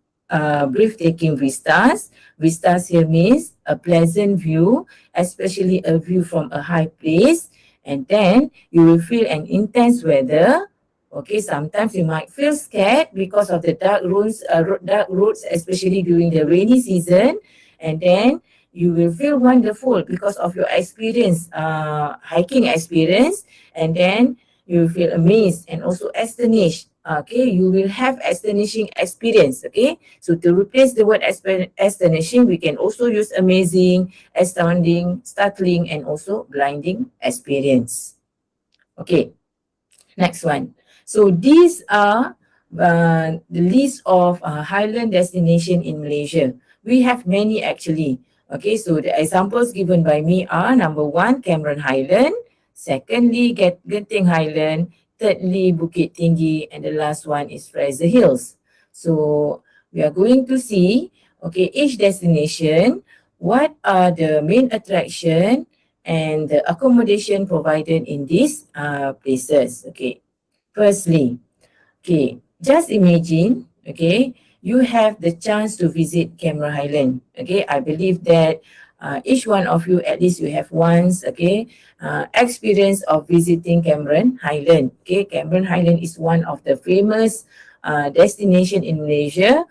breathtaking vistas. Vistas here means a pleasant view, especially a view from a high place. And then you will feel an intense weather. Okay, sometimes you might feel scared because of the dark roads, especially during the rainy season. And then you will feel wonderful because of your experience, hiking experience. And then you will feel amazed and also astonished. Okay, you will have astonishing experience. Okay, so to replace the word astonishing, we can also use amazing, astounding, startling, and also blinding experience. Okay, next one. So these are the list of Highland destination in Malaysia. We have many actually. Okay, so the examples given by me are number 1, Cameron Highland. Secondly, Genting Highland. Thirdly, Bukit Tinggi. And the last one is Fraser Hills. So we are going to see, okay, each destination, what are the main attraction and the accommodation provided in these places. Okay, firstly, okay, just imagine, okay, you have the chance to visit Cameron Highland. Okay, I believe that each one of you, at least you have once, okay, experience of visiting Cameron Highland. Okay, Cameron Highland is one of the famous destination in Malaysia.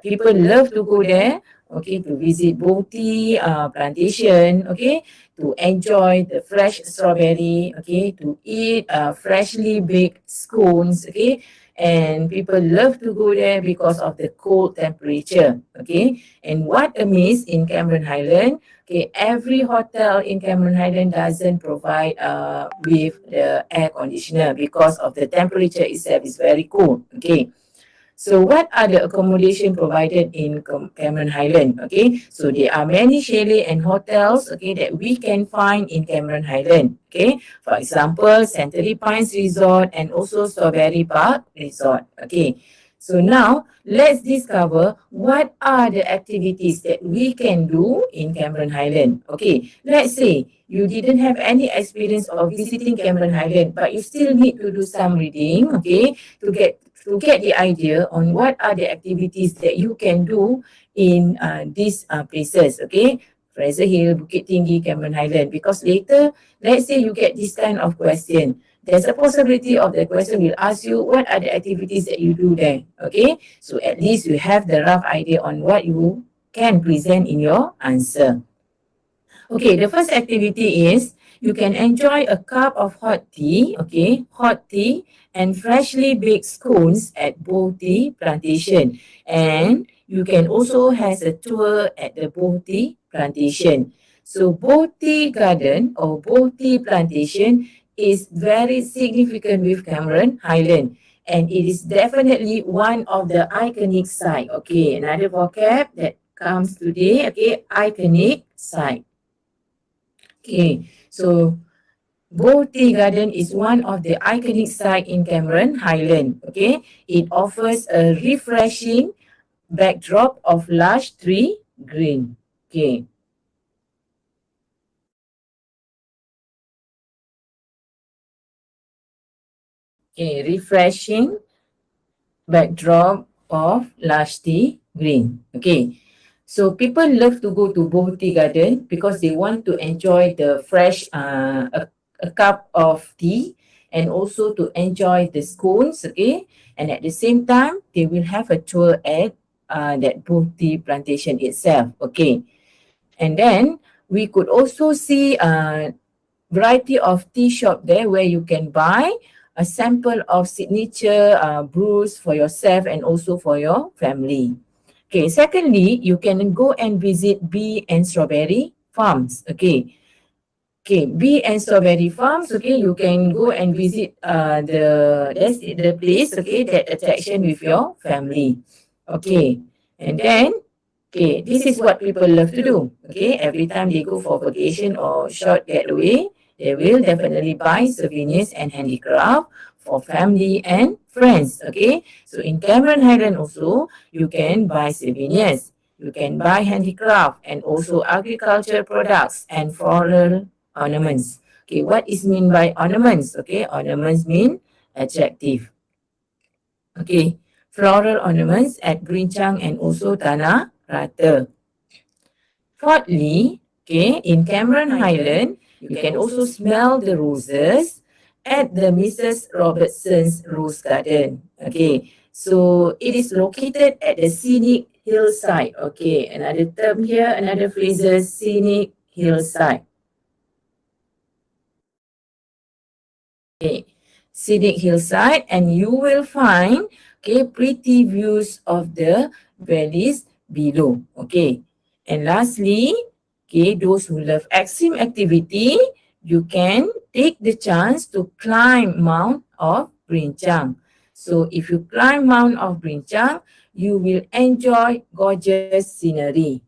People love to go there, okay, to visit Boti plantation, okay, to enjoy the fresh strawberry, okay, to eat freshly baked scones, okay, and people love to go there because of the cold temperature. Okay, and what a miss in Cameron Highland. Okay, every hotel in Cameron Highland doesn't provide with the air conditioner because of the temperature itself is very cold. Okay. So what are the accommodation provided in Cameron Highland? Okay, so there are many chalet and hotels, okay, that we can find in Cameron Highland. Okay, for example, Century Pines Resort and also Strawberry Park Resort. Okay, so now let's discover what are the activities that we can do in Cameron Highland. Okay, let's say you didn't have any experience of visiting Cameron Highland, but you still need to do some reading, okay, to get the idea on what are the activities that you can do in these places, okay? Fraser Hill, Bukit Tinggi, Cameron Highland. Because later, let's say you get this kind of question. There's a possibility of the question will ask you what are the activities that you do there, okay? So at least you have the rough idea on what you can present in your answer. Okay, the first activity is you can enjoy a cup of hot tea, okay, hot tea and freshly baked scones at Boh Tea Plantation. And you can also have a tour at the Boh Tea Plantation. So Boh Tea Garden or Boh Tea Plantation is very significant with Cameron Highland. And it is definitely one of the iconic site. Okay, another vocab that comes today, okay, iconic site. Okay, so Boh Tea Garden is one of the iconic sites in Cameron Highland. Okay, it offers a refreshing backdrop of lush tree green. Okay. Okay, refreshing backdrop of lush tea green. Okay. So people love to go to Boh Tea Garden because they want to enjoy the fresh a cup of tea and also to enjoy the scones, okay? And at the same time, they will have a tour at that Boh Tea Plantation itself, okay? And then we could also see a variety of tea shop there where you can buy a sample of signature brews for yourself and also for your family. Okay, secondly, you can go and visit bee and strawberry farms. Okay. Okay, bee and strawberry farms. Okay, you can go and visit the place, okay, that attraction with your family. Okay. And then okay, this is what people love to do. Okay, every time they go for vacation or short getaway, they will definitely buy souvenirs and handicraft for family and friends. Okay, so in Cameron Highland also, you can buy souvenirs. You can buy handicraft and also agriculture products and floral ornaments. Okay, what is mean by ornaments? Okay, ornaments mean attractive. Okay, floral ornaments at Brincang and also Tanah Rata. Fourthly, okay, in Cameron Highland, you can also smell the roses at the Mrs. Robertson's Rose Garden. Okay, so it is located at the scenic hillside. Okay, another term here, another phrase, scenic hillside. Okay, scenic hillside, and you will find okay pretty views of the valleys below. Okay, and lastly, okay, those who love extreme activity, you can take the chance to climb Mount of Brincang. So if you climb Mount of Brincang, you will enjoy gorgeous scenery.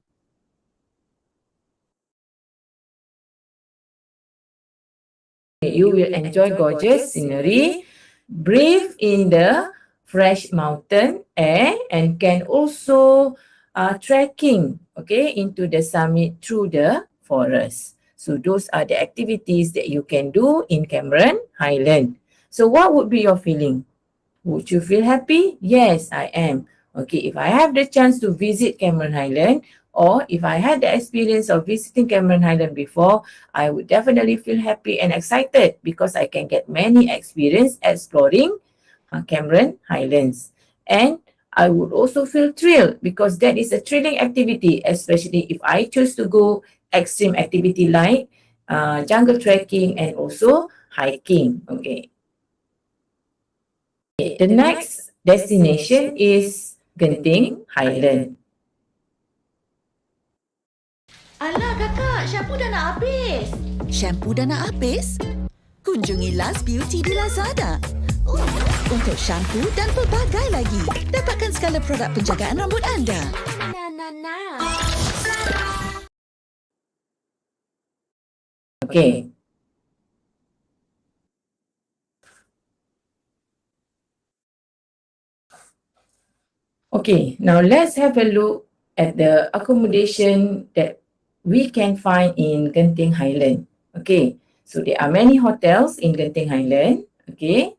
You will enjoy gorgeous scenery, breathe in the fresh mountain air, and can also trekking, okay, into the summit through the forest. So those are the activities that you can do in Cameron Highland. So what would be your feeling? Would you feel happy? Yes, I am. Okay, if I have the chance to visit Cameron Highland, or if I had the experience of visiting Cameron Highland before, I would definitely feel happy and excited because I can get many experience exploring Cameron Highlands. And I would also feel thrilled because that is a thrilling activity, especially if I choose to go extreme activity like jungle trekking and also hiking. Okay. The next destination is Genting Highland. Alah kakak, shampoo dah nak habis. Shampoo dah nak habis? Kunjungi Last Beauty di Lazada. Untuk shampoo dan pelbagai lagi. Dapatkan segala produk penjagaan rambut anda. Okay. Okay, now let's have a look at the accommodation that we can find in Genting Highland. Okay, so there are many hotels in Genting Highland. Okay,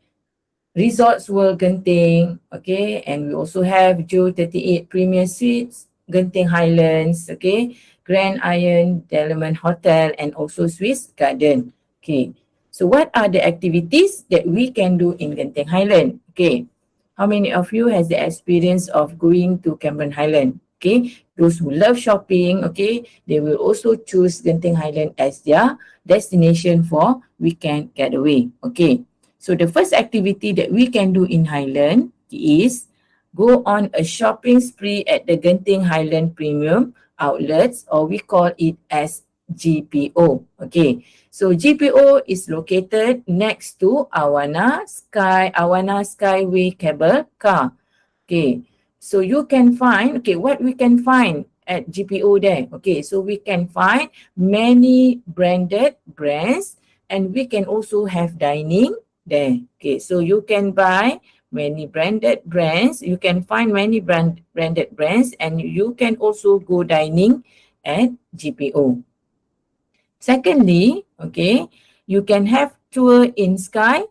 Resorts World Genting. Okay, and we also have Joe 38 Premier Suites, Genting Highlands. Okay, Grand Iron Delman Hotel, and also Swiss Garden. Okay, so what are the activities that we can do in Genting Highland? Okay. How many of you has the experience of going to Cameron Highland? Okay, those who love shopping, okay, they will also choose Genting Highland as their destination for weekend getaway. Okay, so the first activity that we can do in Highland is go on a shopping spree at the Genting Highland Premium Outlets, or we call it as GPO. Okay, so GPO is located next to Awana Skyway Cable Car. Okay, so you can find, okay, what we can find at GPO there. Okay, so we can find many branded brands, and we can also have dining there. Okay, so you can buy many branded brands, you can find many branded brands, and you can also go dining at GPO. Secondly, okay, you can have tour in Sky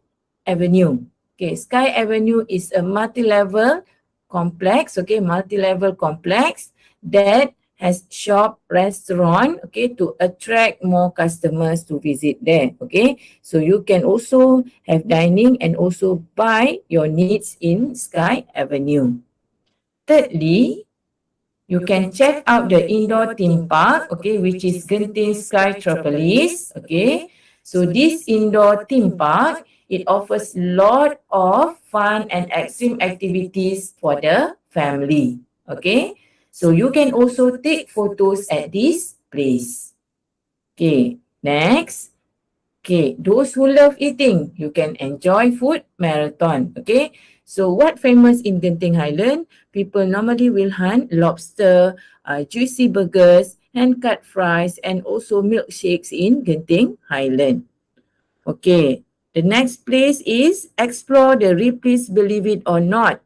Avenue. Okay, Sky Avenue is a multi-level complex, okay, multi-level complex that has shop, restaurant, okay, to attract more customers to visit there, okay. So you can also have dining and also buy your needs in Sky Avenue. Thirdly, you can check out the indoor theme park, okay, which is Genting Skytropolis, okay. So this indoor theme park, it offers a lot of fun and extreme activities for the family, okay. So you can also take photos at this place. Okay, next. Okay, those who love eating, you can enjoy food marathon, okay. So what famous in Genting Highland? People normally will hunt lobster, juicy burgers, hand-cut fries, and also milkshakes in Genting Highland. Okay, the next place is explore the Ripley's Believe It or Not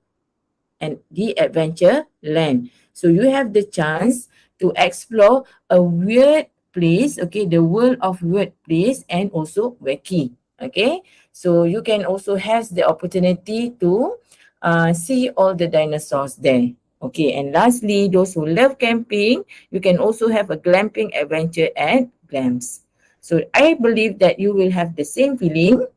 and the Adventure Land. So you have the chance to explore a weird place, okay, the world of weird place, and also wacky, okay. So you can also have the opportunity to see all the dinosaurs there. Okay, and lastly, those who love camping, you can also have a glamping adventure at Glams. So I believe that you will have the same feeling,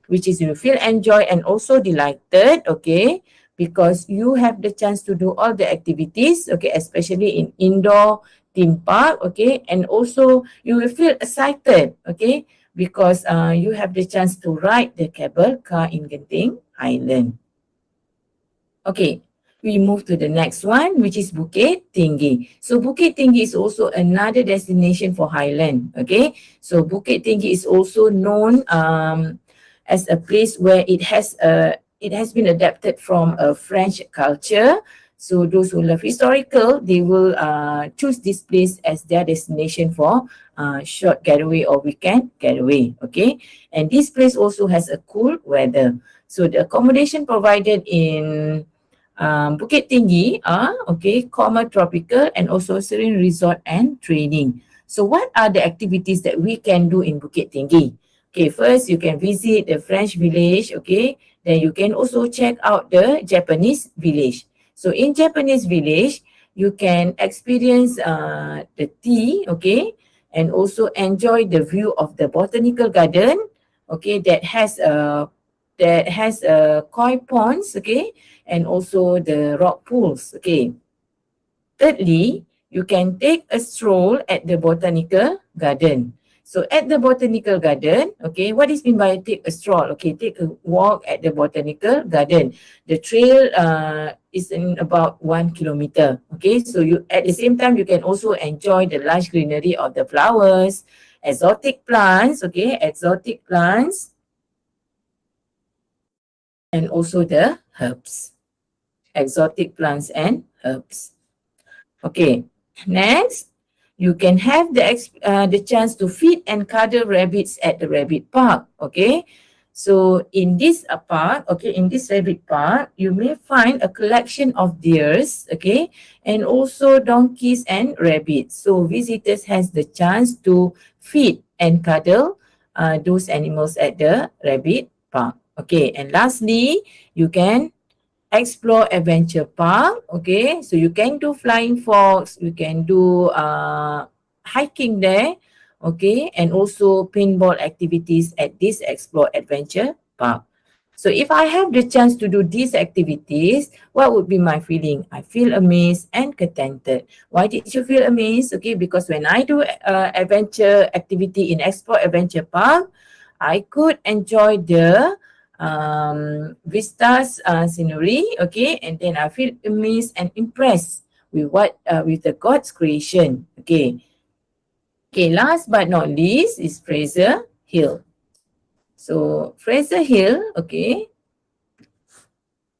which is you feel enjoy and also delighted, okay, because you have the chance to do all the activities, okay, especially in indoor theme park, okay, and also you will feel excited, okay, because you have the chance to ride the cable car in Genting Highland. Okay, we move to the next one, which is Bukit Tinggi. So Bukit Tinggi is also another destination for Highland, okay. So Bukit Tinggi is also known as a place where it has been adapted from a French culture. So those who love historical, they will choose this place as their destination for short getaway or weekend getaway, okay. And this place also has a cool weather. So the accommodation provided in Bukit Tinggi are, okay, Comma Tropical and also Serene Resort and Training. So what are the activities that we can do in Bukit Tinggi? Okay, first you can visit the French village, okay. Then you can also check out the Japanese village. So in Japanese village, you can experience the tea, okay, and also enjoy the view of the botanical garden, okay, that has koi ponds, okay, and also the rock pools, okay. Thirdly, you can take a stroll at the botanical garden. So at the botanical garden, okay, what is mean by take a stroll? Okay, take a walk at the botanical garden. The trail is in about 1 kilometer. Okay, so you at the same time you can also enjoy the lush greenery of the flowers, exotic plants. Okay, exotic plants, and also the herbs. Exotic plants and herbs. Okay, next, you can have the chance to feed and cuddle rabbits at the rabbit park. Okay, so in this park, okay, in this rabbit park, you may find a collection of deers, okay, and also donkeys and rabbits. So visitors has the chance to feed and cuddle those animals at the rabbit park. Okay, and lastly, you can explore adventure park. Okay, so you can do flying fox, you can do hiking there, okay, and also paintball activities at this explore adventure park. So if I have the chance to do these activities, what would be my feeling? I feel amazed and contented. Why did you feel amazed? Okay, because when I do adventure activity in explore adventure park, I could enjoy the vistas, scenery, okay, and then I feel amazed and impressed with with the God's creation. Okay, last but not least is Fraser Hill. So Fraser Hill, okay.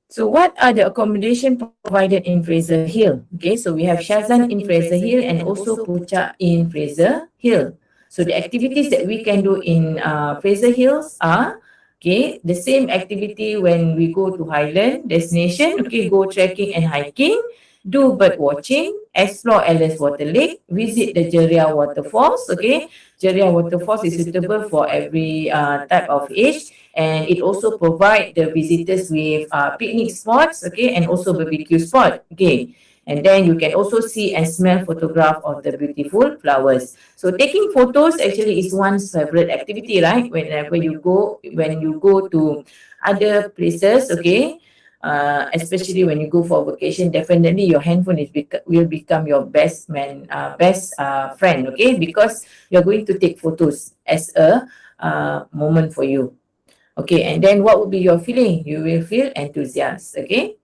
So what are the accommodation provided in Fraser Hill? Okay, so we have Shazan in Fraser Hill and also Puncak in Fraser Hill. So the activities that we can do in Fraser Hills are, okay, the same activity when we go to Highland destination, okay, go trekking and hiking, do bird watching, explore Alice Water Lake, visit the Jeria Waterfalls, okay. Jeria Waterfalls is suitable for every type of age, and it also provide the visitors with picnic spots, okay, and also barbecue spot, okay. And then you can also see and smell photograph of the beautiful flowers. So taking photos actually is one's favorite activity, right? Whenever you go, when you go to other places, okay, especially when you go for vacation, definitely your handphone will become your best friend, okay, because you're going to take photos as a moment for you. Okay, and then what will be your feeling? You will feel enthusiastic, okay?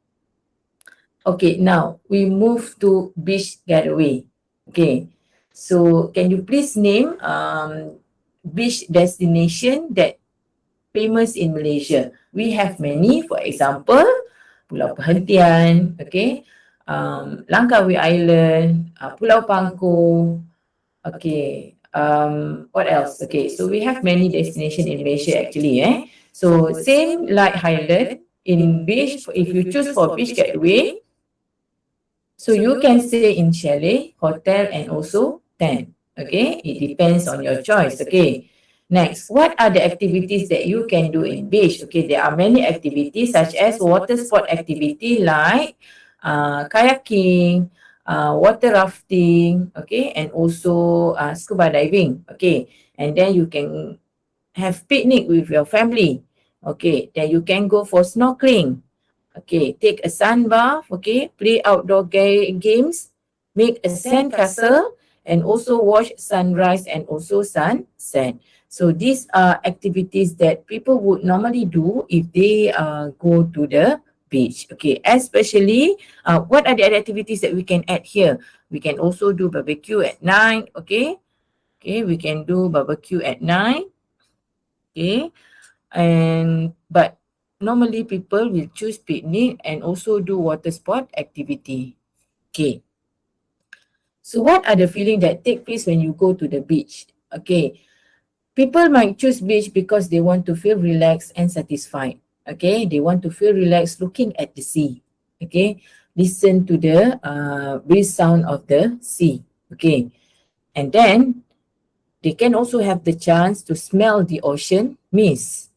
Okay, now we move to beach getaway. Okay, so can you please name beach destination that famous in Malaysia? We have many, for example, Pulau Perhentian, okay, Langkawi Island, Pulau Pangkor, okay, what else? Okay, so we have many destinations in Malaysia actually, eh? So same like Highland, in beach, if you choose for beach getaway, so you can stay in chalet, hotel, and also tent. Okay, it depends on your choice. Okay. Next, what are the activities that you can do in beach? Okay, there are many activities such as water sport activity like kayaking, water rafting, okay, and also scuba diving. Okay, and then you can have picnic with your family. Okay, then you can go for snorkeling. Okay, take a sun bath, okay, play outdoor games, make a sand castle, and also watch sunrise and also sunset. So these are activities that people would normally do if they go to the beach. Okay, especially what are the other activities that we can add here? We can also do barbecue at night, okay? Okay, we can do barbecue at night, okay? But normally people will choose picnic and also do water sport activity. Okay. So what are the feelings that take place when you go to the beach? Okay. People might choose beach because they want to feel relaxed and satisfied. Okay. They want to feel relaxed looking at the sea. Okay. Listen to the breeze sound of the sea. Okay. And then they can also have the chance to smell the ocean mist.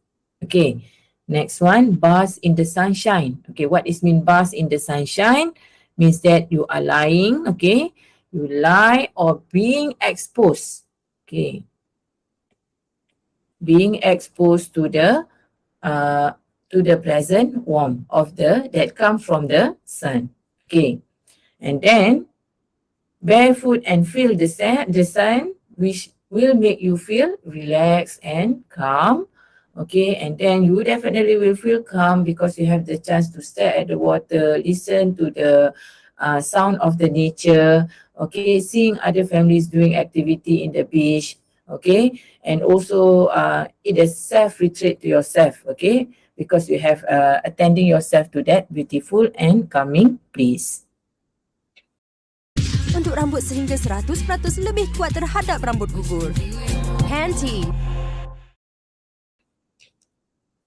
Okay. Next one, bask in the sunshine. Okay, what is mean bask in the sunshine? Means that you are lying, okay? You lie or being exposed. Okay. Being exposed to the present warmth of that comes from the sun. Okay. And then barefoot and feel the sun which will make you feel relaxed and calm. Okay, and then you definitely will feel calm because you have the chance to stare at the water, listen to the sound of the nature. Okay, seeing other families doing activity in the beach. Okay, and also it is self retreat to yourself. Okay, because you have attending yourself to that beautiful and calming place. Untuk rambut sehingga 100% lebih kuat terhadap rambut gugur. Panty.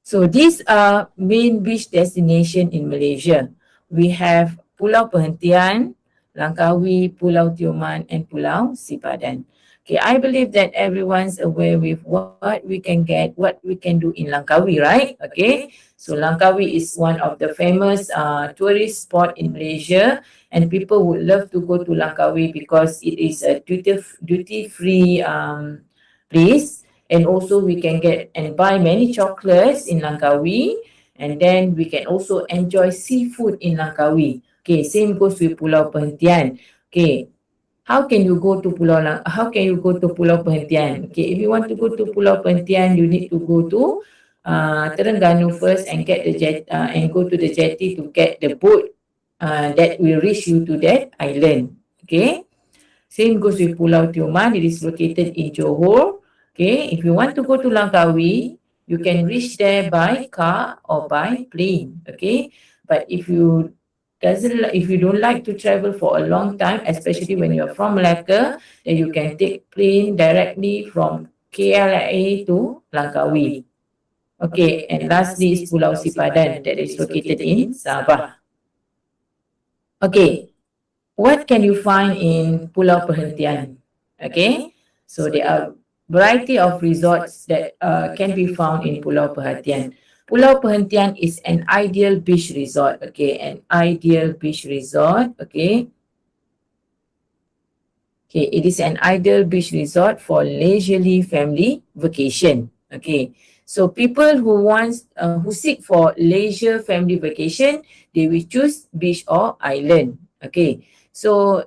So these are main beach destination in Malaysia. We have Pulau Perhentian, Langkawi, Pulau Tioman, and Pulau Sipadan. Okay, I believe that everyone's aware with what we can get, what we can do in Langkawi, right? Okay, so Langkawi is one of the famous tourist spot in Malaysia, and people would love to go to Langkawi because it is a duty-free place, and also we can get and buy many chocolates in Langkawi, and then we can also enjoy seafood in Langkawi. Okay, same goes with Pulau Perhentian. Okay, how can you go to Pulau Perhentian? Okay, if you want to go to Pulau Perhentian, you need to go to Terengganu first and get the and go to the jetty to get the boat that will reach you to that island. Okay, same goes with Pulau Tioman. It is located in Johor. Okay, if you want to go to Langkawi, you can reach there by car or by plane. Okay, but if you don't like to travel for a long time, especially when you're from Malacca, then you can take plane directly from KLIA to Langkawi. Okay, and lastly is Pulau Sipadan that is located in Sabah. Okay, what can you find in Pulau Perhentian? Okay, so there are variety of resorts that can be found in Pulau Perhentian. Pulau Perhentian is an ideal beach resort. Okay, an ideal beach resort. Okay. Okay, it is an ideal beach resort for leisurely family vacation. Okay, so people who seek for leisure family vacation, they will choose beach or island. Okay, so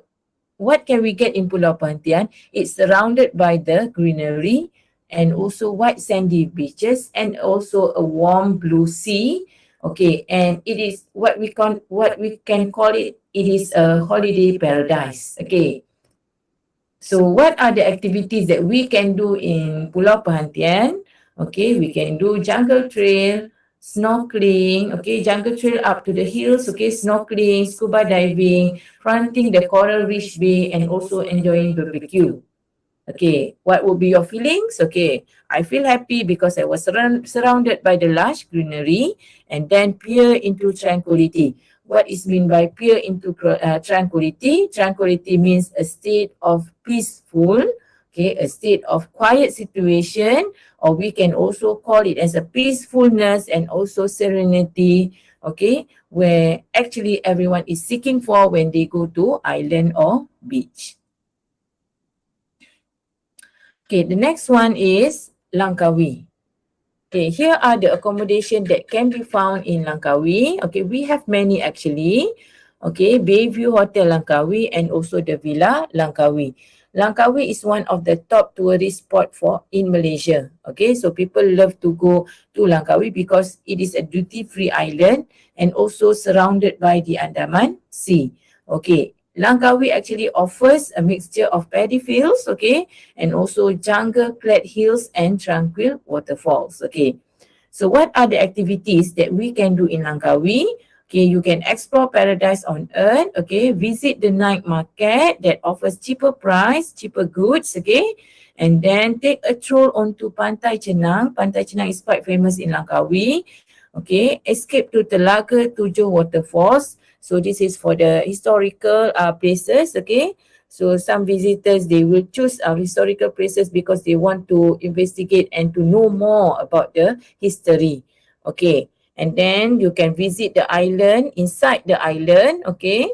what can we get in Pulau Perhentian? It's surrounded by the greenery and also white sandy beaches and also a warm blue sea. Okay, and it is what we can call it. It is a holiday paradise. Okay. So what are the activities that we can do in Pulau Perhentian? Okay, we can do jungle trail, snorkeling, okay, jungle trail up to the hills, okay, snorkeling, scuba diving, fronting the coral reef bay, and also enjoying barbecue. Okay, what would be your feelings? Okay, I feel happy because I was surrounded by the lush greenery and then peer into tranquility. What is mean by peer into tranquility? Tranquility means a state of peaceful, okay, a state of quiet situation, or we can also call it as a peacefulness and also serenity, okay, where actually everyone is seeking for when they go to island or beach. Okay, the next one is Langkawi. Okay, here are the accommodation that can be found in Langkawi. Okay, we have many actually. Okay, Bayview Hotel Langkawi and also the Villa Langkawi. Langkawi is one of the top tourist spot in Malaysia. Okay, so people love to go to Langkawi because it is a duty-free island and also surrounded by the Andaman Sea. Okay, Langkawi actually offers a mixture of paddy fields, okay, and also jungle-clad hills and tranquil waterfalls, okay. So what are the activities that we can do in Langkawi? Okay, you can explore paradise on earth, okay, visit the night market that offers cheaper price, cheaper goods, okay, and then take a stroll onto Pantai Cenang. Pantai Cenang is quite famous in Langkawi, okay, escape to Telaga Tujuh Waterfalls. So this is for the historical places, okay. So some visitors, they will choose historical places because they want to investigate and to know more about the history, okay. And then you can visit the island, inside the island, okay,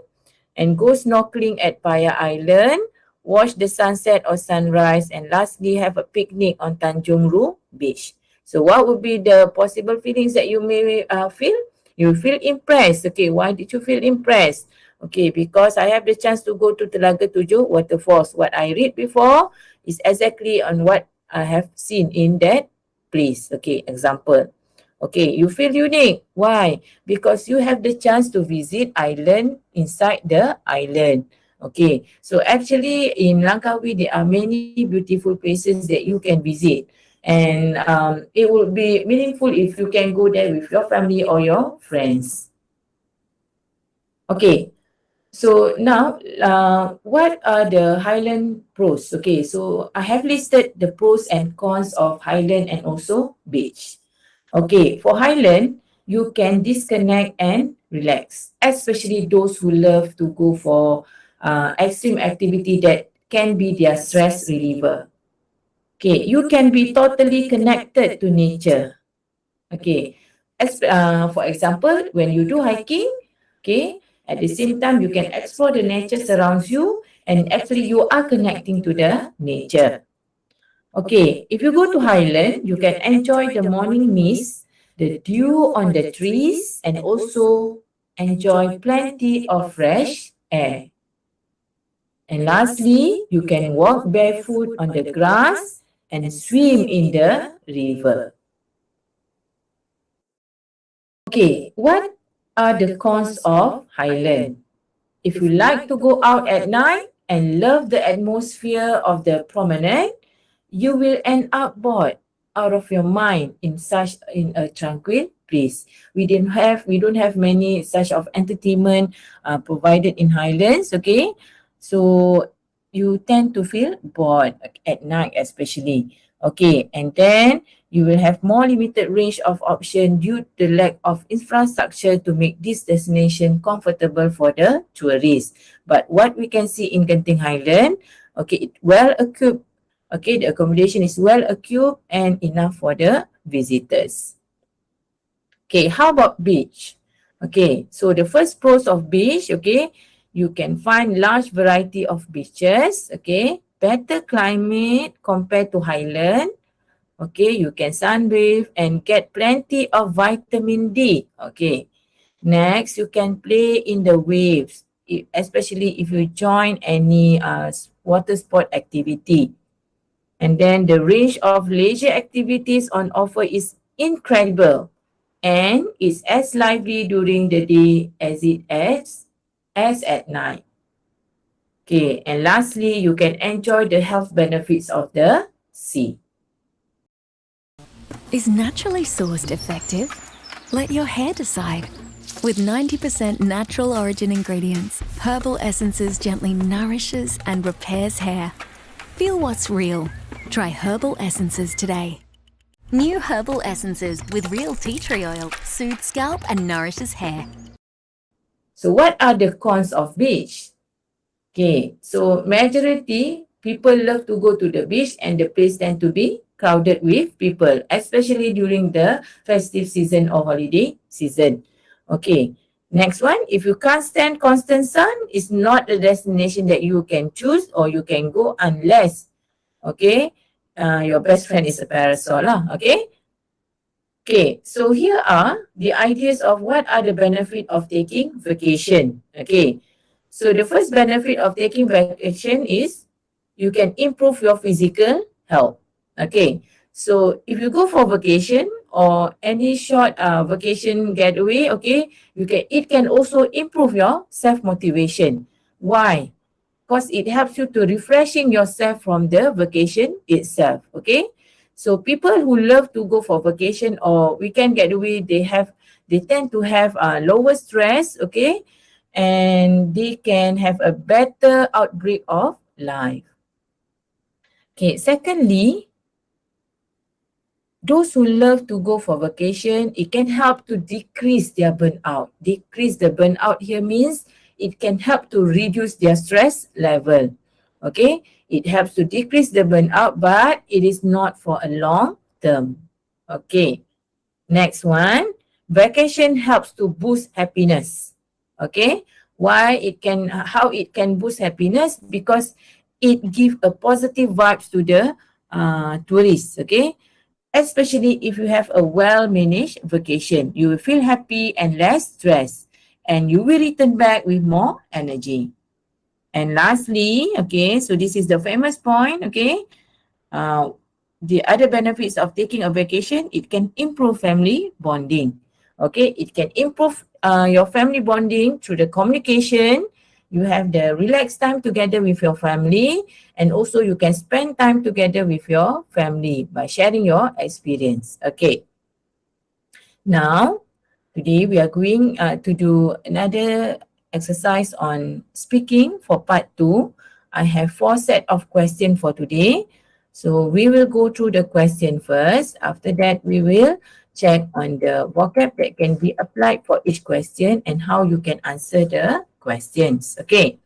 and go snorkeling at Paya Island, watch the sunset or sunrise, and lastly have a picnic on Tanjung Ru Beach. So what would be the possible feelings that you may feel? You feel impressed. Okay, why did you feel impressed? Okay, because I have the chance to go to Telaga Tujuh waterfalls. What I read before is exactly on what I have seen in that place. Okay, example. Okay, you feel unique. Why? Because you have the chance to visit island inside the island. Okay, so actually in Langkawi, there are many beautiful places that you can visit. And it would be meaningful if you can go there with your family or your friends. Okay, so now what are the Highland pros? Okay, so I have listed the pros and cons of Highland and also beach. Okay, for Highland, you can disconnect and relax, especially those who love to go for extreme activity that can be their stress reliever. Okay, you can be totally connected to nature. Okay, for example, when you do hiking, okay, at the same time, you can explore the nature surrounds you and actually you are connecting to the nature. Okay, if you go to Highland, you can enjoy the morning mist, the dew on the trees, and also enjoy plenty of fresh air. And lastly, you can walk barefoot on the grass and swim in the river. Okay, what are the cons of Highland? If you like to go out at night and love the atmosphere of the promenade, you will end up bored out of your mind in a tranquil place. We don't have many such of entertainment provided in Highlands. Okay, so you tend to feel bored at night, especially. Okay, and then you will have more limited range of option due to the lack of infrastructure to make this destination comfortable for the tourists. But what we can see in Genting Highland, okay, it well equipped. Okay, the accommodation is well equipped and enough for the visitors. Okay, how about beach? Okay, so the first pros of beach, okay, you can find large variety of beaches, okay, better climate compared to Highland. Okay, you can sunbathe and get plenty of vitamin D. Okay, next you can play in the waves, especially if you join any water sport activity. And then the range of leisure activities on offer is incredible and is as lively during the day as it is as at night. Okay, and lastly, you can enjoy the health benefits of the sea. Is naturally sourced effective? Let your hair decide. With 90% natural origin ingredients, Herbal Essences gently nourishes and repairs hair. Feel what's real. Try Herbal Essences today. New Herbal Essences with real tea tree oil soothes scalp and nourishes hair. So what are the cons of beach? Okay, so majority people love to go to the beach and the place tend to be crowded with people, especially during the festive season or holiday season. Okay, next one, if you can't stand constant sun, it's not a destination that you can choose or you can go unless, okay, your best friend is a parasol lah, okay? Okay, so here are the ideas of what are the benefit of taking vacation. Okay, so the first benefit of taking vacation is you can improve your physical health. Okay, so if you go for vacation or any short vacation getaway, okay, it can also improve your self-motivation. Why? Because it helps you to refreshing yourself from the vacation itself. Okay, so people who love to go for vacation or weekend getaway, they tend to have lower stress. Okay, and they can have a better outbreak of life. Okay, secondly, those who love to go for vacation, it can help to decrease their burnout. Decrease the burnout here means it can help to reduce their stress level. Okay, it helps to decrease the burnout, but it is not for a long term. Okay, next one, vacation helps to boost happiness. Okay, how it can boost happiness? Because it gives a positive vibes to the tourists. Okay, especially if you have a well-managed vacation, you will feel happy and less stressed. and you will return back with more energy. And lastly, okay, so this is the famous point, okay. The other benefits of taking a vacation, it can improve family bonding. Okay, it can improve your family bonding through the communication. You have the relaxed time together with your family, and also you can spend time together with your family by sharing your experience. Okay. Now, today we are going to do another exercise on speaking for part 2. I have 4 set of questions for today. So we will go through the question first. After that, we will check on the vocab that can be applied for each question and how you can answer the questions. Okay.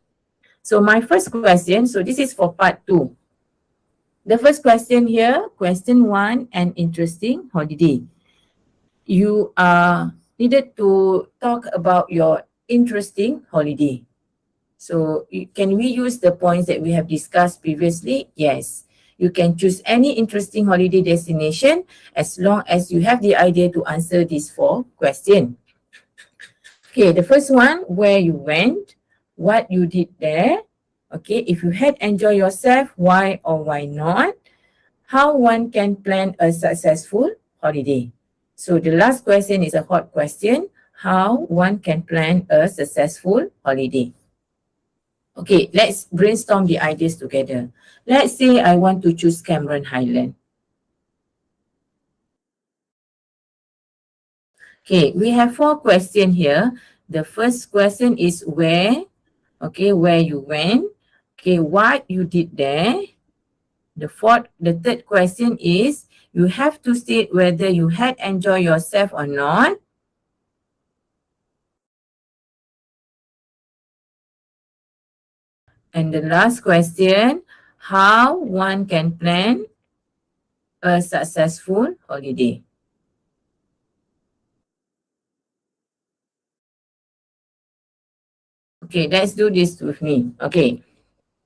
So my first question, so this is for part 2. The first question here, question 1, an interesting holiday. You are needed to talk about your interesting holiday. So can we use the points that we have discussed previously? Yes. You can choose any interesting holiday destination as long as you have the idea to answer these 4 questions. Okay, the first one, where you went, what you did there. Okay, if you had enjoyed yourself, why or why not? How one can plan a successful holiday. So the last question is a hot question. How one can plan a successful holiday. Okay, let's brainstorm the ideas together. Let's say I want to choose Cameron Highland. Okay, we have 4 questions here. The first question is where. Okay, where you went. Okay, what you did there. The third question is you have to state whether you had enjoyed yourself or not. And the last question, how one can plan a successful holiday. Okay, let's do this with me. Okay,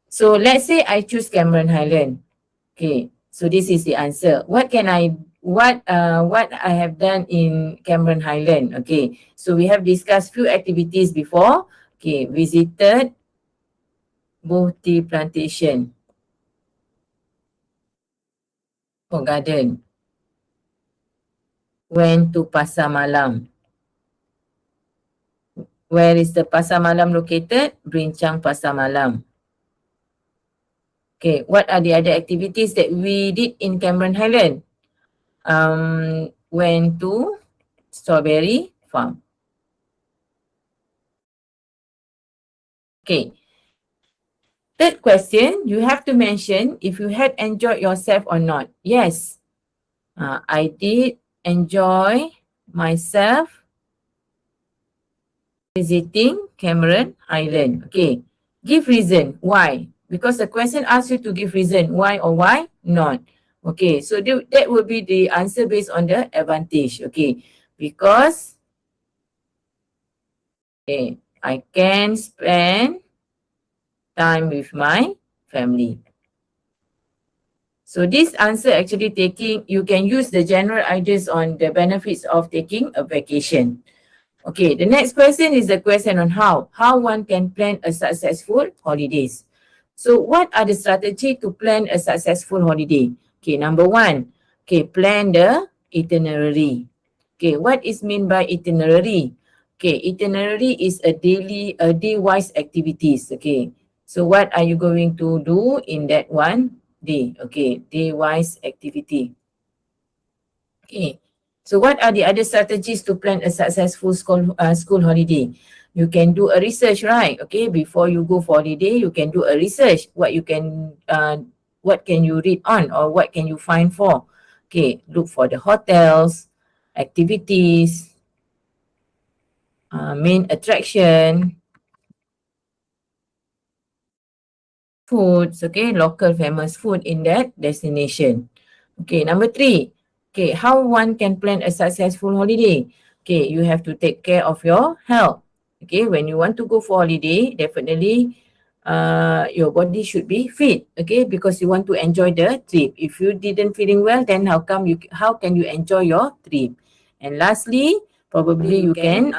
so let's say I choose Cameron Highland. Okay, so this is the answer. What I have done in Cameron Highland? Okay, so we have discussed few activities before. Okay, visited both tea plantation or garden. Went to Pasar Malam. Where is the Pasar Malam located? Brincang Pasar Malam. Okay, what are the other activities that we did in Cameron Highland? Went to strawberry farm. Okay. Third question, you have to mention if you had enjoyed yourself or not. Yes, I did enjoy myself visiting Cameron Highland. Okay, give reason. Why? Because the question asks you to give reason. Why or why not? Okay, so that will be the answer based on the advantage. Okay, because I can spend time with my family. So this answer actually you can use the general ideas on the benefits of taking a vacation. Okay, the next question is the question on how one can plan a successful holidays. So what are the strategy to plan a successful holiday? Okay, number 1, okay, plan the itinerary. Okay, what is mean by itinerary? Okay, itinerary is a day-wise activities. Okay, so what are you going to do in that one day? Okay, day-wise activity. Okay, so what are the other strategies to plan a successful school holiday? You can do a research, right? Okay, before you go for holiday, you can do a research. What can you read on or what can you find for? Okay, look for the hotels, activities, main attraction, foods, okay, local famous food in that destination. Okay, number 3, okay, how one can plan a successful holiday? Okay, you have to take care of your health. Okay, when you want to go for holiday, definitely your body should be fit, okay, because you want to enjoy the trip. If you didn't feeling well, then how can you enjoy your trip? And lastly, probably you can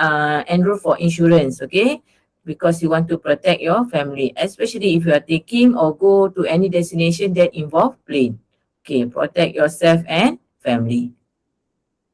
enroll for insurance, okay? Because you want to protect your family, especially if you are taking or go to any destination that involve plane. Okay, protect yourself and family.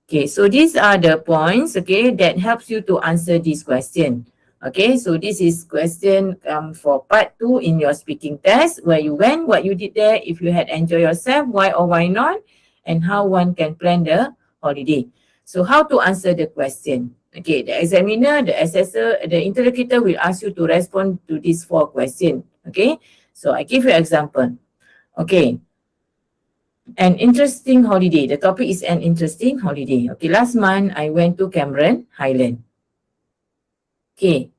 Okay, so these are the points, okay, that helps you to answer this question. Okay, so this is question for part 2 in your speaking test, where you went, what you did there, if you had enjoyed yourself, why or why not, and how one can plan the holiday. So how to answer the question? Okay, the examiner, the assessor, the interrogator will ask you to respond to these 4 questions. Okay, so I give you an example. Okay, an interesting holiday. The topic is an interesting holiday. Okay, last month I went to Cameron Highland. Okay,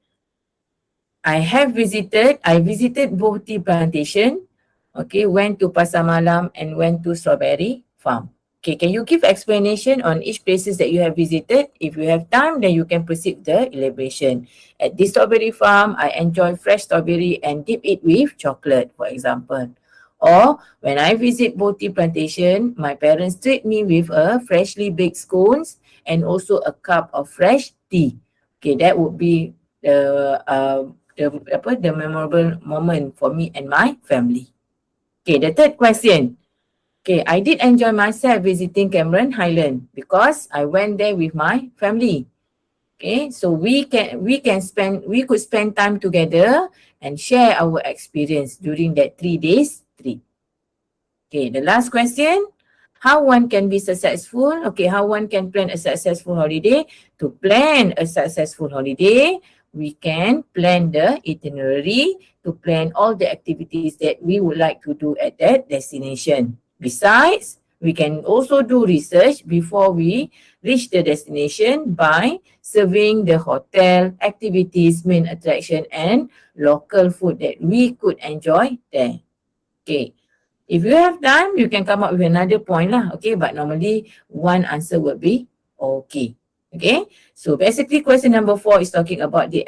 I visited both tea plantation. Okay, went to Pasar Malam and went to strawberry farm. Okay, can you give explanation on each places that you have visited? If you have time, then you can proceed the elaboration. At this strawberry farm, I enjoy fresh strawberry and dip it with chocolate, for example. Or when I visit both tea plantation, my parents treat me with a freshly baked scones and also a cup of fresh tea. Okay, that would be the memorable moment for me and my family. Okay, the third question. Okay, I did enjoy myself visiting Cameron Highland because I went there with my family. Okay, so we could spend time together and share our experience during that 3 days trip. Okay, the last question. How one can be successful? Okay, how one can plan a successful holiday? To plan a successful holiday, we can plan the itinerary, to plan all the activities that we would like to do at that destination. Besides, we can also do research before we reach the destination by surveying the hotel, activities, main attraction, and local food that we could enjoy there. Okay. If you have time, you can come up with another point lah. Okay, but normally one answer would be okay. Okay, so basically question number 4 is talking about the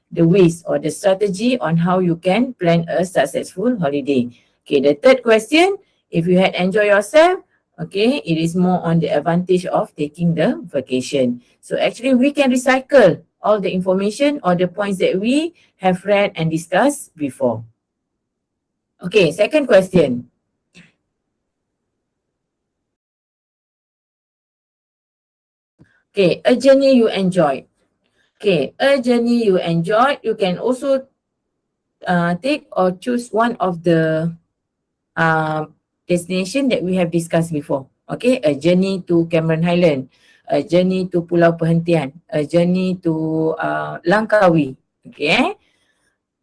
ways or the strategy on how you can plan a successful holiday. Okay, the third question, if you had enjoyed yourself, okay, it is more on the advantage of taking the vacation. So actually we can recycle all the information or the points that we have read and discussed before. Okay, second question. Okay, a journey you enjoyed. Okay, a journey you enjoyed. You can also take or choose one of the destination that we have discussed before. Okay, a journey to Cameron Highland, a journey to Pulau Perhentian, a journey to Langkawi. Okay.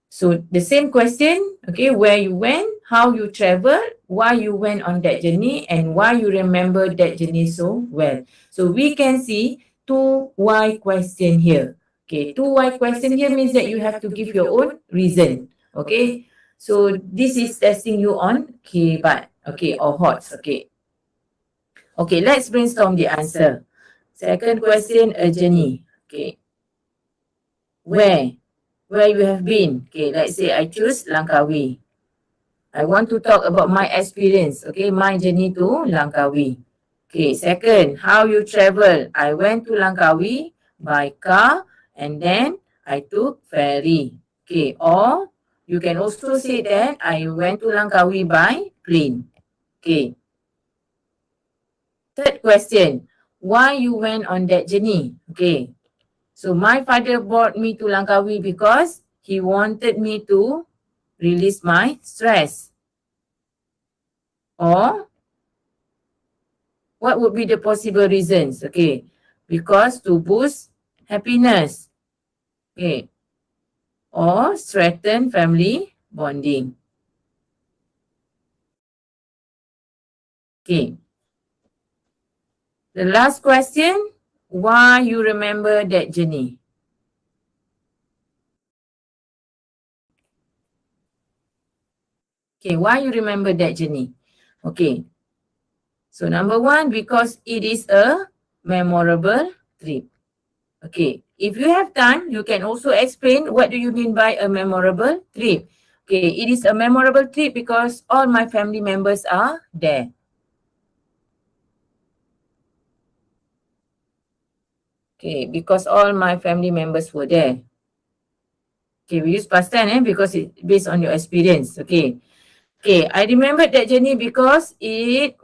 So the same question, okay, where you went, how you traveled, why you went on that journey, and why you remember that journey so well. So we can see 2 why question here. Okay, 2 why question here means that you have to give your own reason. Okay, so this is testing you on KBAT, okay, or HOTS, okay. Okay, let's brainstorm the answer. Second question, a journey, okay. Where you have been. Okay, let's say I choose Langkawi. I want to talk about my experience, okay, my journey to Langkawi. Okay, second, how you travel. I went to Langkawi by car and then I took ferry. Okay, or you can also say that I went to Langkawi by plane. Okay. Third question, why you went on that journey? Okay. So my father brought me to Langkawi because he wanted me to release my stress. Or what would be the possible reasons? Okay, because to boost happiness. Okay. Or strengthen family bonding. Okay. The last question, why you remember that journey? Okay, why you remember that journey? Okay. So number 1, because it is a memorable trip. Okay, if you have time, you can also explain what do you mean by a memorable trip. Okay, it is a memorable trip because all my family members are there. Okay, because all my family members were there. Okay, we use past tense because it's based on your experience. Okay. Okay, I remembered that journey because I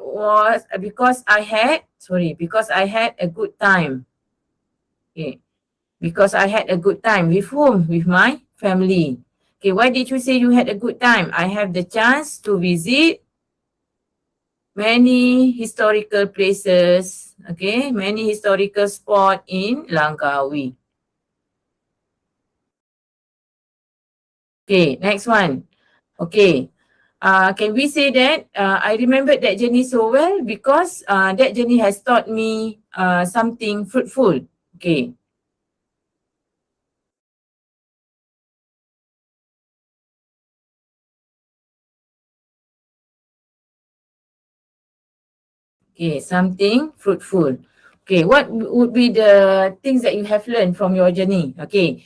had a good time. Okay, because I had a good time. With whom? With my family. Okay, why did you say you had a good time? I have the chance to visit many historical places. Okay, many historical spot in Langkawi. Okay, next one. Okay. Can we say that I remembered that journey so well because that journey has taught me something fruitful. Okay. Okay, something fruitful. Okay, what would be the things that you have learned from your journey? Okay,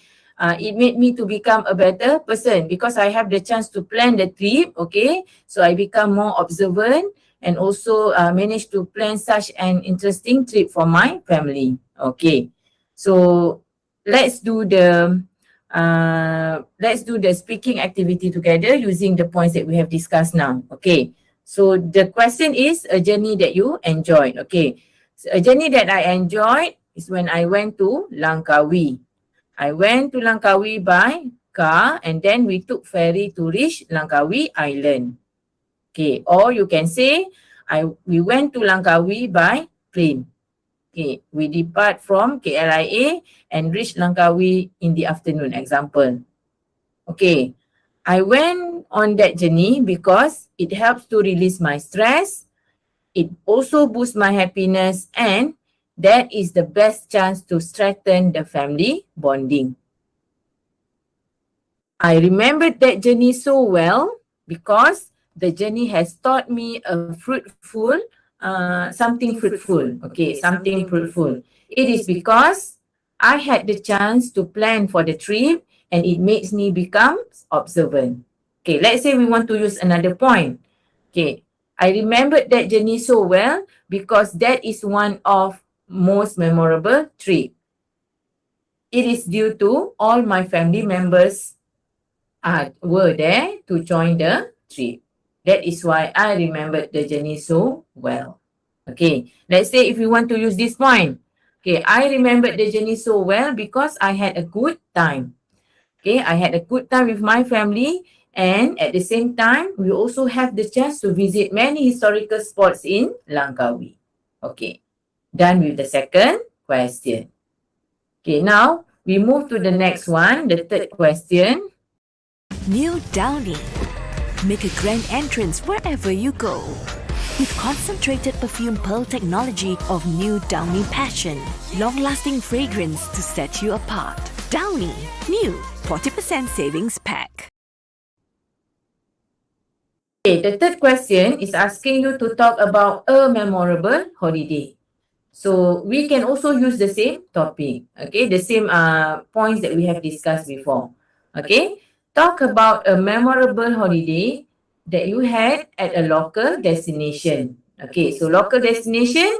it made me to become a better person because I have the chance to plan the trip. Okay, so I become more observant and also manage to plan such an interesting trip for my family. Okay, so let's do the speaking activity together using the points that we have discussed now. Okay. So the question is a journey that you enjoyed. Okay. So a journey that I enjoyed is when I went to Langkawi. I went to Langkawi by car and then we took ferry to reach Langkawi Island. Okay. Or you can say we went to Langkawi by plane. Okay. We depart from KLIA and reach Langkawi in the afternoon. Example. Okay. I went on that journey because it helps to release my stress. It also boosts my happiness and that is the best chance to strengthen the family bonding. I remembered that journey so well because the journey has taught me something fruitful. Okay, something fruitful. It is because I had the chance to plan for the trip and it makes me become observant. Okay, let's say we want to use another point. Okay, I remembered that journey so well because that is one of most memorable trip. It is due to all my family members were there to join the trip. That is why I remembered the journey so well. Okay, let's say if we want to use this point. Okay, I remembered the journey so well because I had a good time. Okay, I had a good time with my family and at the same time, we also have the chance to visit many historical spots in Langkawi. Okay, done with the second question. Okay, now we move to the next one, the third question. New Downy. Make a grand entrance wherever you go. With concentrated perfume pearl technology of New Downy Passion. Long-lasting fragrance to set you apart. Downy. New 40% savings pack. Okay, the third question is asking you to talk about a memorable holiday. So we can also use the same topic, okay, the same points that we have discussed before. Okay, talk about a memorable holiday that you had at a local destination. Okay, so local destination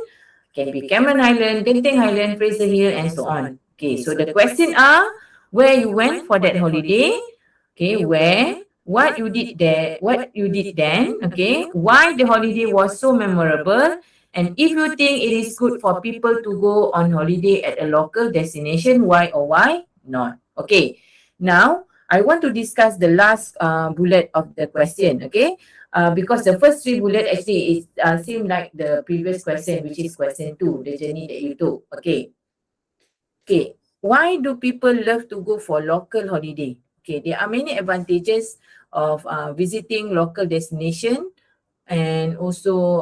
can be Cameron Highland, Genting Highland, Fraser Hill, and so on. Okay, so the question are where you went for that holiday. Okay, where, what you did there, what you did then, okay, why the holiday was so memorable, and if you think it is good for people to go on holiday at a local destination, why or why not? Okay, now I want to discuss the last bullet of the question, okay, because the first three bullet actually is same like the previous question, which is question 2, the journey that you took, okay. Okay, why do people love to go for local holiday? Okay, there are many advantages of visiting local destination and also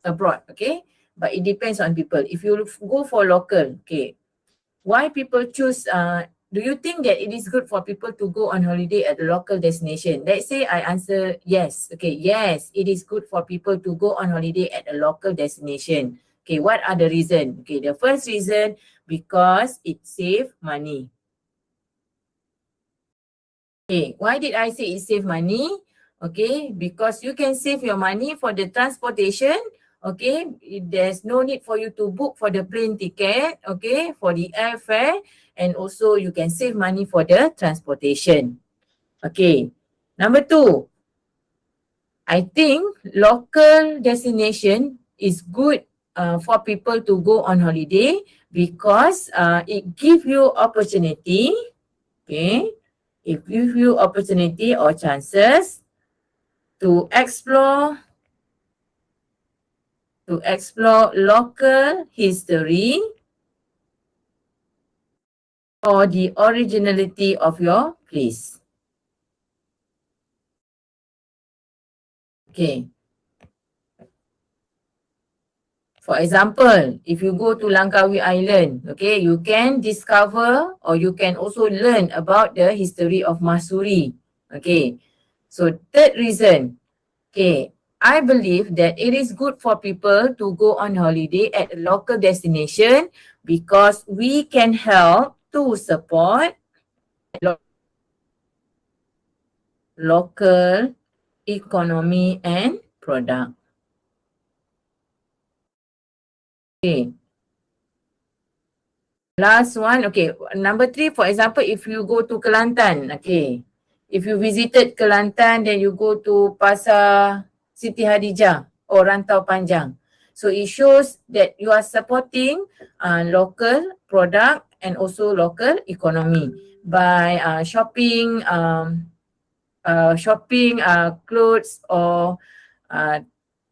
abroad, okay? But it depends on people. If you go for local, okay, why people choose, do you think that it is good for people to go on holiday at a local destination? Let's say I answer yes. Okay, yes, it is good for people to go on holiday at a local destination. Okay, what are the reasons? Okay, the first reason, because it saves money. Okay, why did I say it save money? Okay, because you can save your money for the transportation. Okay, there's no need for you to book for the plane ticket, okay, for the airfare, and also you can save money for the transportation. Okay, number 2, I think local destination is good for people to go on holiday because it gives you opportunity, okay, it gives you opportunity or chances to explore local history or the originality of your place. Okay. For example, if you go to Langkawi Island, okay, you can discover or you can also learn about the history of Masuri. Okay. So third reason, okay, I believe that it is good for people to go on holiday at a local destination because we can help to support local economy and product. Okay. Last one, okay. Number 3, for example, if you go to Kelantan, okay. If you visited Kelantan, then you go to Pasar Siti Hadijah or Rantau Panjang. So it shows that you are supporting local product and also local economy by shopping clothes or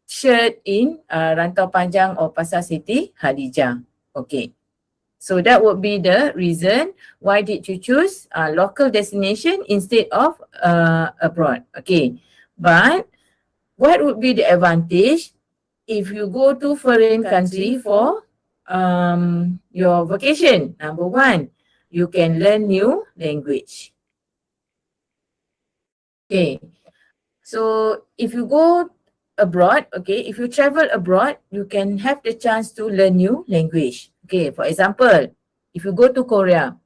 shirt in Rantau Panjang or Pasar Siti Hadijah. Okay. So that would be the reason why did you choose local destination instead of abroad. Okay. But what would be the advantage if you go to foreign country for your vacation? Number 1, you can learn new language. Okay. So if you go abroad, okay, if you travel abroad, you can have the chance to learn new language. Okay, for example, if you go to Korea,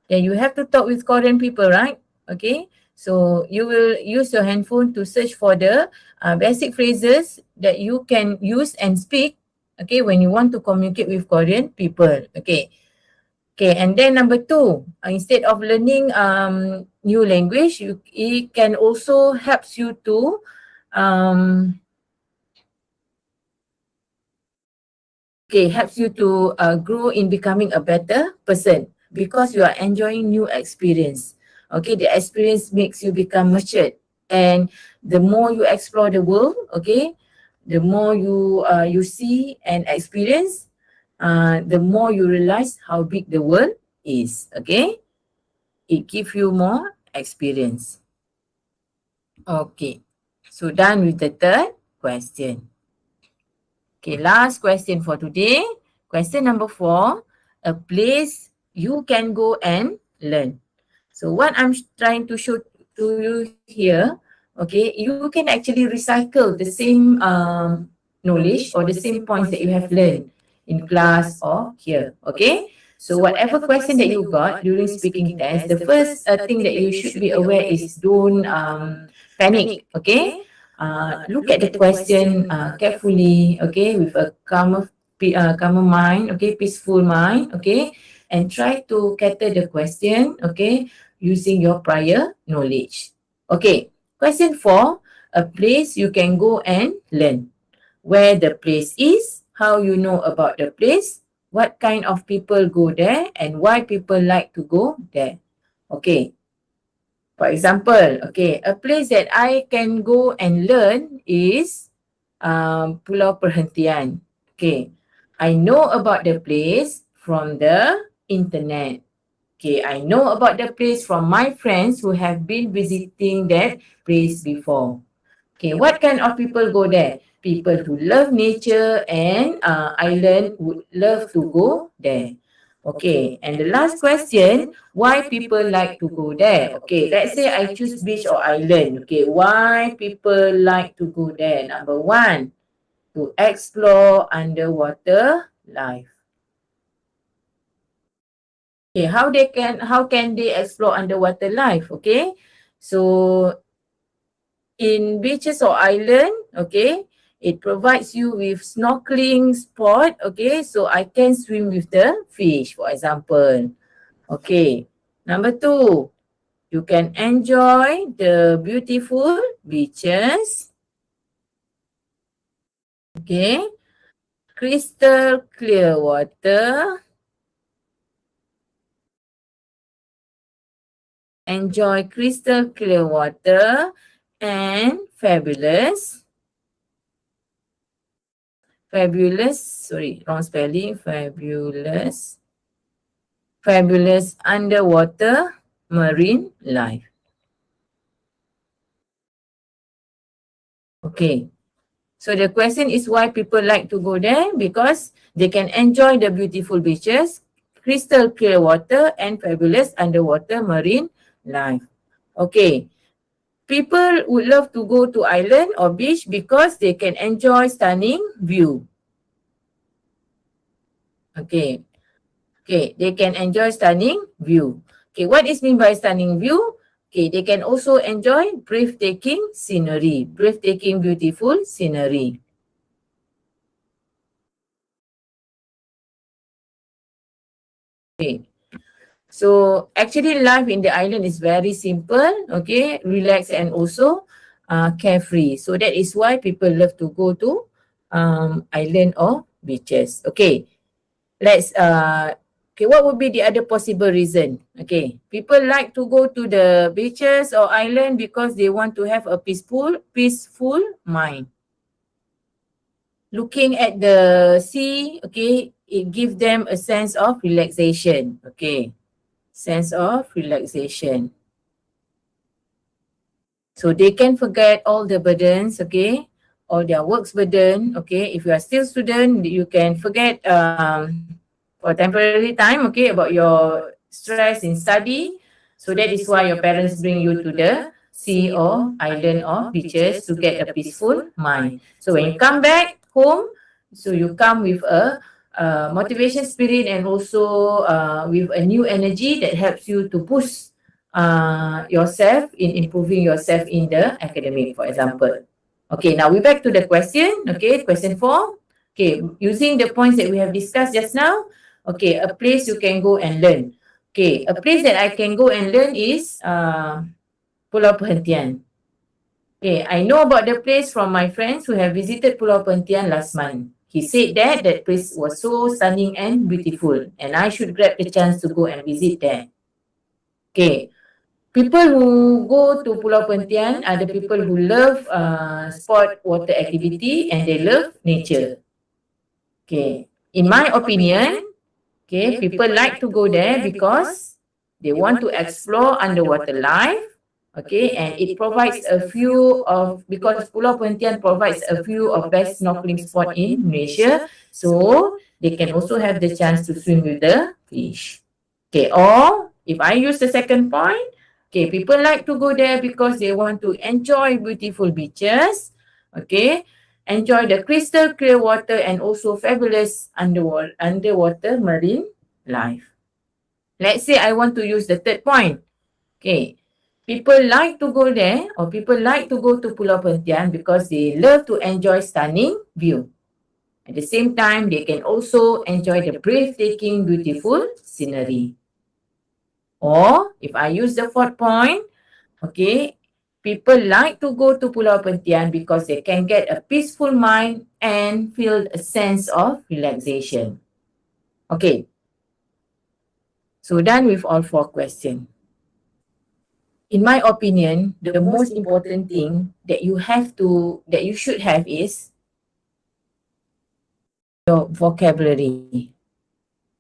then you have to talk with Korean people, right? Okay, so you will use your handphone to search for the basic phrases that you can use and speak, okay, when you want to communicate with Korean people. Okay. Okay, and then number 2, instead of learning new language, it can also helps you to helps you to grow in becoming a better person because you are enjoying new experience. Okay, the experience makes you become matured, and the more you explore the world, okay, the more you see and experience, the more you realize how big the world is. Okay, it gives you more experience. Okay, so done with the third question. Okay, last question for today. Question number 4, a place you can go and learn. So what I'm trying to show to you here, okay, you can actually recycle the same knowledge or the same points that you have learned in class or here, okay? So whatever question that you got during speaking test, the first thing that you should be aware is don't panic, okay? Look at the question carefully, okay, with a calmer mind, okay, peaceful mind, okay, and try to cater the question, okay, using your prior knowledge. Okay, question 4, a place you can go and learn. Where the place is, how you know about the place, what kind of people go there, and why people like to go there. Okay. For example, okay, a place that I can go and learn is Pulau Perhentian. Okay, I know about the place from the internet. Okay, I know about the place from my friends who have been visiting that place before. Okay, what kind of people go there? People who love nature and island would love to go there. Okay, and the last question, why people like to go there? Okay, let's say I choose beach or island. Okay, why people like to go there? Number 1, to explore underwater life. Okay, how can they explore underwater life? Okay, so in beaches or island, okay, It provides you with snorkeling spot, okay? So I can swim with the fish, for example. Okay. Number 2, you can enjoy the beautiful beaches. Okay. Crystal clear water. Enjoy crystal clear water and fabulous. Sorry, wrong spelling. Fabulous underwater marine life. Okay. So the question is why people like to go there? Because they can enjoy the beautiful beaches, crystal clear water, and fabulous underwater marine life. Okay. People would love to go to island or beach because they can enjoy stunning view. Okay. Okay, they can enjoy stunning view. Okay, what is mean by stunning view? Okay, they can also enjoy breathtaking scenery, breathtaking beautiful scenery. Okay. So actually life in the island is very simple, okay, relaxed and also carefree. So that is why people love to go to island or beaches. Okay, let's okay, what would be the other possible reason? Okay, people like to go to the beaches or island because they want to have a peaceful mind. Looking at the sea, okay, it gives them a sense of relaxation. Okay, sense of relaxation. So they can forget all the burdens, okay, all their works burden, okay. If you are still student, you can forget for temporary time, okay, about your stress in study. So that is why your parents bring you to the sea or island or beaches to get a peaceful mind. So when you come back home, so you come with a motivation spirit and also with a new energy that helps you to boost yourself in improving yourself in the academic, for example. Okay, now we back to the question. Okay, question 4. Okay, using the points that we have discussed just now. Okay, a place you can go and learn. Okay, a place that I can go and learn is Pulau Perhentian. Okay, I know about the place from my friends who have visited Pulau Perhentian last month. He said that that place was so stunning and beautiful and I should grab the chance to go and visit there. Okay, people who go to Pulau Perhentian are the people who love sport water activity and they love nature. Okay, in my opinion, okay, people like to go there because they want to explore underwater life. Okay, and it provides a few of, because Pulau Perhentian provides a few of best snorkeling spot in Malaysia, so they can also have the chance to swim with the fish. Okay, or if I use the second point, okay, people like to go there because they want to enjoy beautiful beaches, okay, enjoy the crystal clear water and also fabulous underwater marine life. Let's say I want to use the third point. Okay, people like to go there or people like to go to Pulau Perhentian because they love to enjoy stunning view. At the same time, they can also enjoy the breathtaking beautiful scenery. Or if I use the fourth point, okay, people like to go to Pulau Perhentian because they can get a peaceful mind and feel a sense of relaxation. Okay. So done with all 4 questions. In my opinion, the most important thing that you should have is your vocabulary.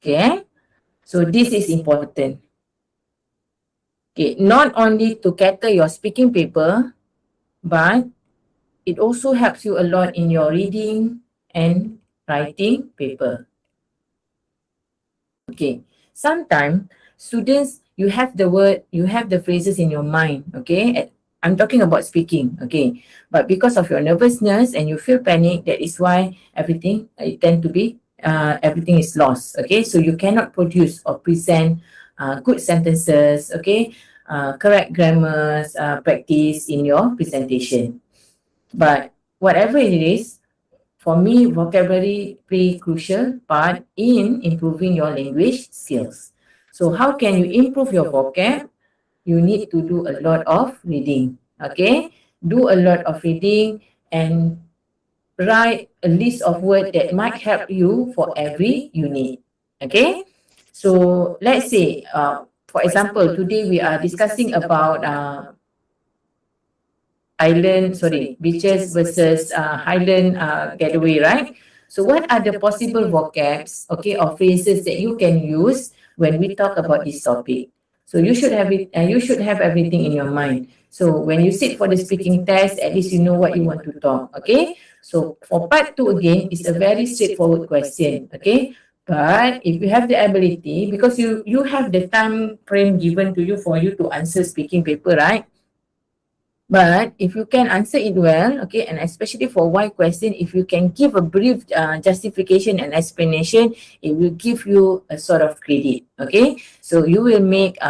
Okay. So this is important. Okay, not only to cater your speaking paper, but it also helps you a lot in your reading and writing paper. Okay, sometimes students, you have the word, you have the phrases in your mind, okay? I'm talking about speaking, okay? But because of your nervousness and you feel panic, that is why everything everything is lost, okay? So you cannot produce or present good sentences, okay? Correct grammars, practice in your presentation. But whatever it is, for me, vocabulary play a crucial part in improving your language skills. So how can you improve your vocab? You need to do a lot of reading. Okay, do a lot of reading and write a list of words that might help you for every unit. Okay, so let's say, for example, today we are discussing about beaches versus highland getaway, right? So what are the possible vocabs, okay, or phrases that you can use when we talk about this topic? So you should have it, you should have everything in your mind. So when you sit for the speaking test, at least you know what you want to talk, okay? So for part two again, it's a very straightforward question, okay? But if you have the ability, because you have the time frame given to you for you to answer speaking paper, right? But if you can answer it well, okay, and especially for why question, if you can give a brief justification and explanation, it will give you a sort of credit, okay? So you will make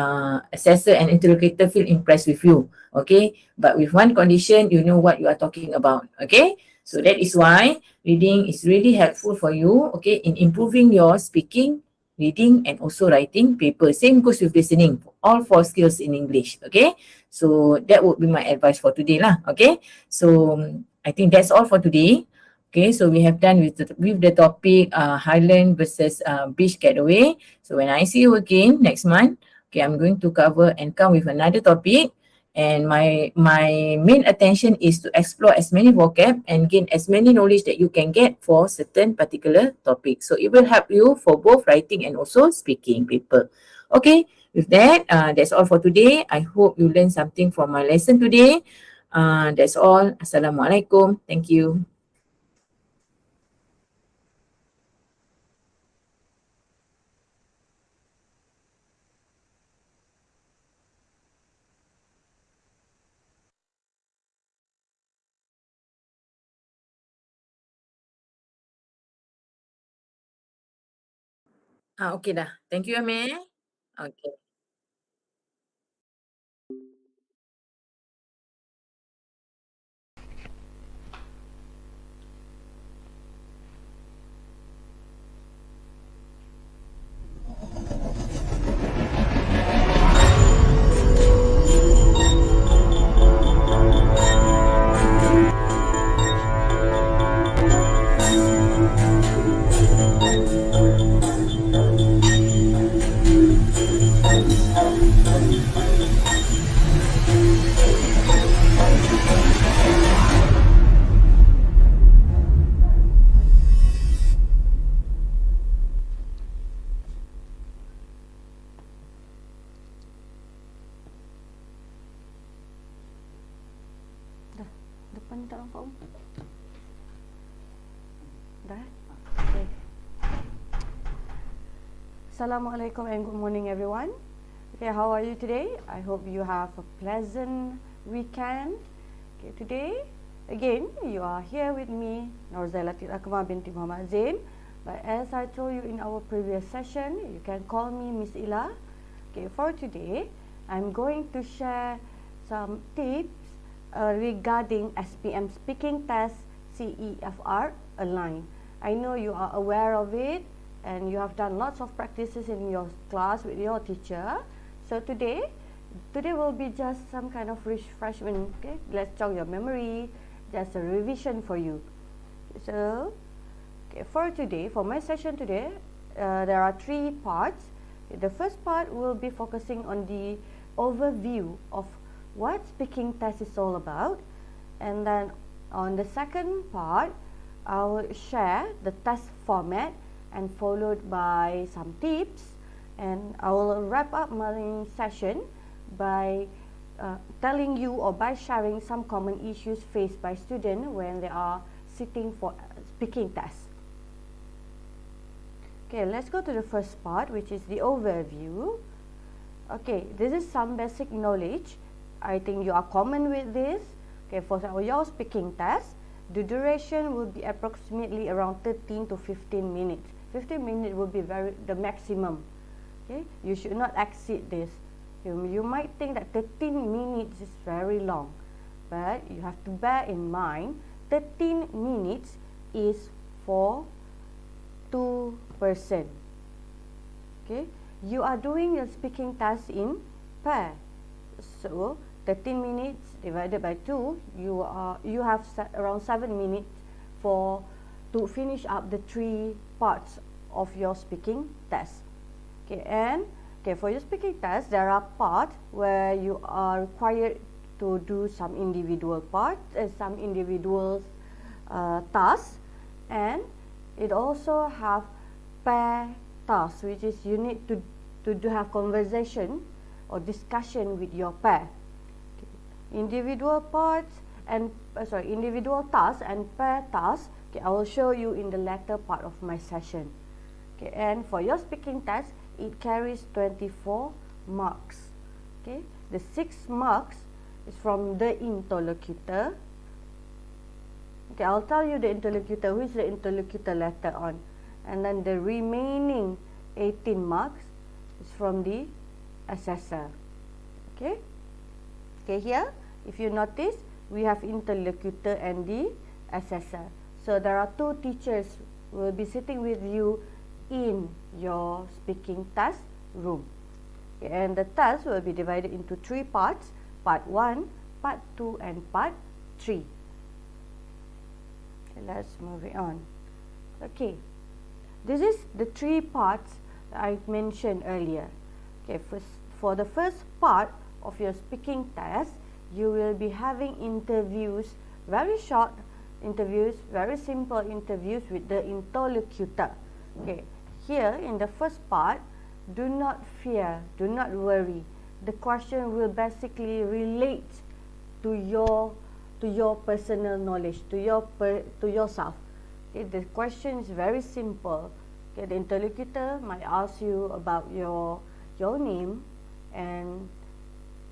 assessor and interrogator feel impressed with you, okay? But with one condition, you know what you are talking about, okay? So that is why reading is really helpful for you, okay, in improving your speaking, reading, and also writing paper. Same goes with listening, all four skills in English, okay? So that would be my advice for today lah, okay? So I think that's all for today. Okay, so we have done with the topic Highland versus beach getaway. So when I see you again next month, okay, I'm going to cover and come with another topic. And my main attention is to explore as many vocab and gain as many knowledge that you can get for certain particular topic. So it will help you for both writing and also speaking paper. Okay, with that, that's all for today. I hope you learned something from my lesson today. That's all. Assalamualaikum. Thank you. Okay dah. Thank you, Amir. Okay. Depan ni tak nampak. Dah? Okay. Assalamualaikum and good morning everyone. Okay, how are you today? I hope you have a pleasant weekend. Okay, today again you are here with me, Norzailatil Akmal binti Muhammad Zain. But as I told you in our previous session, you can call me Miss Ila. Okay, for today, I'm going to share some tips regarding SPM speaking test CEFR Align. I know you are aware of it and you have done lots of practices in your class with your teacher. So today will be just some kind of refreshment. Okay, let's jog your memory, just a revision for you. So okay, for today, for my session today, there are 3 parts. The first part will be focusing on the overview of what speaking test is all about, and then on the second part I will share the test format and followed by some tips, and I will wrap up my session by telling you or by sharing some common issues faced by students when they are sitting for speaking test. Okay, let's go to the first part, which is the overview. Okay, this is some basic knowledge. I think you are common with this. Okay, for your speaking test, the duration will be approximately around 13 to 15 minutes. 15 minutes will be the maximum. Okay, you should not exceed this. You might think that 13 minutes is very long, but you have to bear in mind 13 minutes is for 2 person. Okay, you are doing a speaking test in pair. So 13 minutes divided by 2, you have around 7 minutes to finish up the 3 parts of your speaking test. Okay, and for your speaking test, there are parts where you are required to do some individual parts and some individual tasks, and it also have pair tasks, which is you need to have conversation or discussion with your pair. Okay. Individual tasks and pair tasks, okay, I will show you in the latter part of my session. Okay, and for your speaking test, it carries 24 marks. Okay, the 6 marks is from the interlocutor. Okay, I'll tell you the interlocutor, who is the interlocutor later on. And then the remaining 18 marks is from the assessor. Okay, here, if you notice, we have interlocutor and the assessor. So there are 2 teachers who will be sitting with you in your speaking test room. Okay, and the test will be divided into 3 parts, part 1, part 2 and part 3. Okay, let's move it on. Okay, this is the 3 parts that I mentioned earlier. Okay, for the first part of your speaking test, you will be having interviews, very short interviews, very simple interviews with the interlocutor. Okay, here in the first part, do not fear, do not worry. The question will basically relate to your personal knowledge, to yourself. Okay, the question is very simple. Okay, the interlocutor might ask you about your name and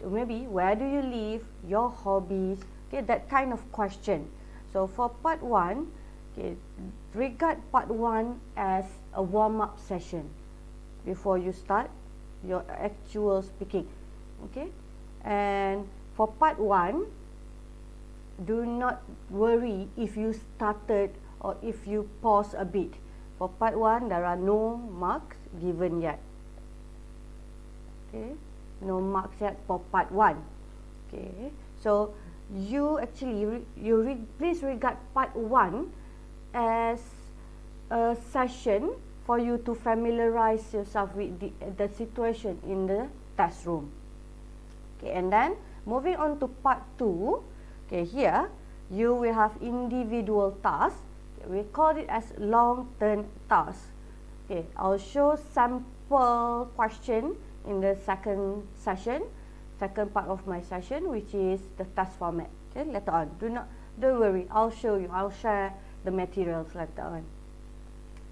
maybe where do you live, your hobbies, okay, that kind of question. So for part 1, okay, regard part 1 as a warm-up session before you start your actual speaking. Okay, and for part 1, do not worry if you started or if you pause a bit. For part 1, there are no marks given yet. Okay, no marks yet for part 1. Okay, so you actually please regard part 1 as a session for you to familiarize yourself with the situation in the test room. Okay, and then moving on to part 2. Okay, here you will have individual tasks. Okay, we call it as long-term tasks. Okay, I'll show sample question in the second part of my session, which is the task format. Okay, later on. Don't worry, I'll show you. I'll share the materials later on.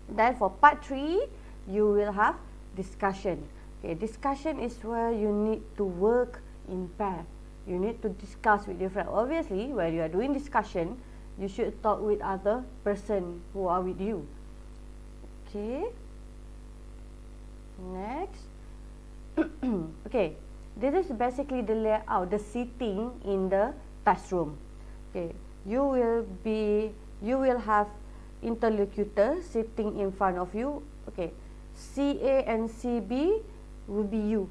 Then for part 3, you will have discussion. Okay, discussion is where you need to work in pair. You need to discuss with different. Obviously, when you are doing discussion, you should talk with other person who are with you. Okay. Next. Okay, this is basically the layout, the seating in the test room. Okay, you will have interlocutor sitting in front of you. Okay, CA and CB will be you.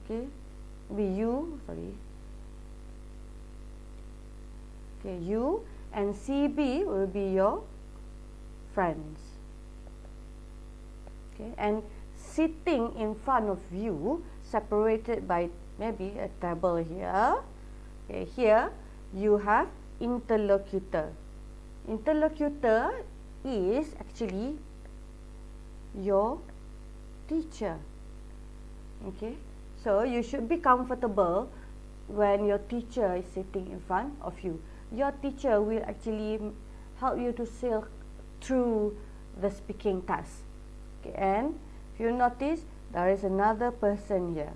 Okay, Okay, you and CB will be your friends. Okay, and sitting in front of you, separated by maybe a table here. Okay, here you have interlocutor. Interlocutor is actually your teacher. Okay, so you should be comfortable when your teacher is sitting in front of you. Your teacher will actually help you to sail through the speaking test. Okay, and if you notice, there is another person here.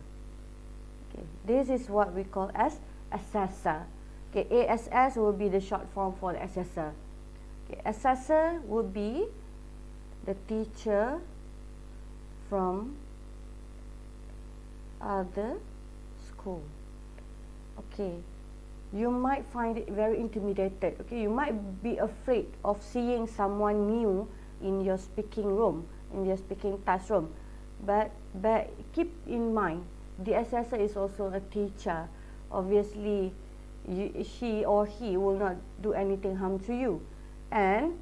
Okay, this is what we call as assessor. Okay, ASS will be the short form for the assessor. Okay, assessor would be the teacher from other school. Okay, you might find it very intimidated. Okay, you might be afraid of seeing someone new in your speaking room, in your speaking classroom. But keep in mind, the assessor is also a teacher. Obviously, she or he will not do anything harm to you, and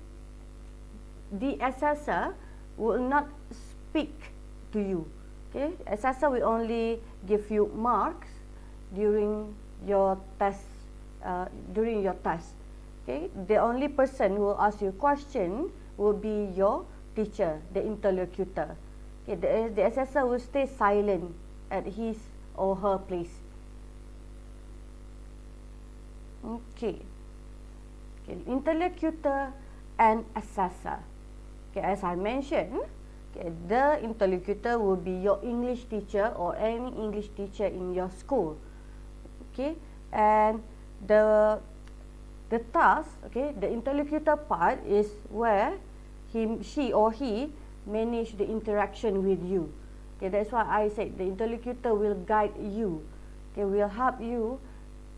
the assessor will not speak to you. Okay, assessor will only give you marks during your test. Okay, the only person who will ask you question will be your teacher, the interlocutor. Okay, the assessor will stay silent at his or her place. Okay, interlocutor and assessor. Okay, as I mentioned, okay, the interlocutor will be your English teacher or any English teacher in your school. Okay, and the task, okay, the interlocutor part is where she or he manage the interaction with you. Okay, that's why I said the interlocutor will guide you. Okay, will help you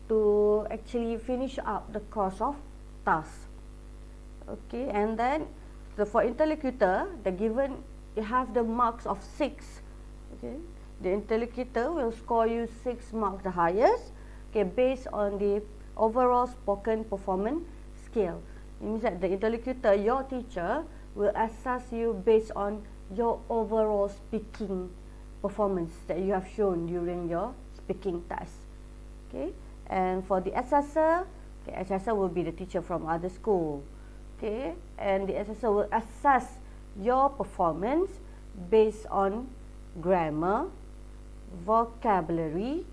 to actually finish up the course of task. Okay, and then for interlocutor, you have the marks of 6. Okay, the interlocutor will score you 6 marks, the highest. Okay, based on the overall spoken performance scale. It means that the interlocutor, your teacher, will assess you based on your overall speaking performance that you have shown during your speaking test. Okay, and for the assessor, okay, assessor will be the teacher from other school. Okay, and the assessor will assess your performance based on grammar, vocabulary,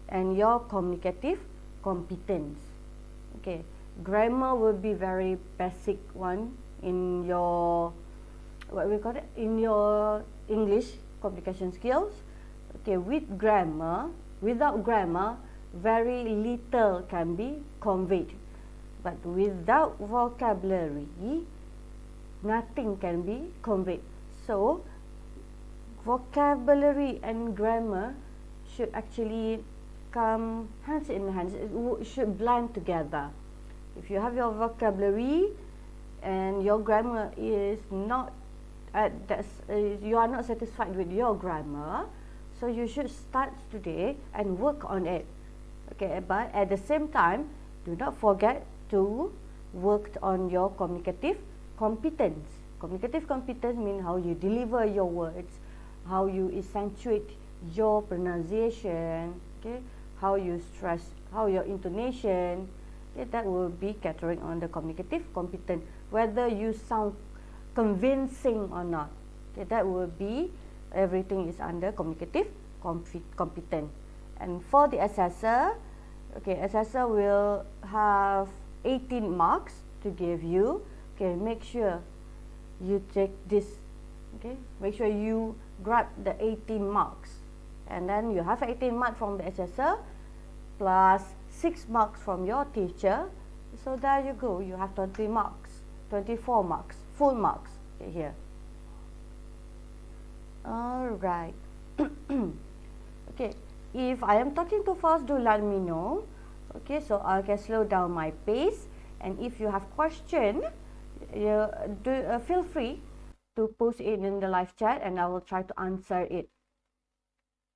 and your communicative competence. Okay, grammar will be very basic one in your in your English communication skills. Okay, without grammar, very little can be conveyed. But without vocabulary, nothing can be conveyed. So, vocabulary and grammar should actually come hands in hands. It should blend together. If you have your vocabulary and your grammar is not you are not satisfied with your grammar, so you should start today and work on it. Okay, but at the same time, do not forget to work on your communicative competence. Communicative competence means how you deliver your words, how you accentuate your pronunciation, okay, how you stress, how your intonation, okay, that will be catering on the communicative competence, whether you sound convincing or not. Okay, that will be, everything is under communicative competence. And for the assessor, okay, assessor will have 18 marks to give you. Okay, make sure you take this. Okay, make sure you grab the 18 marks, and then you have 18 marks from the assessor plus 6 marks from your teacher. So there you go, you have 20 marks, 24 marks, full marks. Okay, here. Alright. Okay, if I am talking too fast, do let me know. Okay, so I can slow down my pace, and if you have question, feel free to post it in the live chat and I will try to answer it.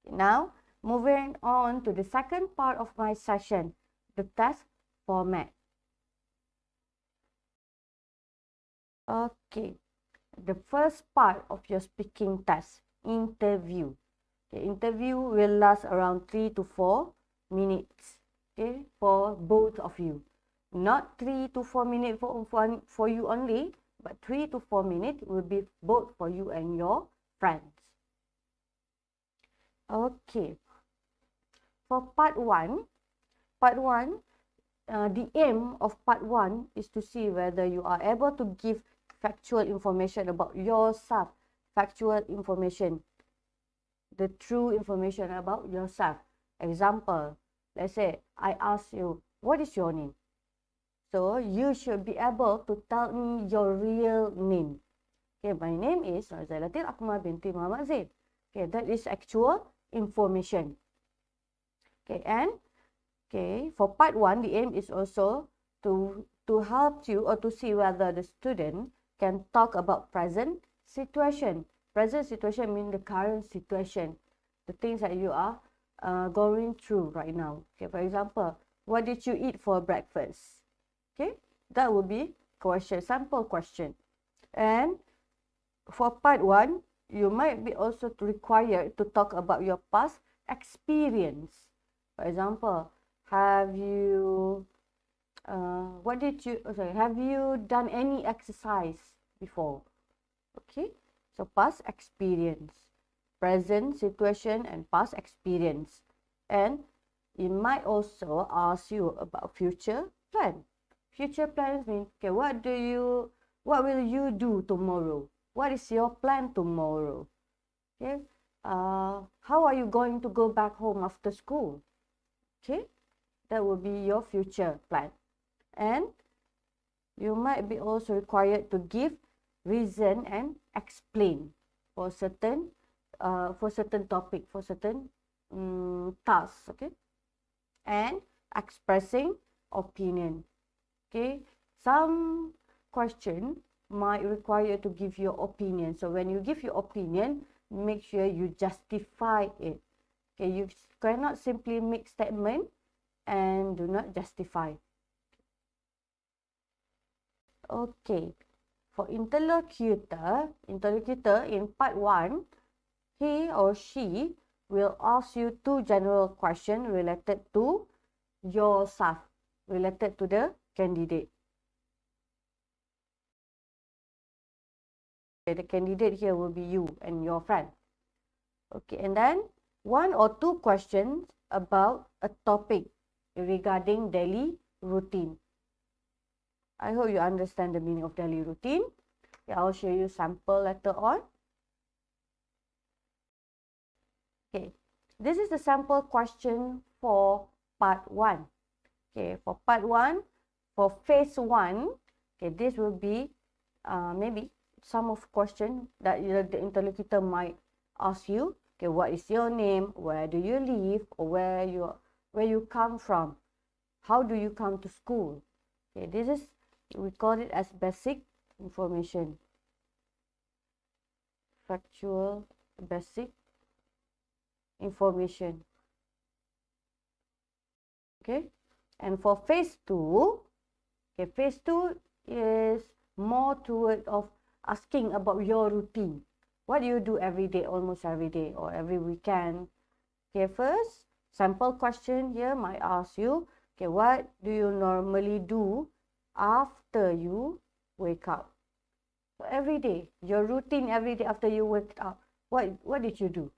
Now, moving on to the second part of my session, the test format. Okay, the first part of your speaking test, interview. The interview will last around 3 to 4 minutes. Okay, for both of you. Not 3 to 4 minutes for you only, but 3 to 4 minutes will be both for you and your friends. Okay. For part 1, the aim of part 1 is to see whether you are able to give factual information about yourself. Factual information. The true information about yourself. Example, let's say I ask you, what is your name? So you should be able to tell me your real name. Okay, my name is Razalatin Akmal binti Muhammad Zain. Okay, that is actual information. Okay, and Okay, for part 1, the aim is also to help you or to see whether the student can talk about present situation. Present situation means the current situation, the things that you are going through right now. Okay, for example, what did you eat for breakfast? Okay, that would be question, sample question. And for part 1, you might be also required to talk about your past experience. For example, have you have you done any exercise before? Okay, so past experience, present situation, and past experience. And it might also ask you about future plan. Future plans mean, okay, what will you do tomorrow? What is your plan tomorrow? Okay, how are you going to go back home after school? Okay, that will be your future plan. And you might be also required to give reason and explain for certain topic, for certain tasks. Okay, and expressing opinion. Okay, some question might require to give your opinion. So when you give your opinion, make sure you justify it. Okay, you cannot simply make statement and do not justify. Okay, for interlocutor in part 1, he or she will ask you 2 general questions related to yourself, related to the candidate. Okay, the candidate here will be you and your friend. Okay, and then 1 or 2 questions about a topic regarding daily routine. I hope you understand the meaning of daily routine. Okay, I'll show you sample later on. Okay, this is the sample question for part 1. Okay, for part 1, for phase 1, okay, this will be maybe some of question that the interlocutor might ask you. Okay, what is your name? Where do you live? Or where you come from? How do you come to school? Okay, this is, we call it as basic information. Factual basic information. Okay, and for phase 2, okay, phase 2 is more toward of asking about your routine. What do you do every day, almost every day, or every weekend? Okay, first, sample question here might ask you, okay, what do you normally do after you wake up? So every day, your routine every day after you wake up, what did you do?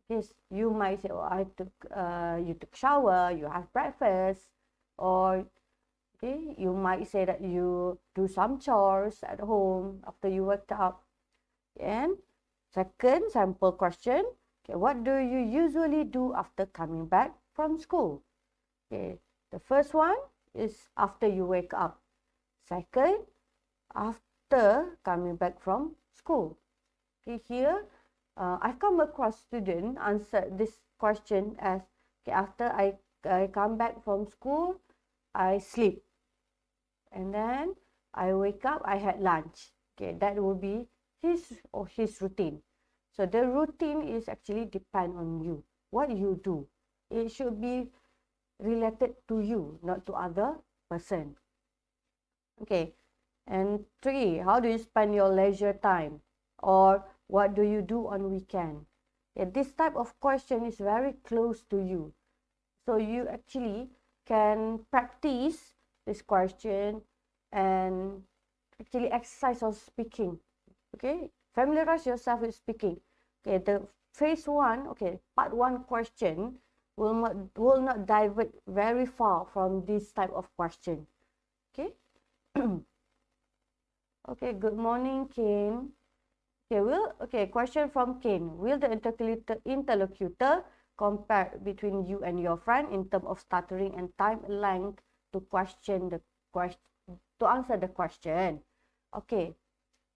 Yes, you might say, oh, you took shower, you have breakfast, or okay, you might say that you do some chores at home after you wake up. And second sample question, okay, what do you usually do after coming back from school? Okay, the first one is after you wake up. Second, after coming back from school. Okay, here I've come across student answer this question as, okay, after I come back from school, I sleep, and then I wake up, I had lunch. Okay, that will be his or his routine. So the routine is actually depend on you. What you do, it should be related to you, not to other person. Okay, and 3, how do you spend your leisure time, or what do you do on weekend? Okay, this type of question is very close to you, so you actually can practice this question and actually exercise on speaking. Okay, familiarize yourself with speaking. Okay, the phase 1, okay, part 1 question will not divert very far from this type of question. Okay. Okay, good morning, Kane. Okay, question from Kane. Will the interlocutor compare between you and your friend in terms of stuttering and time length to answer the question? Okay,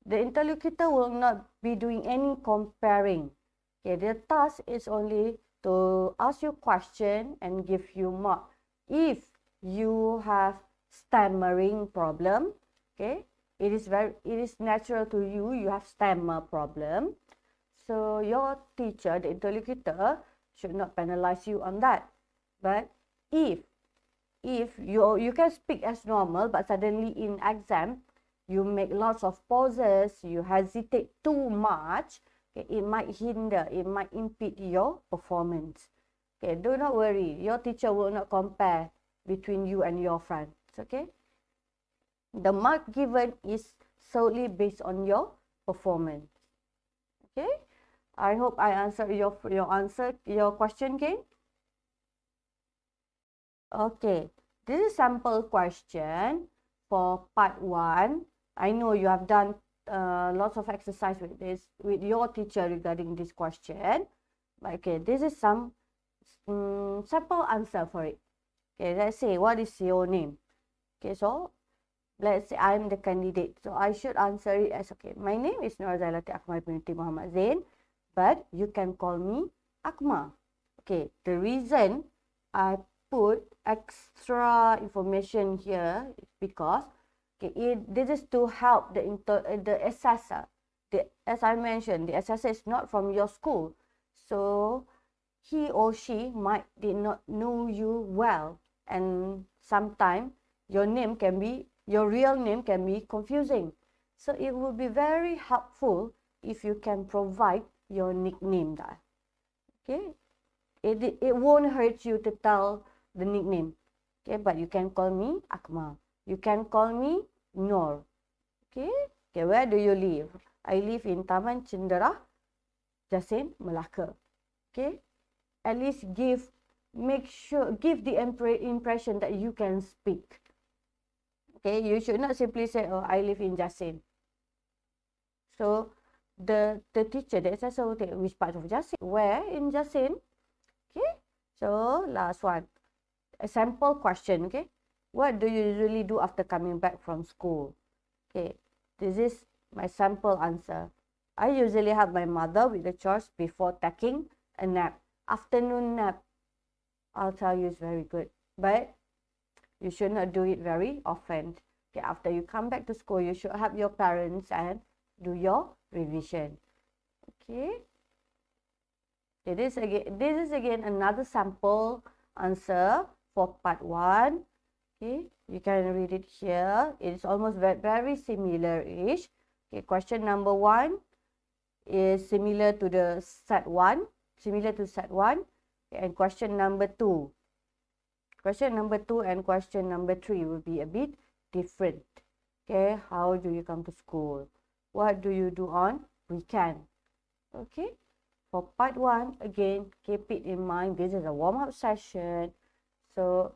the interlocutor will not be doing any comparing. Okay, the task is only to ask you question and give you mark. if you have stammering problem, okay, it is natural to you, you have stammer problem. So your teacher, the interlocutor, should not penalize you on that. But if you can speak as normal, but suddenly in exam you make lots of pauses, you hesitate too much, okay, it might hinder, it might impede your performance. Okay, do not worry, your teacher will not compare between you and your friends. Okay, the mark given is solely based on your performance. Okay, I hope I answered your question, Ken. Okay, this is sample question for part 1. I know you have done lots of exercise with your teacher regarding this question. But okay, this is some sample answer for it. Okay, let's say, what is your name? Okay, so let's say I'm the candidate. So I should answer it as, okay, my name is Nur Zailati Akmal binti Muhammad Zain, but you can call me Akmal. Okay, the reason I put extra information here is because, okay, this is to help the assessor. As I mentioned, the assessor is not from your school, so he or she did not know you well, and sometimes your real name can be confusing. So it will be very helpful if you can provide your nickname there. Okay, it won't hurt you to tell the nickname. Okay, but you can call me Akmal. You can call me Nur. Okay, where do you live? I live in Taman Cendera, Jasin, Melaka. Okay, at least give the impression that you can speak. Okay, you should not simply say, oh, I live in Jasin. So the teacher, the assessor will take which part of Jasin, where in Jasin. Okay, so last one, a sample question. Okay, what do you usually do after coming back from school? Okay, this is my sample answer. I usually help my mother with the chores before taking a nap. Afternoon nap, I'll tell you, is very good, but you should not do it very often. Okay, after you come back to school, you should help your parents and do your revision. Okay. This is again another sample answer for part 1. Okay, you can read it here. It is almost very similar-ish. Okay, question number 1 is similar to the set 1. And question number 2. Question number 2 and question number 3 will be a bit different. Okay, how do you come to school? What do you do on weekend? Okay, for part 1, again, keep it in mind, this is a warm-up session. So,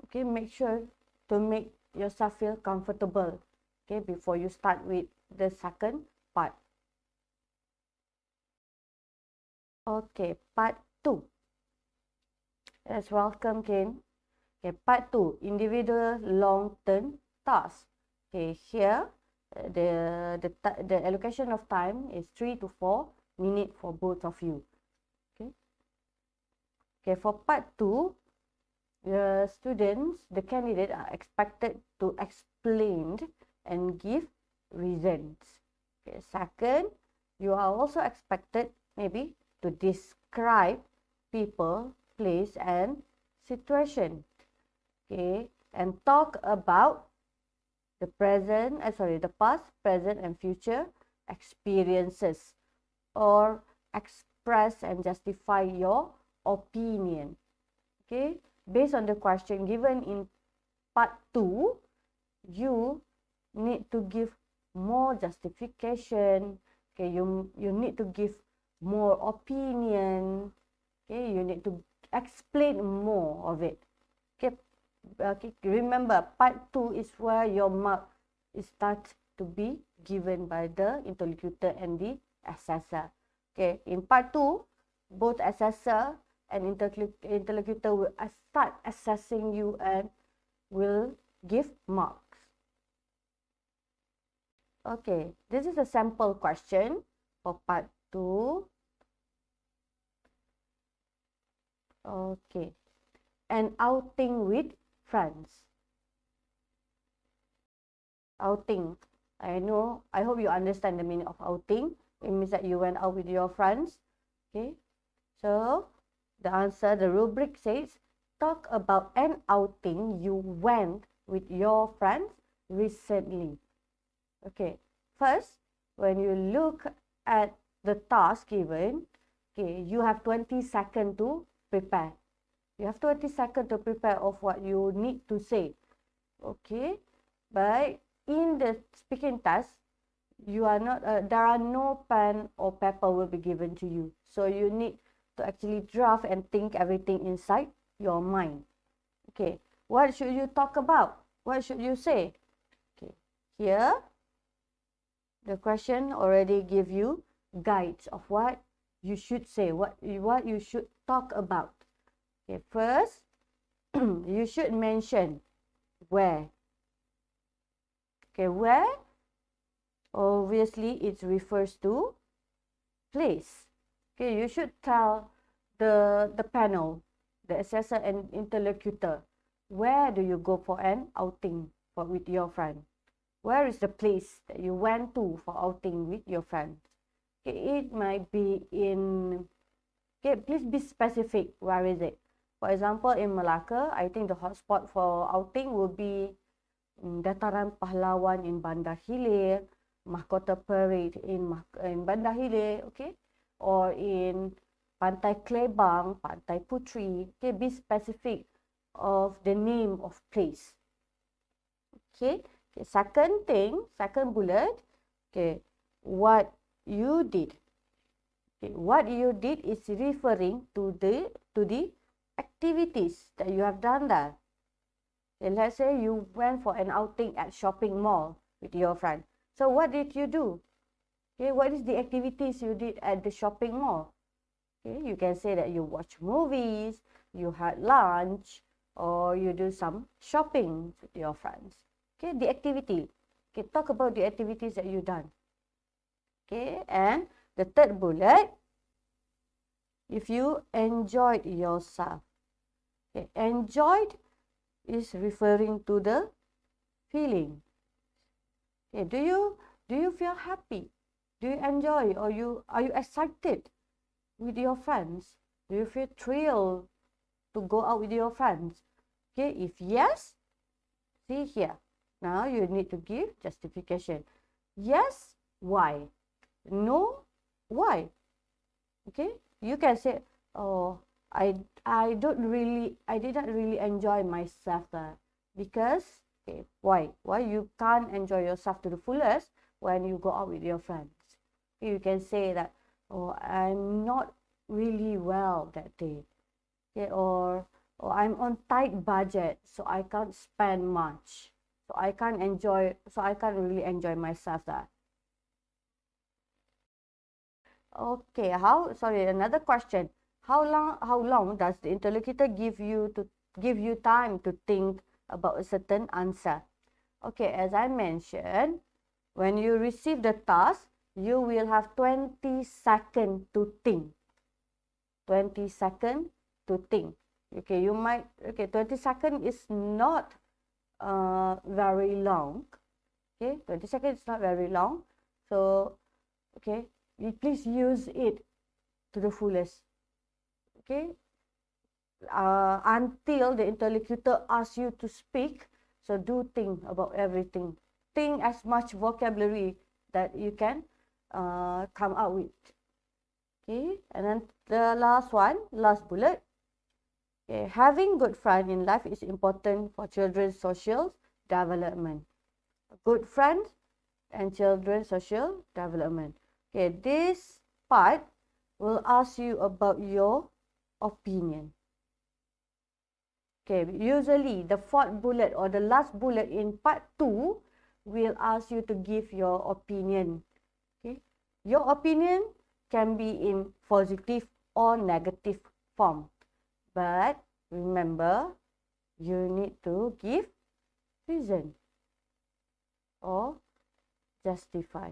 okay, make sure to make yourself feel comfortable, okay, before you start with the second part. Okay, part 2. Let's welcome Ken. Okay, part 2, individual long-term task. Okay, here the allocation of time is 3 to 4 minutes for both of you. Okay. Okay, for part 2, the students, the candidate are expected to explain and give reasons. Okay, second, you are also expected maybe to describe people, place and situation. Okay, and talk about the past, present and future experiences, or express and justify your opinion. Okay, based on the question given in part 2, you need to give more justification. Okay, you need to give more opinion. Okay, you need to explain more of it. Okay, remember, part 2 is where your mark starts to be given by the interlocutor and the assessor. Okay, in part 2, both assessor and interlocutor will start assessing you and will give marks. Okay, this is a sample question for part 2. Okay, an outing with friends. Outing. I hope you understand the meaning of outing. It means that you went out with your friends. Okay. So, the answer, the rubric says, talk about an outing you went with your friends recently. Okay. First, when you look at the task given, okay, you have 20 seconds to prepare. You have 20 seconds to prepare of what you need to say. Okay. But in the speaking task, you are not, there are no pen or paper will be given to you. So you need to actually draft and think everything inside your mind. Okay. What should you talk about? What should you say? Okay. Here, the question already give you guides of what you should say, what you should talk about. Okay, first, you should mention where. Okay, where? Obviously, it refers to place. Okay, you should tell the panel, the assessor and interlocutor, where do you go for an outing with your friend? Where is the place that you went to for outing with your friend? Okay, it might be in, okay, please be specific. Where is it? For example, in Malacca, I think the hotspot for outing will be Dataran Pahlawan in Bandar Hilir, Mahkota Parade in Bandar Hilir, okay? Or in Pantai Klebang, Pantai Putri. Okay, be specific of the name of place. Okay. Okay, second bullet, okay, what you did. Okay, what you did is referring to the activities that you have done there. Okay, let's say you went for an outing at shopping mall with your friend. So what did you do? Okay, what is the activities you did at the shopping mall? Okay, you can say that you watch movies, you had lunch, or you do some shopping with your friends. Okay, the activity. Okay, talk about the activities that you done. Okay, and the third bullet, if you enjoyed yourself. Okay, enjoyed is referring to the feeling. Okay, do you feel happy? Do you enjoy, or are you excited with your friends? Do you feel thrilled to go out with your friends? Okay, if yes, see here. Now you need to give justification. Yes, why? No, why? Okay, you can say, oh, I didn't really enjoy myself there because, okay, why? Why you can't enjoy yourself to the fullest when you go out with your friends? Okay, you can say that, oh, I'm not really well that day. Okay, or I'm on tight budget, so I can't spend much. So I can't really enjoy myself there. Okay, another question. How long does the interlocutor give you time to think about a certain answer? Okay, as I mentioned, when you receive the task, you will have 20 seconds to think. 20 seconds to think. Okay, 20 seconds is not very long. Okay, 20 seconds is not very long. So, okay, please use it to the fullest. Okay, until the interlocutor asks you to speak. So do think about everything. Think as much vocabulary that you can come out with. Okay, and then the last bullet. Okay, having good friends in life is important for children's social development. Good friends and children's social development. Okay, this part will ask you about your opinion. Okay, usually the fourth bullet or the last bullet in part 2 will ask you to give your opinion. Okay, your opinion can be in positive or negative form. But remember, you need to give reason or justify.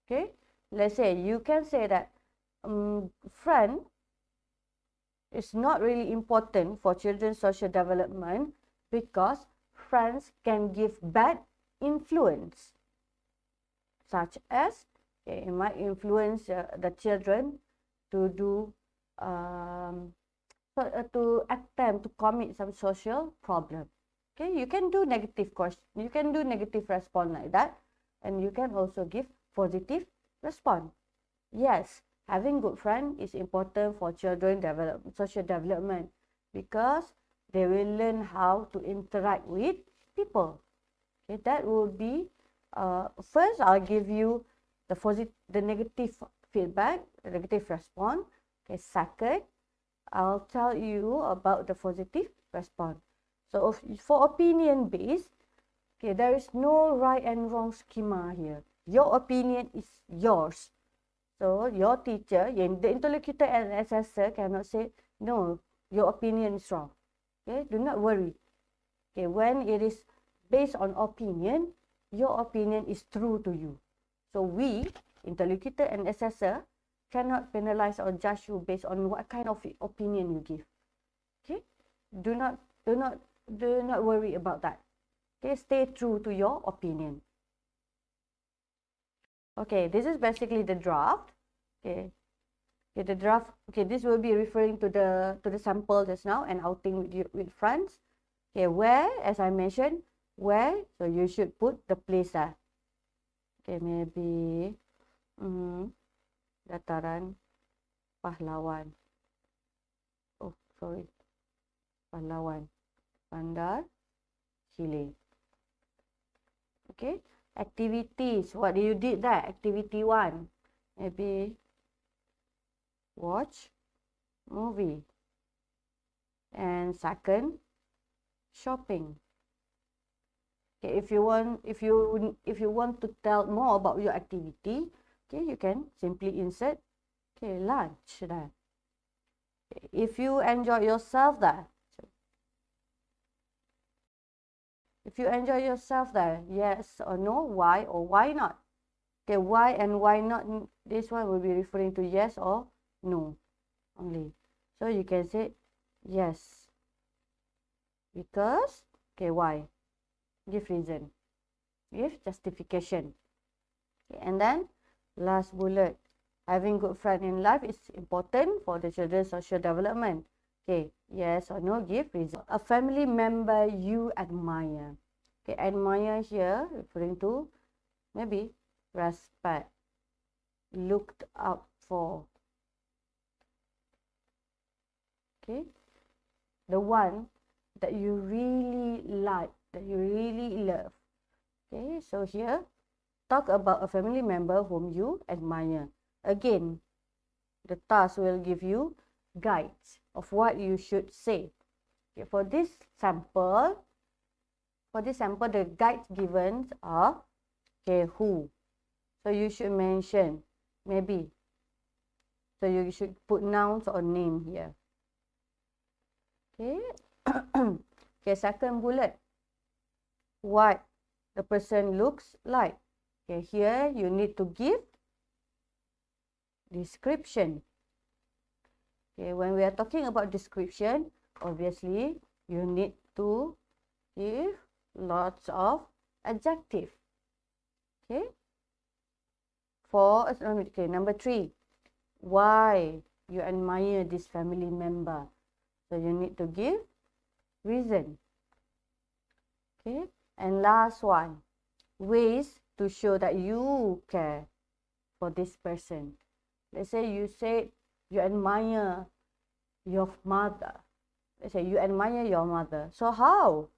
Okay, let's say you can say that friend is not really important for children's social development because friends can give bad influence, such as it might influence the children to do to attempt to commit some social problem. Okay, you can do negative question, you can do negative response like that, and you can also give positive response. Yes, having good friend is important for children social development because they will learn how to interact with people. Okay, that will be first I'll give you the negative feedback, the negative response. Okay, second I'll tell you about the positive response. So for opinion based, okay, there is no right and wrong schema here. Your opinion is yours. So your teacher, the interlocutor and assessor cannot say, no, your opinion is wrong. Okay, do not worry. Okay, when it is based on opinion, your opinion is true to you. So we, interlocutor and assessor, cannot penalize or judge you based on what kind of opinion you give. Okay, do not worry about that. Okay, stay true to your opinion. Okay, this is basically the draft. Okay, the draft. Okay, this will be referring to the sample just now and outing with friends. Okay, where, as I mentioned, where, so you should put the place there. Okay, maybe Dataran Pahlawan. Oh, sorry. Pahlawan. Bandar Chile. Okay, activities. What do you did there? Activity 1. Maybe watch movie. And second, shopping. Okay, if you want to tell more about your activity, okay, you can simply insert lunch there. Okay, if you enjoy yourself there, yes or no, why or why not. Okay, why and why not, this one will be referring to yes or no only. So you can say yes because, okay, why, give reason, give justification. Okay, and then last bullet, having good friend in life is important for the children's social development. Okay, yes or no, give reason. A family member you admire. Okay, admire here referring to maybe respect, looked up for. Okay, the one that you really like, that you really love. Okay, so here, talk about a family member whom you admire. Again, the task will give you guides of what you should say. Okay, for this sample, the guides given are, okay, who. So you should mention, maybe. So you should put nouns or name here. Okay. Okay, second bullet. What the person looks like. Okay, here you need to give description. Okay, when we are talking about description, obviously you need to give lots of adjective. Okay. Okay, number 3. Why you admire this family member. So you need to give reason. Okay. And last one, ways to show that you care for this person. Let's say you say you admire your mother. Let's say you admire your mother. So how?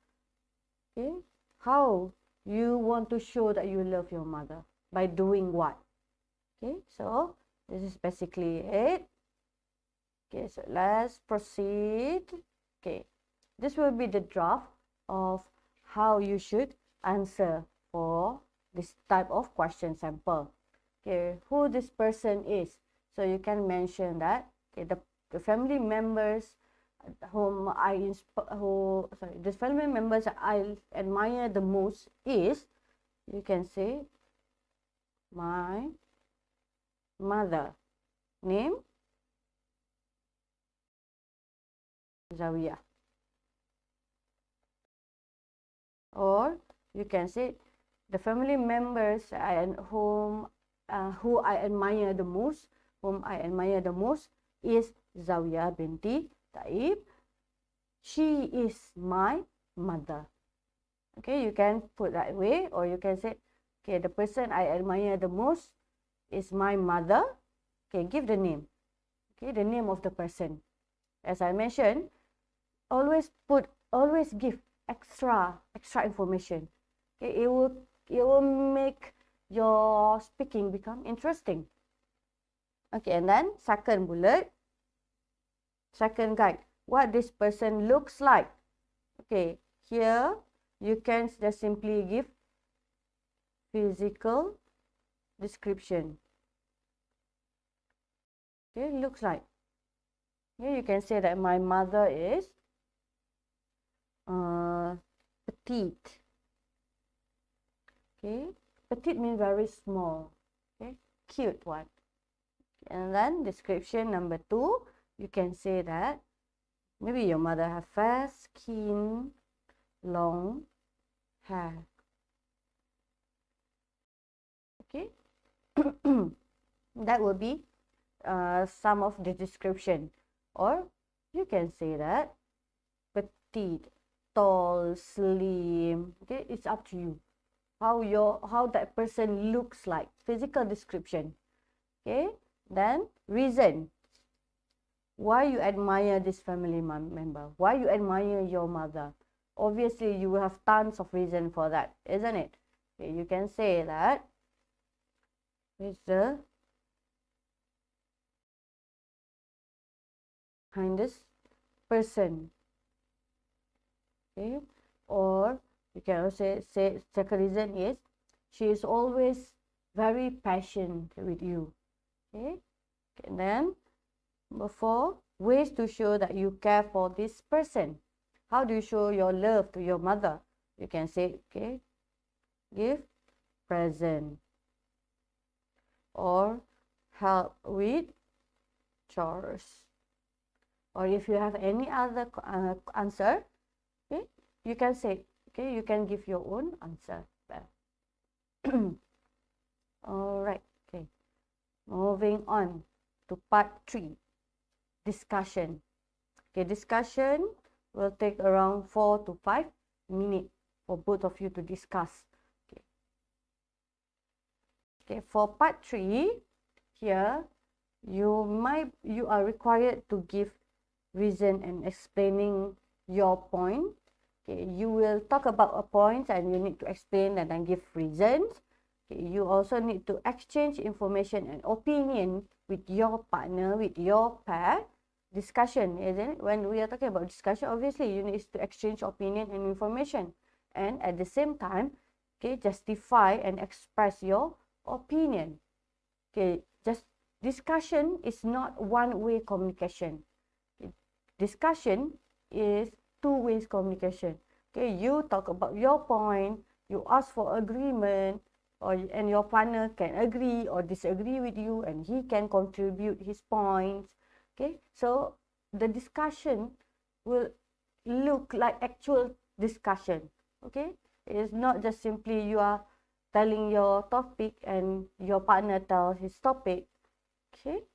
Okay. How you want to show that you love your mother? By doing what? Okay. So this is basically it. Okay. So let's proceed. Okay. This will be the draft of how you should answer for this type of question sample. Okay, who this person is. So you can mention that. Okay, the family members whom the family members I admire the most is, you can say, my mother. Name, Zawiyah. Or you can say the family members and who I admire the most, is Zawiyah binti Taib. She is my mother. Okay, you can put that way, or you can say, okay, the person I admire the most is my mother. Okay, give the name. Okay, the name of the person. As I mentioned, always give extra information. Okay, it will make your speaking become interesting. Okay, and then second bullet, second guide, what this person looks like. Okay, here you can just simply give physical description. Okay, looks like. Here you can say that my mother is petite. Okay, petite means very small. Okay, cute one. And then description number 2, you can say that maybe your mother have fair skin, long hair. Okay, that will be some of the description. Or you can say that petite, tall, slim. Okay, it's up to you. How that person looks like. Physical description. Okay, then reason. Why you admire this family member? Why you admire your mother? Obviously, you will have tons of reason for that, isn't it? Okay, you can say that is the kindest person. Okay, or you can also say second reason is she is always very patient with you. Okay, and then number 4, ways to show that you care for this person. How do you show your love to your mother? You can say, okay, give present, or help with chores. Or if you have any other answer, okay, you can say, okay, you can give your own answer. All right, okay. Moving on to part 3, discussion. Okay, discussion will take around 4 to 5 minutes for both of you to discuss. Okay, okay, for part 3, here you are required to give reason and explaining your point. Okay, you will talk about a point and you need to explain and then give reasons. Okay, you also need to exchange information and opinion with your partner, with your pair. Discussion, isn't it? When we are talking about discussion, obviously you need to exchange opinion and information, and at the same time, okay, justify and express your opinion. Okay, just discussion is not one-way communication. Discussion is two-way communication. Okay, you talk about your point, you ask for agreement, and your partner can agree or disagree with you, and he can contribute his points. Okay, so the discussion will look like actual discussion. Okay, it is not just simply you are telling your topic and your partner tells his topic. Okay,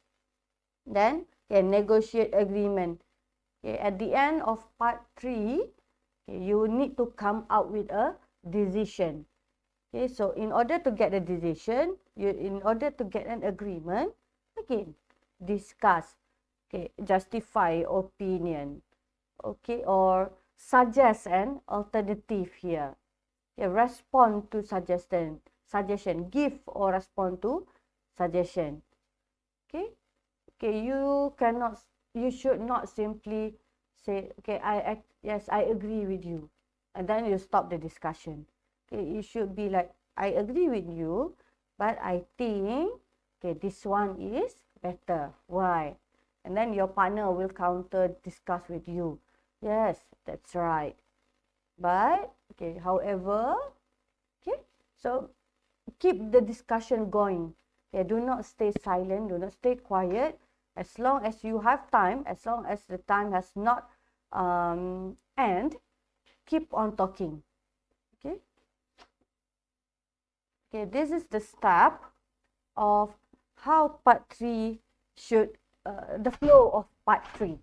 then negotiate agreement. Okay, at the end of part 3, okay, you need to come out with a decision. Okay, so in order to get a decision, in order to get an agreement, again, discuss. Okay, justify opinion. Okay, or suggest an alternative here. Okay, respond to suggestion. Give or respond to suggestion. Okay, okay, you should not simply say, okay, yes, I agree with you, and then you stop the discussion. Okay, you should be like, I agree with you, but I think, okay, this one is better. Why? And then your partner will discuss with you. Yes, that's right. But, okay, however, okay, so keep the discussion going. Okay, do not stay silent, do not stay quiet. As long as you have time, as long as the time has not and keep on talking. Okay. Okay, this is the step of how part 3 should, the flow of part 3.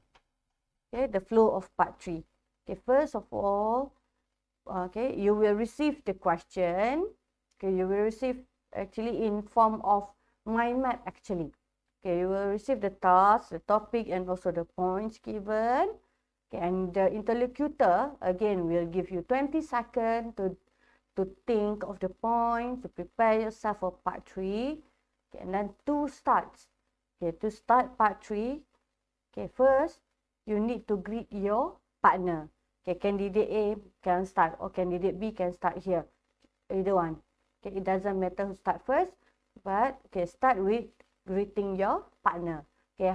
Okay, the flow of part 3. Okay, first of all, okay, you will receive the question. Okay, you will receive actually in form of mind map actually. Okay, you will receive the task, the topic, and also the points given. Okay, and the interlocutor again will give you 20 seconds to think of the point, to prepare yourself for part 3. Okay, and then to start. Okay, to start part 3. Okay, first you need to greet your partner. Okay, candidate A can start or candidate B can start here. Either one. Okay, it doesn't matter who start first, but okay, start with greeting your partner. Okay,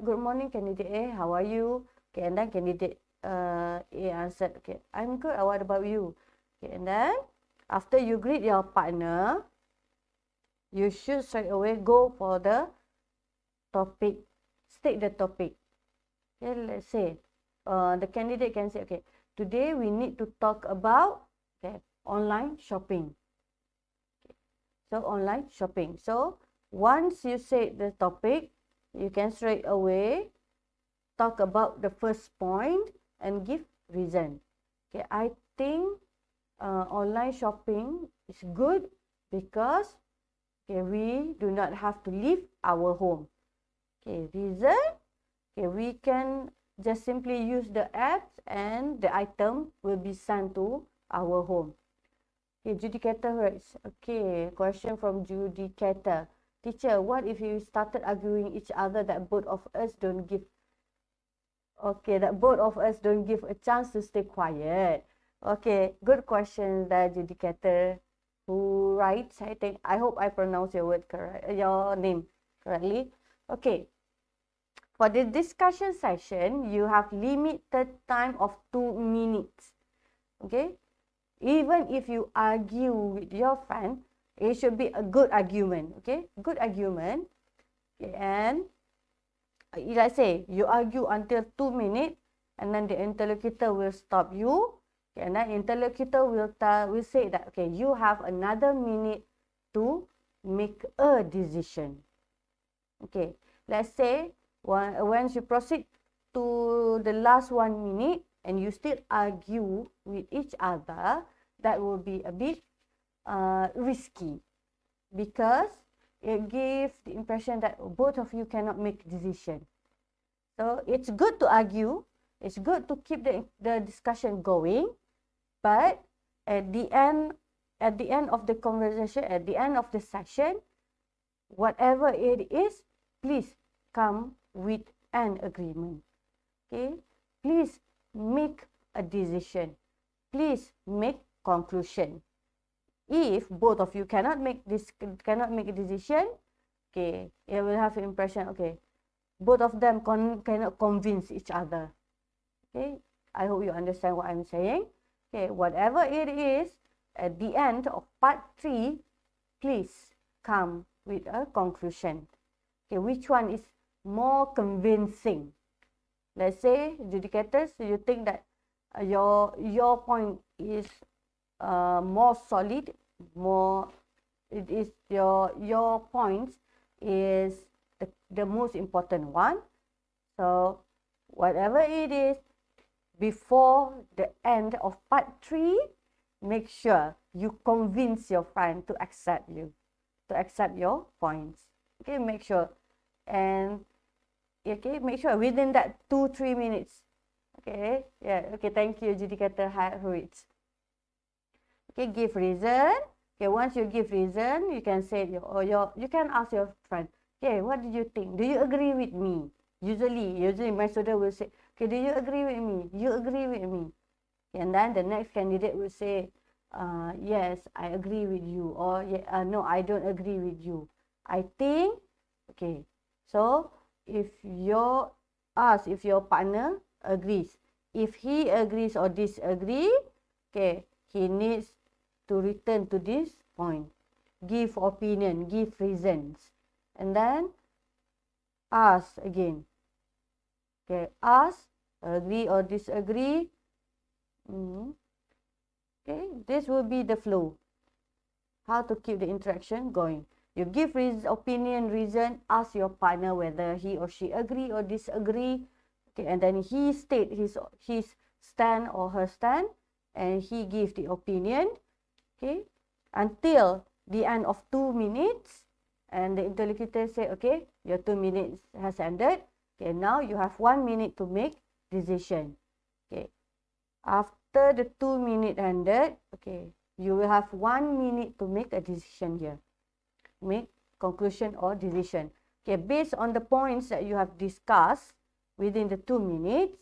good morning candidate A, how are you? Okay, and then candidate A answered, okay, I'm good, what about you? Okay, and then after you greet your partner, you should straight away go for the topic, state the topic. Okay, let's say the candidate can say, okay, today we need to talk about, okay, online shopping. Okay. So online shopping. So once you say the topic, you can straight away talk about the first point and give reason. Okay, I think online shopping is good because, okay, we do not have to leave our home. Okay, reason, okay, we can just simply use the apps and the item will be sent to our home. Okay, Judicator writes, okay, question from Judicator. Teacher, what if you started arguing each other that both of us don't give, okay, that both of us don't give a chance to stay quiet? Okay, good question there, Judicator. Who writes, I hope I pronounce your word correct, your name correctly. Okay. For the discussion session, you have limited time of 2 minutes. Okay. Even if you argue with your friend, it should be a good argument. Okay. Good argument. Okay. And let's say you argue until 2 minutes and then the interlocutor will stop you. Okay, and then interlocutor will say that, okay, you have another minute to make a decision. Okay. Let's say once you proceed to the last 1 minute and you still argue with each other, that will be a bit risky because it gives the impression that both of you cannot make a decision. So it's good to argue, it's good to keep the discussion going, but at the end of the conversation, at the end of the session, whatever it is, please come with an agreement. Okay, please make a decision. Please make conclusion. If both of you cannot make a decision, okay, it will have an impression, okay, both of them cannot convince each other. Okay, I hope you understand what I'm saying. Okay, whatever it is, at the end of part 3, please come with a conclusion. Okay, which one is more convincing? Let's say, judicators, you think that your point is more solid, it is your points is the most important one. So whatever it is, before the end of part 3, make sure you convince your friend to accept your points. Okay, make sure. And okay, make sure within that 2-3 minutes. Okay, yeah, okay, thank you, Judicator Harwitz. Okay, give reason. Okay, once you give reason, you can say you can ask your friend, okay, what do you think? Do you agree with me? Usually my student will say, okay, do you agree with me? You agree with me? And then the next candidate will say, yes, I agree with you, or no, I don't agree with you. I think, okay. So if your partner agrees, if he agrees or disagree, okay, he needs to return to this point, give opinion, give reasons, and then ask again. Okay, ask Agree or disagree. Okay, this will be the flow. How to keep the interaction going. You give opinion, reason, ask your partner whether he or she agree or disagree. Okay, and then he state his stand or her stand, and he give the opinion. Okay, until the end of 2 minutes, and the interlocutor say, okay, your 2 minutes has ended. Okay, now you have 1 minute to make decision. Okay, after the 2 minutes ended, okay, you will have 1 minute to make a decision here. Make conclusion or decision. Okay, based on the points that you have discussed within the 2 minutes,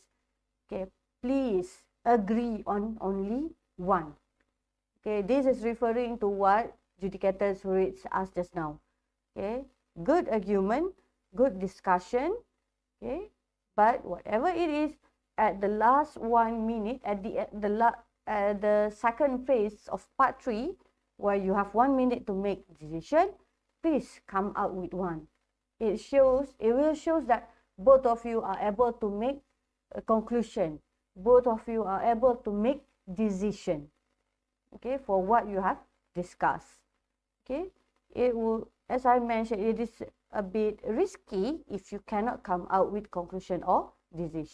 okay, please agree on only one. Okay, this is referring to what judicators rates us just now. Okay, good argument, good discussion. Okay, but whatever it is, at the last 1 minute, at the second phase of part 3, where you have 1 minute to make decision, please come out with one. It will show that both of you are able to make a conclusion. Both of you are able to make decision. Okay, for what you have discussed. Okay, it will, as I mentioned, it is a bit risky if you cannot come out with conclusion or decision.